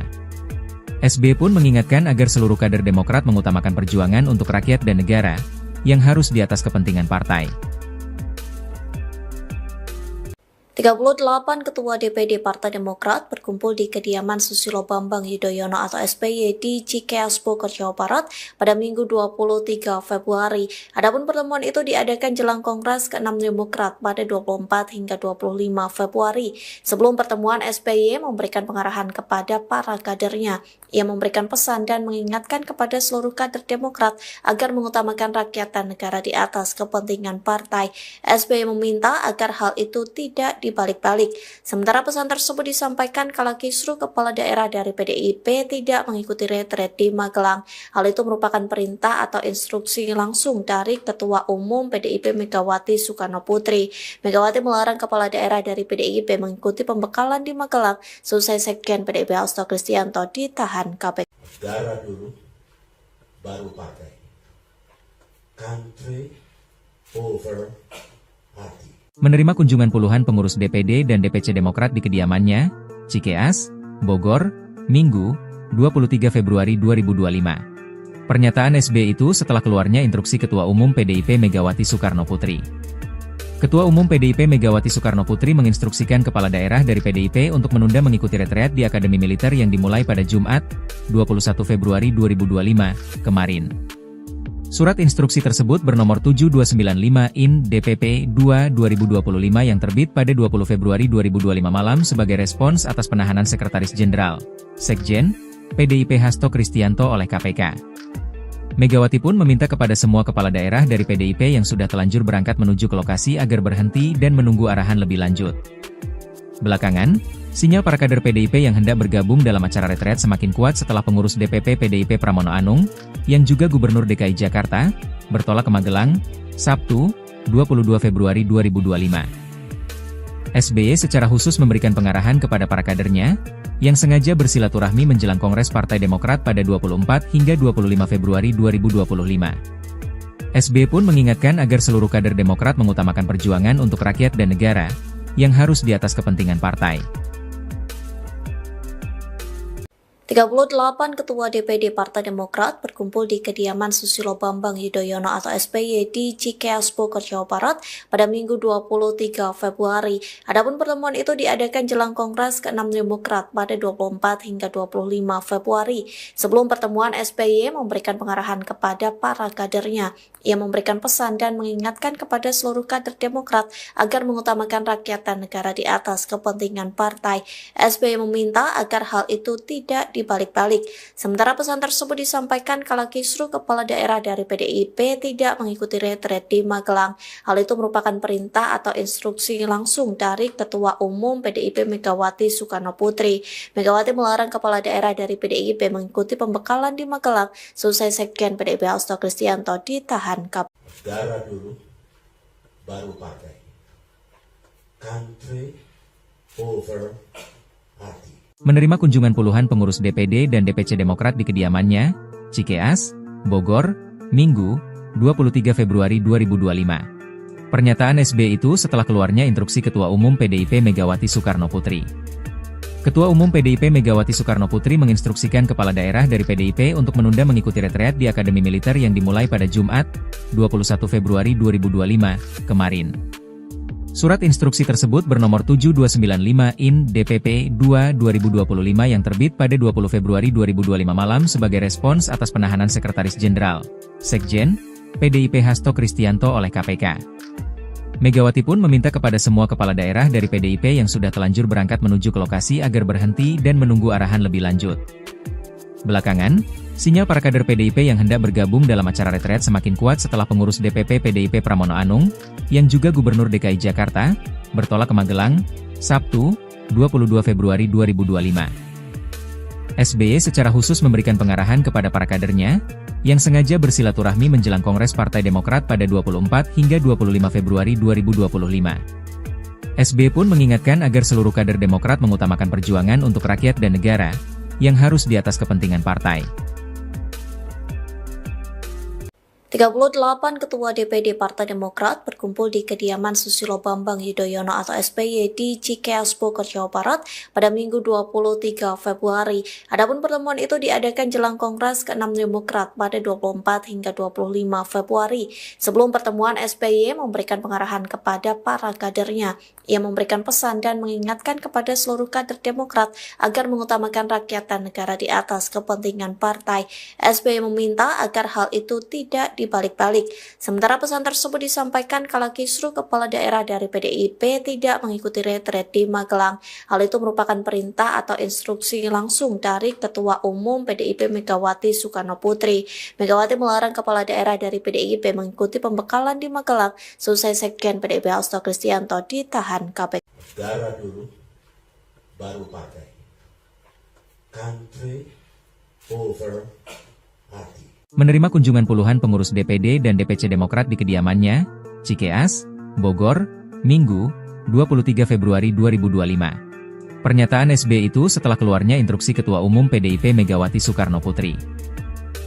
SBY pun mengingatkan agar seluruh kader Demokrat mengutamakan perjuangan untuk rakyat dan negara, yang harus di atas kepentingan partai. 38 Ketua DPD Partai Demokrat berkumpul di kediaman Susilo Bambang Yudhoyono atau SBY di Cikeas Bogor, Jawa Barat pada Minggu 23 Februari. Adapun pertemuan itu diadakan jelang Kongres ke-6 Demokrat pada 24 hingga 25 Februari. Sebelum pertemuan, SBY memberikan pengarahan kepada para kadernya. Ia memberikan pesan dan mengingatkan kepada seluruh kader Demokrat agar mengutamakan rakyat dan negara di atas kepentingan partai. SBY meminta agar hal itu tidak dibalik-balik. Sementara pesan tersebut disampaikan kala kisruh kepala daerah dari PDIP tidak mengikuti retret di Magelang. Hal itu merupakan perintah atau instruksi langsung dari Ketua Umum PDIP Megawati Soekarno Putri. Megawati melarang kepala daerah dari PDIP mengikuti pembekalan di Magelang selesai Sekjen PDIP Hasto Kristianto ditahan KPK. Darah dulu, baru partai. Country over party. Menerima kunjungan puluhan pengurus DPD dan DPC Demokrat di kediamannya, Cikeas, Bogor, Minggu, 23 Februari 2025. Pernyataan SBY itu setelah keluarnya instruksi Ketua Umum PDIP Megawati Soekarno Putri. Ketua Umum PDIP Megawati Soekarno Putri menginstruksikan kepala daerah dari PDIP untuk menunda mengikuti retreat di Akademi Militer yang dimulai pada Jumat, 21 Februari 2025, kemarin. Surat instruksi tersebut bernomor 7295 IN DPP 2/2025 yang terbit pada 20 Februari 2025 malam sebagai respons atas penahanan Sekretaris Jenderal, Sekjen, PDIP Hasto Kristianto oleh KPK. Megawati pun meminta kepada semua kepala daerah dari PDIP yang sudah telanjur berangkat menuju ke lokasi agar berhenti dan menunggu arahan lebih lanjut. Belakangan, sinyal para kader PDIP yang hendak bergabung dalam acara retret semakin kuat setelah pengurus DPP PDIP Pramono Anung, yang juga Gubernur DKI Jakarta, bertolak ke Magelang, Sabtu, 22 Februari 2025. SBY secara khusus memberikan pengarahan kepada para kadernya, yang sengaja bersilaturahmi menjelang Kongres Partai Demokrat pada 24 hingga 25 Februari 2025. SBY pun mengingatkan agar seluruh kader Demokrat mengutamakan perjuangan untuk rakyat dan negara, yang harus di atas kepentingan partai. 38 Ketua DPD Partai Demokrat berkumpul di kediaman Susilo Bambang Yudhoyono atau SBY di Cikeas Bogor, Jawa Barat pada Minggu 23 Februari. Adapun pertemuan itu diadakan jelang Kongres ke-6 Demokrat pada 24 hingga 25 Februari. Sebelum pertemuan, SBY memberikan pengarahan kepada para kadernya. Ia memberikan pesan dan mengingatkan kepada seluruh kader Demokrat agar mengutamakan rakyat dan negara di atas kepentingan partai. SBY meminta agar hal itu tidak dibalik-balik. Sementara pesan tersebut disampaikan kala kisruh kepala daerah dari PDIP tidak mengikuti retret di Magelang. Hal itu merupakan perintah atau instruksi langsung dari Ketua Umum PDIP Megawati Soekarno Putri. Megawati melarang kepala daerah dari PDIP mengikuti pembekalan di Magelang selesai Sekjen PDIP Hasto Kristianto ditahan KPK. Darah dulu, baru partai. Country over party. Menerima kunjungan puluhan pengurus DPD dan DPC Demokrat di kediamannya, Cikeas, Bogor, Minggu, 23 Februari 2025. Pernyataan SBY itu setelah keluarnya instruksi Ketua Umum PDIP Megawati Soekarno Putri. Ketua Umum PDIP Megawati Soekarno Putri menginstruksikan kepala daerah dari PDIP untuk menunda mengikuti retreat di Akademi Militer yang dimulai pada Jumat, 21 Februari 2025, kemarin. Surat instruksi tersebut bernomor 7295 IN DPP 2/2025 yang terbit pada 20 Februari 2025 malam sebagai respons atas penahanan Sekretaris Jenderal, Sekjen, PDIP Hasto Kristianto oleh KPK. Megawati pun meminta kepada semua kepala daerah dari PDIP yang sudah telanjur berangkat menuju ke lokasi agar berhenti dan menunggu arahan lebih lanjut. Belakangan, sinyal para kader PDIP yang hendak bergabung dalam acara retret semakin kuat setelah pengurus DPP PDIP Pramono Anung, yang juga Gubernur DKI Jakarta, bertolak ke Magelang, Sabtu, 22 Februari 2025. SBY secara khusus memberikan pengarahan kepada para kadernya, yang sengaja bersilaturahmi menjelang Kongres Partai Demokrat pada 24 hingga 25 Februari 2025. SBY pun mengingatkan agar seluruh kader Demokrat mengutamakan perjuangan untuk rakyat dan negara, yang harus di atas kepentingan partai. 38 Ketua DPD Partai Demokrat berkumpul di kediaman Susilo Bambang Yudhoyono atau SBY di Cikeas Bogor, Jawa Barat pada Minggu 23 Februari. Adapun pertemuan itu diadakan jelang Kongres ke-6 Demokrat pada 24 hingga 25 Februari. Sebelum pertemuan, SBY memberikan pengarahan kepada para kadernya. Ia memberikan pesan dan mengingatkan kepada seluruh kader Demokrat agar mengutamakan rakyat dan negara di atas kepentingan partai. SBY meminta agar hal itu tidak dibalik-balik. Sementara pesan tersebut disampaikan kala kisruh kepala daerah dari PDIP tidak mengikuti retret di Magelang. Hal itu merupakan perintah atau instruksi langsung dari Ketua Umum PDIP Megawati Soekarno Putri. Megawati melarang kepala daerah dari PDIP mengikuti pembekalan di Magelang selesai Sekjen PDIP Hasto Kristianto ditahan KPK. Negara dulu, baru partai. Country over party. Menerima kunjungan puluhan pengurus DPD dan DPC Demokrat di kediamannya, Cikeas, Bogor, Minggu, 23 Februari 2025. Pernyataan SBY itu setelah keluarnya instruksi Ketua Umum PDIP Megawati Soekarno Putri.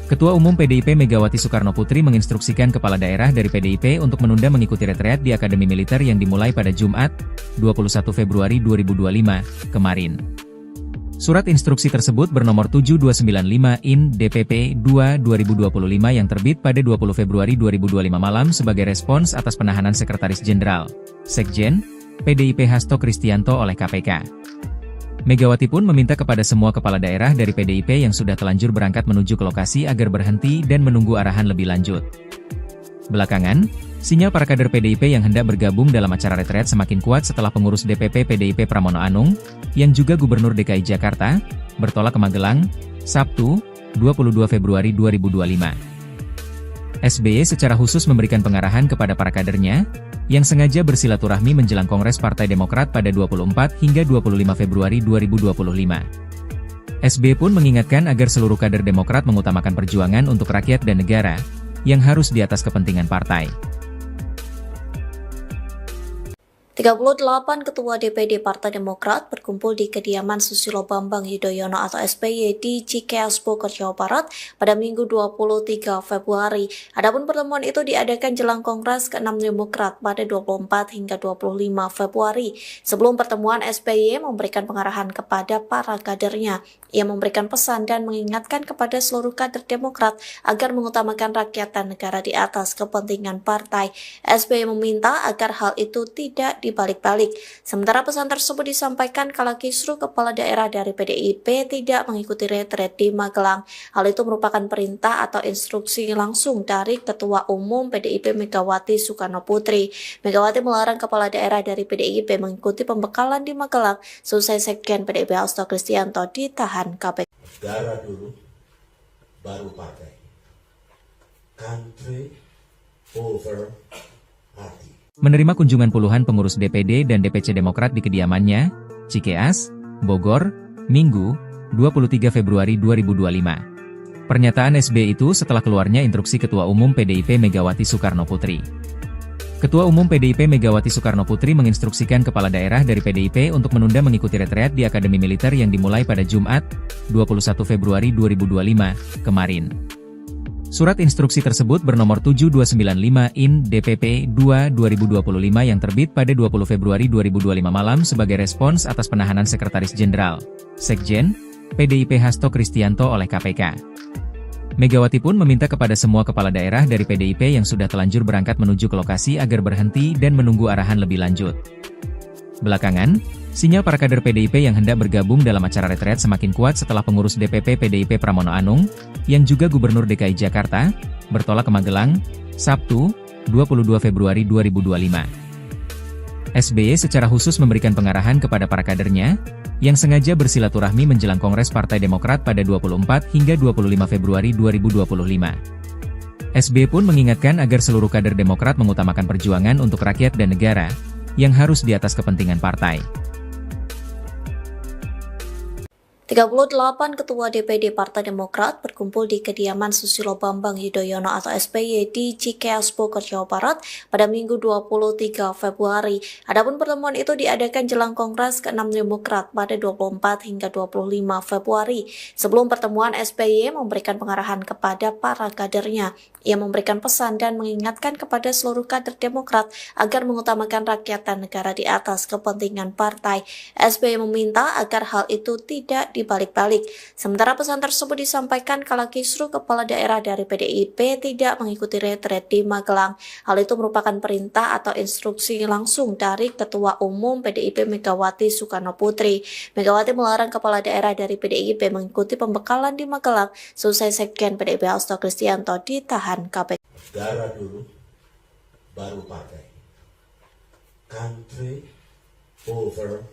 Ketua Umum PDIP Megawati Soekarno Putri menginstruksikan kepala daerah dari PDIP untuk menunda mengikuti retreat di Akademi Militer yang dimulai pada Jumat, 21 Februari 2025, kemarin. Surat instruksi tersebut bernomor 7295/IN DPP 2/2025 yang terbit pada 20 Februari 2025 malam sebagai respons atas penahanan Sekretaris Jenderal, Sekjen, PDIP Hasto Kristianto oleh KPK. Megawati pun meminta kepada semua kepala daerah dari PDIP yang sudah telanjur berangkat menuju ke lokasi agar berhenti dan menunggu arahan lebih lanjut. Belakangan, sinyal para kader PDIP yang hendak bergabung dalam acara retret semakin kuat setelah pengurus DPP PDIP Pramono Anung, yang juga Gubernur DKI Jakarta, bertolak ke Magelang, Sabtu, 22 Februari 2025. SBY secara khusus memberikan pengarahan kepada para kadernya, yang sengaja bersilaturahmi menjelang Kongres Partai Demokrat pada 24 hingga 25 Februari 2025. SBY pun mengingatkan agar seluruh kader Demokrat mengutamakan perjuangan untuk rakyat dan negara, yang harus di atas kepentingan partai. 38 Ketua DPD Partai Demokrat berkumpul di kediaman Susilo Bambang Yudhoyono atau SBY di Cikeas Bogor, Jawa Barat pada Minggu 23 Februari. Adapun pertemuan itu diadakan jelang Kongres ke-6 Demokrat pada 24 hingga 25 Februari. Sebelum pertemuan, SBY memberikan pengarahan kepada para kadernya. Ia memberikan pesan dan mengingatkan kepada seluruh kader Demokrat agar mengutamakan rakyat dan negara di atas kepentingan partai. SBY meminta agar hal itu tidak dibalik-balik. Sementara pesan tersebut disampaikan kala kisruh kepala daerah dari PDIP tidak mengikuti retret di Magelang. Hal itu merupakan perintah atau instruksi langsung dari Ketua Umum PDIP Megawati Soekarno Putri. Megawati melarang kepala daerah dari PDIP mengikuti pembekalan di Magelang selesai Sekjen PDIP Hasto Kristianto ditahan KPK. Negara dulu, baru partai. Country over party. Menerima kunjungan puluhan pengurus DPD dan DPC Demokrat di kediamannya, Cikeas, Bogor, Minggu, 23 Februari 2025. Pernyataan SBY itu setelah keluarnya instruksi Ketua Umum PDIP Megawati Soekarno Putri. Ketua Umum PDIP Megawati Soekarno Putri menginstruksikan kepala daerah dari PDIP untuk menunda mengikuti retreat di Akademi Militer yang dimulai pada Jumat, 21 Februari 2025, kemarin. Surat instruksi tersebut bernomor 7295/IN DPP 2/2025 yang terbit pada 20 Februari 2025 malam sebagai respons atas penahanan Sekretaris Jenderal, Sekjen, PDIP Hasto Kristianto oleh KPK. Megawati pun meminta kepada semua kepala daerah dari PDIP yang sudah telanjur berangkat menuju ke lokasi agar berhenti dan menunggu arahan lebih lanjut. Belakangan, sinyal para kader PDIP yang hendak bergabung dalam acara retret semakin kuat setelah pengurus DPP PDIP Pramono Anung, yang juga Gubernur DKI Jakarta, bertolak ke Magelang, Sabtu, 22 Februari 2025. SBY secara khusus memberikan pengarahan kepada para kadernya, yang sengaja bersilaturahmi menjelang Kongres Partai Demokrat pada 24 hingga 25 Februari 2025. SBY pun mengingatkan agar seluruh kader Demokrat mengutamakan perjuangan untuk rakyat dan negara, yang harus di atas kepentingan partai. 38 Ketua DPD Partai Demokrat berkumpul di kediaman Susilo Bambang Yudhoyono atau SBY di Cikeas Bogor, Jawa Barat pada Minggu 23 Februari. Adapun pertemuan itu diadakan jelang Kongres ke-6 Demokrat pada 24 hingga 25 Februari. Sebelum pertemuan, SBY memberikan pengarahan kepada para kadernya. Ia memberikan pesan dan mengingatkan kepada seluruh kader Demokrat agar mengutamakan rakyat dan negara di atas kepentingan partai. SBY meminta agar hal itu tidak dibalik-balik. Sementara pesan tersebut disampaikan kala kisruh kepala daerah dari PDIP tidak mengikuti retret di Magelang. Hal itu merupakan perintah atau instruksi langsung dari Ketua Umum PDIP Megawati Soekarno Putri. Megawati melarang kepala daerah dari PDIP mengikuti pembekalan di Magelang selesai Sekjen PDIP Hasto Kristianto ditahan KPK. Darah dulu, baru partai. Country over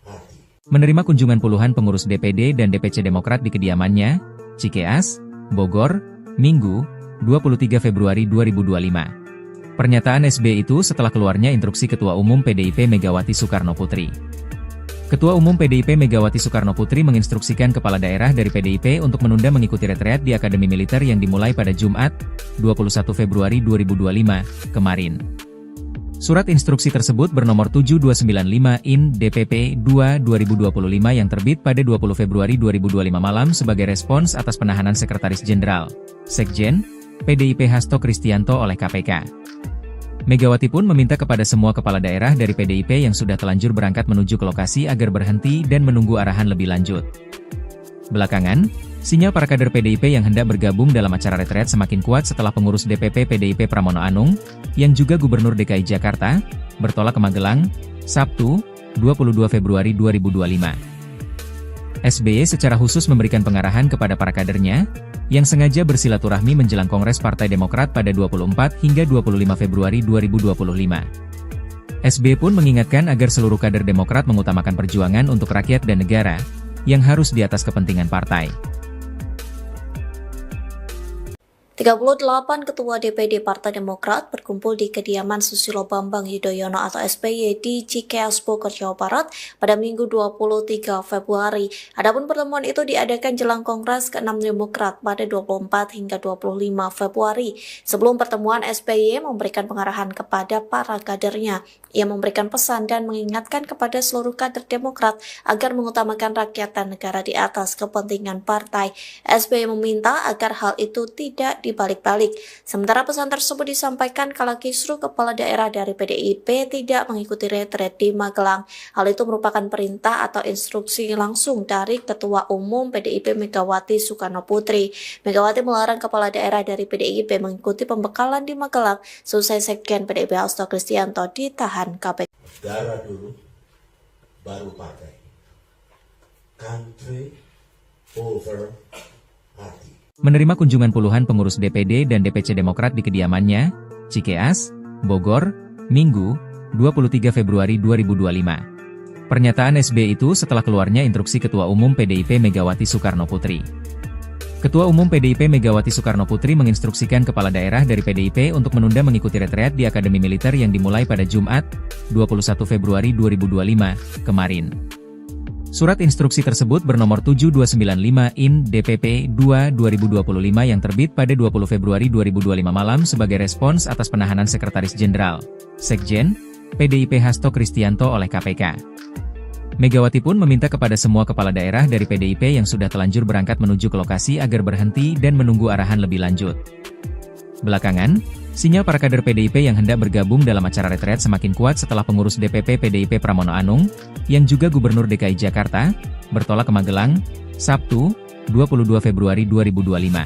party. Menerima kunjungan puluhan pengurus DPD dan DPC Demokrat di kediamannya, Cikeas, Bogor, Minggu, 23 Februari 2025. Pernyataan SBY itu setelah keluarnya instruksi Ketua Umum PDIP Megawati Soekarno Putri. Ketua Umum PDIP Megawati Soekarno Putri menginstruksikan kepala daerah dari PDIP untuk menunda mengikuti retreat di Akademi Militer yang dimulai pada Jumat, 21 Februari 2025, kemarin. Surat instruksi tersebut bernomor 7295 IN DPP 2/2025 yang terbit pada 20 Februari 2025 malam sebagai respons atas penahanan Sekretaris Jenderal, Sekjen, PDIP Hasto Kristianto oleh KPK. Megawati pun meminta kepada semua kepala daerah dari PDIP yang sudah telanjur berangkat menuju ke lokasi agar berhenti dan menunggu arahan lebih lanjut. Belakangan, sinyal para kader PDIP yang hendak bergabung dalam acara retret semakin kuat setelah pengurus DPP PDIP Pramono Anung, yang juga Gubernur DKI Jakarta, bertolak ke Magelang, Sabtu, 22 Februari 2025. SBY secara khusus memberikan pengarahan kepada para kadernya, yang sengaja bersilaturahmi menjelang Kongres Partai Demokrat pada 24 hingga 25 Februari 2025. SBY pun mengingatkan agar seluruh kader Demokrat mengutamakan perjuangan untuk rakyat dan negara, yang harus di atas kepentingan partai. 38 Ketua DPD Partai Demokrat berkumpul di kediaman Susilo Bambang Yudhoyono atau SBY di Cikeas Bogor, Jawa Barat pada Minggu 23 Februari. Adapun pertemuan itu diadakan jelang Kongres ke-6 Demokrat pada 24 hingga 25 Februari. Sebelum pertemuan, SBY memberikan pengarahan kepada para kadernya. Ia memberikan pesan dan mengingatkan kepada seluruh kader Demokrat agar mengutamakan rakyat dan negara di atas kepentingan partai. SBY meminta agar hal itu tidak dibalik-balik. Sementara pesan tersebut disampaikan kala kisruh kepala daerah dari PDIP tidak mengikuti retret di Magelang. Hal itu merupakan perintah atau instruksi langsung dari Ketua Umum PDIP Megawati Soekarno Putri. Megawati melarang kepala daerah dari PDIP mengikuti pembekalan di Magelang selesai Sekjen PDIP Hasto Kristianto ditahan KPK. Darah dulu, baru partai. Country over party. Menerima kunjungan puluhan pengurus DPD dan DPC Demokrat di kediamannya, Cikeas, Bogor, Minggu, 23 Februari 2025. Pernyataan SBY itu setelah keluarnya instruksi Ketua Umum PDIP Megawati Soekarno Putri. Ketua Umum PDIP Megawati Soekarno Putri menginstruksikan kepala daerah dari PDIP untuk menunda mengikuti retreat di Akademi Militer yang dimulai pada Jumat, 21 Februari 2025, kemarin. Surat instruksi tersebut bernomor 7295 IN DPP 2/2025 yang terbit pada 20 Februari 2025 malam sebagai respons atas penahanan Sekretaris Jenderal, Sekjen, PDIP Hasto Kristianto oleh KPK. Megawati pun meminta kepada semua kepala daerah dari PDIP yang sudah telanjur berangkat menuju ke lokasi agar berhenti dan menunggu arahan lebih lanjut. Belakangan, sinyal para kader PDIP yang hendak bergabung dalam acara retret semakin kuat setelah pengurus DPP PDIP Pramono Anung, yang juga Gubernur DKI Jakarta, bertolak ke Magelang, Sabtu, 22 Februari 2025.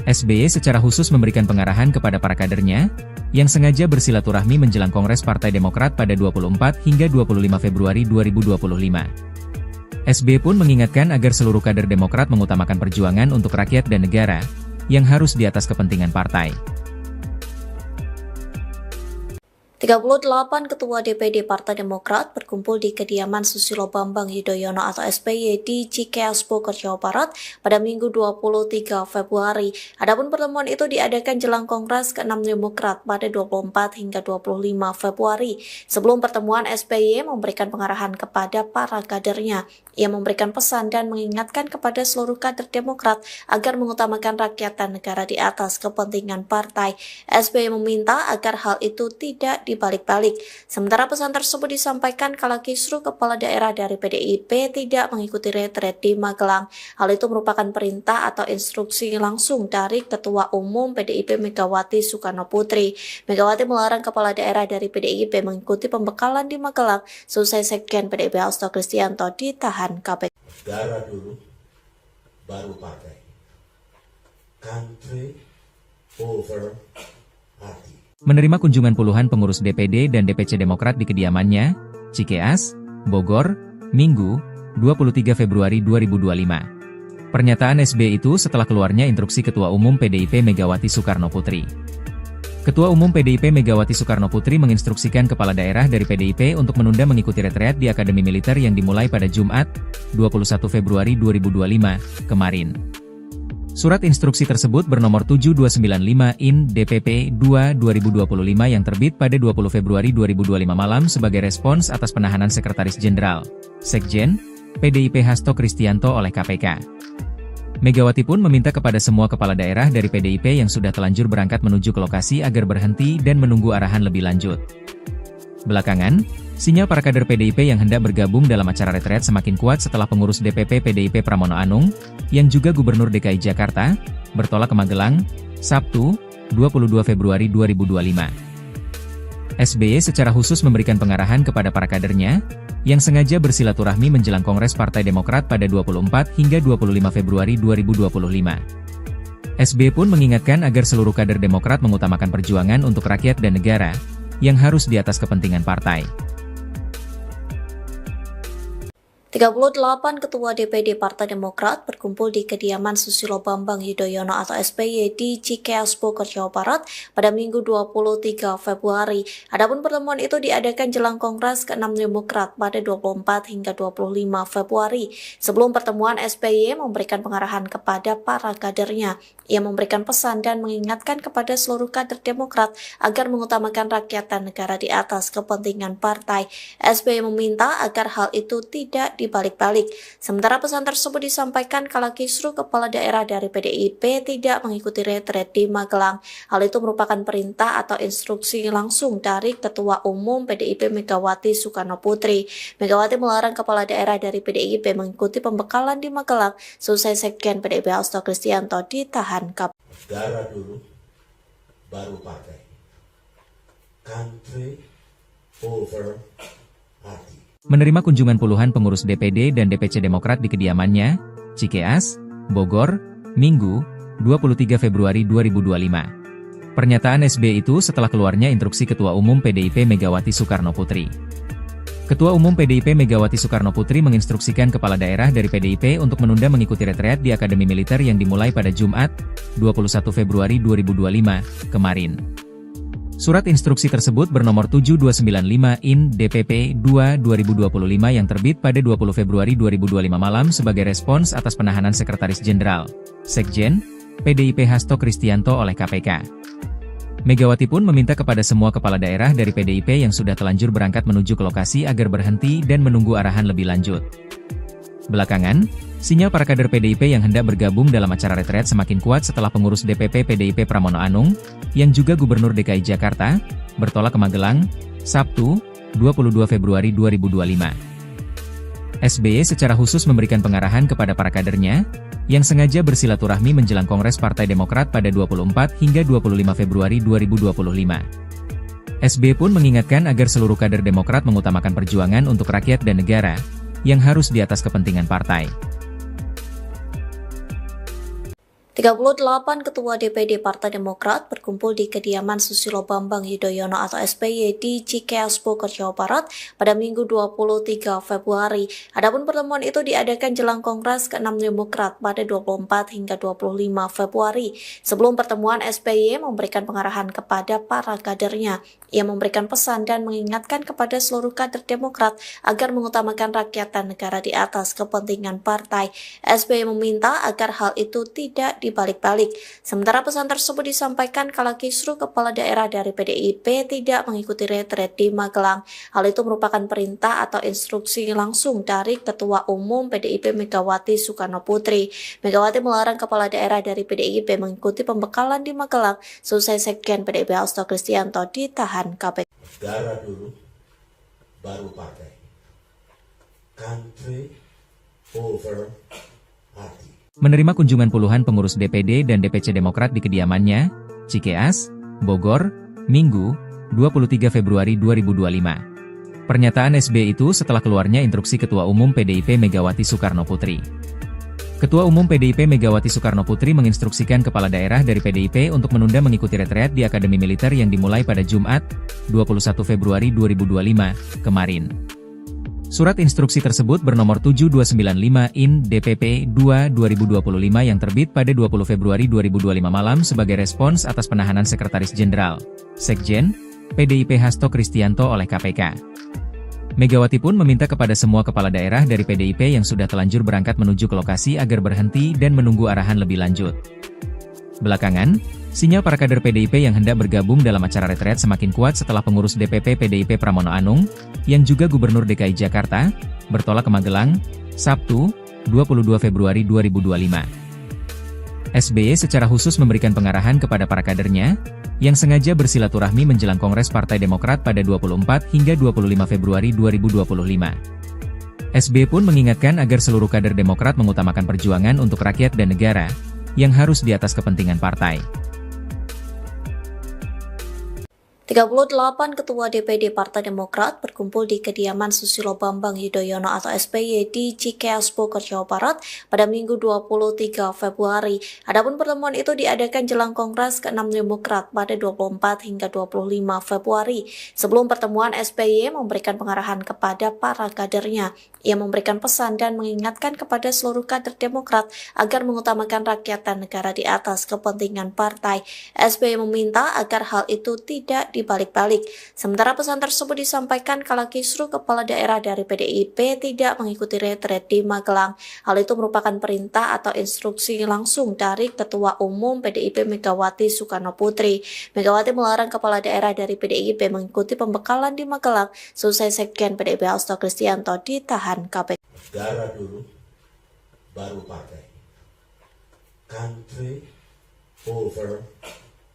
SBY secara khusus memberikan pengarahan kepada para kadernya, yang sengaja bersilaturahmi menjelang Kongres Partai Demokrat pada 24 hingga 25 Februari 2025. SBY pun mengingatkan agar seluruh kader Demokrat mengutamakan perjuangan untuk rakyat dan negara, yang harus di atas kepentingan partai. 38 Ketua DPD Partai Demokrat berkumpul di kediaman Susilo Bambang Yudhoyono atau SBY di Cikeas Bogor, Jawa Barat pada Minggu 23 Februari. Adapun pertemuan itu diadakan jelang Kongres ke-6 Demokrat pada 24 hingga 25 Februari. Sebelum pertemuan, SBY memberikan pengarahan kepada para kadernya. Ia memberikan pesan dan mengingatkan kepada seluruh kader Demokrat agar mengutamakan rakyat dan negara di atas kepentingan partai. SBY meminta agar hal itu tidak dibalik-balik. Sementara pesan tersebut disampaikan kala kisruh kepala daerah dari PDIP tidak mengikuti retret di Magelang. Hal itu merupakan perintah atau instruksi langsung dari Ketua Umum PDIP Megawati Soekarno Putri. Megawati melarang kepala daerah dari PDIP mengikuti pembekalan di Magelang selesai Sekjen PDIP Hasto Kristianto ditahan KPK. Negara dulu, baru partai. Country over party. Menerima kunjungan puluhan pengurus DPD dan DPC Demokrat di kediamannya, Cikeas, Bogor, Minggu, 23 Februari 2025. Pernyataan SBY itu setelah keluarnya instruksi Ketua Umum PDIP Megawati Soekarno Putri. Ketua Umum PDIP Megawati Soekarno Putri menginstruksikan kepala daerah dari PDIP untuk menunda mengikuti retreat di Akademi Militer yang dimulai pada Jumat, 21 Februari 2025, kemarin. Surat instruksi tersebut bernomor 7295 IN DPP 2/2025 yang terbit pada 20 Februari 2025 malam sebagai respons atas penahanan Sekretaris Jenderal, Sekjen, PDIP Hasto Kristianto oleh KPK. Megawati pun meminta kepada semua kepala daerah dari PDIP yang sudah telanjur berangkat menuju ke lokasi agar berhenti dan menunggu arahan lebih lanjut. Belakangan, sinyal para kader PDIP yang hendak bergabung dalam acara retret semakin kuat setelah pengurus DPP PDIP Pramono Anung, yang juga Gubernur DKI Jakarta, bertolak ke Magelang, Sabtu, 22 Februari 2025. SBY secara khusus memberikan pengarahan kepada para kadernya, yang sengaja bersilaturahmi menjelang Kongres Partai Demokrat pada 24 hingga 25 Februari 2025. SBY pun mengingatkan agar seluruh kader Demokrat mengutamakan perjuangan untuk rakyat dan negara, yang harus di atas kepentingan partai. 38 Ketua DPD Partai Demokrat berkumpul di kediaman Susilo Bambang Yudhoyono atau SBY di Cikeas Bogor, Jawa Barat pada Minggu 23 Februari. Adapun pertemuan itu diadakan jelang Kongres ke-6 Demokrat pada 24 hingga 25 Februari. Sebelum pertemuan, SBY memberikan pengarahan kepada para kadernya. Ia memberikan pesan dan mengingatkan kepada seluruh kader Demokrat agar mengutamakan rakyat dan negara di atas kepentingan partai. SBY meminta agar hal itu tidak dibalik-balik. Sementara pesan tersebut disampaikan kala kisruh kepala daerah dari PDIP tidak mengikuti retret di Magelang. Hal itu merupakan perintah atau instruksi langsung dari Ketua Umum PDIP Megawati Soekarno Putri. Megawati melarang kepala daerah dari PDIP mengikuti pembekalan di Magelang selesai Sekjen PDIP Hasto Kristianto ditahan KPK. Negara dulu, baru partai. Country over party. Menerima kunjungan puluhan pengurus DPD dan DPC Demokrat di kediamannya, Cikeas, Bogor, Minggu, 23 Februari 2025. Pernyataan SBY itu setelah keluarnya instruksi Ketua Umum PDIP Megawati Soekarno Putri. Ketua Umum PDIP Megawati Soekarno Putri menginstruksikan kepala daerah dari PDIP untuk menunda mengikuti retreat di Akademi Militer yang dimulai pada Jumat, 21 Februari 2025, kemarin. Surat instruksi tersebut bernomor 7295 IN DPP 2/2025 yang terbit pada 20 Februari 2025 malam sebagai respons atas penahanan Sekretaris Jenderal, Sekjen, PDIP Hasto Kristianto oleh KPK. Megawati pun meminta kepada semua kepala daerah dari PDIP yang sudah telanjur berangkat menuju ke lokasi agar berhenti dan menunggu arahan lebih lanjut. Belakangan, sinyal para kader PDIP yang hendak bergabung dalam acara retret semakin kuat setelah pengurus DPP PDIP Pramono Anung, yang juga Gubernur DKI Jakarta, bertolak ke Magelang, Sabtu, 22 Februari 2025. SBY secara khusus memberikan pengarahan kepada para kadernya, yang sengaja bersilaturahmi menjelang Kongres Partai Demokrat pada 24 hingga 25 Februari 2025. SBY pun mengingatkan agar seluruh kader Demokrat mengutamakan perjuangan untuk rakyat dan negara, yang harus di atas kepentingan partai. 38 Ketua DPD Partai Demokrat berkumpul di kediaman Susilo Bambang Yudhoyono atau SBY di Cikeas Bogor, Jawa Barat pada Minggu 23 Februari. Adapun pertemuan itu diadakan jelang Kongres ke-6 Demokrat pada 24 hingga 25 Februari. Sebelum pertemuan, SBY memberikan pengarahan kepada para kadernya. Ia memberikan pesan dan mengingatkan kepada seluruh kader Demokrat agar mengutamakan rakyat dan negara di atas kepentingan partai. SBY meminta agar hal itu tidak dibalik-balik. Sementara pesan tersebut disampaikan kala kisruh kepala daerah dari PDIP tidak mengikuti retret di Magelang. Hal itu merupakan perintah atau instruksi langsung dari Ketua Umum PDIP Megawati Soekarno Putri. Megawati melarang kepala daerah dari PDIP mengikuti pembekalan di Magelang selesai Sekjen PDIP Hasto Kristianto ditahan KPK. Negara dulu, baru partai. Country over party. Menerima kunjungan puluhan pengurus DPD dan DPC Demokrat di kediamannya, Cikeas, Bogor, Minggu, 23 Februari 2025. Pernyataan SBY itu setelah keluarnya instruksi Ketua Umum PDIP Megawati Soekarno Putri. Ketua Umum PDIP Megawati Soekarno Putri menginstruksikan kepala daerah dari PDIP untuk menunda mengikuti retreat di Akademi Militer yang dimulai pada Jumat, 21 Februari 2025, kemarin. Surat instruksi tersebut bernomor 7295/IN/DPP-2/2025 yang terbit pada 20 Februari 2025 malam sebagai respons atas penahanan Sekretaris Jenderal, Sekjen, PDIP Hasto Kristianto oleh KPK. Megawati pun meminta kepada semua kepala daerah dari PDIP yang sudah telanjur berangkat menuju ke lokasi agar berhenti dan menunggu arahan lebih lanjut. Belakangan, sinyal para kader PDIP yang hendak bergabung dalam acara retret semakin kuat setelah pengurus DPP PDIP Pramono Anung, yang juga Gubernur DKI Jakarta, bertolak ke Magelang, Sabtu, 22 Februari 2025. SBY secara khusus memberikan pengarahan kepada para kadernya, yang sengaja bersilaturahmi menjelang Kongres Partai Demokrat pada 24 hingga 25 Februari 2025. SBY pun mengingatkan agar seluruh kader Demokrat mengutamakan perjuangan untuk rakyat dan negara, yang harus di atas kepentingan partai. 38 Ketua DPD Partai Demokrat berkumpul di kediaman Susilo Bambang Yudhoyono atau SBY di Cikeas Bogor, Jawa Barat pada Minggu 23 Februari. Adapun pertemuan itu diadakan jelang Kongres ke-6 Demokrat pada 24 hingga 25 Februari. Sebelum pertemuan, SBY memberikan pengarahan kepada para kadernya. Ia memberikan pesan dan mengingatkan kepada seluruh kader Demokrat agar mengutamakan rakyat dan negara di atas kepentingan partai. SBY meminta agar hal itu tidak dibalik-balik. Sementara pesan tersebut disampaikan kala kisruh kepala daerah dari PDIP tidak mengikuti retret di Magelang. Hal itu merupakan perintah atau instruksi langsung dari Ketua Umum PDIP Megawati Soekarno Putri. Megawati melarang kepala daerah dari PDIP mengikuti pembekalan di Magelang selesai Sekjen PDIP Hasto Kristianto ditahan KPK. Negara dulu, baru partai. Country over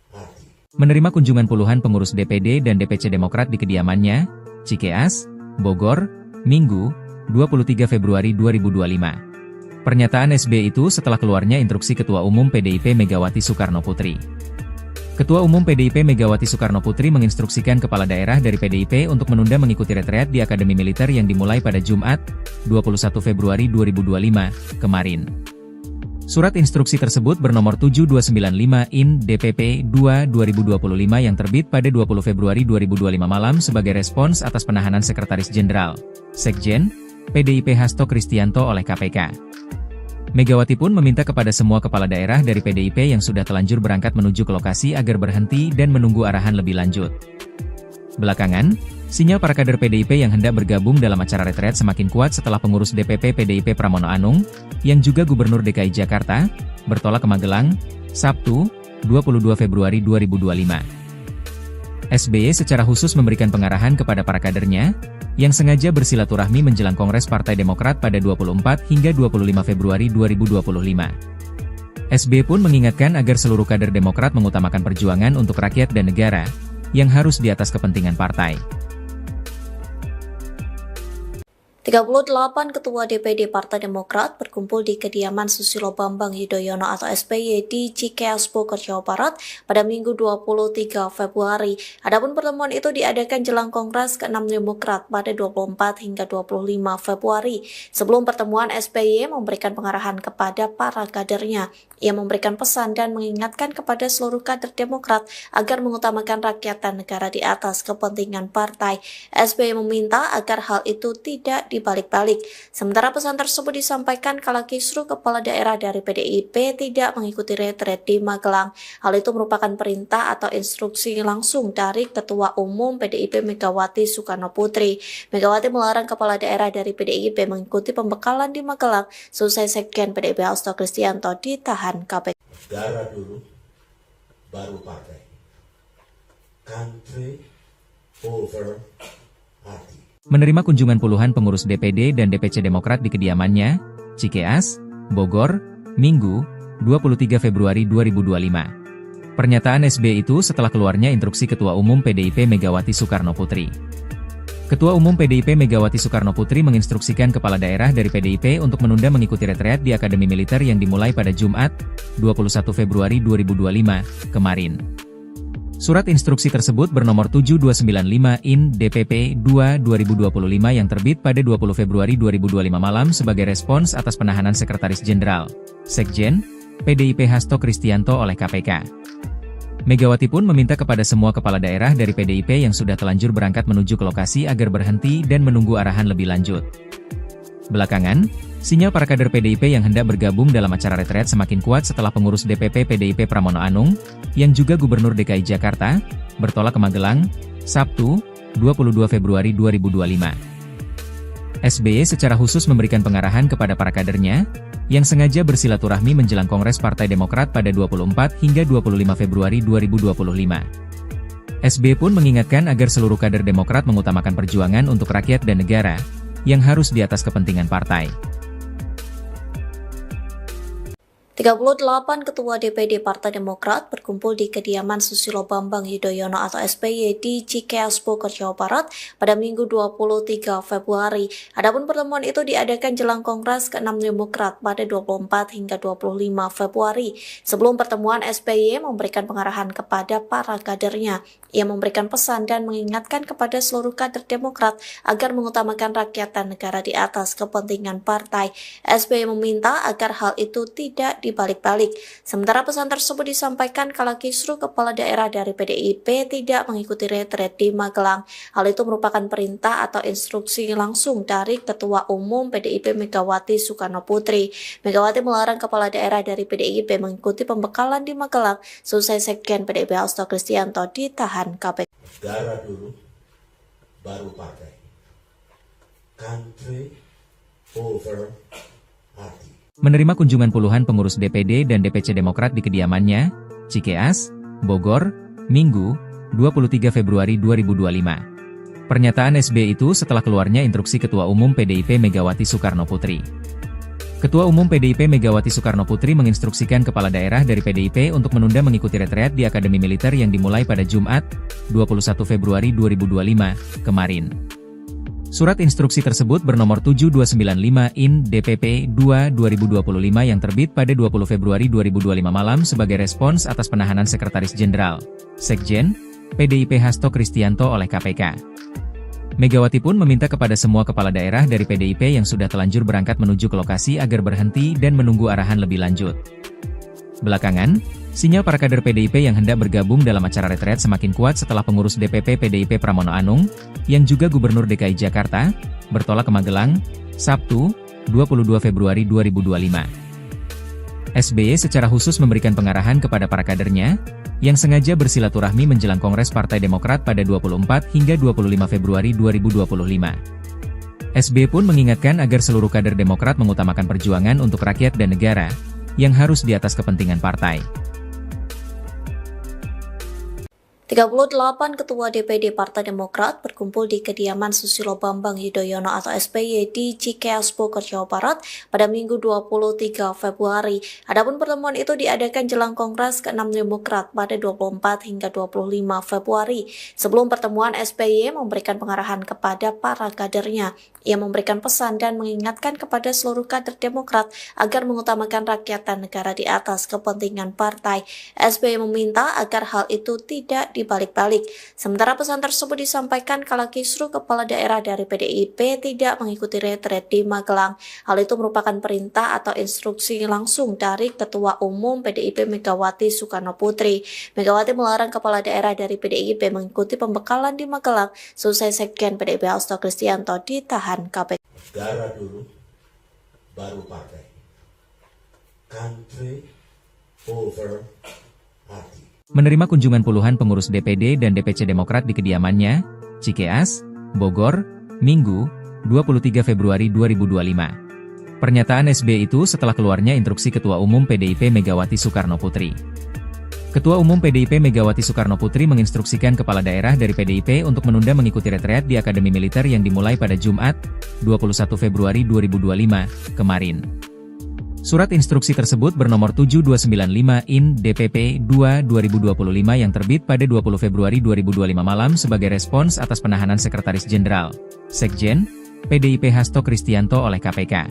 party. Menerima kunjungan puluhan pengurus DPD dan DPC Demokrat di kediamannya, Cikeas, Bogor, Minggu, 23 Februari 2025. Pernyataan SBY itu setelah keluarnya instruksi Ketua Umum PDIP Megawati Soekarno Putri. Ketua Umum PDIP Megawati Soekarno Putri menginstruksikan kepala daerah dari PDIP untuk menunda mengikuti retreat di Akademi Militer yang dimulai pada Jumat, 21 Februari 2025, kemarin. Surat instruksi tersebut bernomor 7295/IN/DPP-2/2025 yang terbit pada 20 Februari 2025 malam sebagai respons atas penahanan Sekretaris Jenderal, Sekjen, PDIP Hasto Kristianto oleh KPK. Megawati pun meminta kepada semua kepala daerah dari PDIP yang sudah telanjur berangkat menuju ke lokasi agar berhenti dan menunggu arahan lebih lanjut. Belakangan, sinyal para kader PDIP yang hendak bergabung dalam acara retret semakin kuat setelah pengurus DPP PDIP Pramono Anung, yang juga Gubernur DKI Jakarta, bertolak ke Magelang, Sabtu, 22 Februari 2025. SBY secara khusus memberikan pengarahan kepada para kadernya, yang sengaja bersilaturahmi menjelang Kongres Partai Demokrat pada 24 hingga 25 Februari 2025. SBY pun mengingatkan agar seluruh kader Demokrat mengutamakan perjuangan untuk rakyat dan negara, yang harus di atas kepentingan partai. 38 Ketua DPD Partai Demokrat berkumpul di kediaman Susilo Bambang Yudhoyono atau SBY di Cikeas Bogor, Jawa Barat pada Minggu 23 Februari. Adapun pertemuan itu diadakan jelang Kongres ke-6 Demokrat pada 24 hingga 25 Februari. Sebelum pertemuan, SBY memberikan pengarahan kepada para kadernya. Ia memberikan pesan dan mengingatkan kepada seluruh kader Demokrat agar mengutamakan rakyat dan negara di atas kepentingan partai. SBY meminta agar hal itu tidak dibalik-balik. Sementara pesan tersebut disampaikan kala kisruh kepala daerah dari PDIP tidak mengikuti retret di Magelang. Hal itu merupakan perintah atau instruksi langsung dari Ketua Umum PDIP Megawati Soekarno Putri. Megawati melarang kepala daerah dari PDIP mengikuti pembekalan di Magelang selesai Sekjen PDIP Hasto Kristianto ditahan KPK. Negara dulu, baru partai. Country over party. Menerima kunjungan puluhan pengurus DPD dan DPC Demokrat di kediamannya, Cikeas, Bogor, Minggu, 23 Februari 2025. Pernyataan SBY itu setelah keluarnya instruksi Ketua Umum PDIP Megawati Soekarno Putri. Ketua Umum PDIP Megawati Soekarno Putri menginstruksikan kepala daerah dari PDIP untuk menunda mengikuti retreat di Akademi Militer yang dimulai pada Jumat, 21 Februari 2025, kemarin. Surat instruksi tersebut bernomor 7295 IN DPP 2/2025 yang terbit pada 20 Februari 2025 malam sebagai respons atas penahanan Sekretaris Jenderal, Sekjen, PDIP Hasto Kristianto oleh KPK. Megawati pun meminta kepada semua kepala daerah dari PDIP yang sudah telanjur berangkat menuju ke lokasi agar berhenti dan menunggu arahan lebih lanjut. Belakangan, sinyal para kader PDIP yang hendak bergabung dalam acara retret semakin kuat setelah pengurus DPP PDIP Pramono Anung, yang juga Gubernur DKI Jakarta, bertolak ke Magelang, Sabtu, 22 Februari 2025. SBY secara khusus memberikan pengarahan kepada para kadernya, yang sengaja bersilaturahmi menjelang Kongres Partai Demokrat pada 24 hingga 25 Februari 2025. SBY pun mengingatkan agar seluruh kader Demokrat mengutamakan perjuangan untuk rakyat dan negara, yang harus di atas kepentingan partai. 38 Ketua DPD Partai Demokrat berkumpul di kediaman Susilo Bambang Yudhoyono atau SBY di Cikeas Bogor, Jawa Barat pada Minggu 23 Februari. Adapun pertemuan itu diadakan jelang Kongres ke-6 Demokrat pada 24 hingga 25 Februari. Sebelum pertemuan, SBY memberikan pengarahan kepada para kadernya. Ia memberikan pesan dan mengingatkan kepada seluruh kader Demokrat agar mengutamakan rakyat dan negara di atas kepentingan partai. SBY meminta agar hal itu tidak dibalik-balik. Sementara pesan tersebut disampaikan kala kisruh kepala daerah dari PDIP tidak mengikuti retret di Magelang. Hal itu merupakan perintah atau instruksi langsung dari Ketua Umum PDIP Megawati Soekarno Putri. Megawati melarang kepala daerah dari PDIP mengikuti pembekalan di Magelang selesai Sekjen PDIP Hasto Kristianto ditahan KPK. Negara dulu, baru partai. Country over party. Menerima kunjungan puluhan pengurus DPD dan DPC Demokrat di kediamannya, Cikeas, Bogor, Minggu, 23 Februari 2025. Pernyataan SBY itu setelah keluarnya instruksi Ketua Umum PDIP Megawati Soekarno Putri. Ketua Umum PDIP Megawati Soekarno Putri menginstruksikan kepala daerah dari PDIP untuk menunda mengikuti retreat di Akademi Militer yang dimulai pada Jumat, 21 Februari 2025, kemarin. Surat instruksi tersebut bernomor 7295 IN DPP 2/2025 yang terbit pada 20 Februari 2025 malam sebagai respons atas penahanan Sekretaris Jenderal, Sekjen, PDIP Hasto Kristianto oleh KPK. Megawati pun meminta kepada semua kepala daerah dari PDIP yang sudah telanjur berangkat menuju ke lokasi agar berhenti dan menunggu arahan lebih lanjut. Belakangan, sinyal para kader PDIP yang hendak bergabung dalam acara retret semakin kuat setelah pengurus DPP PDIP Pramono Anung, yang juga Gubernur DKI Jakarta, bertolak ke Magelang, Sabtu, 22 Februari 2025. SBY secara khusus memberikan pengarahan kepada para kadernya, yang sengaja bersilaturahmi menjelang Kongres Partai Demokrat pada 24 hingga 25 Februari 2025. SBY pun mengingatkan agar seluruh kader Demokrat mengutamakan perjuangan untuk rakyat dan negara, yang harus di atas kepentingan partai. 38 Ketua DPD Partai Demokrat berkumpul di kediaman Susilo Bambang Yudhoyono atau SBY di Cikeas Bogor, Jawa Barat pada Minggu 23 Februari. Adapun pertemuan itu diadakan jelang Kongres ke-6 Demokrat pada 24 hingga 25 Februari. Sebelum pertemuan, SBY memberikan pengarahan kepada para kadernya. Ia memberikan pesan dan mengingatkan kepada seluruh kader Demokrat agar mengutamakan rakyat dan negara di atas kepentingan partai. SBY meminta agar hal itu tidak dibalik-balik. Sementara pesan tersebut disampaikan kala kisruh kepala daerah dari PDIP tidak mengikuti retret di Magelang. Hal itu merupakan perintah atau instruksi langsung dari Ketua Umum PDIP Megawati Soekarno Putri. Megawati melarang kepala daerah dari PDIP mengikuti pembekalan di Magelang selesai Sekjen PDIP Hasto Kristianto ditahan KPK. Negara dulu, baru partai. Country over party. Menerima kunjungan puluhan pengurus DPD dan DPC Demokrat di kediamannya, Cikeas, Bogor, Minggu, 23 Februari 2025. Pernyataan SBY itu setelah keluarnya instruksi Ketua Umum PDIP Megawati Soekarno Putri. Ketua Umum PDIP Megawati Soekarno Putri menginstruksikan kepala daerah dari PDIP untuk menunda mengikuti retreat di Akademi Militer yang dimulai pada Jumat, 21 Februari 2025, kemarin. Surat instruksi tersebut bernomor 7295/IN DPP 2/2025 yang terbit pada 20 Februari 2025 malam sebagai respons atas penahanan Sekretaris Jenderal, Sekjen, PDIP Hasto Kristianto oleh KPK.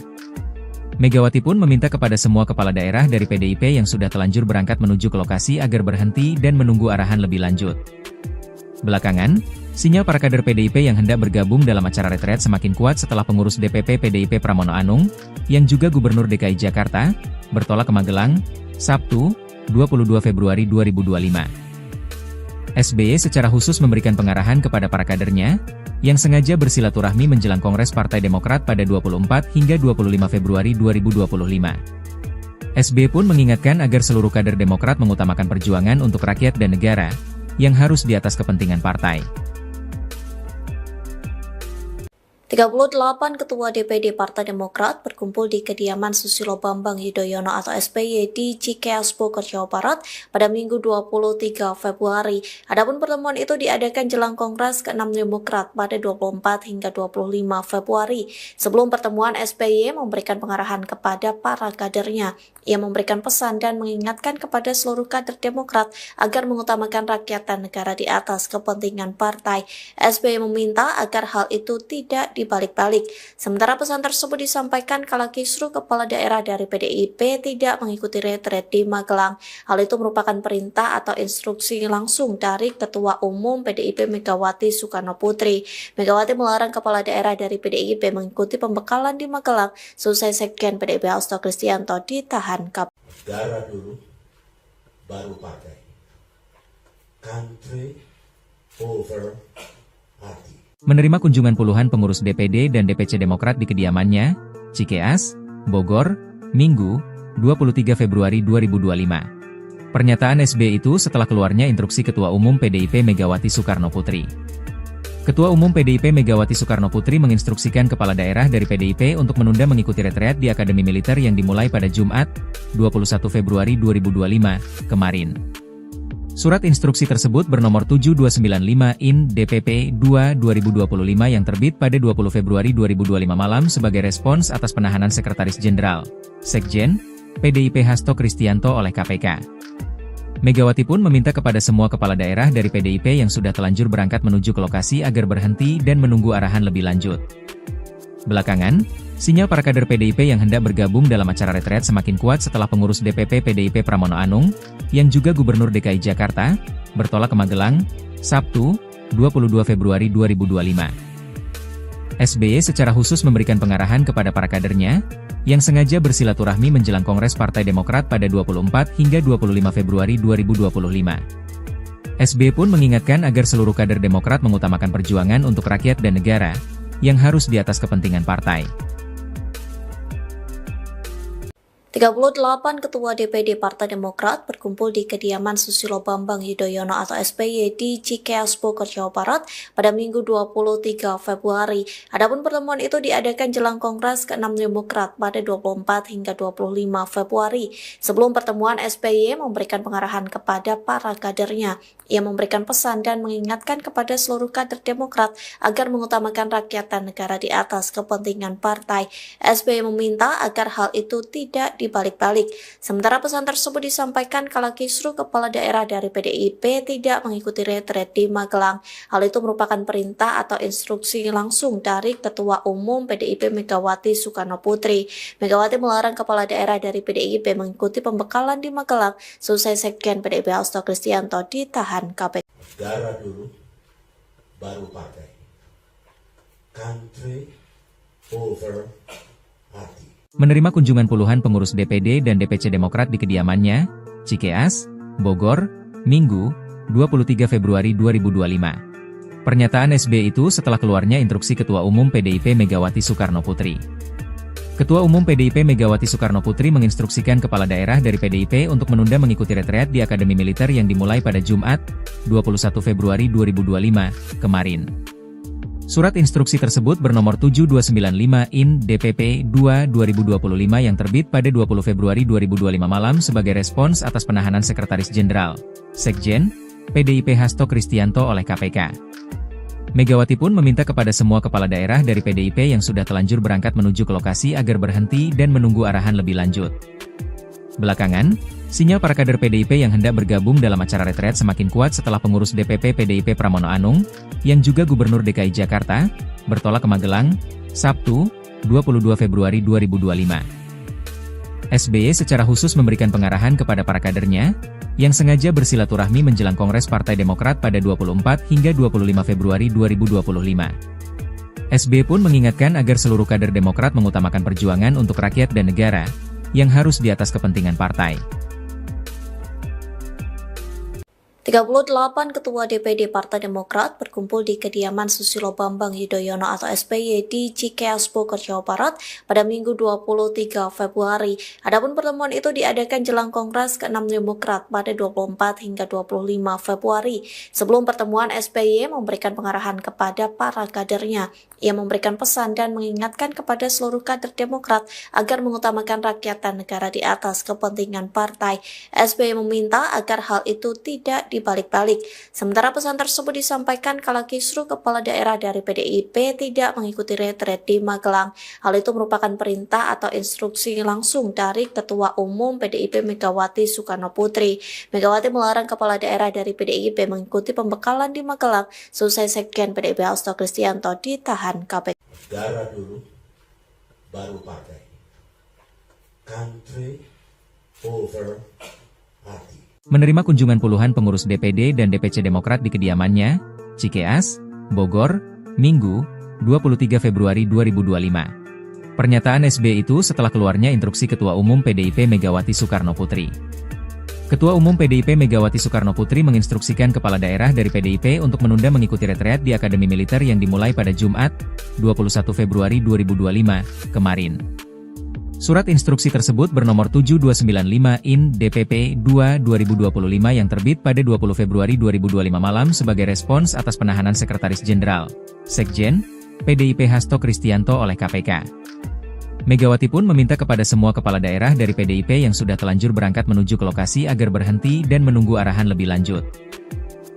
Megawati pun meminta kepada semua kepala daerah dari PDIP yang sudah telanjur berangkat menuju ke lokasi agar berhenti dan menunggu arahan lebih lanjut. Belakangan, sinyal para kader PDIP yang hendak bergabung dalam acara retret semakin kuat setelah pengurus DPP PDIP Pramono Anung, yang juga Gubernur DKI Jakarta, bertolak ke Magelang, Sabtu, 22 Februari 2025. SBY secara khusus memberikan pengarahan kepada para kadernya, yang sengaja bersilaturahmi menjelang Kongres Partai Demokrat pada 24 hingga 25 Februari 2025. SBY pun mengingatkan agar seluruh kader Demokrat mengutamakan perjuangan untuk rakyat dan negara, yang harus di atas kepentingan partai. 38 Ketua DPD Partai Demokrat berkumpul di kediaman Susilo Bambang Yudhoyono atau SBY di Cikeas Bogor, Jawa Barat pada Minggu 23 Februari. Adapun pertemuan itu diadakan jelang Kongres ke-6 Demokrat pada 24 hingga 25 Februari. Sebelum pertemuan, SBY memberikan pengarahan kepada para kadernya. Ia memberikan pesan dan mengingatkan kepada seluruh kader Demokrat agar mengutamakan rakyat dan negara di atas kepentingan partai. SBY meminta agar hal itu tidak dibalik-balik. Sementara pesan tersebut disampaikan kala kisruh kepala daerah dari PDIP tidak mengikuti retret di Magelang. Hal itu merupakan perintah atau instruksi langsung dari Ketua Umum PDIP Megawati Soekarno Putri. Megawati melarang kepala daerah dari PDIP mengikuti pembekalan di Magelang selesai Sekjen PDIP Hasto Kristianto ditahan KPK. Negara dulu, baru partai. Country over party. Menerima kunjungan puluhan pengurus DPD dan DPC Demokrat di kediamannya, Cikeas, Bogor, Minggu, 23 Februari 2025. Pernyataan SBY itu setelah keluarnya instruksi Ketua Umum PDIP Megawati Soekarno Putri. Ketua Umum PDIP Megawati Soekarno Putri menginstruksikan kepala daerah dari PDIP untuk menunda mengikuti retreat di Akademi Militer yang dimulai pada Jumat, 21 Februari 2025, kemarin. Surat instruksi tersebut bernomor 7295/IN DPP 2/2025 yang terbit pada 20 Februari 2025 malam sebagai respons atas penahanan Sekretaris Jenderal, Sekjen, PDIP Hasto Kristianto oleh KPK. Megawati pun meminta kepada semua kepala daerah dari PDIP yang sudah telanjur berangkat menuju ke lokasi agar berhenti dan menunggu arahan lebih lanjut. Belakangan, sinyal para kader PDIP yang hendak bergabung dalam acara retret semakin kuat setelah pengurus DPP PDIP Pramono Anung, yang juga Gubernur DKI Jakarta, bertolak ke Magelang, Sabtu, 22 Februari 2025. SBY secara khusus memberikan pengarahan kepada para kadernya, yang sengaja bersilaturahmi menjelang Kongres Partai Demokrat pada 24 hingga 25 Februari 2025. SBY pun mengingatkan agar seluruh kader Demokrat mengutamakan perjuangan untuk rakyat dan negara, yang harus di atas kepentingan partai. 38 Ketua DPD Partai Demokrat berkumpul di kediaman Susilo Bambang Yudhoyono atau SBY di Cikeas Bogor, Jawa Barat pada Minggu 23 Februari. Adapun pertemuan itu diadakan jelang Kongres ke-6 Demokrat pada 24 hingga 25 Februari. Sebelum pertemuan, SBY memberikan pengarahan kepada para kadernya. Ia memberikan pesan dan mengingatkan kepada seluruh kader Demokrat agar mengutamakan rakyat dan negara di atas kepentingan partai. SBY meminta agar hal itu tidak dibalik-balik. Sementara pesan tersebut disampaikan kala kisruh kepala daerah dari PDIP tidak mengikuti retret di Magelang. Hal itu merupakan perintah atau instruksi langsung dari Ketua Umum PDIP Megawati Soekarno Putri. Megawati melarang kepala daerah dari PDIP mengikuti pembekalan di Magelang selesai Sekjen PDIP Hasto Kristianto ditahan KPK. Negara dulu, baru partai. Country over party. Menerima kunjungan puluhan pengurus DPD dan DPC Demokrat di kediamannya, Cikeas, Bogor, Minggu, 23 Februari 2025. Pernyataan SBY itu setelah keluarnya instruksi Ketua Umum PDIP Megawati Soekarno Putri. Ketua Umum PDIP Megawati Soekarno Putri menginstruksikan kepala daerah dari PDIP untuk menunda mengikuti retreat di Akademi Militer yang dimulai pada Jumat, 21 Februari 2025, kemarin. Surat instruksi tersebut bernomor 7295 IN DPP 2/2025 yang terbit pada 20 Februari 2025 malam sebagai respons atas penahanan Sekretaris Jenderal, Sekjen, PDIP Hasto Kristianto oleh KPK. Megawati pun meminta kepada semua kepala daerah dari PDIP yang sudah telanjur berangkat menuju ke lokasi agar berhenti dan menunggu arahan lebih lanjut. Belakangan, sinyal para kader PDIP yang hendak bergabung dalam acara retret semakin kuat setelah pengurus DPP PDIP Pramono Anung, yang juga Gubernur DKI Jakarta, bertolak ke Magelang, Sabtu, 22 Februari 2025. SBY secara khusus memberikan pengarahan kepada para kadernya, yang sengaja bersilaturahmi menjelang Kongres Partai Demokrat pada 24 hingga 25 Februari 2025. SBY pun mengingatkan agar seluruh kader Demokrat mengutamakan perjuangan untuk rakyat dan negara, yang harus di atas kepentingan partai. 38 Ketua DPD Partai Demokrat berkumpul di kediaman Susilo Bambang Yudhoyono atau SBY di Cikeas Bogor, Jawa Barat pada Minggu 23 Februari. Adapun pertemuan itu diadakan jelang Kongres ke-6 Demokrat pada 24 hingga 25 Februari. Sebelum pertemuan, SBY memberikan pengarahan kepada para kadernya. Ia memberikan pesan dan mengingatkan kepada seluruh kader Demokrat agar mengutamakan rakyat dan negara di atas kepentingan partai. SBY meminta agar hal itu tidak dibalik-balik. Sementara pesan tersebut disampaikan kala kisruh kepala daerah dari PDIP tidak mengikuti retret di Magelang. Hal itu merupakan perintah atau instruksi langsung dari Ketua Umum PDIP Megawati Soekarno Putri. Megawati melarang kepala daerah dari PDIP mengikuti pembekalan di Magelang selesai Sekjen PDIP Hasto Kristianto ditahan KPK. Negara dulu, baru partai. Country over party. Menerima kunjungan puluhan pengurus DPD dan DPC Demokrat di kediamannya, Cikeas, Bogor, Minggu, 23 Februari 2025. Pernyataan SBY itu setelah keluarnya instruksi Ketua Umum PDIP Megawati Soekarno Putri. Ketua Umum PDIP Megawati Soekarno Putri menginstruksikan kepala daerah dari PDIP untuk menunda mengikuti retreat di Akademi Militer yang dimulai pada Jumat, 21 Februari 2025, kemarin. Surat instruksi tersebut bernomor 7295 IN DPP 2/2025 yang terbit pada 20 Februari 2025 malam sebagai respons atas penahanan Sekretaris Jenderal, Sekjen, PDIP Hasto Kristianto oleh KPK. Megawati pun meminta kepada semua kepala daerah dari PDIP yang sudah telanjur berangkat menuju ke lokasi agar berhenti dan menunggu arahan lebih lanjut.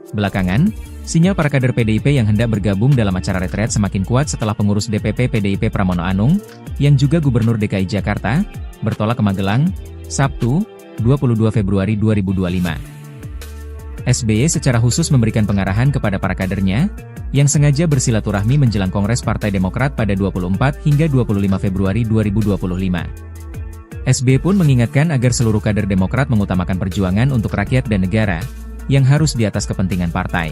Belakangan, sinyal para kader PDIP yang hendak bergabung dalam acara retret semakin kuat setelah pengurus DPP PDIP Pramono Anung, yang juga Gubernur DKI Jakarta, bertolak ke Magelang, Sabtu, 22 Februari 2025. SBY secara khusus memberikan pengarahan kepada para kadernya, yang sengaja bersilaturahmi menjelang Kongres Partai Demokrat pada 24 hingga 25 Februari 2025. SBY pun mengingatkan agar seluruh kader Demokrat mengutamakan perjuangan untuk rakyat dan negara, yang harus di atas kepentingan partai.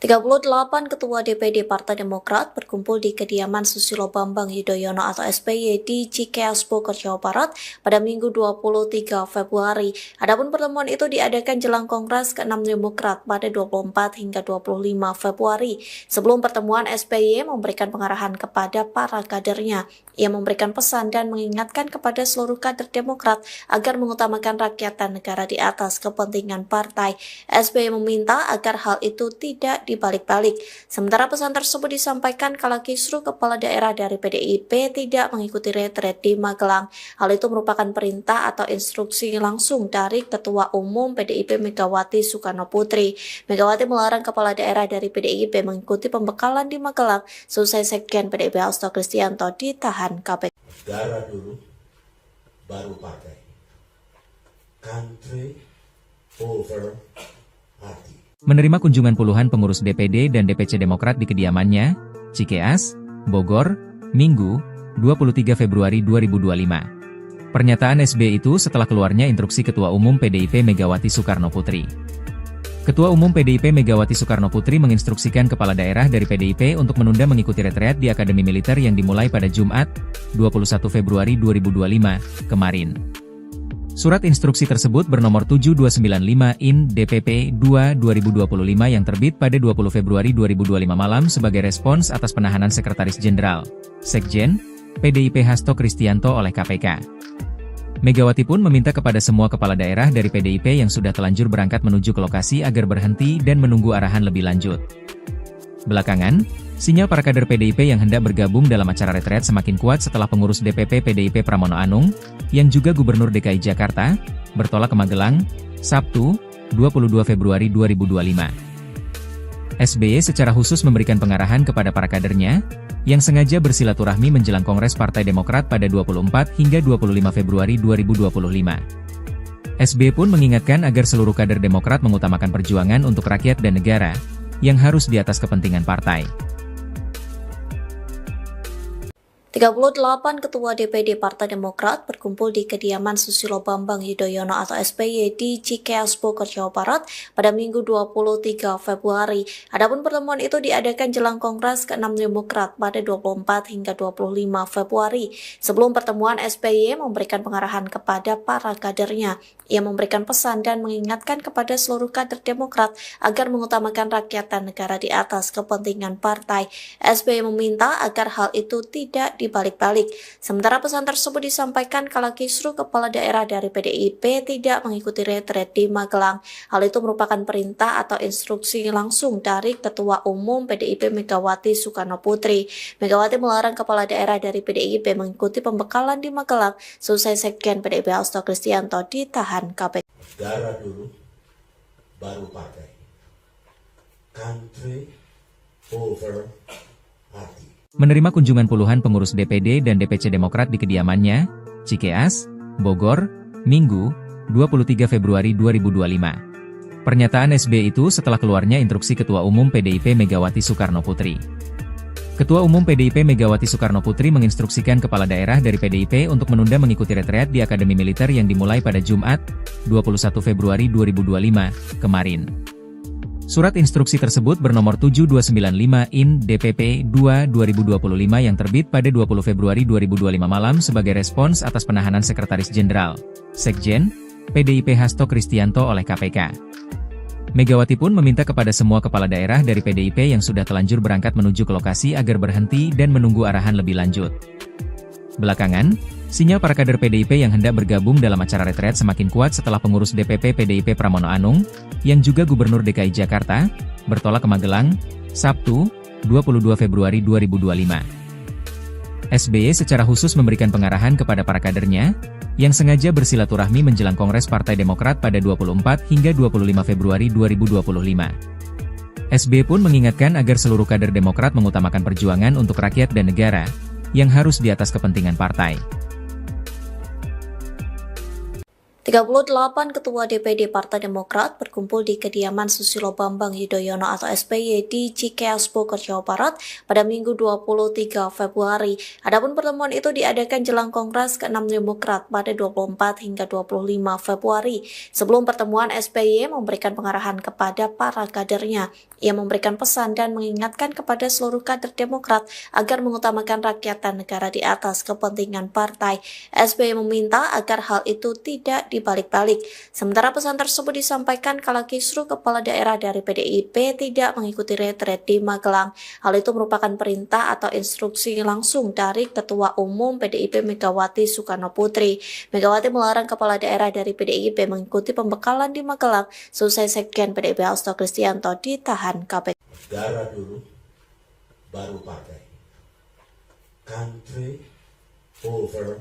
38 Ketua DPD Partai Demokrat berkumpul di kediaman Susilo Bambang Yudhoyono atau SBY di Cikeas Bogor, Jawa Barat pada Minggu 23 Februari. Adapun pertemuan itu diadakan jelang Kongres ke-6 Demokrat pada 24 hingga 25 Februari. Sebelum pertemuan, SBY memberikan pengarahan kepada para kadernya. Ia memberikan pesan dan mengingatkan kepada seluruh kader Demokrat agar mengutamakan rakyat dan negara di atas kepentingan partai. SBY meminta agar hal itu tidak dibalik-balik. Sementara pesan tersebut disampaikan kala kisruh kepala daerah dari PDIP tidak mengikuti retret di Magelang. Hal itu merupakan perintah atau instruksi langsung dari Ketua Umum PDIP Megawati Soekarno Putri. Megawati melarang kepala daerah dari PDIP mengikuti pembekalan di Magelang selesai Sekjen PDIP Hasto Kristianto ditahan KPK. Negara dulu, baru partai. Country over party. Menerima kunjungan puluhan pengurus DPD dan DPC Demokrat di kediamannya, Cikeas, Bogor, Minggu, 23 Februari 2025. Pernyataan SBY itu setelah keluarnya instruksi Ketua Umum PDIP Megawati Soekarno Putri. Ketua Umum PDIP Megawati Soekarno Putri menginstruksikan kepala daerah dari PDIP untuk menunda mengikuti retreat di Akademi Militer yang dimulai pada Jumat, 21 Februari 2025, kemarin. Surat instruksi tersebut bernomor 7295/IN DPP 2/2025 yang terbit pada 20 Februari 2025 malam sebagai respons atas penahanan Sekretaris Jenderal, Sekjen, PDIP Hasto Kristianto oleh KPK. Megawati pun meminta kepada semua kepala daerah dari PDIP yang sudah telanjur berangkat menuju ke lokasi agar berhenti dan menunggu arahan lebih lanjut. Belakangan, sinyal para kader PDIP yang hendak bergabung dalam acara retret semakin kuat setelah pengurus DPP PDIP Pramono Anung, yang juga Gubernur DKI Jakarta, bertolak ke Magelang, Sabtu, 22 Februari 2025. SBY secara khusus memberikan pengarahan kepada para kadernya, yang sengaja bersilaturahmi menjelang Kongres Partai Demokrat pada 24 hingga 25 Februari 2025. SBY pun mengingatkan agar seluruh kader Demokrat mengutamakan perjuangan untuk rakyat dan negara, yang harus di atas kepentingan partai. 38 Ketua DPD Partai Demokrat berkumpul di kediaman Susilo Bambang Yudhoyono atau SBY di Cikeas Bogor, Jawa Barat pada Minggu 23 Februari. Adapun pertemuan itu diadakan jelang Kongres ke-6 Demokrat pada 24 hingga 25 Februari. Sebelum pertemuan, SBY memberikan pengarahan kepada para kadernya. Ia memberikan pesan dan mengingatkan kepada seluruh kader Demokrat agar mengutamakan rakyat dan negara di atas kepentingan partai. SBY meminta agar hal itu tidak dibalik-balik. Sementara pesan tersebut disampaikan kala kisruh kepala daerah dari PDIP tidak mengikuti retret di Magelang. Hal itu merupakan perintah atau instruksi langsung dari Ketua Umum PDIP Megawati Soekarno Putri. Megawati melarang kepala daerah dari PDIP mengikuti pembekalan di Magelang selesai Sekjen PDIP Hasto Kristianto ditahan KPK. Negara dulu, baru partai. Country over party. Menerima kunjungan puluhan pengurus DPD dan DPC Demokrat di kediamannya, Cikeas, Bogor, Minggu, 23 Februari 2025. Pernyataan SBY itu setelah keluarnya instruksi Ketua Umum PDIP Megawati Soekarno Putri. Ketua Umum PDIP Megawati Soekarno Putri menginstruksikan kepala daerah dari PDIP untuk menunda mengikuti retreat di Akademi Militer yang dimulai pada Jumat, 21 Februari 2025, kemarin. Surat instruksi tersebut bernomor 7295/IN DPP 2/2025 yang terbit pada 20 Februari 2025 malam sebagai respons atas penahanan Sekretaris Jenderal, Sekjen, PDIP Hasto Kristianto oleh KPK. Megawati pun meminta kepada semua kepala daerah dari PDIP yang sudah telanjur berangkat menuju ke lokasi agar berhenti dan menunggu arahan lebih lanjut. Belakangan, sinyal para kader PDIP yang hendak bergabung dalam acara retret semakin kuat setelah pengurus DPP PDIP Pramono Anung, yang juga Gubernur DKI Jakarta, bertolak ke Magelang, Sabtu, 22 Februari 2025. SBY secara khusus memberikan pengarahan kepada para kadernya, yang sengaja bersilaturahmi menjelang Kongres Partai Demokrat pada 24 hingga 25 Februari 2025. SBY pun mengingatkan agar seluruh kader Demokrat mengutamakan perjuangan untuk rakyat dan negara, yang harus di atas kepentingan partai. 38 Ketua DPD Partai Demokrat berkumpul di kediaman Susilo Bambang Yudhoyono atau SBY di Cikeas Bogor, Jawa Barat pada Minggu 23 Februari. Adapun pertemuan itu diadakan jelang Kongres ke-6 Demokrat pada 24 hingga 25 Februari. Sebelum pertemuan, SBY memberikan pengarahan kepada para kadernya. Ia memberikan pesan dan mengingatkan kepada seluruh kader Demokrat agar mengutamakan rakyat dan negara di atas kepentingan partai. SBY meminta agar hal itu tidak dibalik-balik. Sementara pesan tersebut disampaikan kala kisruh kepala daerah dari PDIP tidak mengikuti retret di Magelang. Hal itu merupakan perintah atau instruksi langsung dari Ketua Umum PDIP Megawati Soekarno Putri. Megawati melarang kepala daerah dari PDIP mengikuti pembekalan di Magelang selesai Sekjen PDIP Hasto Kristianto ditahan KPK. Negara dulu, baru partai. Country over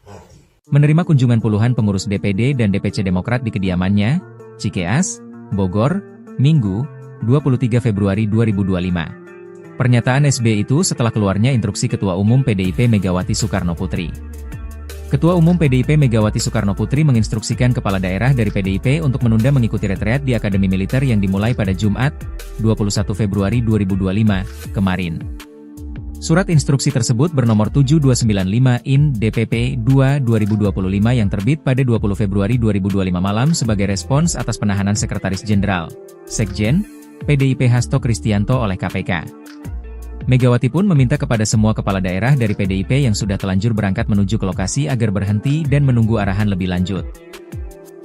party. Menerima kunjungan puluhan pengurus DPD dan DPC Demokrat di kediamannya, Cikeas, Bogor, Minggu, 23 Februari 2025. Pernyataan SBY itu setelah keluarnya instruksi Ketua Umum PDIP Megawati Soekarno Putri. Ketua Umum PDIP Megawati Soekarno Putri menginstruksikan kepala daerah dari PDIP untuk menunda mengikuti retreat di Akademi Militer yang dimulai pada Jumat, 21 Februari 2025, kemarin. Surat instruksi tersebut bernomor 7295/IN DPP 2/2025 yang terbit pada 20 Februari 2025 malam sebagai respons atas penahanan Sekretaris Jenderal, Sekjen, PDIP Hasto Kristianto oleh KPK. Megawati pun meminta kepada semua kepala daerah dari PDIP yang sudah telanjur berangkat menuju ke lokasi agar berhenti dan menunggu arahan lebih lanjut.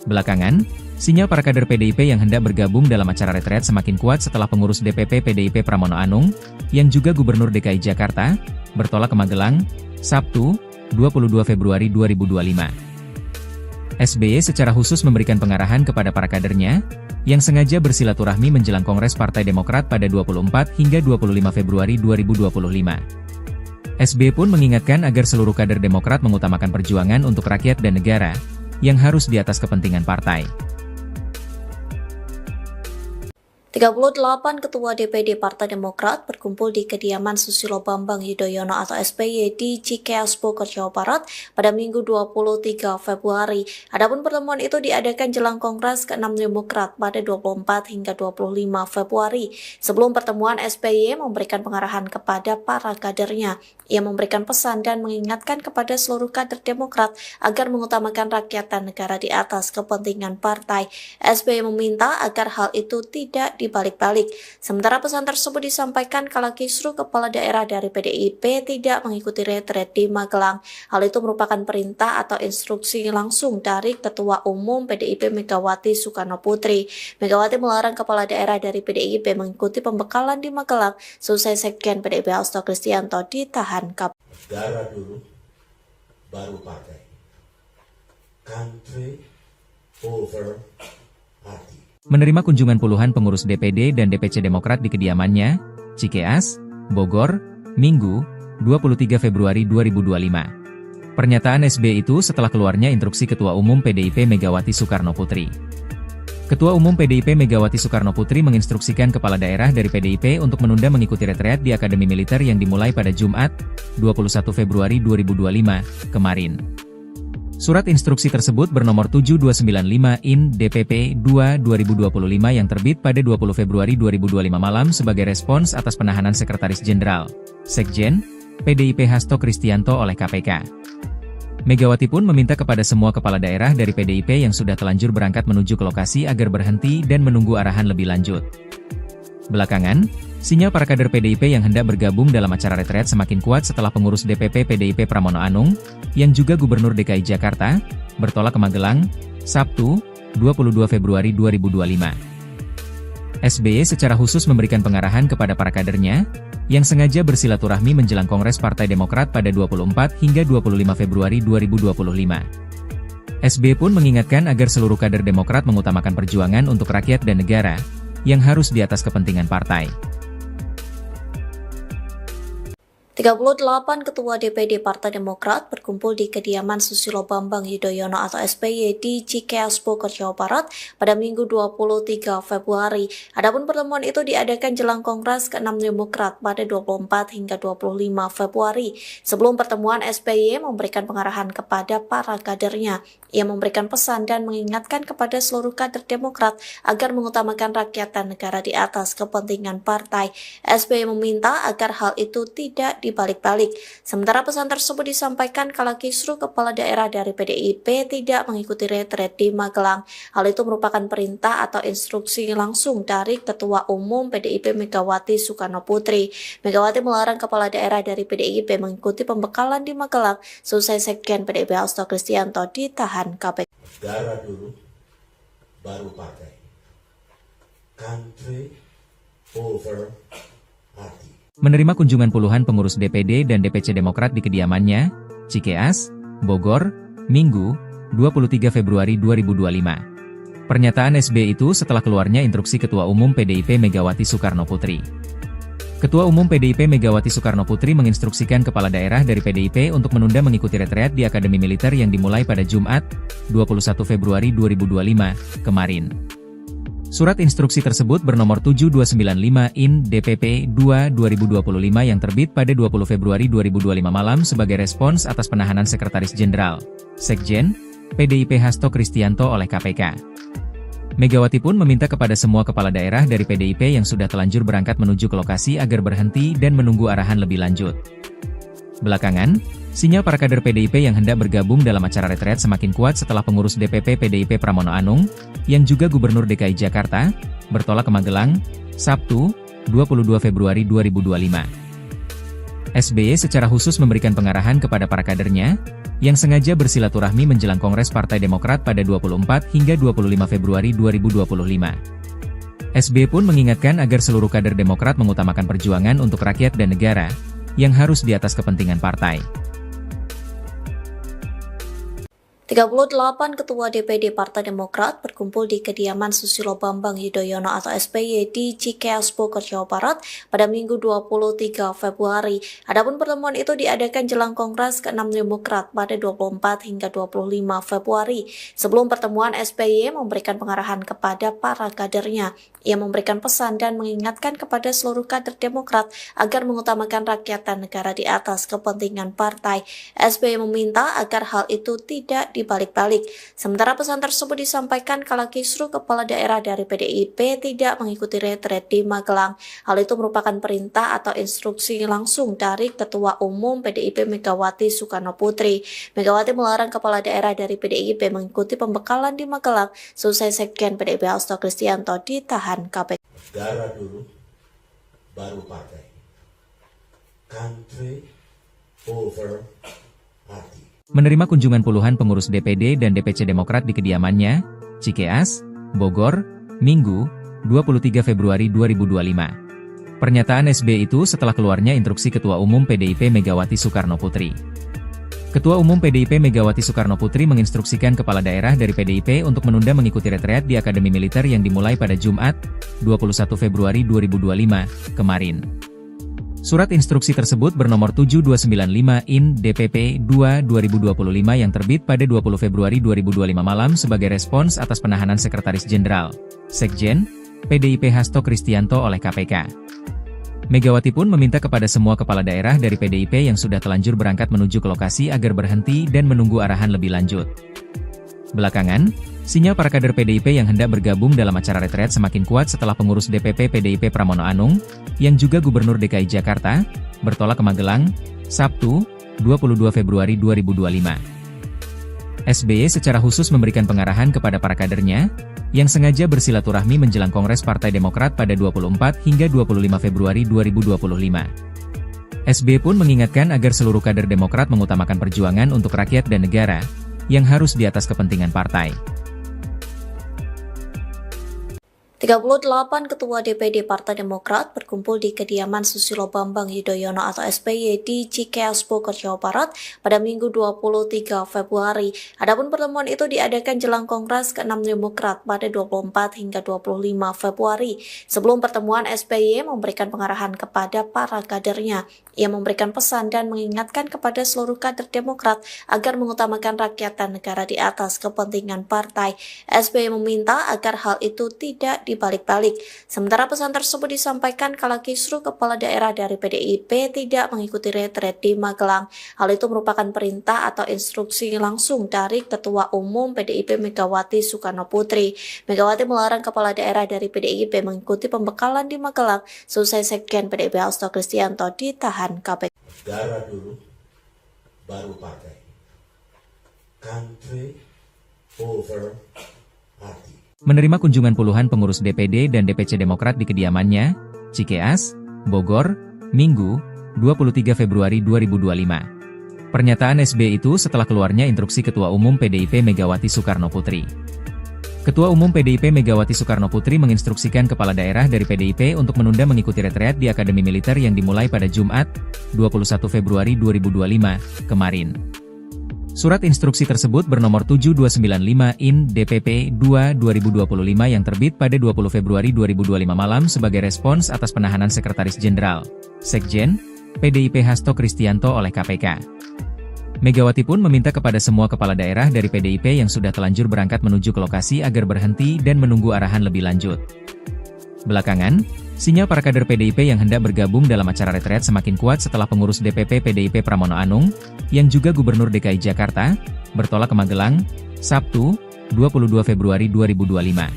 Belakangan, sinyal para kader PDIP yang hendak bergabung dalam acara retret semakin kuat setelah pengurus DPP PDIP Pramono Anung, yang juga Gubernur DKI Jakarta, bertolak ke Magelang, Sabtu, 22 Februari 2025. SBY secara khusus memberikan pengarahan kepada para kadernya, yang sengaja bersilaturahmi menjelang Kongres Partai Demokrat pada 24 hingga 25 Februari 2025. SBY pun mengingatkan agar seluruh kader Demokrat mengutamakan perjuangan untuk rakyat dan negara, yang harus di atas kepentingan partai. 38 Ketua DPD Partai Demokrat berkumpul di kediaman Susilo Bambang Yudhoyono atau SBY di Cikeas Bogor, Jawa Barat pada Minggu 23 Februari. Adapun pertemuan itu diadakan jelang Kongres ke-6 Demokrat pada 24 hingga 25 Februari. Sebelum pertemuan, SBY memberikan pengarahan kepada para kadernya. Ia memberikan pesan dan mengingatkan kepada seluruh kader Demokrat agar mengutamakan rakyat dan negara di atas kepentingan partai. SBY meminta agar hal itu tidak dibalik-balik. Sementara pesan tersebut disampaikan kala kisruh kepala daerah dari PDIP tidak mengikuti retret di Magelang. Hal itu merupakan perintah atau instruksi langsung dari Ketua Umum PDIP Megawati Soekarno Putri. Megawati melarang kepala daerah dari PDIP mengikuti pembekalan di Magelang selesai Sekjen PDIP Hasto Kristianto ditahan KPK. Negara dulu, baru partai. Country over party. Menerima kunjungan puluhan pengurus DPD dan DPC Demokrat di kediamannya, Cikeas, Bogor, Minggu, 23 Februari 2025. Pernyataan SBY itu setelah keluarnya instruksi Ketua Umum PDIP Megawati Soekarno Putri. Ketua Umum PDIP Megawati Soekarno Putri menginstruksikan kepala daerah dari PDIP untuk menunda mengikuti retreat di Akademi Militer yang dimulai pada Jumat, 21 Februari 2025, kemarin. Surat instruksi tersebut bernomor 7295/IN DPP 2/2025 yang terbit pada 20 Februari 2025 malam sebagai respons atas penahanan Sekretaris Jenderal, Sekjen, PDIP Hasto Kristianto oleh KPK. Megawati pun meminta kepada semua kepala daerah dari PDIP yang sudah telanjur berangkat menuju ke lokasi agar berhenti dan menunggu arahan lebih lanjut. Belakangan, sinyal para kader PDIP yang hendak bergabung dalam acara retret semakin kuat setelah pengurus DPP PDIP Pramono Anung, yang juga Gubernur DKI Jakarta, bertolak ke Magelang, Sabtu, 22 Februari 2025. SBY secara khusus memberikan pengarahan kepada para kadernya, yang sengaja bersilaturahmi menjelang Kongres Partai Demokrat pada 24 hingga 25 Februari 2025. SBY pun mengingatkan agar seluruh kader Demokrat mengutamakan perjuangan untuk rakyat dan negara, yang harus di atas kepentingan partai. 38 Ketua DPD Partai Demokrat berkumpul di kediaman Susilo Bambang Yudhoyono atau SBY di Cikeas Bogor, Jawa Barat pada Minggu 23 Februari. Adapun pertemuan itu diadakan jelang Kongres ke-6 Demokrat pada 24 hingga 25 Februari. Sebelum pertemuan, SBY memberikan pengarahan kepada para kadernya. Ia memberikan pesan dan mengingatkan kepada seluruh kader Demokrat agar mengutamakan rakyat dan negara di atas kepentingan partai. SBY meminta agar hal itu tidak dibalik-balik. Sementara pesan tersebut disampaikan kala kisruh kepala daerah dari PDIP tidak mengikuti retret di Magelang. Hal itu merupakan perintah atau instruksi langsung dari Ketua Umum PDIP Megawati Soekarno Putri. Megawati melarang kepala daerah dari PDIP mengikuti pembekalan di Magelang selesai Sekjen PDIP Hasto Kristianto ditahan KPK. Negara dulu, baru partai. Country over party. Menerima kunjungan puluhan pengurus DPD dan DPC Demokrat di kediamannya, Cikeas, Bogor, Minggu, 23 Februari 2025. Pernyataan SBY itu setelah keluarnya instruksi Ketua Umum PDIP Megawati Soekarno Putri. Ketua Umum PDIP Megawati Soekarno Putri menginstruksikan kepala daerah dari PDIP untuk menunda mengikuti retreat di Akademi Militer yang dimulai pada Jumat, 21 Februari 2025, kemarin. Surat instruksi tersebut bernomor 7295/IN DPP 2/2025 yang terbit pada 20 Februari 2025 malam sebagai respons atas penahanan Sekretaris Jenderal, Sekjen, PDIP Hasto Kristianto oleh KPK. Megawati pun meminta kepada semua kepala daerah dari PDIP yang sudah telanjur berangkat menuju ke lokasi agar berhenti dan menunggu arahan lebih lanjut. Belakangan, sinyal para kader PDIP yang hendak bergabung dalam acara retret semakin kuat setelah pengurus DPP PDIP Pramono Anung, yang juga Gubernur DKI Jakarta, bertolak ke Magelang, Sabtu, 22 Februari 2025. SBY secara khusus memberikan pengarahan kepada para kadernya, yang sengaja bersilaturahmi menjelang Kongres Partai Demokrat pada 24 hingga 25 Februari 2025. SBY pun mengingatkan agar seluruh kader Demokrat mengutamakan perjuangan untuk rakyat dan negara, yang harus di atas kepentingan partai. 38 Ketua DPD Partai Demokrat berkumpul di kediaman Susilo Bambang Yudhoyono atau SBY di Cikeas Bogor, Jawa Barat pada Minggu 23 Februari. Adapun pertemuan itu diadakan jelang Kongres ke-6 Demokrat pada 24 hingga 25 Februari. Sebelum pertemuan, SBY memberikan pengarahan kepada para kadernya. Ia memberikan pesan dan mengingatkan kepada seluruh kader Demokrat agar mengutamakan rakyat dan negara di atas kepentingan partai. SBY meminta agar hal itu tidak dibalik-balik. Sementara pesan tersebut disampaikan kala kisruh kepala daerah dari PDIP tidak mengikuti retret di Magelang. Hal itu merupakan perintah atau instruksi langsung dari Ketua Umum PDIP Megawati Soekarno Putri. Megawati melarang kepala daerah dari PDIP mengikuti pembekalan di Magelang selesai Sekjen PDIP Hasto Kristianto ditahan KPK. Negara dulu, baru partai. Country over party. Menerima kunjungan puluhan pengurus DPD dan DPC Demokrat di kediamannya, Cikeas, Bogor, Minggu, 23 Februari 2025. Pernyataan SBY itu setelah keluarnya instruksi Ketua Umum PDIP Megawati Soekarno Putri. Ketua Umum PDIP Megawati Soekarno Putri menginstruksikan kepala daerah dari PDIP untuk menunda mengikuti retreat di Akademi Militer yang dimulai pada Jumat, 21 Februari 2025, kemarin. Surat instruksi tersebut bernomor 7295/IN DPP 2/2025 yang terbit pada 20 Februari 2025 malam sebagai respons atas penahanan Sekretaris Jenderal, Sekjen, PDIP Hasto Kristianto oleh KPK. Megawati pun meminta kepada semua kepala daerah dari PDIP yang sudah telanjur berangkat menuju ke lokasi agar berhenti dan menunggu arahan lebih lanjut. Belakangan, sinyal para kader PDIP yang hendak bergabung dalam acara retret semakin kuat setelah pengurus DPP PDIP Pramono Anung, yang juga Gubernur DKI Jakarta, bertolak ke Magelang, Sabtu, 22 Februari 2025. SBY secara khusus memberikan pengarahan kepada para kadernya, yang sengaja bersilaturahmi menjelang Kongres Partai Demokrat pada 24 hingga 25 Februari 2025. SBY pun mengingatkan agar seluruh kader Demokrat mengutamakan perjuangan untuk rakyat dan negara, yang harus di atas kepentingan partai. 38 Ketua DPD Partai Demokrat berkumpul di kediaman Susilo Bambang Yudhoyono atau SBY di Cikeas Bogor, Jawa Barat pada Minggu 23 Februari. Adapun pertemuan itu diadakan jelang Kongres ke-6 Demokrat pada 24 hingga 25 Februari. Sebelum pertemuan, SBY memberikan pengarahan kepada para kadernya. Ia memberikan pesan dan mengingatkan kepada seluruh kader Demokrat agar mengutamakan rakyat dan negara di atas kepentingan partai. SBY meminta agar hal itu tidak dibalik-balik. Sementara pesan tersebut disampaikan kala kisruh kepala daerah dari PDIP tidak mengikuti retret di Magelang. Hal itu merupakan perintah atau instruksi langsung dari Ketua Umum PDIP Megawati Soekarno Putri. Megawati melarang kepala daerah dari PDIP mengikuti pembekalan di Magelang selesai Sekjen PDIP Hasto Kristianto ditahan KPK. Negara dulu, baru partai. Country over party. Menerima kunjungan puluhan pengurus DPD dan DPC Demokrat di kediamannya, Cikeas, Bogor, Minggu, 23 Februari 2025. Pernyataan SBY itu setelah keluarnya instruksi Ketua Umum PDIP Megawati Soekarno Putri. Ketua Umum PDIP Megawati Soekarno Putri menginstruksikan kepala daerah dari PDIP untuk menunda mengikuti retreat di Akademi Militer yang dimulai pada Jumat, 21 Februari 2025, kemarin. Surat instruksi tersebut bernomor 7295 IN DPP 2/2025 yang terbit pada 20 Februari 2025 malam sebagai respons atas penahanan Sekretaris Jenderal, Sekjen, PDIP Hasto Kristianto oleh KPK. Megawati pun meminta kepada semua kepala daerah dari PDIP yang sudah telanjur berangkat menuju ke lokasi agar berhenti dan menunggu arahan lebih lanjut. Belakangan, sinyal para kader PDIP yang hendak bergabung dalam acara retret semakin kuat setelah pengurus DPP PDIP Pramono Anung, yang juga Gubernur DKI Jakarta, bertolak ke Magelang, Sabtu, 22 Februari 2025.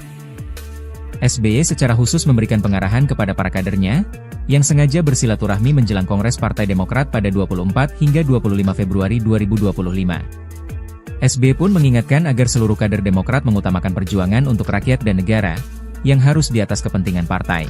SBY secara khusus memberikan pengarahan kepada para kadernya, yang sengaja bersilaturahmi menjelang Kongres Partai Demokrat pada 24 hingga 25 Februari 2025. SBY pun mengingatkan agar seluruh kader Demokrat mengutamakan perjuangan untuk rakyat dan negara, yang harus di atas kepentingan partai.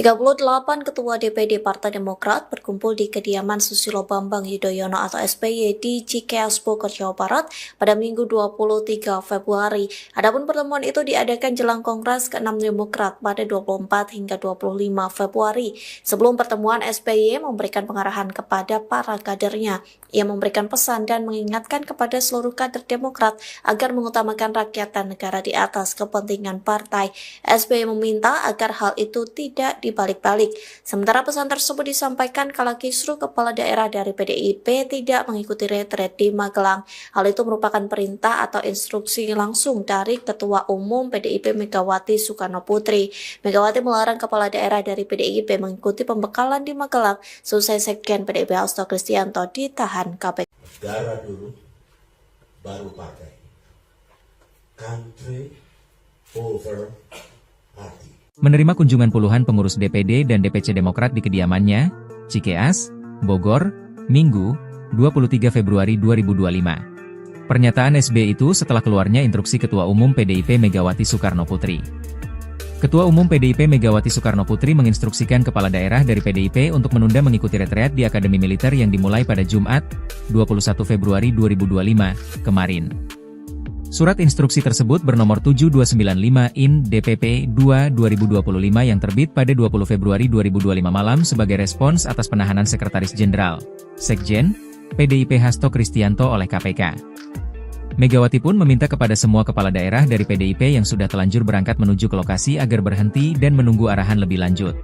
38 Ketua DPD Partai Demokrat berkumpul di kediaman Susilo Bambang Yudhoyono atau SBY di Cikeas Bogor, Jawa Barat pada Minggu 23 Februari. Adapun pertemuan itu diadakan jelang Kongres ke-6 Demokrat pada 24 hingga 25 Februari. Sebelum pertemuan, SBY memberikan pengarahan kepada para kadernya. Ia memberikan pesan dan mengingatkan kepada seluruh kader Demokrat agar mengutamakan rakyat dan negara di atas kepentingan partai. SBY meminta agar hal itu tidak dibalik-balik. Sementara pesan tersebut disampaikan kala kisruh kepala daerah dari PDIP tidak mengikuti retret di Magelang. Hal itu merupakan perintah atau instruksi langsung dari Ketua Umum PDIP Megawati Soekarno Putri. Megawati melarang kepala daerah dari PDIP mengikuti pembekalan di Magelang selesai Sekjen PDIP Hasto Kristianto ditahan KPK. Negara dulu, baru partai. Country over party. Menerima kunjungan puluhan pengurus DPD dan DPC Demokrat di kediamannya, Cikeas, Bogor, Minggu, 23 Februari 2025. Pernyataan SBY itu setelah keluarnya instruksi Ketua Umum PDIP Megawati Soekarno Putri. Ketua Umum PDIP Megawati Soekarno Putri menginstruksikan kepala daerah dari PDIP untuk menunda mengikuti retreat di Akademi Militer yang dimulai pada Jumat, 21 Februari 2025, kemarin. Surat instruksi tersebut bernomor 7295 IN DPP 2/2025 yang terbit pada 20 Februari 2025 malam sebagai respons atas penahanan Sekretaris Jenderal, Sekjen, PDIP Hasto Kristianto oleh KPK. Megawati pun meminta kepada semua kepala daerah dari PDIP yang sudah telanjur berangkat menuju ke lokasi agar berhenti dan menunggu arahan lebih lanjut.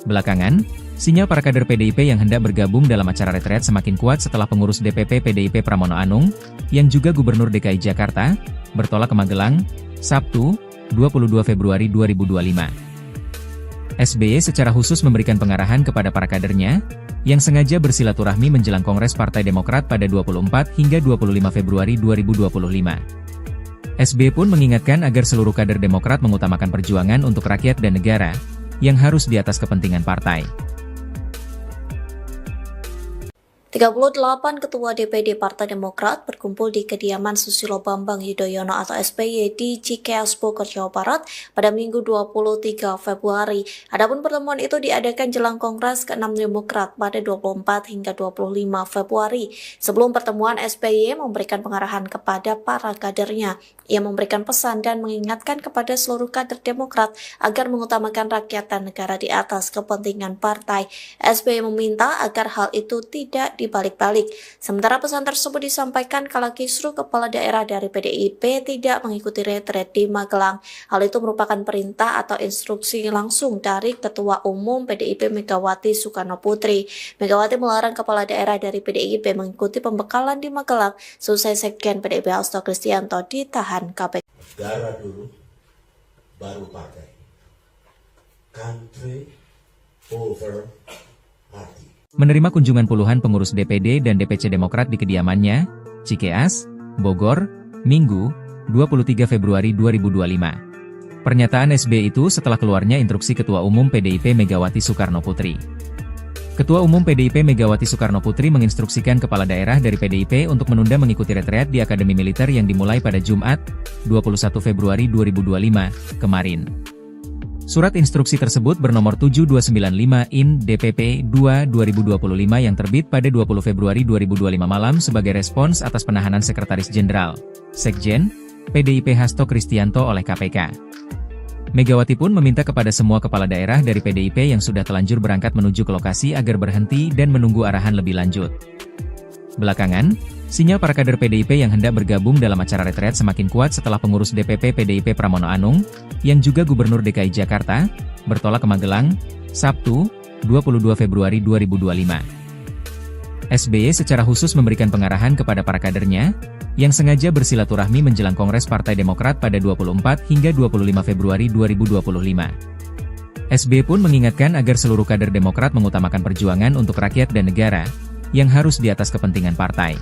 Belakangan, sinyal para kader PDIP yang hendak bergabung dalam acara retret semakin kuat setelah pengurus DPP PDIP Pramono Anung, yang juga Gubernur DKI Jakarta, bertolak ke Magelang, Sabtu, 22 Februari 2025. SBY secara khusus memberikan pengarahan kepada para kadernya, yang sengaja bersilaturahmi menjelang Kongres Partai Demokrat pada 24 hingga 25 Februari 2025. SBY pun mengingatkan agar seluruh kader Demokrat mengutamakan perjuangan untuk rakyat dan negara, yang harus di atas kepentingan partai. 38 Ketua DPD Partai Demokrat berkumpul di kediaman Susilo Bambang Yudhoyono atau SBY di Cikeas Bogor, Jawa Barat pada Minggu 23 Februari. Adapun pertemuan itu diadakan jelang Kongres ke-6 Demokrat pada 24 hingga 25 Februari. Sebelum pertemuan, SBY memberikan pengarahan kepada para kadernya. Ia memberikan pesan dan mengingatkan kepada seluruh kader Demokrat agar mengutamakan rakyat dan negara di atas kepentingan partai. SBY meminta agar hal itu tidak dibalik-balik. Sementara pesan tersebut disampaikan kala kisruh kepala daerah dari PDIP tidak mengikuti retret di Magelang. Hal itu merupakan perintah atau instruksi langsung dari Ketua Umum PDIP Megawati Soekarno Putri. Megawati melarang kepala daerah dari PDIP mengikuti pembekalan di Magelang selesai Sekjen PDIP Hasto Kristianto ditahan KPK. Negara dulu, baru partai. Country over party. Menerima kunjungan puluhan pengurus DPD dan DPC Demokrat di kediamannya, Cikeas, Bogor, Minggu, 23 Februari 2025. Pernyataan SBY itu setelah keluarnya instruksi Ketua Umum PDIP Megawati Soekarno Putri. Ketua Umum PDIP Megawati Soekarno Putri menginstruksikan kepala daerah dari PDIP untuk menunda mengikuti retreat di Akademi Militer yang dimulai pada Jumat, 21 Februari 2025, kemarin. Surat instruksi tersebut bernomor 7295 IN DPP 2/2025 yang terbit pada 20 Februari 2025 malam sebagai respons atas penahanan Sekretaris Jenderal, Sekjen, PDIP Hasto Kristianto oleh KPK. Megawati pun meminta kepada semua kepala daerah dari PDIP yang sudah telanjur berangkat menuju ke lokasi agar berhenti dan menunggu arahan lebih lanjut. Belakangan, sinyal para kader PDIP yang hendak bergabung dalam acara retreat semakin kuat setelah pengurus DPP PDIP Pramono Anung, yang juga Gubernur DKI Jakarta, bertolak ke Magelang, Sabtu, 22 Februari 2025. SBY secara khusus memberikan pengarahan kepada para kadernya, yang sengaja bersilaturahmi menjelang Kongres Partai Demokrat pada 24 hingga 25 Februari 2025. SBY pun mengingatkan agar seluruh kader Demokrat mengutamakan perjuangan untuk rakyat dan negara, yang harus di atas kepentingan partai.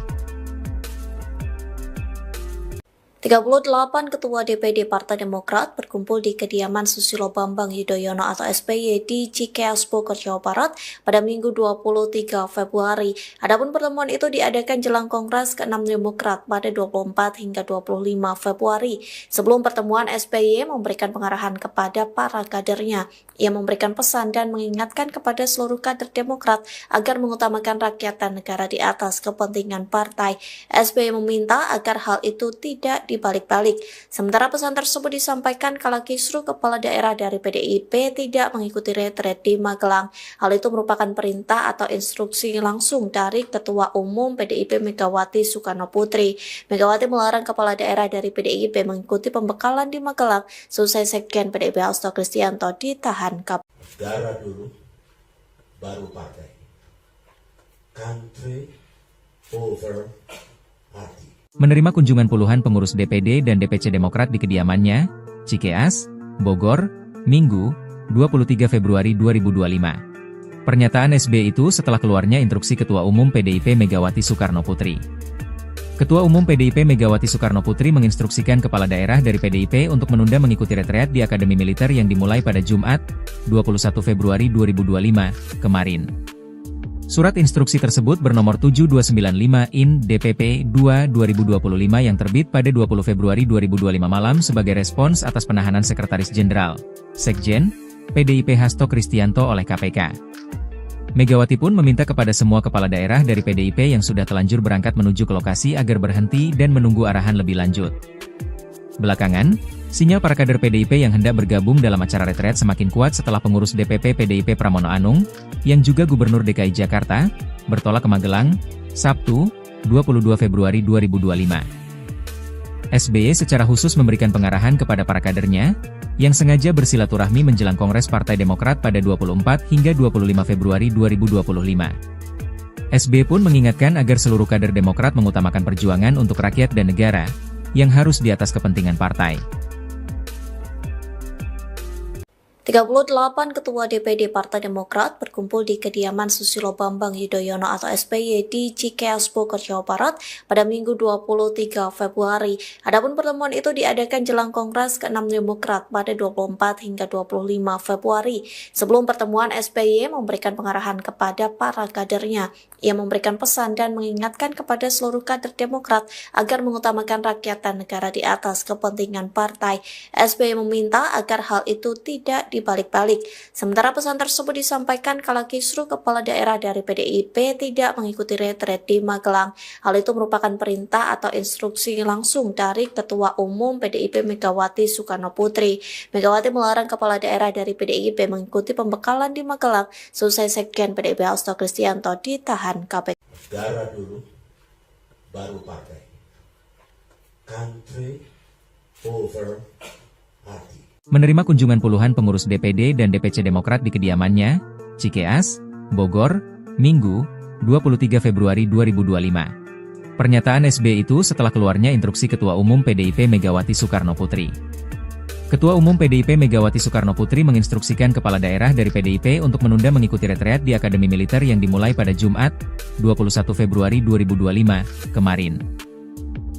38 Ketua DPD Partai Demokrat berkumpul di kediaman Susilo Bambang Yudhoyono atau SBY di Cikeas Bogor, Jawa Barat pada Minggu 23 Februari. Adapun pertemuan itu diadakan jelang Kongres ke-6 Demokrat pada 24 hingga 25 Februari. Sebelum pertemuan, SBY memberikan pengarahan kepada para kadernya. Ia memberikan pesan dan mengingatkan kepada seluruh kader Demokrat agar mengutamakan rakyat dan negara di atas kepentingan partai. SBY meminta agar hal itu tidak dibalik-balik. Sementara pesan tersebut disampaikan kala kisruh kepala daerah dari PDIP tidak mengikuti retret di Magelang. Hal itu merupakan perintah atau instruksi langsung dari Ketua Umum PDIP Megawati Soekarno Putri. Megawati melarang kepala daerah dari PDIP mengikuti pembekalan di Magelang selesai Sekjen PDIP Hasto Kristianto ditahan KPK. Negara dulu, baru partai. Country over party. Menerima kunjungan puluhan pengurus DPD dan DPC Demokrat di kediamannya, Cikeas, Bogor, Minggu, 23 Februari 2025. Pernyataan SBY itu setelah keluarnya instruksi Ketua Umum PDIP Megawati Soekarno Putri. Ketua Umum PDIP Megawati Soekarno Putri menginstruksikan kepala daerah dari PDIP untuk menunda mengikuti retreat di Akademi Militer yang dimulai pada Jumat, 21 Februari 2025, kemarin. Surat instruksi tersebut bernomor 7295 IN DPP 2/2025 yang terbit pada 20 Februari 2025 malam sebagai respons atas penahanan Sekretaris Jenderal, Sekjen, PDIP Hasto Kristianto oleh KPK. Megawati pun meminta kepada semua kepala daerah dari PDIP yang sudah telanjur berangkat menuju ke lokasi agar berhenti dan menunggu arahan lebih lanjut. Belakangan, sinyal para kader PDIP yang hendak bergabung dalam acara retreat semakin kuat setelah pengurus DPP PDIP Pramono Anung, yang juga Gubernur DKI Jakarta, bertolak ke Magelang, Sabtu, 22 Februari 2025. SBY secara khusus memberikan pengarahan kepada para kadernya, yang sengaja bersilaturahmi menjelang Kongres Partai Demokrat pada 24 hingga 25 Februari 2025. SBY pun mengingatkan agar seluruh kader Demokrat mengutamakan perjuangan untuk rakyat dan negara, yang harus di atas kepentingan partai. 38 Ketua DPD Partai Demokrat berkumpul di kediaman Susilo Bambang Yudhoyono atau SBY di Cikeas, Bogor, Jawa Barat pada Minggu 23 Februari. Adapun pertemuan itu diadakan jelang Kongres ke-6 Demokrat pada 24 hingga 25 Februari. Sebelum pertemuan, SBY memberikan pengarahan kepada para kadernya. Ia memberikan pesan dan mengingatkan kepada seluruh kader Demokrat agar mengutamakan rakyat dan negara di atas kepentingan partai. SBY meminta agar hal itu tidak dibalik-balik. Sementara pesan tersebut disampaikan kala kisruh kepala daerah dari PDIP tidak mengikuti retret di Magelang. Hal itu merupakan perintah atau instruksi langsung dari Ketua Umum PDIP Megawati Soekarno Putri. Megawati melarang kepala daerah dari PDIP mengikuti pembekalan di Magelang selesai Sekjen PDIP Hasto Kristianto ditahan KPK. Negara dulu, baru partai. Country over party. Menerima kunjungan puluhan pengurus DPD dan DPC Demokrat di kediamannya, Cikeas, Bogor, Minggu, 23 Februari 2025. Pernyataan SBY itu setelah keluarnya instruksi Ketua Umum PDIP Megawati Soekarno Putri. Ketua Umum PDIP Megawati Soekarno Putri menginstruksikan kepala daerah dari PDIP untuk menunda mengikuti retreat di Akademi Militer yang dimulai pada Jumat, 21 Februari 2025, kemarin.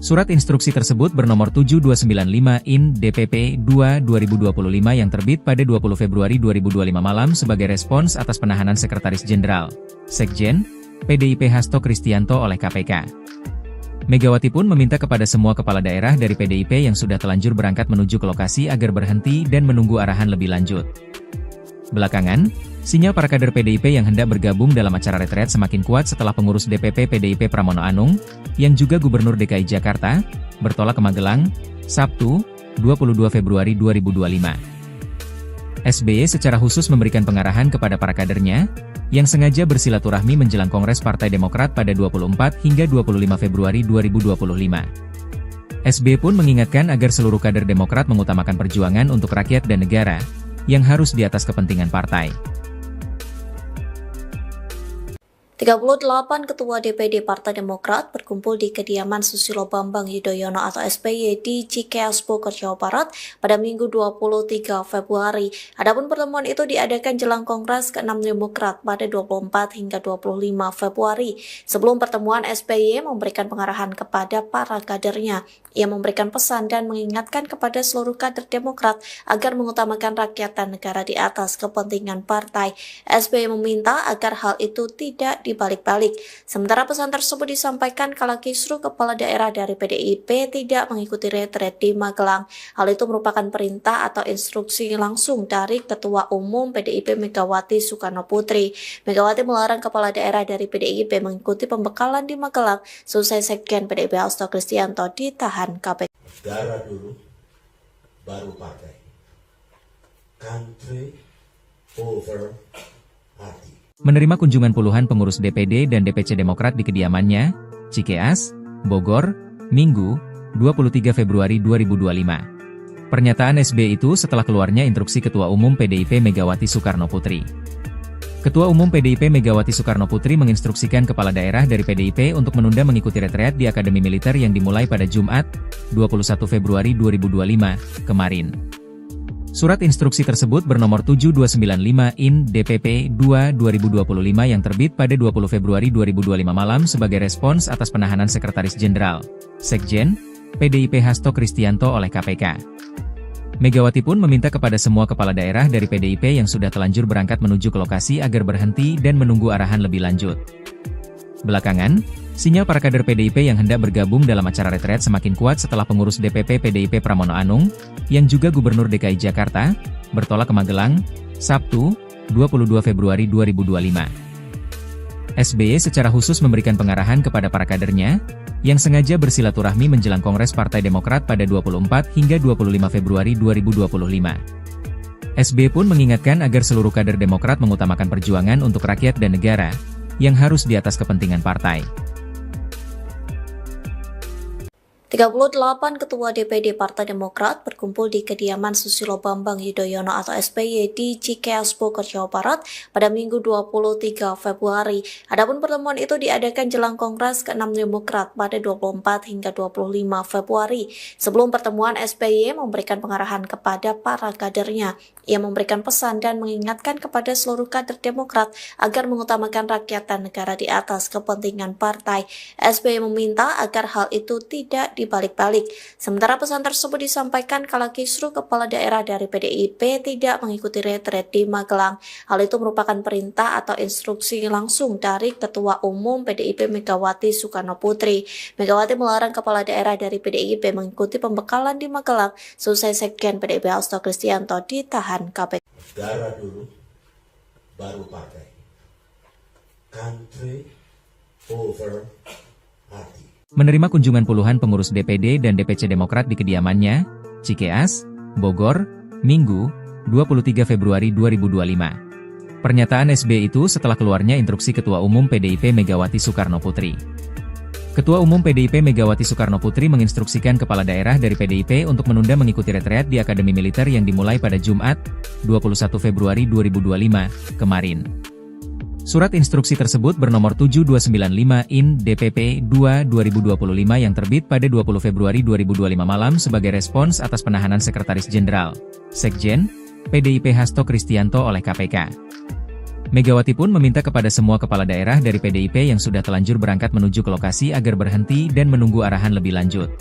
Surat instruksi tersebut bernomor 7295/IN/DPP-2/2025 yang terbit pada 20 Februari 2025 malam sebagai respons atas penahanan Sekretaris Jenderal, Sekjen, PDIP Hasto Kristianto oleh KPK. Megawati pun meminta kepada semua kepala daerah dari PDIP yang sudah telanjur berangkat menuju ke lokasi agar berhenti dan menunggu arahan lebih lanjut. Belakangan, sinyal para kader PDIP yang hendak bergabung dalam acara retret semakin kuat setelah pengurus DPP PDIP Pramono Anung, yang juga Gubernur DKI Jakarta, bertolak ke Magelang, Sabtu, 22 Februari 2025. SBY secara khusus memberikan pengarahan kepada para kadernya, yang sengaja bersilaturahmi menjelang Kongres Partai Demokrat pada 24 hingga 25 Februari 2025. SBY pun mengingatkan agar seluruh kader Demokrat mengutamakan perjuangan untuk rakyat dan negara, yang harus di atas kepentingan partai. 38 Ketua DPD Partai Demokrat berkumpul di kediaman Susilo Bambang Yudhoyono atau SBY di Cikeas, Bogor, Jawa Barat pada Minggu 23 Februari. Adapun pertemuan itu diadakan jelang Kongres ke-6 Demokrat pada 24 hingga 25 Februari. Sebelum pertemuan, SBY memberikan pengarahan kepada para kadernya. Ia memberikan pesan dan mengingatkan kepada seluruh kader Demokrat agar mengutamakan rakyat dan negara di atas kepentingan partai. SBY meminta agar hal itu tidak dibalik-balik. Sementara pesan tersebut disampaikan kala kisruh kepala daerah dari PDIP tidak mengikuti retret di Magelang. Hal itu merupakan perintah atau instruksi langsung dari Ketua Umum PDIP Megawati Soekarno Putri. Megawati melarang kepala daerah dari PDIP mengikuti pembekalan di Magelang selesai Sekjen PDIP Hasto Kristianto ditahan KPK. Negara dulu, baru partai. Country over party. Menerima kunjungan puluhan pengurus DPD dan DPC Demokrat di kediamannya, Cikeas, Bogor, Minggu, 23 Februari 2025. Pernyataan SBY itu setelah keluarnya instruksi Ketua Umum PDIP Megawati Soekarno Putri. Ketua Umum PDIP Megawati Soekarno Putri menginstruksikan kepala daerah dari PDIP untuk menunda mengikuti retreat di Akademi Militer yang dimulai pada Jumat, 21 Februari 2025, kemarin. Surat instruksi tersebut bernomor 7295/IN/DPP-2/2025 yang terbit pada 20 Februari 2025 malam sebagai respons atas penahanan Sekretaris Jenderal, Sekjen, PDIP Hasto Kristianto oleh KPK. Megawati pun meminta kepada semua kepala daerah dari PDIP yang sudah telanjur berangkat menuju ke lokasi agar berhenti dan menunggu arahan lebih lanjut. Belakangan, sinyal para kader PDIP yang hendak bergabung dalam acara retret semakin kuat setelah pengurus DPP PDIP Pramono Anung, yang juga Gubernur DKI Jakarta, bertolak ke Magelang, Sabtu, 22 Februari 2025. SBY secara khusus memberikan pengarahan kepada para kadernya, yang sengaja bersilaturahmi menjelang Kongres Partai Demokrat pada 24 hingga 25 Februari 2025. SBY pun mengingatkan agar seluruh kader Demokrat mengutamakan perjuangan untuk rakyat dan negara, yang harus di atas kepentingan partai. 38 Ketua DPD Partai Demokrat berkumpul di kediaman Susilo Bambang Yudhoyono atau SBY di Cikeas Bogor, Jawa Barat pada Minggu 23 Februari. Adapun pertemuan itu diadakan jelang Kongres ke-6 Demokrat pada 24 hingga 25 Februari. Sebelum pertemuan, SBY memberikan pengarahan kepada para kadernya. Ia memberikan pesan dan mengingatkan kepada seluruh kader Demokrat agar mengutamakan rakyat dan negara di atas kepentingan partai. SBY meminta agar hal itu tidak dibalik-balik. Sementara pesan tersebut disampaikan kala kisruh kepala daerah dari PDIP tidak mengikuti retret di Magelang. Hal itu merupakan perintah atau instruksi langsung dari Ketua Umum PDIP Megawati Soekarno Putri. Megawati melarang kepala daerah dari PDIP mengikuti pembekalan di Magelang selesai Sekjen PDIP Hasto Kristianto ditahan KPK. Negara dulu, baru partai. Country over party. Menerima kunjungan puluhan pengurus DPD dan DPC Demokrat di kediamannya, Cikeas, Bogor, Minggu, 23 Februari 2025. Pernyataan SBY itu setelah keluarnya instruksi Ketua Umum PDIP Megawati Soekarno Putri. Ketua Umum PDIP Megawati Soekarno Putri menginstruksikan kepala daerah dari PDIP untuk menunda mengikuti retreat di Akademi Militer yang dimulai pada Jumat, 21 Februari 2025, kemarin. Surat instruksi tersebut bernomor 7295 IN DPP 2/2025 yang terbit pada 20 Februari 2025 malam sebagai respons atas penahanan Sekretaris Jenderal, Sekjen, PDIP Hasto Kristianto oleh KPK. Megawati pun meminta kepada semua kepala daerah dari PDIP yang sudah telanjur berangkat menuju ke lokasi agar berhenti dan menunggu arahan lebih lanjut.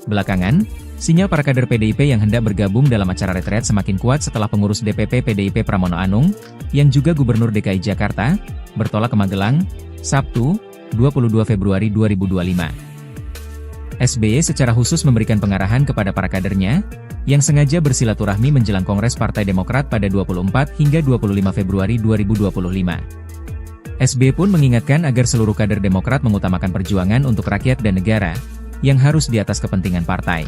Belakangan, sinyal para kader PDIP yang hendak bergabung dalam acara retret semakin kuat setelah pengurus DPP PDIP Pramono Anung, yang juga Gubernur DKI Jakarta, bertolak ke Magelang, Sabtu, 22 Februari 2025. SBY secara khusus memberikan pengarahan kepada para kadernya, yang sengaja bersilaturahmi menjelang Kongres Partai Demokrat pada 24 hingga 25 Februari 2025. SBY pun mengingatkan agar seluruh kader Demokrat mengutamakan perjuangan untuk rakyat dan negara, yang harus di atas kepentingan partai.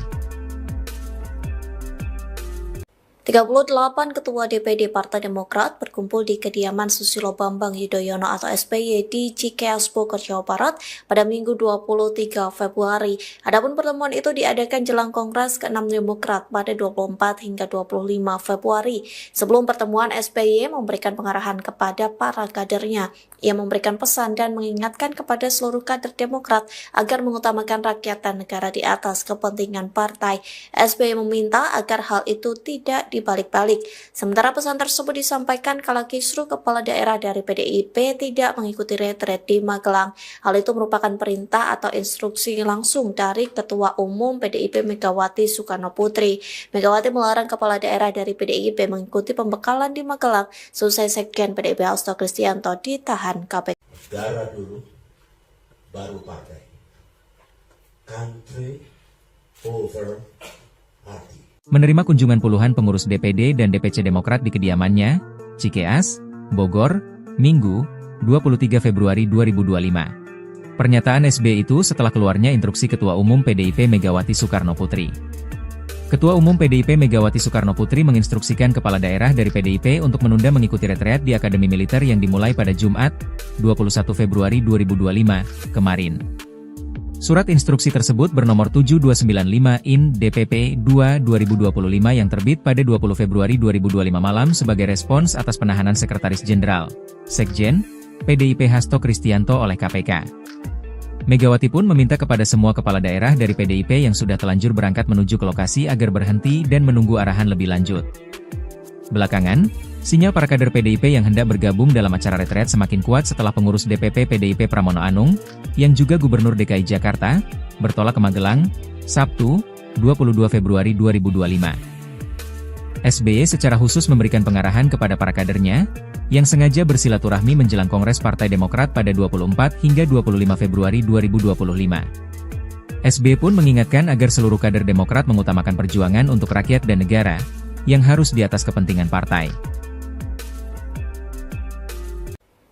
38 Ketua DPD Partai Demokrat berkumpul di kediaman Susilo Bambang Yudhoyono atau SBY di Cikeas Bogor, Jawa Barat pada Minggu 23 Februari. Adapun pertemuan itu diadakan jelang Kongres ke-6 Demokrat pada 24 hingga 25 Februari. Sebelum pertemuan, SBY memberikan pengarahan kepada para kadernya. Ia memberikan pesan dan mengingatkan kepada seluruh kader Demokrat agar mengutamakan rakyat dan negara di atas kepentingan partai. SBY meminta agar hal itu tidak dibalik-balik. Sementara pesan tersebut disampaikan kala kisruh kepala daerah dari PDIP tidak mengikuti retret di Magelang. Hal itu merupakan perintah atau instruksi langsung dari Ketua Umum PDIP Megawati Soekarno Putri. Megawati melarang kepala daerah dari PDIP mengikuti pembekalan di Magelang selesai Sekjen PDIP Hasto Kristianto ditahan KPK. Negara dulu, baru partai. Country over party. Menerima kunjungan puluhan pengurus DPD dan DPC Demokrat di kediamannya, Cikeas, Bogor, Minggu, 23 Februari 2025. Pernyataan SBY itu setelah keluarnya instruksi Ketua Umum PDIP Megawati Soekarno Putri. Ketua Umum PDIP Megawati Soekarno Putri menginstruksikan kepala daerah dari PDIP untuk menunda mengikuti retreat di Akademi Militer yang dimulai pada Jumat, 21 Februari 2025, kemarin. Surat instruksi tersebut bernomor 7295 IN DPP 2/2025 yang terbit pada 20 Februari 2025 malam sebagai respons atas penahanan Sekretaris Jenderal, Sekjen, PDIP Hasto Kristianto oleh KPK. Megawati pun meminta kepada semua kepala daerah dari PDIP yang sudah telanjur berangkat menuju ke lokasi agar berhenti dan menunggu arahan lebih lanjut. Belakangan, sinyal para kader PDIP yang hendak bergabung dalam acara retret semakin kuat setelah pengurus DPP PDIP Pramono Anung, yang juga Gubernur DKI Jakarta, bertolak ke Magelang, Sabtu, 22 Februari 2025. SBY secara khusus memberikan pengarahan kepada para kadernya, yang sengaja bersilaturahmi menjelang Kongres Partai Demokrat pada 24 hingga 25 Februari 2025. SBY pun mengingatkan agar seluruh kader Demokrat mengutamakan perjuangan untuk rakyat dan negara, yang harus di atas kepentingan partai.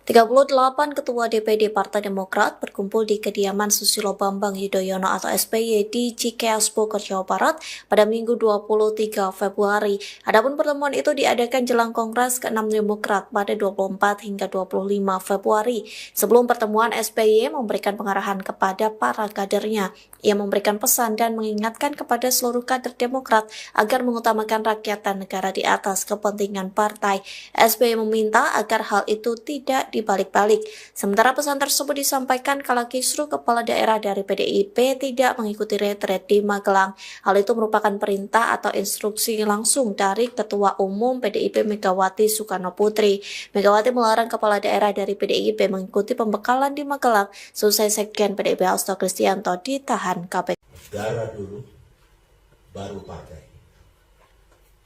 38 Ketua DPD Partai Demokrat berkumpul di kediaman Susilo Bambang Yudhoyono atau SBY di Cikeas Bogor, Jawa Barat pada Minggu 23 Februari. Adapun pertemuan itu diadakan jelang Kongres ke-6 Demokrat pada 24 hingga 25 Februari. Sebelum pertemuan, SBY memberikan pengarahan kepada para kadernya. Ia memberikan pesan dan mengingatkan kepada seluruh kader Demokrat agar mengutamakan rakyat dan negara di atas kepentingan partai. SBY meminta agar hal itu tidak dibalik-balik. Sementara pesan tersebut disampaikan kala kisruh kepala daerah dari PDIP tidak mengikuti retret di Magelang. Hal itu merupakan perintah atau instruksi langsung dari Ketua Umum PDIP Megawati Soekarno Putri. Megawati melarang kepala daerah dari PDIP mengikuti pembekalan di Magelang selesai Sekjen PDIP Hasto Kristianto ditahan KPK. Negara dulu, baru partai.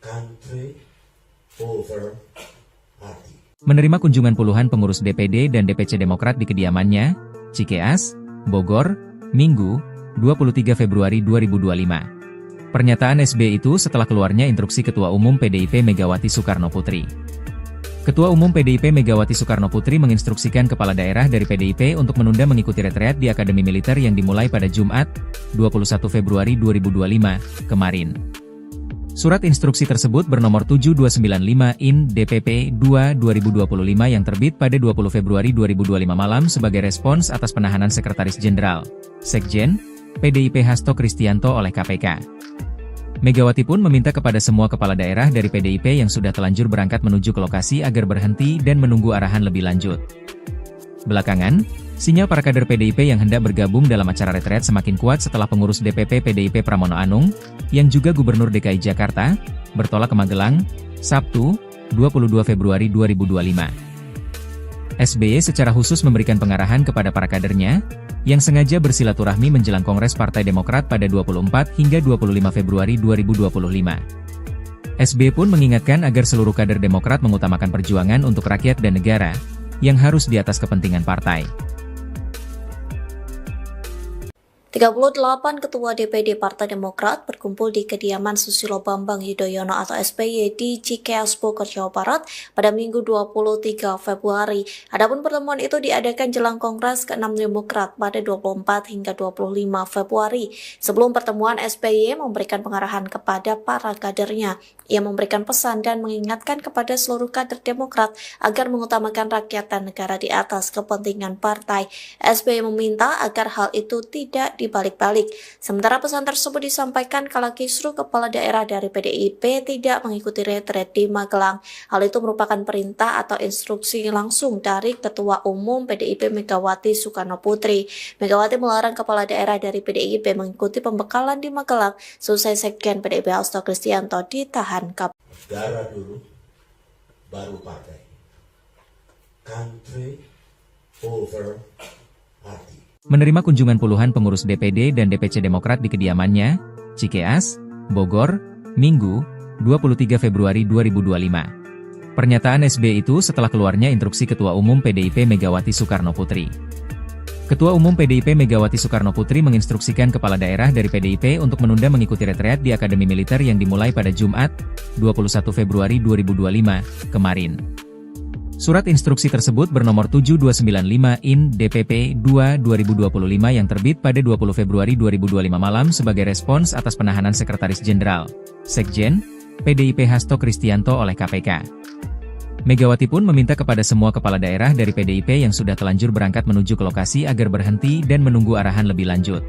Country over party. Menerima kunjungan puluhan pengurus DPD dan DPC Demokrat di kediamannya, Cikeas, Bogor, Minggu, 23 Februari 2025. Pernyataan SBY itu setelah keluarnya instruksi Ketua Umum PDIP Megawati Soekarno Putri. Ketua Umum PDIP Megawati Soekarno Putri menginstruksikan kepala daerah dari PDIP untuk menunda mengikuti retreat di Akademi Militer yang dimulai pada Jumat, 21 Februari 2025, kemarin. Surat instruksi tersebut bernomor 7295/IN DPP 2/2025 yang terbit pada 20 Februari 2025 malam sebagai respons atas penahanan Sekretaris Jenderal, Sekjen, PDIP Hasto Kristianto oleh KPK. Megawati pun meminta kepada semua kepala daerah dari PDIP yang sudah telanjur berangkat menuju ke lokasi agar berhenti dan menunggu arahan lebih lanjut. Belakangan, sinyal para kader PDIP yang hendak bergabung dalam acara retret semakin kuat setelah pengurus DPP PDIP Pramono Anung, yang juga Gubernur DKI Jakarta, bertolak ke Magelang, Sabtu, 22 Februari 2025. SBY secara khusus memberikan pengarahan kepada para kadernya, yang sengaja bersilaturahmi menjelang Kongres Partai Demokrat pada 24 hingga 25 Februari 2025. SBY pun mengingatkan agar seluruh kader Demokrat mengutamakan perjuangan untuk rakyat dan negara, yang harus di atas kepentingan partai. 38 Ketua DPD Partai Demokrat berkumpul di kediaman Susilo Bambang Yudhoyono atau SBY di Cikeas Bogor, Jawa Barat pada Minggu 23 Februari. Adapun pertemuan itu diadakan jelang Kongres ke-6 Demokrat pada 24 hingga 25 Februari. Sebelum pertemuan, SBY memberikan pengarahan kepada para kadernya. Ia memberikan pesan dan mengingatkan kepada seluruh kader Demokrat agar mengutamakan rakyat dan negara di atas kepentingan partai. SBY meminta agar hal itu tidak dibalik-balik. Sementara pesan tersebut disampaikan kala kisruh kepala daerah dari PDIP tidak mengikuti retret di Magelang. Hal itu merupakan perintah atau instruksi langsung dari Ketua Umum PDIP Megawati Soekarno Putri. Megawati melarang kepala daerah dari PDIP mengikuti pembekalan di Magelang selesai Sekjen PDIP Hasto Kristianto ditahan KPK. Negara dulu, baru partai. Country over party. Menerima kunjungan puluhan pengurus DPD dan DPC Demokrat di kediamannya, Cikeas, Bogor, Minggu, 23 Februari 2025. Pernyataan SBY itu setelah keluarnya instruksi Ketua Umum PDIP Megawati Soekarno Putri. Ketua Umum PDIP Megawati Soekarno Putri menginstruksikan kepala daerah dari PDIP untuk menunda mengikuti retreat di Akademi Militer yang dimulai pada Jumat, 21 Februari 2025, kemarin. Surat instruksi tersebut bernomor 7295/IN DPP 2/2025 yang terbit pada 20 Februari 2025 malam sebagai respons atas penahanan Sekretaris Jenderal, Sekjen, PDIP Hasto Kristianto oleh KPK. Megawati pun meminta kepada semua kepala daerah dari PDIP yang sudah telanjur berangkat menuju ke lokasi agar berhenti dan menunggu arahan lebih lanjut.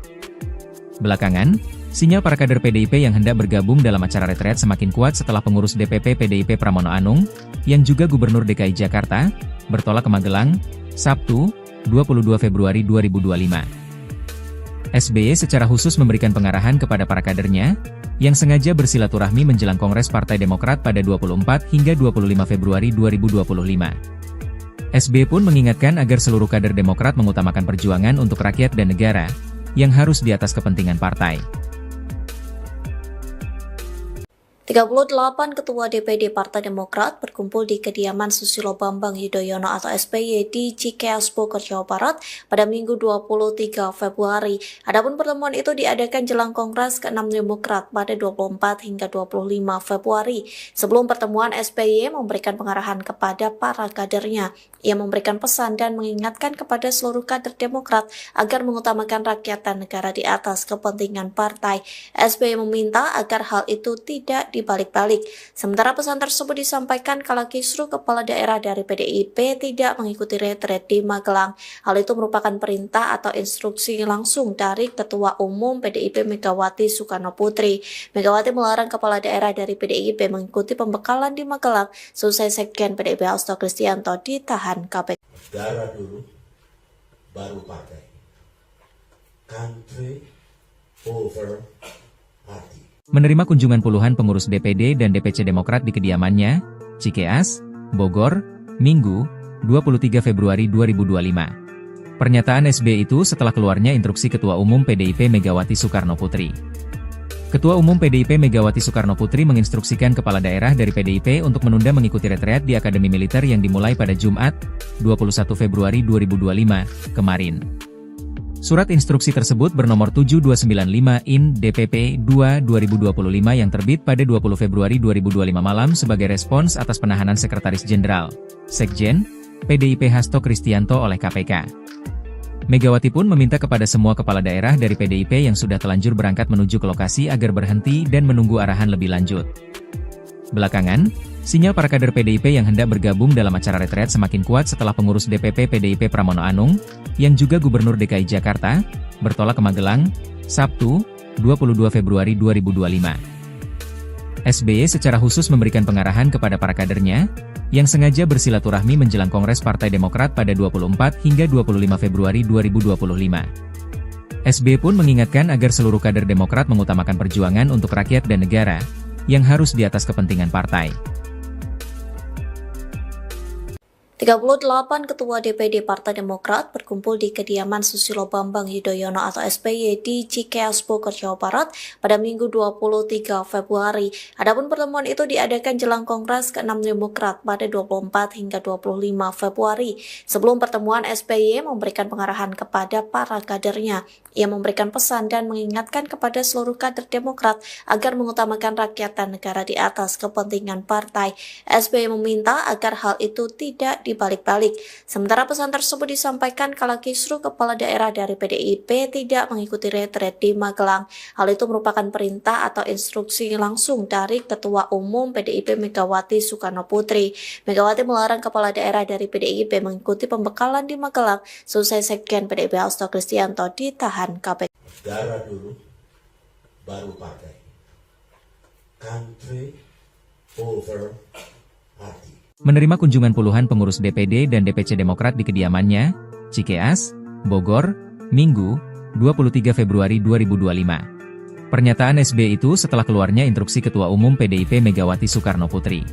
Belakangan, sinyal para kader PDIP yang hendak bergabung dalam acara retret semakin kuat setelah pengurus DPP PDIP Pramono Anung, yang juga Gubernur DKI Jakarta, bertolak ke Magelang, Sabtu, 22 Februari 2025. SBY secara khusus memberikan pengarahan kepada para kadernya, yang sengaja bersilaturahmi menjelang Kongres Partai Demokrat pada 24 hingga 25 Februari 2025. SBY pun mengingatkan agar seluruh kader Demokrat mengutamakan perjuangan untuk rakyat dan negara, yang harus di atas kepentingan partai. 38 Ketua DPD Partai Demokrat berkumpul di kediaman Susilo Bambang Yudhoyono atau SBY di Cikeas Bogor, Jawa Barat pada Minggu 23 Februari. Adapun pertemuan itu diadakan jelang Kongres ke-6 Demokrat pada 24 hingga 25 Februari. Sebelum pertemuan, SBY memberikan pengarahan kepada para kadernya. Ia memberikan pesan dan mengingatkan kepada seluruh kader Demokrat agar mengutamakan rakyat dan negara di atas kepentingan partai. SBY meminta agar hal itu tidak dibalik-balik. Sementara pesan tersebut disampaikan kala kisruh kepala daerah dari PDIP tidak mengikuti retret di Magelang. Hal itu merupakan perintah atau instruksi langsung dari Ketua Umum PDIP Megawati Soekarno Putri. Megawati melarang kepala daerah dari PDIP mengikuti pembekalan di Magelang selesai Sekjen PDIP Hasto Kristianto ditahan KPK. Negara dulu, baru partai. Country over party. Menerima kunjungan puluhan pengurus DPD dan DPC Demokrat di kediamannya, Cikeas, Bogor, Minggu, 23 Februari 2025. Pernyataan SBY itu setelah keluarnya instruksi Ketua Umum PDIP Megawati Soekarno Putri. Ketua Umum PDIP Megawati Soekarno Putri menginstruksikan kepala daerah dari PDIP untuk menunda mengikuti retreat di Akademi Militer yang dimulai pada Jumat, 21 Februari 2025, kemarin. Surat instruksi tersebut bernomor 7295 IN DPP 2/2025 yang terbit pada 20 Februari 2025 malam sebagai respons atas penahanan Sekretaris Jenderal, Sekjen, PDIP Hasto Kristianto oleh KPK. Megawati pun meminta kepada semua kepala daerah dari PDIP yang sudah telanjur berangkat menuju ke lokasi agar berhenti dan menunggu arahan lebih lanjut. Belakangan, sinyal para kader PDIP yang hendak bergabung dalam acara retreat semakin kuat setelah pengurus DPP PDIP Pramono Anung, yang juga Gubernur DKI Jakarta, bertolak ke Magelang, Sabtu, 22 Februari 2025. SBY secara khusus memberikan pengarahan kepada para kadernya, yang sengaja bersilaturahmi menjelang Kongres Partai Demokrat pada 24 hingga 25 Februari 2025. SBY pun mengingatkan agar seluruh kader Demokrat mengutamakan perjuangan untuk rakyat dan negara, yang harus di atas kepentingan partai. 38 Ketua DPD Partai Demokrat berkumpul di kediaman Susilo Bambang Yudhoyono atau SBY di Cikeas Bogor, Jawa Barat pada Minggu 23 Februari. Adapun pertemuan itu diadakan jelang Kongres ke-6 Demokrat pada 24 hingga 25 Februari. Sebelum pertemuan, SBY memberikan pengarahan kepada para kadernya. Ia memberikan pesan dan mengingatkan kepada seluruh kader Demokrat agar mengutamakan rakyat dan negara di atas kepentingan partai. SBY meminta agar hal itu tidak dibalik-balik. Sementara pesan tersebut disampaikan kala kisruh kepala daerah dari PDIP tidak mengikuti retret di Magelang. Hal itu merupakan perintah atau instruksi langsung dari Ketua Umum PDIP Megawati Soekarno Putri. Megawati melarang kepala daerah dari PDIP mengikuti pembekalan di Magelang selesai Sekjen PDIP Hasto Kristianto ditahan KPK. Negara dulu, baru partai. Country over party. Menerima kunjungan puluhan pengurus DPD dan DPC Demokrat di kediamannya, Cikeas, Bogor, Minggu, 23 Februari 2025. Pernyataan SBY itu setelah keluarnya instruksi Ketua Umum PDIP Megawati Soekarno Putri.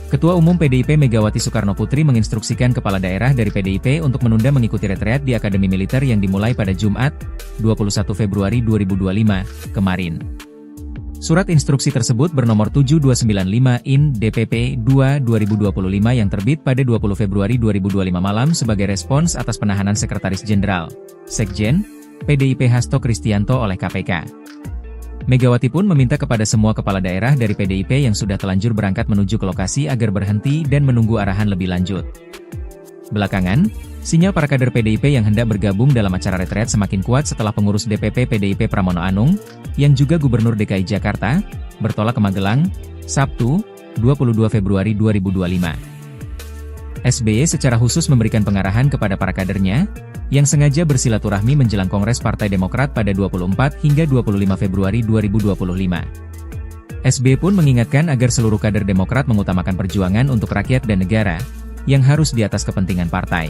Ketua Umum PDIP Megawati Soekarno Putri menginstruksikan kepala daerah dari PDIP untuk menunda mengikuti retreat di Akademi Militer yang dimulai pada Jumat, 21 Februari 2025, kemarin. Surat instruksi tersebut bernomor 7295 IN DPP 2/2025 yang terbit pada 20 Februari 2025 malam sebagai respons atas penahanan Sekretaris Jenderal, Sekjen, PDIP Hasto Kristianto oleh KPK. Megawati pun meminta kepada semua kepala daerah dari PDIP yang sudah telanjur berangkat menuju ke lokasi agar berhenti dan menunggu arahan lebih lanjut. Belakangan, sinyal para kader PDIP yang hendak bergabung dalam acara retreat semakin kuat setelah pengurus DPP PDIP Pramono Anung, yang juga Gubernur DKI Jakarta, bertolak ke Magelang, Sabtu, 22 Februari 2025. SBY secara khusus memberikan pengarahan kepada para kadernya, yang sengaja bersilaturahmi menjelang Kongres Partai Demokrat pada 24 hingga 25 Februari 2025. SBY pun mengingatkan agar seluruh kader Demokrat mengutamakan perjuangan untuk rakyat dan negara, yang harus di atas kepentingan partai.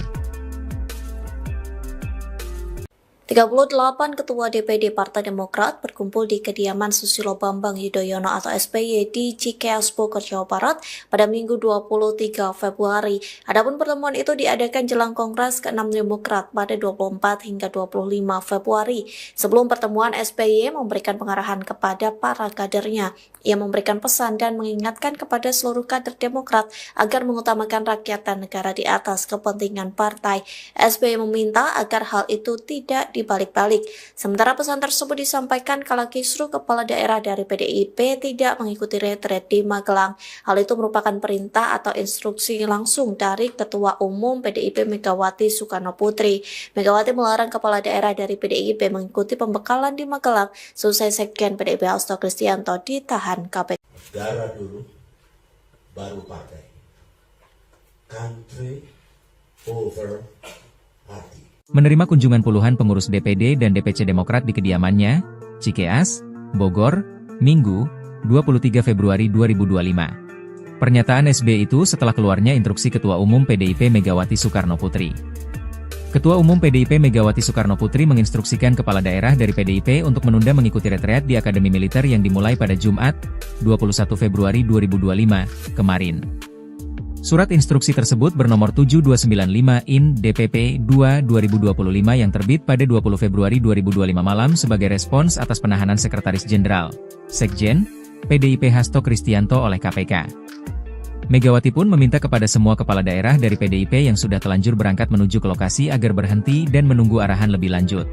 38 Ketua DPD Partai Demokrat berkumpul di kediaman Susilo Bambang Yudhoyono atau SBY di Cikeas Bogor, Jawa Barat pada Minggu 23 Februari. Adapun pertemuan itu diadakan jelang Kongres ke-6 Demokrat pada 24 hingga 25 Februari. Sebelum pertemuan, SBY memberikan pengarahan kepada para kadernya. Ia memberikan pesan dan mengingatkan kepada seluruh kader Demokrat agar mengutamakan rakyat dan negara di atas kepentingan partai. SBY meminta agar hal itu tidak dibalik-balik. Sementara pesan tersebut disampaikan kala kisruh kepala daerah dari PDIP tidak mengikuti retret di Magelang. Hal itu merupakan perintah atau instruksi langsung dari Ketua Umum PDIP Megawati Soekarno Putri. Megawati melarang kepala daerah dari PDIP mengikuti pembekalan di Magelang selesai Sekjen PDIP Hasto Kristianto ditahan KPK. Negara dulu, baru partai. Country over party. Menerima kunjungan puluhan pengurus DPD dan DPC Demokrat di kediamannya, Cikeas, Bogor, Minggu, 23 Februari 2025. Pernyataan SBY itu setelah keluarnya instruksi Ketua Umum PDIP Megawati Soekarno Putri. Ketua Umum PDIP Megawati Soekarno Putri menginstruksikan kepala daerah dari PDIP untuk menunda mengikuti retreat di Akademi Militer yang dimulai pada Jumat, 21 Februari 2025, kemarin. Surat instruksi tersebut bernomor 7295/IN DPP 2/2025 yang terbit pada 20 Februari 2025 malam sebagai respons atas penahanan Sekretaris Jenderal, Sekjen, PDIP Hasto Kristianto oleh KPK. Megawati pun meminta kepada semua kepala daerah dari PDIP yang sudah telanjur berangkat menuju ke lokasi agar berhenti dan menunggu arahan lebih lanjut.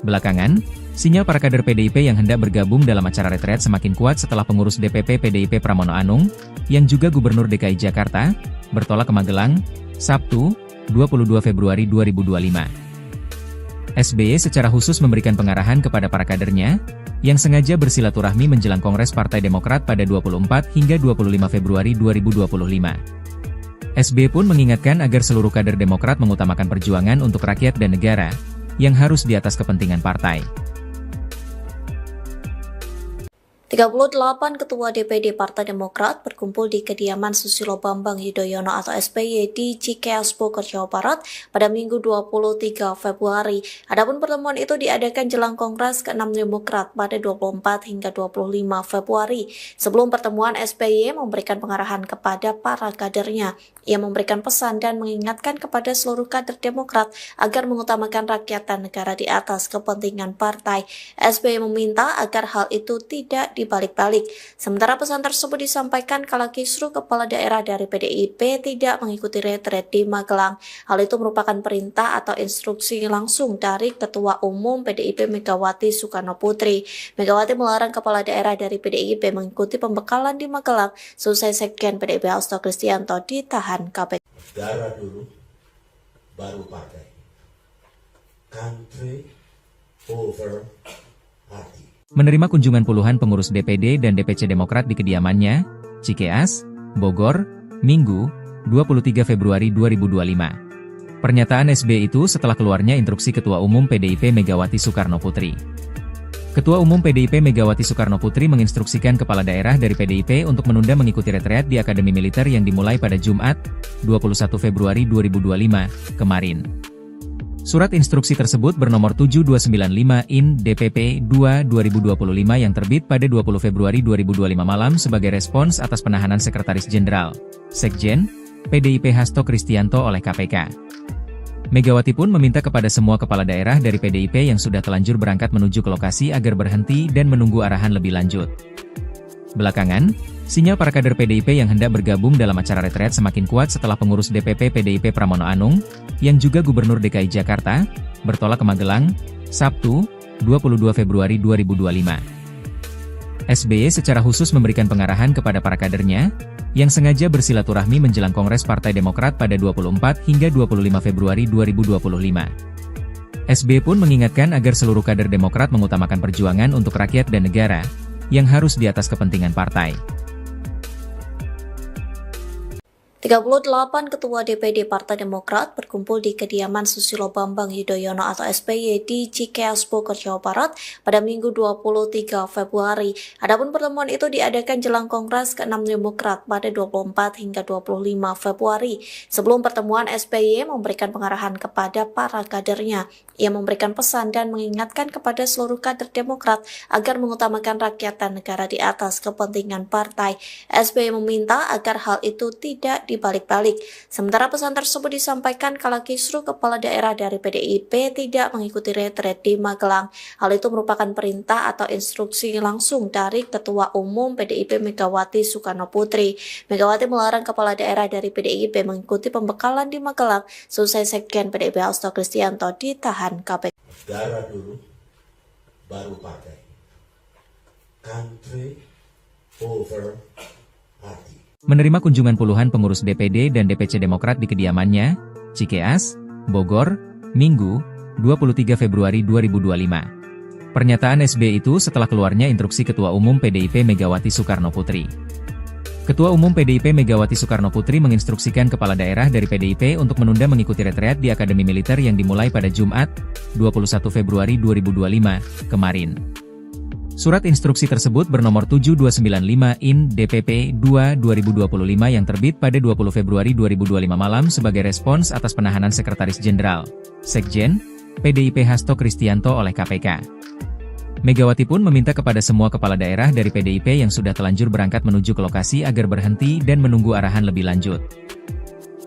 Belakangan, sinyal para kader PDIP yang hendak bergabung dalam acara retreat semakin kuat setelah pengurus DPP PDIP Pramono Anung, yang juga Gubernur DKI Jakarta, bertolak ke Magelang, Sabtu, 22 Februari 2025. SBY secara khusus memberikan pengarahan kepada para kadernya, yang sengaja bersilaturahmi menjelang Kongres Partai Demokrat pada 24 hingga 25 Februari 2025. SBY pun mengingatkan agar seluruh kader Demokrat mengutamakan perjuangan untuk rakyat dan negara, yang harus di atas kepentingan partai. 38 Ketua DPD Partai Demokrat berkumpul di kediaman Susilo Bambang Yudhoyono atau SBY di Cikeas Bogor, Jawa Barat pada Minggu 23 Februari. Adapun pertemuan itu diadakan jelang Kongres ke-6 Demokrat pada 24 hingga 25 Februari. Sebelum pertemuan, SBY memberikan pengarahan kepada para kadernya. Ia memberikan pesan dan mengingatkan kepada seluruh kader Demokrat agar mengutamakan rakyat dan negara di atas kepentingan partai. SBY meminta agar hal itu tidak dibalik-balik. Sementara pesan tersebut disampaikan kala kisruh kepala daerah dari PDIP tidak mengikuti retret di Magelang. Hal itu merupakan perintah atau instruksi langsung dari Ketua Umum PDIP Megawati Soekarno Putri. Megawati melarang kepala daerah dari PDIP mengikuti pembekalan di Magelang selesai Sekjen PDIP Hasto Kristianto ditahan KPK. Negara dulu, baru partai. Country over party. Menerima kunjungan puluhan pengurus DPD dan DPC Demokrat di kediamannya, Cikeas, Bogor, Minggu, 23 Februari 2025. Pernyataan SBY itu setelah keluarnya instruksi Ketua Umum PDIP Megawati Soekarno Putri. Ketua Umum PDIP Megawati Soekarno Putri menginstruksikan kepala daerah dari PDIP untuk menunda mengikuti retreat di Akademi Militer yang dimulai pada Jumat, 21 Februari 2025, kemarin. Surat instruksi tersebut bernomor 7295/IN DPP 2/2025 yang terbit pada 20 Februari 2025 malam sebagai respons atas penahanan Sekretaris Jenderal, Sekjen, PDIP Hasto Kristianto oleh KPK. Megawati pun meminta kepada semua kepala daerah dari PDIP yang sudah telanjur berangkat menuju ke lokasi agar berhenti dan menunggu arahan lebih lanjut. Belakangan, sinyal para kader PDIP yang hendak bergabung dalam acara retreat semakin kuat setelah pengurus DPP PDIP Pramono Anung, yang juga Gubernur DKI Jakarta, bertolak ke Magelang, Sabtu, 22 Februari 2025. SBY secara khusus memberikan pengarahan kepada para kadernya, yang sengaja bersilaturahmi menjelang Kongres Partai Demokrat pada 24 hingga 25 Februari 2025. SBY pun mengingatkan agar seluruh kader Demokrat mengutamakan perjuangan untuk rakyat dan negara, yang harus di atas kepentingan partai. 38 Ketua DPD Partai Demokrat berkumpul di kediaman Susilo Bambang Yudhoyono atau SBY di Cikeas Bogor, Jawa Barat pada Minggu 23 Februari. Adapun pertemuan itu diadakan jelang Kongres ke-6 Demokrat pada 24 hingga 25 Februari. Sebelum pertemuan, SBY memberikan pengarahan kepada para kadernya. Ia memberikan pesan dan mengingatkan kepada seluruh kader Demokrat agar mengutamakan rakyat dan negara di atas kepentingan partai. SBY meminta agar hal itu tidak dibalik-balik. Sementara pesan tersebut disampaikan kala kisruh kepala daerah dari PDIP tidak mengikuti retret di Magelang. Hal itu merupakan perintah atau instruksi langsung dari Ketua Umum PDIP Megawati Soekarno Putri. Megawati melarang kepala daerah dari PDIP mengikuti pembekalan di Magelang selesai Sekjen PDIP Hasto Kristianto ditahan KPK. Negara dulu, baru partai. Country over party. Menerima kunjungan puluhan pengurus DPD dan DPC Demokrat di kediamannya, Cikeas, Bogor, Minggu, 23 Februari 2025. Pernyataan SBY itu setelah keluarnya instruksi Ketua Umum PDIP Megawati Soekarno Putri. Ketua Umum PDIP Megawati Soekarno Putri menginstruksikan kepala daerah dari PDIP untuk menunda mengikuti retreat di Akademi Militer yang dimulai pada Jumat, 21 Februari 2025, kemarin. Surat instruksi tersebut bernomor 7295 IN DPP 2/2025 yang terbit pada 20 Februari 2025 malam sebagai respons atas penahanan Sekretaris Jenderal, Sekjen, PDIP Hasto Kristianto oleh KPK. Megawati pun meminta kepada semua kepala daerah dari PDIP yang sudah telanjur berangkat menuju ke lokasi agar berhenti dan menunggu arahan lebih lanjut.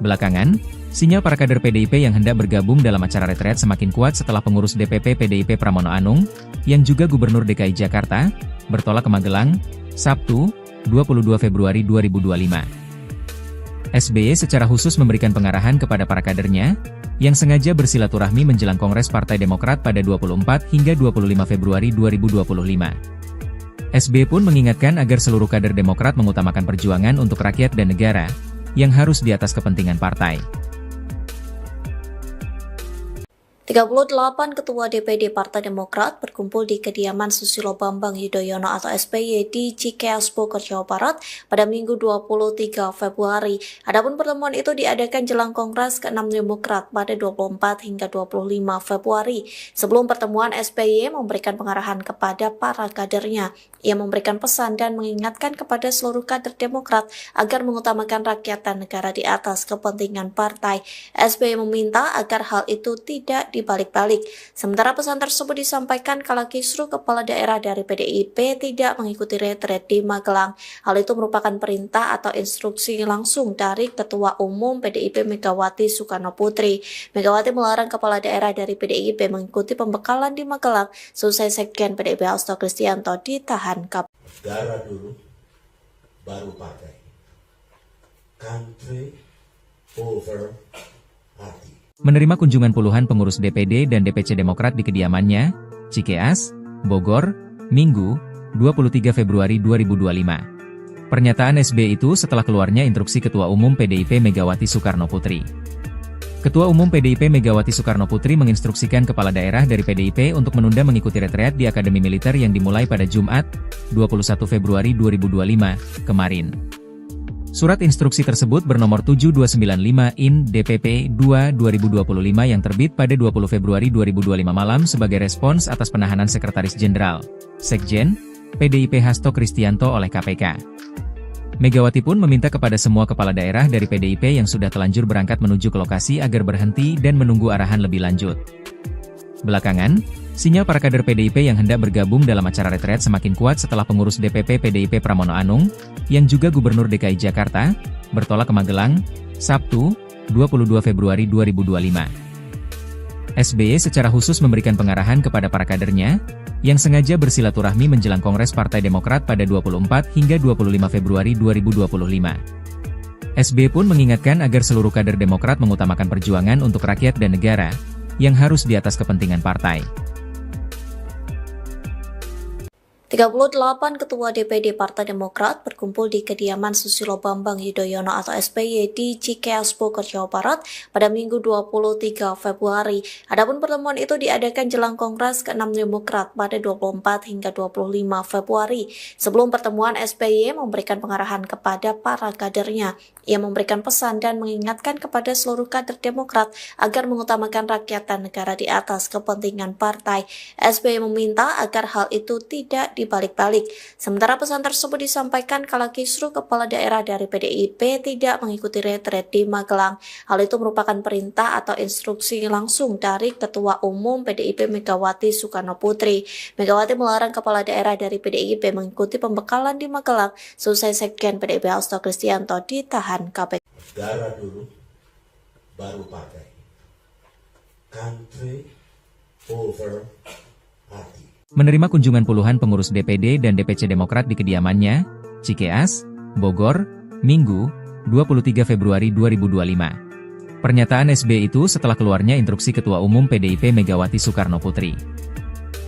Belakangan, sinyal para kader PDIP yang hendak bergabung dalam acara retret semakin kuat setelah pengurus DPP PDIP Pramono Anung, yang juga Gubernur DKI Jakarta, bertolak ke Magelang, Sabtu, 22 Februari 2025. SBY secara khusus memberikan pengarahan kepada para kadernya, yang sengaja bersilaturahmi menjelang Kongres Partai Demokrat pada 24 hingga 25 Februari 2025. SBY pun mengingatkan agar seluruh kader Demokrat mengutamakan perjuangan untuk rakyat dan negara, yang harus di atas kepentingan partai. 38 Ketua DPD Partai Demokrat berkumpul di kediaman Susilo Bambang Yudhoyono atau SBY di Cikeas Bogor, Jawa Barat pada Minggu 23 Februari. Adapun pertemuan itu diadakan jelang Kongres ke-6 Demokrat pada 24 hingga 25 Februari. Sebelum pertemuan, SBY memberikan pengarahan kepada para kadernya. Ia memberikan pesan dan mengingatkan kepada seluruh kader Demokrat agar mengutamakan rakyat dan negara di atas kepentingan partai. SBY meminta agar hal itu tidak dibalik-balik. Sementara pesan tersebut disampaikan kala kisruh kepala daerah dari PDIP tidak mengikuti retret di Magelang. Hal itu merupakan perintah atau instruksi langsung dari Ketua Umum PDIP Megawati Soekarno Putri. Megawati melarang kepala daerah dari PDIP mengikuti pembekalan di Magelang selesai Sekjen PDIP Hasto Kristianto ditahan KPK. Negara dulu, baru partai. Country over party. Menerima kunjungan puluhan pengurus DPD dan DPC Demokrat di kediamannya, Cikeas, Bogor, Minggu, 23 Februari 2025. Pernyataan SBY itu setelah keluarnya instruksi Ketua Umum PDIP Megawati Soekarno Putri. Ketua Umum PDIP Megawati Soekarno Putri menginstruksikan kepala daerah dari PDIP untuk menunda mengikuti retreat di Akademi Militer yang dimulai pada Jumat, 21 Februari 2025, kemarin. Surat instruksi tersebut bernomor 7295 IN DPP 2/2025 yang terbit pada 20 Februari 2025 malam sebagai respons atas penahanan Sekretaris Jenderal, Sekjen, PDIP Hasto Kristianto oleh KPK. Megawati pun meminta kepada semua kepala daerah dari PDIP yang sudah telanjur berangkat menuju ke lokasi agar berhenti dan menunggu arahan lebih lanjut. Belakangan, sinyal para kader PDIP yang hendak bergabung dalam acara retret semakin kuat setelah pengurus DPP PDIP Pramono Anung, yang juga Gubernur DKI Jakarta, bertolak ke Magelang, Sabtu, 22 Februari 2025. SBY secara khusus memberikan pengarahan kepada para kadernya, yang sengaja bersilaturahmi menjelang Kongres Partai Demokrat pada 24 hingga 25 Februari 2025. SBY pun mengingatkan agar seluruh kader Demokrat mengutamakan perjuangan untuk rakyat dan negara, yang harus di atas kepentingan partai. 38 Ketua DPD Partai Demokrat berkumpul di kediaman Susilo Bambang Yudhoyono atau SBY di Cikeas Bogor, Jawa Barat pada Minggu 23 Februari. Adapun pertemuan itu diadakan jelang Kongres ke-6 Demokrat pada 24 hingga 25 Februari. Sebelum pertemuan, SBY memberikan pengarahan kepada para kadernya. Ia memberikan pesan dan mengingatkan kepada seluruh kader Demokrat agar mengutamakan rakyat dan negara di atas kepentingan partai. SBY meminta agar hal itu tidak dibalik-balik. Sementara pesan tersebut disampaikan kala kisruh kepala daerah dari PDIP tidak mengikuti retret di Magelang. Hal itu merupakan perintah atau instruksi langsung dari Ketua Umum PDIP Megawati Soekarno Putri. Megawati melarang kepala daerah dari PDIP mengikuti pembekalan di Magelang selesai Sekjen PDIP Hasto Kristianto ditahan KPK. Negara dulu, baru partai. Country over party. Menerima kunjungan puluhan pengurus DPD dan DPC Demokrat di kediamannya, Cikeas, Bogor, Minggu, 23 Februari 2025. Pernyataan SBY itu setelah keluarnya instruksi Ketua Umum PDIP Megawati Soekarno Putri.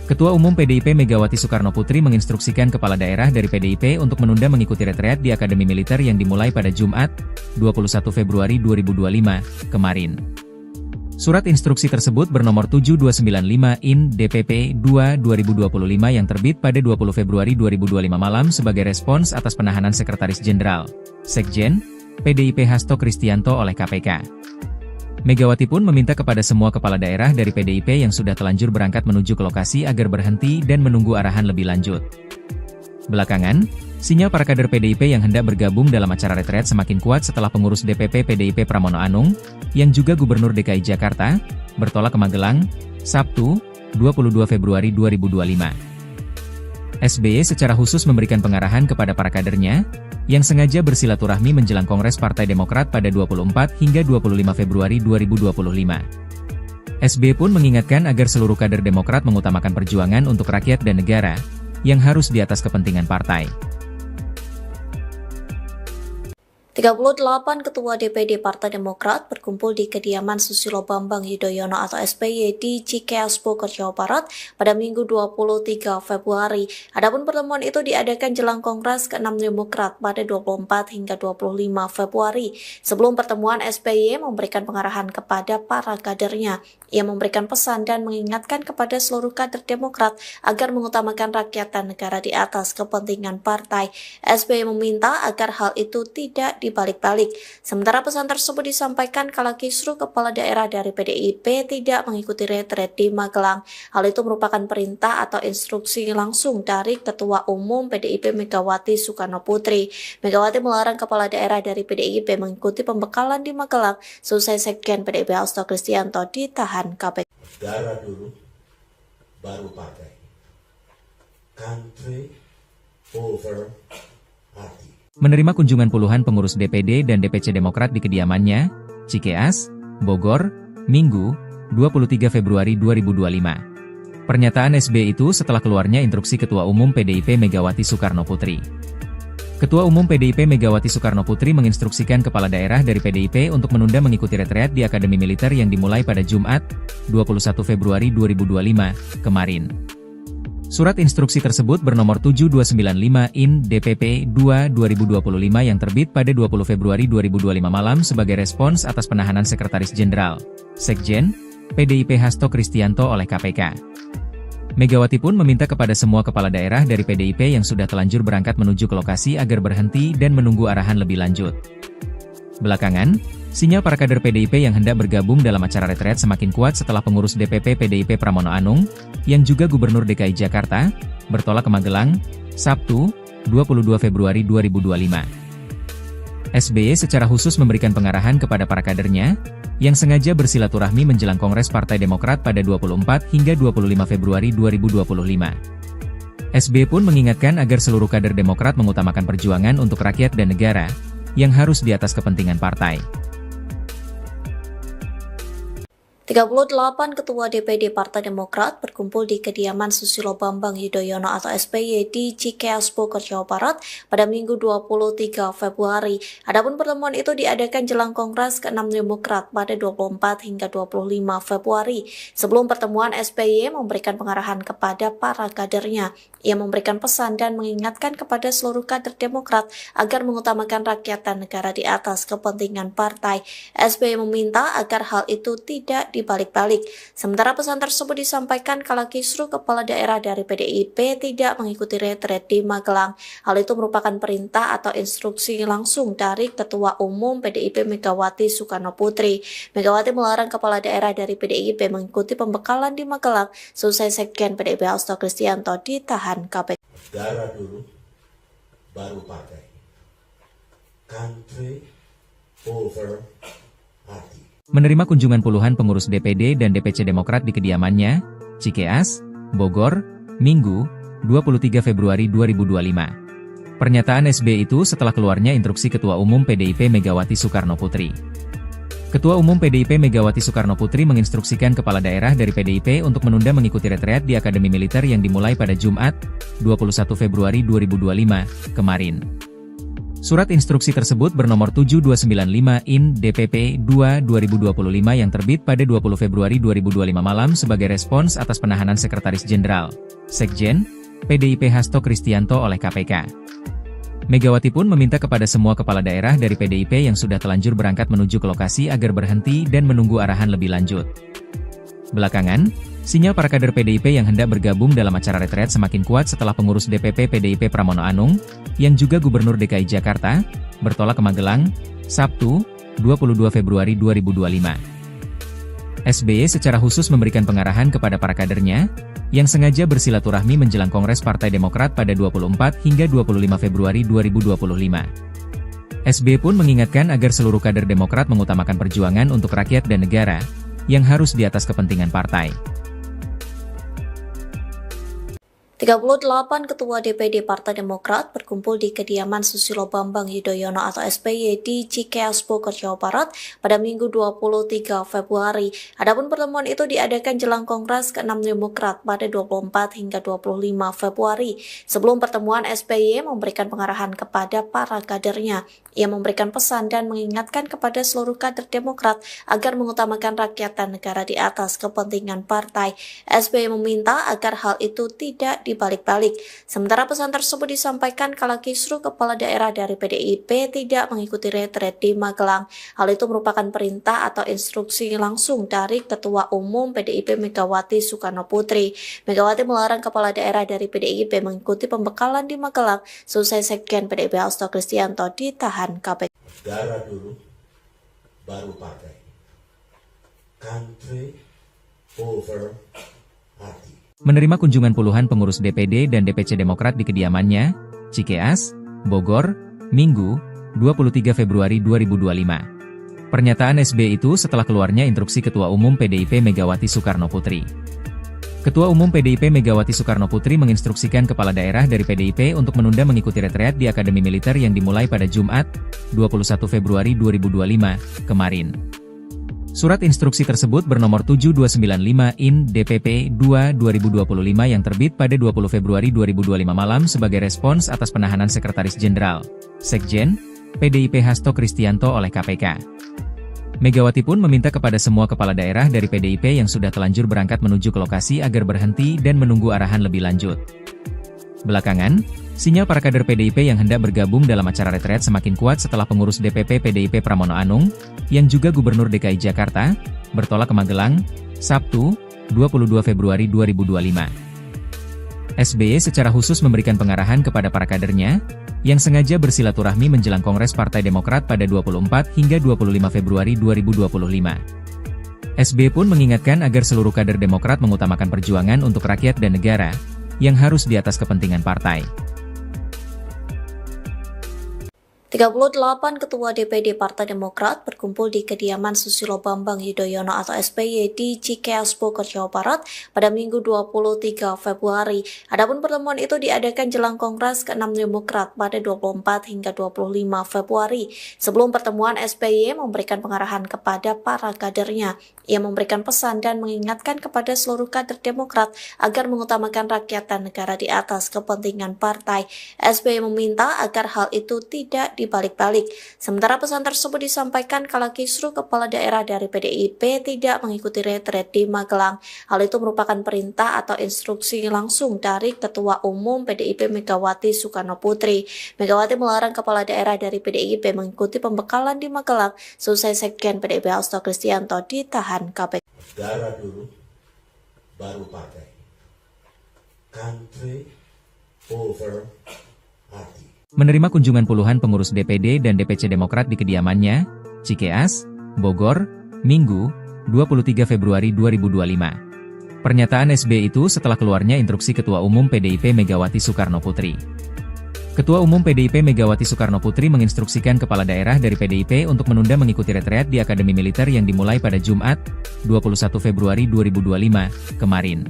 Ketua Umum PDIP Megawati Soekarno Putri menginstruksikan kepala daerah dari PDIP untuk menunda mengikuti retreat di Akademi Militer yang dimulai pada Jumat, 21 Februari 2025, kemarin. Surat instruksi tersebut bernomor 7295/IN DPP 2/2025 yang terbit pada 20 Februari 2025 malam sebagai respons atas penahanan Sekretaris Jenderal, Sekjen, PDIP Hasto Kristianto oleh KPK. Megawati pun meminta kepada semua kepala daerah dari PDIP yang sudah telanjur berangkat menuju ke lokasi agar berhenti dan menunggu arahan lebih lanjut. Belakangan, sinyal para kader PDIP yang hendak bergabung dalam acara retret semakin kuat setelah pengurus DPP PDIP Pramono Anung, yang juga Gubernur DKI Jakarta, bertolak ke Magelang, Sabtu, 22 Februari 2025. SBY secara khusus memberikan pengarahan kepada para kadernya, yang sengaja bersilaturahmi menjelang Kongres Partai Demokrat pada 24 hingga 25 Februari 2025. SBY pun mengingatkan agar seluruh kader Demokrat mengutamakan perjuangan untuk rakyat dan negara, yang harus di atas kepentingan partai. 38 Ketua DPD Partai Demokrat berkumpul di kediaman Susilo Bambang Yudhoyono atau SBY di Cikeas Bogor, Jawa Barat pada Minggu 23 Februari. Adapun pertemuan itu diadakan jelang Kongres ke-6 Demokrat pada 24 hingga 25 Februari. Sebelum pertemuan, SBY memberikan pengarahan kepada para kadernya. Ia memberikan pesan dan mengingatkan kepada seluruh kader Demokrat agar mengutamakan rakyat dan negara di atas kepentingan partai. SBY meminta agar hal itu tidak dibalik-balik. Sementara pesan tersebut disampaikan kala kisruh kepala daerah dari PDIP tidak mengikuti retret di Magelang. Hal itu merupakan perintah atau instruksi langsung dari Ketua Umum PDIP Megawati Soekarno Putri. Megawati melarang kepala daerah dari PDIP mengikuti pembekalan di Magelang selesai Sekjen PDIP Hasto Kristianto ditahan KPK. Negara dulu, baru partai. Country over party. Menerima kunjungan puluhan pengurus DPD dan DPC Demokrat di kediamannya, Cikeas, Bogor, Minggu, 23 Februari 2025. Pernyataan SBY itu setelah keluarnya instruksi Ketua Umum PDIP Megawati Soekarno Putri. Ketua Umum PDIP Megawati Soekarno Putri menginstruksikan kepala daerah dari PDIP untuk menunda mengikuti retreat di Akademi Militer yang dimulai pada Jumat, 21 Februari 2025, kemarin. Surat instruksi tersebut bernomor 7295/IN DPP 2/2025 yang terbit pada 20 Februari 2025 malam sebagai respons atas penahanan Sekretaris Jenderal, Sekjen, PDIP Hasto Kristianto oleh KPK. Megawati pun meminta kepada semua kepala daerah dari PDIP yang sudah telanjur berangkat menuju ke lokasi agar berhenti dan menunggu arahan lebih lanjut. Belakangan, sinyal para kader PDIP yang hendak bergabung dalam acara retret semakin kuat setelah pengurus DPP PDIP Pramono Anung, yang juga Gubernur DKI Jakarta, bertolak ke Magelang, Sabtu, 22 Februari 2025. SBY secara khusus memberikan pengarahan kepada para kadernya, yang sengaja bersilaturahmi menjelang Kongres Partai Demokrat pada 24 hingga 25 Februari 2025. SBY pun mengingatkan agar seluruh kader Demokrat mengutamakan perjuangan untuk rakyat dan negara, yang harus di atas kepentingan partai. 38 Ketua DPD Partai Demokrat berkumpul di kediaman Susilo Bambang Yudhoyono atau SBY di Cikeas Bogor, Jawa Barat pada Minggu 23 Februari. Adapun pertemuan itu diadakan jelang Kongres ke-6 Demokrat pada 24 hingga 25 Februari. Sebelum pertemuan, SBY memberikan pengarahan kepada para kadernya. Ia memberikan pesan dan mengingatkan kepada seluruh kader Demokrat agar mengutamakan rakyat dan negara di atas kepentingan partai. SBY meminta agar hal itu tidak dibalik-balik. Sementara pesan tersebut disampaikan kala kisruh kepala daerah dari PDIP tidak mengikuti retret di Magelang. Hal itu merupakan perintah atau instruksi langsung dari Ketua Umum PDIP Megawati Soekarno Putri. Megawati melarang kepala daerah dari PDIP mengikuti pembekalan di Magelang selesai Sekjen PDIP Hasto Kristianto ditahan KPK. Negara dulu, baru partai. Country over party. Menerima kunjungan puluhan pengurus DPD dan DPC Demokrat di kediamannya, Cikeas, Bogor, Minggu, 23 Februari 2025. Pernyataan SBY itu setelah keluarnya instruksi Ketua Umum PDIP Megawati Soekarno Putri. Ketua Umum PDIP Megawati Soekarno Putri menginstruksikan kepala daerah dari PDIP untuk menunda mengikuti retreat di Akademi Militer yang dimulai pada Jumat, 21 Februari 2025, kemarin. Surat instruksi tersebut bernomor 7295/IN/DPP 2/2025 yang terbit pada 20 Februari 2025 malam sebagai respons atas penahanan Sekretaris Jenderal, Sekjen, PDIP Hasto Kristianto oleh KPK. Megawati pun meminta kepada semua kepala daerah dari PDIP yang sudah telanjur berangkat menuju ke lokasi agar berhenti dan menunggu arahan lebih lanjut. Belakangan, sinyal para kader PDIP yang hendak bergabung dalam acara retret semakin kuat setelah pengurus DPP PDIP Pramono Anung, yang juga Gubernur DKI Jakarta, bertolak ke Magelang, Sabtu, 22 Februari 2025. SBY secara khusus memberikan pengarahan kepada para kadernya, yang sengaja bersilaturahmi menjelang Kongres Partai Demokrat pada 24 hingga 25 Februari 2025. SBY pun mengingatkan agar seluruh kader Demokrat mengutamakan perjuangan untuk rakyat dan negara, yang harus di atas kepentingan partai. 38 Ketua DPD Partai Demokrat berkumpul di kediaman Susilo Bambang Yudhoyono atau SBY di Cikeas Bogor, Jawa Barat pada Minggu 23 Februari. Adapun pertemuan itu diadakan jelang Kongres ke-6 Demokrat pada 24 hingga 25 Februari. Sebelum pertemuan, SBY memberikan pengarahan kepada para kadernya. Ia memberikan pesan dan mengingatkan kepada seluruh kader Demokrat agar mengutamakan rakyat dan negara di atas kepentingan partai. SBY meminta agar hal itu tidak dibalik-balik. Sementara pesan tersebut disampaikan kala kisruh kepala daerah dari PDIP tidak mengikuti retret di Magelang. Hal itu merupakan perintah atau instruksi langsung dari Ketua Umum PDIP Megawati Soekarno Putri. Megawati melarang kepala daerah dari PDIP mengikuti pembekalan di Magelang selesai Sekjen PDIP Hasto Kristianto ditahan KPK. Negara dulu, baru partai. Country over party. Menerima kunjungan puluhan pengurus DPD dan DPC Demokrat di kediamannya, Cikeas, Bogor, Minggu, 23 Februari 2025. Pernyataan SBY itu setelah keluarnya instruksi Ketua Umum PDIP Megawati Soekarno Putri. Ketua Umum PDIP Megawati Soekarno Putri menginstruksikan kepala daerah dari PDIP untuk menunda mengikuti retreat di Akademi Militer yang dimulai pada Jumat, 21 Februari 2025, kemarin. Surat instruksi tersebut bernomor 7295/IN/DPP 2/2025 yang terbit pada 20 Februari 2025 malam sebagai respons atas penahanan Sekretaris Jenderal, Sekjen, PDIP Hasto Kristianto oleh KPK. Megawati pun meminta kepada semua kepala daerah dari PDIP yang sudah telanjur berangkat menuju ke lokasi agar berhenti dan menunggu arahan lebih lanjut. Belakangan, sinyal para kader PDIP yang hendak bergabung dalam acara retret semakin kuat setelah pengurus DPP PDIP Pramono Anung, yang juga Gubernur DKI Jakarta, bertolak ke Magelang, Sabtu, 22 Februari 2025. SBY secara khusus memberikan pengarahan kepada para kadernya, yang sengaja bersilaturahmi menjelang Kongres Partai Demokrat pada 24 hingga 25 Februari 2025. SBY pun mengingatkan agar seluruh kader Demokrat mengutamakan perjuangan untuk rakyat dan negara, yang harus di atas kepentingan partai. 38 Ketua DPD Partai Demokrat berkumpul di kediaman Susilo Bambang Yudhoyono atau SBY di Cikeas Bogor, Jawa Barat pada Minggu 23 Februari. Adapun pertemuan itu diadakan jelang Kongres ke-6 Demokrat pada 24 hingga 25 Februari. Sebelum pertemuan, SBY memberikan pengarahan kepada para kadernya. Ia memberikan pesan dan mengingatkan kepada seluruh kader Demokrat agar mengutamakan rakyat dan negara di atas kepentingan partai. SBY meminta agar hal itu tidak dibalik-balik. Sementara pesan tersebut disampaikan kala kisruh kepala daerah dari PDIP tidak mengikuti retret di Magelang. Hal itu merupakan perintah atau instruksi langsung dari Ketua Umum PDIP Megawati Soekarno Putri. Megawati melarang kepala daerah dari PDIP mengikuti pembekalan di Magelang selesai Sekjen PDIP Hasto Kristianto ditahan KPK. Negara dulu, baru partai. Country over party. Menerima kunjungan puluhan pengurus DPD dan DPC Demokrat di kediamannya, Cikeas, Bogor, Minggu, 23 Februari 2025. Pernyataan SBY itu setelah keluarnya instruksi Ketua Umum PDIP Megawati Soekarno Putri. Ketua Umum PDIP Megawati Soekarno Putri menginstruksikan kepala daerah dari PDIP untuk menunda mengikuti retreat di Akademi Militer yang dimulai pada Jumat, 21 Februari 2025, kemarin.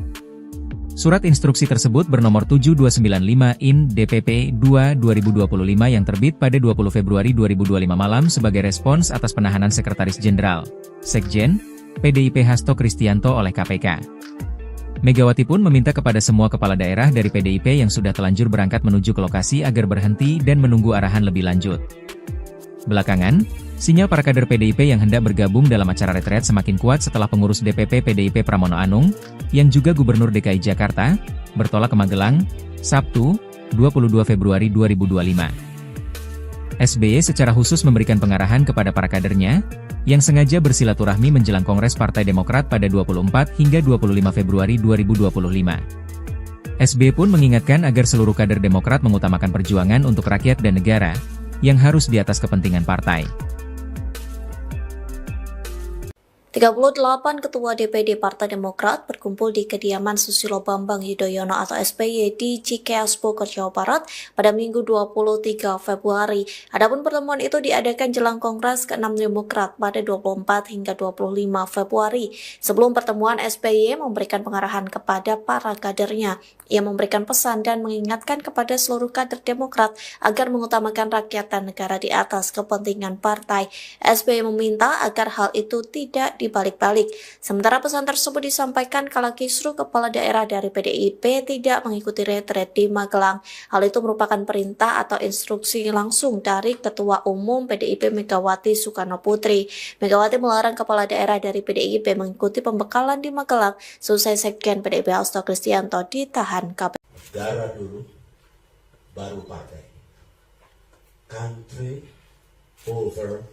Surat instruksi tersebut bernomor 7295 IN DPP 2/2025 yang terbit pada 20 Februari 2025 malam sebagai respons atas penahanan Sekretaris Jenderal, Sekjen, PDIP Hasto Kristianto oleh KPK. Megawati pun meminta kepada semua kepala daerah dari PDIP yang sudah telanjur berangkat menuju ke lokasi agar berhenti dan menunggu arahan lebih lanjut. Belakangan, sinyal para kader PDIP yang hendak bergabung dalam acara retret semakin kuat setelah pengurus DPP PDIP Pramono Anung, yang juga Gubernur DKI Jakarta, bertolak ke Magelang, Sabtu, 22 Februari 2025. SBY secara khusus memberikan pengarahan kepada para kadernya, yang sengaja bersilaturahmi menjelang Kongres Partai Demokrat pada 24 hingga 25 Februari 2025. SBY pun mengingatkan agar seluruh kader Demokrat mengutamakan perjuangan untuk rakyat dan negara, yang harus di atas kepentingan partai. 38 Ketua DPD Partai Demokrat berkumpul di kediaman Susilo Bambang Yudhoyono atau SBY di Cikeas Bogor, Jawa Barat pada Minggu 23 Februari. Adapun pertemuan itu diadakan jelang Kongres ke-6 Demokrat pada 24 hingga 25 Februari. Sebelum pertemuan, SBY memberikan pengarahan kepada para kadernya. Ia memberikan pesan dan mengingatkan kepada seluruh kader Demokrat agar mengutamakan rakyat dan negara di atas kepentingan partai. SBY meminta agar hal itu tidak dibalik-balik. Sementara pesan tersebut disampaikan kala kisruh kepala daerah dari PDIP tidak mengikuti retret di Magelang. Hal itu merupakan perintah atau instruksi langsung dari Ketua Umum PDIP Megawati Soekarno Putri. Megawati melarang kepala daerah dari PDIP mengikuti pembekalan di Magelang selesai Sekjen PDIP Hasto Kristianto ditahan KPK. Negara dulu, baru partai. Country over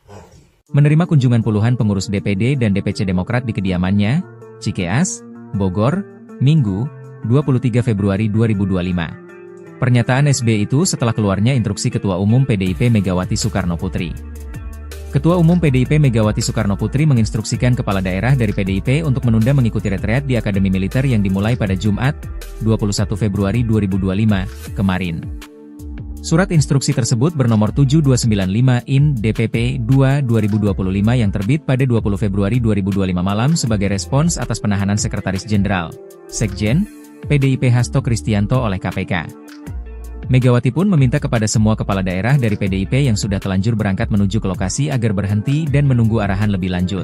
party. Menerima kunjungan puluhan pengurus DPD dan DPC Demokrat di kediamannya, Cikeas, Bogor, Minggu, 23 Februari 2025. Pernyataan SBY itu setelah keluarnya instruksi Ketua Umum PDIP Megawati Soekarno Putri. Ketua Umum PDIP Megawati Soekarno Putri menginstruksikan kepala daerah dari PDIP untuk menunda mengikuti retreat di Akademi Militer yang dimulai pada Jumat, 21 Februari 2025, kemarin. Surat instruksi tersebut bernomor 7295 IN DPP 2/2025 yang terbit pada 20 Februari 2025 malam sebagai respons atas penahanan Sekretaris Jenderal, Sekjen, PDIP Hasto Kristianto oleh KPK. Megawati pun meminta kepada semua kepala daerah dari PDIP yang sudah telanjur berangkat menuju ke lokasi agar berhenti dan menunggu arahan lebih lanjut.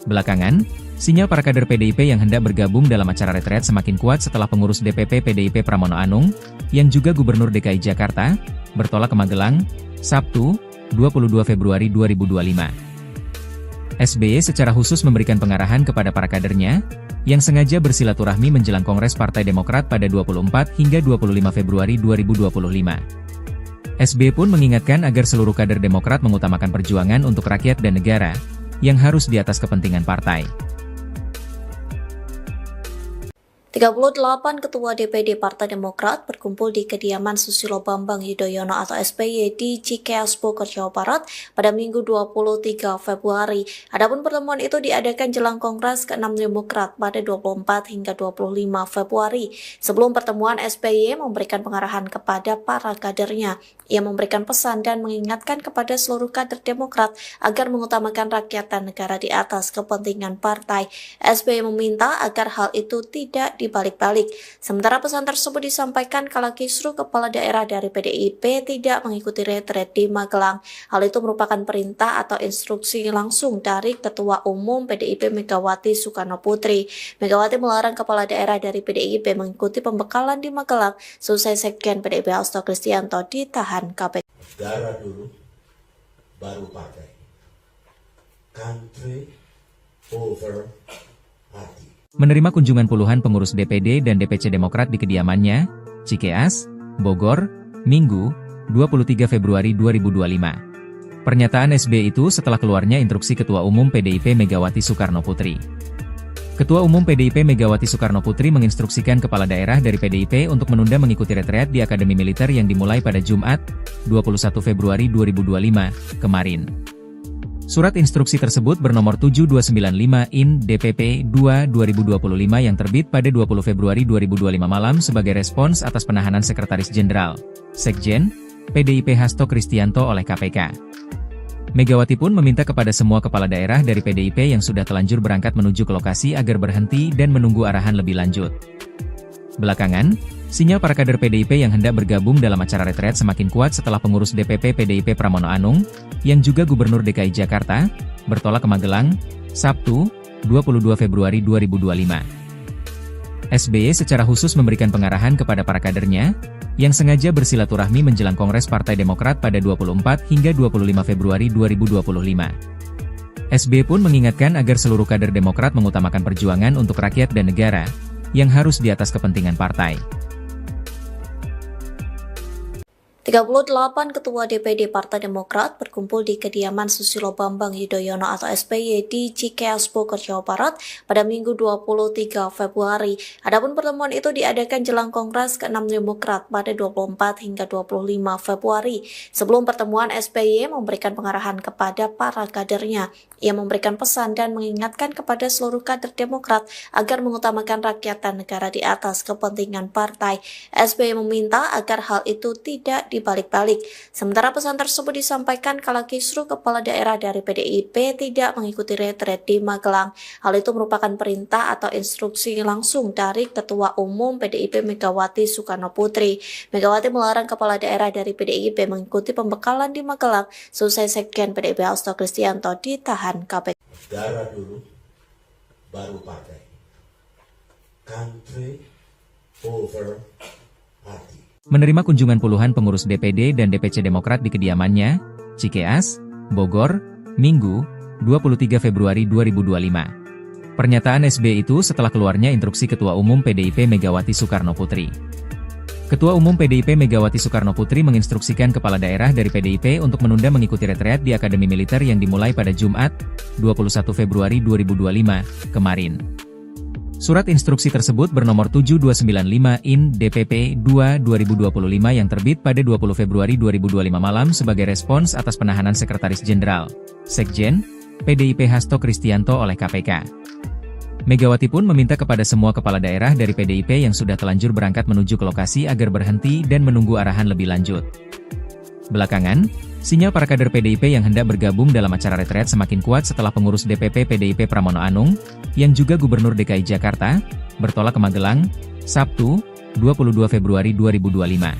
Belakangan, sinyal para kader PDIP yang hendak bergabung dalam acara retret semakin kuat setelah pengurus DPP PDIP Pramono Anung, yang juga Gubernur DKI Jakarta, bertolak ke Magelang, Sabtu, 22 Februari 2025. SBY secara khusus memberikan pengarahan kepada para kadernya, yang sengaja bersilaturahmi menjelang Kongres Partai Demokrat pada 24 hingga 25 Februari 2025. SBY pun mengingatkan agar seluruh kader Demokrat mengutamakan perjuangan untuk rakyat dan negara, yang harus di atas kepentingan partai. 38 Ketua DPD Partai Demokrat berkumpul di kediaman Susilo Bambang Yudhoyono atau SBY di Cikeas Bogor, Jawa Barat pada Minggu 23 Februari. Adapun pertemuan itu diadakan jelang Kongres ke-6 Demokrat pada 24 hingga 25 Februari. Sebelum pertemuan, SBY memberikan pengarahan kepada para kadernya. Ia memberikan pesan dan mengingatkan kepada seluruh kader Demokrat agar mengutamakan rakyat dan negara di atas kepentingan partai. SBY meminta agar hal itu tidak dibalik-balik. Sementara pesan tersebut disampaikan kala kisruh kepala daerah dari PDIP tidak mengikuti retret di Magelang. Hal itu merupakan perintah atau instruksi langsung dari Ketua Umum PDIP Megawati Soekarno Putri. Megawati melarang kepala daerah dari PDIP mengikuti pembekalan di Magelang selesai Sekjen PDIP Hasto Kristianto ditahan KPK. Negara dulu, baru partai. Country over party. Menerima kunjungan puluhan pengurus DPD dan DPC Demokrat di kediamannya, Cikeas, Bogor, Minggu, 23 Februari 2025. Pernyataan SBY itu setelah keluarnya instruksi Ketua Umum PDIP Megawati Soekarno Putri. Ketua Umum PDIP Megawati Soekarno Putri menginstruksikan kepala daerah dari PDIP untuk menunda mengikuti retreat di Akademi Militer yang dimulai pada Jumat, 21 Februari 2025, kemarin. Surat instruksi tersebut bernomor 7295 IN DPP 2/2025 yang terbit pada 20 Februari 2025 malam sebagai respons atas penahanan Sekretaris Jenderal, Sekjen, PDIP Hasto Kristianto oleh KPK. Megawati pun meminta kepada semua kepala daerah dari PDIP yang sudah telanjur berangkat menuju ke lokasi agar berhenti dan menunggu arahan lebih lanjut. Belakangan, sinyal para kader PDIP yang hendak bergabung dalam acara retret semakin kuat setelah pengurus DPP PDIP Pramono Anung, yang juga Gubernur DKI Jakarta, bertolak ke Magelang, Sabtu, 22 Februari 2025. SBY secara khusus memberikan pengarahan kepada para kadernya, yang sengaja bersilaturahmi menjelang Kongres Partai Demokrat pada 24 hingga 25 Februari 2025. SBY pun mengingatkan agar seluruh kader Demokrat mengutamakan perjuangan untuk rakyat dan negara, yang harus di atas kepentingan partai. 38 Ketua DPD Partai Demokrat berkumpul di kediaman Susilo Bambang Yudhoyono atau SBY di Cikeas Bogor, Jawa Barat pada Minggu 23 Februari. Adapun pertemuan itu diadakan jelang Kongres ke-6 Demokrat pada 24 hingga 25 Februari. Sebelum pertemuan, SBY memberikan pengarahan kepada para kadernya. Ia memberikan pesan dan mengingatkan kepada seluruh kader Demokrat agar mengutamakan rakyat dan negara di atas kepentingan partai. SBY meminta agar hal itu tidak dibalik-balik. Sementara pesan tersebut disampaikan kala kisruh kepala daerah dari PDIP tidak mengikuti retret di Magelang. Hal itu merupakan perintah atau instruksi langsung dari Ketua Umum PDIP Megawati Soekarno Putri. Megawati melarang kepala daerah dari PDIP mengikuti pembekalan di Magelang selesai Sekjen PDIP Hasto Kristianto ditahan KPK. Negara dulu, baru partai. Country over party. Menerima kunjungan puluhan pengurus DPD dan DPC Demokrat di kediamannya, Cikeas, Bogor, Minggu, 23 Februari 2025. Pernyataan SBY itu setelah keluarnya instruksi Ketua Umum PDIP Megawati Soekarno Putri. Ketua Umum PDIP Megawati Soekarno Putri menginstruksikan kepala daerah dari PDIP untuk menunda mengikuti retreat di Akademi Militer yang dimulai pada Jumat, 21 Februari 2025, kemarin. Surat instruksi tersebut bernomor 7295 IN DPP 2/2025 yang terbit pada 20 Februari 2025 malam sebagai respons atas penahanan Sekretaris Jenderal, Sekjen, PDIP Hasto Kristianto oleh KPK. Megawati pun meminta kepada semua kepala daerah dari PDIP yang sudah telanjur berangkat menuju ke lokasi agar berhenti dan menunggu arahan lebih lanjut. Belakangan, sinyal para kader PDIP yang hendak bergabung dalam acara retret semakin kuat setelah pengurus DPP PDIP Pramono Anung, yang juga Gubernur DKI Jakarta, bertolak ke Magelang, Sabtu, 22 Februari 2025.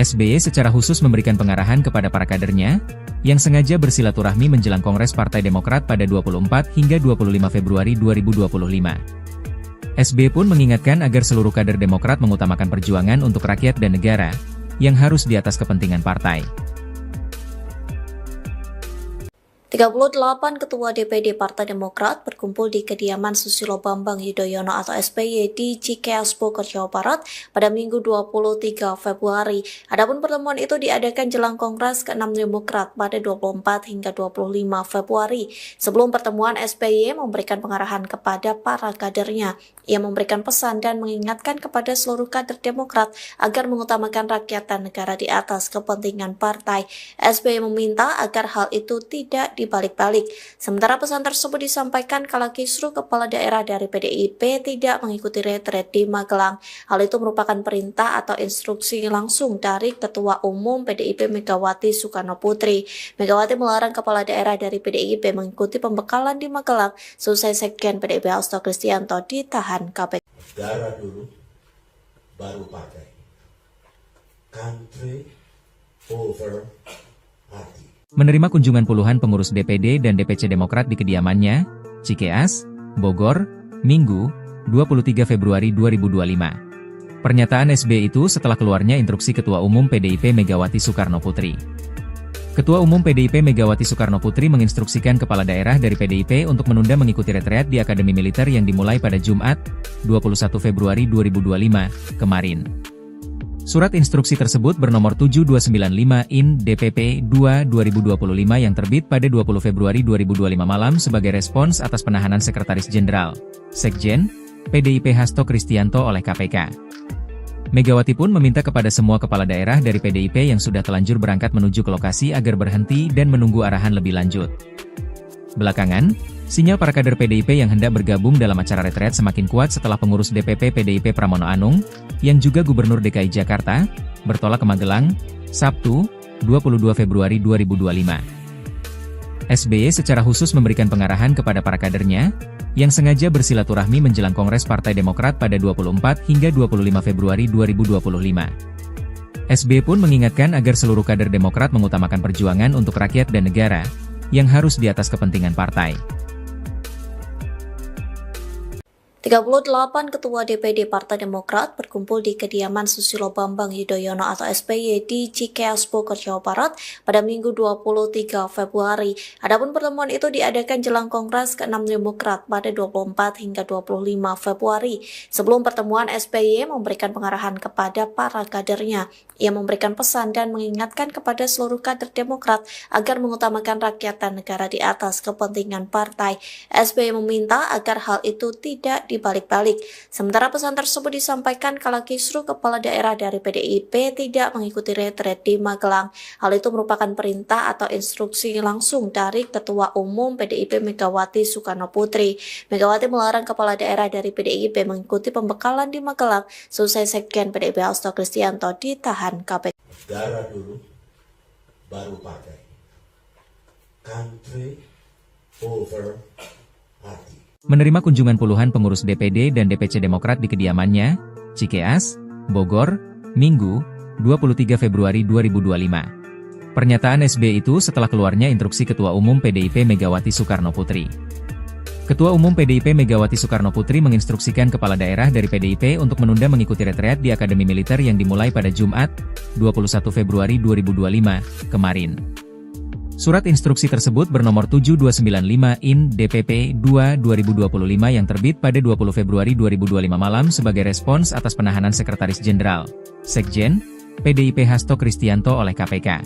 SBY secara khusus memberikan pengarahan kepada para kadernya, yang sengaja bersilaturahmi menjelang Kongres Partai Demokrat pada 24 hingga 25 Februari 2025. SBY pun mengingatkan agar seluruh kader Demokrat mengutamakan perjuangan untuk rakyat dan negara, yang harus di atas kepentingan partai. 38 Ketua DPD Partai Demokrat berkumpul di kediaman Susilo Bambang Yudhoyono atau SBY di Cikeas Bogor, Jawa Barat pada Minggu 23 Februari. Adapun pertemuan itu diadakan jelang Kongres ke-6 Demokrat pada 24 hingga 25 Februari. Sebelum pertemuan, SBY memberikan pengarahan kepada para kadernya. Ia memberikan pesan dan mengingatkan kepada seluruh kader Demokrat agar mengutamakan rakyat dan negara di atas kepentingan partai. SBY meminta agar hal itu tidak dibalik-balik. Sementara pesan tersebut disampaikan kala kisruh kepala daerah dari PDIP tidak mengikuti retret di Magelang. Hal itu merupakan perintah atau instruksi langsung dari Ketua Umum PDIP Megawati Soekarno Putri. Megawati melarang kepala daerah dari PDIP mengikuti pembekalan di Magelang selesai Sekjen PDIP Hasto Kristianto ditahan KPK. Darah dulu, baru partai. Country over party. Menerima kunjungan puluhan pengurus DPD dan DPC Demokrat di kediamannya, Cikeas, Bogor, Minggu, 23 Februari 2025. Pernyataan SBY itu setelah keluarnya instruksi Ketua Umum PDIP Megawati Soekarno Putri. Ketua Umum PDIP Megawati Soekarno Putri menginstruksikan kepala daerah dari PDIP untuk menunda mengikuti retreat di Akademi Militer yang dimulai pada Jumat, 21 Februari 2025, kemarin. Surat instruksi tersebut bernomor 7295/IN DPP 2/2025 yang terbit pada 20 Februari 2025 malam sebagai respons atas penahanan Sekretaris Jenderal, Sekjen, PDIP Hasto Kristianto oleh KPK. Megawati pun meminta kepada semua kepala daerah dari PDIP yang sudah telanjur berangkat menuju ke lokasi agar berhenti dan menunggu arahan lebih lanjut. Belakangan, sinyal para kader PDIP yang hendak bergabung dalam acara retreat semakin kuat setelah pengurus DPP PDIP Pramono Anung, yang juga Gubernur DKI Jakarta, bertolak ke Magelang, Sabtu, 22 Februari 2025. SBY secara khusus memberikan pengarahan kepada para kadernya, yang sengaja bersilaturahmi menjelang Kongres Partai Demokrat pada 24 hingga 25 Februari 2025. SBY pun mengingatkan agar seluruh kader Demokrat mengutamakan perjuangan untuk rakyat dan negara, yang harus di atas kepentingan partai. 38 Ketua DPD Partai Demokrat berkumpul di kediaman Susilo Bambang Yudhoyono atau SBY di Cikeas Bogor, Jawa Barat pada Minggu 23 Februari. Adapun pertemuan itu diadakan jelang Kongres ke-6 Demokrat pada 24 hingga 25 Februari. Sebelum pertemuan, SBY memberikan pengarahan kepada para kadernya. Ia memberikan pesan dan mengingatkan kepada seluruh kader Demokrat agar mengutamakan rakyat dan negara di atas kepentingan partai. SBY meminta agar hal itu tidak dibalik-balik. Sementara pesan tersebut disampaikan kala kisruh kepala daerah dari PDIP tidak mengikuti retret di Magelang. Hal itu merupakan perintah atau instruksi langsung dari Ketua Umum PDIP Megawati Soekarno Putri. Megawati melarang kepala daerah dari PDIP mengikuti pembekalan di Magelang selesai Sekjen PDIP Hasto Kristianto ditahan KPK. Darah dulu, baru partai. Country over party. Menerima kunjungan puluhan pengurus DPD dan DPC Demokrat di kediamannya, Cikeas, Bogor, Minggu, 23 Februari 2025. Pernyataan SBY itu setelah keluarnya instruksi Ketua Umum PDIP Megawati Soekarno Putri. Ketua Umum PDIP Megawati Soekarno Putri menginstruksikan kepala daerah dari PDIP untuk menunda mengikuti retreat di Akademi Militer yang dimulai pada Jumat, 21 Februari 2025, kemarin. Surat instruksi tersebut bernomor 7295/IN DPP 2/2025 yang terbit pada 20 Februari 2025 malam sebagai respons atas penahanan Sekretaris Jenderal, Sekjen, PDIP Hasto Kristianto oleh KPK.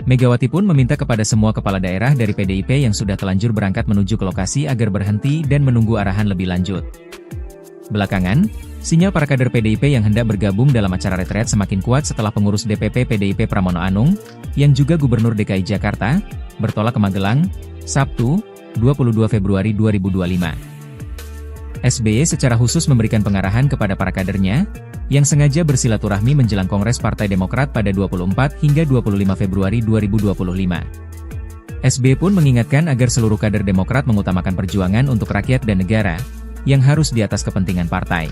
Megawati pun meminta kepada semua kepala daerah dari PDIP yang sudah telanjur berangkat menuju ke lokasi agar berhenti dan menunggu arahan lebih lanjut. Belakangan, sinyal para kader PDIP yang hendak bergabung dalam acara retreat semakin kuat setelah pengurus DPP PDIP Pramono Anung, yang juga Gubernur DKI Jakarta, bertolak ke Magelang, Sabtu, 22 Februari 2025. SBY secara khusus memberikan pengarahan kepada para kadernya, yang sengaja bersilaturahmi menjelang Kongres Partai Demokrat pada 24 hingga 25 Februari 2025. SBY pun mengingatkan agar seluruh kader Demokrat mengutamakan perjuangan untuk rakyat dan negara, yang harus di atas kepentingan partai.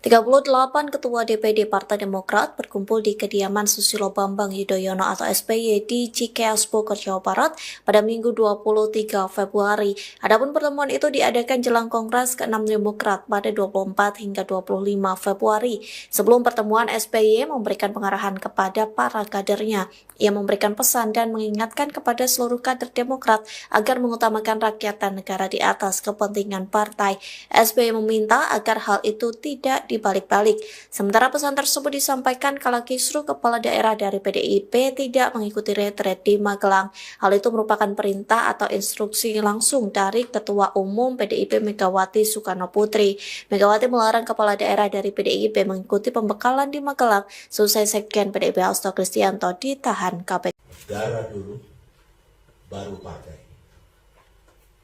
38 Ketua DPD Partai Demokrat berkumpul di kediaman Susilo Bambang Yudhoyono atau SBY di Cikeas Bogor, Jawa Barat pada Minggu 23 Februari. Adapun pertemuan itu diadakan jelang Kongres ke-6 Demokrat pada 24 hingga 25 Februari. Sebelum pertemuan, SBY memberikan pengarahan kepada para kadernya. Ia memberikan pesan dan mengingatkan kepada seluruh kader Demokrat agar mengutamakan rakyat dan negara di atas kepentingan partai. SBY meminta agar hal itu tidak dibalik-balik. Sementara pesan tersebut disampaikan kala kisruh kepala daerah dari PDIP tidak mengikuti retret di Magelang. Hal itu merupakan perintah atau instruksi langsung dari Ketua Umum PDIP Megawati Soekarno Putri. Megawati melarang kepala daerah dari PDIP mengikuti pembekalan di Magelang selesai Sekjen PDIP Hasto Kristianto ditahan KPK. Darah dulu, baru pakai.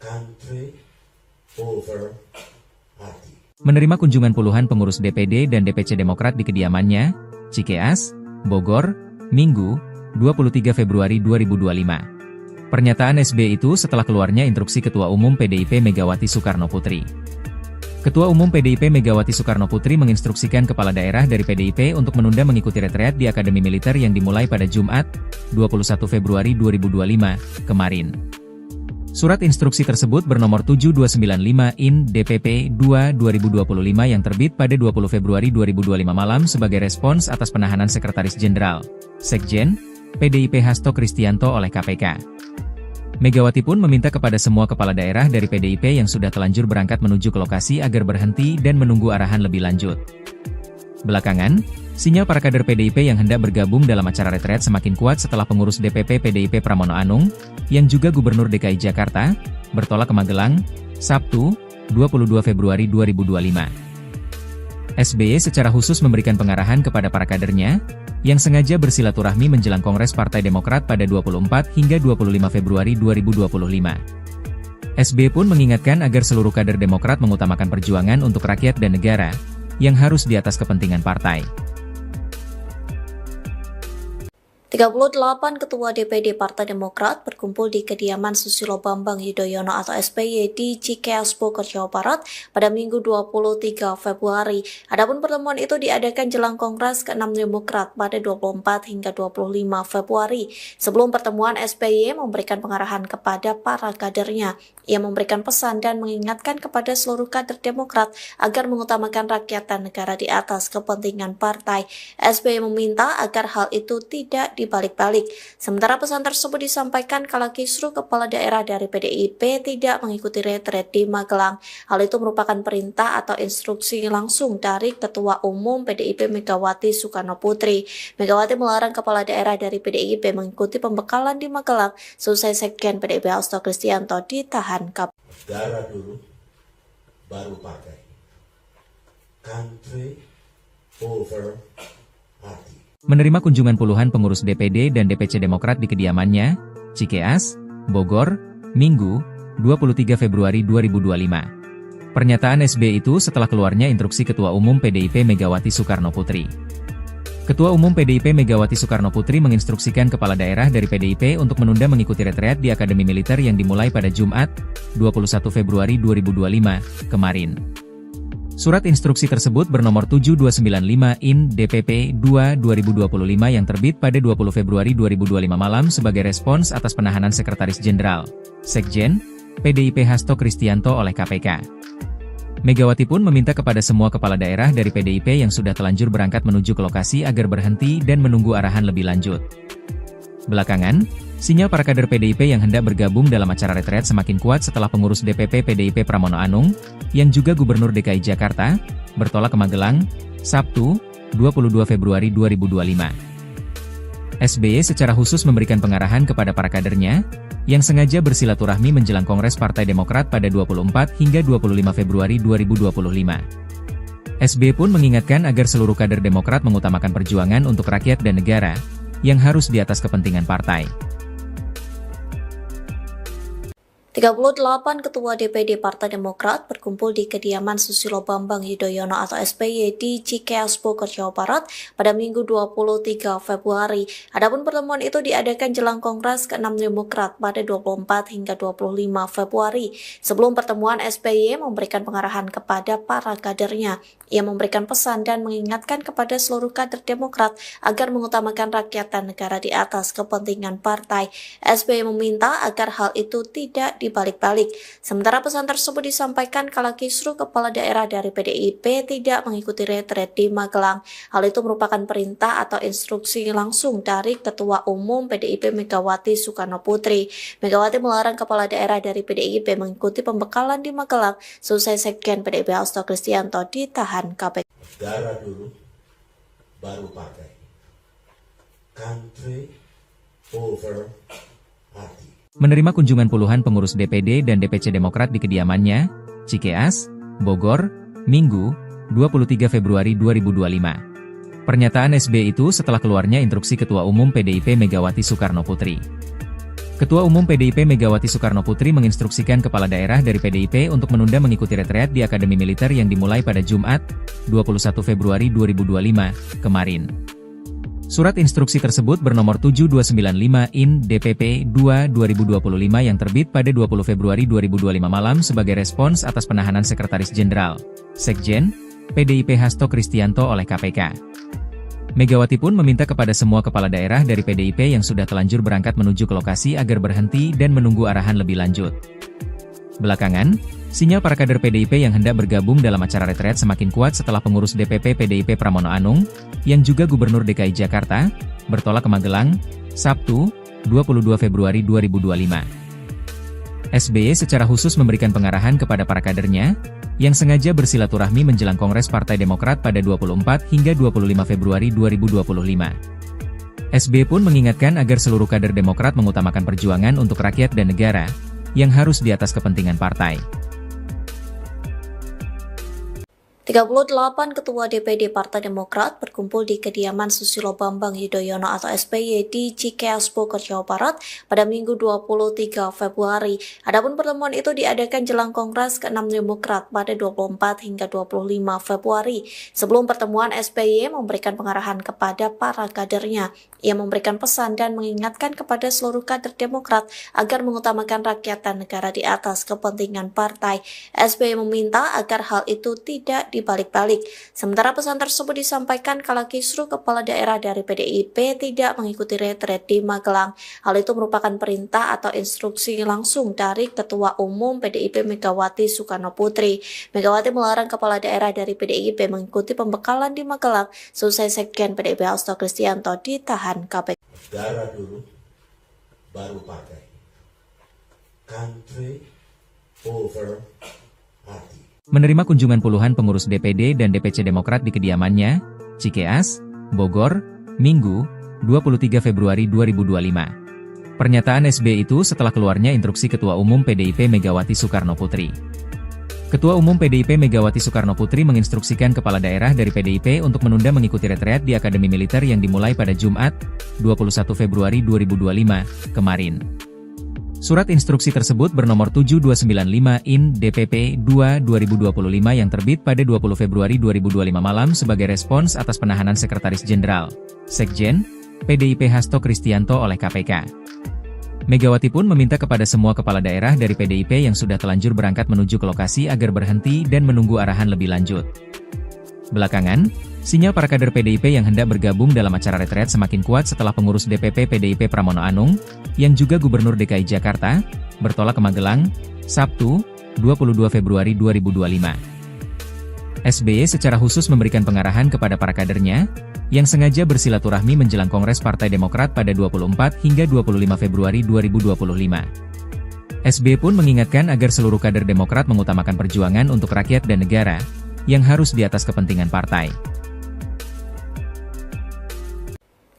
Country over hati. Menerima kunjungan puluhan pengurus DPD dan DPC Demokrat di kediamannya, Cikeas, Bogor, Minggu, 23 Februari 2025. Pernyataan SBY itu setelah keluarnya instruksi Ketua Umum PDIP Megawati Soekarno Putri. Ketua Umum PDIP Megawati Soekarno Putri menginstruksikan kepala daerah dari PDIP untuk menunda mengikuti retreat di Akademi Militer yang dimulai pada Jumat, 21 Februari 2025, kemarin. Surat instruksi tersebut bernomor 7295/IN DPP 2/2025 yang terbit pada 20 Februari 2025 malam sebagai respons atas penahanan Sekretaris Jenderal, Sekjen, PDIP Hasto Kristianto oleh KPK. Megawati pun meminta kepada semua kepala daerah dari PDIP yang sudah telanjur berangkat menuju ke lokasi agar berhenti dan menunggu arahan lebih lanjut. Belakangan, sinyal para kader PDIP yang hendak bergabung dalam acara retret semakin kuat setelah pengurus DPP PDIP Pramono Anung, yang juga Gubernur DKI Jakarta, bertolak ke Magelang, Sabtu, 22 Februari 2025. SBY secara khusus memberikan pengarahan kepada para kadernya, yang sengaja bersilaturahmi menjelang Kongres Partai Demokrat pada 24 hingga 25 Februari 2025. SBY pun mengingatkan agar seluruh kader Demokrat mengutamakan perjuangan untuk rakyat dan negara, yang harus di atas kepentingan partai. 38 Ketua DPD Partai Demokrat berkumpul di kediaman Susilo Bambang Yudhoyono atau SBY di Cikeas Bogor, Jawa Barat pada Minggu 23 Februari. Adapun pertemuan itu diadakan jelang Kongres ke-6 Demokrat pada 24 hingga 25 Februari. Sebelum pertemuan, SBY memberikan pengarahan kepada para kadernya. Ia memberikan pesan dan mengingatkan kepada seluruh kader Demokrat agar mengutamakan rakyat dan negara di atas kepentingan partai. SBY meminta agar hal itu tidak dibalik-balik. Sementara pesan tersebut disampaikan kala kisruh kepala daerah dari PDIP tidak mengikuti retret di Magelang. Hal itu merupakan perintah atau instruksi langsung dari Ketua Umum PDIP Megawati Soekarno Putri. Megawati melarang kepala daerah dari PDIP mengikuti pembekalan di Magelang selesai Sekjen PDIP Hasto Kristianto ditahan KPK. Darah dulu, baru pakai. Country over hati. Menerima kunjungan puluhan pengurus DPD dan DPC Demokrat di kediamannya, Cikeas, Bogor, Minggu, 23 Februari 2025. Pernyataan SBY itu setelah keluarnya instruksi Ketua Umum PDIP Megawati Soekarno Putri. Ketua Umum PDIP Megawati Soekarno Putri menginstruksikan kepala daerah dari PDIP untuk menunda mengikuti retreat di Akademi Militer yang dimulai pada Jumat, 21 Februari 2025, kemarin. Surat instruksi tersebut bernomor 7295/IN DPP 2/2025 yang terbit pada 20 Februari 2025 malam sebagai respons atas penahanan Sekretaris Jenderal, Sekjen, PDIP Hasto Kristianto oleh KPK. Megawati pun meminta kepada semua kepala daerah dari PDIP yang sudah telanjur berangkat menuju ke lokasi agar berhenti dan menunggu arahan lebih lanjut. Belakangan, sinyal para kader PDIP yang hendak bergabung dalam acara retret semakin kuat setelah pengurus DPP PDIP Pramono Anung, yang juga Gubernur DKI Jakarta, bertolak ke Magelang, Sabtu, 22 Februari 2025. SBY secara khusus memberikan pengarahan kepada para kadernya, yang sengaja bersilaturahmi menjelang Kongres Partai Demokrat pada 24 hingga 25 Februari 2025. SBY pun mengingatkan agar seluruh kader Demokrat mengutamakan perjuangan untuk rakyat dan negara, yang harus di atas kepentingan partai. 38 Ketua DPD Partai Demokrat berkumpul di kediaman Susilo Bambang Yudhoyono atau SBY di Cikeas Bogor, Jawa Barat pada Minggu 23 Februari. Adapun pertemuan itu diadakan jelang Kongres ke-6 Demokrat pada 24 hingga 25 Februari. Sebelum pertemuan, SBY memberikan pengarahan kepada para kadernya. Ia memberikan pesan dan mengingatkan kepada seluruh kader Demokrat agar mengutamakan rakyat dan negara di atas kepentingan partai. SBY meminta agar hal itu tidak dibalik-balik. Sementara pesan tersebut disampaikan kala kisruh kepala daerah dari PDIP tidak mengikuti retret di Magelang. Hal itu merupakan perintah atau instruksi langsung dari Ketua Umum PDIP Megawati Soekarno Putri. Megawati melarang kepala daerah dari PDIP mengikuti pembekalan di Magelang selesai Sekjen PDIP Hasto Kristianto ditahan KPK. Negara dulu, baru partai. Country over party. Menerima kunjungan puluhan pengurus DPD dan DPC Demokrat di kediamannya, Cikeas, Bogor, Minggu, 23 Februari 2025. Pernyataan SBY itu setelah keluarnya instruksi Ketua Umum PDIP Megawati Soekarno Putri. Ketua Umum PDIP Megawati Soekarno Putri menginstruksikan kepala daerah dari PDIP untuk menunda mengikuti retreat di Akademi Militer yang dimulai pada Jumat, 21 Februari 2025, kemarin. Surat instruksi tersebut bernomor 7295/IN DPP 2/2025 yang terbit pada 20 Februari 2025 malam sebagai respons atas penahanan Sekretaris Jenderal, Sekjen, PDIP Hasto Kristianto oleh KPK. Megawati pun meminta kepada semua kepala daerah dari PDIP yang sudah telanjur berangkat menuju ke lokasi agar berhenti dan menunggu arahan lebih lanjut. Belakangan, sinyal para kader PDIP yang hendak bergabung dalam acara retret semakin kuat setelah pengurus DPP PDIP Pramono Anung, yang juga Gubernur DKI Jakarta, bertolak ke Magelang, Sabtu, 22 Februari 2025. SBY secara khusus memberikan pengarahan kepada para kadernya, yang sengaja bersilaturahmi menjelang Kongres Partai Demokrat pada 24 hingga 25 Februari 2025. SBY pun mengingatkan agar seluruh kader Demokrat mengutamakan perjuangan untuk rakyat dan negara, yang harus di atas kepentingan partai. 38 Ketua DPD Partai Demokrat berkumpul di kediaman Susilo Bambang Yudhoyono atau SBY di Cikeas Bogor, Jawa Barat pada Minggu 23 Februari. Adapun pertemuan itu diadakan jelang Kongres ke-6 Demokrat pada 24 hingga 25 Februari. Sebelum pertemuan, SBY memberikan pengarahan kepada para kadernya. Ia memberikan pesan dan mengingatkan kepada seluruh kader Demokrat agar mengutamakan rakyat dan negara di atas kepentingan partai. SBY meminta agar hal itu tidak dibalik-balik. Sementara pesan tersebut disampaikan kala kisruh kepala daerah dari PDIP tidak mengikuti retret di Magelang. Hal itu merupakan perintah atau instruksi langsung dari Ketua Umum PDIP Megawati Soekarno Putri. Megawati melarang kepala daerah dari PDIP mengikuti pembekalan di Magelang selesai Sekjen PDIP Hasto Kristianto ditahan KPK. Negara dulu, baru partai. Country over party. Menerima kunjungan puluhan pengurus DPD dan DPC Demokrat di kediamannya, Cikeas, Bogor, Minggu, 23 Februari 2025. Pernyataan SBY itu setelah keluarnya instruksi Ketua Umum PDIP Megawati Soekarno Putri. Ketua Umum PDIP Megawati Soekarno Putri menginstruksikan kepala daerah dari PDIP untuk menunda mengikuti retreat di Akademi Militer yang dimulai pada Jumat, 21 Februari 2025, kemarin. Surat instruksi tersebut bernomor 7295/IN DPP 2/2025 yang terbit pada 20 Februari 2025 malam sebagai respons atas penahanan Sekretaris Jenderal, Sekjen, PDIP Hasto Kristianto oleh KPK. Megawati pun meminta kepada semua kepala daerah dari PDIP yang sudah telanjur berangkat menuju ke lokasi agar berhenti dan menunggu arahan lebih lanjut. Belakangan, sinyal para kader PDIP yang hendak bergabung dalam acara retret semakin kuat setelah pengurus DPP PDIP Pramono Anung, yang juga Gubernur DKI Jakarta, bertolak ke Magelang, Sabtu, 22 Februari 2025. SBY secara khusus memberikan pengarahan kepada para kadernya, yang sengaja bersilaturahmi menjelang Kongres Partai Demokrat pada 24 hingga 25 Februari 2025. SBY pun mengingatkan agar seluruh kader Demokrat mengutamakan perjuangan untuk rakyat dan negara, yang harus di atas kepentingan partai.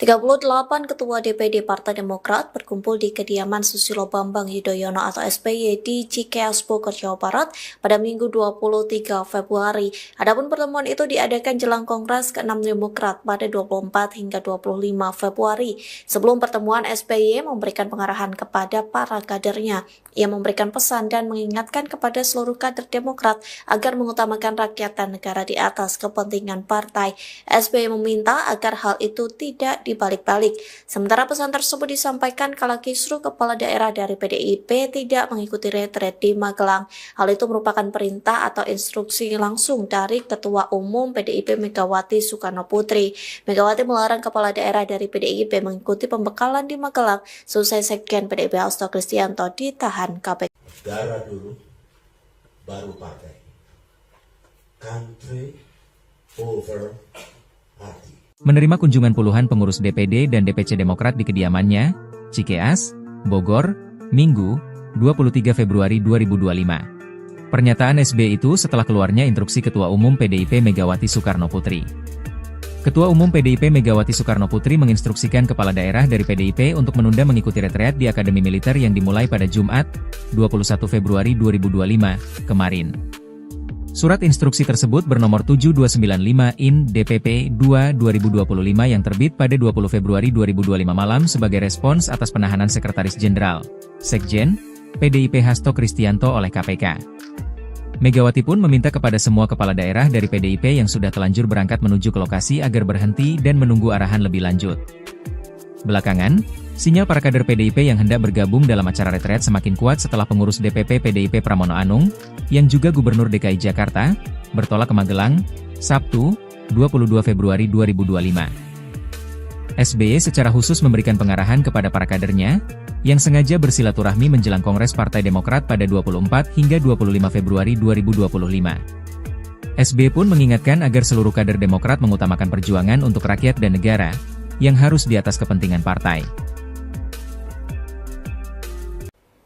38 Ketua DPD Partai Demokrat berkumpul di kediaman Susilo Bambang Yudhoyono atau SBY di Cikeas, Bogor, Jawa Barat pada Minggu 23 Februari. Adapun pertemuan itu diadakan jelang Kongres ke-6 Demokrat pada 24 hingga 25 Februari. Sebelum pertemuan, SBY memberikan pengarahan kepada para kadernya. Ia memberikan pesan dan mengingatkan kepada seluruh kader Demokrat agar mengutamakan rakyat dan negara di atas kepentingan partai. SBY meminta agar hal itu tidak dibalik-balik. Sementara pesan tersebut disampaikan kala kisruh kepala daerah dari PDIP tidak mengikuti retret di Magelang. Hal itu merupakan perintah atau instruksi langsung dari Ketua Umum PDIP Megawati Soekarno Putri. Megawati melarang kepala daerah dari PDIP mengikuti pembekalan di Magelang selesai Sekjen PDIP Hasto Kristianto ditahan KPK. Negara dulu, baru partai. Country over party. Menerima kunjungan puluhan pengurus DPD dan DPC Demokrat di kediamannya, Cikeas, Bogor, Minggu, 23 Februari 2025. Pernyataan SBY itu setelah keluarnya instruksi Ketua Umum PDIP Megawati Soekarno Putri. Ketua Umum PDIP Megawati Soekarno Putri menginstruksikan kepala daerah dari PDIP untuk menunda mengikuti retreat di Akademi Militer yang dimulai pada Jumat, 21 Februari 2025, kemarin. Surat instruksi tersebut bernomor 7295 IN DPP 2/2025 yang terbit pada 20 Februari 2025 malam sebagai respons atas penahanan Sekretaris Jenderal, Sekjen, PDIP Hasto Kristianto oleh KPK. Megawati pun meminta kepada semua kepala daerah dari PDIP yang sudah telanjur berangkat menuju ke lokasi agar berhenti dan menunggu arahan lebih lanjut. Belakangan, sinyal para kader PDIP yang hendak bergabung dalam acara retret semakin kuat setelah pengurus DPP PDIP Pramono Anung, yang juga Gubernur DKI Jakarta, bertolak ke Magelang, Sabtu, 22 Februari 2025. SBY secara khusus memberikan pengarahan kepada para kadernya, yang sengaja bersilaturahmi menjelang Kongres Partai Demokrat pada 24 hingga 25 Februari 2025. SBY pun mengingatkan agar seluruh kader Demokrat mengutamakan perjuangan untuk rakyat dan negara, yang harus di atas kepentingan partai.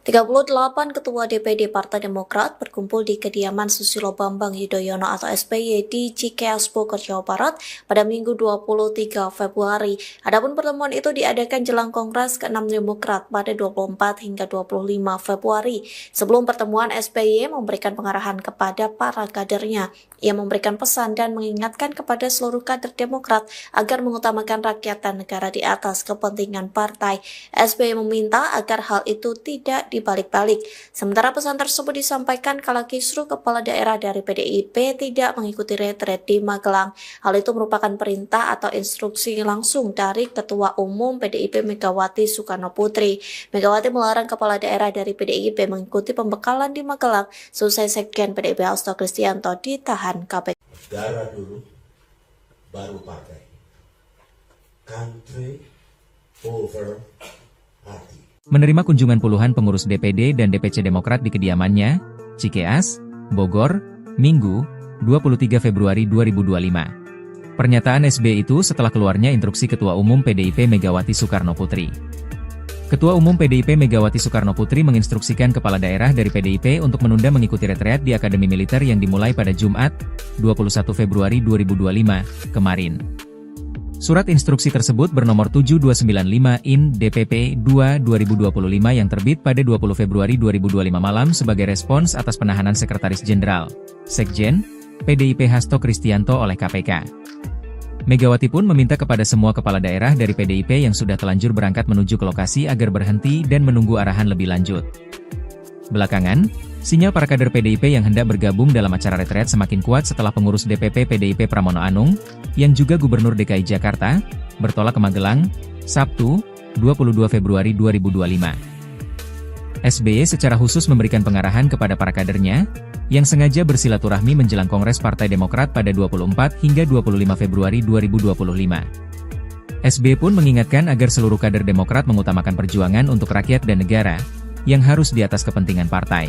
38 Ketua DPD Partai Demokrat berkumpul di kediaman Susilo Bambang Yudhoyono atau SBY di Cikeas, Bogor, Jawa Barat pada Minggu 23 Februari. Adapun pertemuan itu diadakan jelang Kongres ke-6 Demokrat pada 24 hingga 25 Februari. Sebelum pertemuan, SBY memberikan pengarahan kepada para kadernya. Ia memberikan pesan dan mengingatkan kepada seluruh kader Demokrat agar mengutamakan rakyat dan negara di atas kepentingan partai. SBY meminta agar hal itu tidak dibalik-balik. Sementara pesan tersebut disampaikan kala kisruh kepala daerah dari PDIP tidak mengikuti retret di Magelang. Hal itu merupakan perintah atau instruksi langsung dari Ketua Umum PDIP Megawati Soekarno Putri. Megawati melarang kepala daerah dari PDIP mengikuti pembekalan di Magelang selesai Sekjen PDIP Hasto Kristianto ditahan KPK. Negara dulu, baru partai. Country over party. Menerima kunjungan puluhan pengurus DPD dan DPC Demokrat di kediamannya, Cikeas, Bogor, Minggu, 23 Februari 2025. Pernyataan SBY itu setelah keluarnya instruksi Ketua Umum PDIP Megawati Soekarno Putri. Ketua Umum PDIP Megawati Soekarno Putri menginstruksikan kepala daerah dari PDIP untuk menunda mengikuti retreat di Akademi Militer yang dimulai pada Jumat, 21 Februari 2025, kemarin. Surat instruksi tersebut bernomor 7295 IN DPP 2/2025 yang terbit pada 20 Februari 2025 malam sebagai respons atas penahanan Sekretaris Jenderal, Sekjen, PDIP Hasto Kristianto oleh KPK. Megawati pun meminta kepada semua kepala daerah dari PDIP yang sudah telanjur berangkat menuju ke lokasi agar berhenti dan menunggu arahan lebih lanjut. Belakangan, sinyal para kader PDIP yang hendak bergabung dalam acara retret semakin kuat setelah pengurus DPP PDIP Pramono Anung, yang juga Gubernur DKI Jakarta, bertolak ke Magelang, Sabtu, 22 Februari 2025. SBY secara khusus memberikan pengarahan kepada para kadernya, yang sengaja bersilaturahmi menjelang Kongres Partai Demokrat pada 24 hingga 25 Februari 2025. SBY pun mengingatkan agar seluruh kader Demokrat mengutamakan perjuangan untuk rakyat dan negara, yang harus di atas kepentingan partai.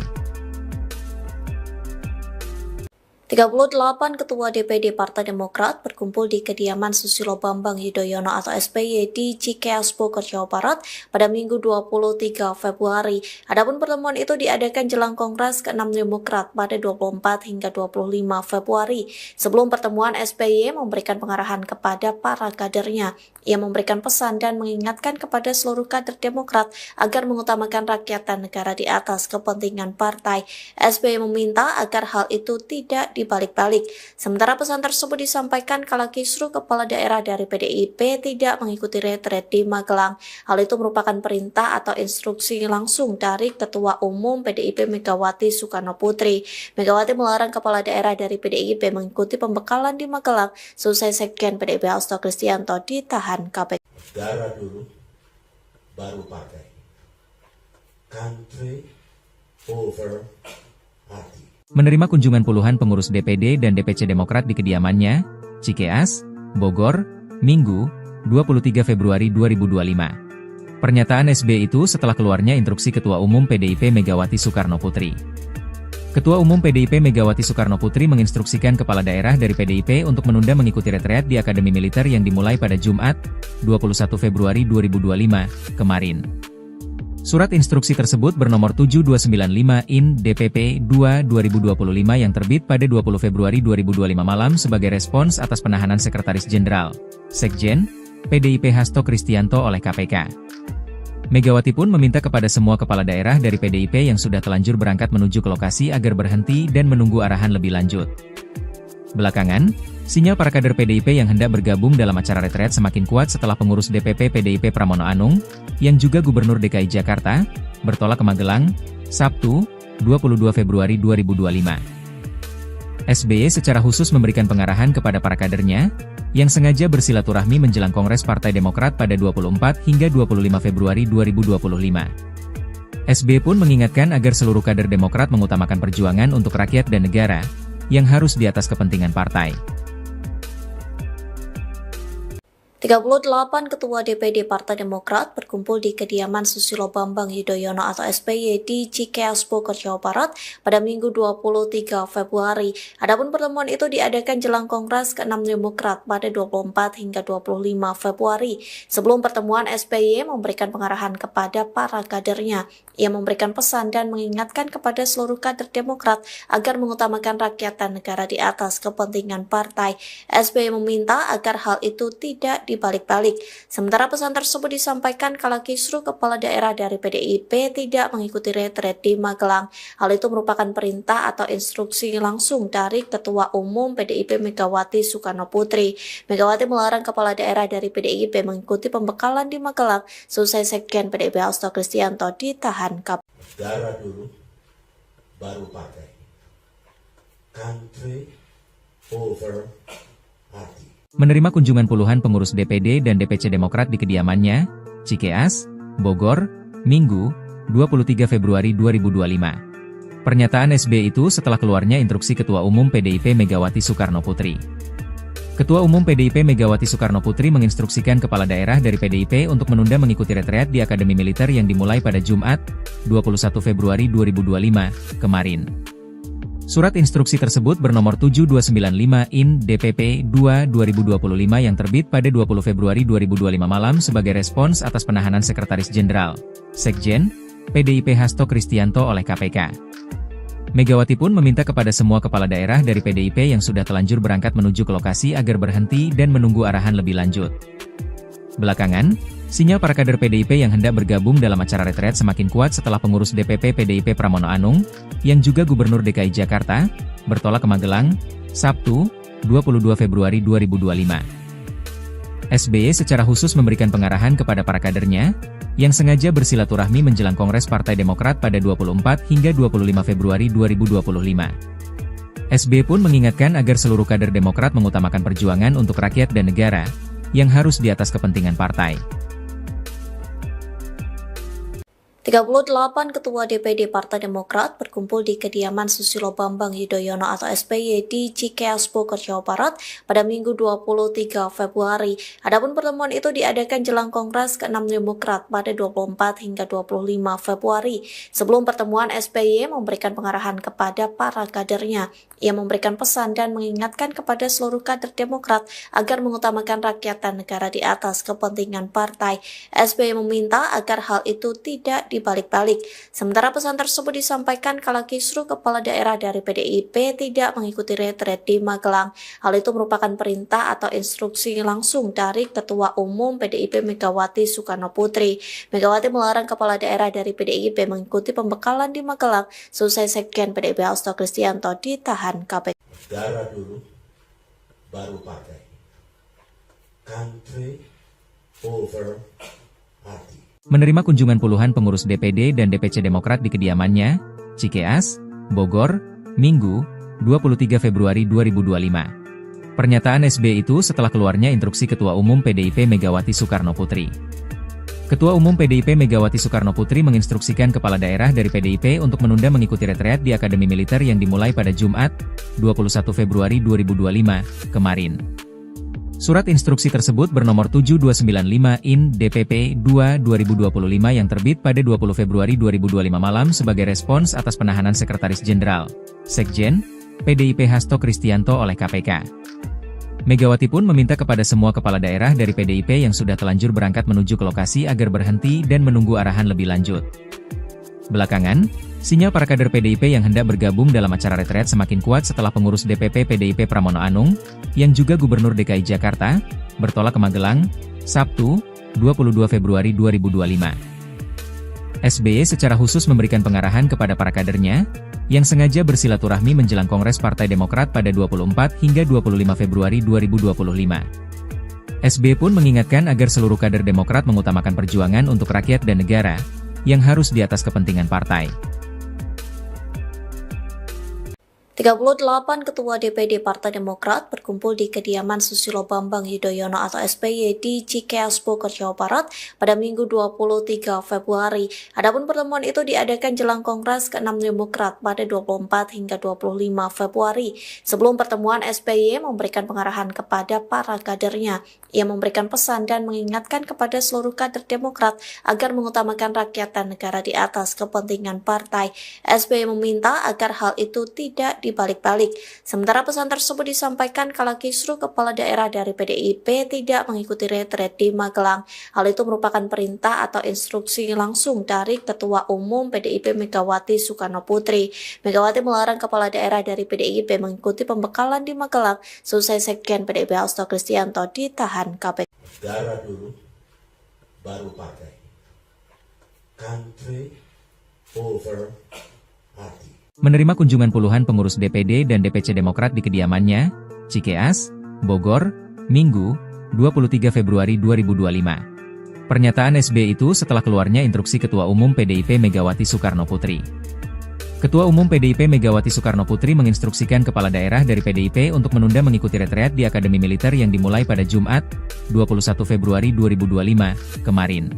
38 Ketua DPD Partai Demokrat berkumpul di kediaman Susilo Bambang Yudhoyono atau SBY di Cikeas, Bogor, Jawa Barat pada Minggu 23 Februari. Adapun pertemuan itu diadakan jelang Kongres ke-6 Demokrat pada 24 hingga 25 Februari. Sebelum pertemuan, SBY memberikan pengarahan kepada para kadernya. Ia memberikan pesan dan mengingatkan kepada seluruh kader Demokrat agar mengutamakan rakyat dan negara di atas kepentingan partai. SBY meminta agar hal itu tidak dibalik-balik. Sementara pesan tersebut disampaikan kala kisruh kepala daerah dari PDIP tidak mengikuti retret di Magelang. Hal itu merupakan perintah atau instruksi langsung dari Ketua Umum PDIP Megawati Soekarno Putri. Megawati melarang kepala daerah dari PDIP mengikuti pembekalan di Magelang selesai Sekjen PDIP Hasto Kristianto ditahan KPK. Negara dulu, baru partai. Country over party. Menerima kunjungan puluhan pengurus DPD dan DPC Demokrat di kediamannya, Cikeas, Bogor, Minggu, 23 Februari 2025. Pernyataan SBY itu setelah keluarnya instruksi Ketua Umum PDIP Megawati Soekarno Putri. Ketua Umum PDIP Megawati Soekarno Putri menginstruksikan kepala daerah dari PDIP untuk menunda mengikuti retreat di Akademi Militer yang dimulai pada Jumat, 21 Februari 2025, kemarin. Surat instruksi tersebut bernomor 7295 IN DPP 2/2025 yang terbit pada 20 Februari 2025 malam sebagai respons atas penahanan Sekretaris Jenderal, Sekjen, PDIP Hasto Kristianto oleh KPK. Megawati pun meminta kepada semua kepala daerah dari PDIP yang sudah telanjur berangkat menuju ke lokasi agar berhenti dan menunggu arahan lebih lanjut. Belakangan, sinyal para kader PDIP yang hendak bergabung dalam acara retret semakin kuat setelah pengurus DPP PDIP Pramono Anung, yang juga Gubernur DKI Jakarta, bertolak ke Magelang, Sabtu, 22 Februari 2025. SBY secara khusus memberikan pengarahan kepada para kadernya, yang sengaja bersilaturahmi menjelang Kongres Partai Demokrat pada 24 hingga 25 Februari 2025. SBY pun mengingatkan agar seluruh kader Demokrat mengutamakan perjuangan untuk rakyat dan negara, yang harus di atas kepentingan partai. 38 Ketua DPD Partai Demokrat berkumpul di kediaman Susilo Bambang Yudhoyono atau SBY di Cikeas, Bogor, Jawa Barat pada Minggu 23 Februari. Adapun pertemuan itu diadakan jelang Kongres ke-6 Demokrat pada 24 hingga 25 Februari. Sebelum pertemuan, SBY memberikan pengarahan kepada para kadernya. Ia memberikan pesan dan mengingatkan kepada seluruh kader Demokrat agar mengutamakan rakyat dan negara di atas kepentingan partai. SBY meminta agar hal itu tidak dibalik-balik. Sementara pesan tersebut disampaikan kala kisruh kepala daerah dari PDIP tidak mengikuti retret di Magelang. Hal itu merupakan perintah atau instruksi langsung dari Ketua Umum PDIP Megawati Soekarno Putri. Megawati melarang kepala daerah dari PDIP mengikuti pembekalan di Magelang selesai Sekjen PDIP Hasto Kristianto ditahan KPK. Negara dulu, baru partai. Country over party. Menerima kunjungan puluhan pengurus DPD dan DPC Demokrat di kediamannya, Cikeas, Bogor, Minggu, 23 Februari 2025. Pernyataan SBY itu setelah keluarnya instruksi Ketua Umum PDIP Megawati Soekarno Putri. Ketua Umum PDIP Megawati Soekarno Putri menginstruksikan kepala daerah dari PDIP untuk menunda mengikuti retreat di Akademi Militer yang dimulai pada Jumat, 21 Februari 2025, kemarin. Surat instruksi tersebut bernomor 7295 IN DPP 2/2025 yang terbit pada 20 Februari 2025 malam sebagai respons atas penahanan Sekretaris Jenderal, Sekjen, PDIP Hasto Kristianto oleh KPK. Megawati pun meminta kepada semua kepala daerah dari PDIP yang sudah telanjur berangkat menuju ke lokasi agar berhenti dan menunggu arahan lebih lanjut. Belakangan, sinyal para kader PDIP yang hendak bergabung dalam acara retret semakin kuat setelah pengurus DPP PDIP Pramono Anung, yang juga Gubernur DKI Jakarta, bertolak ke Magelang, Sabtu, 22 Februari 2025. SBY secara khusus memberikan pengarahan kepada para kadernya, yang sengaja bersilaturahmi menjelang Kongres Partai Demokrat pada 24 hingga 25 Februari 2025. SBY pun mengingatkan agar seluruh kader Demokrat mengutamakan perjuangan untuk rakyat dan negara, yang harus di atas kepentingan partai. 38 Ketua DPD Partai Demokrat berkumpul di kediaman Susilo Bambang Yudhoyono atau SBY di Cikeas, Bogor, Jawa Barat pada Minggu 23 Februari. Adapun pertemuan itu diadakan jelang Kongres ke-6 Demokrat pada 24 hingga 25 Februari. Sebelum pertemuan, SBY memberikan pengarahan kepada para kadernya. Ia memberikan pesan dan mengingatkan kepada seluruh kader Demokrat agar mengutamakan rakyat dan negara di atas kepentingan partai. SBY meminta agar hal itu tidak dibalik-balik. Sementara pesan tersebut disampaikan kala kisruh kepala daerah dari PDIP tidak mengikuti retret di Magelang. Hal itu merupakan perintah atau instruksi langsung dari Ketua Umum PDIP Megawati Soekarno Putri. Megawati melarang kepala daerah dari PDIP mengikuti pembekalan di Magelang selesai Sekjen PDIP Hasto Kristianto ditahan KPK. Negara dulu, baru partai. Country over party. Menerima kunjungan puluhan pengurus DPD dan DPC Demokrat di kediamannya, Cikeas, Bogor, Minggu, 23 Februari 2025. Pernyataan SBY itu setelah keluarnya instruksi Ketua Umum PDIP Megawati Soekarno Putri. Ketua Umum PDIP Megawati Soekarno Putri menginstruksikan kepala daerah dari PDIP untuk menunda mengikuti retreat di Akademi Militer yang dimulai pada Jumat, 21 Februari 2025, kemarin. Surat instruksi tersebut bernomor 7295/IN/DPP-2/2025 yang terbit pada 20 Februari 2025 malam sebagai respons atas penahanan Sekretaris Jenderal, Sekjen, PDIP Hasto Kristianto oleh KPK. Megawati pun meminta kepada semua kepala daerah dari PDIP yang sudah telanjur berangkat menuju ke lokasi agar berhenti dan menunggu arahan lebih lanjut. Belakangan, sinyal para kader PDIP yang hendak bergabung dalam acara retret semakin kuat setelah pengurus DPP PDIP Pramono Anung, yang juga Gubernur DKI Jakarta, bertolak ke Magelang, Sabtu, 22 Februari 2025. SBY secara khusus memberikan pengarahan kepada para kadernya, yang sengaja bersilaturahmi menjelang Kongres Partai Demokrat pada 24 hingga 25 Februari 2025. SBY pun mengingatkan agar seluruh kader Demokrat mengutamakan perjuangan untuk rakyat dan negara, yang harus di atas kepentingan partai. 38 Ketua DPD Partai Demokrat berkumpul di kediaman Susilo Bambang Yudhoyono atau SBY di Cikeas, Bogor, Jawa Barat pada Minggu 23 Februari. Adapun pertemuan itu diadakan jelang Kongres ke-6 Demokrat pada 24 hingga 25 Februari. Sebelum pertemuan, SBY memberikan pengarahan kepada para kadernya. Ia memberikan pesan dan mengingatkan kepada seluruh kader Demokrat agar mengutamakan rakyat dan negara di atas kepentingan partai. SBY meminta agar hal itu tidak dibalik-balik. Sementara pesan tersebut disampaikan kala kisruh kepala daerah dari PDIP tidak mengikuti retret di Magelang. Hal itu merupakan perintah atau instruksi langsung dari Ketua Umum PDIP Megawati Soekarno Putri. Megawati melarang kepala daerah dari PDIP mengikuti pembekalan di Magelang selesai Sekjen PDIP Hasto Kristianto ditahan KPK. Negara dulu, baru partai. Country over party. Menerima kunjungan puluhan pengurus DPD dan DPC Demokrat di kediamannya, Cikeas, Bogor, Minggu, 23 Februari 2025. Pernyataan SBY itu setelah keluarnya instruksi Ketua Umum PDIP Megawati Soekarno Putri. Ketua Umum PDIP Megawati Soekarno Putri menginstruksikan kepala daerah dari PDIP untuk menunda mengikuti retreat di Akademi Militer yang dimulai pada Jumat, 21 Februari 2025, kemarin.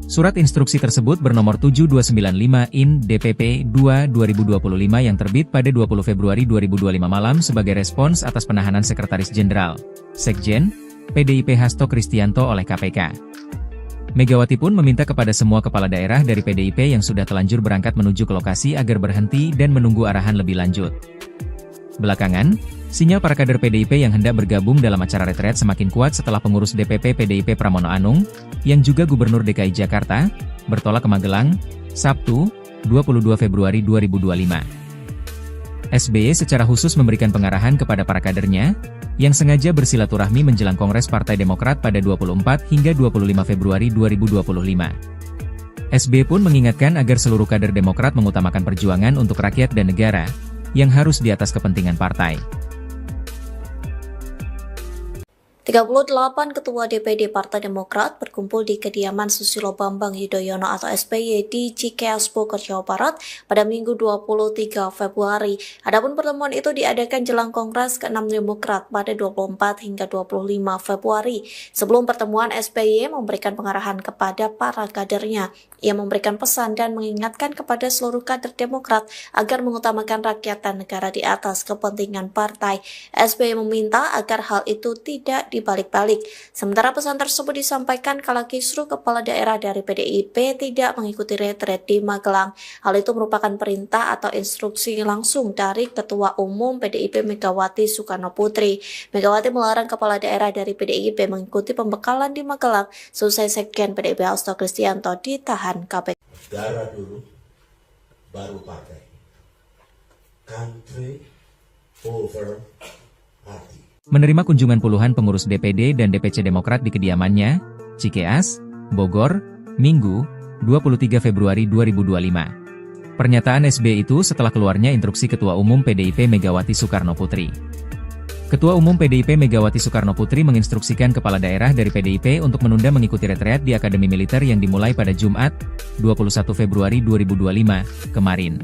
Surat instruksi tersebut bernomor 7295/IN/DPP-2/2025 yang terbit pada 20 Februari 2025 malam sebagai respons atas penahanan Sekretaris Jenderal, Sekjen, PDIP Hasto Kristianto oleh KPK. Megawati pun meminta kepada semua kepala daerah dari PDIP yang sudah telanjur berangkat menuju ke lokasi agar berhenti dan menunggu arahan lebih lanjut. Belakangan, sinyal para kader PDIP yang hendak bergabung dalam acara retret semakin kuat setelah pengurus DPP PDIP Pramono Anung, yang juga Gubernur DKI Jakarta, bertolak ke Magelang, Sabtu, 22 Februari 2025. SBY secara khusus memberikan pengarahan kepada para kadernya, yang sengaja bersilaturahmi menjelang Kongres Partai Demokrat pada 24 hingga 25 Februari 2025. SBY pun mengingatkan agar seluruh kader Demokrat mengutamakan perjuangan untuk rakyat dan negara, yang harus di atas kepentingan partai. 38 Ketua DPD Partai Demokrat berkumpul di kediaman Susilo Bambang Yudhoyono atau SBY di Cikeas Bogor, Jawa Barat pada Minggu 23 Februari. Adapun pertemuan itu diadakan jelang Kongres ke-6 Demokrat pada 24 hingga 25 Februari. Sebelum pertemuan, SBY memberikan pengarahan kepada para kadernya. Ia memberikan pesan dan mengingatkan kepada seluruh kader Demokrat agar mengutamakan rakyat dan negara di atas kepentingan partai. SBY meminta agar hal itu tidak dibalik-balik. Sementara pesan tersebut disampaikan kala kisruh kepala daerah dari PDIP tidak mengikuti retret di Magelang. Hal itu merupakan perintah atau instruksi langsung dari Ketua Umum PDIP Megawati Soekarno Putri. Megawati melarang kepala daerah dari PDIP mengikuti pembekalan di Magelang selesai Sekjen PDIP Hasto Kristianto ditahan KPK. Negara dulu, baru partai. Country over party. Menerima kunjungan puluhan pengurus DPD dan DPC Demokrat di kediamannya, Cikeas, Bogor, Minggu, 23 Februari 2025. Pernyataan SBY itu setelah keluarnya instruksi Ketua Umum PDIP Megawati Soekarno Putri. Ketua Umum PDIP Megawati Soekarno Putri menginstruksikan kepala daerah dari PDIP untuk menunda mengikuti retreat di Akademi Militer yang dimulai pada Jumat, 21 Februari 2025, kemarin.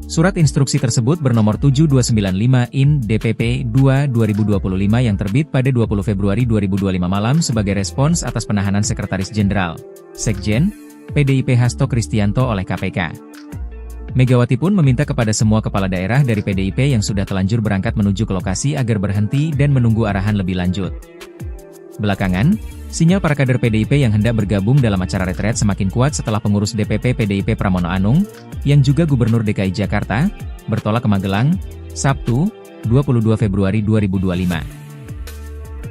Surat instruksi tersebut bernomor 7295 IN DPP 2/2025 yang terbit pada 20 Februari 2025 malam sebagai respons atas penahanan Sekretaris Jenderal, Sekjen, PDIP Hasto Kristianto oleh KPK. Megawati pun meminta kepada semua kepala daerah dari PDIP yang sudah telanjur berangkat menuju ke lokasi agar berhenti dan menunggu arahan lebih lanjut. Belakangan, sinyal para kader PDIP yang hendak bergabung dalam acara retret semakin kuat setelah pengurus DPP PDIP Pramono Anung, yang juga Gubernur DKI Jakarta, bertolak ke Magelang, Sabtu, 22 Februari 2025.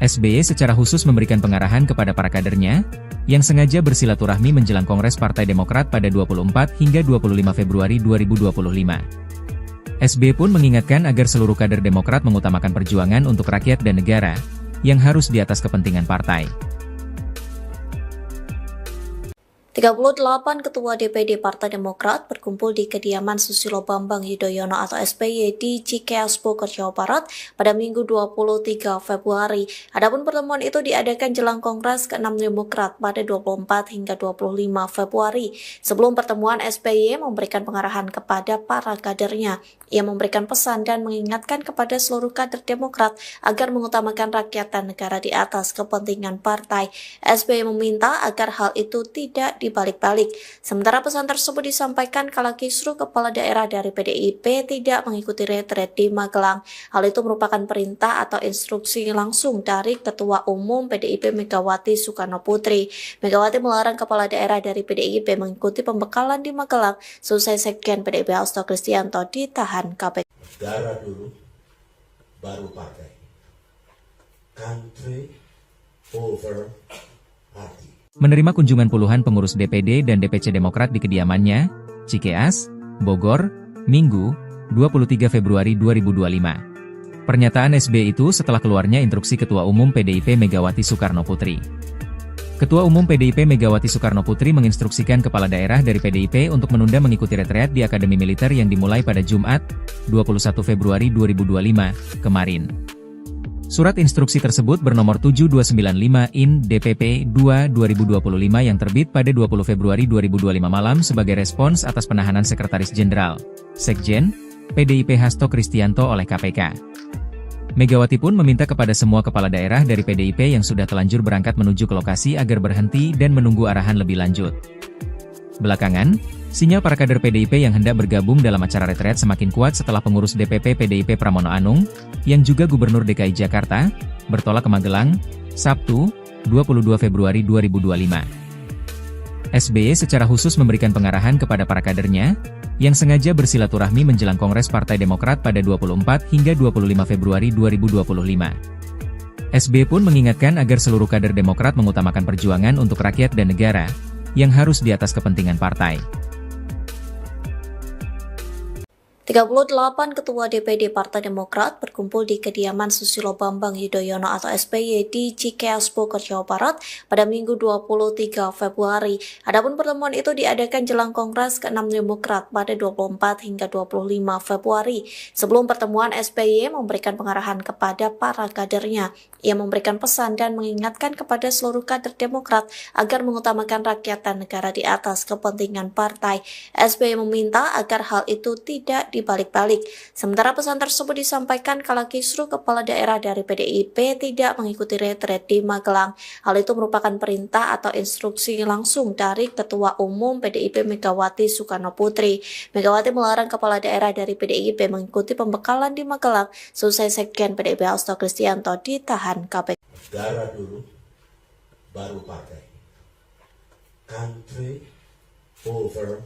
SBY secara khusus memberikan pengarahan kepada para kadernya, yang sengaja bersilaturahmi menjelang Kongres Partai Demokrat pada 24 hingga 25 Februari 2025. SBY pun mengingatkan agar seluruh kader Demokrat mengutamakan perjuangan untuk rakyat dan negara, yang harus di atas kepentingan partai. 38 Ketua DPD Partai Demokrat berkumpul di kediaman Susilo Bambang Yudhoyono atau SBY di Cikeas Bogor, Jawa Barat pada Minggu 23 Februari. Adapun pertemuan itu diadakan jelang Kongres ke-6 Demokrat pada 24 hingga 25 Februari. Sebelum pertemuan, SBY memberikan pengarahan kepada para kadernya. Ia memberikan pesan dan mengingatkan kepada seluruh kader Demokrat agar mengutamakan rakyat dan negara di atas kepentingan partai. SBY meminta agar hal itu tidak dibalik-balik. Sementara pesan tersebut disampaikan kala kisruh kepala daerah dari PDIP tidak mengikuti retret di Magelang. Hal itu merupakan perintah atau instruksi langsung dari Ketua Umum PDIP Megawati Soekarno Putri. Megawati melarang kepala daerah dari PDIP mengikuti pembekalan di Magelang selesai Sekjen PDIP Hasto Kristianto ditahan KPK. Negara dulu, baru partai. Country over party. Menerima kunjungan puluhan pengurus DPD dan DPC Demokrat di kediamannya, Cikeas, Bogor, Minggu, 23 Februari 2025. Pernyataan SBY itu setelah keluarnya instruksi Ketua Umum PDIP Megawati Soekarno Putri. Ketua Umum PDIP Megawati Soekarno Putri menginstruksikan kepala daerah dari PDIP untuk menunda mengikuti retreat di Akademi Militer yang dimulai pada Jumat, 21 Februari 2025, kemarin. Surat instruksi tersebut bernomor 7295 IN DPP 2/2025 yang terbit pada 20 Februari 2025 malam sebagai respons atas penahanan Sekretaris Jenderal, Sekjen, PDIP Hasto Kristianto oleh KPK. Megawati pun meminta kepada semua kepala daerah dari PDIP yang sudah telanjur berangkat menuju ke lokasi agar berhenti dan menunggu arahan lebih lanjut. Belakangan, sinyal para kader PDIP yang hendak bergabung dalam acara retret semakin kuat setelah pengurus DPP PDIP Pramono Anung, yang juga Gubernur DKI Jakarta, bertolak ke Magelang, Sabtu, 22 Februari 2025. SBY secara khusus memberikan pengarahan kepada para kadernya, yang sengaja bersilaturahmi menjelang Kongres Partai Demokrat pada 24 hingga 25 Februari 2025. SBY pun mengingatkan agar seluruh kader Demokrat mengutamakan perjuangan untuk rakyat dan negara, yang harus di atas kepentingan partai. 38 Ketua DPD Partai Demokrat berkumpul di kediaman Susilo Bambang Yudhoyono atau SBY di Cikeas Bogor, Jawa Barat pada Minggu 23 Februari. Adapun pertemuan itu diadakan jelang Kongres ke-6 Demokrat pada 24 hingga 25 Februari. Sebelum pertemuan, SBY memberikan pengarahan kepada para kadernya. Ia memberikan pesan dan mengingatkan kepada seluruh kader Demokrat agar mengutamakan rakyat dan negara di atas kepentingan partai. SBY meminta agar hal itu tidak dibalik-balik. Sementara pesan tersebut disampaikan kala kisruh kepala daerah dari PDIP tidak mengikuti retret di Magelang. Hal itu merupakan perintah atau instruksi langsung dari Ketua Umum PDIP Megawati Soekarno Putri. Megawati melarang kepala daerah dari PDIP mengikuti pembekalan di Magelang selesai Sekjen PDIP Hasto Kristianto ditahan KPK. Negara dulu, baru partai. Country over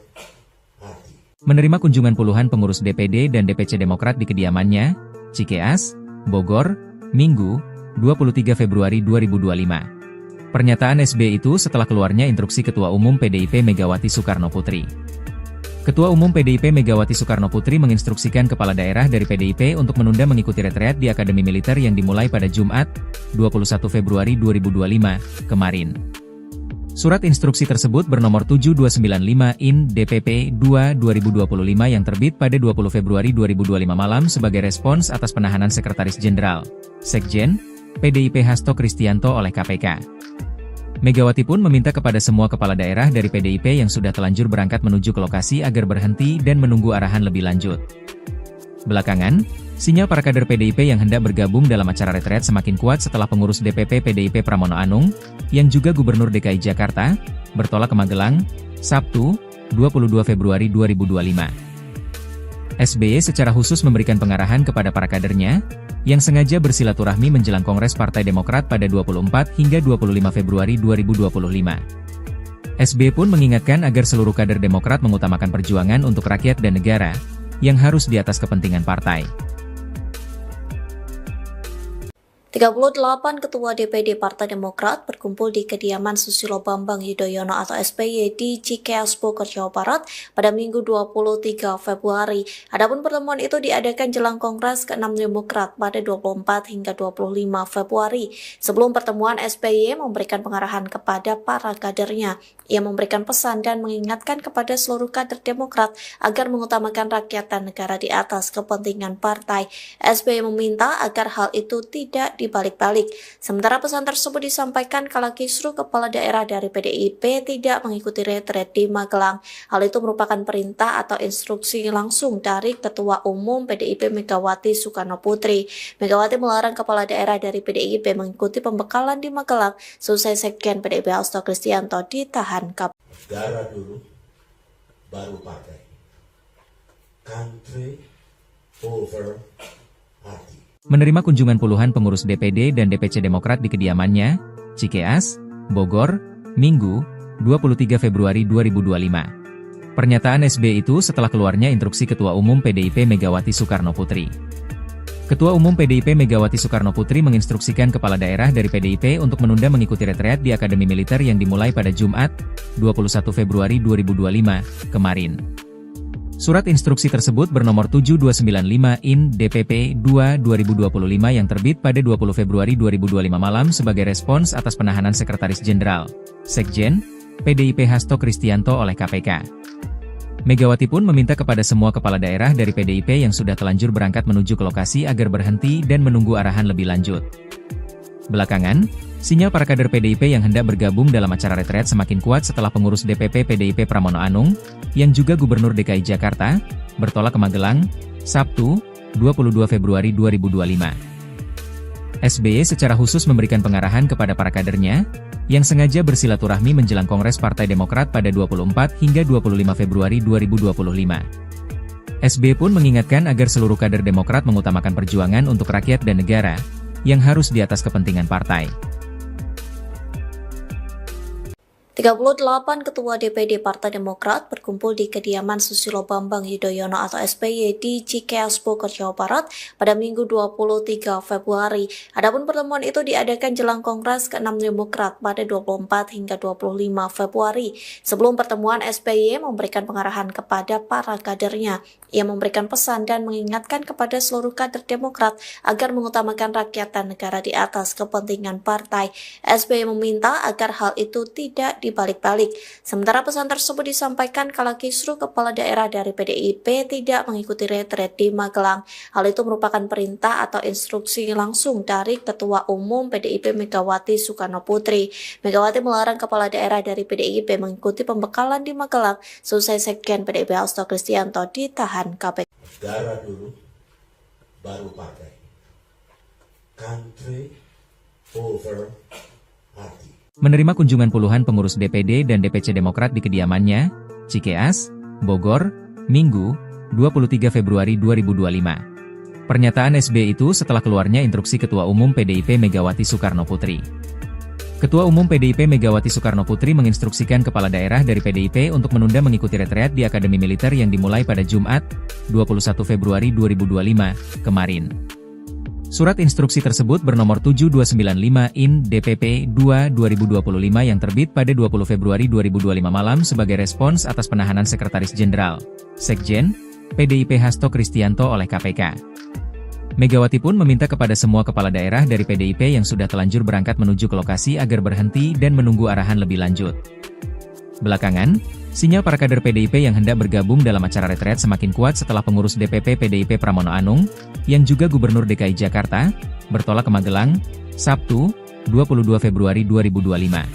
party. Menerima kunjungan puluhan pengurus DPD dan DPC Demokrat di kediamannya, Cikeas, Bogor, Minggu, 23 Februari 2025. Pernyataan SBY itu setelah keluarnya instruksi Ketua Umum PDIP Megawati Soekarno Putri. Ketua Umum PDIP Megawati Soekarno Putri menginstruksikan kepala daerah dari PDIP untuk menunda mengikuti retreat di Akademi Militer yang dimulai pada Jumat, 21 Februari 2025, kemarin. Surat instruksi tersebut bernomor 7295/IN DPP 2/2025 yang terbit pada 20 Februari 2025 malam sebagai respons atas penahanan Sekretaris Jenderal, Sekjen, PDIP Hasto Kristianto oleh KPK. Megawati pun meminta kepada semua kepala daerah dari PDIP yang sudah telanjur berangkat menuju ke lokasi agar berhenti dan menunggu arahan lebih lanjut. Belakangan, sinyal para kader PDIP yang hendak bergabung dalam acara retret semakin kuat setelah pengurus DPP PDIP Pramono Anung, yang juga Gubernur DKI Jakarta, bertolak ke Magelang, Sabtu, 22 Februari 2025. SBY secara khusus memberikan pengarahan kepada para kadernya, yang sengaja bersilaturahmi menjelang Kongres Partai Demokrat pada 24 hingga 25 Februari 2025. SBY pun mengingatkan agar seluruh kader Demokrat mengutamakan perjuangan untuk rakyat dan negara, yang harus di atas kepentingan partai. 38 Ketua DPD Partai Demokrat berkumpul di kediaman Susilo Bambang Yudhoyono atau SBY di Cikeas Bogor, Jawa Barat pada Minggu 23 Februari. Adapun pertemuan itu diadakan jelang Kongres ke-6 Demokrat pada 24 hingga 25 Februari. Sebelum pertemuan, SBY memberikan pengarahan kepada para kadernya. Ia memberikan pesan dan mengingatkan kepada seluruh kader Demokrat agar mengutamakan rakyat dan negara di atas kepentingan partai. SBY meminta agar hal itu tidak dibalik-balik. Sementara pesan tersebut disampaikan kala kisruh kepala daerah dari PDIP tidak mengikuti retret di Magelang. Hal itu merupakan perintah atau instruksi langsung dari Ketua Umum PDIP Megawati Soekarno Putri. Megawati melarang kepala daerah dari PDIP mengikuti pembekalan di Magelang selesai Sekjen PDIP Hasto Kristianto ditahan KPK. Negara dulu, baru partai. Country over party. Menerima kunjungan puluhan pengurus DPD dan DPC Demokrat di kediamannya, Cikeas, Bogor, Minggu, 23 Februari 2025. Pernyataan SBY itu setelah keluarnya instruksi Ketua Umum PDIP Megawati Soekarno Putri. Ketua Umum PDIP Megawati Soekarno Putri menginstruksikan kepala daerah dari PDIP untuk menunda mengikuti retreat di Akademi Militer yang dimulai pada Jumat, 21 Februari 2025, kemarin. Surat instruksi tersebut bernomor 7295/IN DPP 2/2025 yang terbit pada 20 Februari 2025 malam sebagai respons atas penahanan Sekretaris Jenderal, Sekjen, PDIP Hasto Kristianto oleh KPK. Megawati pun meminta kepada semua kepala daerah dari PDIP yang sudah telanjur berangkat menuju ke lokasi agar berhenti dan menunggu arahan lebih lanjut. Belakangan, sinyal para kader PDIP yang hendak bergabung dalam acara retret semakin kuat setelah pengurus DPP PDIP Pramono Anung, yang juga Gubernur DKI Jakarta, bertolak ke Magelang, Sabtu, 22 Februari 2025. SBY secara khusus memberikan pengarahan kepada para kadernya, yang sengaja bersilaturahmi menjelang Kongres Partai Demokrat pada 24 hingga 25 Februari 2025. SBY pun mengingatkan agar seluruh kader Demokrat mengutamakan perjuangan untuk rakyat dan negara, yang harus di atas kepentingan partai. 38 Ketua DPD Partai Demokrat berkumpul di kediaman Susilo Bambang Yudhoyono atau SBY di Cikeas Bogor, Jawa Barat pada Minggu 23 Februari. Adapun pertemuan itu diadakan jelang Kongres ke-6 Demokrat pada 24 hingga 25 Februari. Sebelum pertemuan, SBY memberikan pengarahan kepada para kadernya. Ia memberikan pesan dan mengingatkan kepada seluruh kader Demokrat agar mengutamakan rakyat dan negara di atas kepentingan partai. SBY meminta agar hal itu tidak dibalik-balik. Sementara pesan tersebut disampaikan kala kisruh kepala daerah dari PDIP tidak mengikuti retret di Magelang. Hal itu merupakan perintah atau instruksi langsung dari Ketua Umum PDIP Megawati Soekarno Putri. Megawati melarang kepala daerah dari PDIP mengikuti pembekalan di Magelang selesai Sekjen PDIP Hasto Kristianto ditahan KPK. Negara dulu, baru partai. Country over party. Menerima kunjungan puluhan pengurus DPD dan DPC Demokrat di kediamannya, Cikeas, Bogor, Minggu, 23 Februari 2025. Pernyataan SBY itu setelah keluarnya instruksi Ketua Umum PDIP Megawati Soekarno Putri. Ketua Umum PDIP Megawati Soekarno Putri menginstruksikan kepala daerah dari PDIP untuk menunda mengikuti retreat di Akademi Militer yang dimulai pada Jumat, 21 Februari 2025, kemarin. Surat instruksi tersebut bernomor 7295 IN DPP 2/2025 yang terbit pada 20 Februari 2025 malam sebagai respons atas penahanan Sekretaris Jenderal, Sekjen, PDIP Hasto Kristianto oleh KPK. Megawati pun meminta kepada semua kepala daerah dari PDIP yang sudah telanjur berangkat menuju ke lokasi agar berhenti dan menunggu arahan lebih lanjut. Belakangan, sinyal para kader PDIP yang hendak bergabung dalam acara retret semakin kuat setelah pengurus DPP PDIP Pramono Anung, yang juga Gubernur DKI Jakarta, bertolak ke Magelang, Sabtu, 22 Februari 2025.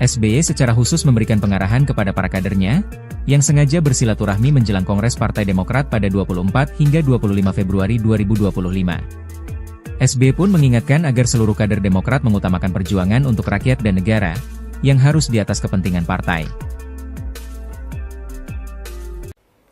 SBY secara khusus memberikan pengarahan kepada para kadernya, yang sengaja bersilaturahmi menjelang Kongres Partai Demokrat pada 24 hingga 25 Februari 2025. SBY pun mengingatkan agar seluruh kader Demokrat mengutamakan perjuangan untuk rakyat dan negara, yang harus di atas kepentingan partai.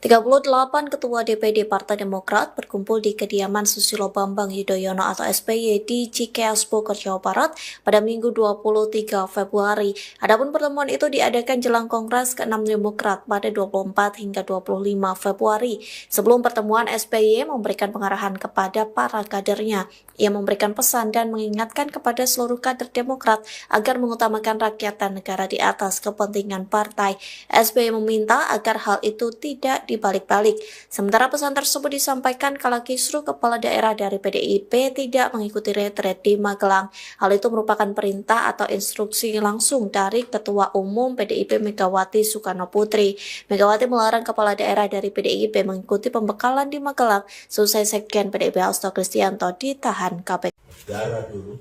38 Ketua DPD Partai Demokrat berkumpul di kediaman Susilo Bambang Yudhoyono atau SBY di Cikeas Bogor, Jawa Barat pada Minggu 23 Februari. Adapun pertemuan itu diadakan jelang Kongres ke-6 Demokrat pada 24 hingga 25 Februari. Sebelum pertemuan, SBY memberikan pengarahan kepada para kadernya. Ia memberikan pesan dan mengingatkan kepada seluruh kader Demokrat agar mengutamakan rakyat dan negara di atas kepentingan partai. SBY meminta agar hal itu tidak dibalik-balik. Sementara pesan tersebut disampaikan kala kisruh kepala daerah dari PDIP tidak mengikuti retret di Magelang. Hal itu merupakan perintah atau instruksi langsung dari Ketua Umum PDIP Megawati Soekarno Putri. Megawati melarang kepala daerah dari PDIP mengikuti pembekalan di Magelang selesai Sekjen PDIP Hasto Kristianto ditahan KPK. Negara dulu,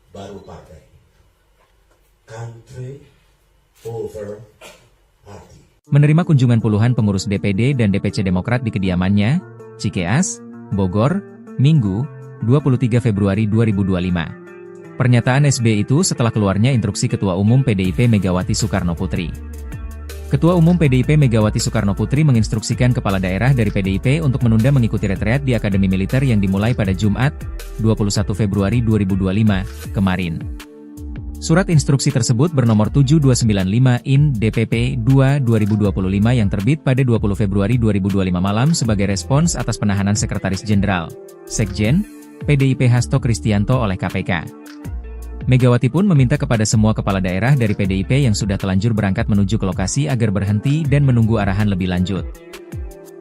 baru partai. Country over party. Menerima kunjungan puluhan pengurus DPD dan DPC Demokrat di kediamannya, Cikeas, Bogor, Minggu, 23 Februari 2025. Pernyataan SBY itu setelah keluarnya instruksi Ketua Umum PDIP Megawati Soekarno Putri. Ketua Umum PDIP Megawati Soekarno Putri menginstruksikan kepala daerah dari PDIP untuk menunda mengikuti retreat di Akademi Militer yang dimulai pada Jumat, 21 Februari 2025, kemarin. Surat instruksi tersebut bernomor 7295 IN DPP 2/2025 yang terbit pada 20 Februari 2025 malam sebagai respons atas penahanan Sekretaris Jenderal, Sekjen, PDIP Hasto Kristianto oleh KPK. Megawati pun meminta kepada semua kepala daerah dari PDIP yang sudah telanjur berangkat menuju ke lokasi agar berhenti dan menunggu arahan lebih lanjut.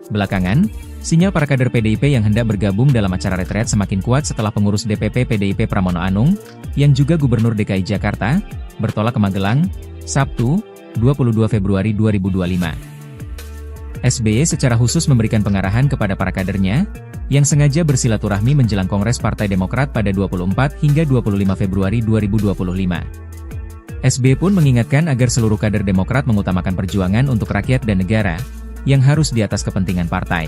Belakangan, sinyal para kader PDIP yang hendak bergabung dalam acara retret semakin kuat setelah pengurus DPP PDIP Pramono Anung, yang juga Gubernur DKI Jakarta, bertolak ke Magelang, Sabtu, 22 Februari 2025. SBY secara khusus memberikan pengarahan kepada para kadernya, yang sengaja bersilaturahmi menjelang Kongres Partai Demokrat pada 24 hingga 25 Februari 2025. SBY pun mengingatkan agar seluruh kader Demokrat mengutamakan perjuangan untuk rakyat dan negara, yang harus di atas kepentingan partai.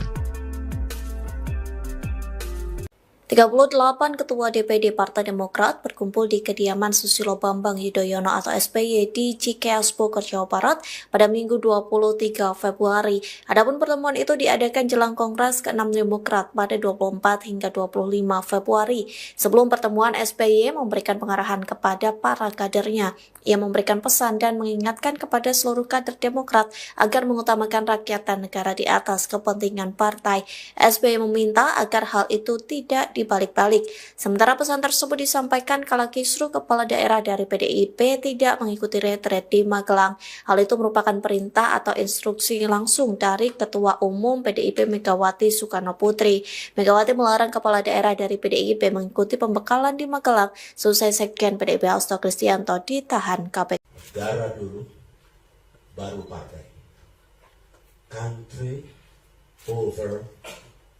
38 Ketua DPD Partai Demokrat berkumpul di kediaman Susilo Bambang Yudhoyono atau SBY di Cikeas Bogor, Jawa Barat pada Minggu 23 Februari. Adapun pertemuan itu diadakan jelang Kongres ke-6 Demokrat pada 24 hingga 25 Februari. Sebelum pertemuan, SBY memberikan pengarahan kepada para kadernya. Ia memberikan pesan dan mengingatkan kepada seluruh kader Demokrat agar mengutamakan rakyat dan negara di atas kepentingan partai. SBY meminta agar hal itu tidak dibalik-balik. Sementara pesan tersebut disampaikan kala kisruh kepala daerah dari PDIP tidak mengikuti retret di Magelang. Hal itu merupakan perintah atau instruksi langsung dari Ketua Umum PDIP Megawati Soekarno Putri. Megawati melarang kepala daerah dari PDIP mengikuti pembekalan di Magelang selesai Sekjen PDIP Hasto Kristianto ditahan KPK. Negara dulu, baru partai. Country over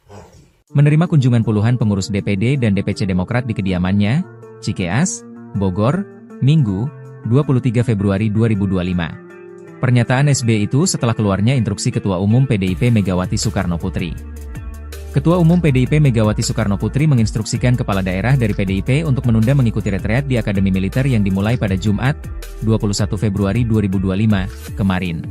party. Menerima kunjungan puluhan pengurus DPD dan DPC Demokrat di kediamannya, Cikeas, Bogor, Minggu, 23 Februari 2025. Pernyataan SBY itu setelah keluarnya instruksi Ketua Umum PDIP Megawati Soekarno Putri. Ketua Umum PDIP Megawati Soekarno Putri menginstruksikan kepala daerah dari PDIP untuk menunda mengikuti retreat di Akademi Militer yang dimulai pada Jumat, 21 Februari 2025, kemarin.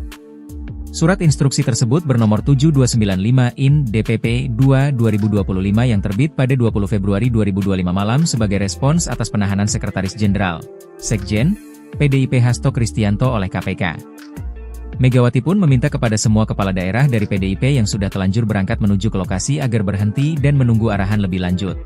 Surat instruksi tersebut bernomor 7295/IN DPP 2/2025 yang terbit pada 20 Februari 2025 malam sebagai respons atas penahanan Sekretaris Jenderal, Sekjen, PDIP Hasto Kristianto oleh KPK. Megawati pun meminta kepada semua kepala daerah dari PDIP yang sudah telanjur berangkat menuju ke lokasi agar berhenti dan menunggu arahan lebih lanjut.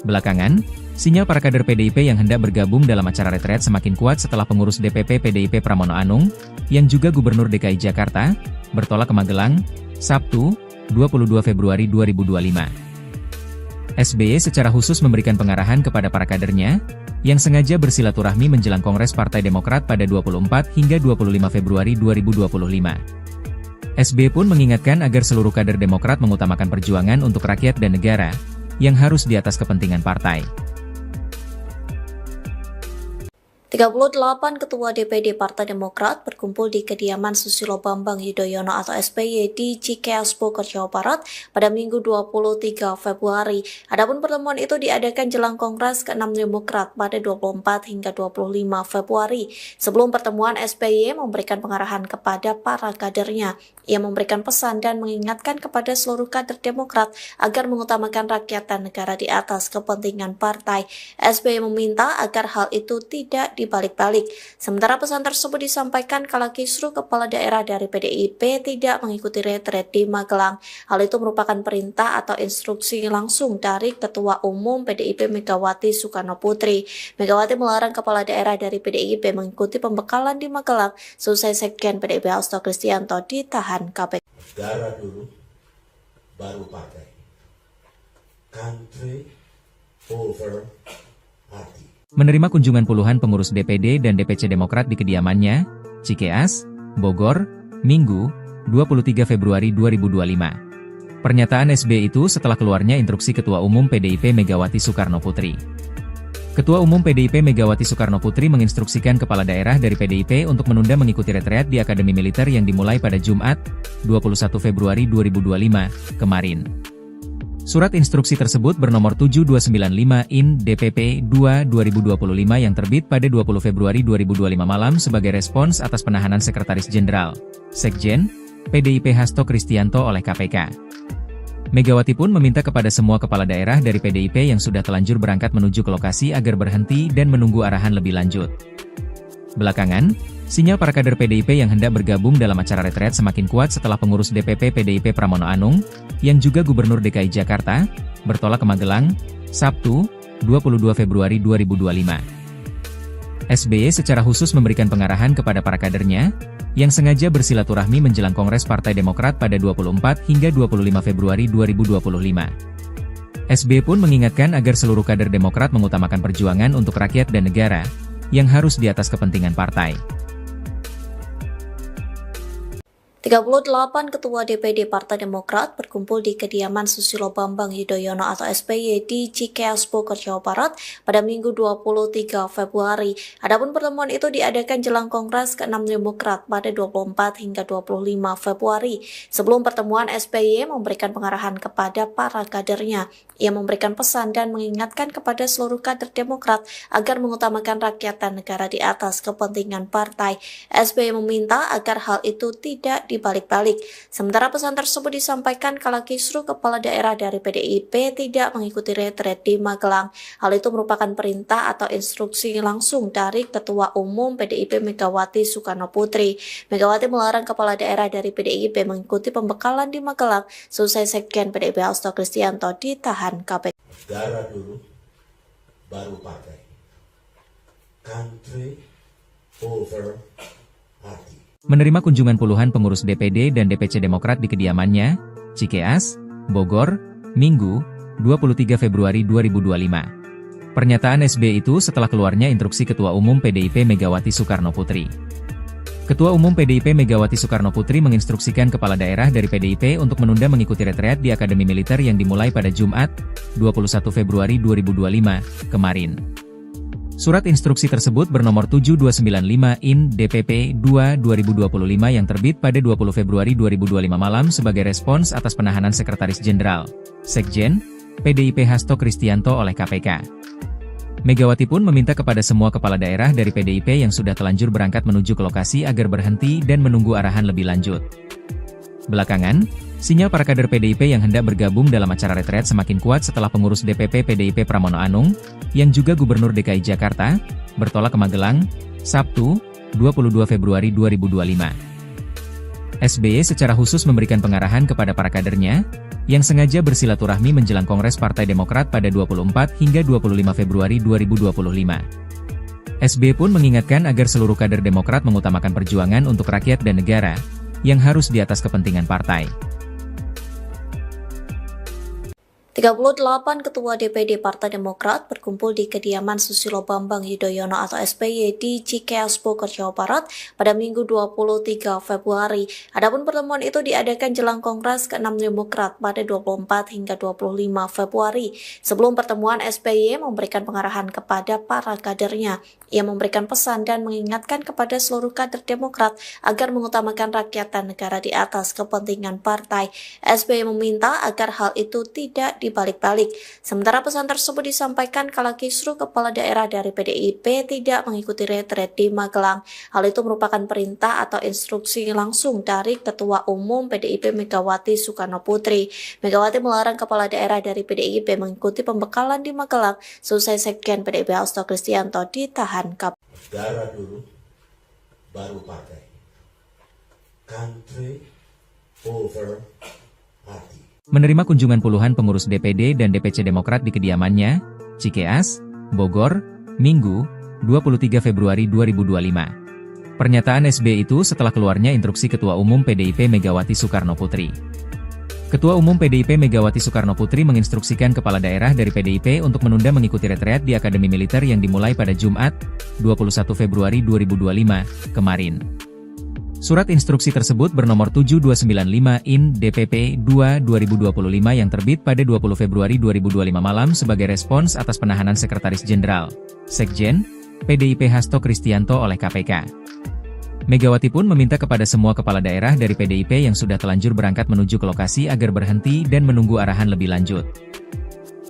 Belakangan, sinyal para kader PDIP yang hendak bergabung dalam acara retret semakin kuat setelah pengurus DPP PDIP Pramono Anung, yang juga Gubernur DKI Jakarta, bertolak ke Magelang, Sabtu, 22 Februari 2025. SBY secara khusus memberikan pengarahan kepada para kadernya, yang sengaja bersilaturahmi menjelang Kongres Partai Demokrat pada 24 hingga 25 Februari 2025. SBY pun mengingatkan agar seluruh kader Demokrat mengutamakan perjuangan untuk rakyat dan negara, yang harus di atas kepentingan partai. 38 Ketua DPD Partai Demokrat berkumpul di kediaman Susilo Bambang Yudhoyono atau SBY di Cikeas Bogor, Jawa Barat pada Minggu 23 Februari. Adapun pertemuan itu diadakan jelang Kongres ke-6 Demokrat pada 24 hingga 25 Februari. Sebelum pertemuan, SBY memberikan pengarahan kepada para kadernya. Ia memberikan pesan dan mengingatkan kepada seluruh kader Demokrat agar mengutamakan rakyat dan negara di atas kepentingan partai. SBY meminta agar hal itu tidak dibalik-balik. Sementara pesan tersebut disampaikan kala kisruh kepala daerah dari PDIP tidak mengikuti retret di Magelang. Hal itu merupakan perintah atau instruksi langsung dari Ketua Umum PDIP Megawati Soekarno Putri. Megawati melarang kepala daerah dari PDIP mengikuti pembekalan di Magelang selesai Sekjen PDIP Hasto Kristianto ditahan KPK. Negara dulu, baru partai. Country over party. Menerima kunjungan puluhan pengurus DPD dan DPC Demokrat di kediamannya, Cikeas, Bogor, Minggu, 23 Februari 2025. Pernyataan SBY itu setelah keluarnya instruksi Ketua Umum PDIP Megawati Soekarno Putri. Ketua Umum PDIP Megawati Soekarno Putri menginstruksikan kepala daerah dari PDIP untuk menunda mengikuti retreat di Akademi Militer yang dimulai pada Jumat, 21 Februari 2025, kemarin. Surat instruksi tersebut bernomor 7295/IN DPP 2/2025 yang terbit pada 20 Februari 2025 malam sebagai respons atas penahanan Sekretaris Jenderal, Sekjen, PDIP Hasto Kristianto oleh KPK. Megawati pun meminta kepada semua kepala daerah dari PDIP yang sudah telanjur berangkat menuju ke lokasi agar berhenti dan menunggu arahan lebih lanjut. Belakangan, sinyal para kader PDIP yang hendak bergabung dalam acara retret semakin kuat setelah pengurus DPP PDIP Pramono Anung, yang juga Gubernur DKI Jakarta, bertolak ke Magelang, Sabtu, 22 Februari 2025. SBY secara khusus memberikan pengarahan kepada para kadernya, yang sengaja bersilaturahmi menjelang Kongres Partai Demokrat pada 24 hingga 25 Februari 2025. SBY pun mengingatkan agar seluruh kader Demokrat mengutamakan perjuangan untuk rakyat dan negara, yang harus di atas kepentingan partai. 38 Ketua DPD Partai Demokrat berkumpul di kediaman Susilo Bambang Yudhoyono atau SBY di Cikeas Bogor, Jawa Barat pada Minggu 23 Februari. Adapun pertemuan itu diadakan jelang Kongres ke-6 Demokrat pada 24 hingga 25 Februari. Sebelum pertemuan, SBY memberikan pengarahan kepada para kadernya. Ia memberikan pesan dan mengingatkan kepada seluruh kader Demokrat agar mengutamakan rakyat dan negara di atas kepentingan partai. SBY meminta agar hal itu tidak dibalik-balik. Sementara pesan tersebut disampaikan kala kisruh kepala daerah dari PDIP tidak mengikuti retret di Magelang. Hal itu merupakan perintah atau instruksi langsung dari Ketua Umum PDIP Megawati Soekarno Putri. Megawati melarang kepala daerah dari PDIP mengikuti pembekalan di Magelang selesai Sekjen PDIP Hasto Kristianto ditahan KPK. Negara dulu, baru partai. Country over party. Menerima kunjungan puluhan pengurus DPD dan DPC Demokrat di kediamannya, Cikeas, Bogor, Minggu, 23 Februari 2025. Pernyataan SBY itu setelah keluarnya instruksi Ketua Umum PDIP Megawati Soekarno Putri. Ketua Umum PDIP Megawati Soekarno Putri menginstruksikan kepala daerah dari PDIP untuk menunda mengikuti retreat di Akademi Militer yang dimulai pada Jumat, 21 Februari 2025, kemarin. Surat instruksi tersebut bernomor 7295 IN DPP 2/2025 yang terbit pada 20 Februari 2025 malam sebagai respons atas penahanan Sekretaris Jenderal, Sekjen, PDIP Hasto Kristianto oleh KPK. Megawati pun meminta kepada semua kepala daerah dari PDIP yang sudah telanjur berangkat menuju ke lokasi agar berhenti dan menunggu arahan lebih lanjut. Belakangan, sinyal para kader PDIP yang hendak bergabung dalam acara retret semakin kuat setelah pengurus DPP PDIP Pramono Anung, yang juga Gubernur DKI Jakarta, bertolak ke Magelang, Sabtu, 22 Februari 2025. SBY secara khusus memberikan pengarahan kepada para kadernya, yang sengaja bersilaturahmi menjelang Kongres Partai Demokrat pada 24 hingga 25 Februari 2025. SBY pun mengingatkan agar seluruh kader Demokrat mengutamakan perjuangan untuk rakyat dan negara, yang harus di atas kepentingan partai. 38 Ketua DPD Partai Demokrat berkumpul di kediaman Susilo Bambang Yudhoyono atau SBY di Cikeas Bogor, Jawa Barat pada Minggu 23 Februari. Adapun pertemuan itu diadakan jelang Kongres ke-6 Demokrat pada 24 hingga 25 Februari. Sebelum pertemuan, SBY memberikan pengarahan kepada para kadernya. Ia memberikan pesan dan mengingatkan kepada seluruh kader Demokrat agar mengutamakan rakyat dan negara di atas kepentingan partai. SBY meminta agar hal itu tidak dibalik-balik. Sementara pesan tersebut disampaikan kala kisruh kepala daerah dari PDIP tidak mengikuti retret di Magelang. Hal itu merupakan perintah atau instruksi langsung dari Ketua Umum PDIP Megawati Soekarno Putri. Megawati melarang kepala daerah dari PDIP mengikuti pembekalan di Magelang selesai Sekjen PDIP Hasto Kristianto ditahan KPK. Negara dulu, baru partai. Country over party. Menerima kunjungan puluhan pengurus DPD dan DPC Demokrat di kediamannya, Cikeas, Bogor, Minggu, 23 Februari 2025. Pernyataan SBY itu setelah keluarnya instruksi Ketua Umum PDIP Megawati Soekarno Putri. Ketua Umum PDIP Megawati Soekarno Putri menginstruksikan kepala daerah dari PDIP untuk menunda mengikuti retreat di Akademi Militer yang dimulai pada Jumat, 21 Februari 2025, kemarin. Surat instruksi tersebut bernomor 7295 IN DPP 2/2025 yang terbit pada 20 Februari 2025 malam sebagai respons atas penahanan Sekretaris Jenderal, Sekjen, PDIP Hasto Kristianto oleh KPK. Megawati pun meminta kepada semua kepala daerah dari PDIP yang sudah telanjur berangkat menuju ke lokasi agar berhenti dan menunggu arahan lebih lanjut.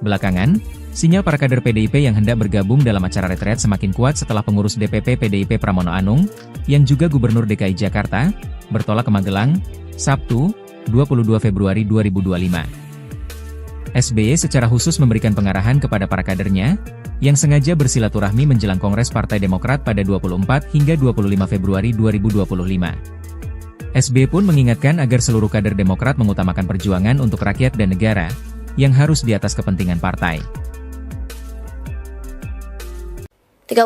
Belakangan, sinyal para kader PDIP yang hendak bergabung dalam acara retret semakin kuat setelah pengurus DPP PDIP Pramono Anung, yang juga Gubernur DKI Jakarta, bertolak ke Magelang, Sabtu, 22 Februari 2025. SBY secara khusus memberikan pengarahan kepada para kadernya, yang sengaja bersilaturahmi menjelang Kongres Partai Demokrat pada 24 hingga 25 Februari 2025. SBY pun mengingatkan agar seluruh kader Demokrat mengutamakan perjuangan untuk rakyat dan negara, yang harus di atas kepentingan partai. 38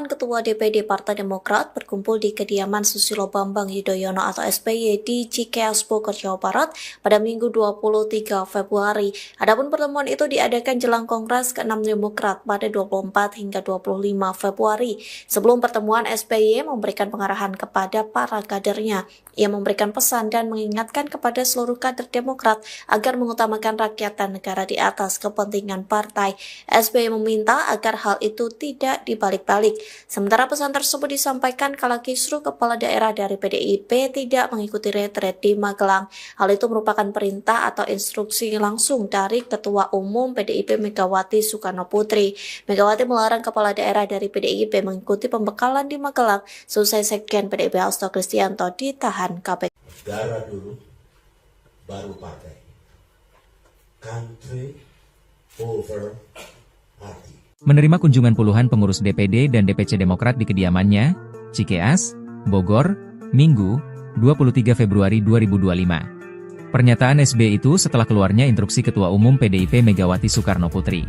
Ketua DPD Partai Demokrat berkumpul di kediaman Susilo Bambang Yudhoyono atau SBY di Cikeas Bogor, Jawa Barat pada Minggu 23 Februari. Adapun pertemuan itu diadakan jelang Kongres ke-6 Demokrat pada 24 hingga 25 Februari. Sebelum pertemuan, SBY memberikan pengarahan kepada para kadernya. Ia memberikan pesan dan mengingatkan kepada seluruh kader Demokrat agar mengutamakan rakyat dan negara di atas kepentingan partai. SBY meminta agar hal itu tidak dibalik-balik. Sementara pesan tersebut disampaikan kala kisruh kepala daerah dari PDIP tidak mengikuti retret di Magelang. Hal itu merupakan perintah atau instruksi langsung dari Ketua Umum PDIP Megawati Soekarno Putri. Megawati melarang kepala daerah dari PDIP mengikuti pembekalan di Magelang selesai Sekjen PDIP Hasto Kristianto ditahan KPK. Negara dulu, baru partai. Country over party. Menerima kunjungan puluhan pengurus DPD dan DPC Demokrat di kediamannya, Cikeas, Bogor, Minggu, 23 Februari 2025. Pernyataan SBY itu setelah keluarnya instruksi Ketua Umum PDIP Megawati Soekarno Putri.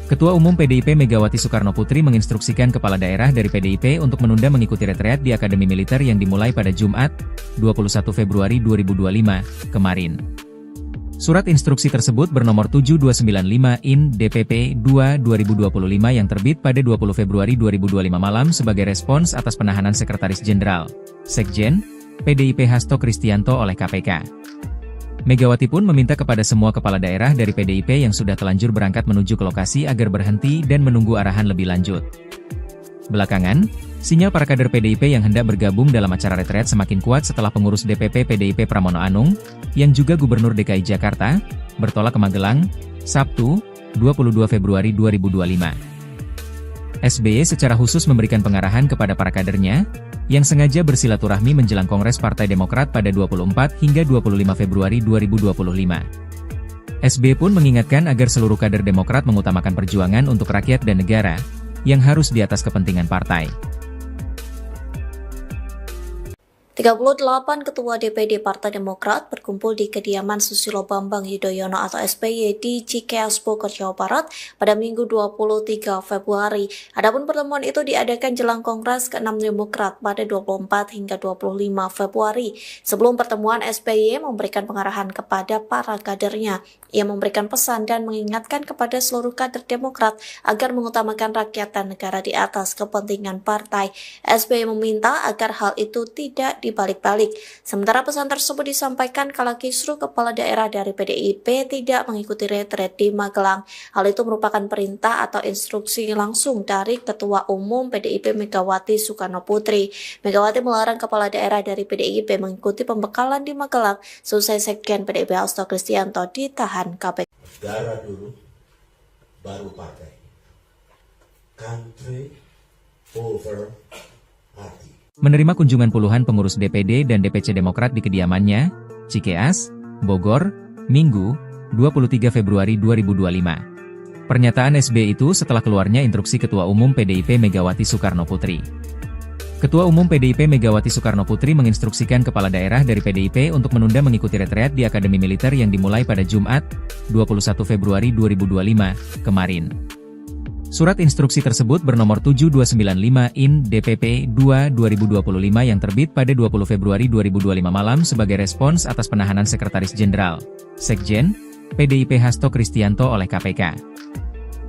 Ketua Umum PDIP Megawati Soekarno Putri menginstruksikan kepala daerah dari PDIP untuk menunda mengikuti retreat di Akademi Militer yang dimulai pada Jumat, 21 Februari 2025, kemarin. Surat instruksi tersebut bernomor 7295/IN DPP 2/2025 yang terbit pada 20 Februari 2025 malam sebagai respons atas penahanan Sekretaris Jenderal, Sekjen, PDIP Hasto Kristianto oleh KPK. Megawati pun meminta kepada semua kepala daerah dari PDIP yang sudah telanjur berangkat menuju ke lokasi agar berhenti dan menunggu arahan lebih lanjut. Belakangan, sinyal para kader PDIP yang hendak bergabung dalam acara retret semakin kuat setelah pengurus DPP PDIP Pramono Anung, yang juga Gubernur DKI Jakarta, bertolak ke Magelang, Sabtu, 22 Februari 2025. SBY secara khusus memberikan pengarahan kepada para kadernya, yang sengaja bersilaturahmi menjelang Kongres Partai Demokrat pada 24 hingga 25 Februari 2025. SBY pun mengingatkan agar seluruh kader Demokrat mengutamakan perjuangan untuk rakyat dan negara, yang harus di atas kepentingan partai. 38 Ketua DPD Partai Demokrat berkumpul di kediaman Susilo Bambang Yudhoyono atau SBY di Cikeas Bogor, Jawa Barat pada Minggu 23 Februari. Adapun pertemuan itu diadakan jelang Kongres ke-6 Demokrat pada 24 hingga 25 Februari. Sebelum pertemuan, SBY memberikan pengarahan kepada para kadernya. Ia memberikan pesan dan mengingatkan kepada seluruh kader Demokrat agar mengutamakan rakyat dan negara di atas kepentingan partai. SBY meminta agar hal itu tidak dibalik-balik. Sementara pesan tersebut disampaikan kala kisruh kepala daerah dari PDIP tidak mengikuti retret di Magelang. Hal itu merupakan perintah atau instruksi langsung dari Ketua Umum PDIP Megawati Soekarno Putri. Megawati melarang kepala daerah dari PDIP mengikuti pembekalan di Magelang selesai Sekjen PDIP Hasto Kristianto ditahan KPK. Negara dulu, baru partai. Country over party. Menerima kunjungan puluhan pengurus DPD dan DPC Demokrat di kediamannya, Cikeas, Bogor, Minggu, 23 Februari 2025. Pernyataan SBY itu setelah keluarnya instruksi Ketua Umum PDIP Megawati Soekarno Putri. Ketua Umum PDIP Megawati Soekarno Putri menginstruksikan kepala daerah dari PDIP untuk menunda mengikuti retreat di Akademi Militer yang dimulai pada Jumat, 21 Februari 2025, kemarin. Surat instruksi tersebut bernomor 7295/IN DPP 2/2025 yang terbit pada 20 Februari 2025 malam sebagai respons atas penahanan Sekretaris Jenderal, Sekjen, PDIP Hasto Kristianto oleh KPK.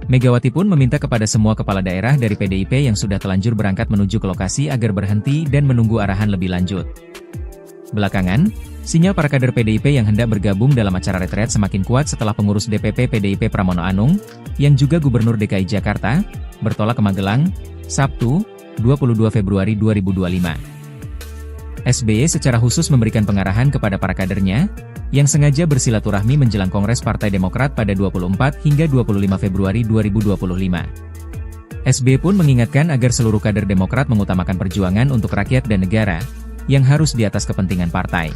Megawati pun meminta kepada semua kepala daerah dari PDIP yang sudah telanjur berangkat menuju ke lokasi agar berhenti dan menunggu arahan lebih lanjut. Belakangan, sinyal para kader PDIP yang hendak bergabung dalam acara retret semakin kuat setelah pengurus DPP PDIP Pramono Anung, yang juga Gubernur DKI Jakarta, bertolak ke Magelang, Sabtu, 22 Februari 2025. SBY secara khusus memberikan pengarahan kepada para kadernya, yang sengaja bersilaturahmi menjelang Kongres Partai Demokrat pada 24 hingga 25 Februari 2025. SBY pun mengingatkan agar seluruh kader Demokrat mengutamakan perjuangan untuk rakyat dan negara, yang harus di atas kepentingan partai.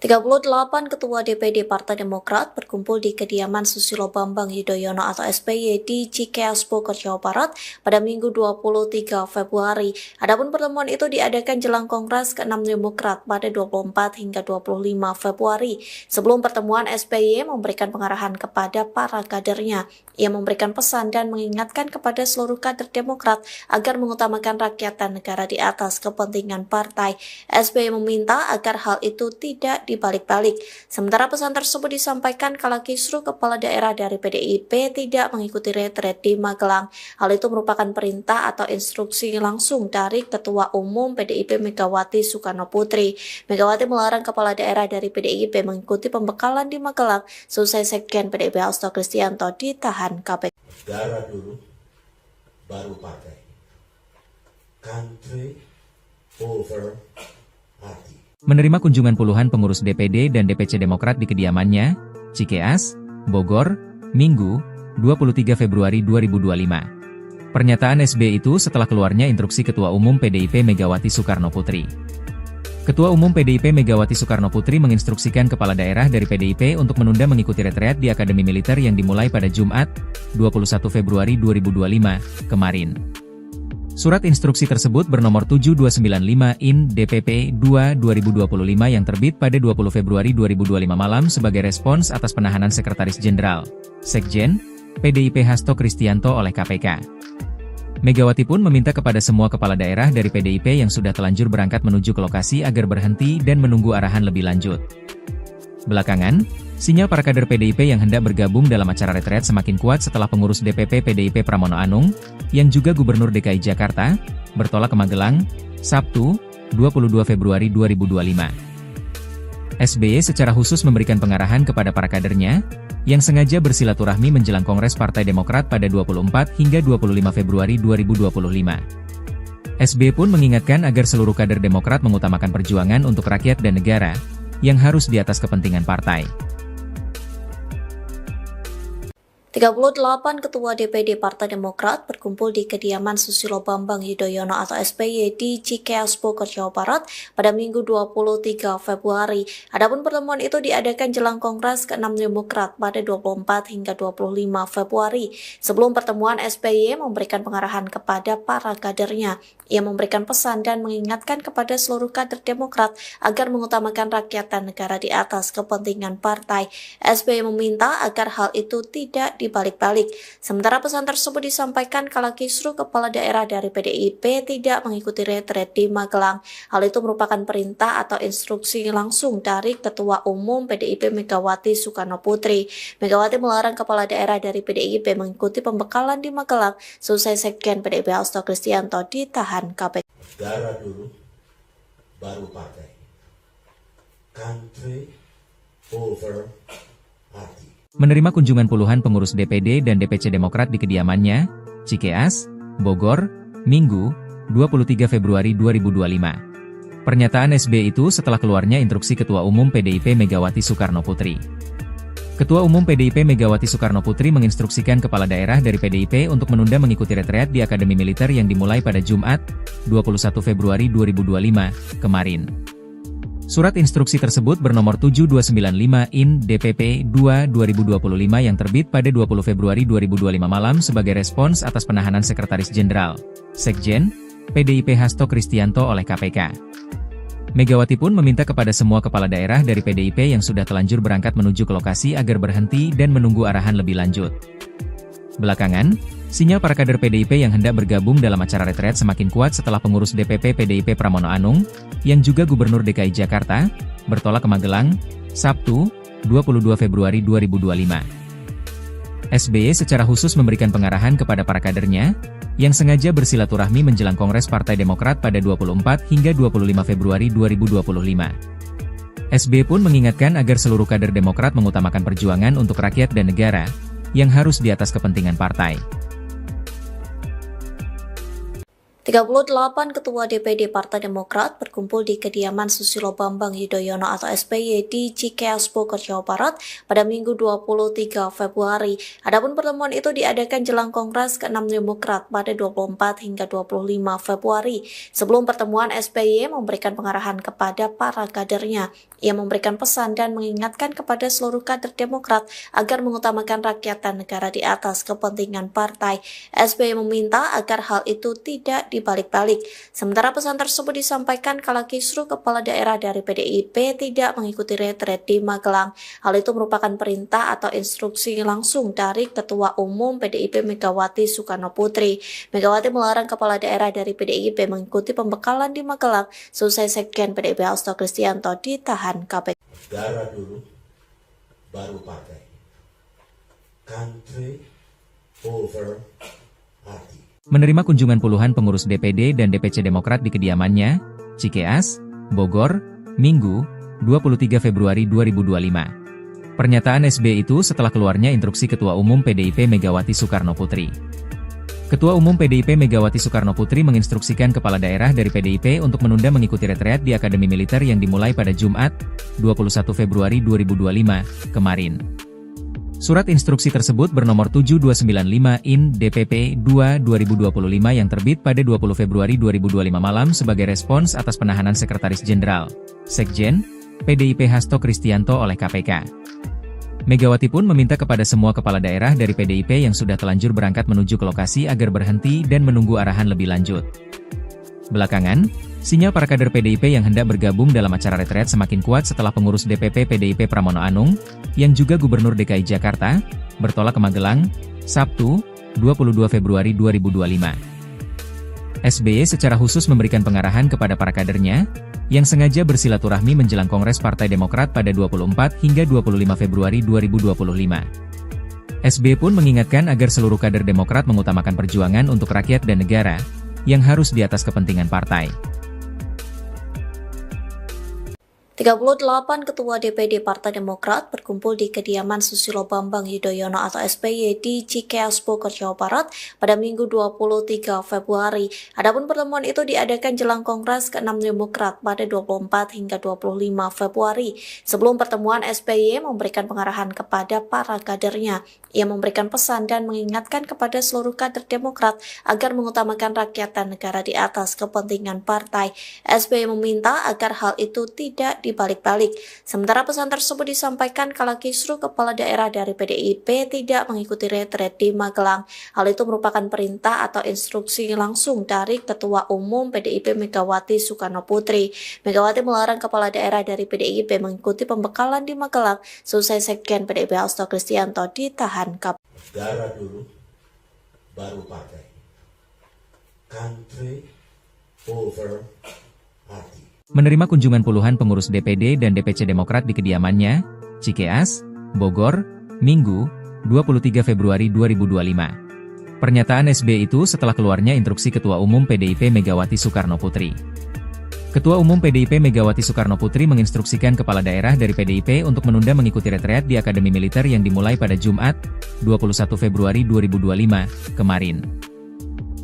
38 Ketua DPD Partai Demokrat berkumpul di kediaman Susilo Bambang Yudhoyono atau SBY di Cikeas Bogor, Jawa Barat pada Minggu 23 Februari. Adapun pertemuan itu diadakan jelang Kongres ke-6 Demokrat pada 24 hingga 25 Februari. Sebelum pertemuan, SBY memberikan pengarahan kepada para kadernya. Ia memberikan pesan dan mengingatkan kepada seluruh kader Demokrat agar mengutamakan rakyat dan negara di atas kepentingan partai. SBY meminta agar hal itu tidak dibalik-balik. Sementara pesan tersebut disampaikan kala kisruh kepala daerah dari PDIP tidak mengikuti retret di Magelang. Hal itu merupakan perintah atau instruksi langsung dari Ketua Umum PDIP Megawati Soekarno Putri. Megawati melarang kepala daerah dari PDIP mengikuti pembekalan di Magelang selesai Sekjen PDIP Hasto Kristianto ditahan KPK. Negara dulu, baru partai. Country over party. Menerima kunjungan puluhan pengurus DPD dan DPC Demokrat di kediamannya, Cikeas, Bogor, Minggu, 23 Februari 2025. Pernyataan SBY itu setelah keluarnya instruksi Ketua Umum PDIP Megawati Soekarno Putri. Ketua Umum PDIP Megawati Soekarno Putri menginstruksikan kepala daerah dari PDIP untuk menunda mengikuti retreat di Akademi Militer yang dimulai pada Jumat, 21 Februari 2025, kemarin. Surat instruksi tersebut bernomor 7295 IN DPP 2/2025 yang terbit pada 20 Februari 2025 malam sebagai respons atas penahanan Sekretaris Jenderal, Sekjen, PDIP Hasto Kristianto oleh KPK. Megawati pun meminta kepada semua kepala daerah dari PDIP yang sudah telanjur berangkat menuju ke lokasi agar berhenti dan menunggu arahan lebih lanjut. Belakangan, sinyal para kader PDIP yang hendak bergabung dalam acara retret semakin kuat setelah pengurus DPP PDIP Pramono Anung, yang juga Gubernur DKI Jakarta, bertolak ke Magelang, Sabtu, 22 Februari 2025. SBY secara khusus memberikan pengarahan kepada para kadernya, yang sengaja bersilaturahmi menjelang Kongres Partai Demokrat pada 24 hingga 25 Februari 2025. SBY pun mengingatkan agar seluruh kader Demokrat mengutamakan perjuangan untuk rakyat dan negara, yang harus di atas kepentingan partai. 38 Ketua DPD Partai Demokrat berkumpul di kediaman Susilo Bambang Yudhoyono atau SBY di Cikeas Bogor, Jawa Barat pada Minggu 23 Februari. Adapun pertemuan itu diadakan jelang Kongres ke-6 Demokrat pada 24 hingga 25 Februari. Sebelum pertemuan, SBY memberikan pengarahan kepada para kadernya. Ia memberikan pesan dan mengingatkan kepada seluruh kader Demokrat agar mengutamakan rakyat dan negara di atas kepentingan partai. SBY meminta agar hal itu tidak dibalik-balik. Sementara pesan tersebut disampaikan kala kisruh kepala daerah dari PDIP tidak mengikuti retret di Magelang. Hal itu merupakan perintah atau instruksi langsung dari Ketua Umum PDIP Megawati Soekarno Putri. Megawati melarang kepala daerah dari PDIP mengikuti pembekalan di Magelang selesai Sekjen PDIP Hasto Kristianto ditahan KPK. Negara dulu, baru partai. Country over party. Menerima kunjungan puluhan pengurus DPD dan DPC Demokrat di kediamannya, Cikeas, Bogor, Minggu, 23 Februari 2025. Pernyataan SBY itu setelah keluarnya instruksi Ketua Umum PDIP Megawati Soekarno Putri. Ketua Umum PDIP Megawati Soekarno Putri menginstruksikan kepala daerah dari PDIP untuk menunda mengikuti retreat di Akademi Militer yang dimulai pada Jumat, 21 Februari 2025, kemarin. Surat instruksi tersebut bernomor 7295 IN DPP 2/2025 yang terbit pada 20 Februari 2025 malam sebagai respons atas penahanan Sekretaris Jenderal, Sekjen, PDIP Hasto Kristianto oleh KPK. Megawati pun meminta kepada semua kepala daerah dari PDIP yang sudah telanjur berangkat menuju ke lokasi agar berhenti dan menunggu arahan lebih lanjut. Belakangan, sinyal para kader PDIP yang hendak bergabung dalam acara retret semakin kuat setelah pengurus DPP PDIP Pramono Anung, yang juga Gubernur DKI Jakarta, bertolak ke Magelang, Sabtu, 22 Februari 2025. SBY secara khusus memberikan pengarahan kepada para kadernya, yang sengaja bersilaturahmi menjelang Kongres Partai Demokrat pada 24 hingga 25 Februari 2025. SBY pun mengingatkan agar seluruh kader Demokrat mengutamakan perjuangan untuk rakyat dan negara, yang harus di atas kepentingan partai. 38 Ketua DPD Partai Demokrat berkumpul di kediaman Susilo Bambang Yudhoyono atau SBY di Cikeas Bogor, Jawa Barat pada Minggu 23 Februari. Adapun pertemuan itu diadakan jelang Kongres ke-6 Demokrat pada 24 hingga 25 Februari. Sebelum pertemuan, SBY memberikan pengarahan kepada para kadernya. Ia memberikan pesan dan mengingatkan kepada seluruh kader Demokrat agar mengutamakan rakyat dan negara di atas kepentingan partai. SBY meminta agar hal itu tidak dibalik-balik. Sementara pesan tersebut disampaikan kala kisruh kepala daerah dari PDIP tidak mengikuti retret di Magelang. Hal itu merupakan perintah atau instruksi langsung dari Ketua Umum PDIP Megawati Soekarno Putri. Megawati melarang kepala daerah dari PDIP mengikuti pembekalan di Magelang selesai Sekjen PDIP Hasto Kristianto ditahan KPK. Negara dulu, baru partai. Country over party. Menerima kunjungan puluhan pengurus DPD dan DPC Demokrat di kediamannya, Cikeas, Bogor, Minggu, 23 Februari 2025. Pernyataan SBY itu setelah keluarnya instruksi Ketua Umum PDIP Megawati Soekarno Putri. Ketua Umum PDIP Megawati Soekarno Putri menginstruksikan kepala daerah dari PDIP untuk menunda mengikuti retreat di Akademi Militer yang dimulai pada Jumat, 21 Februari 2025, kemarin. Surat instruksi tersebut bernomor 7295 IN DPP 2/2025 yang terbit pada 20 Februari 2025 malam sebagai respons atas penahanan Sekretaris Jenderal, Sekjen, PDIP Hasto Kristianto oleh KPK. Megawati pun meminta kepada semua kepala daerah dari PDIP yang sudah telanjur berangkat menuju ke lokasi agar berhenti dan menunggu arahan lebih lanjut. Belakangan, sinyal para kader PDIP yang hendak bergabung dalam acara retret semakin kuat setelah pengurus DPP PDIP Pramono Anung, yang juga Gubernur DKI Jakarta, bertolak ke Magelang, Sabtu, 22 Februari 2025. SBY secara khusus memberikan pengarahan kepada para kadernya, yang sengaja bersilaturahmi menjelang Kongres Partai Demokrat pada 24 hingga 25 Februari 2025. SBY pun mengingatkan agar seluruh kader Demokrat mengutamakan perjuangan untuk rakyat dan negara, yang harus di atas kepentingan partai. 38 Ketua DPD Partai Demokrat berkumpul di kediaman Susilo Bambang Yudhoyono atau SBY di Cikeas Bogor, Jawa Barat pada Minggu 23 Februari. Adapun pertemuan itu diadakan jelang Kongres ke-6 Demokrat pada 24 hingga 25 Februari. Sebelum pertemuan, SBY memberikan pengarahan kepada para kadernya. Ia memberikan pesan dan mengingatkan kepada seluruh kader Demokrat agar mengutamakan rakyat dan negara di atas kepentingan partai. SBY meminta agar hal itu tidak dibalik-balik. Sementara pesan tersebut disampaikan kala kisruh kepala daerah dari PDIP tidak mengikuti retret di Magelang. Hal itu merupakan perintah atau instruksi langsung dari Ketua Umum PDIP Megawati Soekarno Putri. Megawati melarang kepala daerah dari PDIP mengikuti pembekalan di Magelang selesai Sekjen PDIP Hasto Kristianto ditahan KPK. Negara dulu, baru partai. Country over party. Menerima kunjungan puluhan pengurus DPD dan DPC Demokrat di kediamannya, Cikeas, Bogor, Minggu, 23 Februari 2025. Pernyataan SBY itu setelah keluarnya instruksi Ketua Umum PDIP Megawati Soekarno Putri. Ketua Umum PDIP Megawati Soekarno Putri menginstruksikan kepala daerah dari PDIP untuk menunda mengikuti retreat di Akademi Militer yang dimulai pada Jumat, 21 Februari 2025, kemarin.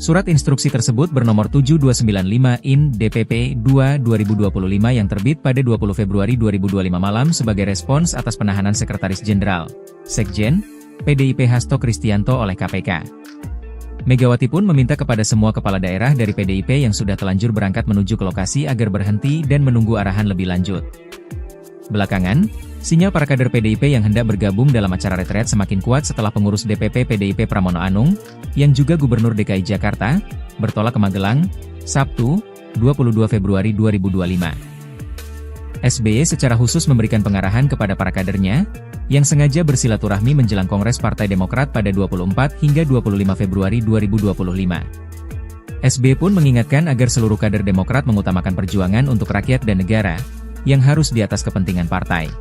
Surat instruksi tersebut bernomor 7295 IN DPP 2/2025 yang terbit pada 20 Februari 2025 malam sebagai respons atas penahanan Sekretaris Jenderal, Sekjen, PDIP Hasto Kristianto oleh KPK. Megawati pun meminta kepada semua kepala daerah dari PDIP yang sudah telanjur berangkat menuju ke lokasi agar berhenti dan menunggu arahan lebih lanjut. Belakangan, sinyal para kader PDIP yang hendak bergabung dalam acara retret semakin kuat setelah pengurus DPP PDIP Pramono Anung, yang juga Gubernur DKI Jakarta, bertolak ke Magelang, Sabtu, 22 Februari 2025. SBY secara khusus memberikan pengarahan kepada para kadernya, yang sengaja bersilaturahmi menjelang Kongres Partai Demokrat pada 24 hingga 25 Februari 2025. SBY pun mengingatkan agar seluruh kader Demokrat mengutamakan perjuangan untuk rakyat dan negara, yang harus di atas kepentingan partai.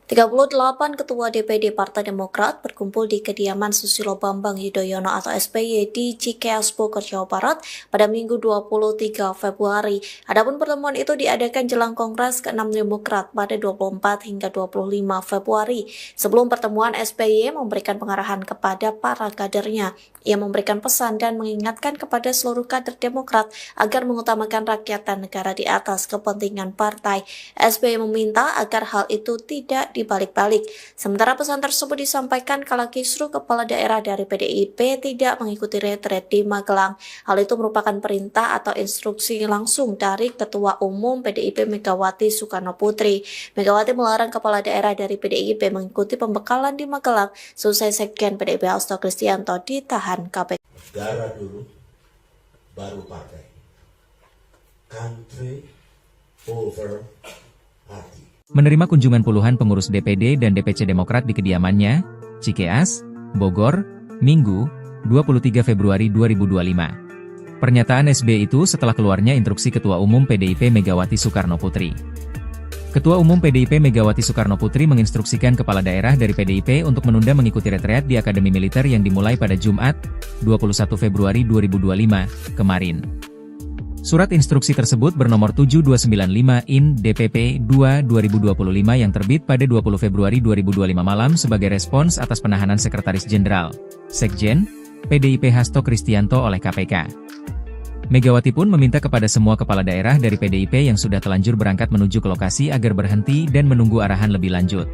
38 Ketua DPD Partai Demokrat berkumpul di kediaman Susilo Bambang Yudhoyono atau SBY di Cikeas, Bogor, Jawa Barat pada Minggu 23 Februari. Adapun pertemuan itu diadakan jelang Kongres ke-6 Demokrat pada 24 hingga 25 Februari. Sebelum pertemuan, SBY memberikan pengarahan kepada para kadernya. Ia memberikan pesan dan mengingatkan kepada seluruh kader Demokrat agar mengutamakan rakyat dan negara di atas kepentingan partai. SBY meminta agar hal itu tidak dibalik-balik. Sementara pesan tersebut disampaikan kala kisruh kepala daerah dari PDIP tidak mengikuti retret di Magelang. Hal itu merupakan perintah atau instruksi langsung dari Ketua Umum PDIP Megawati Soekarno Putri. Megawati melarang kepala daerah dari PDIP mengikuti pembekalan di Magelang selesai Sekjen PDIP Hasto Kristianto ditahan KPK. Negara dulu, baru partai. Country over party. Menerima kunjungan puluhan pengurus DPD dan DPC Demokrat di kediamannya, Cikeas, Bogor, Minggu, 23 Februari 2025. Pernyataan SBY itu setelah keluarnya instruksi Ketua Umum PDIP Megawati Soekarno Putri. Ketua Umum PDIP Megawati Soekarno Putri menginstruksikan kepala daerah dari PDIP untuk menunda mengikuti retreat di Akademi Militer yang dimulai pada Jumat, 21 Februari 2025, kemarin. Surat instruksi tersebut bernomor 7295/IN/DPP-2/2025 yang terbit pada 20 Februari 2025 malam sebagai respons atas penahanan Sekretaris Jenderal, Sekjen, PDIP Hasto Kristianto oleh KPK. Megawati pun meminta kepada semua kepala daerah dari PDIP yang sudah telanjur berangkat menuju ke lokasi agar berhenti dan menunggu arahan lebih lanjut.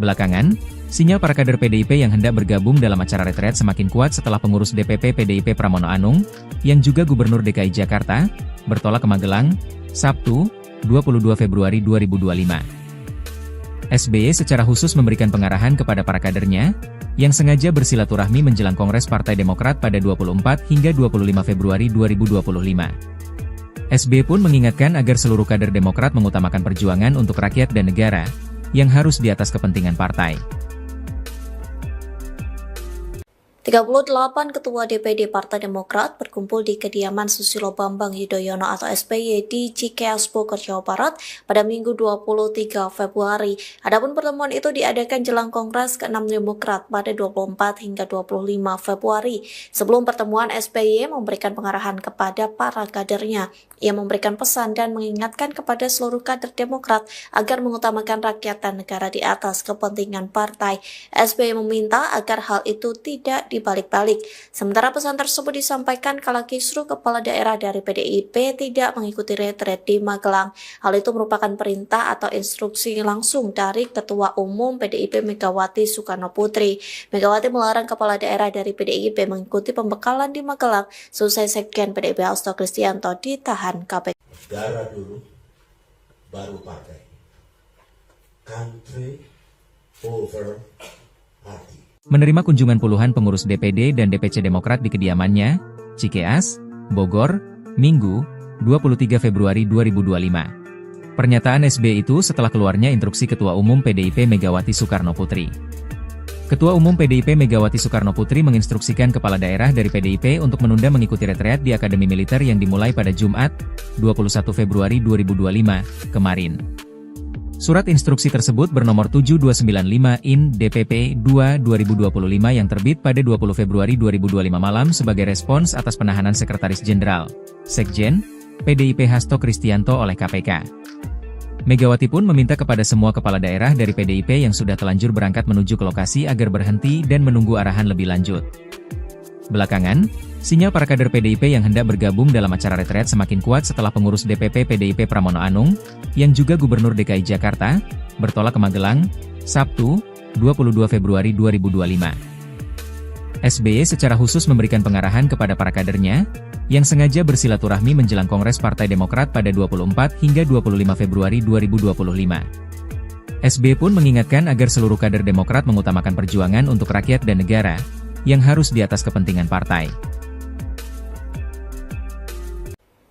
Belakangan, sinyal para kader PDIP yang hendak bergabung dalam acara retret semakin kuat setelah pengurus DPP PDIP Pramono Anung, yang juga Gubernur DKI Jakarta, bertolak ke Magelang, Sabtu, 22 Februari 2025. SBY secara khusus memberikan pengarahan kepada para kadernya, yang sengaja bersilaturahmi menjelang Kongres Partai Demokrat pada 24 hingga 25 Februari 2025. SBY pun mengingatkan agar seluruh kader Demokrat mengutamakan perjuangan untuk rakyat dan negara, yang harus di atas kepentingan partai. 38 Ketua DPD Partai Demokrat berkumpul di kediaman Susilo Bambang Yudhoyono atau SBY di Cikeas, Bogor, Jawa Barat pada Minggu 23 Februari. Adapun pertemuan itu diadakan jelang Kongres ke-6 Demokrat pada 24 hingga 25 Februari. Sebelum pertemuan, SBY memberikan pengarahan kepada para kadernya. Ia memberikan pesan dan mengingatkan kepada seluruh kader Demokrat agar mengutamakan rakyat dan negara di atas kepentingan partai. SBY meminta agar hal itu tidak dibalik-balik. Sementara pesan tersebut disampaikan kala kisruh kepala daerah dari PDIP tidak mengikuti retret di Magelang. Hal itu merupakan perintah atau instruksi langsung dari Ketua Umum PDIP Megawati Soekarno Putri. Megawati melarang kepala daerah dari PDIP mengikuti pembekalan di Magelang selesai Sekjen PDIP Hasto Kristianto ditahan KPK. Negara dulu, baru partai. Country over party. Menerima kunjungan puluhan pengurus DPD dan DPC Demokrat di kediamannya, Cikeas, Bogor, Minggu, 23 Februari 2025. Pernyataan SBY itu setelah keluarnya instruksi Ketua Umum PDIP Megawati Soekarno Putri. Ketua Umum PDIP Megawati Soekarno Putri menginstruksikan kepala daerah dari PDIP untuk menunda mengikuti retreat di Akademi Militer yang dimulai pada Jumat, 21 Februari 2025, kemarin. Surat instruksi tersebut bernomor 7295/IN/DPP-2/2025 yang terbit pada 20 Februari 2025 malam sebagai respons atas penahanan Sekretaris Jenderal, Sekjen, PDIP Hasto Kristianto oleh KPK. Megawati pun meminta kepada semua kepala daerah dari PDIP yang sudah telanjur berangkat menuju ke lokasi agar berhenti dan menunggu arahan lebih lanjut. Belakangan, sinyal para kader PDIP yang hendak bergabung dalam acara retret semakin kuat setelah pengurus DPP PDIP Pramono Anung, yang juga Gubernur DKI Jakarta, bertolak ke Magelang, Sabtu, 22 Februari 2025. SBY secara khusus memberikan pengarahan kepada para kadernya, yang sengaja bersilaturahmi menjelang Kongres Partai Demokrat pada 24 hingga 25 Februari 2025. SBY pun mengingatkan agar seluruh kader Demokrat mengutamakan perjuangan untuk rakyat dan negara, yang harus di atas kepentingan partai.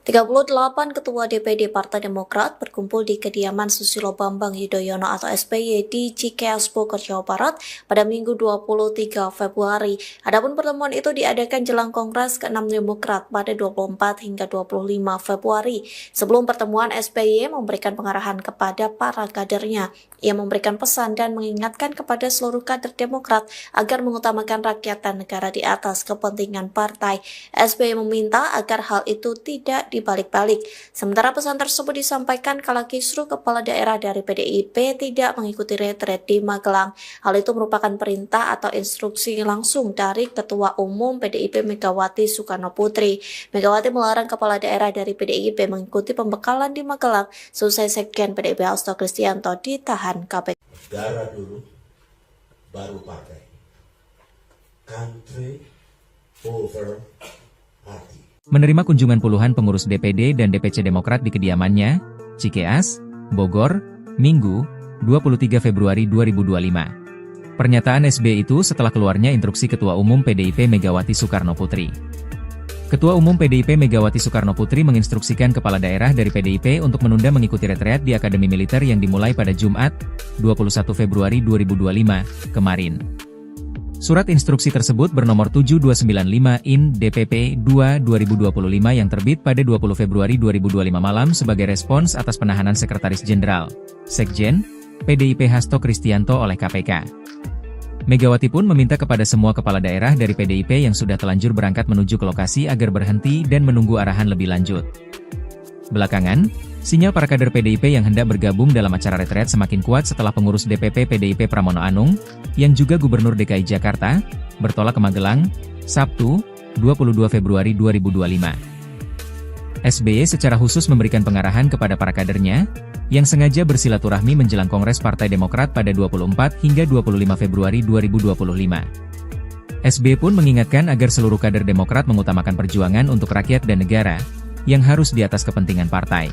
38 Ketua DPD Partai Demokrat berkumpul di kediaman Susilo Bambang Yudhoyono atau SBY di Cikeas Bogor, Jawa Barat pada Minggu 23 Februari. Adapun pertemuan itu diadakan jelang Kongres ke-6 Demokrat pada 24 hingga 25 Februari. Sebelum pertemuan, SBY memberikan pengarahan kepada para kadernya. Ia memberikan pesan dan mengingatkan kepada seluruh kader Demokrat agar mengutamakan rakyat dan negara di atas kepentingan partai. SBY meminta agar hal itu tidak dibalik-balik. Sementara pesan tersebut disampaikan kala kisruh kepala daerah dari PDIP tidak mengikuti retret di Magelang. Hal itu merupakan perintah atau instruksi langsung dari Ketua Umum PDIP Megawati Soekarno Putri. Megawati melarang kepala daerah dari PDIP mengikuti pembekalan di Magelang selesai Sekjen PDIP Hasto Kristianto ditahan KPK. Negara dulu, baru partai. Country over party. Menerima kunjungan puluhan pengurus DPD dan DPC Demokrat di kediamannya, Cikeas, Bogor, Minggu, 23 Februari 2025. Pernyataan SBY itu setelah keluarnya instruksi Ketua Umum PDIP Megawati Soekarno Putri. Ketua Umum PDIP Megawati Soekarno Putri menginstruksikan kepala daerah dari PDIP untuk menunda mengikuti retreat di Akademi Militer yang dimulai pada Jumat, 21 Februari 2025, kemarin. Surat instruksi tersebut bernomor 7295 IN DPP 2/2025 yang terbit pada 20 Februari 2025 malam sebagai respons atas penahanan Sekretaris Jenderal, Sekjen, PDIP Hasto Kristianto oleh KPK. Megawati pun meminta kepada semua kepala daerah dari PDIP yang sudah telanjur berangkat menuju ke lokasi agar berhenti dan menunggu arahan lebih lanjut. Belakangan, sinyal para kader PDIP yang hendak bergabung dalam acara retret semakin kuat setelah pengurus DPP PDIP Pramono Anung, yang juga Gubernur DKI Jakarta, bertolak ke Magelang, Sabtu, 22 Februari 2025. SBY secara khusus memberikan pengarahan kepada para kadernya, yang sengaja bersilaturahmi menjelang Kongres Partai Demokrat pada 24 hingga 25 Februari 2025. SBY pun mengingatkan agar seluruh kader Demokrat mengutamakan perjuangan untuk rakyat dan negara, yang harus di atas kepentingan partai.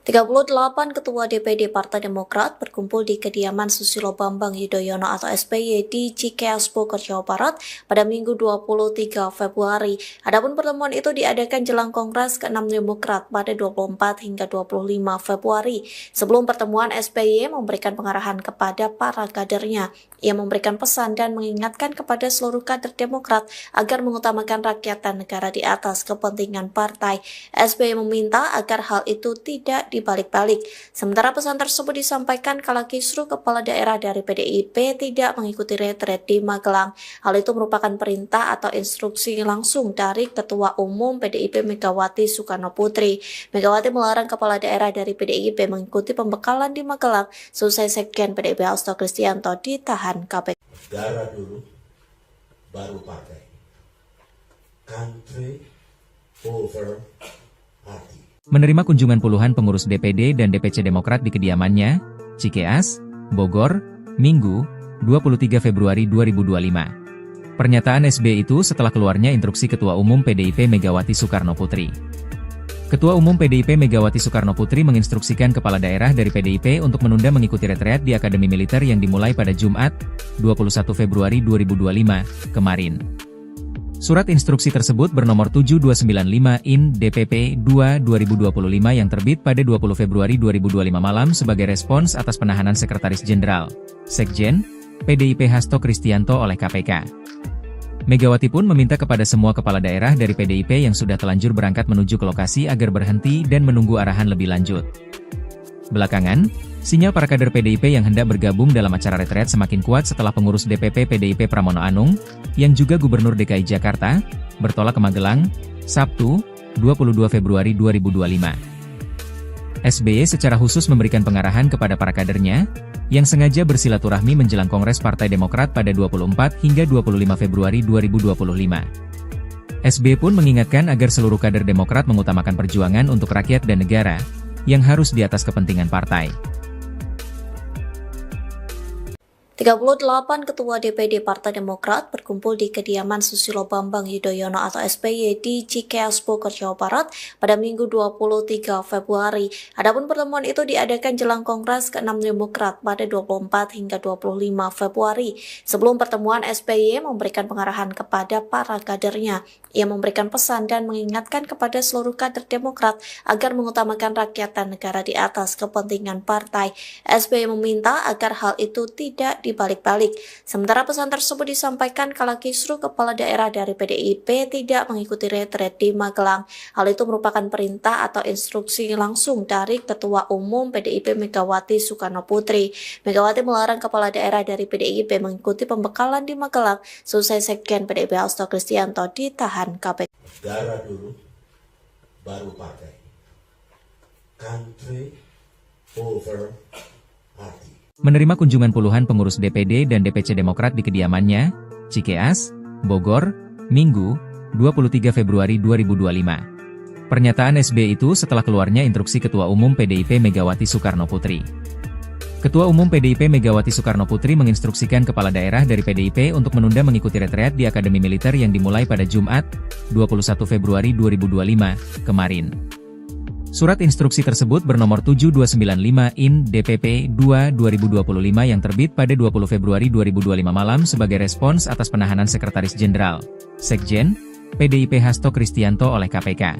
38 Ketua DPD Partai Demokrat berkumpul di kediaman Susilo Bambang Yudhoyono atau SBY di Cikeas Bogor, Jawa Barat pada Minggu 23 Februari. Adapun pertemuan itu diadakan jelang Kongres ke-6 Demokrat pada 24 hingga 25 Februari. Sebelum pertemuan, SBY memberikan pengarahan kepada para kadernya. Ia memberikan pesan dan mengingatkan kepada seluruh kader Demokrat agar mengutamakan rakyat dan negara di atas kepentingan partai. SBY meminta agar hal itu tidak dibalik-balik. Sementara pesan tersebut disampaikan kala kisruh kepala daerah dari PDIP tidak mengikuti retret di Magelang. Hal itu merupakan perintah atau instruksi langsung dari Ketua Umum PDIP Megawati Soekarno Putri. Megawati melarang kepala daerah dari PDIP mengikuti pembekalan di Magelang selesai Sekjen PDIP Hasto Kristianto ditahan KPK. Negara dulu, baru partai. Country over party. Menerima kunjungan puluhan pengurus DPD dan DPC Demokrat di kediamannya, Cikeas, Bogor, Minggu, 23 Februari 2025. Pernyataan SBY itu setelah keluarnya instruksi Ketua Umum PDIP Megawati Soekarno Putri. Ketua Umum PDIP Megawati Soekarno Putri menginstruksikan kepala daerah dari PDIP untuk menunda mengikuti retreat di Akademi Militer yang dimulai pada Jumat, 21 Februari 2025, kemarin. Surat instruksi tersebut bernomor 7295 IN DPP 2/2025 yang terbit pada 20 Februari 2025 malam sebagai respons atas penahanan Sekretaris Jenderal, Sekjen, PDIP Hasto Kristianto oleh KPK. Megawati pun meminta kepada semua kepala daerah dari PDIP yang sudah telanjur berangkat menuju ke lokasi agar berhenti dan menunggu arahan lebih lanjut. Belakangan, sinyal para kader PDIP yang hendak bergabung dalam acara retret semakin kuat setelah pengurus DPP PDIP Pramono Anung, yang juga Gubernur DKI Jakarta, bertolak ke Magelang, Sabtu, 22 Februari 2025. SBY secara khusus memberikan pengarahan kepada para kadernya, yang sengaja bersilaturahmi menjelang Kongres Partai Demokrat pada 24 hingga 25 Februari 2025. SBY pun mengingatkan agar seluruh kader Demokrat mengutamakan perjuangan untuk rakyat dan negara, yang harus di atas kepentingan partai. 38 Ketua DPD Partai Demokrat berkumpul di kediaman Susilo Bambang Yudhoyono atau SBY di Cikeas Bogor, Jawa Barat pada Minggu 23 Februari. Adapun pertemuan itu diadakan jelang Kongres ke-6 Demokrat pada 24 hingga 25 Februari. Sebelum pertemuan, SBY memberikan pengarahan kepada para kadernya. Ia memberikan pesan dan mengingatkan kepada seluruh kader Demokrat agar mengutamakan rakyat dan negara di atas kepentingan partai. SBY meminta agar hal itu tidak dibalik-balik. Sementara pesan tersebut disampaikan kala kisruh kepala daerah dari PDIP tidak mengikuti retret di Magelang. Hal itu merupakan perintah atau instruksi langsung dari Ketua Umum PDIP Megawati Soekarno Putri. Megawati melarang kepala daerah dari PDIP mengikuti pembekalan di Magelang selesai Sekjen PDIP Hasto Kristianto ditahan KPK. Negara dulu, baru partai. Country over party. Menerima kunjungan puluhan pengurus DPD dan DPC Demokrat di kediamannya, Cikeas, Bogor, Minggu, 23 Februari 2025. Pernyataan SBY itu setelah keluarnya instruksi Ketua Umum PDIP Megawati Soekarno Putri. Ketua Umum PDIP Megawati Soekarno Putri menginstruksikan kepala daerah dari PDIP untuk menunda mengikuti retreat di Akademi Militer yang dimulai pada Jumat, 21 Februari 2025, kemarin. Surat instruksi tersebut bernomor 7295/IN/DPP-2/2025 yang terbit pada 20 Februari 2025 malam sebagai respons atas penahanan Sekretaris Jenderal, Sekjen, PDIP Hasto Kristianto oleh KPK.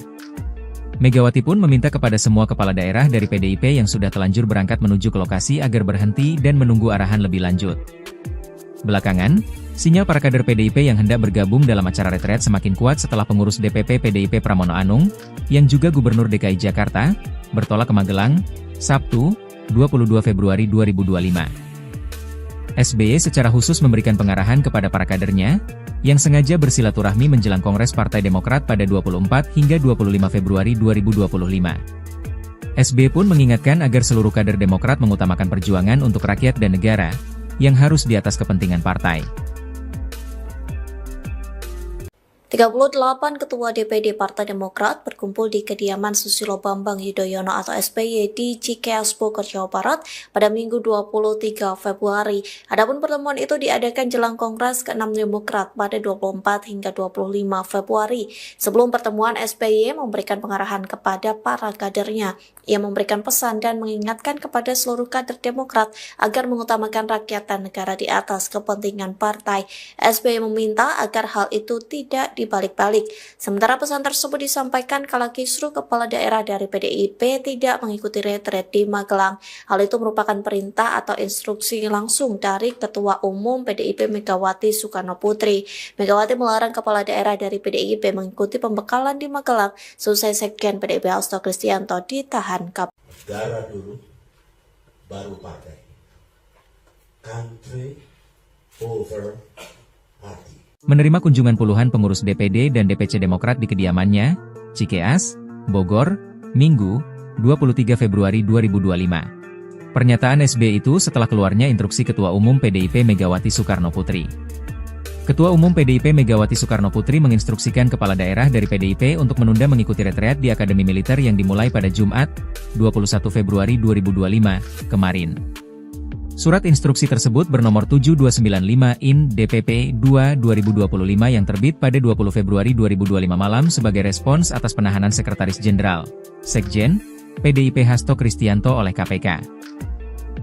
Megawati pun meminta kepada semua kepala daerah dari PDIP yang sudah telanjur berangkat menuju ke lokasi agar berhenti dan menunggu arahan lebih lanjut. Belakangan, sinyal para kader PDIP yang hendak bergabung dalam acara retret semakin kuat setelah pengurus DPP PDIP Pramono Anung, yang juga Gubernur DKI Jakarta, bertolak ke Magelang, Sabtu, 22 Februari 2025. SBY secara khusus memberikan pengarahan kepada para kadernya, yang sengaja bersilaturahmi menjelang Kongres Partai Demokrat pada 24 hingga 25 Februari 2025. SBY pun mengingatkan agar seluruh kader Demokrat mengutamakan perjuangan untuk rakyat dan negara, yang harus di atas kepentingan partai. 38 Ketua DPD Partai Demokrat berkumpul di kediaman Susilo Bambang Yudhoyono atau SBY di Cikeas Bogor, Jawa Barat pada Minggu 23 Februari. Adapun pertemuan itu diadakan jelang Kongres ke-6 Demokrat pada 24 hingga 25 Februari. Sebelum pertemuan, SBY memberikan pengarahan kepada para kadernya. Ia memberikan pesan dan mengingatkan kepada seluruh kader Demokrat agar mengutamakan rakyat dan negara di atas kepentingan partai. SBY meminta agar hal itu tidak dibalik-balik. Sementara pesan tersebut disampaikan kala kisruh kepala daerah dari PDIP tidak mengikuti retret di Magelang. Hal itu merupakan perintah atau instruksi langsung dari Ketua Umum PDIP Megawati Soekarno Putri. Megawati melarang kepala daerah dari PDIP mengikuti pembekalan di Magelang selesai Sekjen PDIP Hasto Kristianto ditahan KPK. Negara dulu, baru partai. Country over party. Menerima kunjungan puluhan pengurus DPD dan DPC Demokrat di kediamannya, Cikeas, Bogor, Minggu, 23 Februari 2025. Pernyataan SBY itu setelah keluarnya instruksi Ketua Umum PDIP Megawati Soekarno Putri. Ketua Umum PDIP Megawati Soekarno Putri menginstruksikan kepala daerah dari PDIP untuk menunda mengikuti retreat di Akademi Militer yang dimulai pada Jumat, 21 Februari 2025, kemarin. Surat instruksi tersebut bernomor 7295/IN/DPP-2/2025 yang terbit pada 20 Februari 2025 malam sebagai respons atas penahanan Sekretaris Jenderal, Sekjen, PDIP Hasto Kristianto oleh KPK.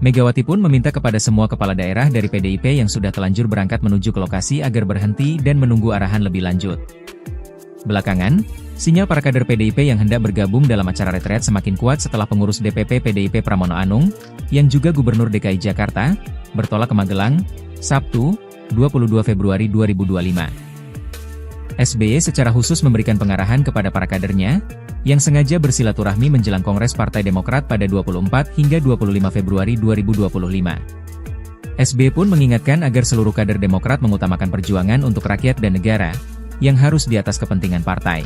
Megawati pun meminta kepada semua kepala daerah dari PDIP yang sudah telanjur berangkat menuju ke lokasi agar berhenti dan menunggu arahan lebih lanjut. Belakangan, sinyal para kader PDIP yang hendak bergabung dalam acara retret semakin kuat setelah pengurus DPP PDIP Pramono Anung, yang juga Gubernur DKI Jakarta, bertolak ke Magelang, Sabtu, 22 Februari 2025. SBY secara khusus memberikan pengarahan kepada para kadernya, yang sengaja bersilaturahmi menjelang Kongres Partai Demokrat pada 24 hingga 25 Februari 2025. SBY pun mengingatkan agar seluruh kader Demokrat mengutamakan perjuangan untuk rakyat dan negara, yang harus di atas kepentingan partai.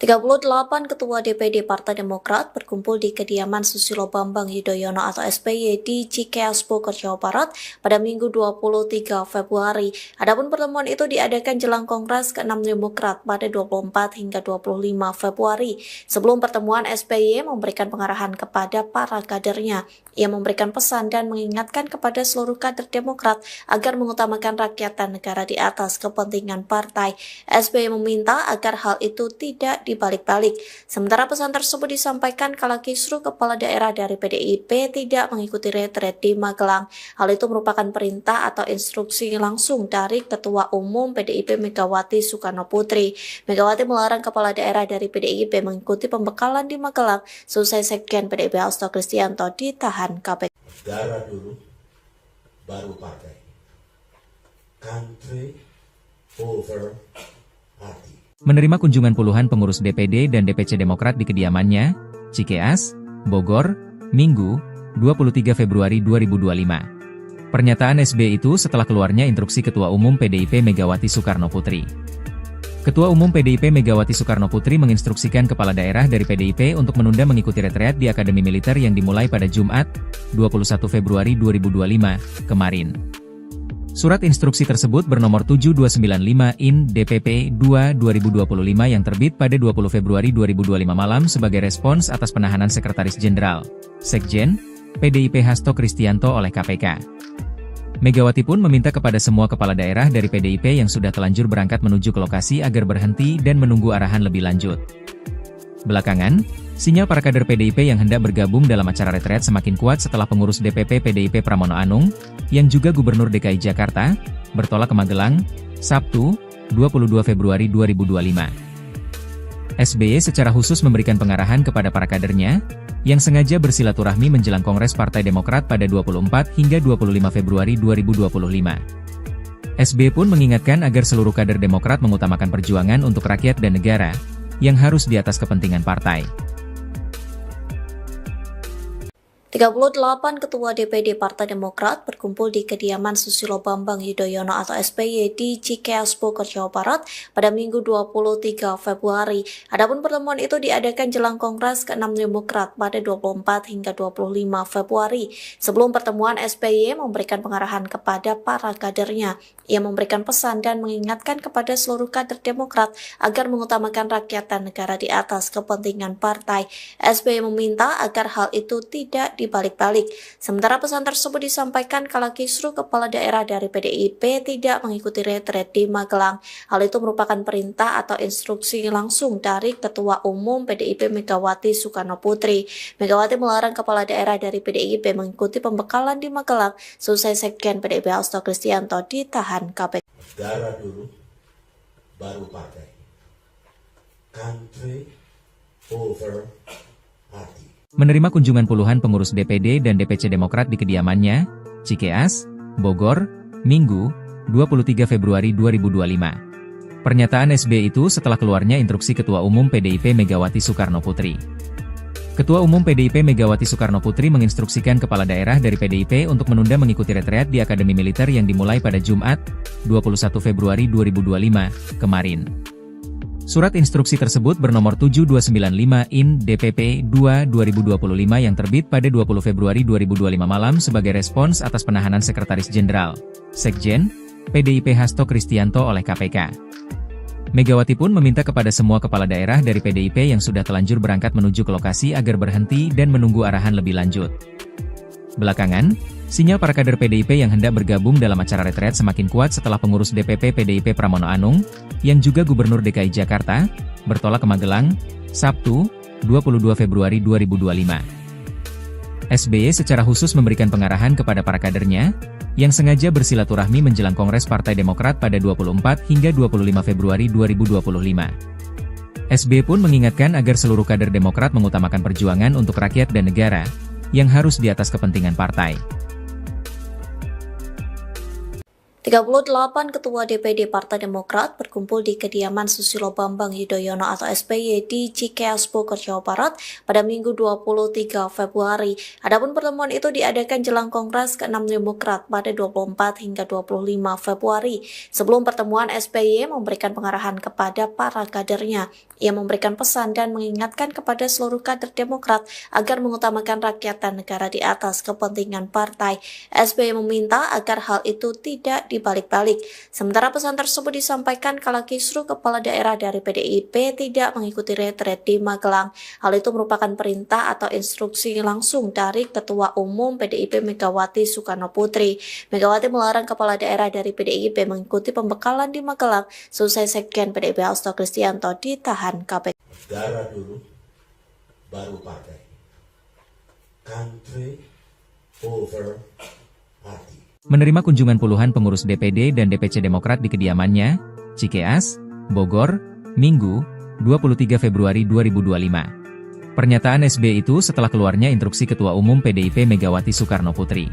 38 Ketua DPD Partai Demokrat berkumpul di kediaman Susilo Bambang Yudhoyono atau SBY di Cikeas Bogor, Jawa Barat pada Minggu 23 Februari. Adapun pertemuan itu diadakan jelang Kongres ke-6 Demokrat pada 24 hingga 25 Februari. Sebelum pertemuan, SBY memberikan pengarahan kepada para kadernya. Ia memberikan pesan dan mengingatkan kepada seluruh kader Demokrat agar mengutamakan rakyat dan negara di atas kepentingan partai. SBY meminta agar hal itu tidak dibalik-balik. Sementara pesan tersebut disampaikan kala kisruh kepala daerah dari PDIP tidak mengikuti retret di Magelang. Hal itu merupakan perintah atau instruksi langsung dari Ketua Umum PDIP Megawati Soekarno Putri. Megawati melarang kepala daerah dari PDIP mengikuti pembekalan di Magelang selesai Sekjen PDIP Hasto Kristianto ditahan KPK. Negara dulu, baru partai. Country over party. Menerima kunjungan puluhan pengurus DPD dan DPC Demokrat di kediamannya, Cikeas, Bogor, Minggu, 23 Februari 2025. Pernyataan SBY itu setelah keluarnya instruksi Ketua Umum PDIP Megawati Soekarno Putri. Ketua Umum PDIP Megawati Soekarno Putri menginstruksikan kepala daerah dari PDIP untuk menunda mengikuti retreat di Akademi Militer yang dimulai pada Jumat, 21 Februari 2025, kemarin. Surat instruksi tersebut bernomor 7295 IN DPP 2/2025 yang terbit pada 20 Februari 2025 malam sebagai respons atas penahanan Sekretaris Jenderal, Sekjen, PDIP Hasto Kristianto oleh KPK. Megawati pun meminta kepada semua kepala daerah dari PDIP yang sudah telanjur berangkat menuju ke lokasi agar berhenti dan menunggu arahan lebih lanjut. Belakangan, sinyal para kader PDIP yang hendak bergabung dalam acara retret semakin kuat setelah pengurus DPP PDIP Pramono Anung, yang juga Gubernur DKI Jakarta, bertolak ke Magelang, Sabtu, 22 Februari 2025. SBY secara khusus memberikan pengarahan kepada para kadernya, yang sengaja bersilaturahmi menjelang Kongres Partai Demokrat pada 24 hingga 25 Februari 2025. SBY pun mengingatkan agar seluruh kader Demokrat mengutamakan perjuangan untuk rakyat dan negara, yang harus di atas kepentingan partai. 38 Ketua DPD Partai Demokrat berkumpul di kediaman Susilo Bambang Yudhoyono atau SBY di Cikeas Bogor, Jawa Barat pada Minggu 23 Februari. Adapun pertemuan itu diadakan jelang Kongres ke-6 Demokrat pada 24 hingga 25 Februari. Sebelum pertemuan, SBY memberikan pengarahan kepada para kadernya. Ia memberikan pesan dan mengingatkan kepada seluruh kader Demokrat agar mengutamakan rakyat dan negara di atas kepentingan partai. SBY meminta agar hal itu tidak dibalik-balik. Sementara pesan tersebut disampaikan kala kisruh kepala daerah dari PDIP tidak mengikuti retret di Magelang. Hal itu merupakan perintah atau instruksi langsung dari Ketua Umum PDIP Megawati Soekarno Putri. Megawati melarang kepala daerah dari PDIP mengikuti pembekalan di Magelang selesai Sekjen PDIP Hasto Kristianto ditahan KPK. Negara dulu, baru partai. Country over party. Menerima kunjungan puluhan pengurus DPD dan DPC Demokrat di kediamannya, Cikeas, Bogor, Minggu, 23 Februari 2025. Pernyataan SBY itu setelah keluarnya instruksi Ketua Umum PDIP Megawati Soekarno Putri. Ketua Umum PDIP Megawati Soekarno Putri menginstruksikan kepala daerah dari PDIP untuk menunda mengikuti retreat di Akademi Militer yang dimulai pada Jumat, 21 Februari 2025, kemarin. Surat instruksi tersebut bernomor 7295 IN DPP 2/2025 yang terbit pada 20 Februari 2025 malam sebagai respons atas penahanan Sekretaris Jenderal, Sekjen, PDIP Hasto Kristianto oleh KPK. Megawati pun meminta kepada semua kepala daerah dari PDIP yang sudah telanjur berangkat menuju ke lokasi agar berhenti dan menunggu arahan lebih lanjut. Belakangan, sinyal para kader PDIP yang hendak bergabung dalam acara retret semakin kuat setelah pengurus DPP PDIP Pramono Anung, yang juga Gubernur DKI Jakarta, bertolak ke Magelang, Sabtu, 22 Februari 2025. SBY secara khusus memberikan pengarahan kepada para kadernya, yang sengaja bersilaturahmi menjelang Kongres Partai Demokrat pada 24 hingga 25 Februari 2025. SBY pun mengingatkan agar seluruh kader Demokrat mengutamakan perjuangan untuk rakyat dan negara, yang harus di atas kepentingan partai. 38 Ketua DPD Partai Demokrat berkumpul di kediaman Susilo Bambang Yudhoyono atau SBY di Cikeas Bogor, Jawa Barat pada Minggu 23 Februari. Adapun pertemuan itu diadakan jelang Kongres ke-6 Demokrat pada 24 hingga 25 Februari. Sebelum pertemuan, SBY memberikan pengarahan kepada para kadernya. Ia memberikan pesan dan mengingatkan kepada seluruh kader Demokrat agar mengutamakan rakyat dan negara di atas kepentingan partai. SBY meminta agar hal itu tidak dibalik-balik. Sementara pesan tersebut disampaikan kala kisru kepala daerah dari PDIP tidak mengikuti retret di Magelang. Hal itu merupakan perintah atau instruksi langsung dari Ketua Umum PDIP Megawati Soekarno Putri. Megawati melarang kepala daerah dari PDIP mengikuti pembekalan di Magelang selesai Sekjen PDIP Hasto Kristianto ditahan KPK. Negara dulu, baru partai. Country over party. Menerima kunjungan puluhan pengurus DPD dan DPC Demokrat di kediamannya, Cikeas, Bogor, Minggu, 23 Februari 2025. Pernyataan SBY itu setelah keluarnya instruksi Ketua Umum PDIP Megawati Soekarno Putri.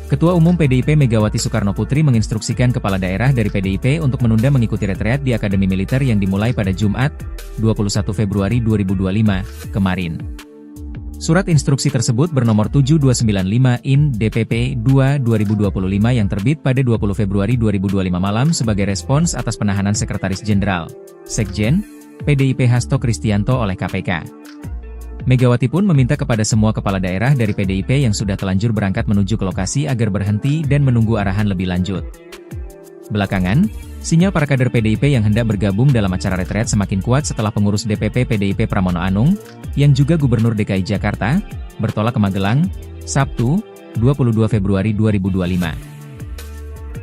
Ketua Umum PDIP Megawati Soekarno Putri menginstruksikan kepala daerah dari PDIP untuk menunda mengikuti retreat di Akademi Militer yang dimulai pada Jumat, 21 Februari 2025, kemarin. Surat instruksi tersebut bernomor 7295/IN DPP 2/2025 yang terbit pada 20 Februari 2025 malam sebagai respons atas penahanan Sekretaris Jenderal, Sekjen, PDIP Hasto Kristianto oleh KPK. Megawati pun meminta kepada semua kepala daerah dari PDIP yang sudah telanjur berangkat menuju ke lokasi agar berhenti dan menunggu arahan lebih lanjut. Belakangan, sinyal para kader PDIP yang hendak bergabung dalam acara retreat semakin kuat setelah pengurus DPP PDIP Pramono Anung, yang juga Gubernur DKI Jakarta, bertolak ke Magelang, Sabtu, 22 Februari 2025.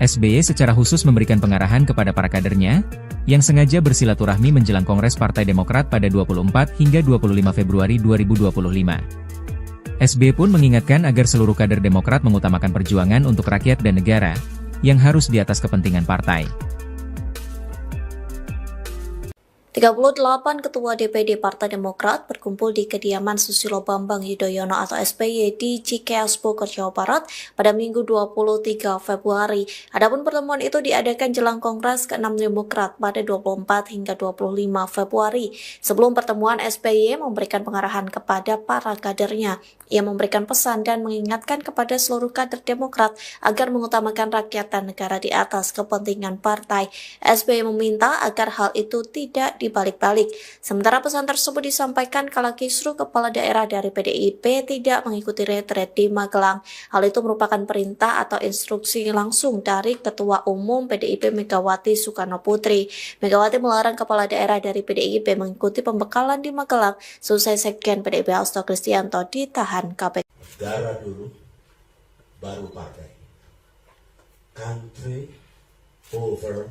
SBY secara khusus memberikan pengarahan kepada para kadernya, yang sengaja bersilaturahmi menjelang Kongres Partai Demokrat pada 24 hingga 25 Februari 2025. SBY pun mengingatkan agar seluruh kader Demokrat mengutamakan perjuangan untuk rakyat dan negara, yang harus di atas kepentingan partai. 38 Ketua DPD Partai Demokrat berkumpul di kediaman Susilo Bambang Yudhoyono atau SBY di Cikeas Bogor, Jawa Barat pada Minggu 23 Februari. Adapun pertemuan itu diadakan jelang Kongres ke-6 Demokrat pada 24 hingga 25 Februari. Sebelum pertemuan, SBY memberikan pengarahan kepada para kadernya. Ia memberikan pesan dan mengingatkan kepada seluruh kader Demokrat agar mengutamakan rakyat dan negara di atas kepentingan partai. SBY meminta agar hal itu tidak dibalik-balik. Sementara pesan tersebut disampaikan kala kisru kepala daerah dari PDIP tidak mengikuti retret di Magelang. Hal itu merupakan perintah atau instruksi langsung dari Ketua Umum PDIP Megawati Soekarno Putri. Megawati melarang kepala daerah dari PDIP mengikuti pembekalan di Magelang selesai Sekjen PDIP Hasto Kristianto ditahan KPK. Negara dulu, baru partai. Country over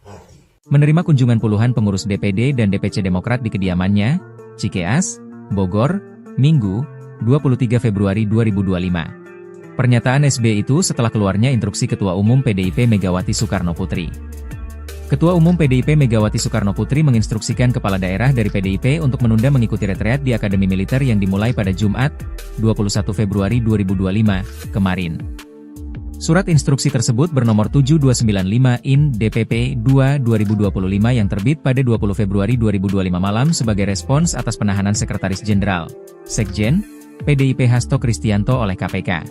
party. Menerima kunjungan puluhan pengurus DPD dan DPC Demokrat di kediamannya, Cikeas, Bogor, Minggu, 23 Februari 2025. Pernyataan SBY itu setelah keluarnya instruksi Ketua Umum PDIP Megawati Soekarno Putri. Ketua Umum PDIP Megawati Soekarno Putri menginstruksikan kepala daerah dari PDIP untuk menunda mengikuti retreat di Akademi Militer yang dimulai pada Jumat, 21 Februari 2025, kemarin. Surat instruksi tersebut bernomor 7295/IN DPP 2/2025 yang terbit pada 20 Februari 2025 malam sebagai respons atas penahanan Sekretaris Jenderal, Sekjen, PDIP Hasto Kristianto oleh KPK.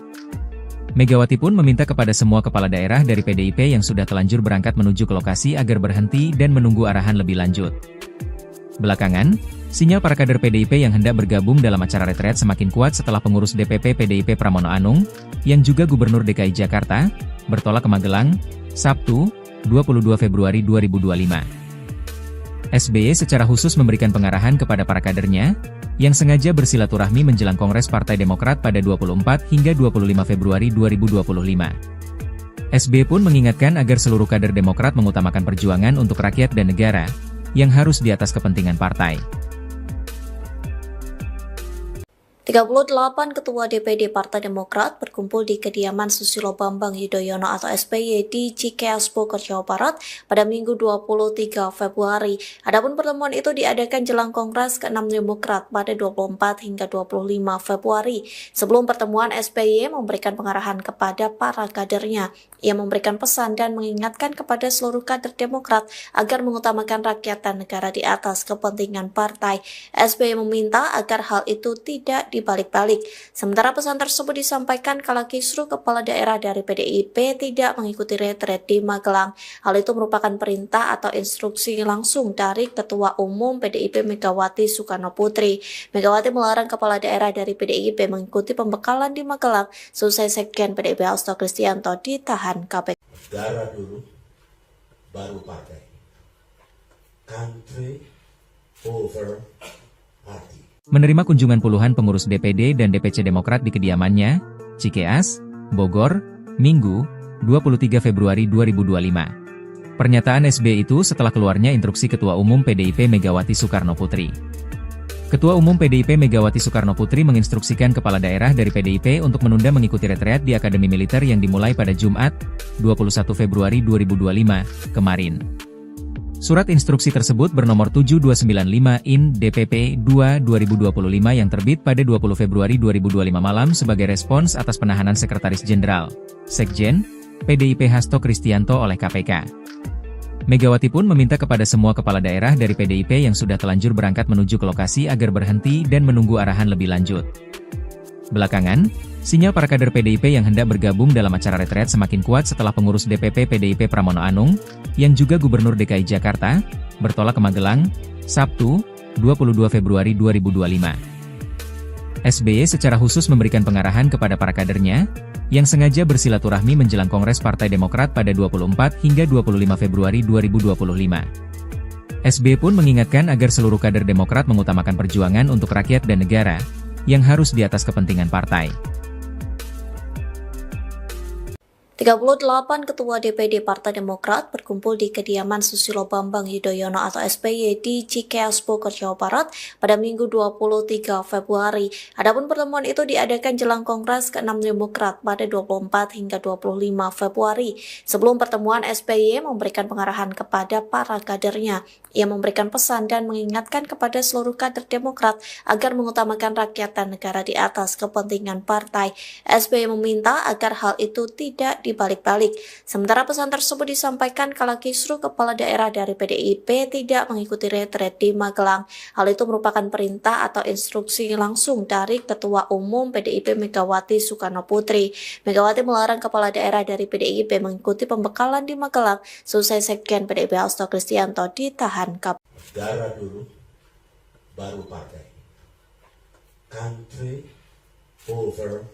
Megawati pun meminta kepada semua kepala daerah dari PDIP yang sudah telanjur berangkat menuju ke lokasi agar berhenti dan menunggu arahan lebih lanjut. Belakangan, sinyal para kader PDIP yang hendak bergabung dalam acara retreat semakin kuat setelah pengurus DPP PDIP Pramono Anung, yang juga Gubernur DKI Jakarta, bertolak ke Magelang, Sabtu, 22 Februari 2025. SBY secara khusus memberikan pengarahan kepada para kadernya, yang sengaja bersilaturahmi menjelang Kongres Partai Demokrat pada 24 hingga 25 Februari 2025. SBY pun mengingatkan agar seluruh kader Demokrat mengutamakan perjuangan untuk rakyat dan negara, yang harus di atas kepentingan partai. 38 Ketua DPD Partai Demokrat berkumpul di kediaman Susilo Bambang Yudhoyono atau SBY di Cikeas Bogor, Jawa Barat pada Minggu 23 Februari. Adapun pertemuan itu diadakan jelang Kongres ke-6 Demokrat pada 24 hingga 25 Februari. Sebelum pertemuan, SBY memberikan pengarahan kepada para kadernya. Ia memberikan pesan dan mengingatkan kepada seluruh kader Demokrat agar mengutamakan rakyat dan negara di atas kepentingan partai. SBY meminta agar hal itu tidak dibalik-balik. Sementara pesan tersebut disampaikan kala kisruh kepala daerah dari PDIP tidak mengikuti retret di Magelang. Hal itu merupakan perintah atau instruksi langsung dari Ketua Umum PDIP Megawati Soekarno Putri. Megawati melarang kepala daerah dari PDIP mengikuti pembekalan di Magelang selesai Sekjen PDIP Hasto Kristianto ditahan KPK. Negara dulu, baru partai. Country over party. Menerima kunjungan puluhan pengurus DPD dan DPC Demokrat di kediamannya, Cikeas, Bogor, Minggu, 23 Februari 2025. Pernyataan SBY itu setelah keluarnya instruksi Ketua Umum PDIP Megawati Soekarno Putri. Ketua Umum PDIP Megawati Soekarno Putri menginstruksikan kepala daerah dari PDIP untuk menunda mengikuti retreat di Akademi Militer yang dimulai pada Jumat, 21 Februari 2025, kemarin. Surat instruksi tersebut bernomor 7295 IN DPP 2/2025 yang terbit pada 20 Februari 2025 malam sebagai respons atas penahanan Sekretaris Jenderal, Sekjen, PDIP Hasto Kristianto oleh KPK. Megawati pun meminta kepada semua kepala daerah dari PDIP yang sudah telanjur berangkat menuju ke lokasi agar berhenti dan menunggu arahan lebih lanjut. Belakangan, sinyal para kader PDIP yang hendak bergabung dalam acara retret semakin kuat setelah pengurus DPP PDIP Pramono Anung, yang juga Gubernur DKI Jakarta, bertolak ke Magelang, Sabtu, 22 Februari 2025. SBY secara khusus memberikan pengarahan kepada para kadernya, yang sengaja bersilaturahmi menjelang Kongres Partai Demokrat pada 24 hingga 25 Februari 2025. SBY pun mengingatkan agar seluruh kader Demokrat mengutamakan perjuangan untuk rakyat dan negara, yang harus di atas kepentingan partai. 38 Ketua DPD Partai Demokrat berkumpul di kediaman Susilo Bambang Yudhoyono atau SBY di Cikeas Bogor, Jawa Barat pada Minggu 23 Februari. Adapun pertemuan itu diadakan jelang Kongres ke-6 Demokrat pada 24 hingga 25 Februari. Sebelum pertemuan, SBY memberikan pengarahan kepada para kadernya. Ia memberikan pesan dan mengingatkan kepada seluruh kader Demokrat agar mengutamakan rakyat dan negara di atas kepentingan partai. SBY meminta agar hal itu tidak dibalik-balik. Sementara pesan tersebut disampaikan kala kisruh kepala daerah dari PDIP tidak mengikuti retret di Magelang. Hal itu merupakan perintah atau instruksi langsung dari Ketua Umum PDIP Megawati Soekarno Putri. Megawati melarang kepala daerah dari PDIP mengikuti pembekalan di Magelang selesai Sekjen PDIP Hasto Kristianto ditahan KPK. Negara dulu, baru partai. Country over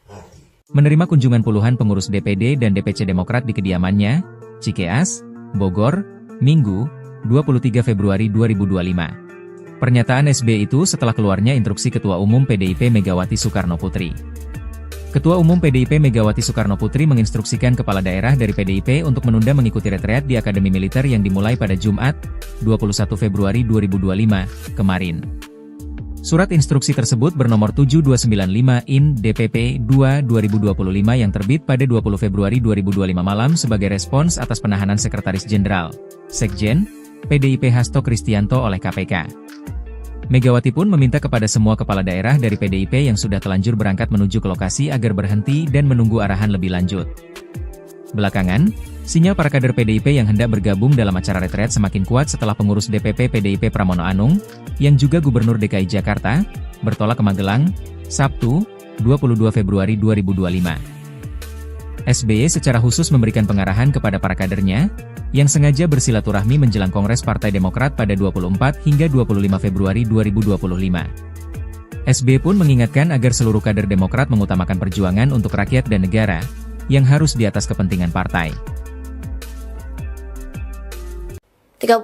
party. Menerima kunjungan puluhan pengurus DPD dan DPC Demokrat di kediamannya, Cikeas, Bogor, Minggu, 23 Februari 2025. Pernyataan SBY itu setelah keluarnya instruksi Ketua Umum PDIP Megawati Soekarno Putri. Ketua Umum PDIP Megawati Soekarno Putri menginstruksikan kepala daerah dari PDIP untuk menunda mengikuti retreat di Akademi Militer yang dimulai pada Jumat, 21 Februari 2025, kemarin. Surat instruksi tersebut bernomor 7295 IN DPP 2/2025 yang terbit pada 20 Februari 2025 malam sebagai respons atas penahanan Sekretaris Jenderal, Sekjen, PDIP Hasto Kristianto oleh KPK. Megawati pun meminta kepada semua kepala daerah dari PDIP yang sudah telanjur berangkat menuju ke lokasi agar berhenti dan menunggu arahan lebih lanjut. Belakangan, sinyal para kader PDIP yang hendak bergabung dalam acara retret semakin kuat setelah pengurus DPP PDIP Pramono Anung, yang juga Gubernur DKI Jakarta, bertolak ke Magelang, Sabtu, 22 Februari 2025. SBY secara khusus memberikan pengarahan kepada para kadernya, yang sengaja bersilaturahmi menjelang Kongres Partai Demokrat pada 24 hingga 25 Februari 2025. SBY pun mengingatkan agar seluruh kader Demokrat mengutamakan perjuangan untuk rakyat dan negara, yang harus di atas kepentingan partai. 38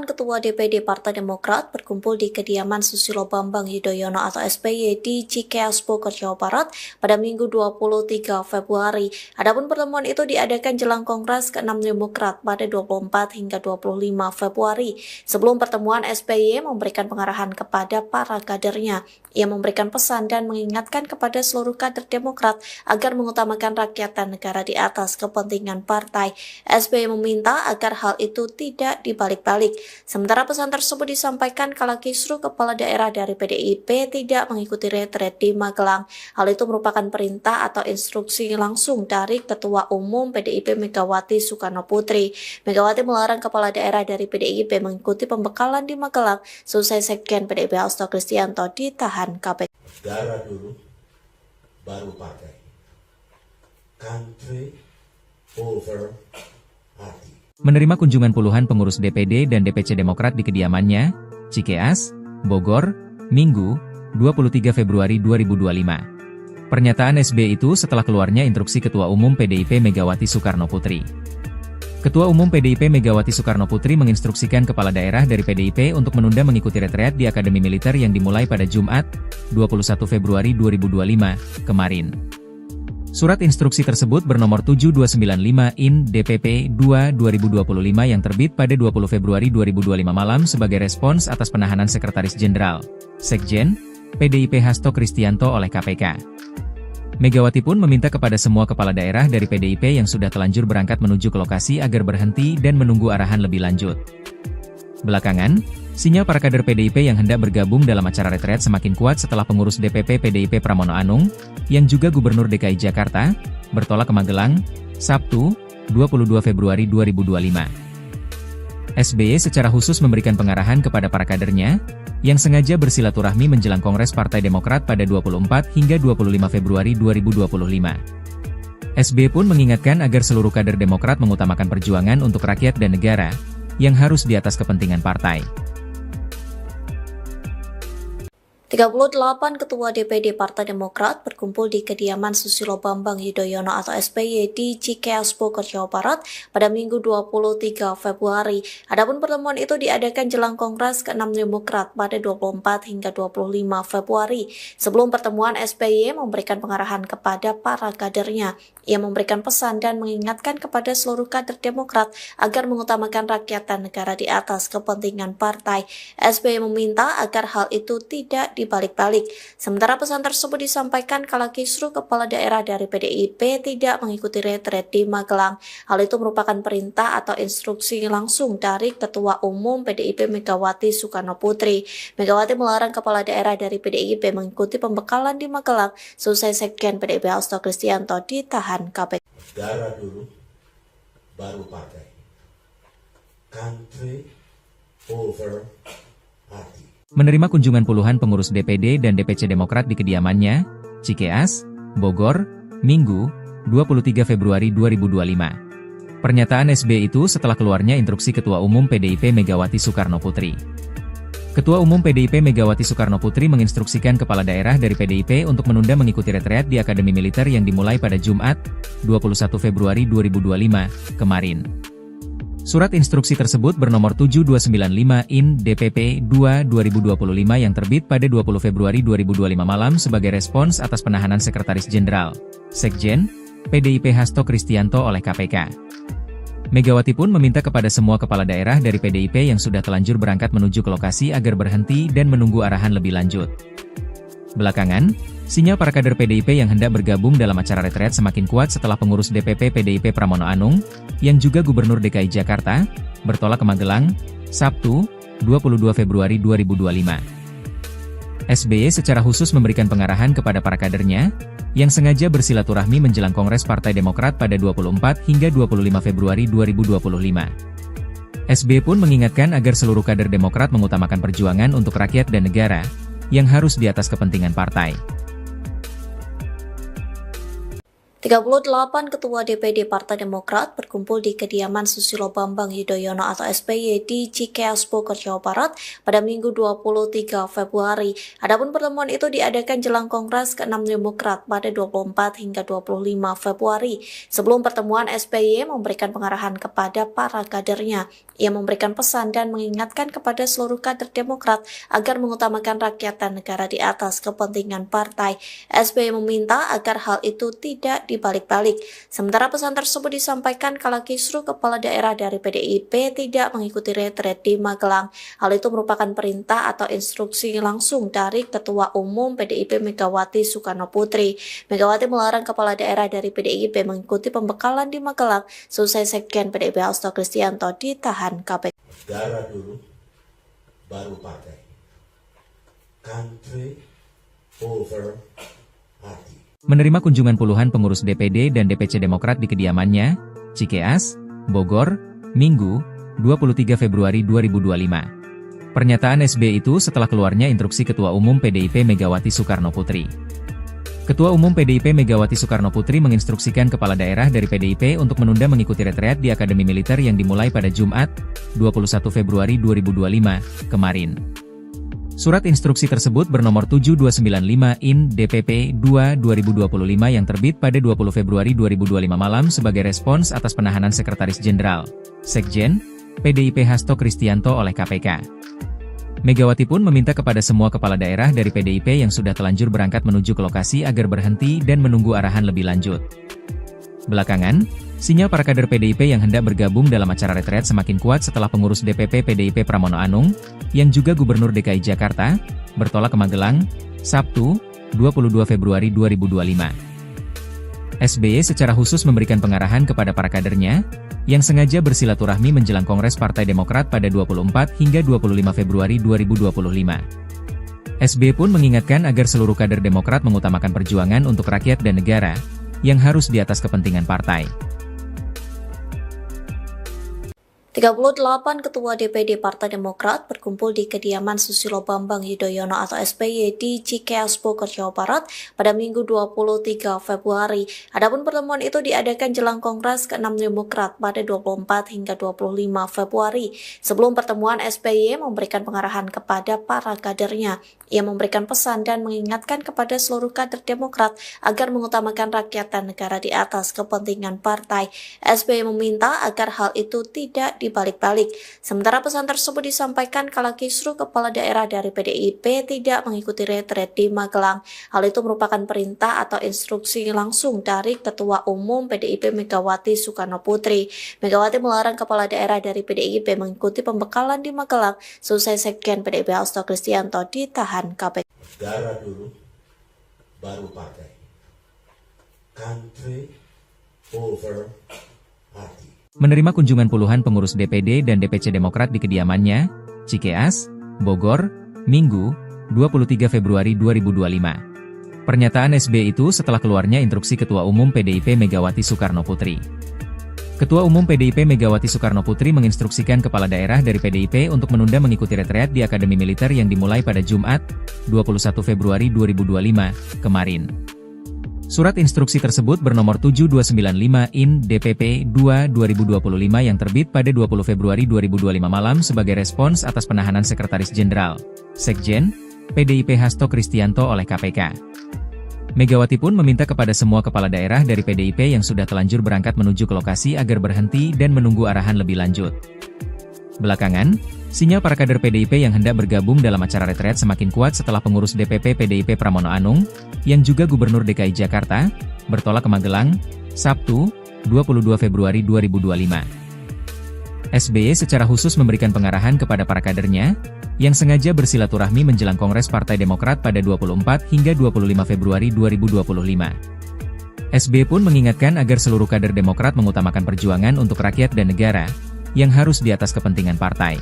Ketua DPD Partai Demokrat berkumpul di kediaman Susilo Bambang Yudhoyono atau SBY di Cikeas Bogor, Jawa Barat pada Minggu 23 Februari. Adapun pertemuan itu diadakan jelang Kongres ke-6 Demokrat pada 24 hingga 25 Februari. Sebelum pertemuan, SBY memberikan pengarahan kepada para kadernya. Ia memberikan pesan dan mengingatkan kepada seluruh kader Demokrat agar mengutamakan rakyat dan negara di atas kepentingan partai. SBY meminta agar hal itu tidak dibalik-balik. Sementara pesan tersebut disampaikan kala kisruh kepala daerah dari PDIP tidak mengikuti retret di Magelang. Hal itu merupakan perintah atau instruksi langsung dari Ketua Umum PDIP Megawati Soekarno Putri. Megawati melarang kepala daerah dari PDIP mengikuti pembekalan di Magelang selesai Sekjen PDIP Hasto Kristianto ditahan KPK. Darah dulu, baru partai. Country over party. Menerima kunjungan puluhan pengurus DPD dan DPC Demokrat di kediamannya, Cikeas, Bogor, Minggu, 23 Februari 2025. Pernyataan SBY itu setelah keluarnya instruksi Ketua Umum PDIP Megawati Soekarno Putri. Ketua Umum PDIP Megawati Soekarno Putri menginstruksikan kepala daerah dari PDIP untuk menunda mengikuti retreat di Akademi Militer yang dimulai pada Jumat, 21 Februari 2025, kemarin. Surat instruksi tersebut bernomor 7295/IN DPP 2/2025 yang terbit pada 20 Februari 2025 malam sebagai respons atas penahanan Sekretaris Jenderal, Sekjen, PDIP Hasto Kristianto oleh KPK. Megawati pun meminta kepada semua kepala daerah dari PDIP yang sudah telanjur berangkat menuju ke lokasi agar berhenti dan menunggu arahan lebih lanjut. Belakangan, sinyal para kader PDIP yang hendak bergabung dalam acara retret semakin kuat setelah pengurus DPP PDIP Pramono Anung, yang juga Gubernur DKI Jakarta, bertolak ke Magelang, Sabtu, 22 Februari 2025. SBY secara khusus memberikan pengarahan kepada para kadernya, yang sengaja bersilaturahmi menjelang Kongres Partai Demokrat pada 24 hingga 25 Februari 2025. SBY pun mengingatkan agar seluruh kader Demokrat mengutamakan perjuangan untuk rakyat dan negara, yang harus di atas kepentingan partai. 38 Ketua DPD Partai Demokrat berkumpul di kediaman Susilo Bambang Yudhoyono atau SBY di Cikeas Bogor, Jawa Barat pada Minggu 23 Februari. Adapun pertemuan itu diadakan jelang Kongres ke-6 Demokrat pada 24 hingga 25 Februari. Sebelum pertemuan, SBY memberikan pengarahan kepada para kadernya. Ia memberikan pesan dan mengingatkan kepada seluruh kader Demokrat agar mengutamakan rakyat dan negara di atas kepentingan partai. SBY meminta agar hal itu tidak dibalik-balik. Sementara pesan tersebut disampaikan kala kisruh kepala daerah dari PDIP tidak mengikuti retret di Magelang. Hal itu merupakan perintah atau instruksi langsung dari Ketua Umum PDIP Megawati Soekarno Putri. Megawati melarang kepala daerah dari PDIP mengikuti pembekalan di Magelang selesai Sekjen PDIP Hasto Kristianto ditahan KPK. Darah dulu, baru partai. Country over party. Menerima kunjungan puluhan pengurus DPD dan DPC Demokrat di kediamannya, Cikeas, Bogor, Minggu, 23 Februari 2025. Pernyataan SBY itu setelah keluarnya instruksi Ketua Umum PDIP Megawati Soekarno Putri. Ketua Umum PDIP Megawati Soekarno Putri menginstruksikan kepala daerah dari PDIP untuk menunda mengikuti retreat di Akademi Militer yang dimulai pada Jumat, 21 Februari 2025, kemarin. Surat instruksi tersebut bernomor 7295/IN DPP 2/2025 yang terbit pada 20 Februari 2025 malam sebagai respons atas penahanan Sekretaris Jenderal, Sekjen, PDIP Hasto Kristianto oleh KPK. Megawati pun meminta kepada semua kepala daerah dari PDIP yang sudah telanjur berangkat menuju ke lokasi agar berhenti dan menunggu arahan lebih lanjut. Belakangan, sinyal para kader PDIP yang hendak bergabung dalam acara retret semakin kuat setelah pengurus DPP PDIP Pramono Anung, yang juga Gubernur DKI Jakarta, bertolak ke Magelang, Sabtu, 22 Februari 2025. SBY secara khusus memberikan pengarahan kepada para kadernya, yang sengaja bersilaturahmi menjelang Kongres Partai Demokrat pada 24 hingga 25 Februari 2025. SBY pun mengingatkan agar seluruh kader Demokrat mengutamakan perjuangan untuk rakyat dan negara, yang harus di atas kepentingan partai. 38 Ketua DPD Partai Demokrat berkumpul di kediaman Susilo Bambang Yudhoyono atau SBY di Cikeas Bogor, Jawa Barat pada Minggu 23 Februari. Adapun pertemuan itu diadakan jelang Kongres ke-6 Demokrat pada 24 hingga 25 Februari. Sebelum pertemuan, SBY memberikan pengarahan kepada para kadernya. Ia memberikan pesan dan mengingatkan kepada seluruh kader Demokrat agar mengutamakan rakyat dan negara di atas kepentingan partai. SBY meminta agar hal itu tidak dibalik-balik. Sementara pesan tersebut disampaikan kala kisruh kepala daerah dari PDIP tidak mengikuti retret di Magelang. Hal itu merupakan perintah atau instruksi langsung dari Ketua Umum PDIP Megawati Soekarno Putri. Megawati melarang kepala daerah dari PDIP mengikuti pembekalan di Magelang selesai Sekjen PDIP Hasto Kristianto ditahan KPK. Negara dulu, baru partai. Country over party. Menerima kunjungan puluhan pengurus DPD dan DPC Demokrat di kediamannya, Cikeas, Bogor, Minggu, 23 Februari 2025. Pernyataan SBY itu setelah keluarnya instruksi Ketua Umum PDIP Megawati Soekarno Putri. Ketua Umum PDIP Megawati Soekarno Putri menginstruksikan kepala daerah dari PDIP untuk menunda mengikuti retreat di Akademi Militer yang dimulai pada Jumat, 21 Februari 2025, kemarin. Surat instruksi tersebut bernomor 7295/IN/DPP 2/2025 yang terbit pada 20 Februari 2025 malam sebagai respons atas penahanan Sekretaris Jenderal, Sekjen, PDIP Hasto Kristianto oleh KPK. Megawati pun meminta kepada semua kepala daerah dari PDIP yang sudah telanjur berangkat menuju ke lokasi agar berhenti dan menunggu arahan lebih lanjut. Belakangan, sinyal para kader PDIP yang hendak bergabung dalam acara retret semakin kuat setelah pengurus DPP PDIP Pramono Anung, yang juga Gubernur DKI Jakarta, bertolak ke Magelang, Sabtu, 22 Februari 2025. SBY secara khusus memberikan pengarahan kepada para kadernya, yang sengaja bersilaturahmi menjelang Kongres Partai Demokrat pada 24 hingga 25 Februari 2025. SBY pun mengingatkan agar seluruh kader Demokrat mengutamakan perjuangan untuk rakyat dan negara, yang harus di atas kepentingan partai. 38 Ketua DPD Partai Demokrat berkumpul di kediaman Susilo Bambang Yudhoyono atau SBY di Cikeas Bogor, Jawa Barat pada Minggu 23 Februari. Adapun pertemuan itu diadakan jelang Kongres ke-6 Demokrat pada 24 hingga 25 Februari. Sebelum pertemuan, SBY memberikan pengarahan kepada para kadernya. Ia memberikan pesan dan mengingatkan kepada seluruh kader Demokrat agar mengutamakan rakyat dan negara di atas kepentingan partai. SBY meminta agar hal itu tidak dibalik-balik. Sementara pesan tersebut disampaikan kala kisruh kepala daerah dari PDIP tidak mengikuti retret di Magelang. Hal itu merupakan perintah atau instruksi langsung dari Ketua Umum PDIP Megawati Soekarno Putri. Megawati melarang kepala daerah dari PDIP mengikuti pembekalan di Magelang selesai Sekjen PDIP Hasto Kristianto ditahan KPK. Negara dulu, baru partai. Country over party. Menerima kunjungan puluhan pengurus DPD dan DPC Demokrat di kediamannya, Cikeas, Bogor, Minggu, 23 Februari 2025. Pernyataan SBY itu setelah keluarnya instruksi Ketua Umum PDIP Megawati Soekarno Putri. Ketua Umum PDIP Megawati Soekarno Putri menginstruksikan kepala daerah dari PDIP untuk menunda mengikuti retreat di Akademi Militer yang dimulai pada Jumat, 21 Februari 2025, kemarin. Surat instruksi tersebut bernomor 7295/IN/DPP 2/2025 yang terbit pada 20 Februari 2025 malam sebagai respons atas penahanan Sekretaris Jenderal, Sekjen, PDIP Hasto Kristianto oleh KPK. Megawati pun meminta kepada semua kepala daerah dari PDIP yang sudah telanjur berangkat menuju ke lokasi agar berhenti dan menunggu arahan lebih lanjut. Belakangan, sinyal para kader PDIP yang hendak bergabung dalam acara retret semakin kuat setelah pengurus DPP PDIP Pramono Anung, yang juga Gubernur DKI Jakarta, bertolak ke Magelang, Sabtu, 22 Februari 2025. SBY secara khusus memberikan pengarahan kepada para kadernya, yang sengaja bersilaturahmi menjelang Kongres Partai Demokrat pada 24 hingga 25 Februari 2025. SBY pun mengingatkan agar seluruh kader Demokrat mengutamakan perjuangan untuk rakyat dan negara, yang harus di atas kepentingan partai.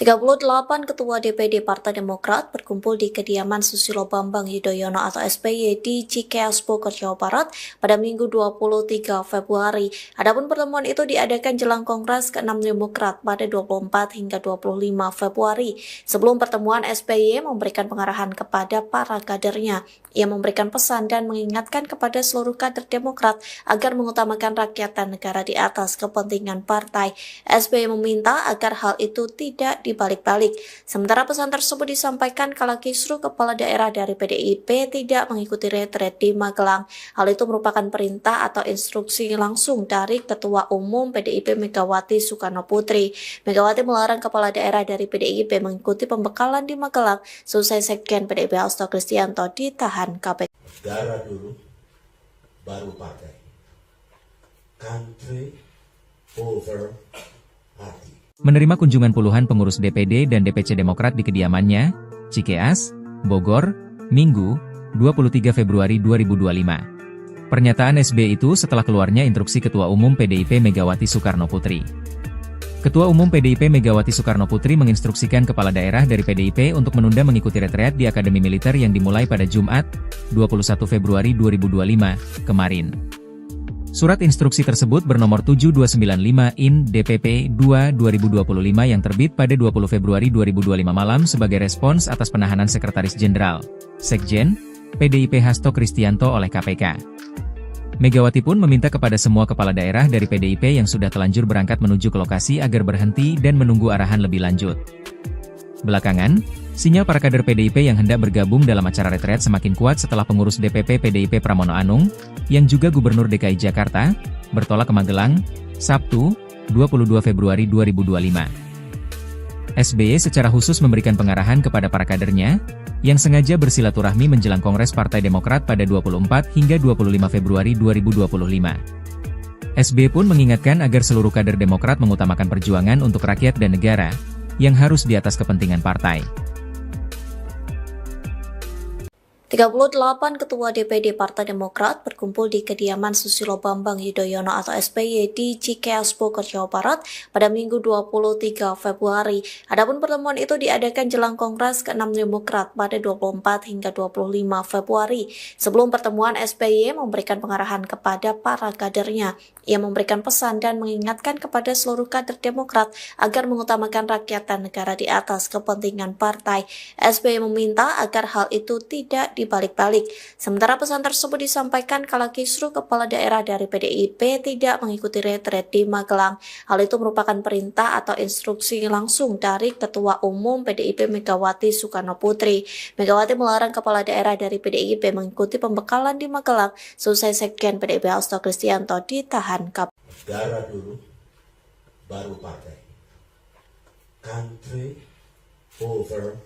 38 Ketua DPD Partai Demokrat berkumpul di kediaman Susilo Bambang Yudhoyono atau SBY di Cikeas Bogor, Jawa Barat pada Minggu 23 Februari. Adapun pertemuan itu diadakan jelang Kongres ke-6 Demokrat pada 24 hingga 25 Februari. Sebelum pertemuan, SBY memberikan pengarahan kepada para kadernya. Ia memberikan pesan dan mengingatkan kepada seluruh kader Demokrat agar mengutamakan rakyat dan negara di atas kepentingan partai. SBY meminta agar hal itu tidak dibalik-balik. Sementara pesan tersebut disampaikan kala kisruh kepala daerah dari PDIP tidak mengikuti retret di Magelang. Hal itu merupakan perintah atau instruksi langsung dari Ketua Umum PDIP Megawati Soekarno Putri. Megawati melarang kepala daerah dari PDIP mengikuti pembekalan di Magelang selesai Sekjen PDIP Hasto Kristianto ditahan KPK. Negara dulu, baru partai. Country over party. Menerima kunjungan puluhan pengurus DPD dan DPC Demokrat di kediamannya, Cikeas, Bogor, Minggu, 23 Februari 2025. Pernyataan SBY itu setelah keluarnya instruksi Ketua Umum PDIP Megawati Soekarno Putri. Ketua Umum PDIP Megawati Soekarno Putri menginstruksikan kepala daerah dari PDIP untuk menunda mengikuti retreat di Akademi Militer yang dimulai pada Jumat, 21 Februari 2025, kemarin. Surat instruksi tersebut bernomor 7295 IN DPP 2/2025 yang terbit pada 20 Februari 2025 malam sebagai respons atas penahanan Sekretaris Jenderal, Sekjen, PDIP Hasto Kristianto oleh KPK. Megawati pun meminta kepada semua kepala daerah dari PDIP yang sudah telanjur berangkat menuju ke lokasi agar berhenti dan menunggu arahan lebih lanjut. Belakangan, sinyal para kader PDIP yang hendak bergabung dalam acara retreat semakin kuat setelah pengurus DPP PDIP Pramono Anung, yang juga Gubernur DKI Jakarta, bertolak ke Magelang, Sabtu, 22 Februari 2025. SBY secara khusus memberikan pengarahan kepada para kadernya, yang sengaja bersilaturahmi menjelang Kongres Partai Demokrat pada 24 hingga 25 Februari 2025. SBY pun mengingatkan agar seluruh kader Demokrat mengutamakan perjuangan untuk rakyat dan negara, yang harus di atas kepentingan partai. 38 Ketua DPD Partai Demokrat berkumpul di kediaman Susilo Bambang Yudhoyono atau SBY di Cikeas Bogor, Jawa Barat pada Minggu 23 Februari. Adapun pertemuan itu diadakan jelang Kongres ke-6 Demokrat pada 24 hingga 25 Februari. Sebelum pertemuan, SBY memberikan pengarahan kepada para kadernya. Ia memberikan pesan dan mengingatkan kepada seluruh kader Demokrat agar mengutamakan rakyat dan negara di atas kepentingan partai. SBY meminta agar hal itu tidak dibalik-balik. Sementara pesan tersebut disampaikan kala kisruh kepala daerah dari PDIP tidak mengikuti retret di Magelang. Hal itu merupakan perintah atau instruksi langsung dari Ketua Umum PDIP Megawati Soekarno Putri. Megawati melarang kepala daerah dari PDIP mengikuti pembekalan di Magelang selesai Sekjen PDIP Hasto Kristianto ditahan KPK. Negara dulu, baru partai. Country over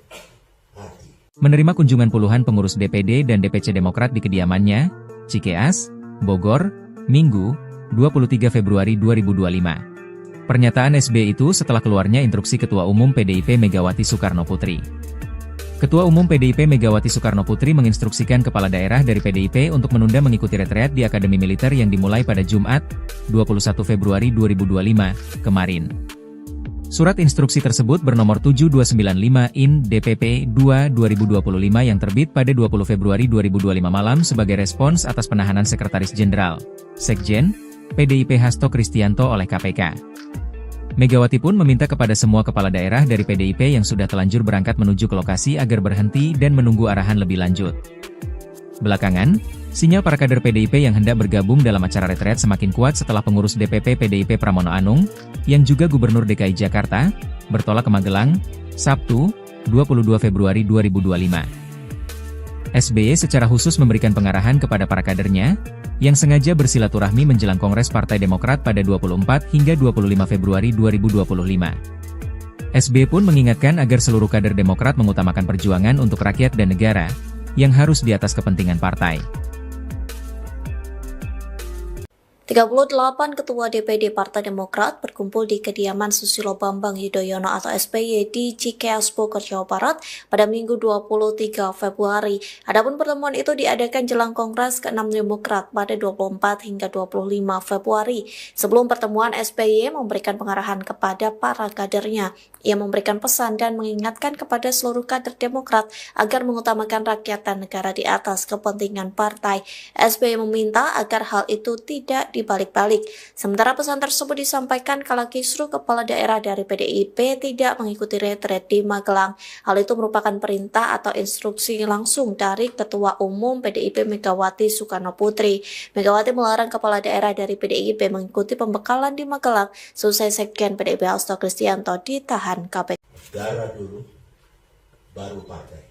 party. Menerima kunjungan puluhan pengurus DPD dan DPC Demokrat di kediamannya, Cikeas, Bogor, Minggu, 23 Februari 2025. Pernyataan SBY itu setelah keluarnya instruksi Ketua Umum PDIP Megawati Soekarno Putri. Ketua Umum PDIP Megawati Soekarno Putri menginstruksikan kepala daerah dari PDIP untuk menunda mengikuti retreat di Akademi Militer yang dimulai pada Jumat, 21 Februari 2025, kemarin. Surat instruksi tersebut bernomor 7295 IN DPP 2/2025 yang terbit pada 20 Februari 2025 malam sebagai respons atas penahanan Sekretaris Jenderal, Sekjen, PDIP Hasto Kristianto oleh KPK. Megawati pun meminta kepada semua kepala daerah dari PDIP yang sudah telanjur berangkat menuju ke lokasi agar berhenti dan menunggu arahan lebih lanjut. Belakangan, sinyal para kader PDIP yang hendak bergabung dalam acara retreat semakin kuat setelah pengurus DPP PDIP Pramono Anung, yang juga Gubernur DKI Jakarta, bertolak ke Magelang, Sabtu, 22 Februari 2025. SBY secara khusus memberikan pengarahan kepada para kadernya, yang sengaja bersilaturahmi menjelang Kongres Partai Demokrat pada 24 hingga 25 Februari 2025. SBY pun mengingatkan agar seluruh kader Demokrat mengutamakan perjuangan untuk rakyat dan negara, yang harus di atas kepentingan partai. 38 Ketua DPD Partai Demokrat berkumpul di kediaman Susilo Bambang Yudhoyono atau SBY di Cikeas Bogor, Jawa Barat pada Minggu 23 Februari. Adapun pertemuan itu diadakan jelang Kongres ke-6 Demokrat pada 24 hingga 25 Februari. Sebelum pertemuan, SBY memberikan pengarahan kepada para kadernya. Ia memberikan pesan dan mengingatkan kepada seluruh kader Demokrat agar mengutamakan rakyat dan negara di atas kepentingan partai. SBY meminta agar hal itu tidak dibalik-balik. Sementara pesan tersebut disampaikan kala kisruh kepala daerah dari PDIP tidak mengikuti retret di Magelang. Hal itu merupakan perintah atau instruksi langsung dari Ketua Umum PDIP Megawati Soekarno Putri. Megawati melarang kepala daerah dari PDIP mengikuti pembekalan di Magelang selesai Sekjen PDIP Hasto Kristianto ditahan KPK. Negara dulu, baru partai.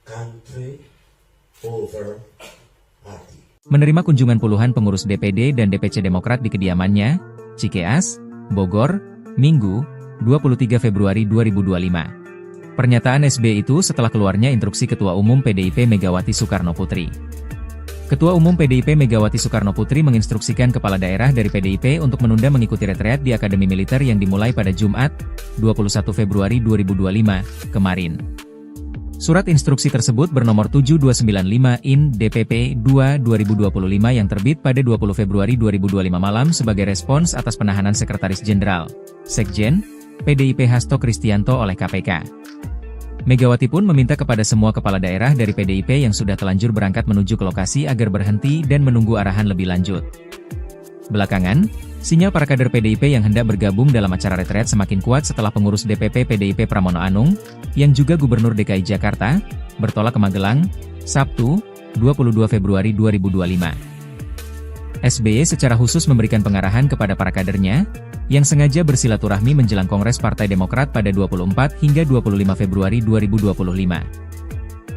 Country over party. Menerima kunjungan puluhan pengurus DPD dan DPC Demokrat di kediamannya, Cikeas, Bogor, Minggu, 23 Februari 2025. Pernyataan SBY itu setelah keluarnya instruksi Ketua Umum PDIP Megawati Soekarno Putri. Ketua Umum PDIP Megawati Soekarno Putri menginstruksikan kepala daerah dari PDIP untuk menunda mengikuti retreat di Akademi Militer yang dimulai pada Jumat, 21 Februari 2025, kemarin. Surat instruksi tersebut bernomor 7295/IN/DPP-2/2025 yang terbit pada 20 Februari 2025 malam sebagai respons atas penahanan Sekretaris Jenderal, Sekjen, PDIP Hasto Kristianto oleh KPK. Megawati pun meminta kepada semua kepala daerah dari PDIP yang sudah telanjur berangkat menuju ke lokasi agar berhenti dan menunggu arahan lebih lanjut. Belakangan, sinyal para kader PDIP yang hendak bergabung dalam acara retret semakin kuat setelah pengurus DPP PDIP Pramono Anung, yang juga Gubernur DKI Jakarta, bertolak ke Magelang, Sabtu, 22 Februari 2025. SBY secara khusus memberikan pengarahan kepada para kadernya, yang sengaja bersilaturahmi menjelang Kongres Partai Demokrat pada 24 hingga 25 Februari 2025.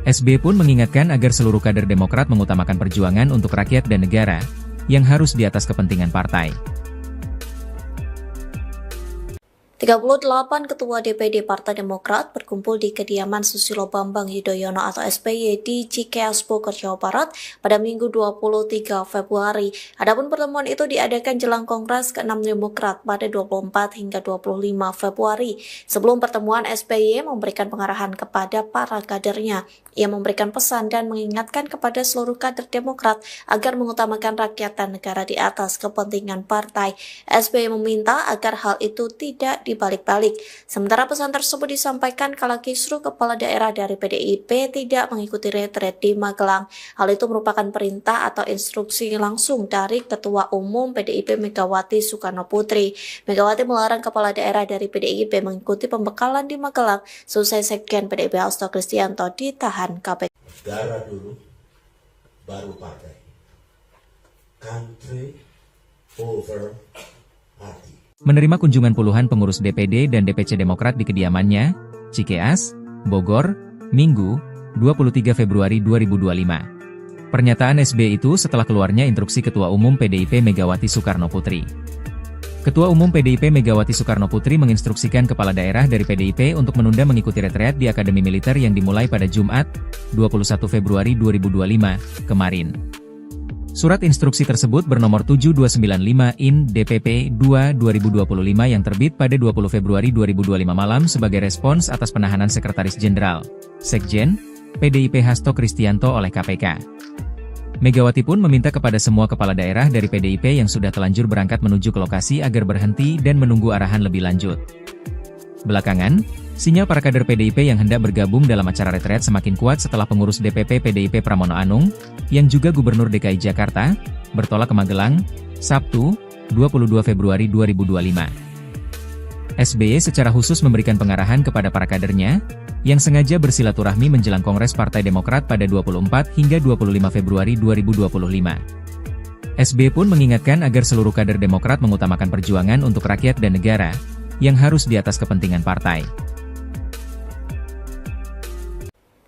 SBY pun mengingatkan agar seluruh kader Demokrat mengutamakan perjuangan untuk rakyat dan negara, yang harus di atas kepentingan partai. 38 Ketua DPD Partai Demokrat berkumpul di kediaman Susilo Bambang Yudhoyono atau SBY di Cikeas Bogor, Jawa Barat pada Minggu 23 Februari. Adapun pertemuan itu diadakan jelang Kongres ke-6 Demokrat pada 24 hingga 25 Februari. Sebelum pertemuan, SBY memberikan pengarahan kepada para kadernya. Ia memberikan pesan dan mengingatkan kepada seluruh kader Demokrat agar mengutamakan rakyat dan negara di atas kepentingan partai. SBY meminta agar hal itu tidak dibalik-balik. Sementara pesan tersebut disampaikan kala kisruh kepala daerah dari PDIP tidak mengikuti retret di Magelang. Hal itu merupakan perintah atau instruksi langsung dari Ketua Umum PDIP Megawati Soekarno Putri. Megawati melarang kepala daerah dari PDIP mengikuti pembekalan di Magelang selesai Sekjen PDIP Hasto Kristianto ditahan KPK. Negara dulu, baru partai. Country over party. Menerima kunjungan puluhan pengurus DPD dan DPC Demokrat di kediamannya, Cikeas, Bogor, Minggu, 23 Februari 2025. Pernyataan SBY itu setelah keluarnya instruksi Ketua Umum PDIP Megawati Soekarno Putri. Ketua Umum PDIP Megawati Soekarno Putri menginstruksikan kepala daerah dari PDIP untuk menunda mengikuti retreat di Akademi Militer yang dimulai pada Jumat, 21 Februari 2025, kemarin. Surat instruksi tersebut bernomor 7295/IN/DPP-2/2025 yang terbit pada 20 Februari 2025 malam sebagai respons atas penahanan Sekretaris Jenderal, Sekjen, PDIP Hasto Kristianto oleh KPK. Megawati pun meminta kepada semua kepala daerah dari PDIP yang sudah telanjur berangkat menuju ke lokasi agar berhenti dan menunggu arahan lebih lanjut. Belakangan, sinyal para kader PDIP yang hendak bergabung dalam acara retret semakin kuat setelah pengurus DPP PDIP Pramono Anung, yang juga Gubernur DKI Jakarta, bertolak ke Magelang, Sabtu, 22 Februari 2025. SBY secara khusus memberikan pengarahan kepada para kadernya, yang sengaja bersilaturahmi menjelang Kongres Partai Demokrat pada 24 hingga 25 Februari 2025. SBY pun mengingatkan agar seluruh kader Demokrat mengutamakan perjuangan untuk rakyat dan negara, yang harus di atas kepentingan partai.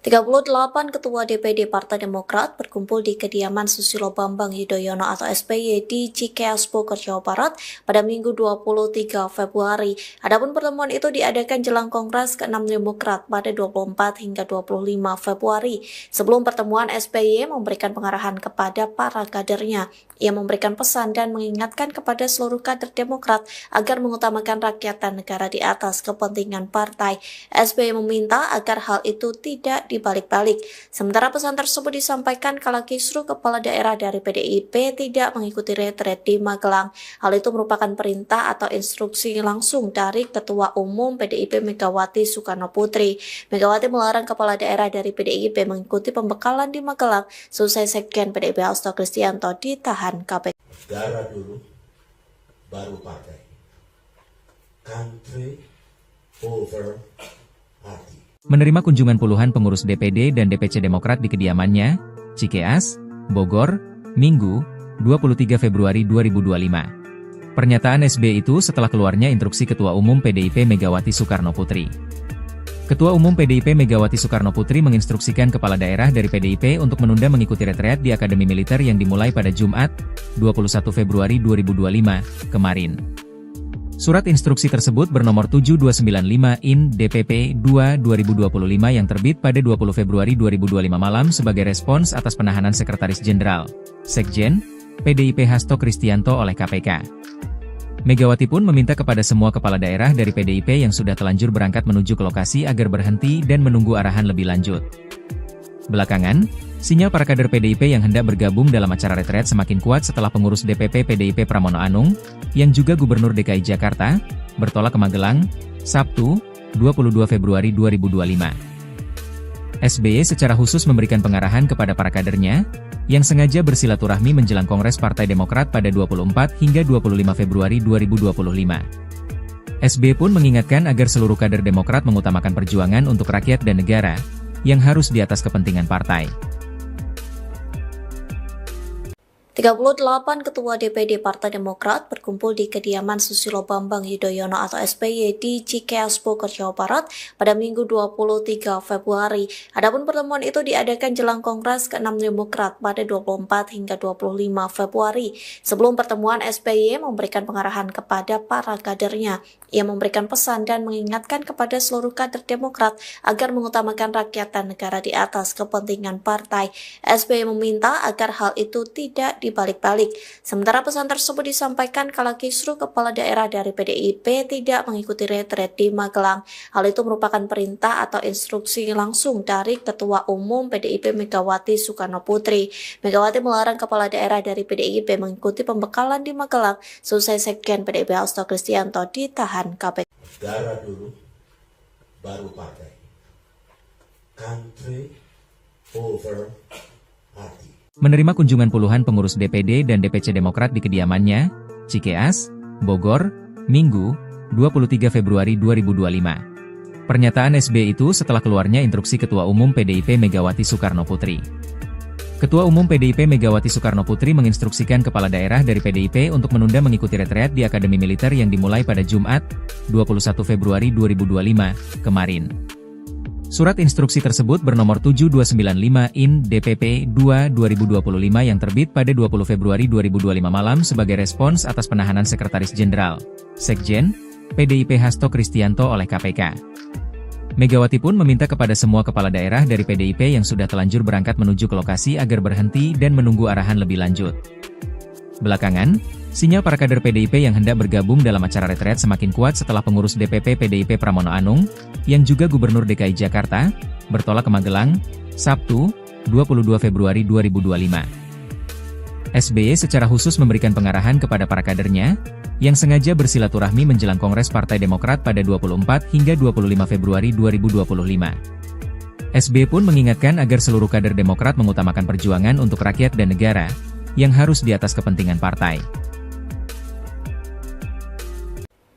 38 Ketua DPD Partai Demokrat berkumpul di kediaman Susilo Bambang Yudhoyono atau SBY di Cikeas Bogor, Jawa Barat pada Minggu 23 Februari. Adapun pertemuan itu diadakan jelang Kongres ke-6 Demokrat pada 24 hingga 25 Februari. Sebelum pertemuan, SBY memberikan pengarahan kepada para kadernya. Ia memberikan pesan dan mengingatkan kepada seluruh kader Demokrat agar mengutamakan rakyat dan negara di atas kepentingan partai. SBY meminta agar hal itu tidak dibalik-balik. Sementara pesan tersebut disampaikan kala kisruh kepala daerah dari PDIP tidak mengikuti retret di Magelang. Hal itu merupakan perintah atau instruksi langsung dari Ketua Umum PDIP Megawati Soekarno Putri. Megawati melarang kepala daerah dari PDIP mengikuti pembekalan di Magelang selesai Sekjen PDIP Hasto Kristianto ditahan KPK. Negara dulu, baru partai. Country over party. Menerima kunjungan puluhan pengurus DPD dan DPC Demokrat di kediamannya, Cikeas, Bogor, Minggu, 23 Februari 2025. Pernyataan SBY itu setelah keluarnya instruksi Ketua Umum PDIP Megawati Soekarno Putri. Ketua Umum PDIP Megawati Soekarno Putri menginstruksikan kepala daerah dari PDIP untuk menunda mengikuti retreat di Akademi Militer yang dimulai pada Jumat, 21 Februari 2025, kemarin. Surat instruksi tersebut bernomor 7295 IN DPP 2/2025 yang terbit pada 20 Februari 2025 malam sebagai respons atas penahanan Sekretaris Jenderal, Sekjen, PDIP Hasto Kristianto oleh KPK. Megawati pun meminta kepada semua kepala daerah dari PDIP yang sudah telanjur berangkat menuju ke lokasi agar berhenti dan menunggu arahan lebih lanjut. Belakangan, sinyal para kader PDIP yang hendak bergabung dalam acara retret semakin kuat setelah pengurus DPP PDIP Pramono Anung, yang juga Gubernur DKI Jakarta, bertolak ke Magelang, Sabtu, 22 Februari 2025. SBY secara khusus memberikan pengarahan kepada para kadernya, yang sengaja bersilaturahmi menjelang Kongres Partai Demokrat pada 24 hingga 25 Februari 2025. SBY pun mengingatkan agar seluruh kader Demokrat mengutamakan perjuangan untuk rakyat dan negara, yang harus di atas kepentingan partai. 38 Ketua DPD Partai Demokrat berkumpul di kediaman Susilo Bambang Yudhoyono atau SBY di Cikeas Bogor, Jawa Barat pada Minggu 23 Februari. Adapun pertemuan itu diadakan jelang Kongres ke-6 Demokrat pada 24 hingga 25 Februari. Sebelum pertemuan, SBY memberikan pengarahan kepada para kadernya. Ia memberikan pesan dan mengingatkan kepada seluruh kader Demokrat agar mengutamakan rakyat dan negara di atas kepentingan partai. SBY meminta agar hal itu tidak dibalik-balik. Sementara pesan tersebut disampaikan kala kisruh kepala daerah dari PDIP tidak mengikuti retret di Magelang. Hal itu merupakan perintah atau instruksi langsung dari Ketua Umum PDIP Megawati Soekarno Putri. Megawati melarang kepala daerah dari PDIP mengikuti pembekalan di Magelang selesai Sekjen PDIP Hasto Kristianto ditahan KPK. Negara dulu, baru partai. Country over party. Menerima kunjungan puluhan pengurus DPD dan DPC Demokrat di kediamannya, Cikeas, Bogor, Minggu, 23 Februari 2025. Pernyataan SBY itu setelah keluarnya instruksi Ketua Umum PDIP Megawati Soekarno Putri. Ketua Umum PDIP Megawati Soekarno Putri menginstruksikan kepala daerah dari PDIP untuk menunda mengikuti retreat di Akademi Militer yang dimulai pada Jumat, 21 Februari 2025, kemarin. Surat instruksi tersebut bernomor 7295 IN DPP 2/2025 yang terbit pada 20 Februari 2025 malam sebagai respons atas penahanan Sekretaris Jenderal, Sekjen, PDIP Hasto Kristianto oleh KPK. Megawati pun meminta kepada semua kepala daerah dari PDIP yang sudah telanjur berangkat menuju ke lokasi agar berhenti dan menunggu arahan lebih lanjut. Belakangan, sinyal para kader PDIP yang hendak bergabung dalam acara retret semakin kuat setelah pengurus DPP PDIP Pramono Anung, yang juga Gubernur DKI Jakarta, bertolak ke Magelang, Sabtu, 22 Februari 2025. SBY secara khusus memberikan pengarahan kepada para kadernya, yang sengaja bersilaturahmi menjelang Kongres Partai Demokrat pada 24 hingga 25 Februari 2025. SBY pun mengingatkan agar seluruh kader Demokrat mengutamakan perjuangan untuk rakyat dan negara, yang harus di atas kepentingan partai.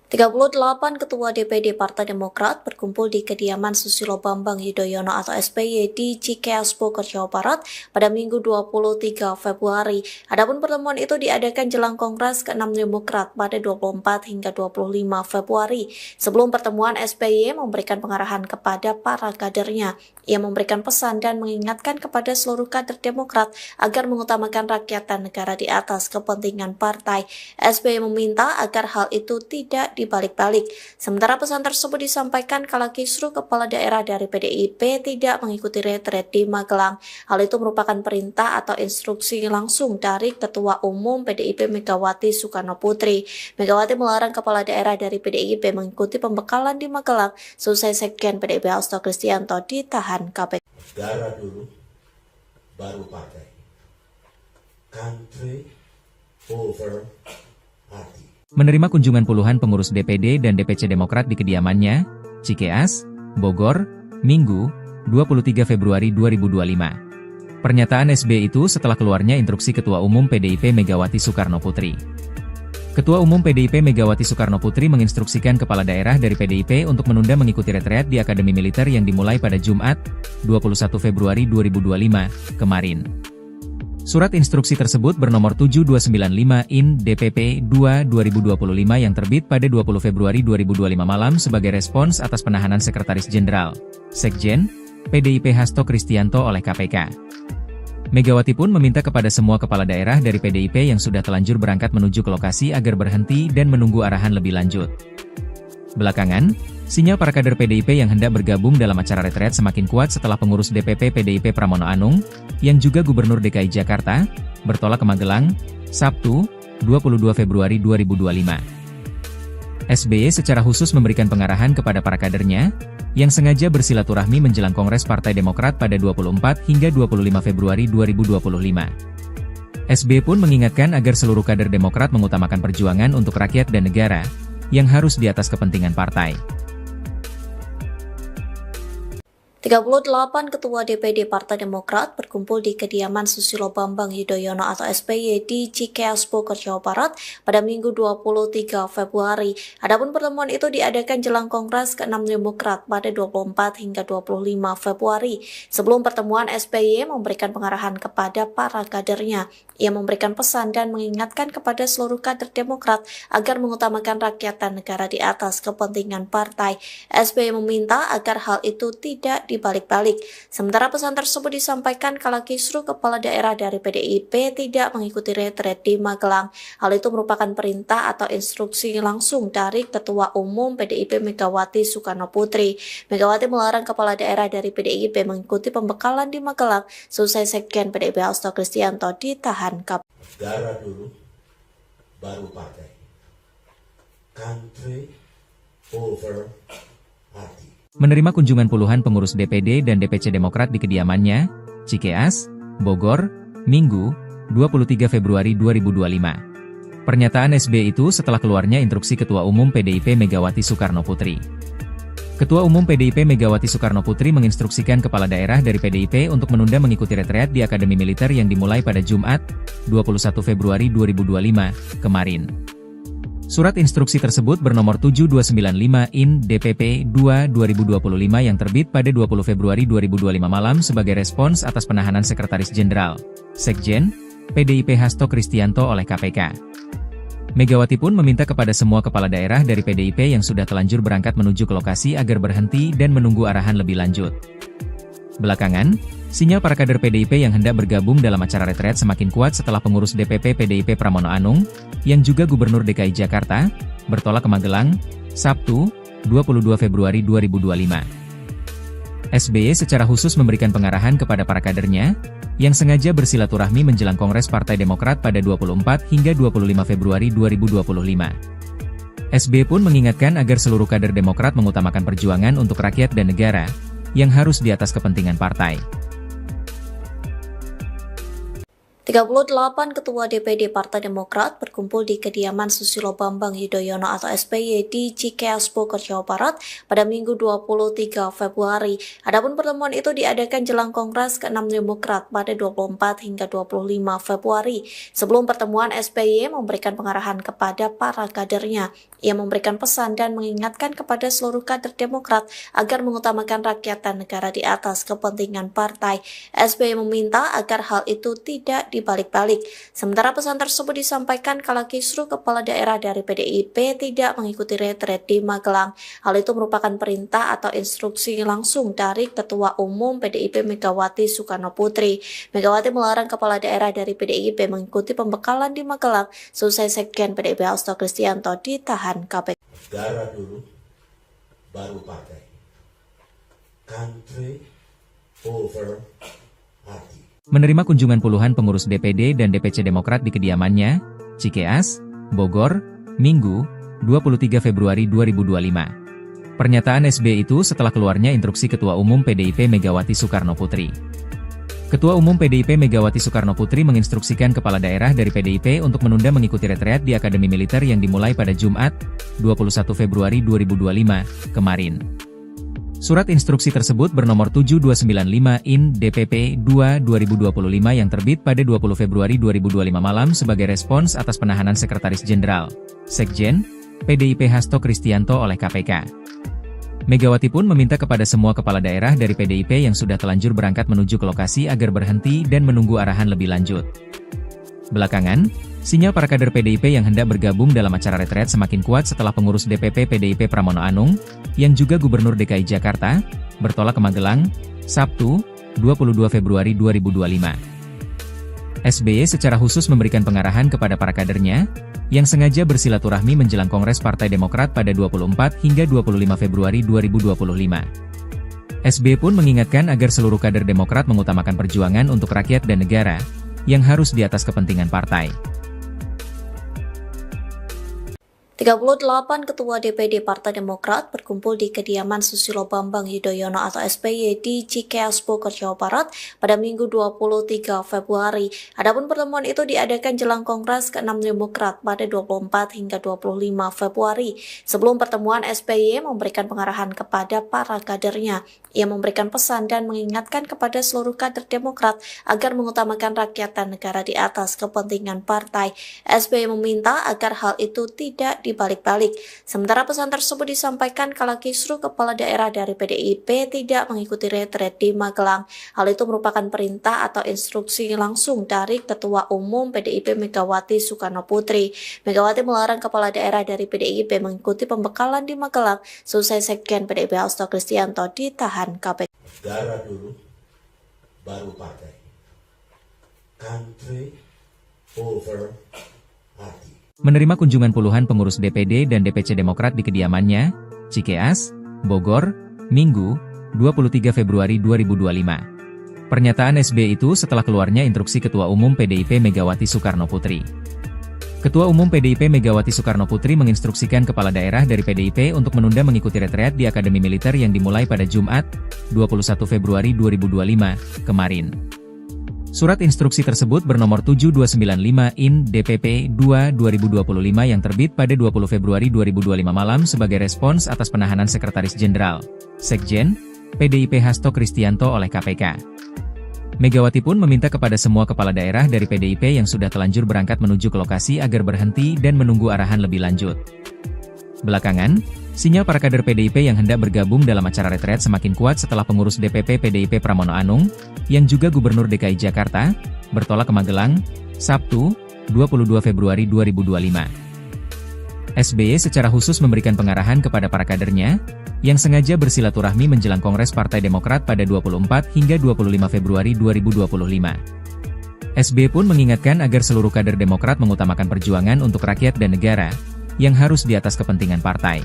38 Ketua DPD Partai Demokrat berkumpul di kediaman Susilo Bambang Yudhoyono atau SBY di Cikeas Bogor, Jawa Barat pada Minggu 23 Februari. Adapun pertemuan itu diadakan jelang Kongres ke-6 Demokrat pada 24 hingga 25 Februari. Sebelum pertemuan, SBY memberikan pengarahan kepada para kadernya. Ia memberikan pesan dan mengingatkan kepada seluruh kader Demokrat agar mengutamakan rakyat dan negara di atas kepentingan partai. SBY meminta agar hal itu tidak dibalik-balik. Sementara pesan tersebut disampaikan kala kisruh kepala daerah dari PDIP tidak mengikuti retret di Magelang. Hal itu merupakan perintah atau instruksi langsung dari Ketua Umum PDIP Megawati Soekarno Putri. Megawati melarang kepala daerah dari PDIP mengikuti pembekalan di Magelang selesai Sekjen PDIP Hasto Kristianto ditahan KPK. Negara dulu, baru partai. Country over party. Menerima kunjungan puluhan pengurus DPD dan DPC Demokrat di kediamannya, Cikeas, Bogor, Minggu, 23 Februari 2025. Pernyataan SBY itu setelah keluarnya instruksi Ketua Umum PDIP Megawati Soekarno Putri. Ketua Umum PDIP Megawati Soekarno Putri menginstruksikan kepala daerah dari PDIP untuk menunda mengikuti retreat di Akademi Militer yang dimulai pada Jumat, 21 Februari 2025, kemarin. Surat instruksi tersebut bernomor 7295/IN DPP 2/2025 yang terbit pada 20 Februari 2025 malam sebagai respons atas penahanan Sekretaris Jenderal, Sekjen, PDIP Hasto Kristianto oleh KPK. Megawati pun meminta kepada semua kepala daerah dari PDIP yang sudah telanjur berangkat menuju ke lokasi agar berhenti dan menunggu arahan lebih lanjut. Belakangan, sinyal para kader PDIP yang hendak bergabung dalam acara retret semakin kuat setelah pengurus DPP PDIP Pramono Anung, yang juga Gubernur DKI Jakarta, bertolak ke Magelang, Sabtu, 22 Februari 2025. SBY secara khusus memberikan pengarahan kepada para kadernya, yang sengaja bersilaturahmi menjelang Kongres Partai Demokrat pada 24 hingga 25 Februari 2025. SBY pun mengingatkan agar seluruh kader Demokrat mengutamakan perjuangan untuk rakyat dan negara, yang harus di atas kepentingan partai. 38 Ketua DPD Partai Demokrat berkumpul di kediaman Susilo Bambang Yudhoyono atau SBY di Cikeas Bogor, Jawa Barat pada Minggu 23 Februari. Adapun pertemuan itu diadakan jelang Kongres ke-6 Demokrat pada 24 hingga 25 Februari. Sebelum pertemuan, SBY memberikan pengarahan kepada para kadernya. Ia memberikan pesan dan mengingatkan kepada seluruh kader Demokrat agar mengutamakan rakyat dan negara di atas kepentingan partai. SBY meminta agar hal itu tidak dibalik-balik. Sementara pesan tersebut disampaikan kala kisruh kepala daerah dari PDIP tidak mengikuti retret di Magelang. Hal itu merupakan perintah atau instruksi langsung dari Ketua Umum PDIP Megawati Soekarno Putri. Megawati melarang kepala daerah dari PDIP mengikuti pembekalan di Magelang selesai Sekjen PDIP Hasto Kristianto ditahan KPK. Negara dulu, baru partai. Country over party. Menerima kunjungan puluhan pengurus DPD dan DPC Demokrat di kediamannya, Cikeas, Bogor, Minggu, 23 Februari 2025. Pernyataan SBY itu setelah keluarnya instruksi Ketua Umum PDIP Megawati Soekarno Putri. Ketua Umum PDIP Megawati Soekarno Putri menginstruksikan kepala daerah dari PDIP untuk menunda mengikuti retreat di Akademi Militer yang dimulai pada Jumat, 21 Februari 2025, kemarin. Surat instruksi tersebut bernomor 7295/IN DPP 2/2025 yang terbit pada 20 Februari 2025 malam sebagai respons atas penahanan Sekretaris Jenderal, Sekjen, PDIP Hasto Kristianto oleh KPK. Megawati pun meminta kepada semua kepala daerah dari PDIP yang sudah telanjur berangkat menuju ke lokasi agar berhenti dan menunggu arahan lebih lanjut. Belakangan, sinyal para kader PDIP yang hendak bergabung dalam acara retret semakin kuat setelah pengurus DPP PDIP Pramono Anung, yang juga Gubernur DKI Jakarta, bertolak ke Magelang, Sabtu, 22 Februari 2025. SBY secara khusus memberikan pengarahan kepada para kadernya, yang sengaja bersilaturahmi menjelang Kongres Partai Demokrat pada 24 hingga 25 Februari 2025. SBY pun mengingatkan agar seluruh kader Demokrat mengutamakan perjuangan untuk rakyat dan negara, yang harus di atas kepentingan partai. 38 Ketua DPD Partai Demokrat berkumpul di kediaman Susilo Bambang Yudhoyono atau SBY di Cikeas Bogor, Jawa Barat pada Minggu 23 Februari. Adapun pertemuan itu diadakan jelang Kongres ke-6 Demokrat pada 24 hingga 25 Februari. Sebelum pertemuan, SBY memberikan pengarahan kepada para kadernya. Ia memberikan pesan dan mengingatkan kepada seluruh kader Demokrat agar mengutamakan rakyat dan negara di atas kepentingan partai. SBY meminta agar hal itu tidak dibalik-balik. Sementara pesan tersebut disampaikan kala kisruh kepala daerah dari PDIP tidak mengikuti retret di Magelang. Hal itu merupakan perintah atau instruksi langsung dari Ketua Umum PDIP Megawati Soekarno Putri. Megawati melarang kepala daerah dari PDIP mengikuti pembekalan di Magelang selesai Sekjen PDIP Hasto Kristianto ditahan KPK. Negara dulu, baru partai. Country over party. Menerima kunjungan puluhan pengurus DPD dan DPC Demokrat di kediamannya, Cikeas, Bogor, Minggu, 23 Februari 2025. Pernyataan SBY itu setelah keluarnya instruksi Ketua Umum PDIP Megawati Soekarno Putri. Ketua Umum PDIP Megawati Soekarno Putri menginstruksikan kepala daerah dari PDIP untuk menunda mengikuti retreat di Akademi Militer yang dimulai pada Jumat, 21 Februari 2025, kemarin. Surat instruksi tersebut bernomor 7295 IN DPP 2/2025 yang terbit pada 20 Februari 2025 malam sebagai respons atas penahanan Sekretaris Jenderal, Sekjen, PDIP Hasto Kristianto oleh KPK. Megawati pun meminta kepada semua kepala daerah dari PDIP yang sudah telanjur berangkat menuju ke lokasi agar berhenti dan menunggu arahan lebih lanjut. Belakangan, sinyal para kader PDIP yang hendak bergabung dalam acara retret semakin kuat setelah pengurus DPP PDIP Pramono Anung, yang juga Gubernur DKI Jakarta, bertolak ke Magelang, Sabtu, 22 Februari 2025. SBY secara khusus memberikan pengarahan kepada para kadernya, yang sengaja bersilaturahmi menjelang Kongres Partai Demokrat pada 24 hingga 25 Februari 2025. SBY pun mengingatkan agar seluruh kader Demokrat mengutamakan perjuangan untuk rakyat dan negara, yang harus di atas kepentingan partai. 38 Ketua DPD Partai Demokrat berkumpul di kediaman Susilo Bambang Yudhoyono atau SBY di Cikeas Bogor, Jawa Barat pada Minggu 23 Februari. Adapun pertemuan itu diadakan jelang Kongres ke-6 Demokrat pada 24 hingga 25 Februari. Sebelum pertemuan, SBY memberikan pengarahan kepada para kadernya. Ia memberikan pesan dan mengingatkan kepada seluruh kader Demokrat agar mengutamakan rakyat dan negara di atas kepentingan partai. SBY meminta agar hal itu tidak dibalik-balik. Sementara pesan tersebut disampaikan kala kisruh kepala daerah dari PDIP tidak mengikuti retret di Magelang. Hal itu merupakan perintah atau instruksi langsung dari Ketua Umum PDIP Megawati Soekarno Putri. Megawati melarang kepala daerah dari PDIP mengikuti pembekalan di Magelang selesai Sekjen PDIP Hasto Kristianto ditahan KPK. Negara dulu, baru partai. Country over party. Menerima kunjungan puluhan pengurus DPD dan DPC Demokrat di kediamannya, Cikeas, Bogor, Minggu, 23 Februari 2025. Pernyataan SBY itu setelah keluarnya instruksi Ketua Umum PDIP Megawati Soekarno Putri. Ketua Umum PDIP Megawati Soekarno Putri menginstruksikan kepala daerah dari PDIP untuk menunda mengikuti retreat di Akademi Militer yang dimulai pada Jumat, 21 Februari 2025, kemarin. Surat instruksi tersebut bernomor 7295 IN DPP 2/2025 yang terbit pada 20 Februari 2025 malam sebagai respons atas penahanan Sekretaris Jenderal, Sekjen, PDIP Hasto Kristianto oleh KPK. Megawati pun meminta kepada semua kepala daerah dari PDIP yang sudah telanjur berangkat menuju ke lokasi agar berhenti dan menunggu arahan lebih lanjut. Belakangan, sinyal para kader PDIP yang hendak bergabung dalam acara retret semakin kuat setelah pengurus DPP PDIP Pramono Anung, yang juga Gubernur DKI Jakarta, bertolak ke Magelang, Sabtu, 22 Februari 2025. SBY secara khusus memberikan pengarahan kepada para kadernya, yang sengaja bersilaturahmi menjelang Kongres Partai Demokrat pada 24 hingga 25 Februari 2025. SBY pun mengingatkan agar seluruh kader Demokrat mengutamakan perjuangan untuk rakyat dan negara, yang harus di atas kepentingan partai.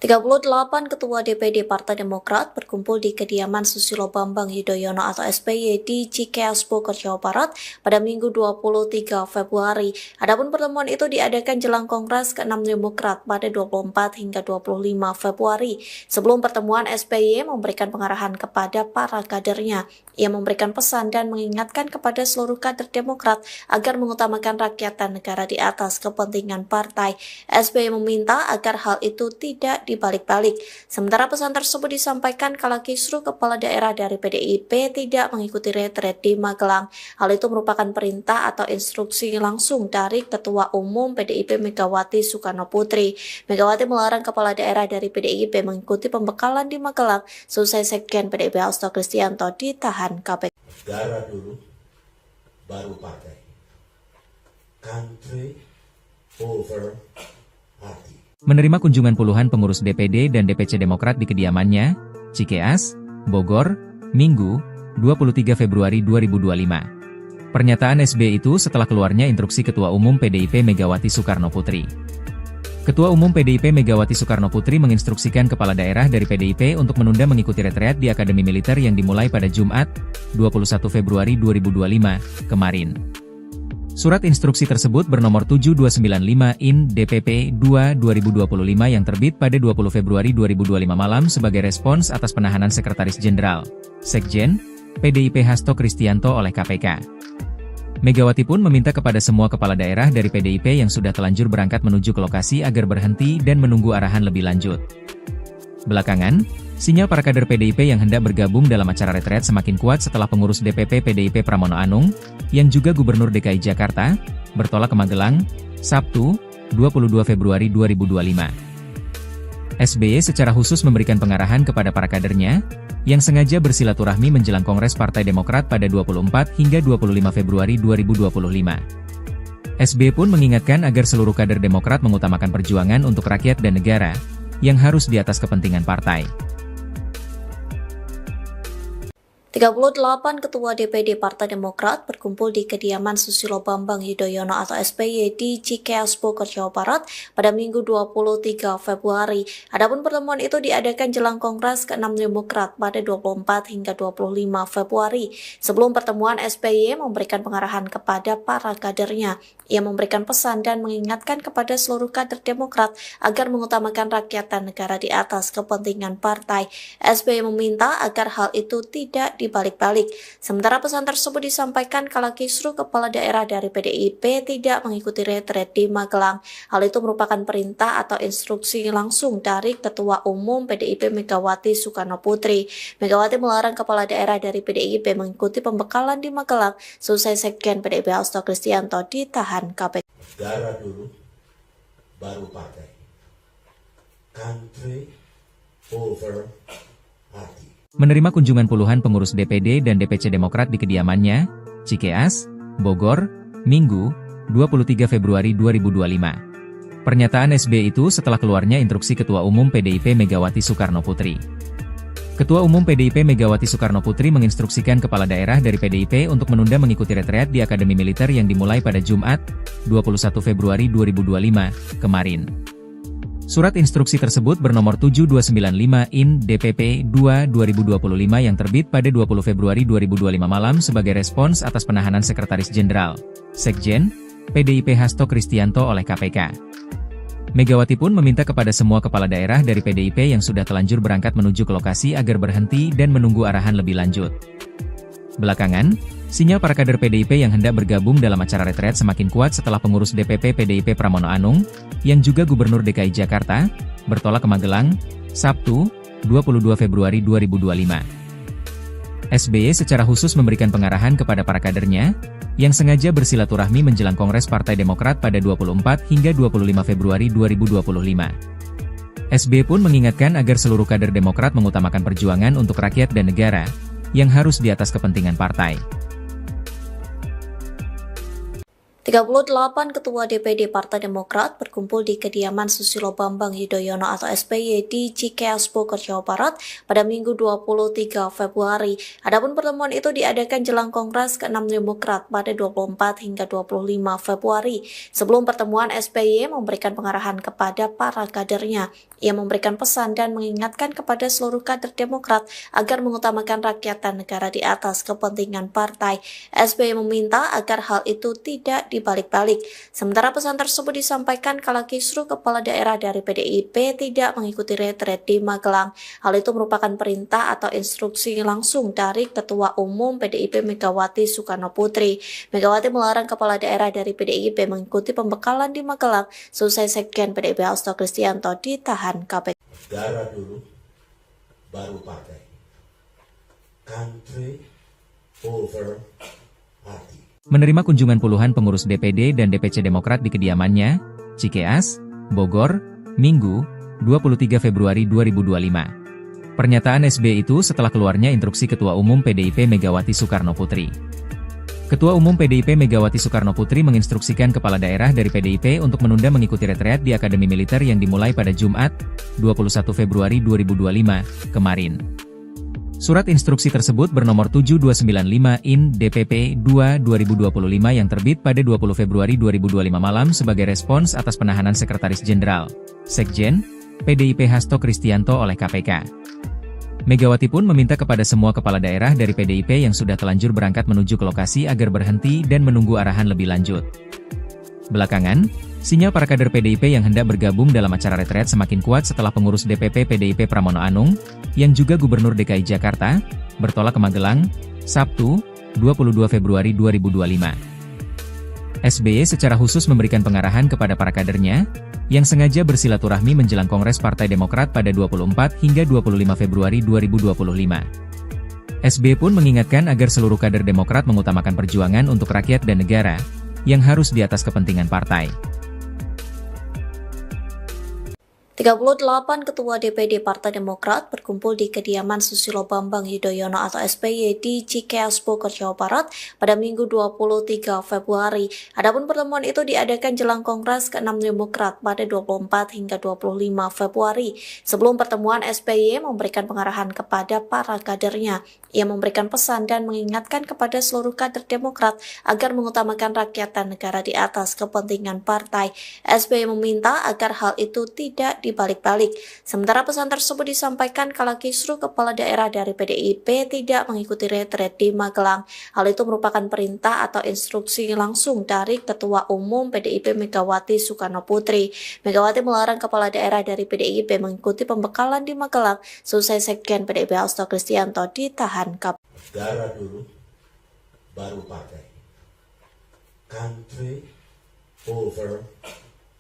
38 Ketua DPD Partai Demokrat berkumpul di kediaman Susilo Bambang Yudhoyono atau SBY di Cikeas Bogor, Jawa Barat pada Minggu 23 Februari. Adapun pertemuan itu diadakan jelang Kongres ke-6 Demokrat pada 24 hingga 25 Februari. Sebelum pertemuan, SBY memberikan pengarahan kepada para kadernya. Ia memberikan pesan dan mengingatkan kepada seluruh kader Demokrat agar mengutamakan rakyat dan negara di atas kepentingan partai. SBY meminta agar hal itu tidak dibalik-balik. Sementara pesan tersebut disampaikan kala kisruh kepala daerah dari PDIP tidak mengikuti retret di Magelang. Hal itu merupakan perintah atau instruksi langsung dari Ketua Umum PDIP Megawati Soekarno Putri. Megawati melarang kepala daerah dari PDIP mengikuti pembekalan di Magelang selesai Sekjen PDIP Hasto Kristianto ditahan KPK. Negara dulu, baru partai. Country over party. Menerima kunjungan puluhan pengurus DPD dan DPC Demokrat di kediamannya, Cikeas, Bogor, Minggu, 23 Februari 2025. Pernyataan SBY itu setelah keluarnya instruksi Ketua Umum PDIP Megawati Soekarno Putri. Ketua Umum PDIP Megawati Soekarno Putri menginstruksikan kepala daerah dari PDIP untuk menunda mengikuti retreat di Akademi Militer yang dimulai pada Jumat, 21 Februari 2025, kemarin. Surat instruksi tersebut bernomor 7295/IN DPP 2/2025 yang terbit pada 20 Februari 2025 malam sebagai respons atas penahanan Sekretaris Jenderal, Sekjen, PDIP Hasto Kristianto oleh KPK. Megawati pun meminta kepada semua kepala daerah dari PDIP yang sudah telanjur berangkat menuju ke lokasi agar berhenti dan menunggu arahan lebih lanjut. Belakangan, sinyal para kader PDIP yang hendak bergabung dalam acara retret semakin kuat setelah pengurus DPP PDIP Pramono Anung, yang juga Gubernur DKI Jakarta, bertolak ke Magelang, Sabtu, 22 Februari 2025. SBY secara khusus memberikan pengarahan kepada para kadernya, yang sengaja bersilaturahmi menjelang Kongres Partai Demokrat pada 24 hingga 25 Februari 2025. SBY pun mengingatkan agar seluruh kader Demokrat mengutamakan perjuangan untuk rakyat dan negara, yang harus di atas kepentingan partai. 38 Ketua DPD Partai Demokrat berkumpul di kediaman Susilo Bambang Yudhoyono atau SBY di Cikeas Bogor, Jawa Barat pada Minggu 23 Februari. Adapun pertemuan itu diadakan jelang Kongres ke-6 Demokrat pada 24 hingga 25 Februari. Sebelum pertemuan, SBY memberikan pengarahan kepada para kadernya. Ia memberikan pesan dan mengingatkan kepada seluruh kader Demokrat agar mengutamakan rakyat dan negara di atas kepentingan partai. SBY meminta agar hal itu tidak dibalik-balik. Sementara pesan tersebut disampaikan kala kisruh kepala daerah dari PDIP tidak mengikuti retret di Magelang. Hal itu merupakan perintah atau instruksi langsung dari Ketua Umum PDIP Megawati Soekarno Putri. Megawati melarang kepala daerah dari PDIP mengikuti pembekalan di Magelang selesai Sekjen PDIP Hasto Kristianto ditahan KPK. Negara dulu, baru partai. Country over party. Menerima kunjungan puluhan pengurus DPD dan DPC Demokrat di kediamannya, Cikeas, Bogor, Minggu, 23 Februari 2025. Pernyataan SBY itu setelah keluarnya instruksi Ketua Umum PDIP Megawati Soekarno Putri. Ketua Umum PDIP Megawati Soekarno Putri menginstruksikan kepala daerah dari PDIP untuk menunda mengikuti retreat di Akademi Militer yang dimulai pada Jumat, 21 Februari 2025, kemarin. Surat instruksi tersebut bernomor 7295/IN DPP 2/2025 yang terbit pada 20 Februari 2025 malam sebagai respons atas penahanan Sekretaris Jenderal, Sekjen, PDIP Hasto Kristianto oleh KPK. Megawati pun meminta kepada semua kepala daerah dari PDIP yang sudah telanjur berangkat menuju ke lokasi agar berhenti dan menunggu arahan lebih lanjut. Belakangan, sinyal para kader PDIP yang hendak bergabung dalam acara retret semakin kuat setelah pengurus DPP PDIP Pramono Anung, yang juga Gubernur DKI Jakarta, bertolak ke Magelang, Sabtu, 22 Februari 2025. SBY secara khusus memberikan pengarahan kepada para kadernya, yang sengaja bersilaturahmi menjelang Kongres Partai Demokrat pada 24 hingga 25 Februari 2025. SBY pun mengingatkan agar seluruh kader Demokrat mengutamakan perjuangan untuk rakyat dan negara, yang harus di atas kepentingan partai. 38 Ketua DPD Partai Demokrat berkumpul di kediaman Susilo Bambang Yudhoyono atau SBY di Cikeas Bogor, Jawa Barat pada Minggu 23 Februari. Adapun pertemuan itu diadakan jelang Kongres ke-6 Demokrat pada 24 hingga 25 Februari. Sebelum pertemuan, SBY memberikan pengarahan kepada para kadernya. Ia memberikan pesan dan mengingatkan kepada seluruh kader Demokrat agar mengutamakan rakyat dan negara di atas kepentingan partai. SBY meminta agar hal itu tidak dibalik-balik. Sementara pesan tersebut disampaikan kala kisruh kepala daerah dari PDIP tidak mengikuti retret di Magelang. Hal itu merupakan perintah atau instruksi langsung dari Ketua Umum PDIP Megawati Soekarno Putri. Megawati melarang kepala daerah dari PDIP mengikuti pembekalan di Magelang selesai Sekjen PDIP Hasto Kristianto ditahan KPK. Negara dulu, baru partai. Country over party. Menerima kunjungan puluhan pengurus DPD dan DPC Demokrat di kediamannya, Cikeas, Bogor, Minggu, 23 Februari 2025. Pernyataan SBY itu setelah keluarnya instruksi Ketua Umum PDIP Megawati Soekarno Putri. Ketua Umum PDIP Megawati Soekarno Putri menginstruksikan kepala daerah dari PDIP untuk menunda mengikuti retreat di Akademi Militer yang dimulai pada Jumat, 21 Februari 2025, kemarin. Surat instruksi tersebut bernomor 7295/IN DPP 2/2025 yang terbit pada 20 Februari 2025 malam sebagai respons atas penahanan Sekretaris Jenderal, Sekjen, PDIP Hasto Kristianto oleh KPK. Megawati pun meminta kepada semua kepala daerah dari PDIP yang sudah telanjur berangkat menuju ke lokasi agar berhenti dan menunggu arahan lebih lanjut. Belakangan, sinyal para kader PDIP yang hendak bergabung dalam acara retret semakin kuat setelah pengurus DPP PDIP Pramono Anung, yang juga Gubernur DKI Jakarta, bertolak ke Magelang, Sabtu, 22 Februari 2025. SBY secara khusus memberikan pengarahan kepada para kadernya, yang sengaja bersilaturahmi menjelang Kongres Partai Demokrat pada 24 hingga 25 Februari 2025. SBY pun mengingatkan agar seluruh kader Demokrat mengutamakan perjuangan untuk rakyat dan negara, yang harus di atas kepentingan partai. 38 Ketua DPD Partai Demokrat berkumpul di kediaman Susilo Bambang Yudhoyono atau SBY di Cikeas Bogor, Jawa Barat pada Minggu 23 Februari. Adapun pertemuan itu diadakan jelang Kongres ke-6 Demokrat pada 24 hingga 25 Februari. Sebelum pertemuan, SBY memberikan pengarahan kepada para kadernya. Ia memberikan pesan dan mengingatkan kepada seluruh kader Demokrat agar mengutamakan rakyat dan negara di atas kepentingan partai. SBY meminta agar hal itu tidak dibalik-balik. Sementara pesan tersebut disampaikan kala kisruh kepala daerah dari PDIP tidak mengikuti retret di Magelang. Hal itu merupakan perintah atau instruksi langsung dari Ketua Umum PDIP Megawati Soekarno Putri. Megawati melarang kepala daerah dari PDIP mengikuti pembekalan di Magelang selesai Sekjen PDIP Hasto Kristianto ditahan KPK. Negara dulu, baru partai. Country over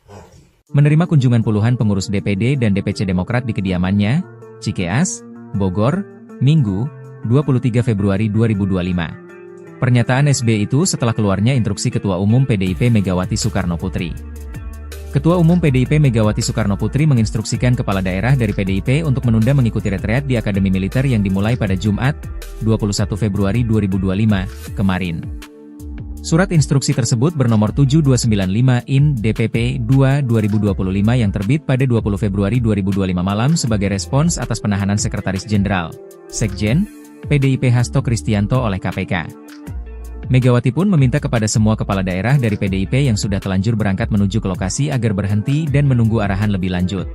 party. Menerima kunjungan puluhan pengurus DPD dan DPC Demokrat di kediamannya, Cikeas, Bogor, Minggu, 23 Februari 2025. Pernyataan SBY itu setelah keluarnya instruksi Ketua Umum PDIP Megawati Soekarno Putri. Ketua Umum PDIP Megawati Soekarno Putri menginstruksikan kepala daerah dari PDIP untuk menunda mengikuti retreat di Akademi Militer yang dimulai pada Jumat, 21 Februari 2025, kemarin. Surat instruksi tersebut bernomor 7295/IN DPP 2/2025 yang terbit pada 20 Februari 2025 malam sebagai respons atas penahanan Sekretaris Jenderal, Sekjen, PDIP Hasto Kristianto oleh KPK. Megawati pun meminta kepada semua kepala daerah dari PDIP yang sudah telanjur berangkat menuju ke lokasi agar berhenti dan menunggu arahan lebih lanjut.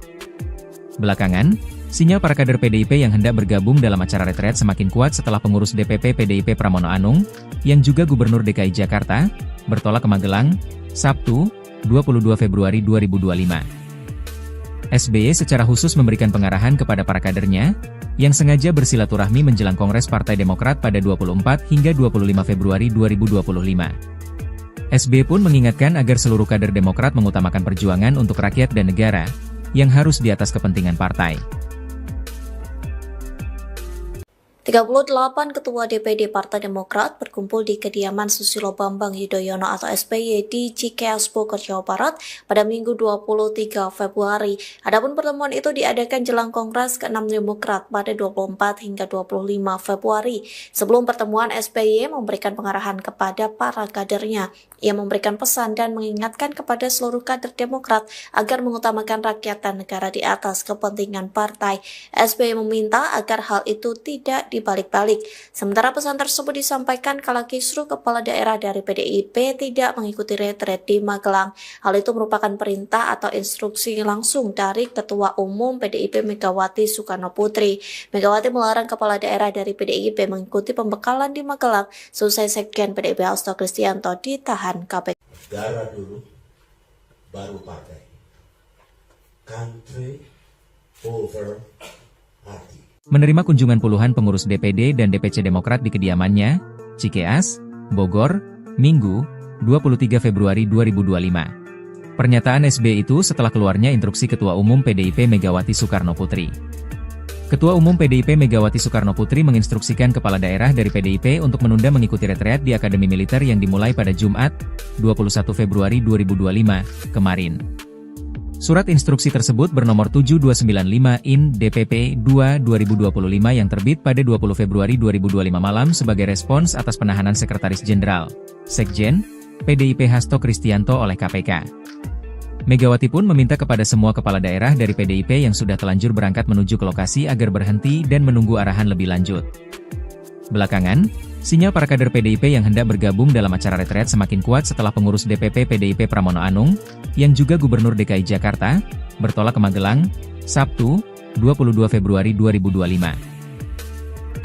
Belakangan, sinyal para kader PDIP yang hendak bergabung dalam acara retret semakin kuat setelah pengurus DPP PDIP Pramono Anung, yang juga Gubernur DKI Jakarta, bertolak ke Magelang, Sabtu, 22 Februari 2025. SBY secara khusus memberikan pengarahan kepada para kadernya, yang sengaja bersilaturahmi menjelang Kongres Partai Demokrat pada 24 hingga 25 Februari 2025. SBY pun mengingatkan agar seluruh kader Demokrat mengutamakan perjuangan untuk rakyat dan negara, yang harus di atas kepentingan partai. 38 Ketua DPD Partai Demokrat berkumpul di kediaman Susilo Bambang Yudhoyono atau SBY di Cikeas Bogor, Jawa Barat pada Minggu 23 Februari. Adapun pertemuan itu diadakan jelang Kongres ke-6 Demokrat pada 24 hingga 25 Februari. Sebelum pertemuan, SBY memberikan pengarahan kepada para kadernya. Ia memberikan pesan dan mengingatkan kepada seluruh kader Demokrat agar mengutamakan rakyat dan negara di atas kepentingan partai. SBY meminta agar hal itu tidak dibalik-balik. Sementara pesan tersebut disampaikan kala kisruh kepala daerah dari PDIP tidak mengikuti retret di Magelang. Hal itu merupakan perintah atau instruksi langsung dari Ketua Umum PDIP Megawati Soekarno Putri. Megawati melarang kepala daerah dari PDIP mengikuti pembekalan di Magelang selesai Sekjen PDIP Hasto Kristianto ditahan KPK. Negara dulu, baru partai. Country over party. Menerima kunjungan puluhan pengurus DPD dan DPC Demokrat di kediamannya, Cikeas, Bogor, Minggu, 23 Februari 2025. Pernyataan SBY itu setelah keluarnya instruksi Ketua Umum PDIP Megawati Soekarno Putri. Ketua Umum PDIP Megawati Soekarno Putri menginstruksikan kepala daerah dari PDIP untuk menunda mengikuti retreat di Akademi Militer yang dimulai pada Jumat, 21 Februari 2025, kemarin. Surat instruksi tersebut bernomor 7295/IN DPP 2/2025 yang terbit pada 20 Februari 2025 malam sebagai respons atas penahanan Sekretaris Jenderal, Sekjen, PDIP Hasto Kristianto oleh KPK. Megawati pun meminta kepada semua kepala daerah dari PDIP yang sudah telanjur berangkat menuju ke lokasi agar berhenti dan menunggu arahan lebih lanjut. Belakangan, sinyal para kader PDIP yang hendak bergabung dalam acara retret semakin kuat setelah pengurus DPP PDIP Pramono Anung, yang juga Gubernur DKI Jakarta, bertolak ke Magelang, Sabtu, 22 Februari 2025.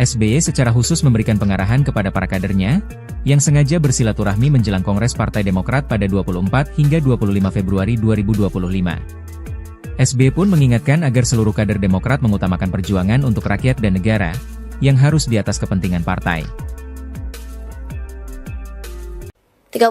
SBY secara khusus memberikan pengarahan kepada para kadernya, yang sengaja bersilaturahmi menjelang Kongres Partai Demokrat pada 24 hingga 25 Februari 2025. SBY pun mengingatkan agar seluruh kader Demokrat mengutamakan perjuangan untuk rakyat dan negara, yang harus di atas kepentingan partai. 38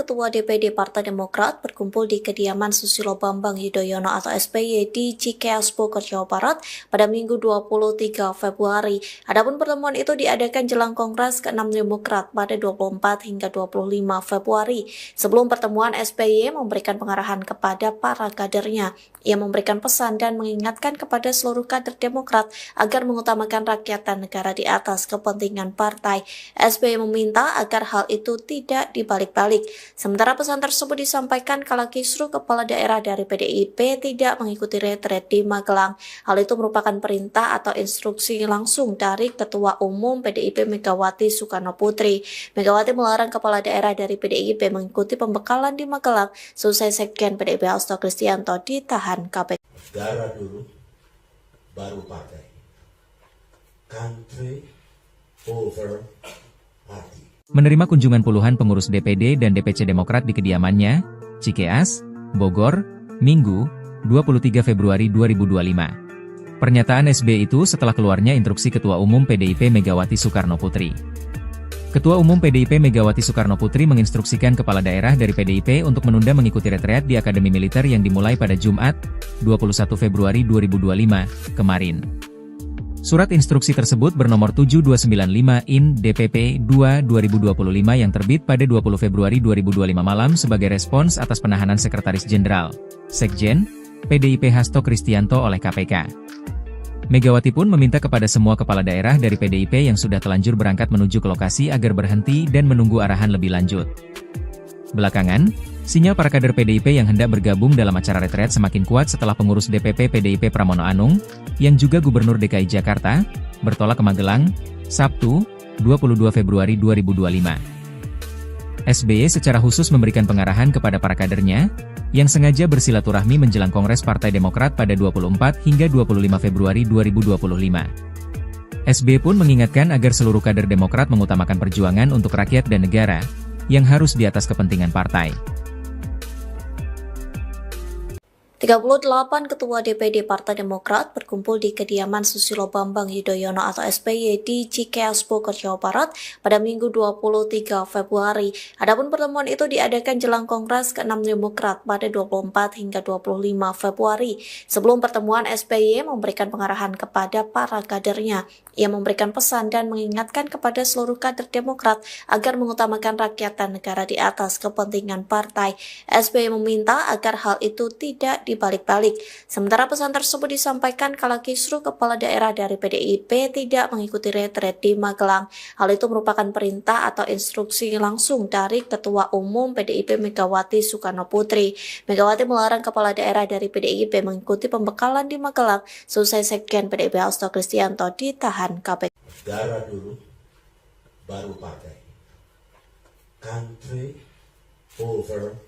Ketua DPD Partai Demokrat berkumpul di kediaman Susilo Bambang Yudhoyono atau SBY di Cikeas Bogor, Jawa Barat pada Minggu 23 Februari. Adapun pertemuan itu diadakan jelang Kongres ke-6 Demokrat pada 24 hingga 25 Februari. Sebelum pertemuan, SBY memberikan pengarahan kepada para kadernya. Ia memberikan pesan dan mengingatkan kepada seluruh kader Demokrat agar mengutamakan rakyat dan negara di atas kepentingan partai. SBY meminta agar hal itu tidak dibalik-balik. Sementara pesan tersebut disampaikan kala kisruh kepala daerah dari PDIP tidak mengikuti retret di Magelang. Hal itu merupakan perintah atau instruksi langsung dari Ketua Umum PDIP Megawati Soekarno Putri. Megawati melarang kepala daerah dari PDIP mengikuti pembekalan di Magelang selesai Sekjen PDIP Hasto Kristianto ditahan KPK. Negara dulu, baru partai. Country over party. Menerima kunjungan puluhan pengurus DPD dan DPC Demokrat di kediamannya, Cikeas, Bogor, Minggu, 23 Februari 2025. Pernyataan SBY itu setelah keluarnya instruksi Ketua Umum PDIP Megawati Soekarno Putri. Ketua Umum PDIP Megawati Soekarno Putri menginstruksikan kepala daerah dari PDIP untuk menunda mengikuti retreat di Akademi Militer yang dimulai pada Jumat, 21 Februari 2025, kemarin. Surat instruksi tersebut bernomor 7295/IN DPP 2/2025 yang terbit pada 20 Februari 2025 malam sebagai respons atas penahanan Sekretaris Jenderal, Sekjen, PDIP Hasto Kristianto oleh KPK. Megawati pun meminta kepada semua kepala daerah dari PDIP yang sudah telanjur berangkat menuju ke lokasi agar berhenti dan menunggu arahan lebih lanjut. Belakangan, sinyal para kader PDIP yang hendak bergabung dalam acara retret semakin kuat setelah pengurus DPP PDIP Pramono Anung, yang juga Gubernur DKI Jakarta, bertolak ke Magelang, Sabtu, 22 Februari 2025. SBY secara khusus memberikan pengarahan kepada para kadernya, yang sengaja bersilaturahmi menjelang Kongres Partai Demokrat pada 24 hingga 25 Februari 2025. SBY pun mengingatkan agar seluruh kader Demokrat mengutamakan perjuangan untuk rakyat dan negara, yang harus di atas kepentingan partai. 38 Ketua DPD Partai Demokrat berkumpul di kediaman Susilo Bambang Yudhoyono atau SBY di Cikeas Bogor, Jawa Barat pada Minggu 23 Februari. Adapun pertemuan itu diadakan jelang Kongres ke-6 Demokrat pada 24 hingga 25 Februari. Sebelum pertemuan, SBY memberikan pengarahan kepada para kadernya. Ia memberikan pesan dan mengingatkan kepada seluruh kader Demokrat agar mengutamakan rakyat dan negara di atas kepentingan partai. SBY meminta agar hal itu tidak dibalik-balik. Sementara pesan tersebut disampaikan kala kisruh kepala daerah dari PDIP tidak mengikuti retret di Magelang. Hal itu merupakan perintah atau instruksi langsung dari Ketua Umum PDIP Megawati Soekarno Putri. Megawati melarang kepala daerah dari PDIP mengikuti pembekalan di Magelang selesai Sekjen PDIP Hasto Kristianto ditahan KPK. Negara dulu, baru partai. Country over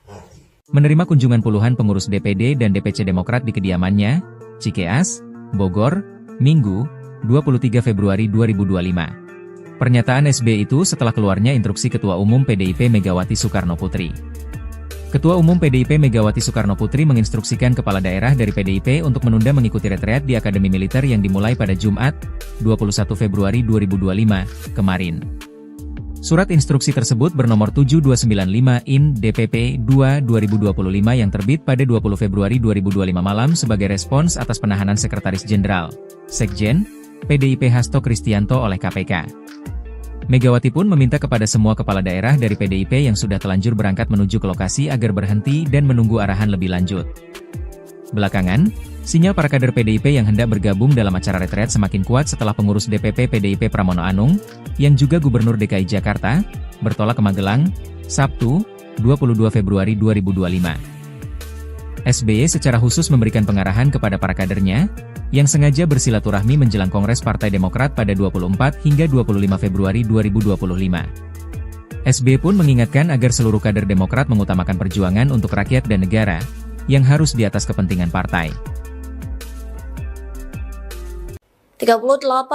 party. Menerima kunjungan puluhan pengurus DPD dan DPC Demokrat di kediamannya, Cikeas, Bogor, Minggu, 23 Februari 2025. Pernyataan SBY itu setelah keluarnya instruksi Ketua Umum PDIP Megawati Soekarno Putri. Ketua Umum PDIP Megawati Soekarno Putri menginstruksikan kepala daerah dari PDIP untuk menunda mengikuti retreat di Akademi Militer yang dimulai pada Jumat, 21 Februari 2025, kemarin. Surat instruksi tersebut bernomor 7295/IN/DPP 2/2025 yang terbit pada 20 Februari 2025 malam sebagai respons atas penahanan Sekretaris Jenderal, Sekjen, PDIP Hasto Kristianto oleh KPK. Megawati pun meminta kepada semua kepala daerah dari PDIP yang sudah telanjur berangkat menuju ke lokasi agar berhenti dan menunggu arahan lebih lanjut. Belakangan, sinyal para kader PDIP yang hendak bergabung dalam acara retret semakin kuat setelah pengurus DPP PDIP Pramono Anung, yang juga Gubernur DKI Jakarta, bertolak ke Magelang, Sabtu, 22 Februari 2025. SBY secara khusus memberikan pengarahan kepada para kadernya, yang sengaja bersilaturahmi menjelang Kongres Partai Demokrat pada 24 hingga 25 Februari 2025. SBY pun mengingatkan agar seluruh kader Demokrat mengutamakan perjuangan untuk rakyat dan negara, yang harus di atas kepentingan partai. 38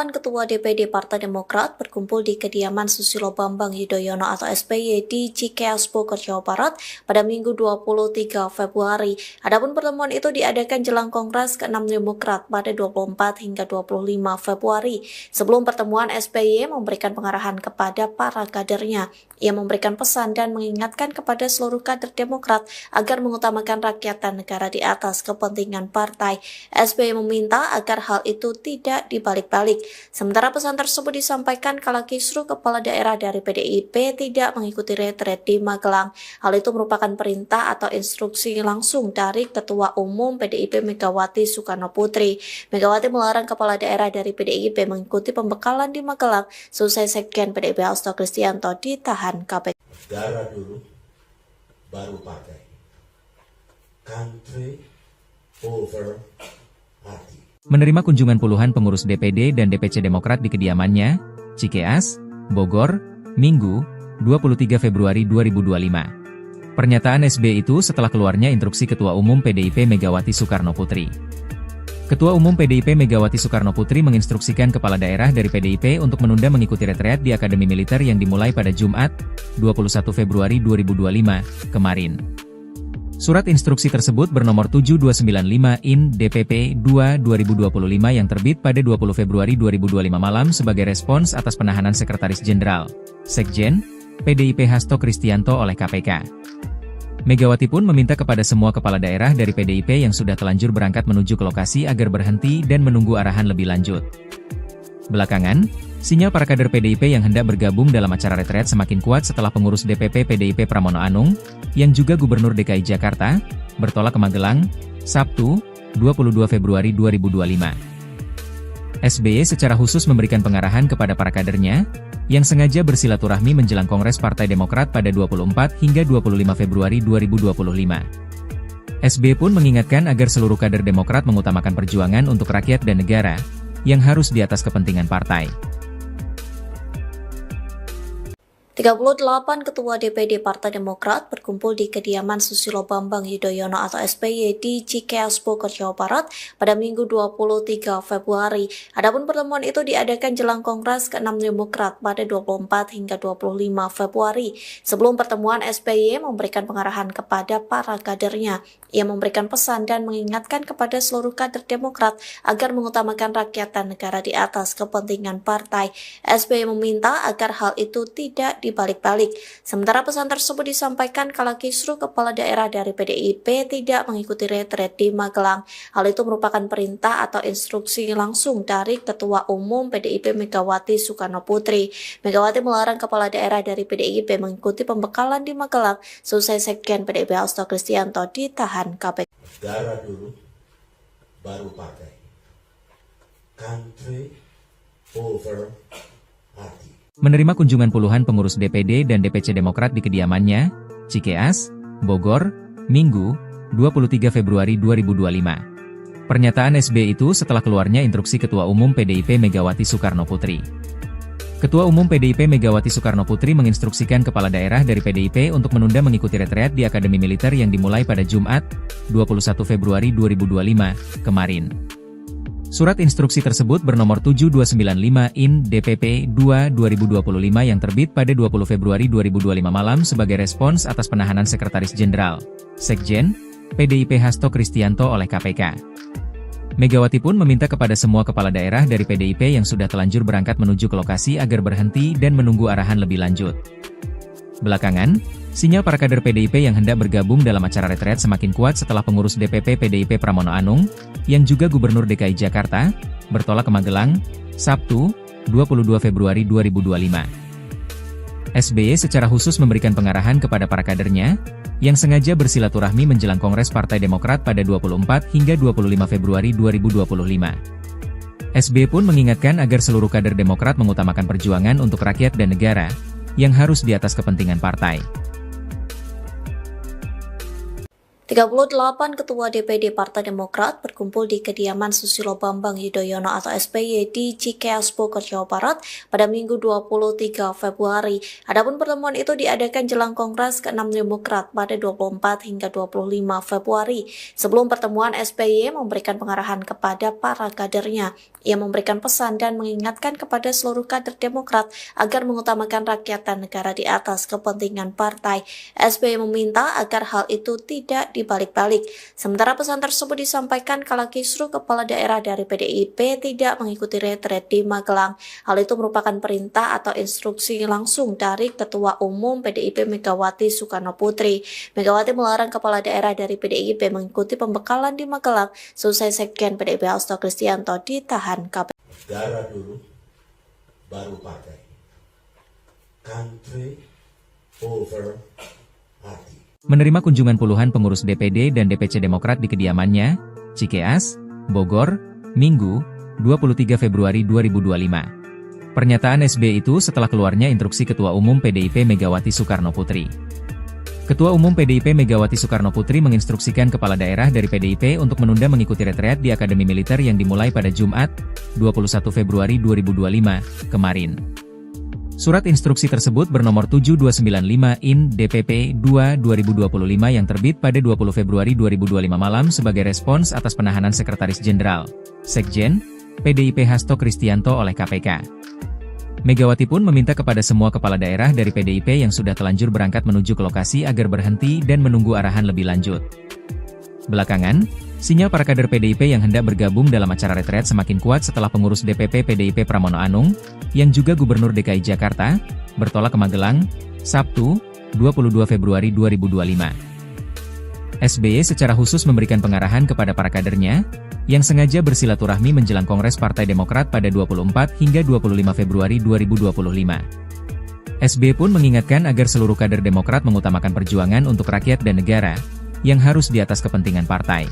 Ketua DPD Partai Demokrat berkumpul di kediaman Susilo Bambang Yudhoyono atau SBY di Cikeas Bogor, Jawa Barat pada Minggu 23 Februari. Adapun pertemuan itu diadakan jelang Kongres ke-6 Demokrat pada 24 hingga 25 Februari. Sebelum pertemuan, SBY memberikan pengarahan kepada para kadernya. Ia memberikan pesan dan mengingatkan kepada seluruh kader Demokrat agar mengutamakan rakyat dan negara di atas kepentingan partai. SBY meminta agar hal itu tidak dibalik-balik. Sementara pesan tersebut disampaikan kala kisruh kepala daerah dari PDIP tidak mengikuti retret di Magelang. Hal itu merupakan perintah atau instruksi langsung dari Ketua Umum PDIP Megawati Soekarno Putri. Megawati melarang kepala daerah dari PDIP mengikuti pembekalan di Magelang selesai Sekjen PDIP Hasto Kristianto ditahan KPK. Negara dulu, baru partai. Country over party. Menerima kunjungan puluhan pengurus DPD dan DPC Demokrat di kediamannya, Cikeas, Bogor, Minggu, 23 Februari 2025. Pernyataan SBY itu setelah keluarnya instruksi Ketua Umum PDIP Megawati Soekarno Putri. Ketua Umum PDIP Megawati Soekarno Putri menginstruksikan kepala daerah dari PDIP untuk menunda mengikuti retreat di Akademi Militer yang dimulai pada Jumat, 21 Februari 2025, kemarin. Surat instruksi tersebut bernomor 7295/IN/DPP 2/2025 yang terbit pada 20 Februari 2025 malam sebagai respons atas penahanan Sekretaris Jenderal, Sekjen, PDIP Hasto Kristianto oleh KPK. Megawati pun meminta kepada semua kepala daerah dari PDIP yang sudah telanjur berangkat menuju ke lokasi agar berhenti dan menunggu arahan lebih lanjut. Belakangan, sinyal para kader PDIP yang hendak bergabung dalam acara retret semakin kuat setelah pengurus DPP PDIP Pramono Anung, yang juga Gubernur DKI Jakarta, bertolak ke Magelang, Sabtu, 22 Februari 2025. SBY secara khusus memberikan pengarahan kepada para kadernya, yang sengaja bersilaturahmi menjelang Kongres Partai Demokrat pada 24 hingga 25 Februari 2025. SBY pun mengingatkan agar seluruh kader Demokrat mengutamakan perjuangan untuk rakyat dan negara, yang harus di atas kepentingan partai. 38 Ketua DPD Partai Demokrat berkumpul di kediaman Susilo Bambang Yudhoyono atau SBY di Cikeas Bogor, Jawa Barat pada Minggu 23 Februari. Adapun pertemuan itu diadakan jelang Kongres ke-6 Demokrat pada 24 hingga 25 Februari. Sebelum pertemuan, SBY memberikan pengarahan kepada para kadernya. Ia memberikan pesan dan mengingatkan kepada seluruh kader Demokrat agar mengutamakan rakyat dan negara di atas kepentingan partai. SBY meminta agar hal itu tidak dibalik-balik. Sementara pesan tersebut disampaikan kala kisruh kepala daerah dari PDIP tidak mengikuti retret di Magelang. Hal itu merupakan perintah atau instruksi langsung dari Ketua Umum PDIP Megawati Soekarno Putri. Megawati melarang kepala daerah dari PDIP mengikuti pembekalan di Magelang selesai Sekjen PDIP Hasto Kristianto ditahan KPK. Negara dulu, baru partai. Country over party. Menerima kunjungan puluhan pengurus DPD dan DPC Demokrat di kediamannya, Cikeas, Bogor, Minggu, 23 Februari 2025. Pernyataan SBY itu setelah keluarnya instruksi Ketua Umum PDIP Megawati Soekarno Putri. Ketua Umum PDIP Megawati Soekarno Putri menginstruksikan kepala daerah dari PDIP untuk menunda mengikuti retret di Akademi Militer yang dimulai pada Jumat, 21 Februari 2025, kemarin. Surat instruksi tersebut bernomor 7295 IN DPP 2/2025 yang terbit pada 20 Februari 2025 malam sebagai respons atas penahanan Sekretaris Jenderal, Sekjen, PDIP Hasto Kristianto oleh KPK. Megawati pun meminta kepada semua kepala daerah dari PDIP yang sudah telanjur berangkat menuju ke lokasi agar berhenti dan menunggu arahan lebih lanjut. Belakangan, sinyal para kader PDIP yang hendak bergabung dalam acara retret semakin kuat setelah pengurus DPP PDIP Pramono Anung, yang juga Gubernur DKI Jakarta, bertolak ke Magelang, Sabtu, 22 Februari 2025. SBY secara khusus memberikan pengarahan kepada para kadernya, yang sengaja bersilaturahmi menjelang Kongres Partai Demokrat pada 24 hingga 25 Februari 2025. SBY pun mengingatkan agar seluruh kader Demokrat mengutamakan perjuangan untuk rakyat dan negara, yang harus di atas kepentingan partai. 38 Ketua DPD Partai Demokrat berkumpul di kediaman Susilo Bambang Yudhoyono atau SBY di Cikeas Bogor, Jawa Barat pada Minggu 23 Februari. Adapun pertemuan itu diadakan jelang Kongres ke-6 Demokrat pada 24 hingga 25 Februari. Sebelum pertemuan, SBY memberikan pengarahan kepada para kadernya. Ia memberikan pesan dan mengingatkan kepada seluruh kader Demokrat agar mengutamakan rakyat dan negara di atas kepentingan partai. SBY meminta agar hal itu tidak dibalik-balik. Sementara pesan tersebut disampaikan kala kisruh kepala daerah dari PDIP tidak mengikuti retret di Magelang. Hal itu merupakan perintah atau instruksi langsung dari Ketua Umum PDIP Megawati Soekarno Putri. Megawati melarang kepala daerah dari PDIP mengikuti pembekalan di Magelang selesai Sekjen PDIP Hasto Kristianto ditahan KPK. Negara dulu, baru partai. Country over party. Menerima kunjungan puluhan pengurus DPD dan DPC Demokrat di kediamannya, Cikeas, Bogor, Minggu, 23 Februari 2025. Pernyataan SBY itu setelah keluarnya instruksi Ketua Umum PDIP Megawati Soekarno Putri. Ketua Umum PDIP Megawati Soekarno Putri menginstruksikan kepala daerah dari PDIP untuk menunda mengikuti retret di Akademi Militer yang dimulai pada Jumat, 21 Februari 2025, kemarin. Surat instruksi tersebut bernomor 7295 IN DPP 2/2025 yang terbit pada 20 Februari 2025 malam sebagai respons atas penahanan Sekretaris Jenderal, Sekjen, PDIP Hasto Kristianto oleh KPK. Megawati pun meminta kepada semua kepala daerah dari PDIP yang sudah telanjur berangkat menuju ke lokasi agar berhenti dan menunggu arahan lebih lanjut. Belakangan, sinyal para kader PDIP yang hendak bergabung dalam acara retret semakin kuat setelah pengurus DPP PDIP Pramono Anung, yang juga Gubernur DKI Jakarta, bertolak ke Magelang, Sabtu, 22 Februari 2025. SBY secara khusus memberikan pengarahan kepada para kadernya, yang sengaja bersilaturahmi menjelang Kongres Partai Demokrat pada 24 hingga 25 Februari 2025. SBY pun mengingatkan agar seluruh kader Demokrat mengutamakan perjuangan untuk rakyat dan negara, yang harus di atas kepentingan partai.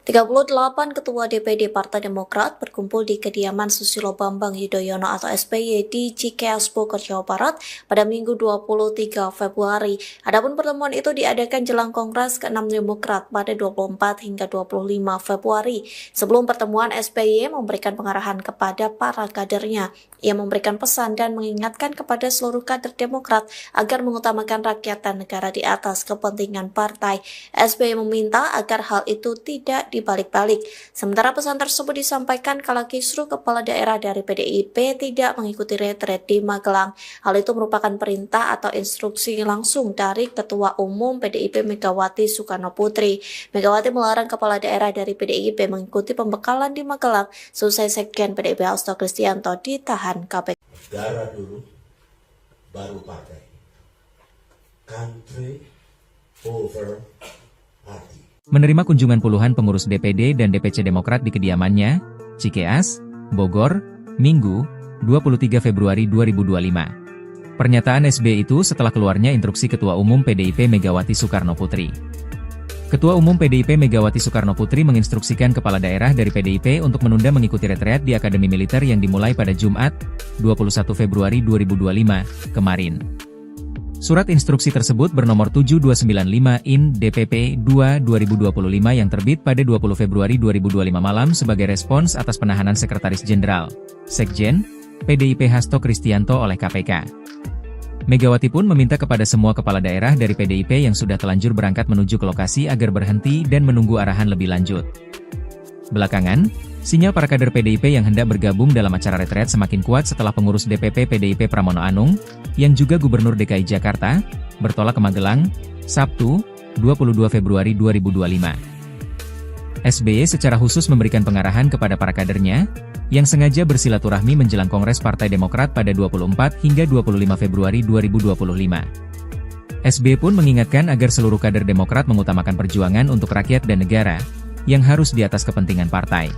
38 Ketua DPD Partai Demokrat berkumpul di kediaman Susilo Bambang Yudhoyono atau SBY di Cikeas Bogor, Jawa Barat pada Minggu 23 Februari. Adapun pertemuan itu diadakan jelang Kongres ke-6 Demokrat pada 24 hingga 25 Februari. Sebelum pertemuan, SBY memberikan pengarahan kepada para kadernya. Ia memberikan pesan dan mengingatkan kepada seluruh kader Demokrat agar mengutamakan rakyat dan negara di atas kepentingan partai. SBY meminta agar hal itu tidak dibalik-balik. Sementara pesan tersebut disampaikan kala kisruh kepala daerah dari PDIP tidak mengikuti retret di Magelang. Hal itu merupakan perintah atau instruksi langsung dari Ketua Umum PDIP Megawati Soekarno Putri. Megawati melarang kepala daerah dari PDIP mengikuti pembekalan di Magelang selesai Sekjen PDIP Hasto Kristianto ditahan KPK. Negara dulu, baru partai. Country over party. Menerima kunjungan puluhan pengurus DPD dan DPC Demokrat di kediamannya, Cikeas, Bogor, Minggu, 23 Februari 2025. Pernyataan SBY itu setelah keluarnya instruksi Ketua Umum PDIP Megawati Soekarno Putri. Ketua Umum PDIP Megawati Soekarno Putri menginstruksikan kepala daerah dari PDIP untuk menunda mengikuti retreat di Akademi Militer yang dimulai pada Jumat, 21 Februari 2025, kemarin. Surat instruksi tersebut bernomor 7295 IN DPP 2/2025 yang terbit pada 20 Februari 2025 malam sebagai respons atas penahanan Sekretaris Jenderal, Sekjen, PDIP Hasto Kristianto oleh KPK. Megawati pun meminta kepada semua kepala daerah dari PDIP yang sudah telanjur berangkat menuju ke lokasi agar berhenti dan menunggu arahan lebih lanjut. Belakangan, sinyal para kader PDIP yang hendak bergabung dalam acara retret semakin kuat setelah pengurus DPP PDIP Pramono Anung, yang juga Gubernur DKI Jakarta, bertolak ke Magelang, Sabtu, 22 Februari 2025. SBY secara khusus memberikan pengarahan kepada para kadernya, yang sengaja bersilaturahmi menjelang Kongres Partai Demokrat pada 24 hingga 25 Februari 2025. SBY pun mengingatkan agar seluruh kader Demokrat mengutamakan perjuangan untuk rakyat dan negara, yang harus di atas kepentingan partai.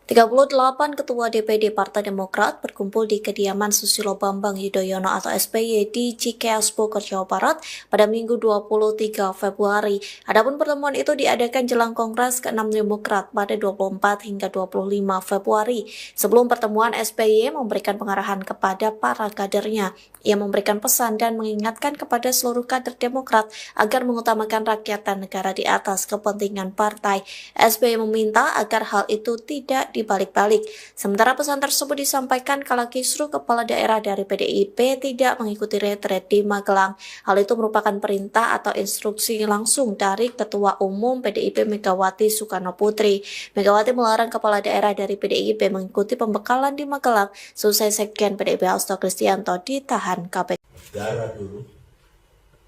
38 Ketua DPD Partai Demokrat berkumpul di kediaman Susilo Bambang Yudhoyono atau SBY di Cikeas Bogor, Jawa Barat pada Minggu 23 Februari. Adapun pertemuan itu diadakan jelang Kongres ke-6 Demokrat pada 24 hingga 25 Februari. Sebelum pertemuan, SBY memberikan pengarahan kepada para kadernya. Ia memberikan pesan dan mengingatkan kepada seluruh kader Demokrat agar mengutamakan rakyat dan negara di atas kepentingan partai. SBY meminta agar hal itu tidak dibalik-balik. Sementara pesan tersebut disampaikan kala kisruh kepala daerah dari PDIP tidak mengikuti retret di Magelang. Hal itu merupakan perintah atau instruksi langsung dari Ketua Umum PDIP Megawati Soekarno Putri. Megawati melarang kepala daerah dari PDIP mengikuti pembekalan di Magelang selesai Sekjen PDIP Hasto Kristianto ditahan KPK. Negara dulu,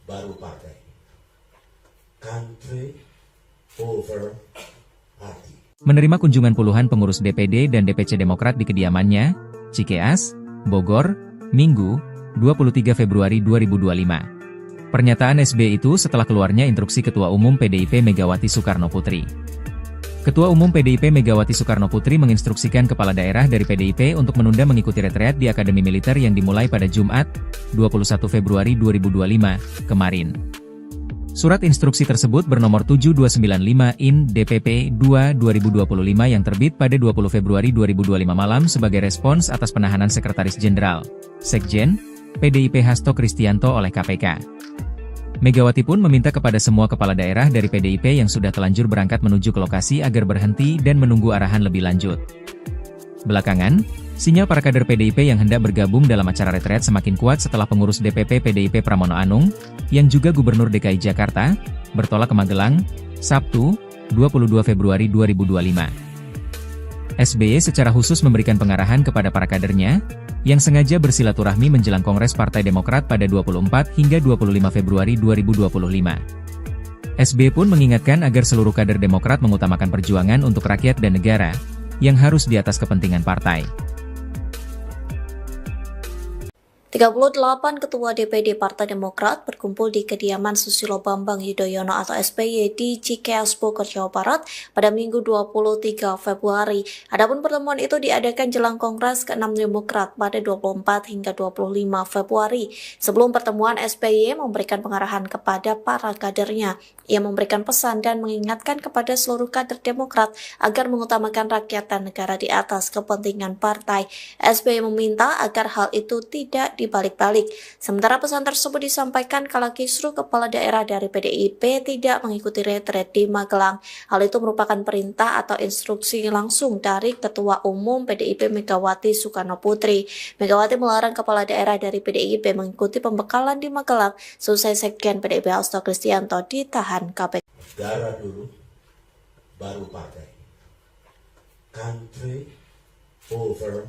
baru partai. Country over party. Menerima kunjungan puluhan pengurus DPD dan DPC Demokrat di kediamannya, Cikeas, Bogor, Minggu, 23 Februari 2025. Pernyataan SBY itu setelah keluarnya instruksi Ketua Umum PDIP Megawati Soekarno Putri. Ketua Umum PDIP Megawati Soekarno Putri menginstruksikan kepala daerah dari PDIP untuk menunda mengikuti retreat di Akademi Militer yang dimulai pada Jumat, 21 Februari 2025, kemarin. Surat instruksi tersebut bernomor 7295 IN DPP 2/2025 yang terbit pada 20 Februari 2025 malam sebagai respons atas penahanan Sekretaris Jenderal, Sekjen, PDIP Hasto Kristianto oleh KPK. Megawati pun meminta kepada semua kepala daerah dari PDIP yang sudah telanjur berangkat menuju ke lokasi agar berhenti dan menunggu arahan lebih lanjut. Belakangan, sinyal para kader PDIP yang hendak bergabung dalam acara retret semakin kuat setelah pengurus DPP PDIP Pramono Anung, yang juga Gubernur DKI Jakarta, bertolak ke Magelang, Sabtu, 22 Februari 2025. SBY secara khusus memberikan pengarahan kepada para kadernya, yang sengaja bersilaturahmi menjelang Kongres Partai Demokrat pada 24 hingga 25 Februari 2025. SBY pun mengingatkan agar seluruh kader Demokrat mengutamakan perjuangan untuk rakyat dan negara, yang harus di atas kepentingan partai. 38 Ketua DPD Partai Demokrat berkumpul di kediaman Susilo Bambang Yudhoyono atau SBY di Cikeas Bogor, Jawa Barat pada Minggu 23 Februari. Adapun pertemuan itu diadakan jelang Kongres ke-6 Demokrat pada 24 hingga 25 Februari. Sebelum pertemuan, SBY memberikan pengarahan kepada para kadernya. Ia memberikan pesan dan mengingatkan kepada seluruh kader Demokrat agar mengutamakan rakyat dan negara di atas kepentingan partai. SBY meminta agar hal itu tidak dibalik-balik. Sementara pesan tersebut disampaikan kala kisruh kepala daerah dari PDIP tidak mengikuti retret di Magelang. Hal itu merupakan perintah atau instruksi langsung dari Ketua Umum PDIP Megawati Soekarno Putri. Megawati melarang kepala daerah dari PDIP mengikuti pembekalan di Magelang selesai Sekjen PDIP Hasto Kristianto ditahan KPK. Darah dulu, baru partai. Country over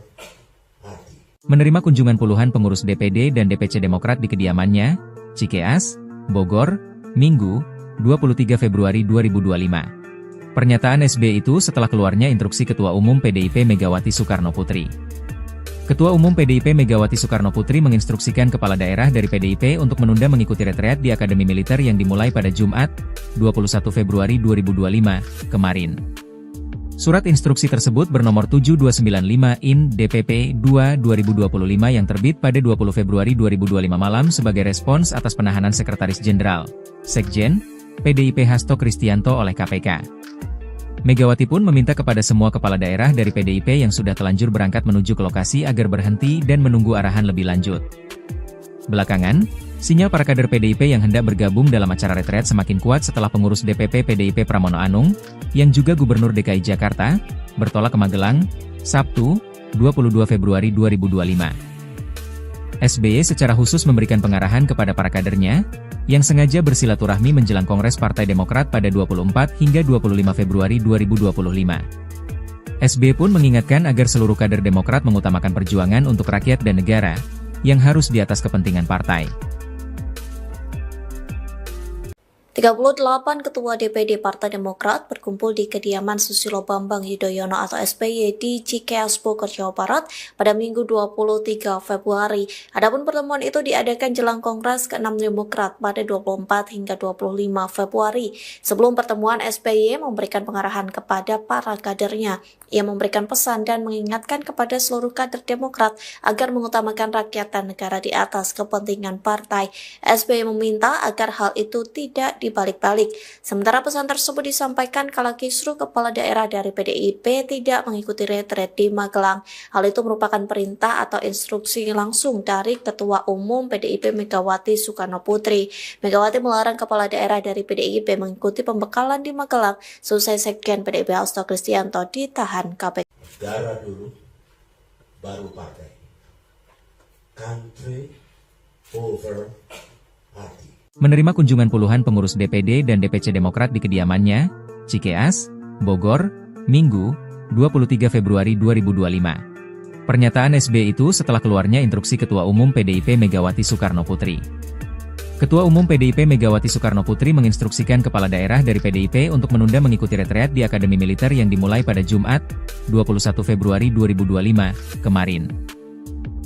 party. Menerima kunjungan puluhan pengurus DPD dan DPC Demokrat di kediamannya, Cikeas, Bogor, Minggu, 23 Februari 2025. Pernyataan SBY itu setelah keluarnya instruksi Ketua Umum PDIP Megawati Soekarno Putri. Ketua Umum PDIP Megawati Soekarno Putri menginstruksikan kepala daerah dari PDIP untuk menunda mengikuti retreat di Akademi Militer yang dimulai pada Jumat, 21 Februari 2025, kemarin. Surat instruksi tersebut bernomor 7295/IN DPP 2/2025 yang terbit pada 20 Februari 2025 malam sebagai respons atas penahanan Sekretaris Jenderal, Sekjen, PDIP Hasto Kristianto oleh KPK. Megawati pun meminta kepada semua kepala daerah dari PDIP yang sudah telanjur berangkat menuju ke lokasi agar berhenti dan menunggu arahan lebih lanjut. Belakangan, sinyal para kader PDIP yang hendak bergabung dalam acara retret semakin kuat setelah pengurus DPP PDIP Pramono Anung, yang juga Gubernur DKI Jakarta, bertolak ke Magelang, Sabtu, 22 Februari 2025. SBY secara khusus memberikan pengarahan kepada para kadernya, yang sengaja bersilaturahmi menjelang Kongres Partai Demokrat pada 24 hingga 25 Februari 2025. SBY pun mengingatkan agar seluruh kader Demokrat mengutamakan perjuangan untuk rakyat dan negara, yang harus di atas kepentingan partai. 38 Ketua DPD Partai Demokrat berkumpul di kediaman Susilo Bambang Yudhoyono atau SBY di Cikeas Bogor, Jawa Barat pada Minggu 23 Februari. Adapun pertemuan itu diadakan jelang Kongres ke-6 Demokrat pada 24 hingga 25 Februari. Sebelum pertemuan, SBY memberikan pengarahan kepada para kadernya. Ia memberikan pesan dan mengingatkan kepada seluruh kader Demokrat agar mengutamakan rakyat dan negara di atas kepentingan partai. SBY meminta agar hal itu tidak dibalik-balik. Sementara pesan tersebut disampaikan kala kisruh kepala daerah dari PDIP tidak mengikuti retret di Magelang. Hal itu merupakan perintah atau instruksi langsung dari Ketua Umum PDIP Megawati Soekarno Putri. Megawati melarang kepala daerah dari PDIP mengikuti pembekalan di Magelang selesai Sekjen PDIP Hasto Kristianto ditahan KPK. Darah dulu, baru partai. Country over party. Menerima kunjungan puluhan pengurus DPD dan DPC Demokrat di kediamannya, Cikeas, Bogor, Minggu, 23 Februari 2025. Pernyataan SBY itu setelah keluarnya instruksi Ketua Umum PDIP Megawati Soekarno Putri. Ketua Umum PDIP Megawati Soekarno Putri menginstruksikan kepala daerah dari PDIP untuk menunda mengikuti retreat di Akademi Militer yang dimulai pada Jumat, 21 Februari 2025, kemarin.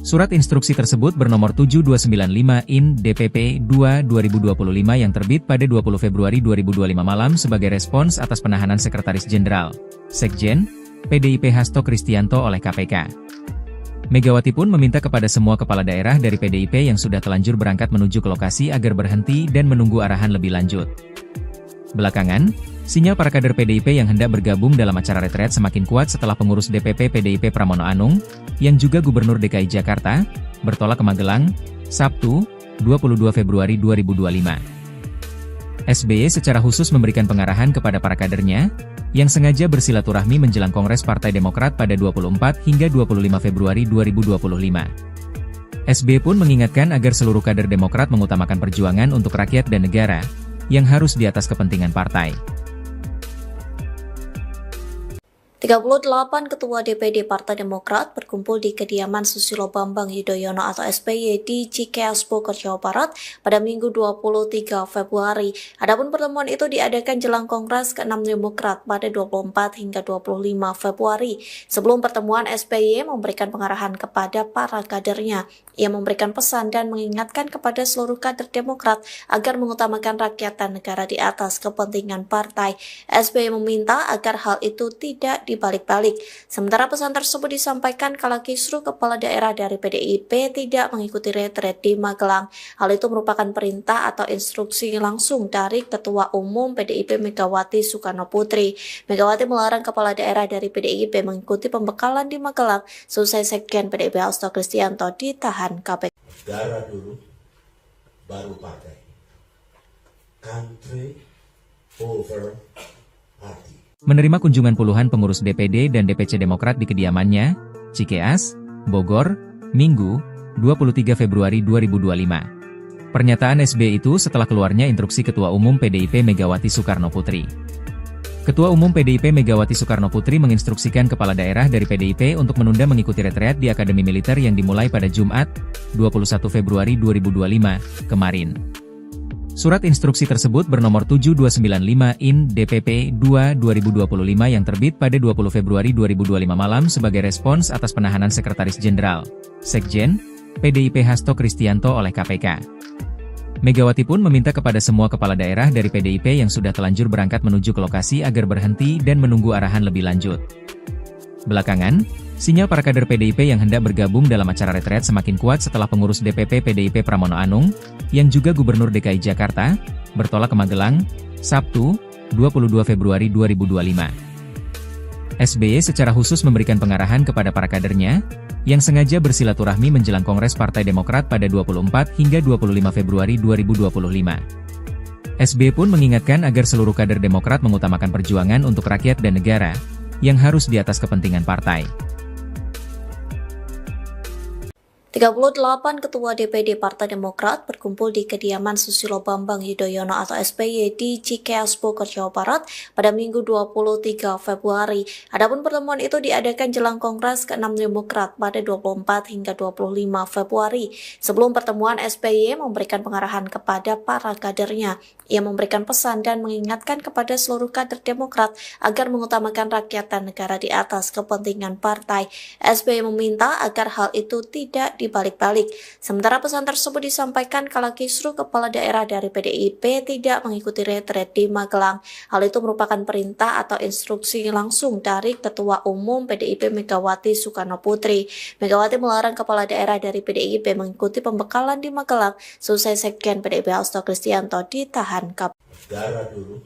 Surat instruksi tersebut bernomor 7295/IN DPP 2/2025 yang terbit pada 20 Februari 2025 malam sebagai respons atas penahanan Sekretaris Jenderal, Sekjen, PDIP Hasto Kristianto oleh KPK. Megawati pun meminta kepada semua kepala daerah dari PDIP yang sudah telanjur berangkat menuju ke lokasi agar berhenti dan menunggu arahan lebih lanjut. Belakangan, sinyal para kader PDIP yang hendak bergabung dalam acara retret semakin kuat setelah pengurus DPP PDIP Pramono Anung, yang juga Gubernur DKI Jakarta, bertolak ke Magelang, Sabtu, 22 Februari 2025. SBY secara khusus memberikan pengarahan kepada para kadernya, yang sengaja bersilaturahmi menjelang Kongres Partai Demokrat pada 24 hingga 25 Februari 2025. SBY pun mengingatkan agar seluruh kader Demokrat mengutamakan perjuangan untuk rakyat dan negara, yang harus di atas kepentingan partai. 38 Ketua DPD Partai Demokrat berkumpul di kediaman Susilo Bambang Yudhoyono atau SBY di Cikeas Bogor, Jawa Barat pada Minggu 23 Februari. Adapun pertemuan itu diadakan jelang Kongres ke-6 Demokrat pada 24 hingga 25 Februari. Sebelum pertemuan, SBY memberikan pengarahan kepada para kadernya. Ia memberikan pesan dan mengingatkan kepada seluruh kader Demokrat agar mengutamakan rakyat dan negara di atas kepentingan partai. SBY meminta agar hal itu tidak dibalik-balik. Sementara pesan tersebut disampaikan kala kisruh kepala daerah dari PDIP tidak mengikuti retret di Magelang. Hal itu merupakan perintah atau instruksi langsung dari Ketua Umum PDIP Megawati Soekarno Putri. Megawati melarang kepala daerah dari PDIP mengikuti pembekalan di Magelang selesai Sekjen PDIP Hasto Kristianto ditahan KPK. Negara dulu, baru partai. Country over party. Menerima kunjungan puluhan pengurus DPD dan DPC Demokrat di kediamannya, Cikeas, Bogor, Minggu, 23 Februari 2025. Pernyataan SBY itu setelah keluarnya instruksi Ketua Umum PDIP Megawati Soekarno Putri. Ketua Umum PDIP Megawati Soekarno Putri menginstruksikan kepala daerah dari PDIP untuk menunda mengikuti retreat di Akademi Militer yang dimulai pada Jumat, 21 Februari 2025, kemarin. Surat instruksi tersebut bernomor 7295 IN DPP 2/2025 yang terbit pada 20 Februari 2025 malam sebagai respons atas penahanan Sekretaris Jenderal, Sekjen, PDIP Hasto Kristianto oleh KPK. Megawati pun meminta kepada semua kepala daerah dari PDIP yang sudah telanjur berangkat menuju ke lokasi agar berhenti dan menunggu arahan lebih lanjut. Belakangan, sinyal para kader PDIP yang hendak bergabung dalam acara retret semakin kuat setelah pengurus DPP PDIP Pramono Anung, yang juga Gubernur DKI Jakarta, bertolak ke Magelang, Sabtu, 22 Februari 2025. SBY secara khusus memberikan pengarahan kepada para kadernya, yang sengaja bersilaturahmi menjelang Kongres Partai Demokrat pada 24 hingga 25 Februari 2025. SBY pun mengingatkan agar seluruh kader Demokrat mengutamakan perjuangan untuk rakyat dan negara, yang harus di atas kepentingan partai. 38 Ketua DPD Partai Demokrat berkumpul di kediaman Susilo Bambang Yudhoyono atau SBY di Cikeas Bogor, Jawa Barat pada Minggu 23 Februari. Adapun pertemuan itu diadakan jelang Kongres ke-6 Demokrat pada 24 hingga 25 Februari. Sebelum pertemuan, SBY memberikan pengarahan kepada para kadernya. Ia memberikan pesan dan mengingatkan kepada seluruh kader Demokrat agar mengutamakan rakyat dan negara di atas kepentingan partai. SBY meminta agar hal itu tidak dibalik-balik. Sementara pesan tersebut disampaikan kala kisruh kepala daerah dari PDIP tidak mengikuti retret di Magelang. Hal itu merupakan perintah atau instruksi langsung dari Ketua Umum PDIP Megawati Soekarno Putri. Megawati melarang kepala daerah dari PDIP mengikuti pembekalan di Magelang selesai Sekjen PDIP Hasto Kristianto ditahan KPK. Negara dulu,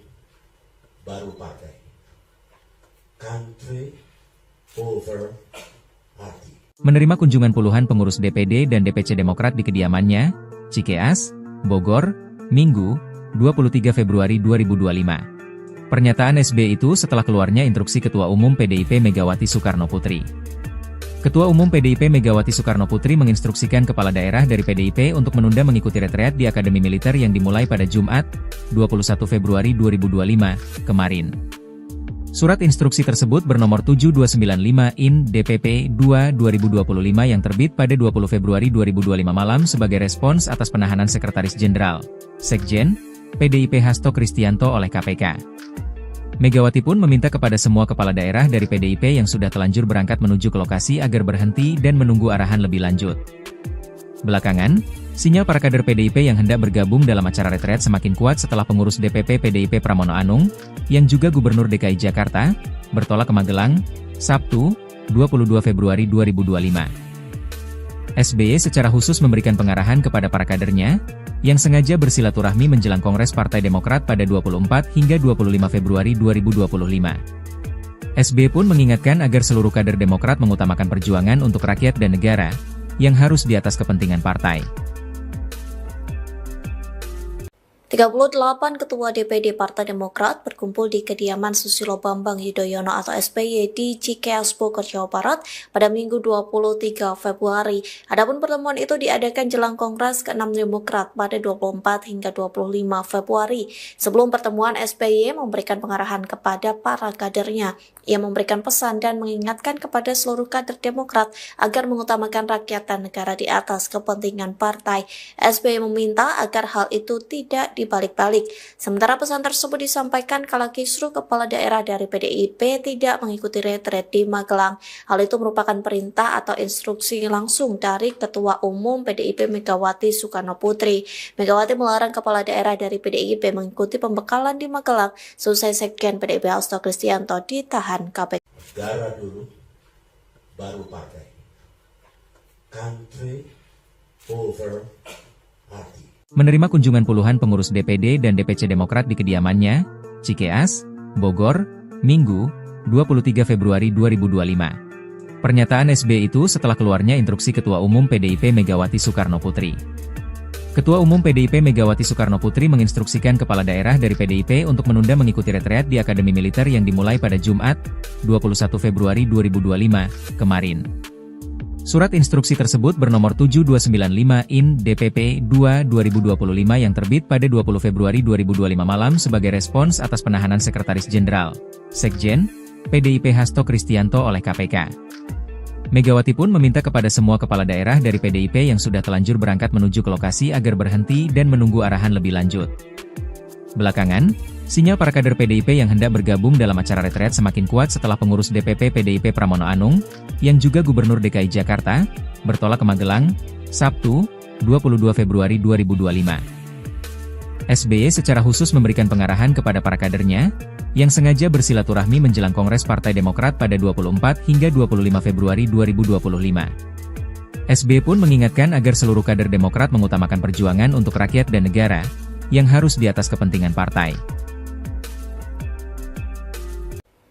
baru partai. Country over party. Menerima kunjungan puluhan pengurus DPD dan DPC Demokrat di kediamannya, Cikeas, Bogor, Minggu, 23 Februari 2025. Pernyataan SBY itu setelah keluarnya instruksi Ketua Umum PDIP Megawati Soekarno Putri. Ketua Umum PDIP Megawati Soekarno Putri menginstruksikan kepala daerah dari PDIP untuk menunda mengikuti retreat di Akademi Militer yang dimulai pada Jumat, 21 Februari 2025, kemarin. Surat instruksi tersebut bernomor 7295 IN DPP 2/2025 yang terbit pada 20 Februari 2025 malam sebagai respons atas penahanan Sekretaris Jenderal, Sekjen, PDIP Hasto Kristianto oleh KPK. Megawati pun meminta kepada semua kepala daerah dari PDIP yang sudah telanjur berangkat menuju ke lokasi agar berhenti dan menunggu arahan lebih lanjut. Belakangan, sinyal para kader PDIP yang hendak bergabung dalam acara retret semakin kuat setelah pengurus DPP PDIP Pramono Anung, yang juga Gubernur DKI Jakarta, bertolak ke Magelang, Sabtu, 22 Februari 2025. SBY secara khusus memberikan pengarahan kepada para kadernya, yang sengaja bersilaturahmi menjelang Kongres Partai Demokrat pada 24 hingga 25 Februari 2025. SBY pun mengingatkan agar seluruh kader Demokrat mengutamakan perjuangan untuk rakyat dan negara, yang harus di atas kepentingan partai. 38 Ketua DPD Partai Demokrat berkumpul di kediaman Susilo Bambang Yudhoyono atau SBY di Cikeas Bogor, Jawa Barat pada Minggu 23 Februari. Adapun pertemuan itu diadakan jelang Kongres ke-6 Demokrat pada 24 hingga 25 Februari. Sebelum pertemuan, SBY memberikan pengarahan kepada para kadernya. Ia memberikan pesan dan mengingatkan kepada seluruh kader Demokrat agar mengutamakan rakyat dan negara di atas kepentingan partai. SBY meminta agar hal itu tidak dibalik-balik. Sementara pesan tersebut disampaikan kala kisruh kepala daerah dari PDIP tidak mengikuti retret di Magelang. Hal itu merupakan perintah atau instruksi langsung dari Ketua Umum PDIP Megawati Soekarno Putri. Megawati melarang kepala daerah dari PDIP mengikuti pembekalan di Magelang selesai Sekjen PDIP Hasto Kristianto ditahan KPK. Negara dulu, baru partai. Country over party. Menerima kunjungan puluhan pengurus DPD dan DPC Demokrat di kediamannya, Cikeas, Bogor, Minggu, 23 Februari 2025. Pernyataan SBY itu setelah keluarnya instruksi Ketua Umum PDIP Megawati Soekarno Putri. Ketua Umum PDIP Megawati Soekarno Putri menginstruksikan kepala daerah dari PDIP untuk menunda mengikuti retreat di Akademi Militer yang dimulai pada Jumat, 21 Februari 2025, kemarin. Surat instruksi tersebut bernomor 7295/IN DPP 2/2025 yang terbit pada 20 Februari 2025 malam sebagai respons atas penahanan Sekretaris Jenderal, Sekjen, PDIP Hasto Kristianto oleh KPK. Megawati pun meminta kepada semua kepala daerah dari PDIP yang sudah telanjur berangkat menuju ke lokasi agar berhenti dan menunggu arahan lebih lanjut. Belakangan, sinyal para kader PDIP yang hendak bergabung dalam acara retret semakin kuat setelah pengurus DPP PDIP Pramono Anung, yang juga Gubernur DKI Jakarta, bertolak ke Magelang, Sabtu, 22 Februari 2025. SBY secara khusus memberikan pengarahan kepada para kadernya, yang sengaja bersilaturahmi menjelang Kongres Partai Demokrat pada 24 hingga 25 Februari 2025. SBY pun mengingatkan agar seluruh kader Demokrat mengutamakan perjuangan untuk rakyat dan negara, yang harus di atas kepentingan partai.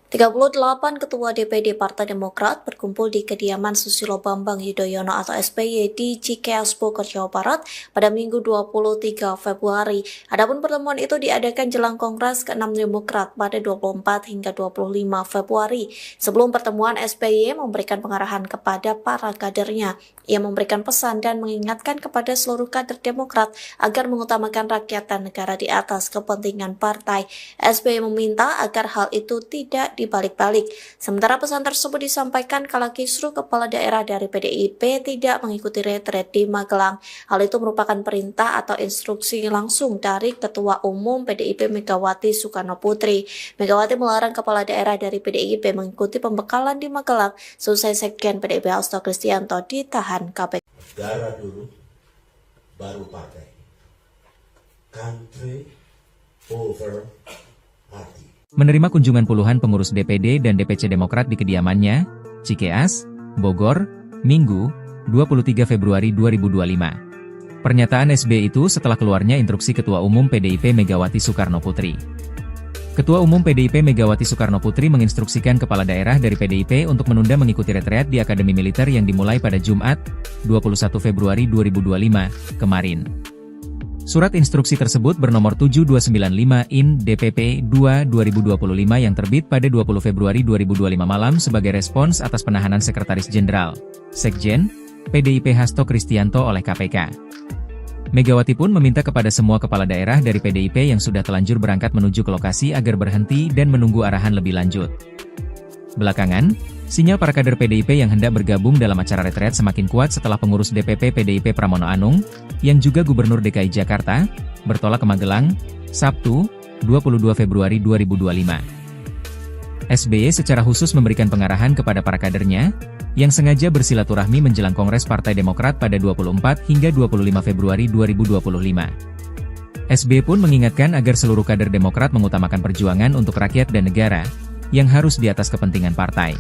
38 Ketua DPD Partai Demokrat berkumpul di kediaman Susilo Bambang Yudhoyono atau SBY di Cikeas Bogor, Jawa Barat pada Minggu 23 Februari. Adapun pertemuan itu diadakan jelang Kongres ke-6 Demokrat pada 24 hingga 25 Februari. Sebelum pertemuan, SBY memberikan pengarahan kepada para kadernya. Ia memberikan pesan dan mengingatkan kepada seluruh kader Demokrat agar mengutamakan rakyat dan negara di atas kepentingan partai. SBY meminta agar hal itu tidak dibalik-balik. Sementara pesan tersebut disampaikan kala kisruh kepala daerah dari PDIP tidak mengikuti retret di Magelang. Hal itu merupakan perintah atau instruksi langsung dari Ketua Umum PDIP Megawati Soekarno Putri. Megawati melarang kepala daerah dari PDIP mengikuti pembekalan di Magelang selesai Sekjen PDIP Hasto Kristianto ditahan KPK. Negara dulu, baru partai. Country over party. Menerima kunjungan puluhan pengurus DPD dan DPC Demokrat di kediamannya, Cikeas, Bogor, Minggu, 23 Februari 2025. Pernyataan SBY itu setelah keluarnya instruksi Ketua Umum PDIP Megawati Soekarno Putri. Ketua Umum PDIP Megawati Soekarno Putri menginstruksikan kepala daerah dari PDIP untuk menunda mengikuti retreat di Akademi Militer yang dimulai pada Jumat, 21 Februari 2025, kemarin. Surat instruksi tersebut bernomor 7295/IN DPP 2/2025 yang terbit pada 20 Februari 2025 malam sebagai respons atas penahanan Sekretaris Jenderal, Sekjen, PDIP Hasto Kristianto oleh KPK. Megawati pun meminta kepada semua kepala daerah dari PDIP yang sudah telanjur berangkat menuju ke lokasi agar berhenti dan menunggu arahan lebih lanjut. Belakangan, sinyal para kader PDIP yang hendak bergabung dalam acara retret semakin kuat setelah pengurus DPP PDIP Pramono Anung, yang juga Gubernur DKI Jakarta, bertolak ke Magelang, Sabtu, 22 Februari 2025. SBY secara khusus memberikan pengarahan kepada para kadernya, yang sengaja bersilaturahmi menjelang Kongres Partai Demokrat pada 24 hingga 25 Februari 2025. SBY pun mengingatkan agar seluruh kader Demokrat mengutamakan perjuangan untuk rakyat dan negara, yang harus di atas kepentingan partai.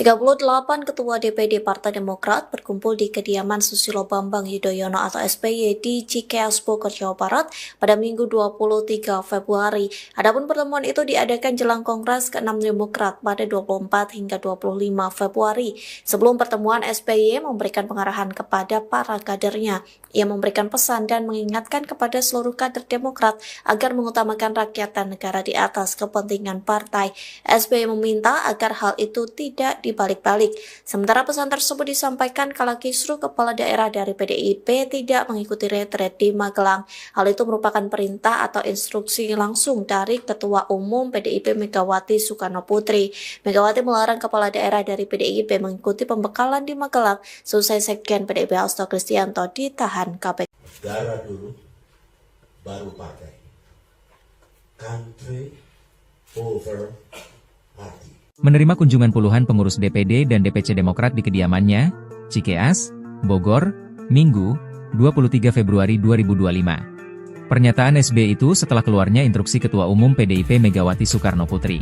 38 Ketua DPD Partai Demokrat berkumpul di kediaman Susilo Bambang Yudhoyono atau SBY di Cikeas, Bogor, Jawa Barat pada Minggu 23 Februari. Adapun pertemuan itu diadakan jelang Kongres ke-6 Demokrat pada 24 hingga 25 Februari. Sebelum pertemuan, SBY memberikan pengarahan kepada para kadernya. Ia memberikan pesan dan mengingatkan kepada seluruh kader Demokrat agar mengutamakan rakyat dan negara di atas kepentingan partai. SBY meminta agar hal itu tidak dibalik-balik. Sementara pesan tersebut disampaikan kala kisruh kepala daerah dari PDIP tidak mengikuti retret di Magelang. Hal itu merupakan perintah atau instruksi langsung dari Ketua Umum PDIP Megawati Soekarno Putri. Megawati melarang kepala daerah dari PDIP mengikuti pembekalan di Magelang selesai Sekjen PDIP Hasto Kristianto ditahan KPK. Negara dulu, baru partai. Country over party. Menerima kunjungan puluhan pengurus DPD dan DPC Demokrat di kediamannya, Cikeas, Bogor, Minggu, 23 Februari 2025. Pernyataan SBY itu setelah keluarnya instruksi Ketua Umum PDIP Megawati Soekarno Putri.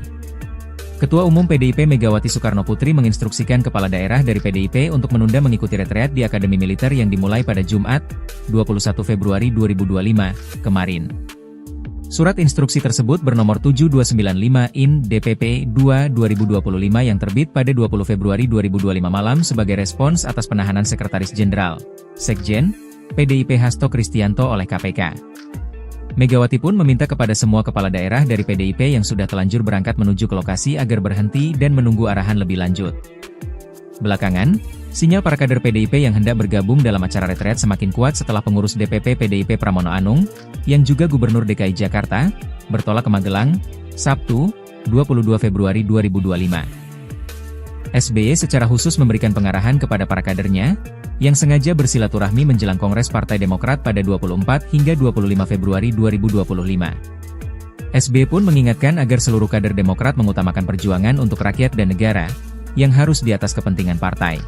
Ketua Umum PDIP Megawati Soekarno Putri menginstruksikan kepala daerah dari PDIP untuk menunda mengikuti retreat di Akademi Militer yang dimulai pada Jumat, 21 Februari 2025, kemarin. Surat instruksi tersebut bernomor 7295 IN DPP 2/2025 yang terbit pada 20 Februari 2025 malam sebagai respons atas penahanan Sekretaris Jenderal, Sekjen, PDIP Hasto Kristianto oleh KPK. Megawati pun meminta kepada semua kepala daerah dari PDIP yang sudah telanjur berangkat menuju ke lokasi agar berhenti dan menunggu arahan lebih lanjut. Belakangan, sinyal para kader PDIP yang hendak bergabung dalam acara retret semakin kuat setelah pengurus DPP PDIP Pramono Anung, yang juga Gubernur DKI Jakarta, bertolak ke Magelang, Sabtu, 22 Februari 2025. SBY secara khusus memberikan pengarahan kepada para kadernya, yang sengaja bersilaturahmi menjelang Kongres Partai Demokrat pada 24 hingga 25 Februari 2025. SBY pun mengingatkan agar seluruh kader Demokrat mengutamakan perjuangan untuk rakyat dan negara, yang harus di atas kepentingan partai.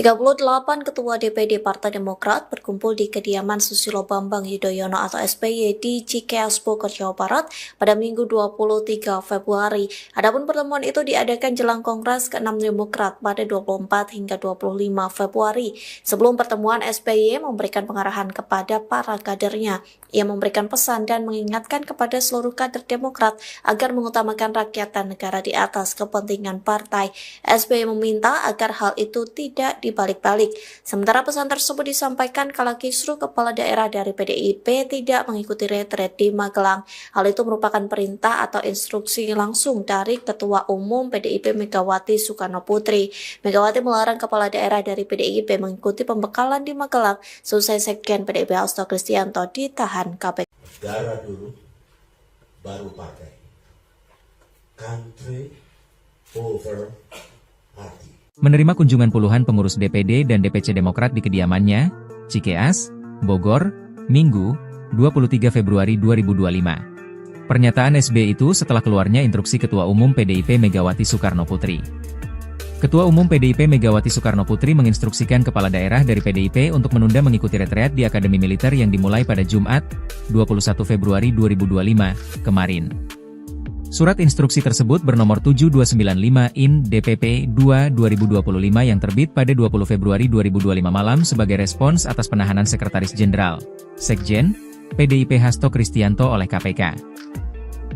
38 Ketua DPD Partai Demokrat berkumpul di kediaman Susilo Bambang Yudhoyono atau SBY di Cikeas, Bogor, Jawa Barat pada Minggu 23 Februari. Adapun pertemuan itu diadakan jelang Kongres ke-6 Demokrat pada 24 hingga 25 Februari. Sebelum pertemuan, SBY memberikan pengarahan kepada para kadernya. Ia memberikan pesan dan mengingatkan kepada seluruh kader Demokrat agar mengutamakan rakyat dan negara di atas kepentingan partai. SBY meminta agar hal itu tidak dibalik-balik. Sementara pesan tersebut disampaikan kala kisruh kepala daerah dari PDIP tidak mengikuti retret di Magelang. Hal itu merupakan perintah atau instruksi langsung dari Ketua Umum PDIP Megawati Soekarno Putri. Megawati melarang kepala daerah dari PDIP mengikuti pembekalan di Magelang selesai Sekjen PDIP Hasto Kristianto ditahan KPK. Negara dulu, baru partai. Country over party. Menerima kunjungan puluhan pengurus DPD dan DPC Demokrat di kediamannya, Cikeas, Bogor, Minggu, 23 Februari 2025. Pernyataan SBY itu setelah keluarnya instruksi Ketua Umum PDIP Megawati Soekarno Putri. Ketua Umum PDIP Megawati Soekarno Putri menginstruksikan kepala daerah dari PDIP untuk menunda mengikuti retreat di Akademi Militer yang dimulai pada Jumat, 21 Februari 2025, kemarin. Surat instruksi tersebut bernomor 7295 IN DPP 2/2025 yang terbit pada 20 Februari 2025 malam sebagai respons atas penahanan Sekretaris Jenderal, Sekjen, PDIP Hasto Kristianto oleh KPK.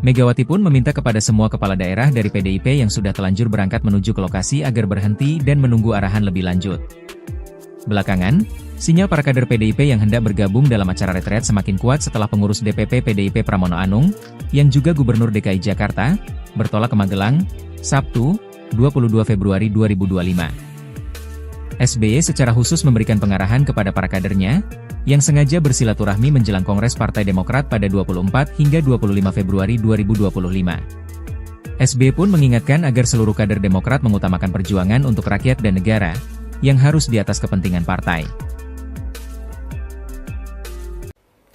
Megawati pun meminta kepada semua kepala daerah dari PDIP yang sudah telanjur berangkat menuju ke lokasi agar berhenti dan menunggu arahan lebih lanjut. Belakangan, sinyal para kader PDIP yang hendak bergabung dalam acara retret semakin kuat setelah pengurus DPP PDIP Pramono Anung, yang juga Gubernur DKI Jakarta, bertolak ke Magelang, Sabtu, 22 Februari 2025. SBY secara khusus memberikan pengarahan kepada para kadernya, yang sengaja bersilaturahmi menjelang Kongres Partai Demokrat pada 24 hingga 25 Februari 2025. SBY pun mengingatkan agar seluruh kader Demokrat mengutamakan perjuangan untuk rakyat dan negara, yang harus di atas kepentingan partai.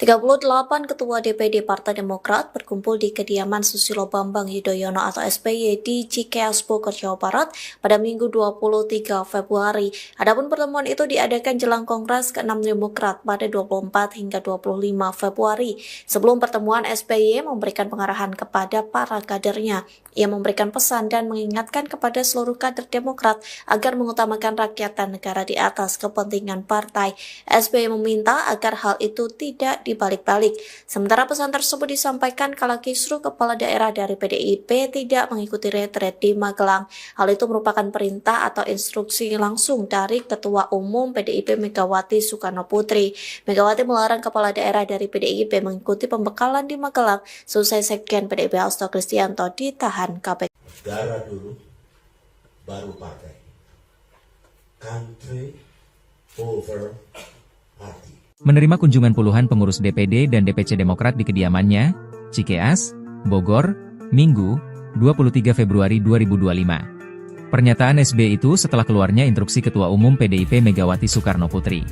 38 Ketua DPD Partai Demokrat berkumpul di kediaman Susilo Bambang Yudhoyono atau SBY di Cikeas Bogor, Jawa Barat pada Minggu 23 Februari. Adapun pertemuan itu diadakan jelang Kongres ke-6 Demokrat pada 24 hingga 25 Februari. Sebelum pertemuan, SBY memberikan pengarahan kepada para kadernya. Ia memberikan pesan dan mengingatkan kepada seluruh kader Demokrat agar mengutamakan rakyat dan negara di atas kepentingan partai. SBY meminta agar hal itu tidak dibalik-balik. Sementara pesan tersebut disampaikan kala kisruh kepala daerah dari PDIP tidak mengikuti retret di Magelang. Hal itu merupakan perintah atau instruksi langsung dari Ketua Umum PDIP Megawati Soekarno Putri. Megawati melarang kepala daerah dari PDIP mengikuti pembekalan di Magelang selesai Sekjen PDIP Hasto Kristianto ditahan KPK. Negara dulu, baru partai. Country over party. Menerima kunjungan puluhan pengurus DPD dan DPC Demokrat di kediamannya, Cikeas, Bogor, Minggu, 23 Februari 2025. Pernyataan SBY itu setelah keluarnya instruksi Ketua Umum PDIP Megawati Soekarno Putri.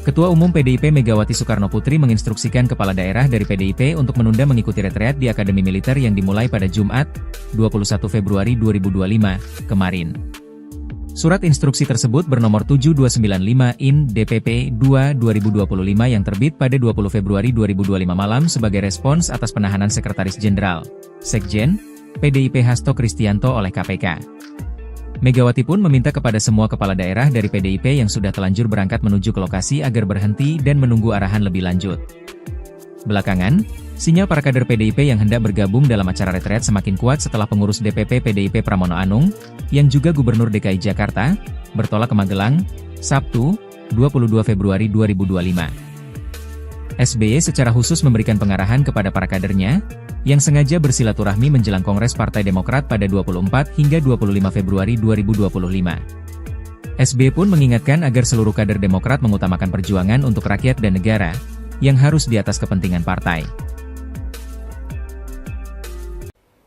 Ketua Umum PDIP Megawati Soekarno Putri menginstruksikan kepala daerah dari PDIP untuk menunda mengikuti retreat di Akademi Militer yang dimulai pada Jumat, 21 Februari 2025, kemarin. Surat instruksi tersebut bernomor 7295 IN DPP 2/2025 yang terbit pada 20 Februari 2025 malam sebagai respons atas penahanan Sekretaris Jenderal, Sekjen, PDIP Hasto Kristianto oleh KPK. Megawati pun meminta kepada semua kepala daerah dari PDIP yang sudah telanjur berangkat menuju ke lokasi agar berhenti dan menunggu arahan lebih lanjut. Belakangan, sinyal para kader PDIP yang hendak bergabung dalam acara retret semakin kuat setelah pengurus DPP PDIP Pramono Anung, yang juga Gubernur DKI Jakarta, bertolak ke Magelang, Sabtu, 22 Februari 2025. SBY secara khusus memberikan pengarahan kepada para kadernya, yang sengaja bersilaturahmi menjelang Kongres Partai Demokrat pada 24 hingga 25 Februari 2025. SBY pun mengingatkan agar seluruh kader Demokrat mengutamakan perjuangan untuk rakyat dan negara, yang harus di atas kepentingan partai.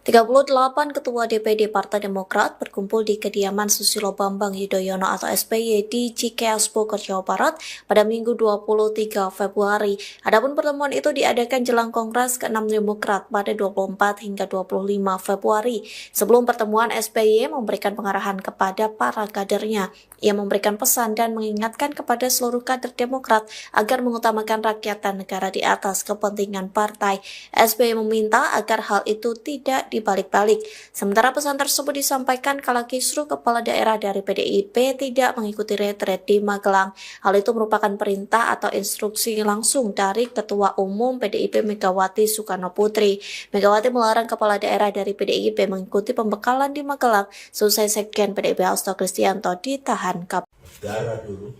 38 Ketua DPD Partai Demokrat berkumpul di kediaman Susilo Bambang Yudhoyono atau SBY di Cikeas Bogor, Jawa Barat pada Minggu 23 Februari. Adapun pertemuan itu diadakan jelang Kongres ke-6 Demokrat pada 24 hingga 25 Februari. Sebelum pertemuan, SBY memberikan pengarahan kepada para kadernya. Ia memberikan pesan dan mengingatkan kepada seluruh kader Demokrat agar mengutamakan rakyat dan negara di atas kepentingan partai. SBY meminta agar hal itu tidak dibalik-balik. Sementara pesan tersebut disampaikan kala kisruh kepala daerah dari PDIP tidak mengikuti retret di Magelang. Hal itu merupakan perintah atau instruksi langsung dari Ketua Umum PDIP Megawati Soekarno Putri. Megawati melarang kepala daerah dari PDIP mengikuti pembekalan di Magelang selesai Sekjen PDIP Hasto Kristianto ditahan KPK. Negara dulu,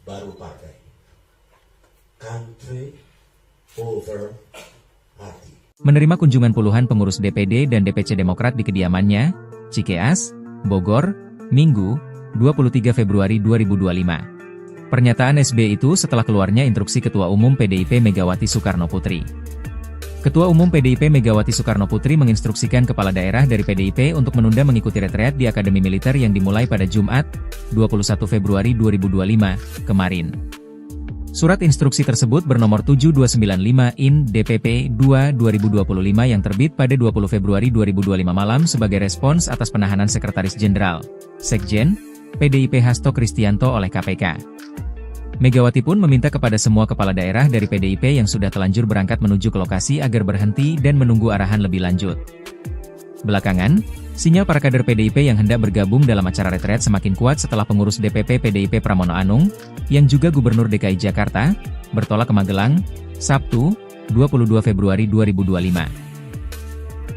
baru partai. Country over party. Menerima kunjungan puluhan pengurus DPD dan DPC Demokrat di kediamannya, Cikeas, Bogor, Minggu, 23 Februari 2025. Pernyataan SBY itu setelah keluarnya instruksi Ketua Umum PDIP Megawati Soekarno Putri. Ketua Umum PDIP Megawati Soekarno Putri menginstruksikan kepala daerah dari PDIP untuk menunda mengikuti retreat di Akademi Militer yang dimulai pada Jumat, 21 Februari 2025, kemarin. Surat instruksi tersebut bernomor 7295 IN DPP 2/2025 yang terbit pada 20 Februari 2025 malam sebagai respons atas penahanan Sekretaris Jenderal, Sekjen, PDIP Hasto Kristianto oleh KPK. Megawati pun meminta kepada semua kepala daerah dari PDIP yang sudah telanjur berangkat menuju ke lokasi agar berhenti dan menunggu arahan lebih lanjut. Belakangan, sinyal para kader PDIP yang hendak bergabung dalam acara retret semakin kuat setelah pengurus DPP PDIP Pramono Anung, yang juga Gubernur DKI Jakarta, bertolak ke Magelang, Sabtu, 22 Februari 2025.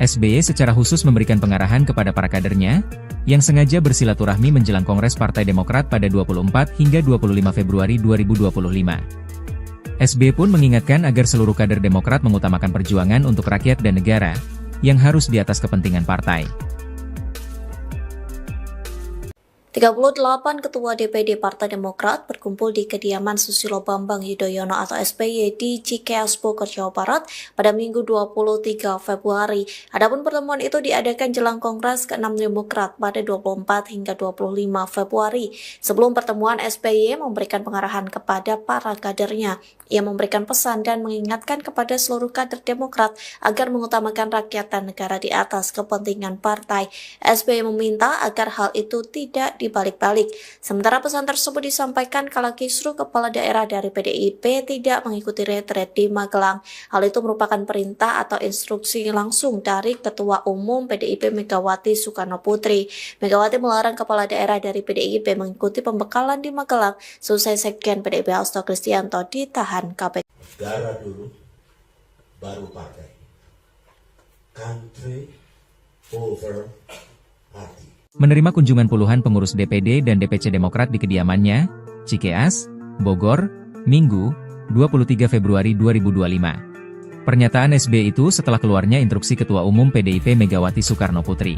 SBY secara khusus memberikan pengarahan kepada para kadernya, yang sengaja bersilaturahmi menjelang Kongres Partai Demokrat pada 24 hingga 25 Februari 2025. SBY pun mengingatkan agar seluruh kader Demokrat mengutamakan perjuangan untuk rakyat dan negara, yang harus di atas kepentingan partai. 38 Ketua DPD Partai Demokrat berkumpul di kediaman Susilo Bambang Yudhoyono atau SBY di Cikeas, Bogor, Jawa Barat pada Minggu 23 Februari. Adapun pertemuan itu diadakan jelang Kongres ke-6 Demokrat pada 24 hingga 25 Februari. Sebelum pertemuan, SBY memberikan pengarahan kepada para kadernya. Ia memberikan pesan dan mengingatkan kepada seluruh kader Demokrat agar mengutamakan rakyat dan negara di atas kepentingan partai. SBY meminta agar hal itu tidak dibalik-balik. Sementara pesan tersebut disampaikan kala kisruh kepala daerah dari PDIP tidak mengikuti retret di Magelang. Hal itu merupakan perintah atau instruksi langsung dari Ketua Umum PDIP Megawati Soekarno Putri. Megawati melarang kepala daerah dari PDIP mengikuti pembekalan di Magelang selesai Sekjen PDIP Hasto Kristianto ditahan KPK. Negara dulu, baru partai. Country over party. Menerima kunjungan puluhan pengurus DPD dan DPC Demokrat di kediamannya, Cikeas, Bogor, Minggu, 23 Februari 2025. Pernyataan SBY itu setelah keluarnya instruksi Ketua Umum PDIP Megawati Soekarno Putri.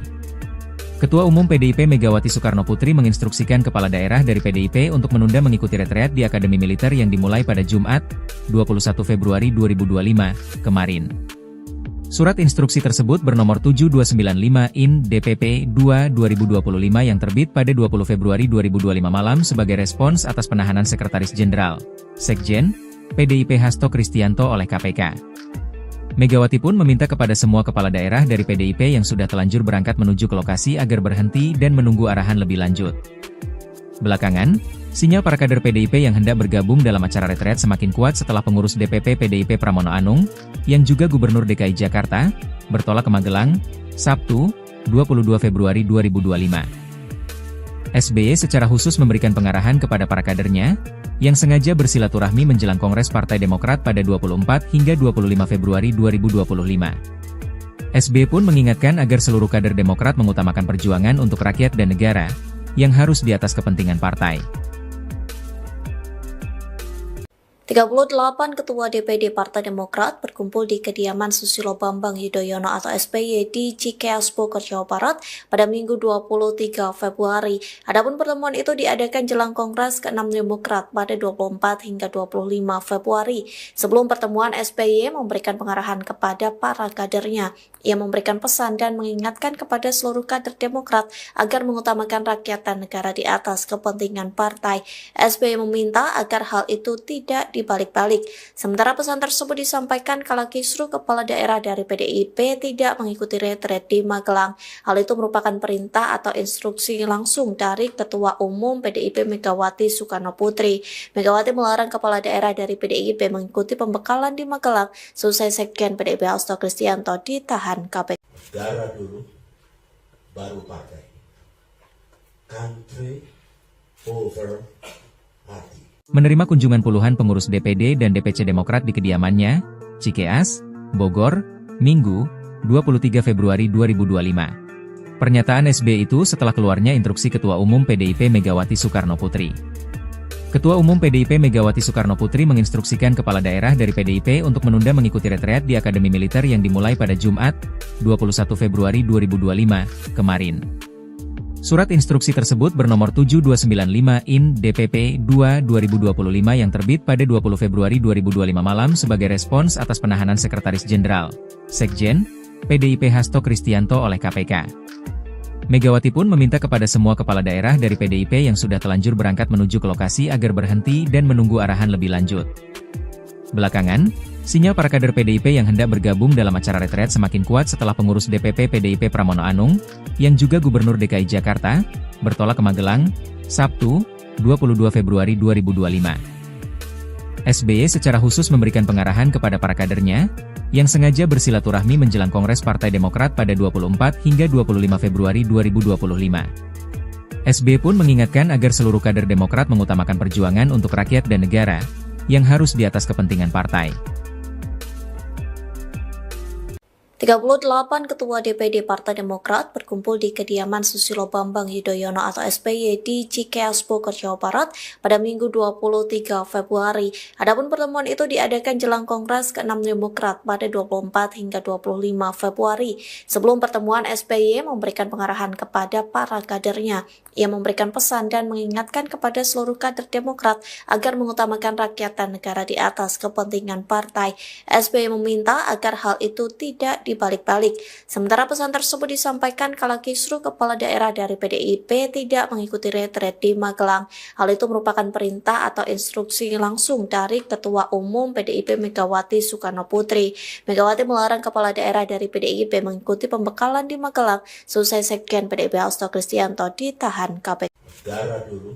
Ketua Umum PDIP Megawati Soekarno Putri menginstruksikan kepala daerah dari PDIP untuk menunda mengikuti retreat di Akademi Militer yang dimulai pada Jumat, 21 Februari 2025, kemarin. Surat instruksi tersebut bernomor 7295/IN/DPP-2/2025 yang terbit pada 20 Februari 2025 malam sebagai respons atas penahanan Sekretaris Jenderal, Sekjen, PDIP Hasto Kristianto oleh KPK. Megawati pun meminta kepada semua kepala daerah dari PDIP yang sudah telanjur berangkat menuju ke lokasi agar berhenti dan menunggu arahan lebih lanjut. Belakangan, sinyal para kader PDIP yang hendak bergabung dalam acara retret semakin kuat setelah pengurus DPP PDIP Pramono Anung, yang juga Gubernur DKI Jakarta, bertolak ke Magelang, Sabtu, 22 Februari 2025. SBY secara khusus memberikan pengarahan kepada para kadernya, yang sengaja bersilaturahmi menjelang Kongres Partai Demokrat pada 24 hingga 25 Februari 2025. SBY pun mengingatkan agar seluruh kader Demokrat mengutamakan perjuangan untuk rakyat dan negara, yang harus di atas kepentingan partai. 38 Ketua DPD Partai Demokrat berkumpul di kediaman Susilo Bambang Yudhoyono atau SBY di Cikeas, Bogor, Jawa Barat pada Minggu 23 Februari. Adapun pertemuan itu diadakan jelang Kongres ke-6 Demokrat pada 24 hingga 25 Februari. Sebelum pertemuan, SBY memberikan pengarahan kepada para kadernya. Ia memberikan pesan dan mengingatkan kepada seluruh kader Demokrat agar mengutamakan rakyat dan negara di atas kepentingan partai. SBY meminta agar hal itu tidak dibalik-balik. Sementara pesan tersebut disampaikan kala kisruh kepala daerah dari PDIP tidak mengikuti retret di Magelang. Hal itu merupakan perintah atau instruksi langsung dari Ketua Umum PDIP Megawati Soekarno Putri. Megawati melarang kepala daerah dari PDIP mengikuti pembekalan di Magelang selesai Sekjen PDIP Hasto Kristianto ditahan KPK. Negara dulu, baru partai. Country over party. Menerima kunjungan puluhan pengurus DPD dan DPC Demokrat di kediamannya, Cikeas, Bogor, Minggu, 23 Februari 2025. Pernyataan SBY itu setelah keluarnya instruksi Ketua Umum PDIP Megawati Soekarno Putri. Ketua Umum PDIP Megawati Soekarno Putri menginstruksikan kepala daerah dari PDIP untuk menunda mengikuti retreat di Akademi Militer yang dimulai pada Jumat, 21 Februari 2025, kemarin. Surat instruksi tersebut bernomor 7295/IN/DPP-2/2025 yang terbit pada 20 Februari 2025 malam sebagai respons atas penahanan Sekretaris Jenderal, Sekjen, PDIP Hasto Kristianto oleh KPK. Megawati pun meminta kepada semua kepala daerah dari PDIP yang sudah telanjur berangkat menuju ke lokasi agar berhenti dan menunggu arahan lebih lanjut. Belakangan, sinyal para kader PDIP yang hendak bergabung dalam acara retret semakin kuat setelah pengurus DPP PDIP Pramono Anung, yang juga Gubernur DKI Jakarta, bertolak ke Magelang, Sabtu, 22 Februari 2025. SBY secara khusus memberikan pengarahan kepada para kadernya, yang sengaja bersilaturahmi menjelang Kongres Partai Demokrat pada 24 hingga 25 Februari 2025. SBY pun mengingatkan agar seluruh kader Demokrat mengutamakan perjuangan untuk rakyat dan negara, yang harus di atas kepentingan partai. 38 Ketua DPD Partai Demokrat berkumpul di kediaman Susilo Bambang Yudhoyono atau SBY di Cikeas Bogor, Jawa Barat pada Minggu 23 Februari. Adapun pertemuan itu diadakan jelang Kongres ke-6 Demokrat pada 24 hingga 25 Februari. Sebelum pertemuan, SBY memberikan pengarahan kepada para kadernya. Ia memberikan pesan dan mengingatkan kepada seluruh kader Demokrat agar mengutamakan rakyat dan negara di atas kepentingan partai. SBY meminta agar hal itu tidak dibalik-balik. Sementara pesan tersebut disampaikan kala kisruh kepala daerah dari PDIP tidak mengikuti retret di Magelang. Hal itu merupakan perintah atau instruksi langsung dari Ketua Umum PDIP Megawati Soekarno Putri. Megawati melarang kepala daerah dari PDIP mengikuti pembekalan di Magelang selesai Sekjen PDIP Hasto Kristianto ditahan KPK. Negara dulu,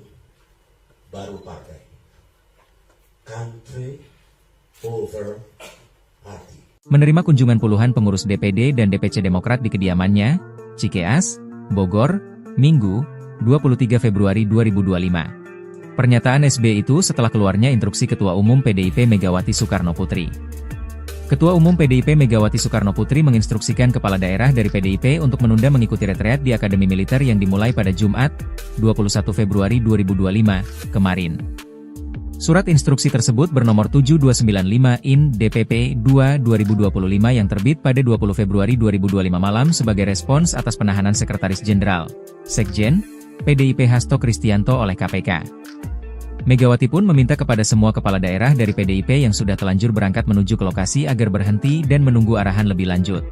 baru partai. Country over party. Menerima kunjungan puluhan pengurus DPD dan DPC Demokrat di kediamannya, Cikeas, Bogor, Minggu, 23 Februari 2025. Pernyataan SBY itu setelah keluarnya instruksi Ketua Umum PDIP Megawati Soekarno Putri. Ketua Umum PDIP Megawati Soekarno Putri menginstruksikan kepala daerah dari PDIP untuk menunda mengikuti retreat di Akademi Militer yang dimulai pada Jumat, 21 Februari 2025, kemarin. Surat instruksi tersebut bernomor 7295 IN DPP 2/2025 yang terbit pada 20 Februari 2025 malam sebagai respons atas penahanan Sekretaris Jenderal, Sekjen, PDIP Hasto Kristianto oleh KPK. Megawati pun meminta kepada semua kepala daerah dari PDIP yang sudah telanjur berangkat menuju ke lokasi agar berhenti dan menunggu arahan lebih lanjut.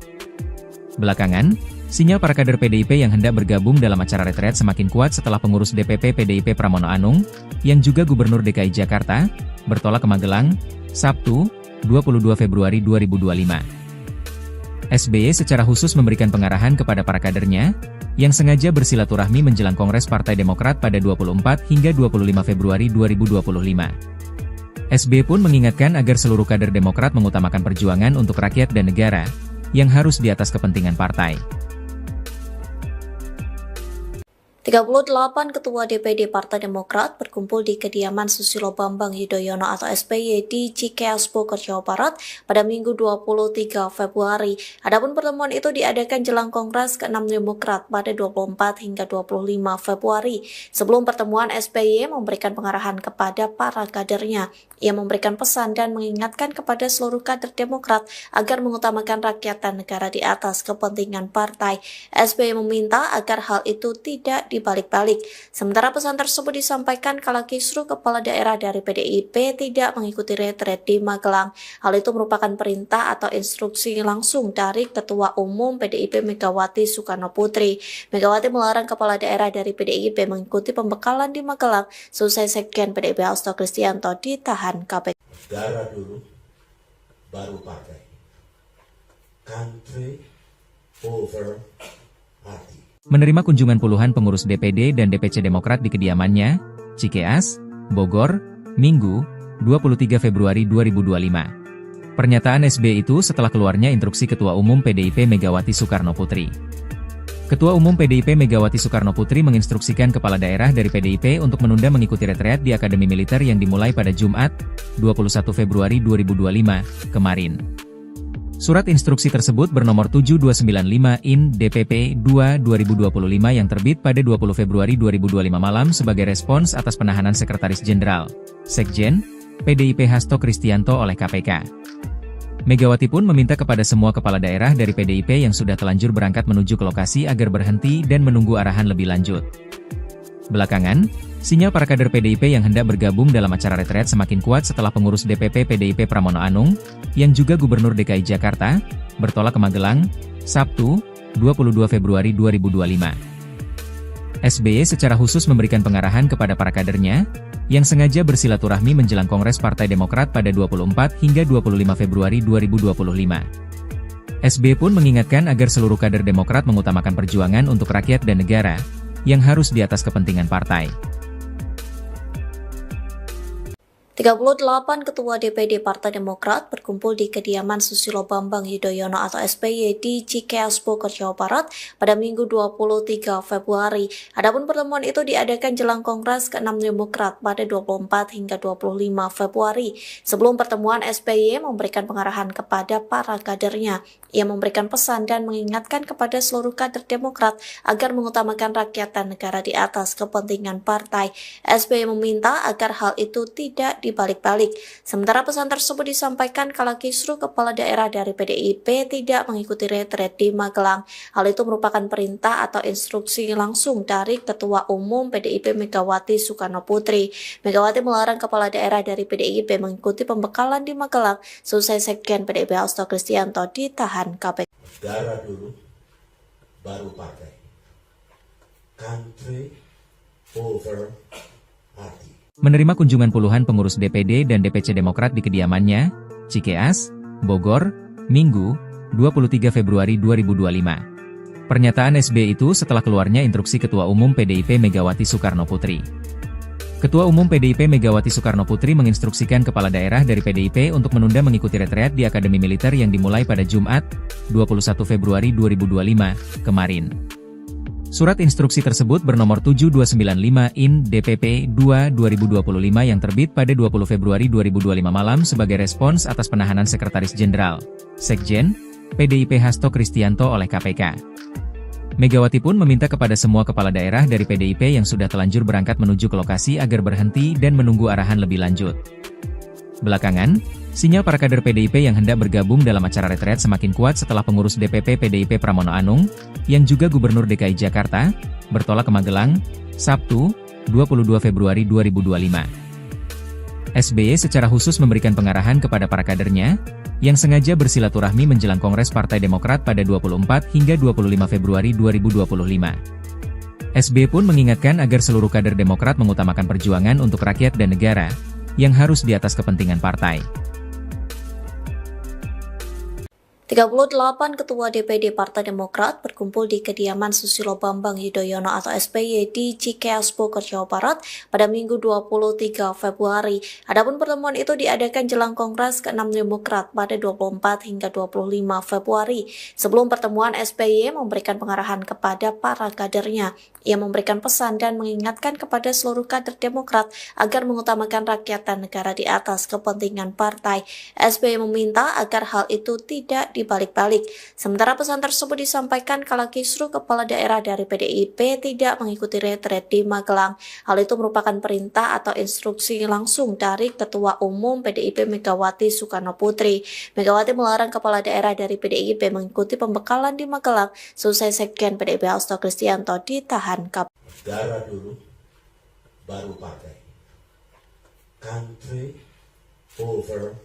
Belakangan, sinyal para kader PDIP yang hendak bergabung dalam acara retret semakin kuat setelah pengurus DPP PDIP Pramono Anung, yang juga Gubernur DKI Jakarta, bertolak ke Magelang, Sabtu, 22 Februari 2025. SBY secara khusus memberikan pengarahan kepada para kadernya, yang sengaja bersilaturahmi menjelang Kongres Partai Demokrat pada 24 hingga 25 Februari 2025. SBY pun mengingatkan agar seluruh kader Demokrat mengutamakan perjuangan untuk rakyat dan negara, yang harus di atas kepentingan partai. 38 Ketua DPD Partai Demokrat berkumpul di kediaman Susilo Bambang Yudhoyono atau SBY di Cikeas Bogor, Jawa Barat pada Minggu 23 Februari. Adapun pertemuan itu diadakan jelang Kongres ke-6 Demokrat pada 24 hingga 25 Februari. Sebelum pertemuan, SBY memberikan pengarahan kepada para kadernya. Ia memberikan pesan dan mengingatkan kepada seluruh kader Demokrat agar mengutamakan rakyat dan negara di atas kepentingan partai. SBY meminta agar hal itu tidak dibalik-balik. Sementara pesan tersebut disampaikan kala kisruh kepala daerah dari PDIP tidak mengikuti retret di Magelang. Hal itu merupakan perintah atau instruksi langsung dari Ketua Umum PDIP Megawati Soekarno Putri. Megawati melarang kepala daerah dari PDIP mengikuti pembekalan di Magelang selesai Sekjen PDIP Hasto Kristianto ditahan KPK. Negara dulu, baru partai. Country over party. Menerima kunjungan puluhan pengurus DPD dan DPC Demokrat di kediamannya, Cikeas, Bogor, Minggu, 23 Februari 2025. Pernyataan SBY itu setelah keluarnya instruksi Ketua Umum PDIP Megawati Soekarno Putri. Ketua Umum PDIP Megawati Soekarno Putri menginstruksikan kepala daerah dari PDIP untuk menunda mengikuti retreat di Akademi Militer yang dimulai pada Jumat, 21 Februari 2025, kemarin. Surat instruksi tersebut bernomor 7295 IN DPP 2/2025 yang terbit pada 20 Februari 2025 malam sebagai respons atas penahanan Sekretaris Jenderal, Sekjen, PDIP Hasto Kristianto oleh KPK. Megawati pun meminta kepada semua kepala daerah dari PDIP yang sudah telanjur berangkat menuju ke lokasi agar berhenti dan menunggu arahan lebih lanjut. Belakangan, sinyal para kader PDIP yang hendak bergabung dalam acara retret semakin kuat setelah pengurus DPP PDIP Pramono Anung, yang juga Gubernur DKI Jakarta, bertolak ke Magelang, Sabtu, 22 Februari 2025. SBY secara khusus memberikan pengarahan kepada para kadernya, yang sengaja bersilaturahmi menjelang Kongres Partai Demokrat pada 24 hingga 25 Februari 2025. SBY pun mengingatkan agar seluruh kader Demokrat mengutamakan perjuangan untuk rakyat dan negara, yang harus di atas kepentingan partai. 38 Ketua DPD Partai Demokrat berkumpul di kediaman Susilo Bambang Yudhoyono atau SBY di Cikeas Bogor, Jawa Barat pada Minggu 23 Februari. Adapun pertemuan itu diadakan jelang Kongres ke-6 Demokrat pada 24 hingga 25 Februari. Sebelum pertemuan, SBY memberikan pengarahan kepada para kadernya. Ia memberikan pesan dan mengingatkan kepada seluruh kader Demokrat agar mengutamakan rakyat dan negara di atas kepentingan partai. SBY meminta agar hal itu tidak dibalik-balik. Sementara pesan tersebut disampaikan kala kisruh kepala daerah dari PDIP tidak mengikuti retret di Magelang. Hal itu merupakan perintah atau instruksi langsung dari Ketua Umum PDIP Megawati Soekarno Putri. Megawati melarang kepala daerah dari PDIP mengikuti pembekalan di Magelang selesai Sekjen PDIP Hasto Kristianto ditahan KPK. Negara dulu, baru partai. Country over party. Menerima kunjungan puluhan pengurus DPD dan DPC Demokrat di kediamannya, Cikeas, Bogor, Minggu, 23 Februari 2025. Pernyataan SBY itu setelah keluarnya instruksi Ketua Umum PDIP Megawati Soekarno Putri. Ketua Umum PDIP Megawati Soekarno Putri menginstruksikan kepala daerah dari PDIP untuk menunda mengikuti retreat di Akademi Militer yang dimulai pada Jumat, 21 Februari 2025, kemarin. Surat instruksi tersebut bernomor 7295/IN DPP 2/2025 yang terbit pada 20 Februari 2025 malam sebagai respons atas penahanan Sekretaris Jenderal, Sekjen, PDIP Hasto Kristianto oleh KPK. Megawati pun meminta kepada semua kepala daerah dari PDIP yang sudah telanjur berangkat menuju ke lokasi agar berhenti dan menunggu arahan lebih lanjut. Belakangan, sinyal para kader PDIP yang hendak bergabung dalam acara retret semakin kuat setelah pengurus DPP PDIP Pramono Anung, yang juga Gubernur DKI Jakarta, bertolak ke Magelang, Sabtu, 22 Februari 2025. SBY secara khusus memberikan pengarahan kepada para kadernya, yang sengaja bersilaturahmi menjelang Kongres Partai Demokrat pada 24 hingga 25 Februari 2025. SBY pun mengingatkan agar seluruh kader Demokrat mengutamakan perjuangan untuk rakyat dan negara, yang harus di atas kepentingan partai. 38 Ketua DPD Partai Demokrat berkumpul di kediaman Susilo Bambang Yudhoyono atau SBY di Cikeas Bogor, Jawa Barat pada Minggu 23 Februari. Adapun pertemuan itu diadakan jelang Kongres ke-6 Demokrat pada 24 hingga 25 Februari. Sebelum pertemuan, SBY memberikan pengarahan kepada para kadernya. Ia memberikan pesan dan mengingatkan kepada seluruh kader Demokrat agar mengutamakan rakyat dan negara di atas kepentingan partai. SBY meminta agar hal itu tidak dibalik-balik. Sementara pesan tersebut disampaikan kala kisruh kepala daerah dari PDIP tidak mengikuti retret di Magelang. Hal itu merupakan perintah atau instruksi langsung dari Ketua Umum PDIP Megawati Soekarno Putri. Megawati melarang kepala daerah dari PDIP mengikuti pembekalan di Magelang selesai Sekjen PDIP Hasto Kristianto ditahan KPK. Negara dulu, baru partai. Country over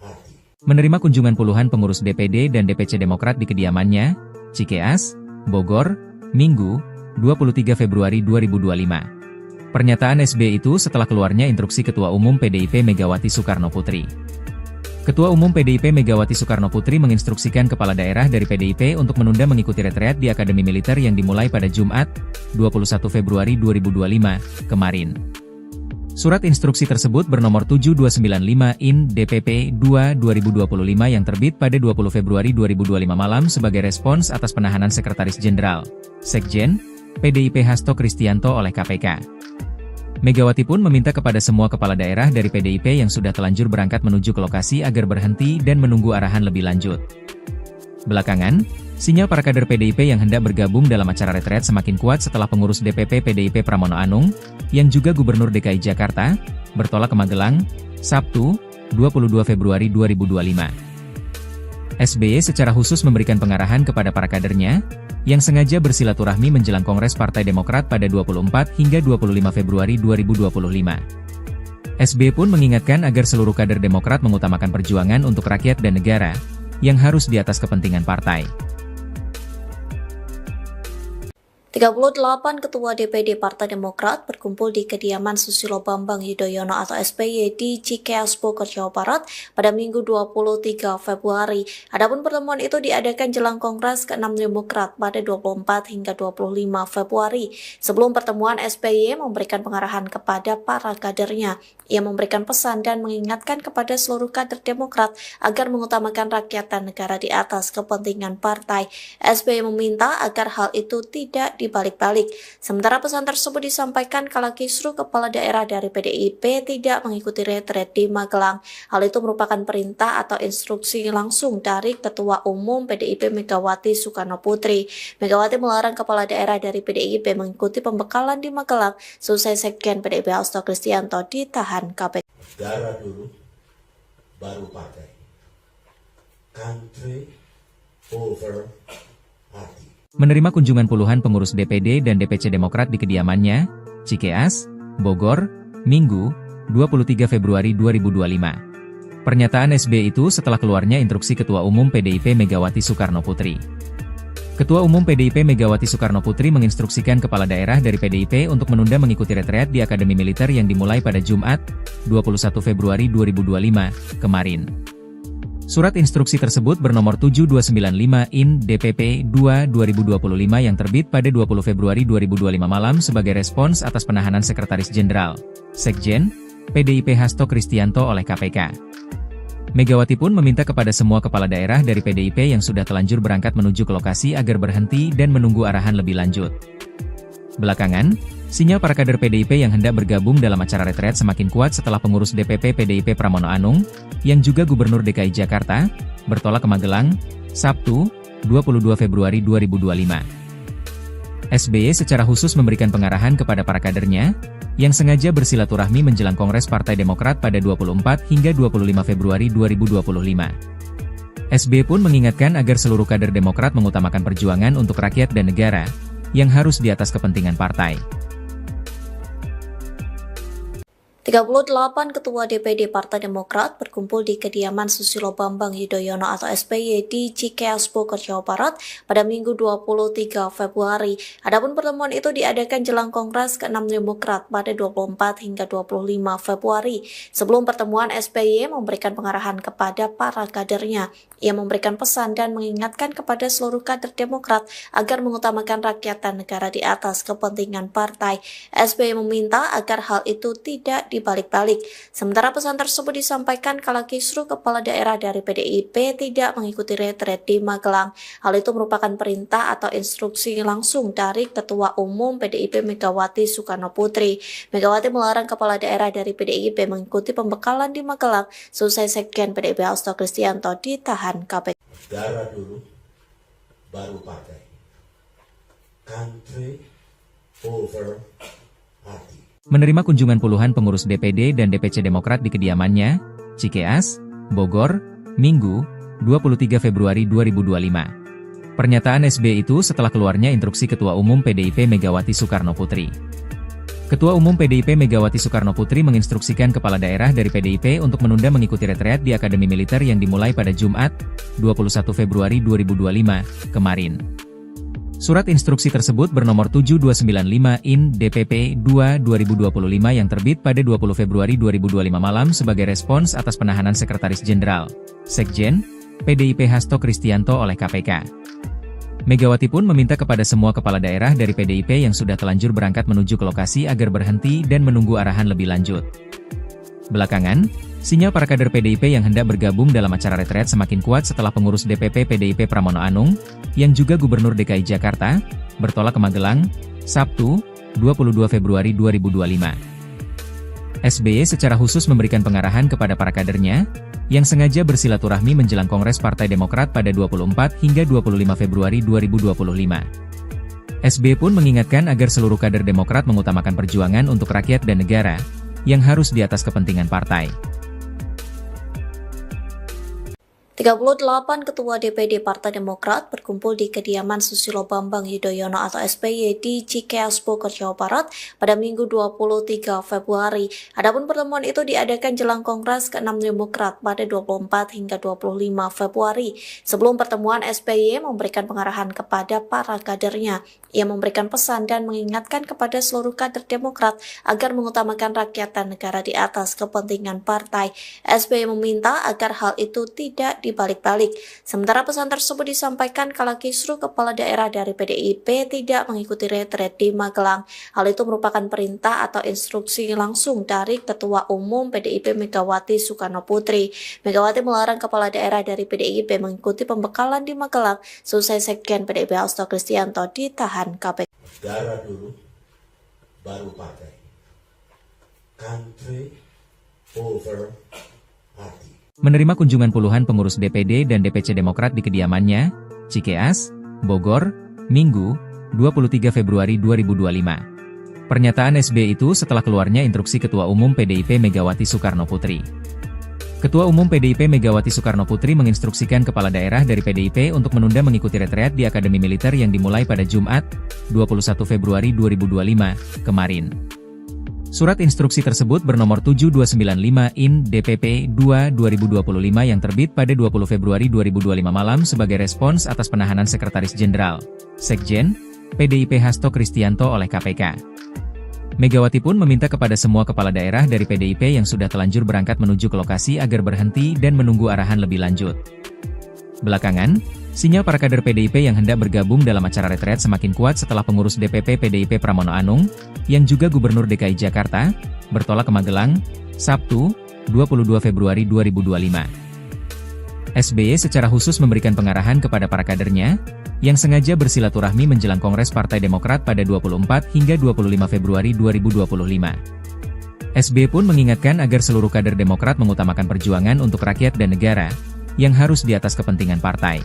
party. Menerima kunjungan puluhan pengurus DPD dan DPC Demokrat di kediamannya, Cikeas, Bogor, Minggu, 23 Februari 2025. Pernyataan SBY itu setelah keluarnya instruksi Ketua Umum PDIP Megawati Soekarno Putri. Ketua Umum PDIP Megawati Soekarno Putri menginstruksikan kepala daerah dari PDIP untuk menunda mengikuti retreat di Akademi Militer yang dimulai pada Jumat, 21 Februari 2025, kemarin. Surat instruksi tersebut bernomor 7295/IN DPP 2/2025 yang terbit pada 20 Februari 2025 malam sebagai respons atas penahanan Sekretaris Jenderal, Sekjen, PDIP Hasto Kristianto oleh KPK. Megawati pun meminta kepada semua kepala daerah dari PDIP yang sudah telanjur berangkat menuju ke lokasi agar berhenti dan menunggu arahan lebih lanjut. Belakangan, sinyal para kader PDIP yang hendak bergabung dalam acara retret semakin kuat setelah pengurus DPP PDIP Pramono Anung, yang juga Gubernur DKI Jakarta, bertolak ke Magelang, Sabtu, 22 Februari 2025. SBY secara khusus memberikan pengarahan kepada para kadernya, yang sengaja bersilaturahmi menjelang Kongres Partai Demokrat pada 24 hingga 25 Februari 2025. SBY pun mengingatkan agar seluruh kader Demokrat mengutamakan perjuangan untuk rakyat dan negara, yang harus di atas kepentingan partai. 38 Ketua DPD Partai Demokrat berkumpul di kediaman Susilo Bambang Yudhoyono atau SBY di Cikeas Bogor, Jawa Barat pada Minggu 23 Februari. Adapun pertemuan itu diadakan jelang Kongres ke-6 Demokrat pada 24 hingga 25 Februari. Sebelum pertemuan, SBY memberikan pengarahan kepada para kadernya. Ia memberikan pesan dan mengingatkan kepada seluruh kader Demokrat agar mengutamakan rakyat dan negara di atas kepentingan partai. SBY meminta agar hal itu tidak dibalik-balik. Sementara pesan tersebut disampaikan kala kisruh kepala daerah dari PDIP tidak mengikuti retret di Magelang. Hal itu merupakan perintah atau instruksi langsung dari Ketua Umum PDIP Megawati Soekarno Putri. Megawati melarang kepala daerah dari PDIP mengikuti pembekalan di Magelang selesai Sekjen PDIP Hasto Kristianto ditahan KPK. Negara dulu, baru partai. Country over party. Menerima kunjungan puluhan pengurus DPD dan DPC Demokrat di kediamannya, Cikeas, Bogor, Minggu, 23 Februari 2025. Pernyataan SBY itu setelah keluarnya instruksi Ketua Umum PDIP Megawati Soekarno Putri. Ketua Umum PDIP Megawati Soekarno Putri menginstruksikan kepala daerah dari PDIP untuk menunda mengikuti retreat di Akademi Militer yang dimulai pada Jumat, 21 Februari 2025, kemarin. Surat instruksi tersebut bernomor 7295 IN DPP 2/2025 yang terbit pada 20 Februari 2025 malam sebagai respons atas penahanan Sekretaris Jenderal, Sekjen, PDIP Hasto Kristianto oleh KPK. Megawati pun meminta kepada semua kepala daerah dari PDIP yang sudah telanjur berangkat menuju ke lokasi agar berhenti dan menunggu arahan lebih lanjut. Belakangan, sinyal para kader PDIP yang hendak bergabung dalam acara retret semakin kuat setelah pengurus DPP PDIP Pramono Anung, yang juga Gubernur DKI Jakarta, bertolak ke Magelang, Sabtu, 22 Februari 2025. SBY secara khusus memberikan pengarahan kepada para kadernya, yang sengaja bersilaturahmi menjelang Kongres Partai Demokrat pada 24 hingga 25 Februari 2025. SBY pun mengingatkan agar seluruh kader Demokrat mengutamakan perjuangan untuk rakyat dan negara, yang harus di atas kepentingan partai. 38 Ketua DPD Partai Demokrat berkumpul di kediaman Susilo Bambang Yudhoyono atau SBY di Cikeas Bogor, Jawa Barat pada Minggu 23 Februari. Adapun pertemuan itu diadakan jelang Kongres ke-6 Demokrat pada 24 hingga 25 Februari. Sebelum pertemuan, SBY memberikan pengarahan kepada para kadernya. Ia memberikan pesan dan mengingatkan kepada seluruh kader Demokrat agar mengutamakan rakyat dan negara di atas kepentingan partai. SBY meminta agar hal itu tidak dibalik-balik. Sementara pesan tersebut disampaikan kala kisruh kepala daerah dari PDIP tidak mengikuti retret di Magelang. Hal itu merupakan perintah atau instruksi langsung dari Ketua Umum PDIP Megawati Soekarno Putri. Megawati melarang kepala daerah dari PDIP mengikuti pembekalan di Magelang selesai Sekjen PDIP Hasto Kristianto ditahan KPK. Negara dulu, baru partai. Country over party. Menerima kunjungan puluhan pengurus DPD dan DPC Demokrat di kediamannya, Cikeas, Bogor, Minggu, 23 Februari 2025. Pernyataan SBY itu setelah keluarnya instruksi Ketua Umum PDIP Megawati Soekarno Putri. Ketua Umum PDIP Megawati Soekarno Putri menginstruksikan kepala daerah dari PDIP untuk menunda mengikuti retreat di Akademi Militer yang dimulai pada Jumat, 21 Februari 2025, kemarin. Surat instruksi tersebut bernomor 7295 IN DPP 2/2025 yang terbit pada 20 Februari 2025 malam sebagai respons atas penahanan Sekretaris Jenderal, Sekjen, PDIP Hasto Kristianto oleh KPK. Megawati pun meminta kepada semua kepala daerah dari PDIP yang sudah telanjur berangkat menuju ke lokasi agar berhenti dan menunggu arahan lebih lanjut. Belakangan, sinyal para kader PDIP yang hendak bergabung dalam acara retret semakin kuat setelah pengurus DPP PDIP Pramono Anung, yang juga Gubernur DKI Jakarta, bertolak ke Magelang, Sabtu, 22 Februari 2025. SBY secara khusus memberikan pengarahan kepada para kadernya, yang sengaja bersilaturahmi menjelang Kongres Partai Demokrat pada 24 hingga 25 Februari 2025. SBY pun mengingatkan agar seluruh kader Demokrat mengutamakan perjuangan untuk rakyat dan negara, yang harus di atas kepentingan partai. 38 Ketua DPD Partai Demokrat berkumpul di kediaman Susilo Bambang Yudhoyono atau SBY di Cikeas Bogor, Jawa Barat pada Minggu 23 Februari. Adapun pertemuan itu diadakan jelang Kongres ke-6 Demokrat pada 24 hingga 25 Februari. Sebelum pertemuan, SBY memberikan pengarahan kepada para kadernya. Ia memberikan pesan dan mengingatkan kepada seluruh kader Demokrat agar mengutamakan rakyat dan negara di atas kepentingan partai. SBY meminta agar hal itu tidak dibalik-balik. Sementara pesan tersebut disampaikan kala kisru kepala daerah dari PDIP tidak mengikuti retret di Magelang. Hal itu merupakan perintah atau instruksi langsung dari Ketua Umum PDIP Megawati Soekarno Putri. Megawati melarang kepala daerah dari PDIP mengikuti pembekalan di Magelang selesai Sekjen PDIP Hasto Kristianto ditahan KPK. Negara dulu, baru partai. Country over party. Menerima kunjungan puluhan pengurus DPD dan DPC Demokrat di kediamannya, Cikeas, Bogor, Minggu, 23 Februari 2025. Pernyataan SBY itu setelah keluarnya instruksi Ketua Umum PDIP Megawati Soekarno Putri. Ketua Umum PDIP Megawati Soekarno Putri menginstruksikan kepala daerah dari PDIP untuk menunda mengikuti retreat di Akademi Militer yang dimulai pada Jumat, 21 Februari 2025, kemarin. Surat instruksi tersebut bernomor 7295/IN DPP 2/2025 yang terbit pada 20 Februari 2025 malam sebagai respons atas penahanan Sekretaris Jenderal, Sekjen, PDIP Hasto Kristianto oleh KPK. Megawati pun meminta kepada semua kepala daerah dari PDIP yang sudah telanjur berangkat menuju ke lokasi agar berhenti dan menunggu arahan lebih lanjut. Belakangan, sinyal para kader PDIP yang hendak bergabung dalam acara retret semakin kuat setelah pengurus DPP PDIP Pramono Anung, yang juga Gubernur DKI Jakarta, bertolak ke Magelang, Sabtu, 22 Februari 2025. SBY secara khusus memberikan pengarahan kepada para kadernya, yang sengaja bersilaturahmi menjelang Kongres Partai Demokrat pada 24 hingga 25 Februari 2025. SBY pun mengingatkan agar seluruh kader Demokrat mengutamakan perjuangan untuk rakyat dan negara, yang harus di atas kepentingan partai.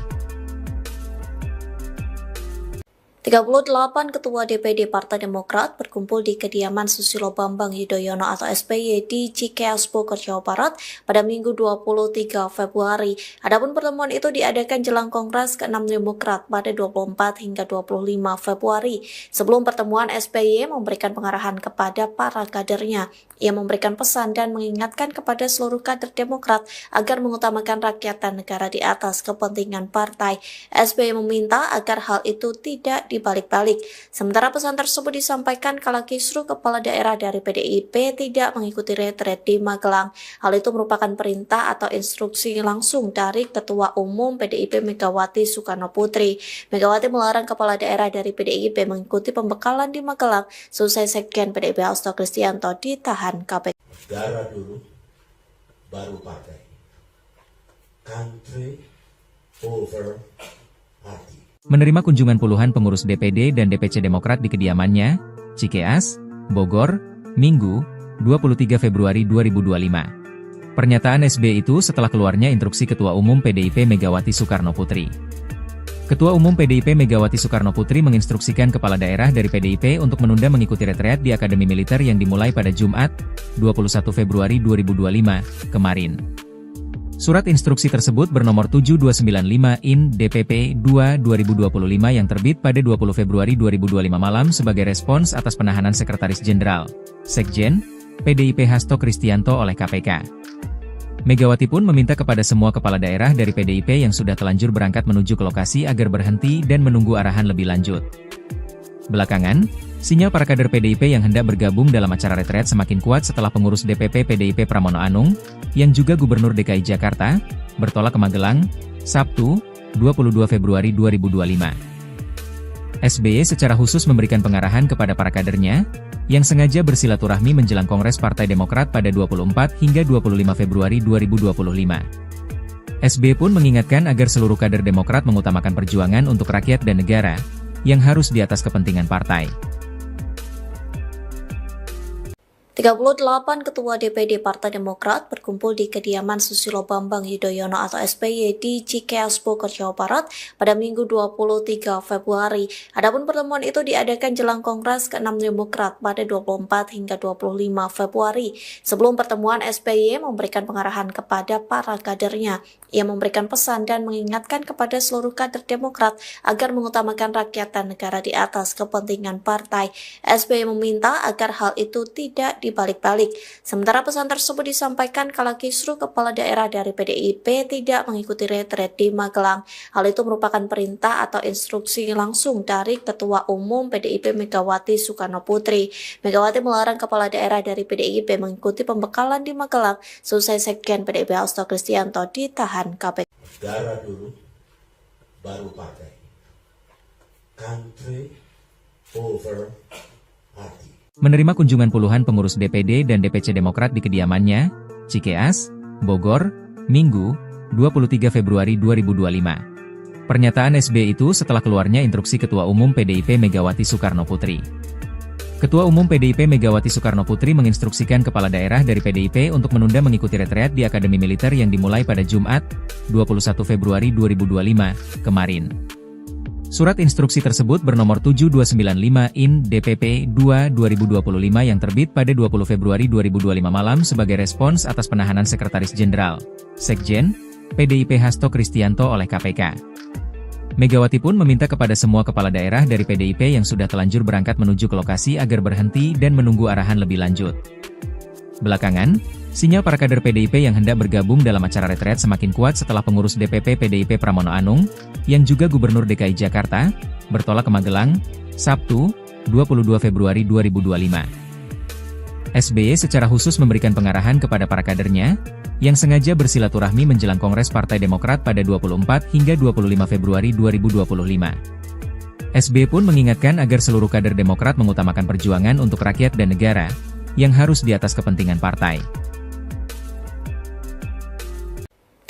38 Ketua DPD Partai Demokrat berkumpul di kediaman Susilo Bambang Yudhoyono atau SBY di Cikeas Bogor, Jawa Barat pada Minggu 23 Februari. Adapun pertemuan itu diadakan jelang Kongres ke-6 Demokrat pada 24 hingga 25 Februari. Sebelum pertemuan, SBY memberikan pengarahan kepada para kadernya. Ia memberikan pesan dan mengingatkan kepada seluruh kader Demokrat agar mengutamakan rakyat dan negara di atas kepentingan partai. SBY meminta agar hal itu tidak dibalik-balik. Sementara pesan tersebut disampaikan kala kisru kepala daerah dari PDIP tidak mengikuti retret di Magelang. Hal itu merupakan perintah atau instruksi langsung dari Ketua Umum PDIP Megawati Soekarno Putri. Megawati melarang kepala daerah dari PDIP mengikuti pembekalan di Magelang selesai Sekjen PDIP Hasto Kristianto ditahan KPK. Negara dulu, baru partai. Country over party. Menerima kunjungan puluhan pengurus DPD dan DPC Demokrat di kediamannya, Cikeas, Bogor, Minggu, 23 Februari 2025. Pernyataan SBY itu setelah keluarnya instruksi Ketua Umum PDIP Megawati Soekarno Putri. Ketua Umum PDIP Megawati Soekarno Putri menginstruksikan kepala daerah dari PDIP untuk menunda mengikuti retreat di Akademi Militer yang dimulai pada Jumat, 21 Februari 2025, kemarin. Surat instruksi tersebut bernomor 7295/IN DPP 2/2025 yang terbit pada 20 Februari 2025 malam sebagai respons atas penahanan Sekretaris Jenderal, Sekjen, PDIP Hasto Kristianto oleh KPK. Megawati pun meminta kepada semua kepala daerah dari PDIP yang sudah telanjur berangkat menuju ke lokasi agar berhenti dan menunggu arahan lebih lanjut. Belakangan, sinyal para kader PDIP yang hendak bergabung dalam acara retret semakin kuat setelah pengurus DPP PDIP Pramono Anung, yang juga Gubernur DKI Jakarta, bertolak ke Magelang, Sabtu, 22 Februari 2025. SBY secara khusus memberikan pengarahan kepada para kadernya, yang sengaja bersilaturahmi menjelang Kongres Partai Demokrat pada 24 hingga 25 Februari 2025. SBY pun mengingatkan agar seluruh kader Demokrat mengutamakan perjuangan untuk rakyat dan negara, yang harus di atas kepentingan partai. 38 Ketua DPD Partai Demokrat berkumpul di kediaman Susilo Bambang Yudhoyono atau SBY di Cikeas, Bogor, Jawa Barat pada Minggu 23 Februari. Adapun pertemuan itu diadakan jelang Kongres ke-6 Demokrat pada 24 hingga 25 Februari. Sebelum pertemuan, SBY memberikan pengarahan kepada para kadernya. Ia memberikan pesan dan mengingatkan kepada seluruh kader Demokrat agar mengutamakan rakyat dan negara di atas kepentingan partai. SBY meminta agar hal itu tidak dibalik-balik. Sementara pesan tersebut disampaikan kala kisruh kepala daerah dari PDIP tidak mengikuti retret di Magelang. Hal itu merupakan perintah atau instruksi langsung dari Ketua Umum PDIP Megawati Soekarno Putri. Megawati melarang kepala daerah dari PDIP mengikuti pembekalan di Magelang selesai Sekjen PDIP Hasto Kristianto ditahan KPK. Negara dulu, baru partai. Country over party. Menerima kunjungan puluhan pengurus DPD dan DPC Demokrat di kediamannya, Cikeas, Bogor, Minggu, 23 Februari 2025. Pernyataan SBY itu setelah keluarnya instruksi Ketua Umum PDIP Megawati Soekarno Putri. Ketua Umum PDIP Megawati Soekarno Putri menginstruksikan kepala daerah dari PDIP untuk menunda mengikuti retreat di Akademi Militer yang dimulai pada Jumat, 21 Februari 2025, kemarin. Surat instruksi tersebut bernomor 7295 IN DPP 2/2025 yang terbit pada 20 Februari 2025 malam sebagai respons atas penahanan Sekretaris Jenderal, Sekjen, PDIP Hasto Kristianto oleh KPK. Megawati pun meminta kepada semua kepala daerah dari PDIP yang sudah telanjur berangkat menuju ke lokasi agar berhenti dan menunggu arahan lebih lanjut. Belakangan, sinyal para kader PDIP yang hendak bergabung dalam acara retret semakin kuat setelah pengurus DPP PDIP Pramono Anung, yang juga Gubernur DKI Jakarta, bertolak ke Magelang, Sabtu, 22 Februari 2025. SBY secara khusus memberikan pengarahan kepada para kadernya, yang sengaja bersilaturahmi menjelang Kongres Partai Demokrat pada 24 hingga 25 Februari 2025. SBY pun mengingatkan agar seluruh kader Demokrat mengutamakan perjuangan untuk rakyat dan negara, yang harus di atas kepentingan partai.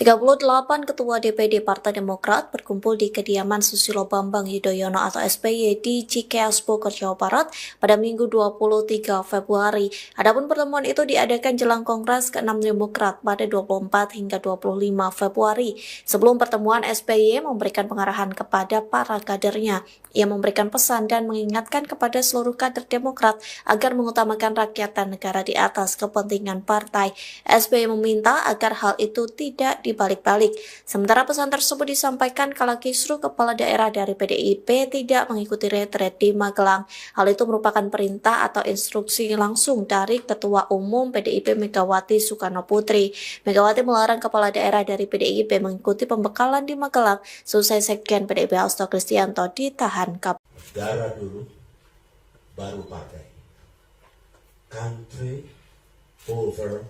38 Ketua DPD Partai Demokrat berkumpul di kediaman Susilo Bambang Yudhoyono atau SBY di Cikeas, Bogor, Jawa Barat pada Minggu 23 Februari. Adapun pertemuan itu diadakan jelang Kongres ke-6 Demokrat pada 24 hingga 25 Februari. Sebelum pertemuan, SBY memberikan pengarahan kepada para kadernya. Ia memberikan pesan dan mengingatkan kepada seluruh kader Demokrat agar mengutamakan rakyat dan negara di atas kepentingan partai. SBY meminta agar hal itu tidak dibalik-balik. Sementara pesan tersebut disampaikan kala kisruh kepala daerah dari PDIP tidak mengikuti retret di Magelang. Hal itu merupakan perintah atau instruksi langsung dari Ketua Umum PDIP Megawati Soekarno Putri. Megawati melarang kepala daerah dari PDIP mengikuti pembekalan di Magelang selesai Sekjen PDIP Hasto Kristianto ditahan KPK. Negara dulu, baru partai. Country over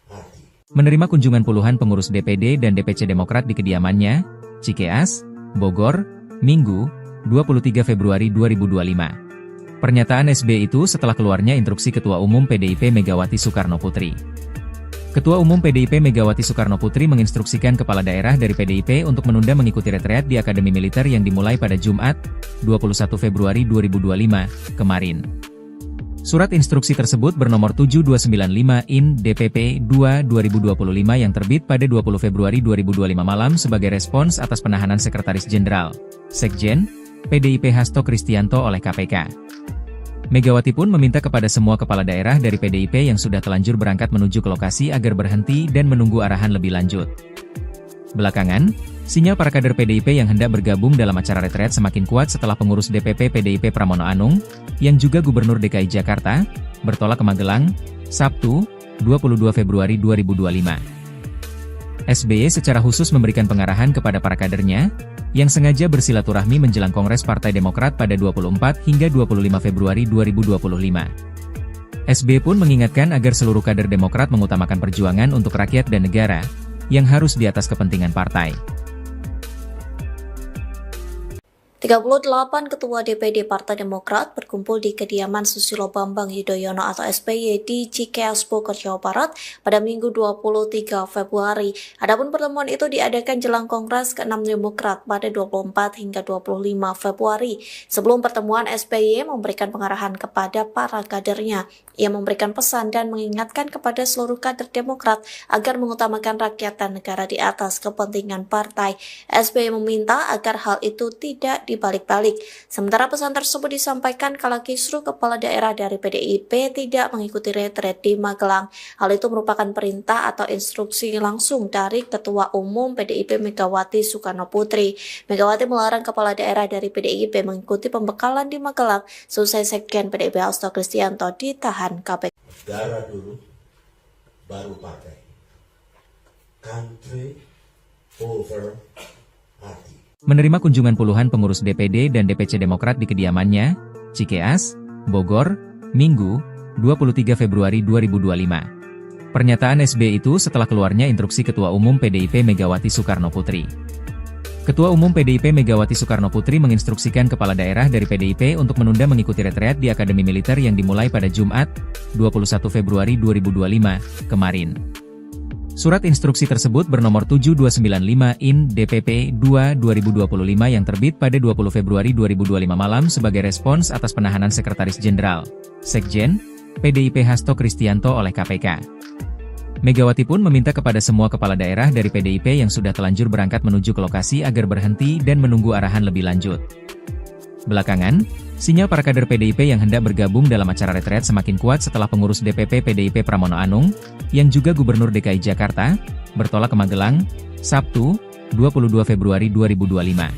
party. Menerima kunjungan puluhan pengurus DPD dan DPC Demokrat di kediamannya, Cikeas, Bogor, Minggu, 23 Februari 2025. Pernyataan SBY itu setelah keluarnya instruksi Ketua Umum PDIP Megawati Soekarno Putri. Ketua Umum PDIP Megawati Soekarno Putri menginstruksikan kepala daerah dari PDIP untuk menunda mengikuti retreat di Akademi Militer yang dimulai pada Jumat, 21 Februari 2025, kemarin. Surat instruksi tersebut bernomor 7295 IN DPP 2/2025 yang terbit pada 20 Februari 2025 malam sebagai respons atas penahanan Sekretaris Jenderal, Sekjen, PDIP Hasto Kristianto oleh KPK. Megawati pun meminta kepada semua kepala daerah dari PDIP yang sudah telanjur berangkat menuju ke lokasi agar berhenti dan menunggu arahan lebih lanjut. Belakangan, sinyal para kader PDIP yang hendak bergabung dalam acara retret semakin kuat setelah pengurus DPP PDIP Pramono Anung, yang juga Gubernur DKI Jakarta, bertolak ke Magelang, Sabtu, 22 Februari 2025. SBY secara khusus memberikan pengarahan kepada para kadernya, yang sengaja bersilaturahmi menjelang Kongres Partai Demokrat pada 24 hingga 25 Februari 2025. SBY pun mengingatkan agar seluruh kader Demokrat mengutamakan perjuangan untuk rakyat dan negara, yang harus di atas kepentingan partai. 38 Ketua DPD Partai Demokrat berkumpul di kediaman Susilo Bambang Yudhoyono atau SBY di Cikeas Bogor, Jawa Barat pada Minggu 23 Februari. Adapun pertemuan itu diadakan jelang Kongres ke-6 Demokrat pada 24 hingga 25 Februari. Sebelum pertemuan, SBY memberikan pengarahan kepada para kadernya. Ia memberikan pesan dan mengingatkan kepada seluruh kader Demokrat agar mengutamakan rakyat dan negara di atas kepentingan partai. SBY meminta agar hal itu tidak dibalik-balik. Sementara pesan tersebut disampaikan kala kisruh kepala daerah dari PDIP tidak mengikuti retret di Magelang. Hal itu merupakan perintah atau instruksi langsung dari Ketua Umum PDIP Megawati Soekarno Putri. Megawati melarang kepala daerah dari PDIP mengikuti pembekalan di Magelang selesai Sekjen PDIP Hasto Kristianto ditahan KPK. Darah dulu, baru partai. Country over party. Menerima kunjungan puluhan pengurus DPD dan DPC Demokrat di kediamannya, Cikeas, Bogor, Minggu, 23 Februari 2025. Pernyataan SBY itu setelah keluarnya instruksi Ketua Umum PDIP Megawati Soekarno Putri. Ketua Umum PDIP Megawati Soekarno Putri menginstruksikan kepala daerah dari PDIP untuk menunda mengikuti retreat di Akademi Militer yang dimulai pada Jumat, 21 Februari 2025, kemarin. Surat instruksi tersebut bernomor 7295/IN DPP 2/2025 yang terbit pada 20 Februari 2025 malam sebagai respons atas penahanan Sekretaris Jenderal, Sekjen, PDIP Hasto Kristianto oleh KPK. Megawati pun meminta kepada semua kepala daerah dari PDIP yang sudah telanjur berangkat menuju ke lokasi agar berhenti dan menunggu arahan lebih lanjut. Belakangan, sinyal para kader PDIP yang hendak bergabung dalam acara retret semakin kuat setelah pengurus DPP PDIP Pramono Anung, yang juga Gubernur DKI Jakarta, bertolak ke Magelang, Sabtu, 22 Februari 2025.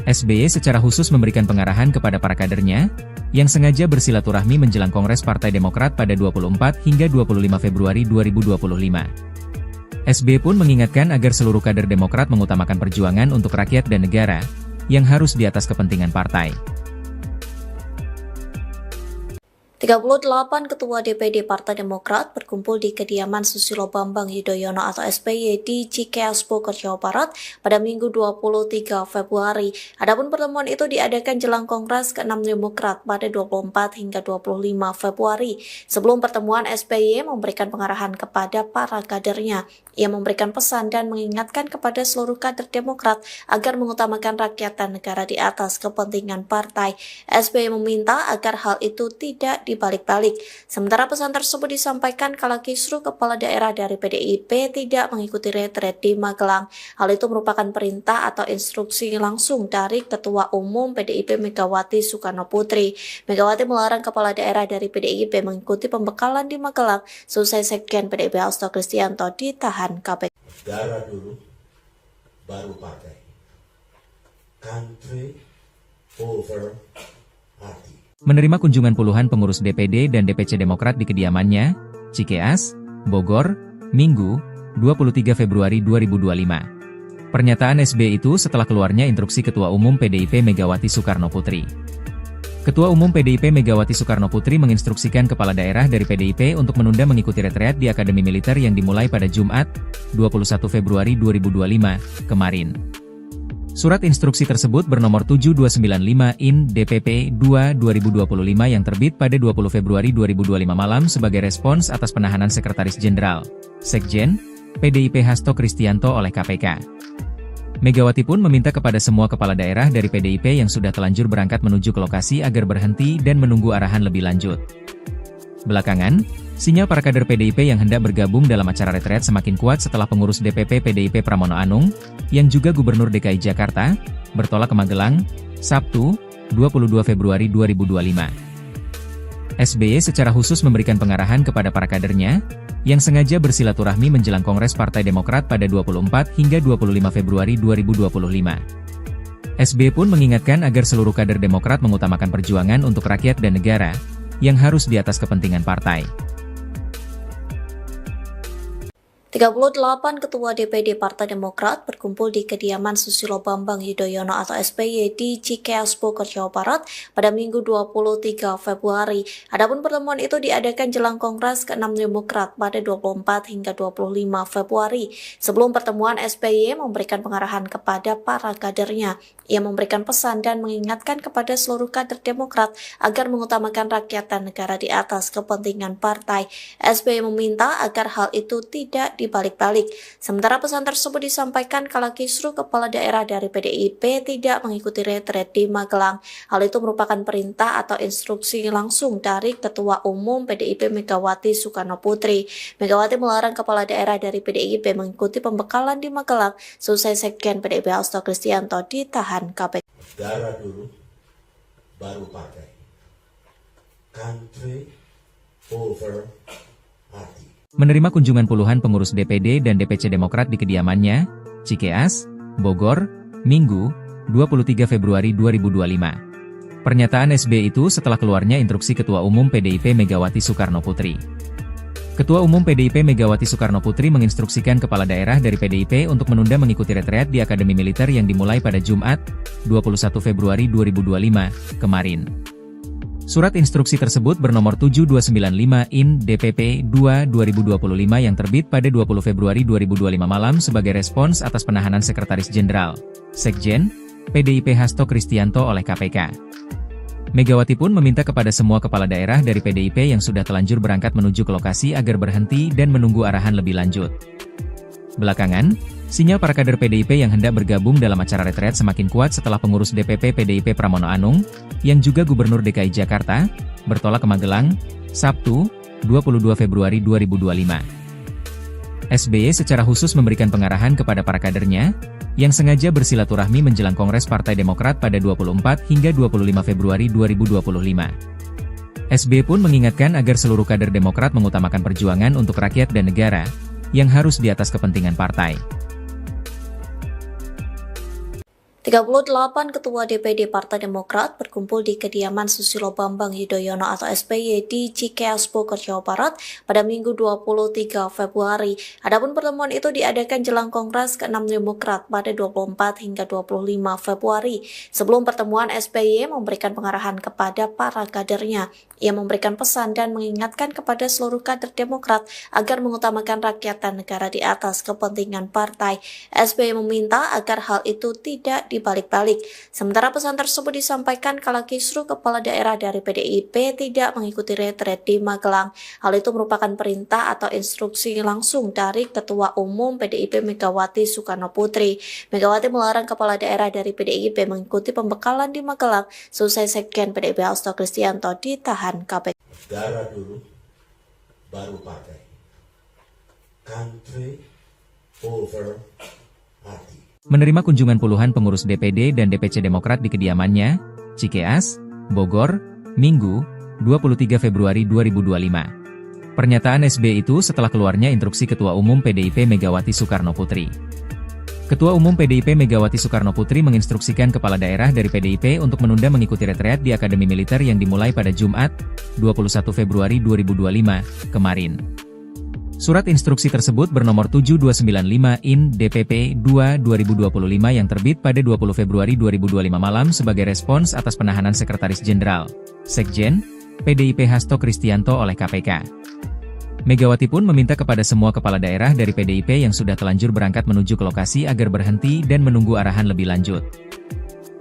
SBY secara khusus memberikan pengarahan kepada para kadernya, yang sengaja bersilaturahmi menjelang Kongres Partai Demokrat pada 24 hingga 25 Februari 2025. SBY pun mengingatkan agar seluruh kader Demokrat mengutamakan perjuangan untuk rakyat dan negara, yang harus di atas kepentingan partai. 38 Ketua DPD Partai Demokrat berkumpul di kediaman Susilo Bambang Yudhoyono atau SBY di Cikeas Bogor, Jawa Barat pada Minggu 23 Februari. Adapun pertemuan itu diadakan jelang Kongres ke-6 Demokrat pada 24 hingga 25 Februari. Sebelum pertemuan, SBY memberikan pengarahan kepada para kadernya. Ia memberikan pesan dan mengingatkan kepada seluruh kader Demokrat agar mengutamakan rakyat dan negara di atas kepentingan partai. SBY meminta agar hal itu tidak dibalik-balik. Sementara pesan tersebut disampaikan kala kisruh kepala daerah dari PDIP tidak mengikuti retret di Magelang. Hal itu merupakan perintah atau instruksi langsung dari Ketua Umum PDIP Megawati Soekarno Putri. Megawati melarang kepala daerah dari PDIP mengikuti pembekalan di Magelang selesai Sekjen PDIP Hasto Kristianto ditahan KPK. Darah dulu, baru partai. Country over party. Menerima kunjungan puluhan pengurus DPD dan DPC Demokrat di kediamannya, Cikeas, Bogor, Minggu, 23 Februari 2025. Pernyataan SBY itu setelah keluarnya instruksi Ketua Umum PDIP Megawati Soekarno Putri. Ketua Umum PDIP Megawati Soekarno Putri menginstruksikan kepala daerah dari PDIP untuk menunda mengikuti retreat di Akademi Militer yang dimulai pada Jumat, 21 Februari 2025, kemarin. Surat instruksi tersebut bernomor 7295/IN DPP 2/2025 yang terbit pada 20 Februari 2025 malam sebagai respons atas penahanan Sekretaris Jenderal, Sekjen, PDIP Hasto Kristianto oleh KPK. Megawati pun meminta kepada semua kepala daerah dari PDIP yang sudah telanjur berangkat menuju ke lokasi agar berhenti dan menunggu arahan lebih lanjut. Belakangan, sinyal para kader PDIP yang hendak bergabung dalam acara retret semakin kuat setelah pengurus DPP PDIP Pramono Anung, yang juga Gubernur DKI Jakarta, bertolak ke Magelang, Sabtu, 22 Februari 2025. SBY secara khusus memberikan pengarahan kepada para kadernya, yang sengaja bersilaturahmi menjelang Kongres Partai Demokrat pada 24 hingga 25 Februari 2025. SBY pun mengingatkan agar seluruh kader Demokrat mengutamakan perjuangan untuk rakyat dan negara, yang harus di atas kepentingan partai. 38 Ketua DPD Partai Demokrat berkumpul di kediaman Susilo Bambang Yudhoyono atau SBY di Cikeas Bogor, Jawa Barat pada Minggu 23 Februari. Adapun pertemuan itu diadakan jelang Kongres ke-6 Demokrat pada 24 hingga 25 Februari. Sebelum pertemuan, SBY memberikan pengarahan kepada para kadernya. Ia memberikan pesan dan mengingatkan kepada seluruh kader Demokrat agar mengutamakan rakyat dan negara di atas kepentingan partai. SBY meminta agar hal itu tidak dibalik-balik. Sementara pesan tersebut disampaikan kala kisruh kepala daerah dari PDIP tidak mengikuti retret di Magelang. Hal itu merupakan perintah atau instruksi langsung dari Ketua Umum PDIP Megawati Soekarno Putri. Megawati melarang kepala daerah dari PDIP mengikuti pembekalan di Magelang selesai Sekjen PDIP Hasto Kristianto ditahan KPK. Negara dulu, baru partai. Country over party. Menerima kunjungan puluhan pengurus DPD dan DPC Demokrat di kediamannya, Cikeas, Bogor, Minggu, 23 Februari 2025. Pernyataan SBY itu setelah keluarnya instruksi Ketua Umum PDIP Megawati Soekarno Putri. Ketua Umum PDIP Megawati Soekarno Putri menginstruksikan kepala daerah dari PDIP untuk menunda mengikuti retreat di Akademi Militer yang dimulai pada Jumat, 21 Februari 2025, kemarin. Surat instruksi tersebut bernomor 7295 IN DPP 2/2025 yang terbit pada 20 Februari 2025 malam sebagai respons atas penahanan Sekretaris Jenderal, Sekjen, PDIP Hasto Kristianto oleh KPK. Megawati pun meminta kepada semua kepala daerah dari PDIP yang sudah telanjur berangkat menuju ke lokasi agar berhenti dan menunggu arahan lebih lanjut. Belakangan, sinyal para kader PDIP yang hendak bergabung dalam acara retret semakin kuat setelah pengurus DPP PDIP Pramono Anung, yang juga Gubernur DKI Jakarta, bertolak ke Magelang, Sabtu, 22 Februari 2025. SBY secara khusus memberikan pengarahan kepada para kadernya, yang sengaja bersilaturahmi menjelang Kongres Partai Demokrat pada 24 hingga 25 Februari 2025. SBY pun mengingatkan agar seluruh kader Demokrat mengutamakan perjuangan untuk rakyat dan negara, yang harus di atas kepentingan partai. 38 Ketua DPD Partai Demokrat berkumpul di kediaman Susilo Bambang Yudhoyono atau SBY di Cikeas Bogor, Jawa Barat pada Minggu 23 Februari. Adapun pertemuan itu diadakan jelang Kongres ke-6 Demokrat pada 24 hingga 25 Februari. Sebelum pertemuan, SBY memberikan pengarahan kepada para kadernya. Ia memberikan pesan dan mengingatkan kepada seluruh kader Demokrat agar mengutamakan rakyat dan negara di atas kepentingan partai. SBY meminta agar hal itu tidak dibalik-balik. Sementara pesan tersebut disampaikan kala kisruh kepala daerah dari PDIP tidak mengikuti retret di Magelang. Hal itu merupakan perintah atau instruksi langsung dari Ketua Umum PDIP Megawati Soekarno Putri. Megawati melarang kepala daerah dari PDIP mengikuti pembekalan di Magelang selesai Sekjen PDIP Hasto Kristianto ditahan KPK. Negara dulu, baru partai. Country over party. Menerima kunjungan puluhan pengurus DPD dan DPC Demokrat di kediamannya, Cikeas, Bogor, Minggu, 23 Februari 2025. Pernyataan SBY itu setelah keluarnya instruksi Ketua Umum PDIP Megawati Soekarno Putri. Ketua Umum PDIP Megawati Soekarno Putri menginstruksikan kepala daerah dari PDIP untuk menunda mengikuti retreat di Akademi Militer yang dimulai pada Jumat, 21 Februari 2025, kemarin. Surat instruksi tersebut bernomor 7295 IN DPP 2/2025 yang terbit pada 20 Februari 2025 malam sebagai respons atas penahanan Sekretaris Jenderal, Sekjen, PDIP Hasto Kristianto oleh KPK. Megawati pun meminta kepada semua kepala daerah dari PDIP yang sudah telanjur berangkat menuju ke lokasi agar berhenti dan menunggu arahan lebih lanjut.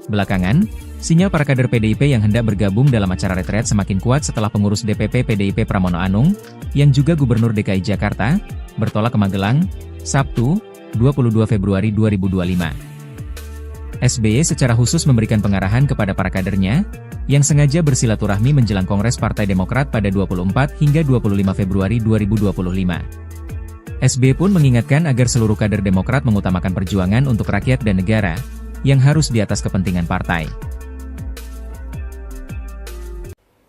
Belakangan, sinyal para kader PDIP yang hendak bergabung dalam acara retret semakin kuat setelah pengurus DPP PDIP Pramono Anung, yang juga Gubernur DKI Jakarta, bertolak ke Magelang, Sabtu, 22 Februari 2025. SBY secara khusus memberikan pengarahan kepada para kadernya, yang sengaja bersilaturahmi menjelang Kongres Partai Demokrat pada 24 hingga 25 Februari 2025. SBY pun mengingatkan agar seluruh kader Demokrat mengutamakan perjuangan untuk rakyat dan negara, yang harus di atas kepentingan partai.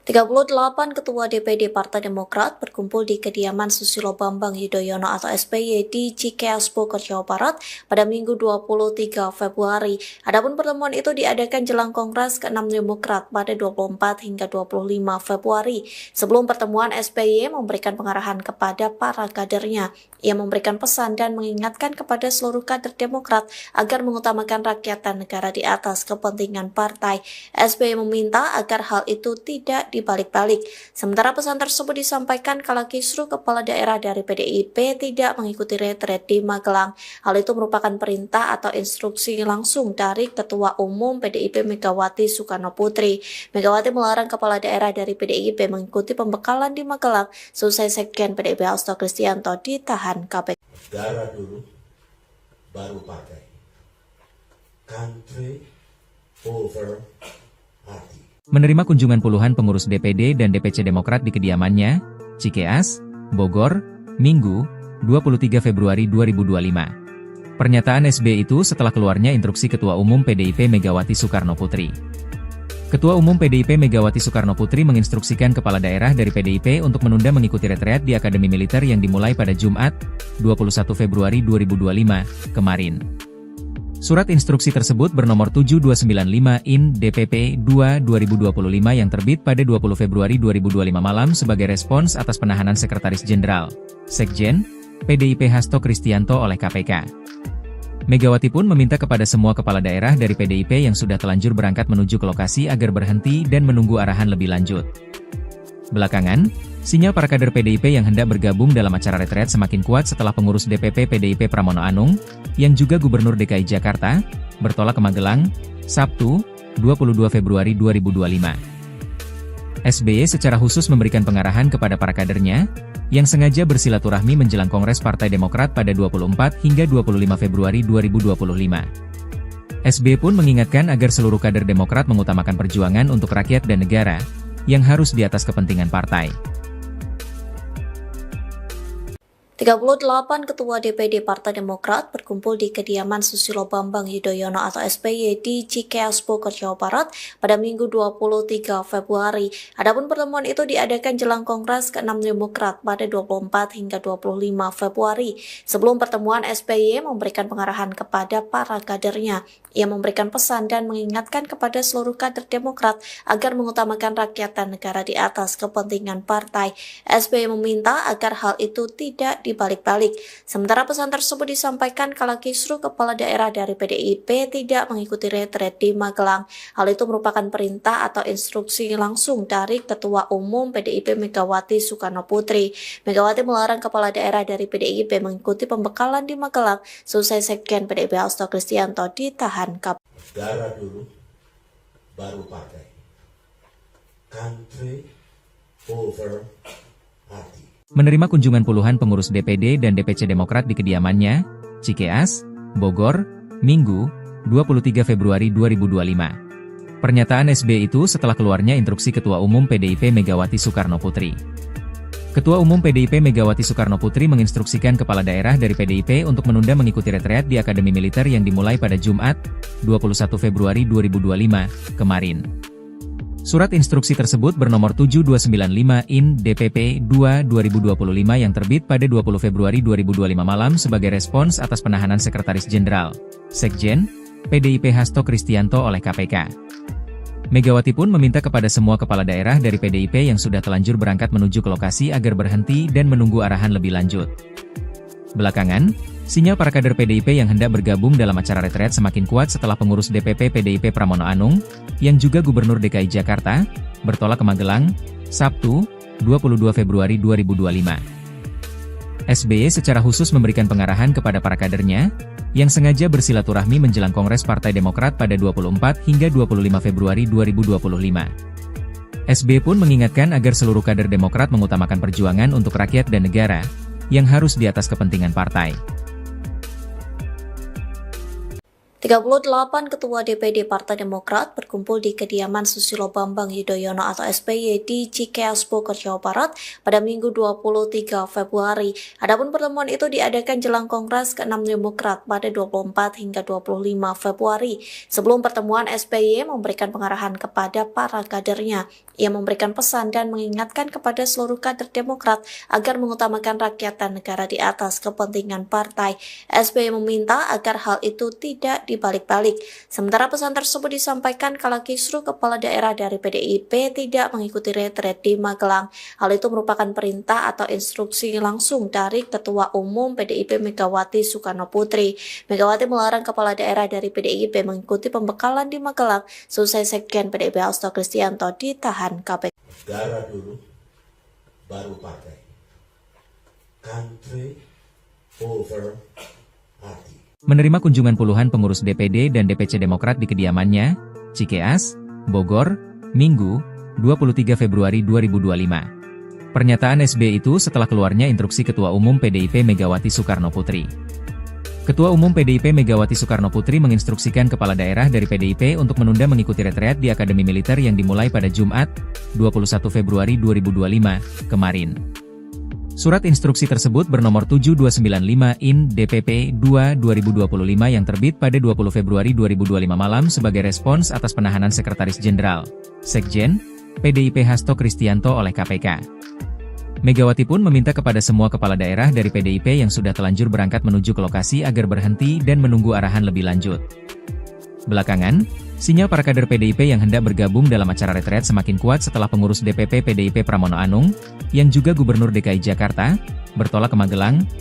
38 Ketua DPD Partai Demokrat berkumpul di kediaman Susilo Bambang Yudhoyono atau SBY di Cikeas Bogor, Jawa Barat pada Minggu 23 Februari. Adapun pertemuan itu diadakan jelang Kongres ke-6 Demokrat pada 24 hingga 25 Februari. Sebelum pertemuan, SBY memberikan pengarahan kepada para kadernya. Ia memberikan pesan dan mengingatkan kepada seluruh kader Demokrat agar mengutamakan rakyat dan negara di atas kepentingan partai. SBY meminta agar hal itu tidak dibalik-balik. Sementara pesan tersebut disampaikan kala kisruh kepala daerah dari PDIP tidak mengikuti retret di Magelang. Hal itu merupakan perintah atau instruksi langsung dari Ketua Umum PDIP Megawati Soekarno Putri. Megawati melarang kepala daerah dari PDIP mengikuti pembekalan di Magelang selesai Sekjen PDIP Hasto Kristianto ditahan KPK. Negara dulu, baru partai. Country over party. Menerima kunjungan puluhan pengurus DPD dan DPC Demokrat di kediamannya, Cikeas, Bogor, Minggu, 23 Februari 2025. Pernyataan SBY itu setelah keluarnya instruksi Ketua Umum PDIP Megawati Soekarno Putri. Ketua Umum PDIP Megawati Soekarno Putri menginstruksikan kepala daerah dari PDIP untuk menunda mengikuti retreat di Akademi Militer yang dimulai pada Jumat, 21 Februari 2025, kemarin. Surat instruksi tersebut bernomor 7295 IN DPP 2/2025 yang terbit pada 20 Februari 2025 malam sebagai respons atas penahanan Sekretaris Jenderal, Sekjen, PDIP Hasto Kristianto oleh KPK. Megawati pun meminta kepada semua kepala daerah dari PDIP yang sudah telanjur berangkat menuju ke lokasi agar berhenti dan menunggu arahan lebih lanjut. Belakangan, sinyal para kader PDIP yang hendak bergabung dalam acara retret semakin kuat setelah pengurus DPP PDIP Pramono Anung, yang juga Gubernur DKI Jakarta, bertolak ke Magelang, Sabtu, 22 Februari 2025. SBY secara khusus memberikan pengarahan kepada para kadernya, yang sengaja bersilaturahmi menjelang Kongres Partai Demokrat pada 24 hingga 25 Februari 2025. SBY pun mengingatkan agar seluruh kader Demokrat mengutamakan perjuangan untuk rakyat dan negara, yang harus di atas kepentingan partai. 38 Ketua DPD Partai Demokrat berkumpul di kediaman Susilo Bambang Yudhoyono atau SBY di Cikeas Bogor, Jawa Barat pada Minggu 23 Februari. Adapun pertemuan itu diadakan jelang Kongres ke-6 Demokrat pada 24 hingga 25 Februari. Sebelum pertemuan, SBY memberikan pengarahan kepada para kadernya. Ia memberikan pesan dan mengingatkan kepada seluruh kader Demokrat agar mengutamakan rakyat dan negara di atas kepentingan partai. SBY meminta agar hal itu tidak dibalik-balik. Sementara pesan tersebut disampaikan kala kisruh kepala daerah dari PDIP tidak mengikuti retret di Magelang. Hal itu merupakan perintah atau instruksi langsung dari Ketua Umum PDIP Megawati Soekarno Putri. Megawati melarang kepala daerah dari PDIP mengikuti pembekalan di Magelang selesai Sekjen PDIP Hasto Kristianto ditahan KPK. Negara dulu, baru partai. Country over party. Menerima kunjungan puluhan pengurus DPD dan DPC Demokrat di kediamannya, Cikeas, Bogor, Minggu, 23 Februari 2025. Pernyataan SBY itu setelah keluarnya instruksi Ketua Umum PDIP Megawati Soekarno Putri. Ketua Umum PDIP Megawati Soekarno Putri menginstruksikan kepala daerah dari PDIP untuk menunda mengikuti retreat di Akademi Militer yang dimulai pada Jumat, 21 Februari 2025, kemarin. Surat instruksi tersebut bernomor 7295 IN DPP 2/2025 yang terbit pada 20 Februari 2025 malam sebagai respons atas penahanan Sekretaris Jenderal, Sekjen, PDIP Hasto Kristianto oleh KPK. Megawati pun meminta kepada semua kepala daerah dari PDIP yang sudah telanjur berangkat menuju ke lokasi agar berhenti dan menunggu arahan lebih lanjut. Belakangan, sinyal para kader PDIP yang hendak bergabung dalam acara retret semakin kuat setelah pengurus DPP PDIP Pramono Anung, yang juga Gubernur DKI Jakarta, bertolak ke Magelang, Sabtu, 22 Februari 2025. SBY secara khusus memberikan pengarahan kepada para kadernya, yang sengaja bersilaturahmi menjelang Kongres Partai Demokrat pada 24 hingga 25 Februari 2025. SBY pun mengingatkan agar seluruh kader Demokrat mengutamakan perjuangan untuk rakyat dan negara, yang harus di atas kepentingan partai. 38 Ketua DPD Partai Demokrat berkumpul di kediaman Susilo Bambang Yudhoyono atau SBY di Cikeas, Bogor, Jawa Barat pada Minggu 23 Februari. Adapun pertemuan itu diadakan jelang Kongres ke-6 Demokrat pada 24 hingga 25 Februari. Sebelum pertemuan, SBY memberikan pengarahan kepada para kadernya. Ia memberikan pesan dan mengingatkan kepada seluruh kader Demokrat agar mengutamakan rakyat dan negara di atas kepentingan partai. SBY meminta agar hal itu tidak dibalik-balik. Sementara pesan tersebut disampaikan kala kisruh kepala daerah dari PDIP tidak mengikuti retret di Magelang. Hal itu merupakan perintah atau instruksi langsung dari Ketua Umum PDIP Megawati Soekarno Putri. Megawati melarang kepala daerah dari PDIP mengikuti pembekalan di Magelang selesai Sekjen PDIP Hasto Kristianto ditahan KPK. Negara dulu, baru partai. Country over party. Menerima kunjungan puluhan pengurus DPD dan DPC Demokrat di kediamannya, Cikeas, Bogor, Minggu, 23 Februari 2025. Pernyataan SBY itu setelah keluarnya instruksi Ketua Umum PDIP Megawati Soekarno Putri. Ketua Umum PDIP Megawati Soekarno Putri menginstruksikan kepala daerah dari PDIP untuk menunda mengikuti retreat di Akademi Militer yang dimulai pada Jumat, 21 Februari 2025, kemarin. Surat instruksi tersebut bernomor 7295/IN/DPP-2/2025 yang terbit pada 20 Februari 2025 malam sebagai respons atas penahanan Sekretaris Jenderal, Sekjen, PDIP Hasto Kristianto oleh KPK. Megawati pun meminta kepada semua kepala daerah dari PDIP yang sudah telanjur berangkat menuju ke lokasi agar berhenti dan menunggu arahan lebih lanjut. Belakangan, sinyal para kader PDIP yang hendak bergabung dalam acara retret semakin kuat setelah pengurus DPP PDIP Pramono Anung, yang juga Gubernur DKI Jakarta, bertolak ke Magelang,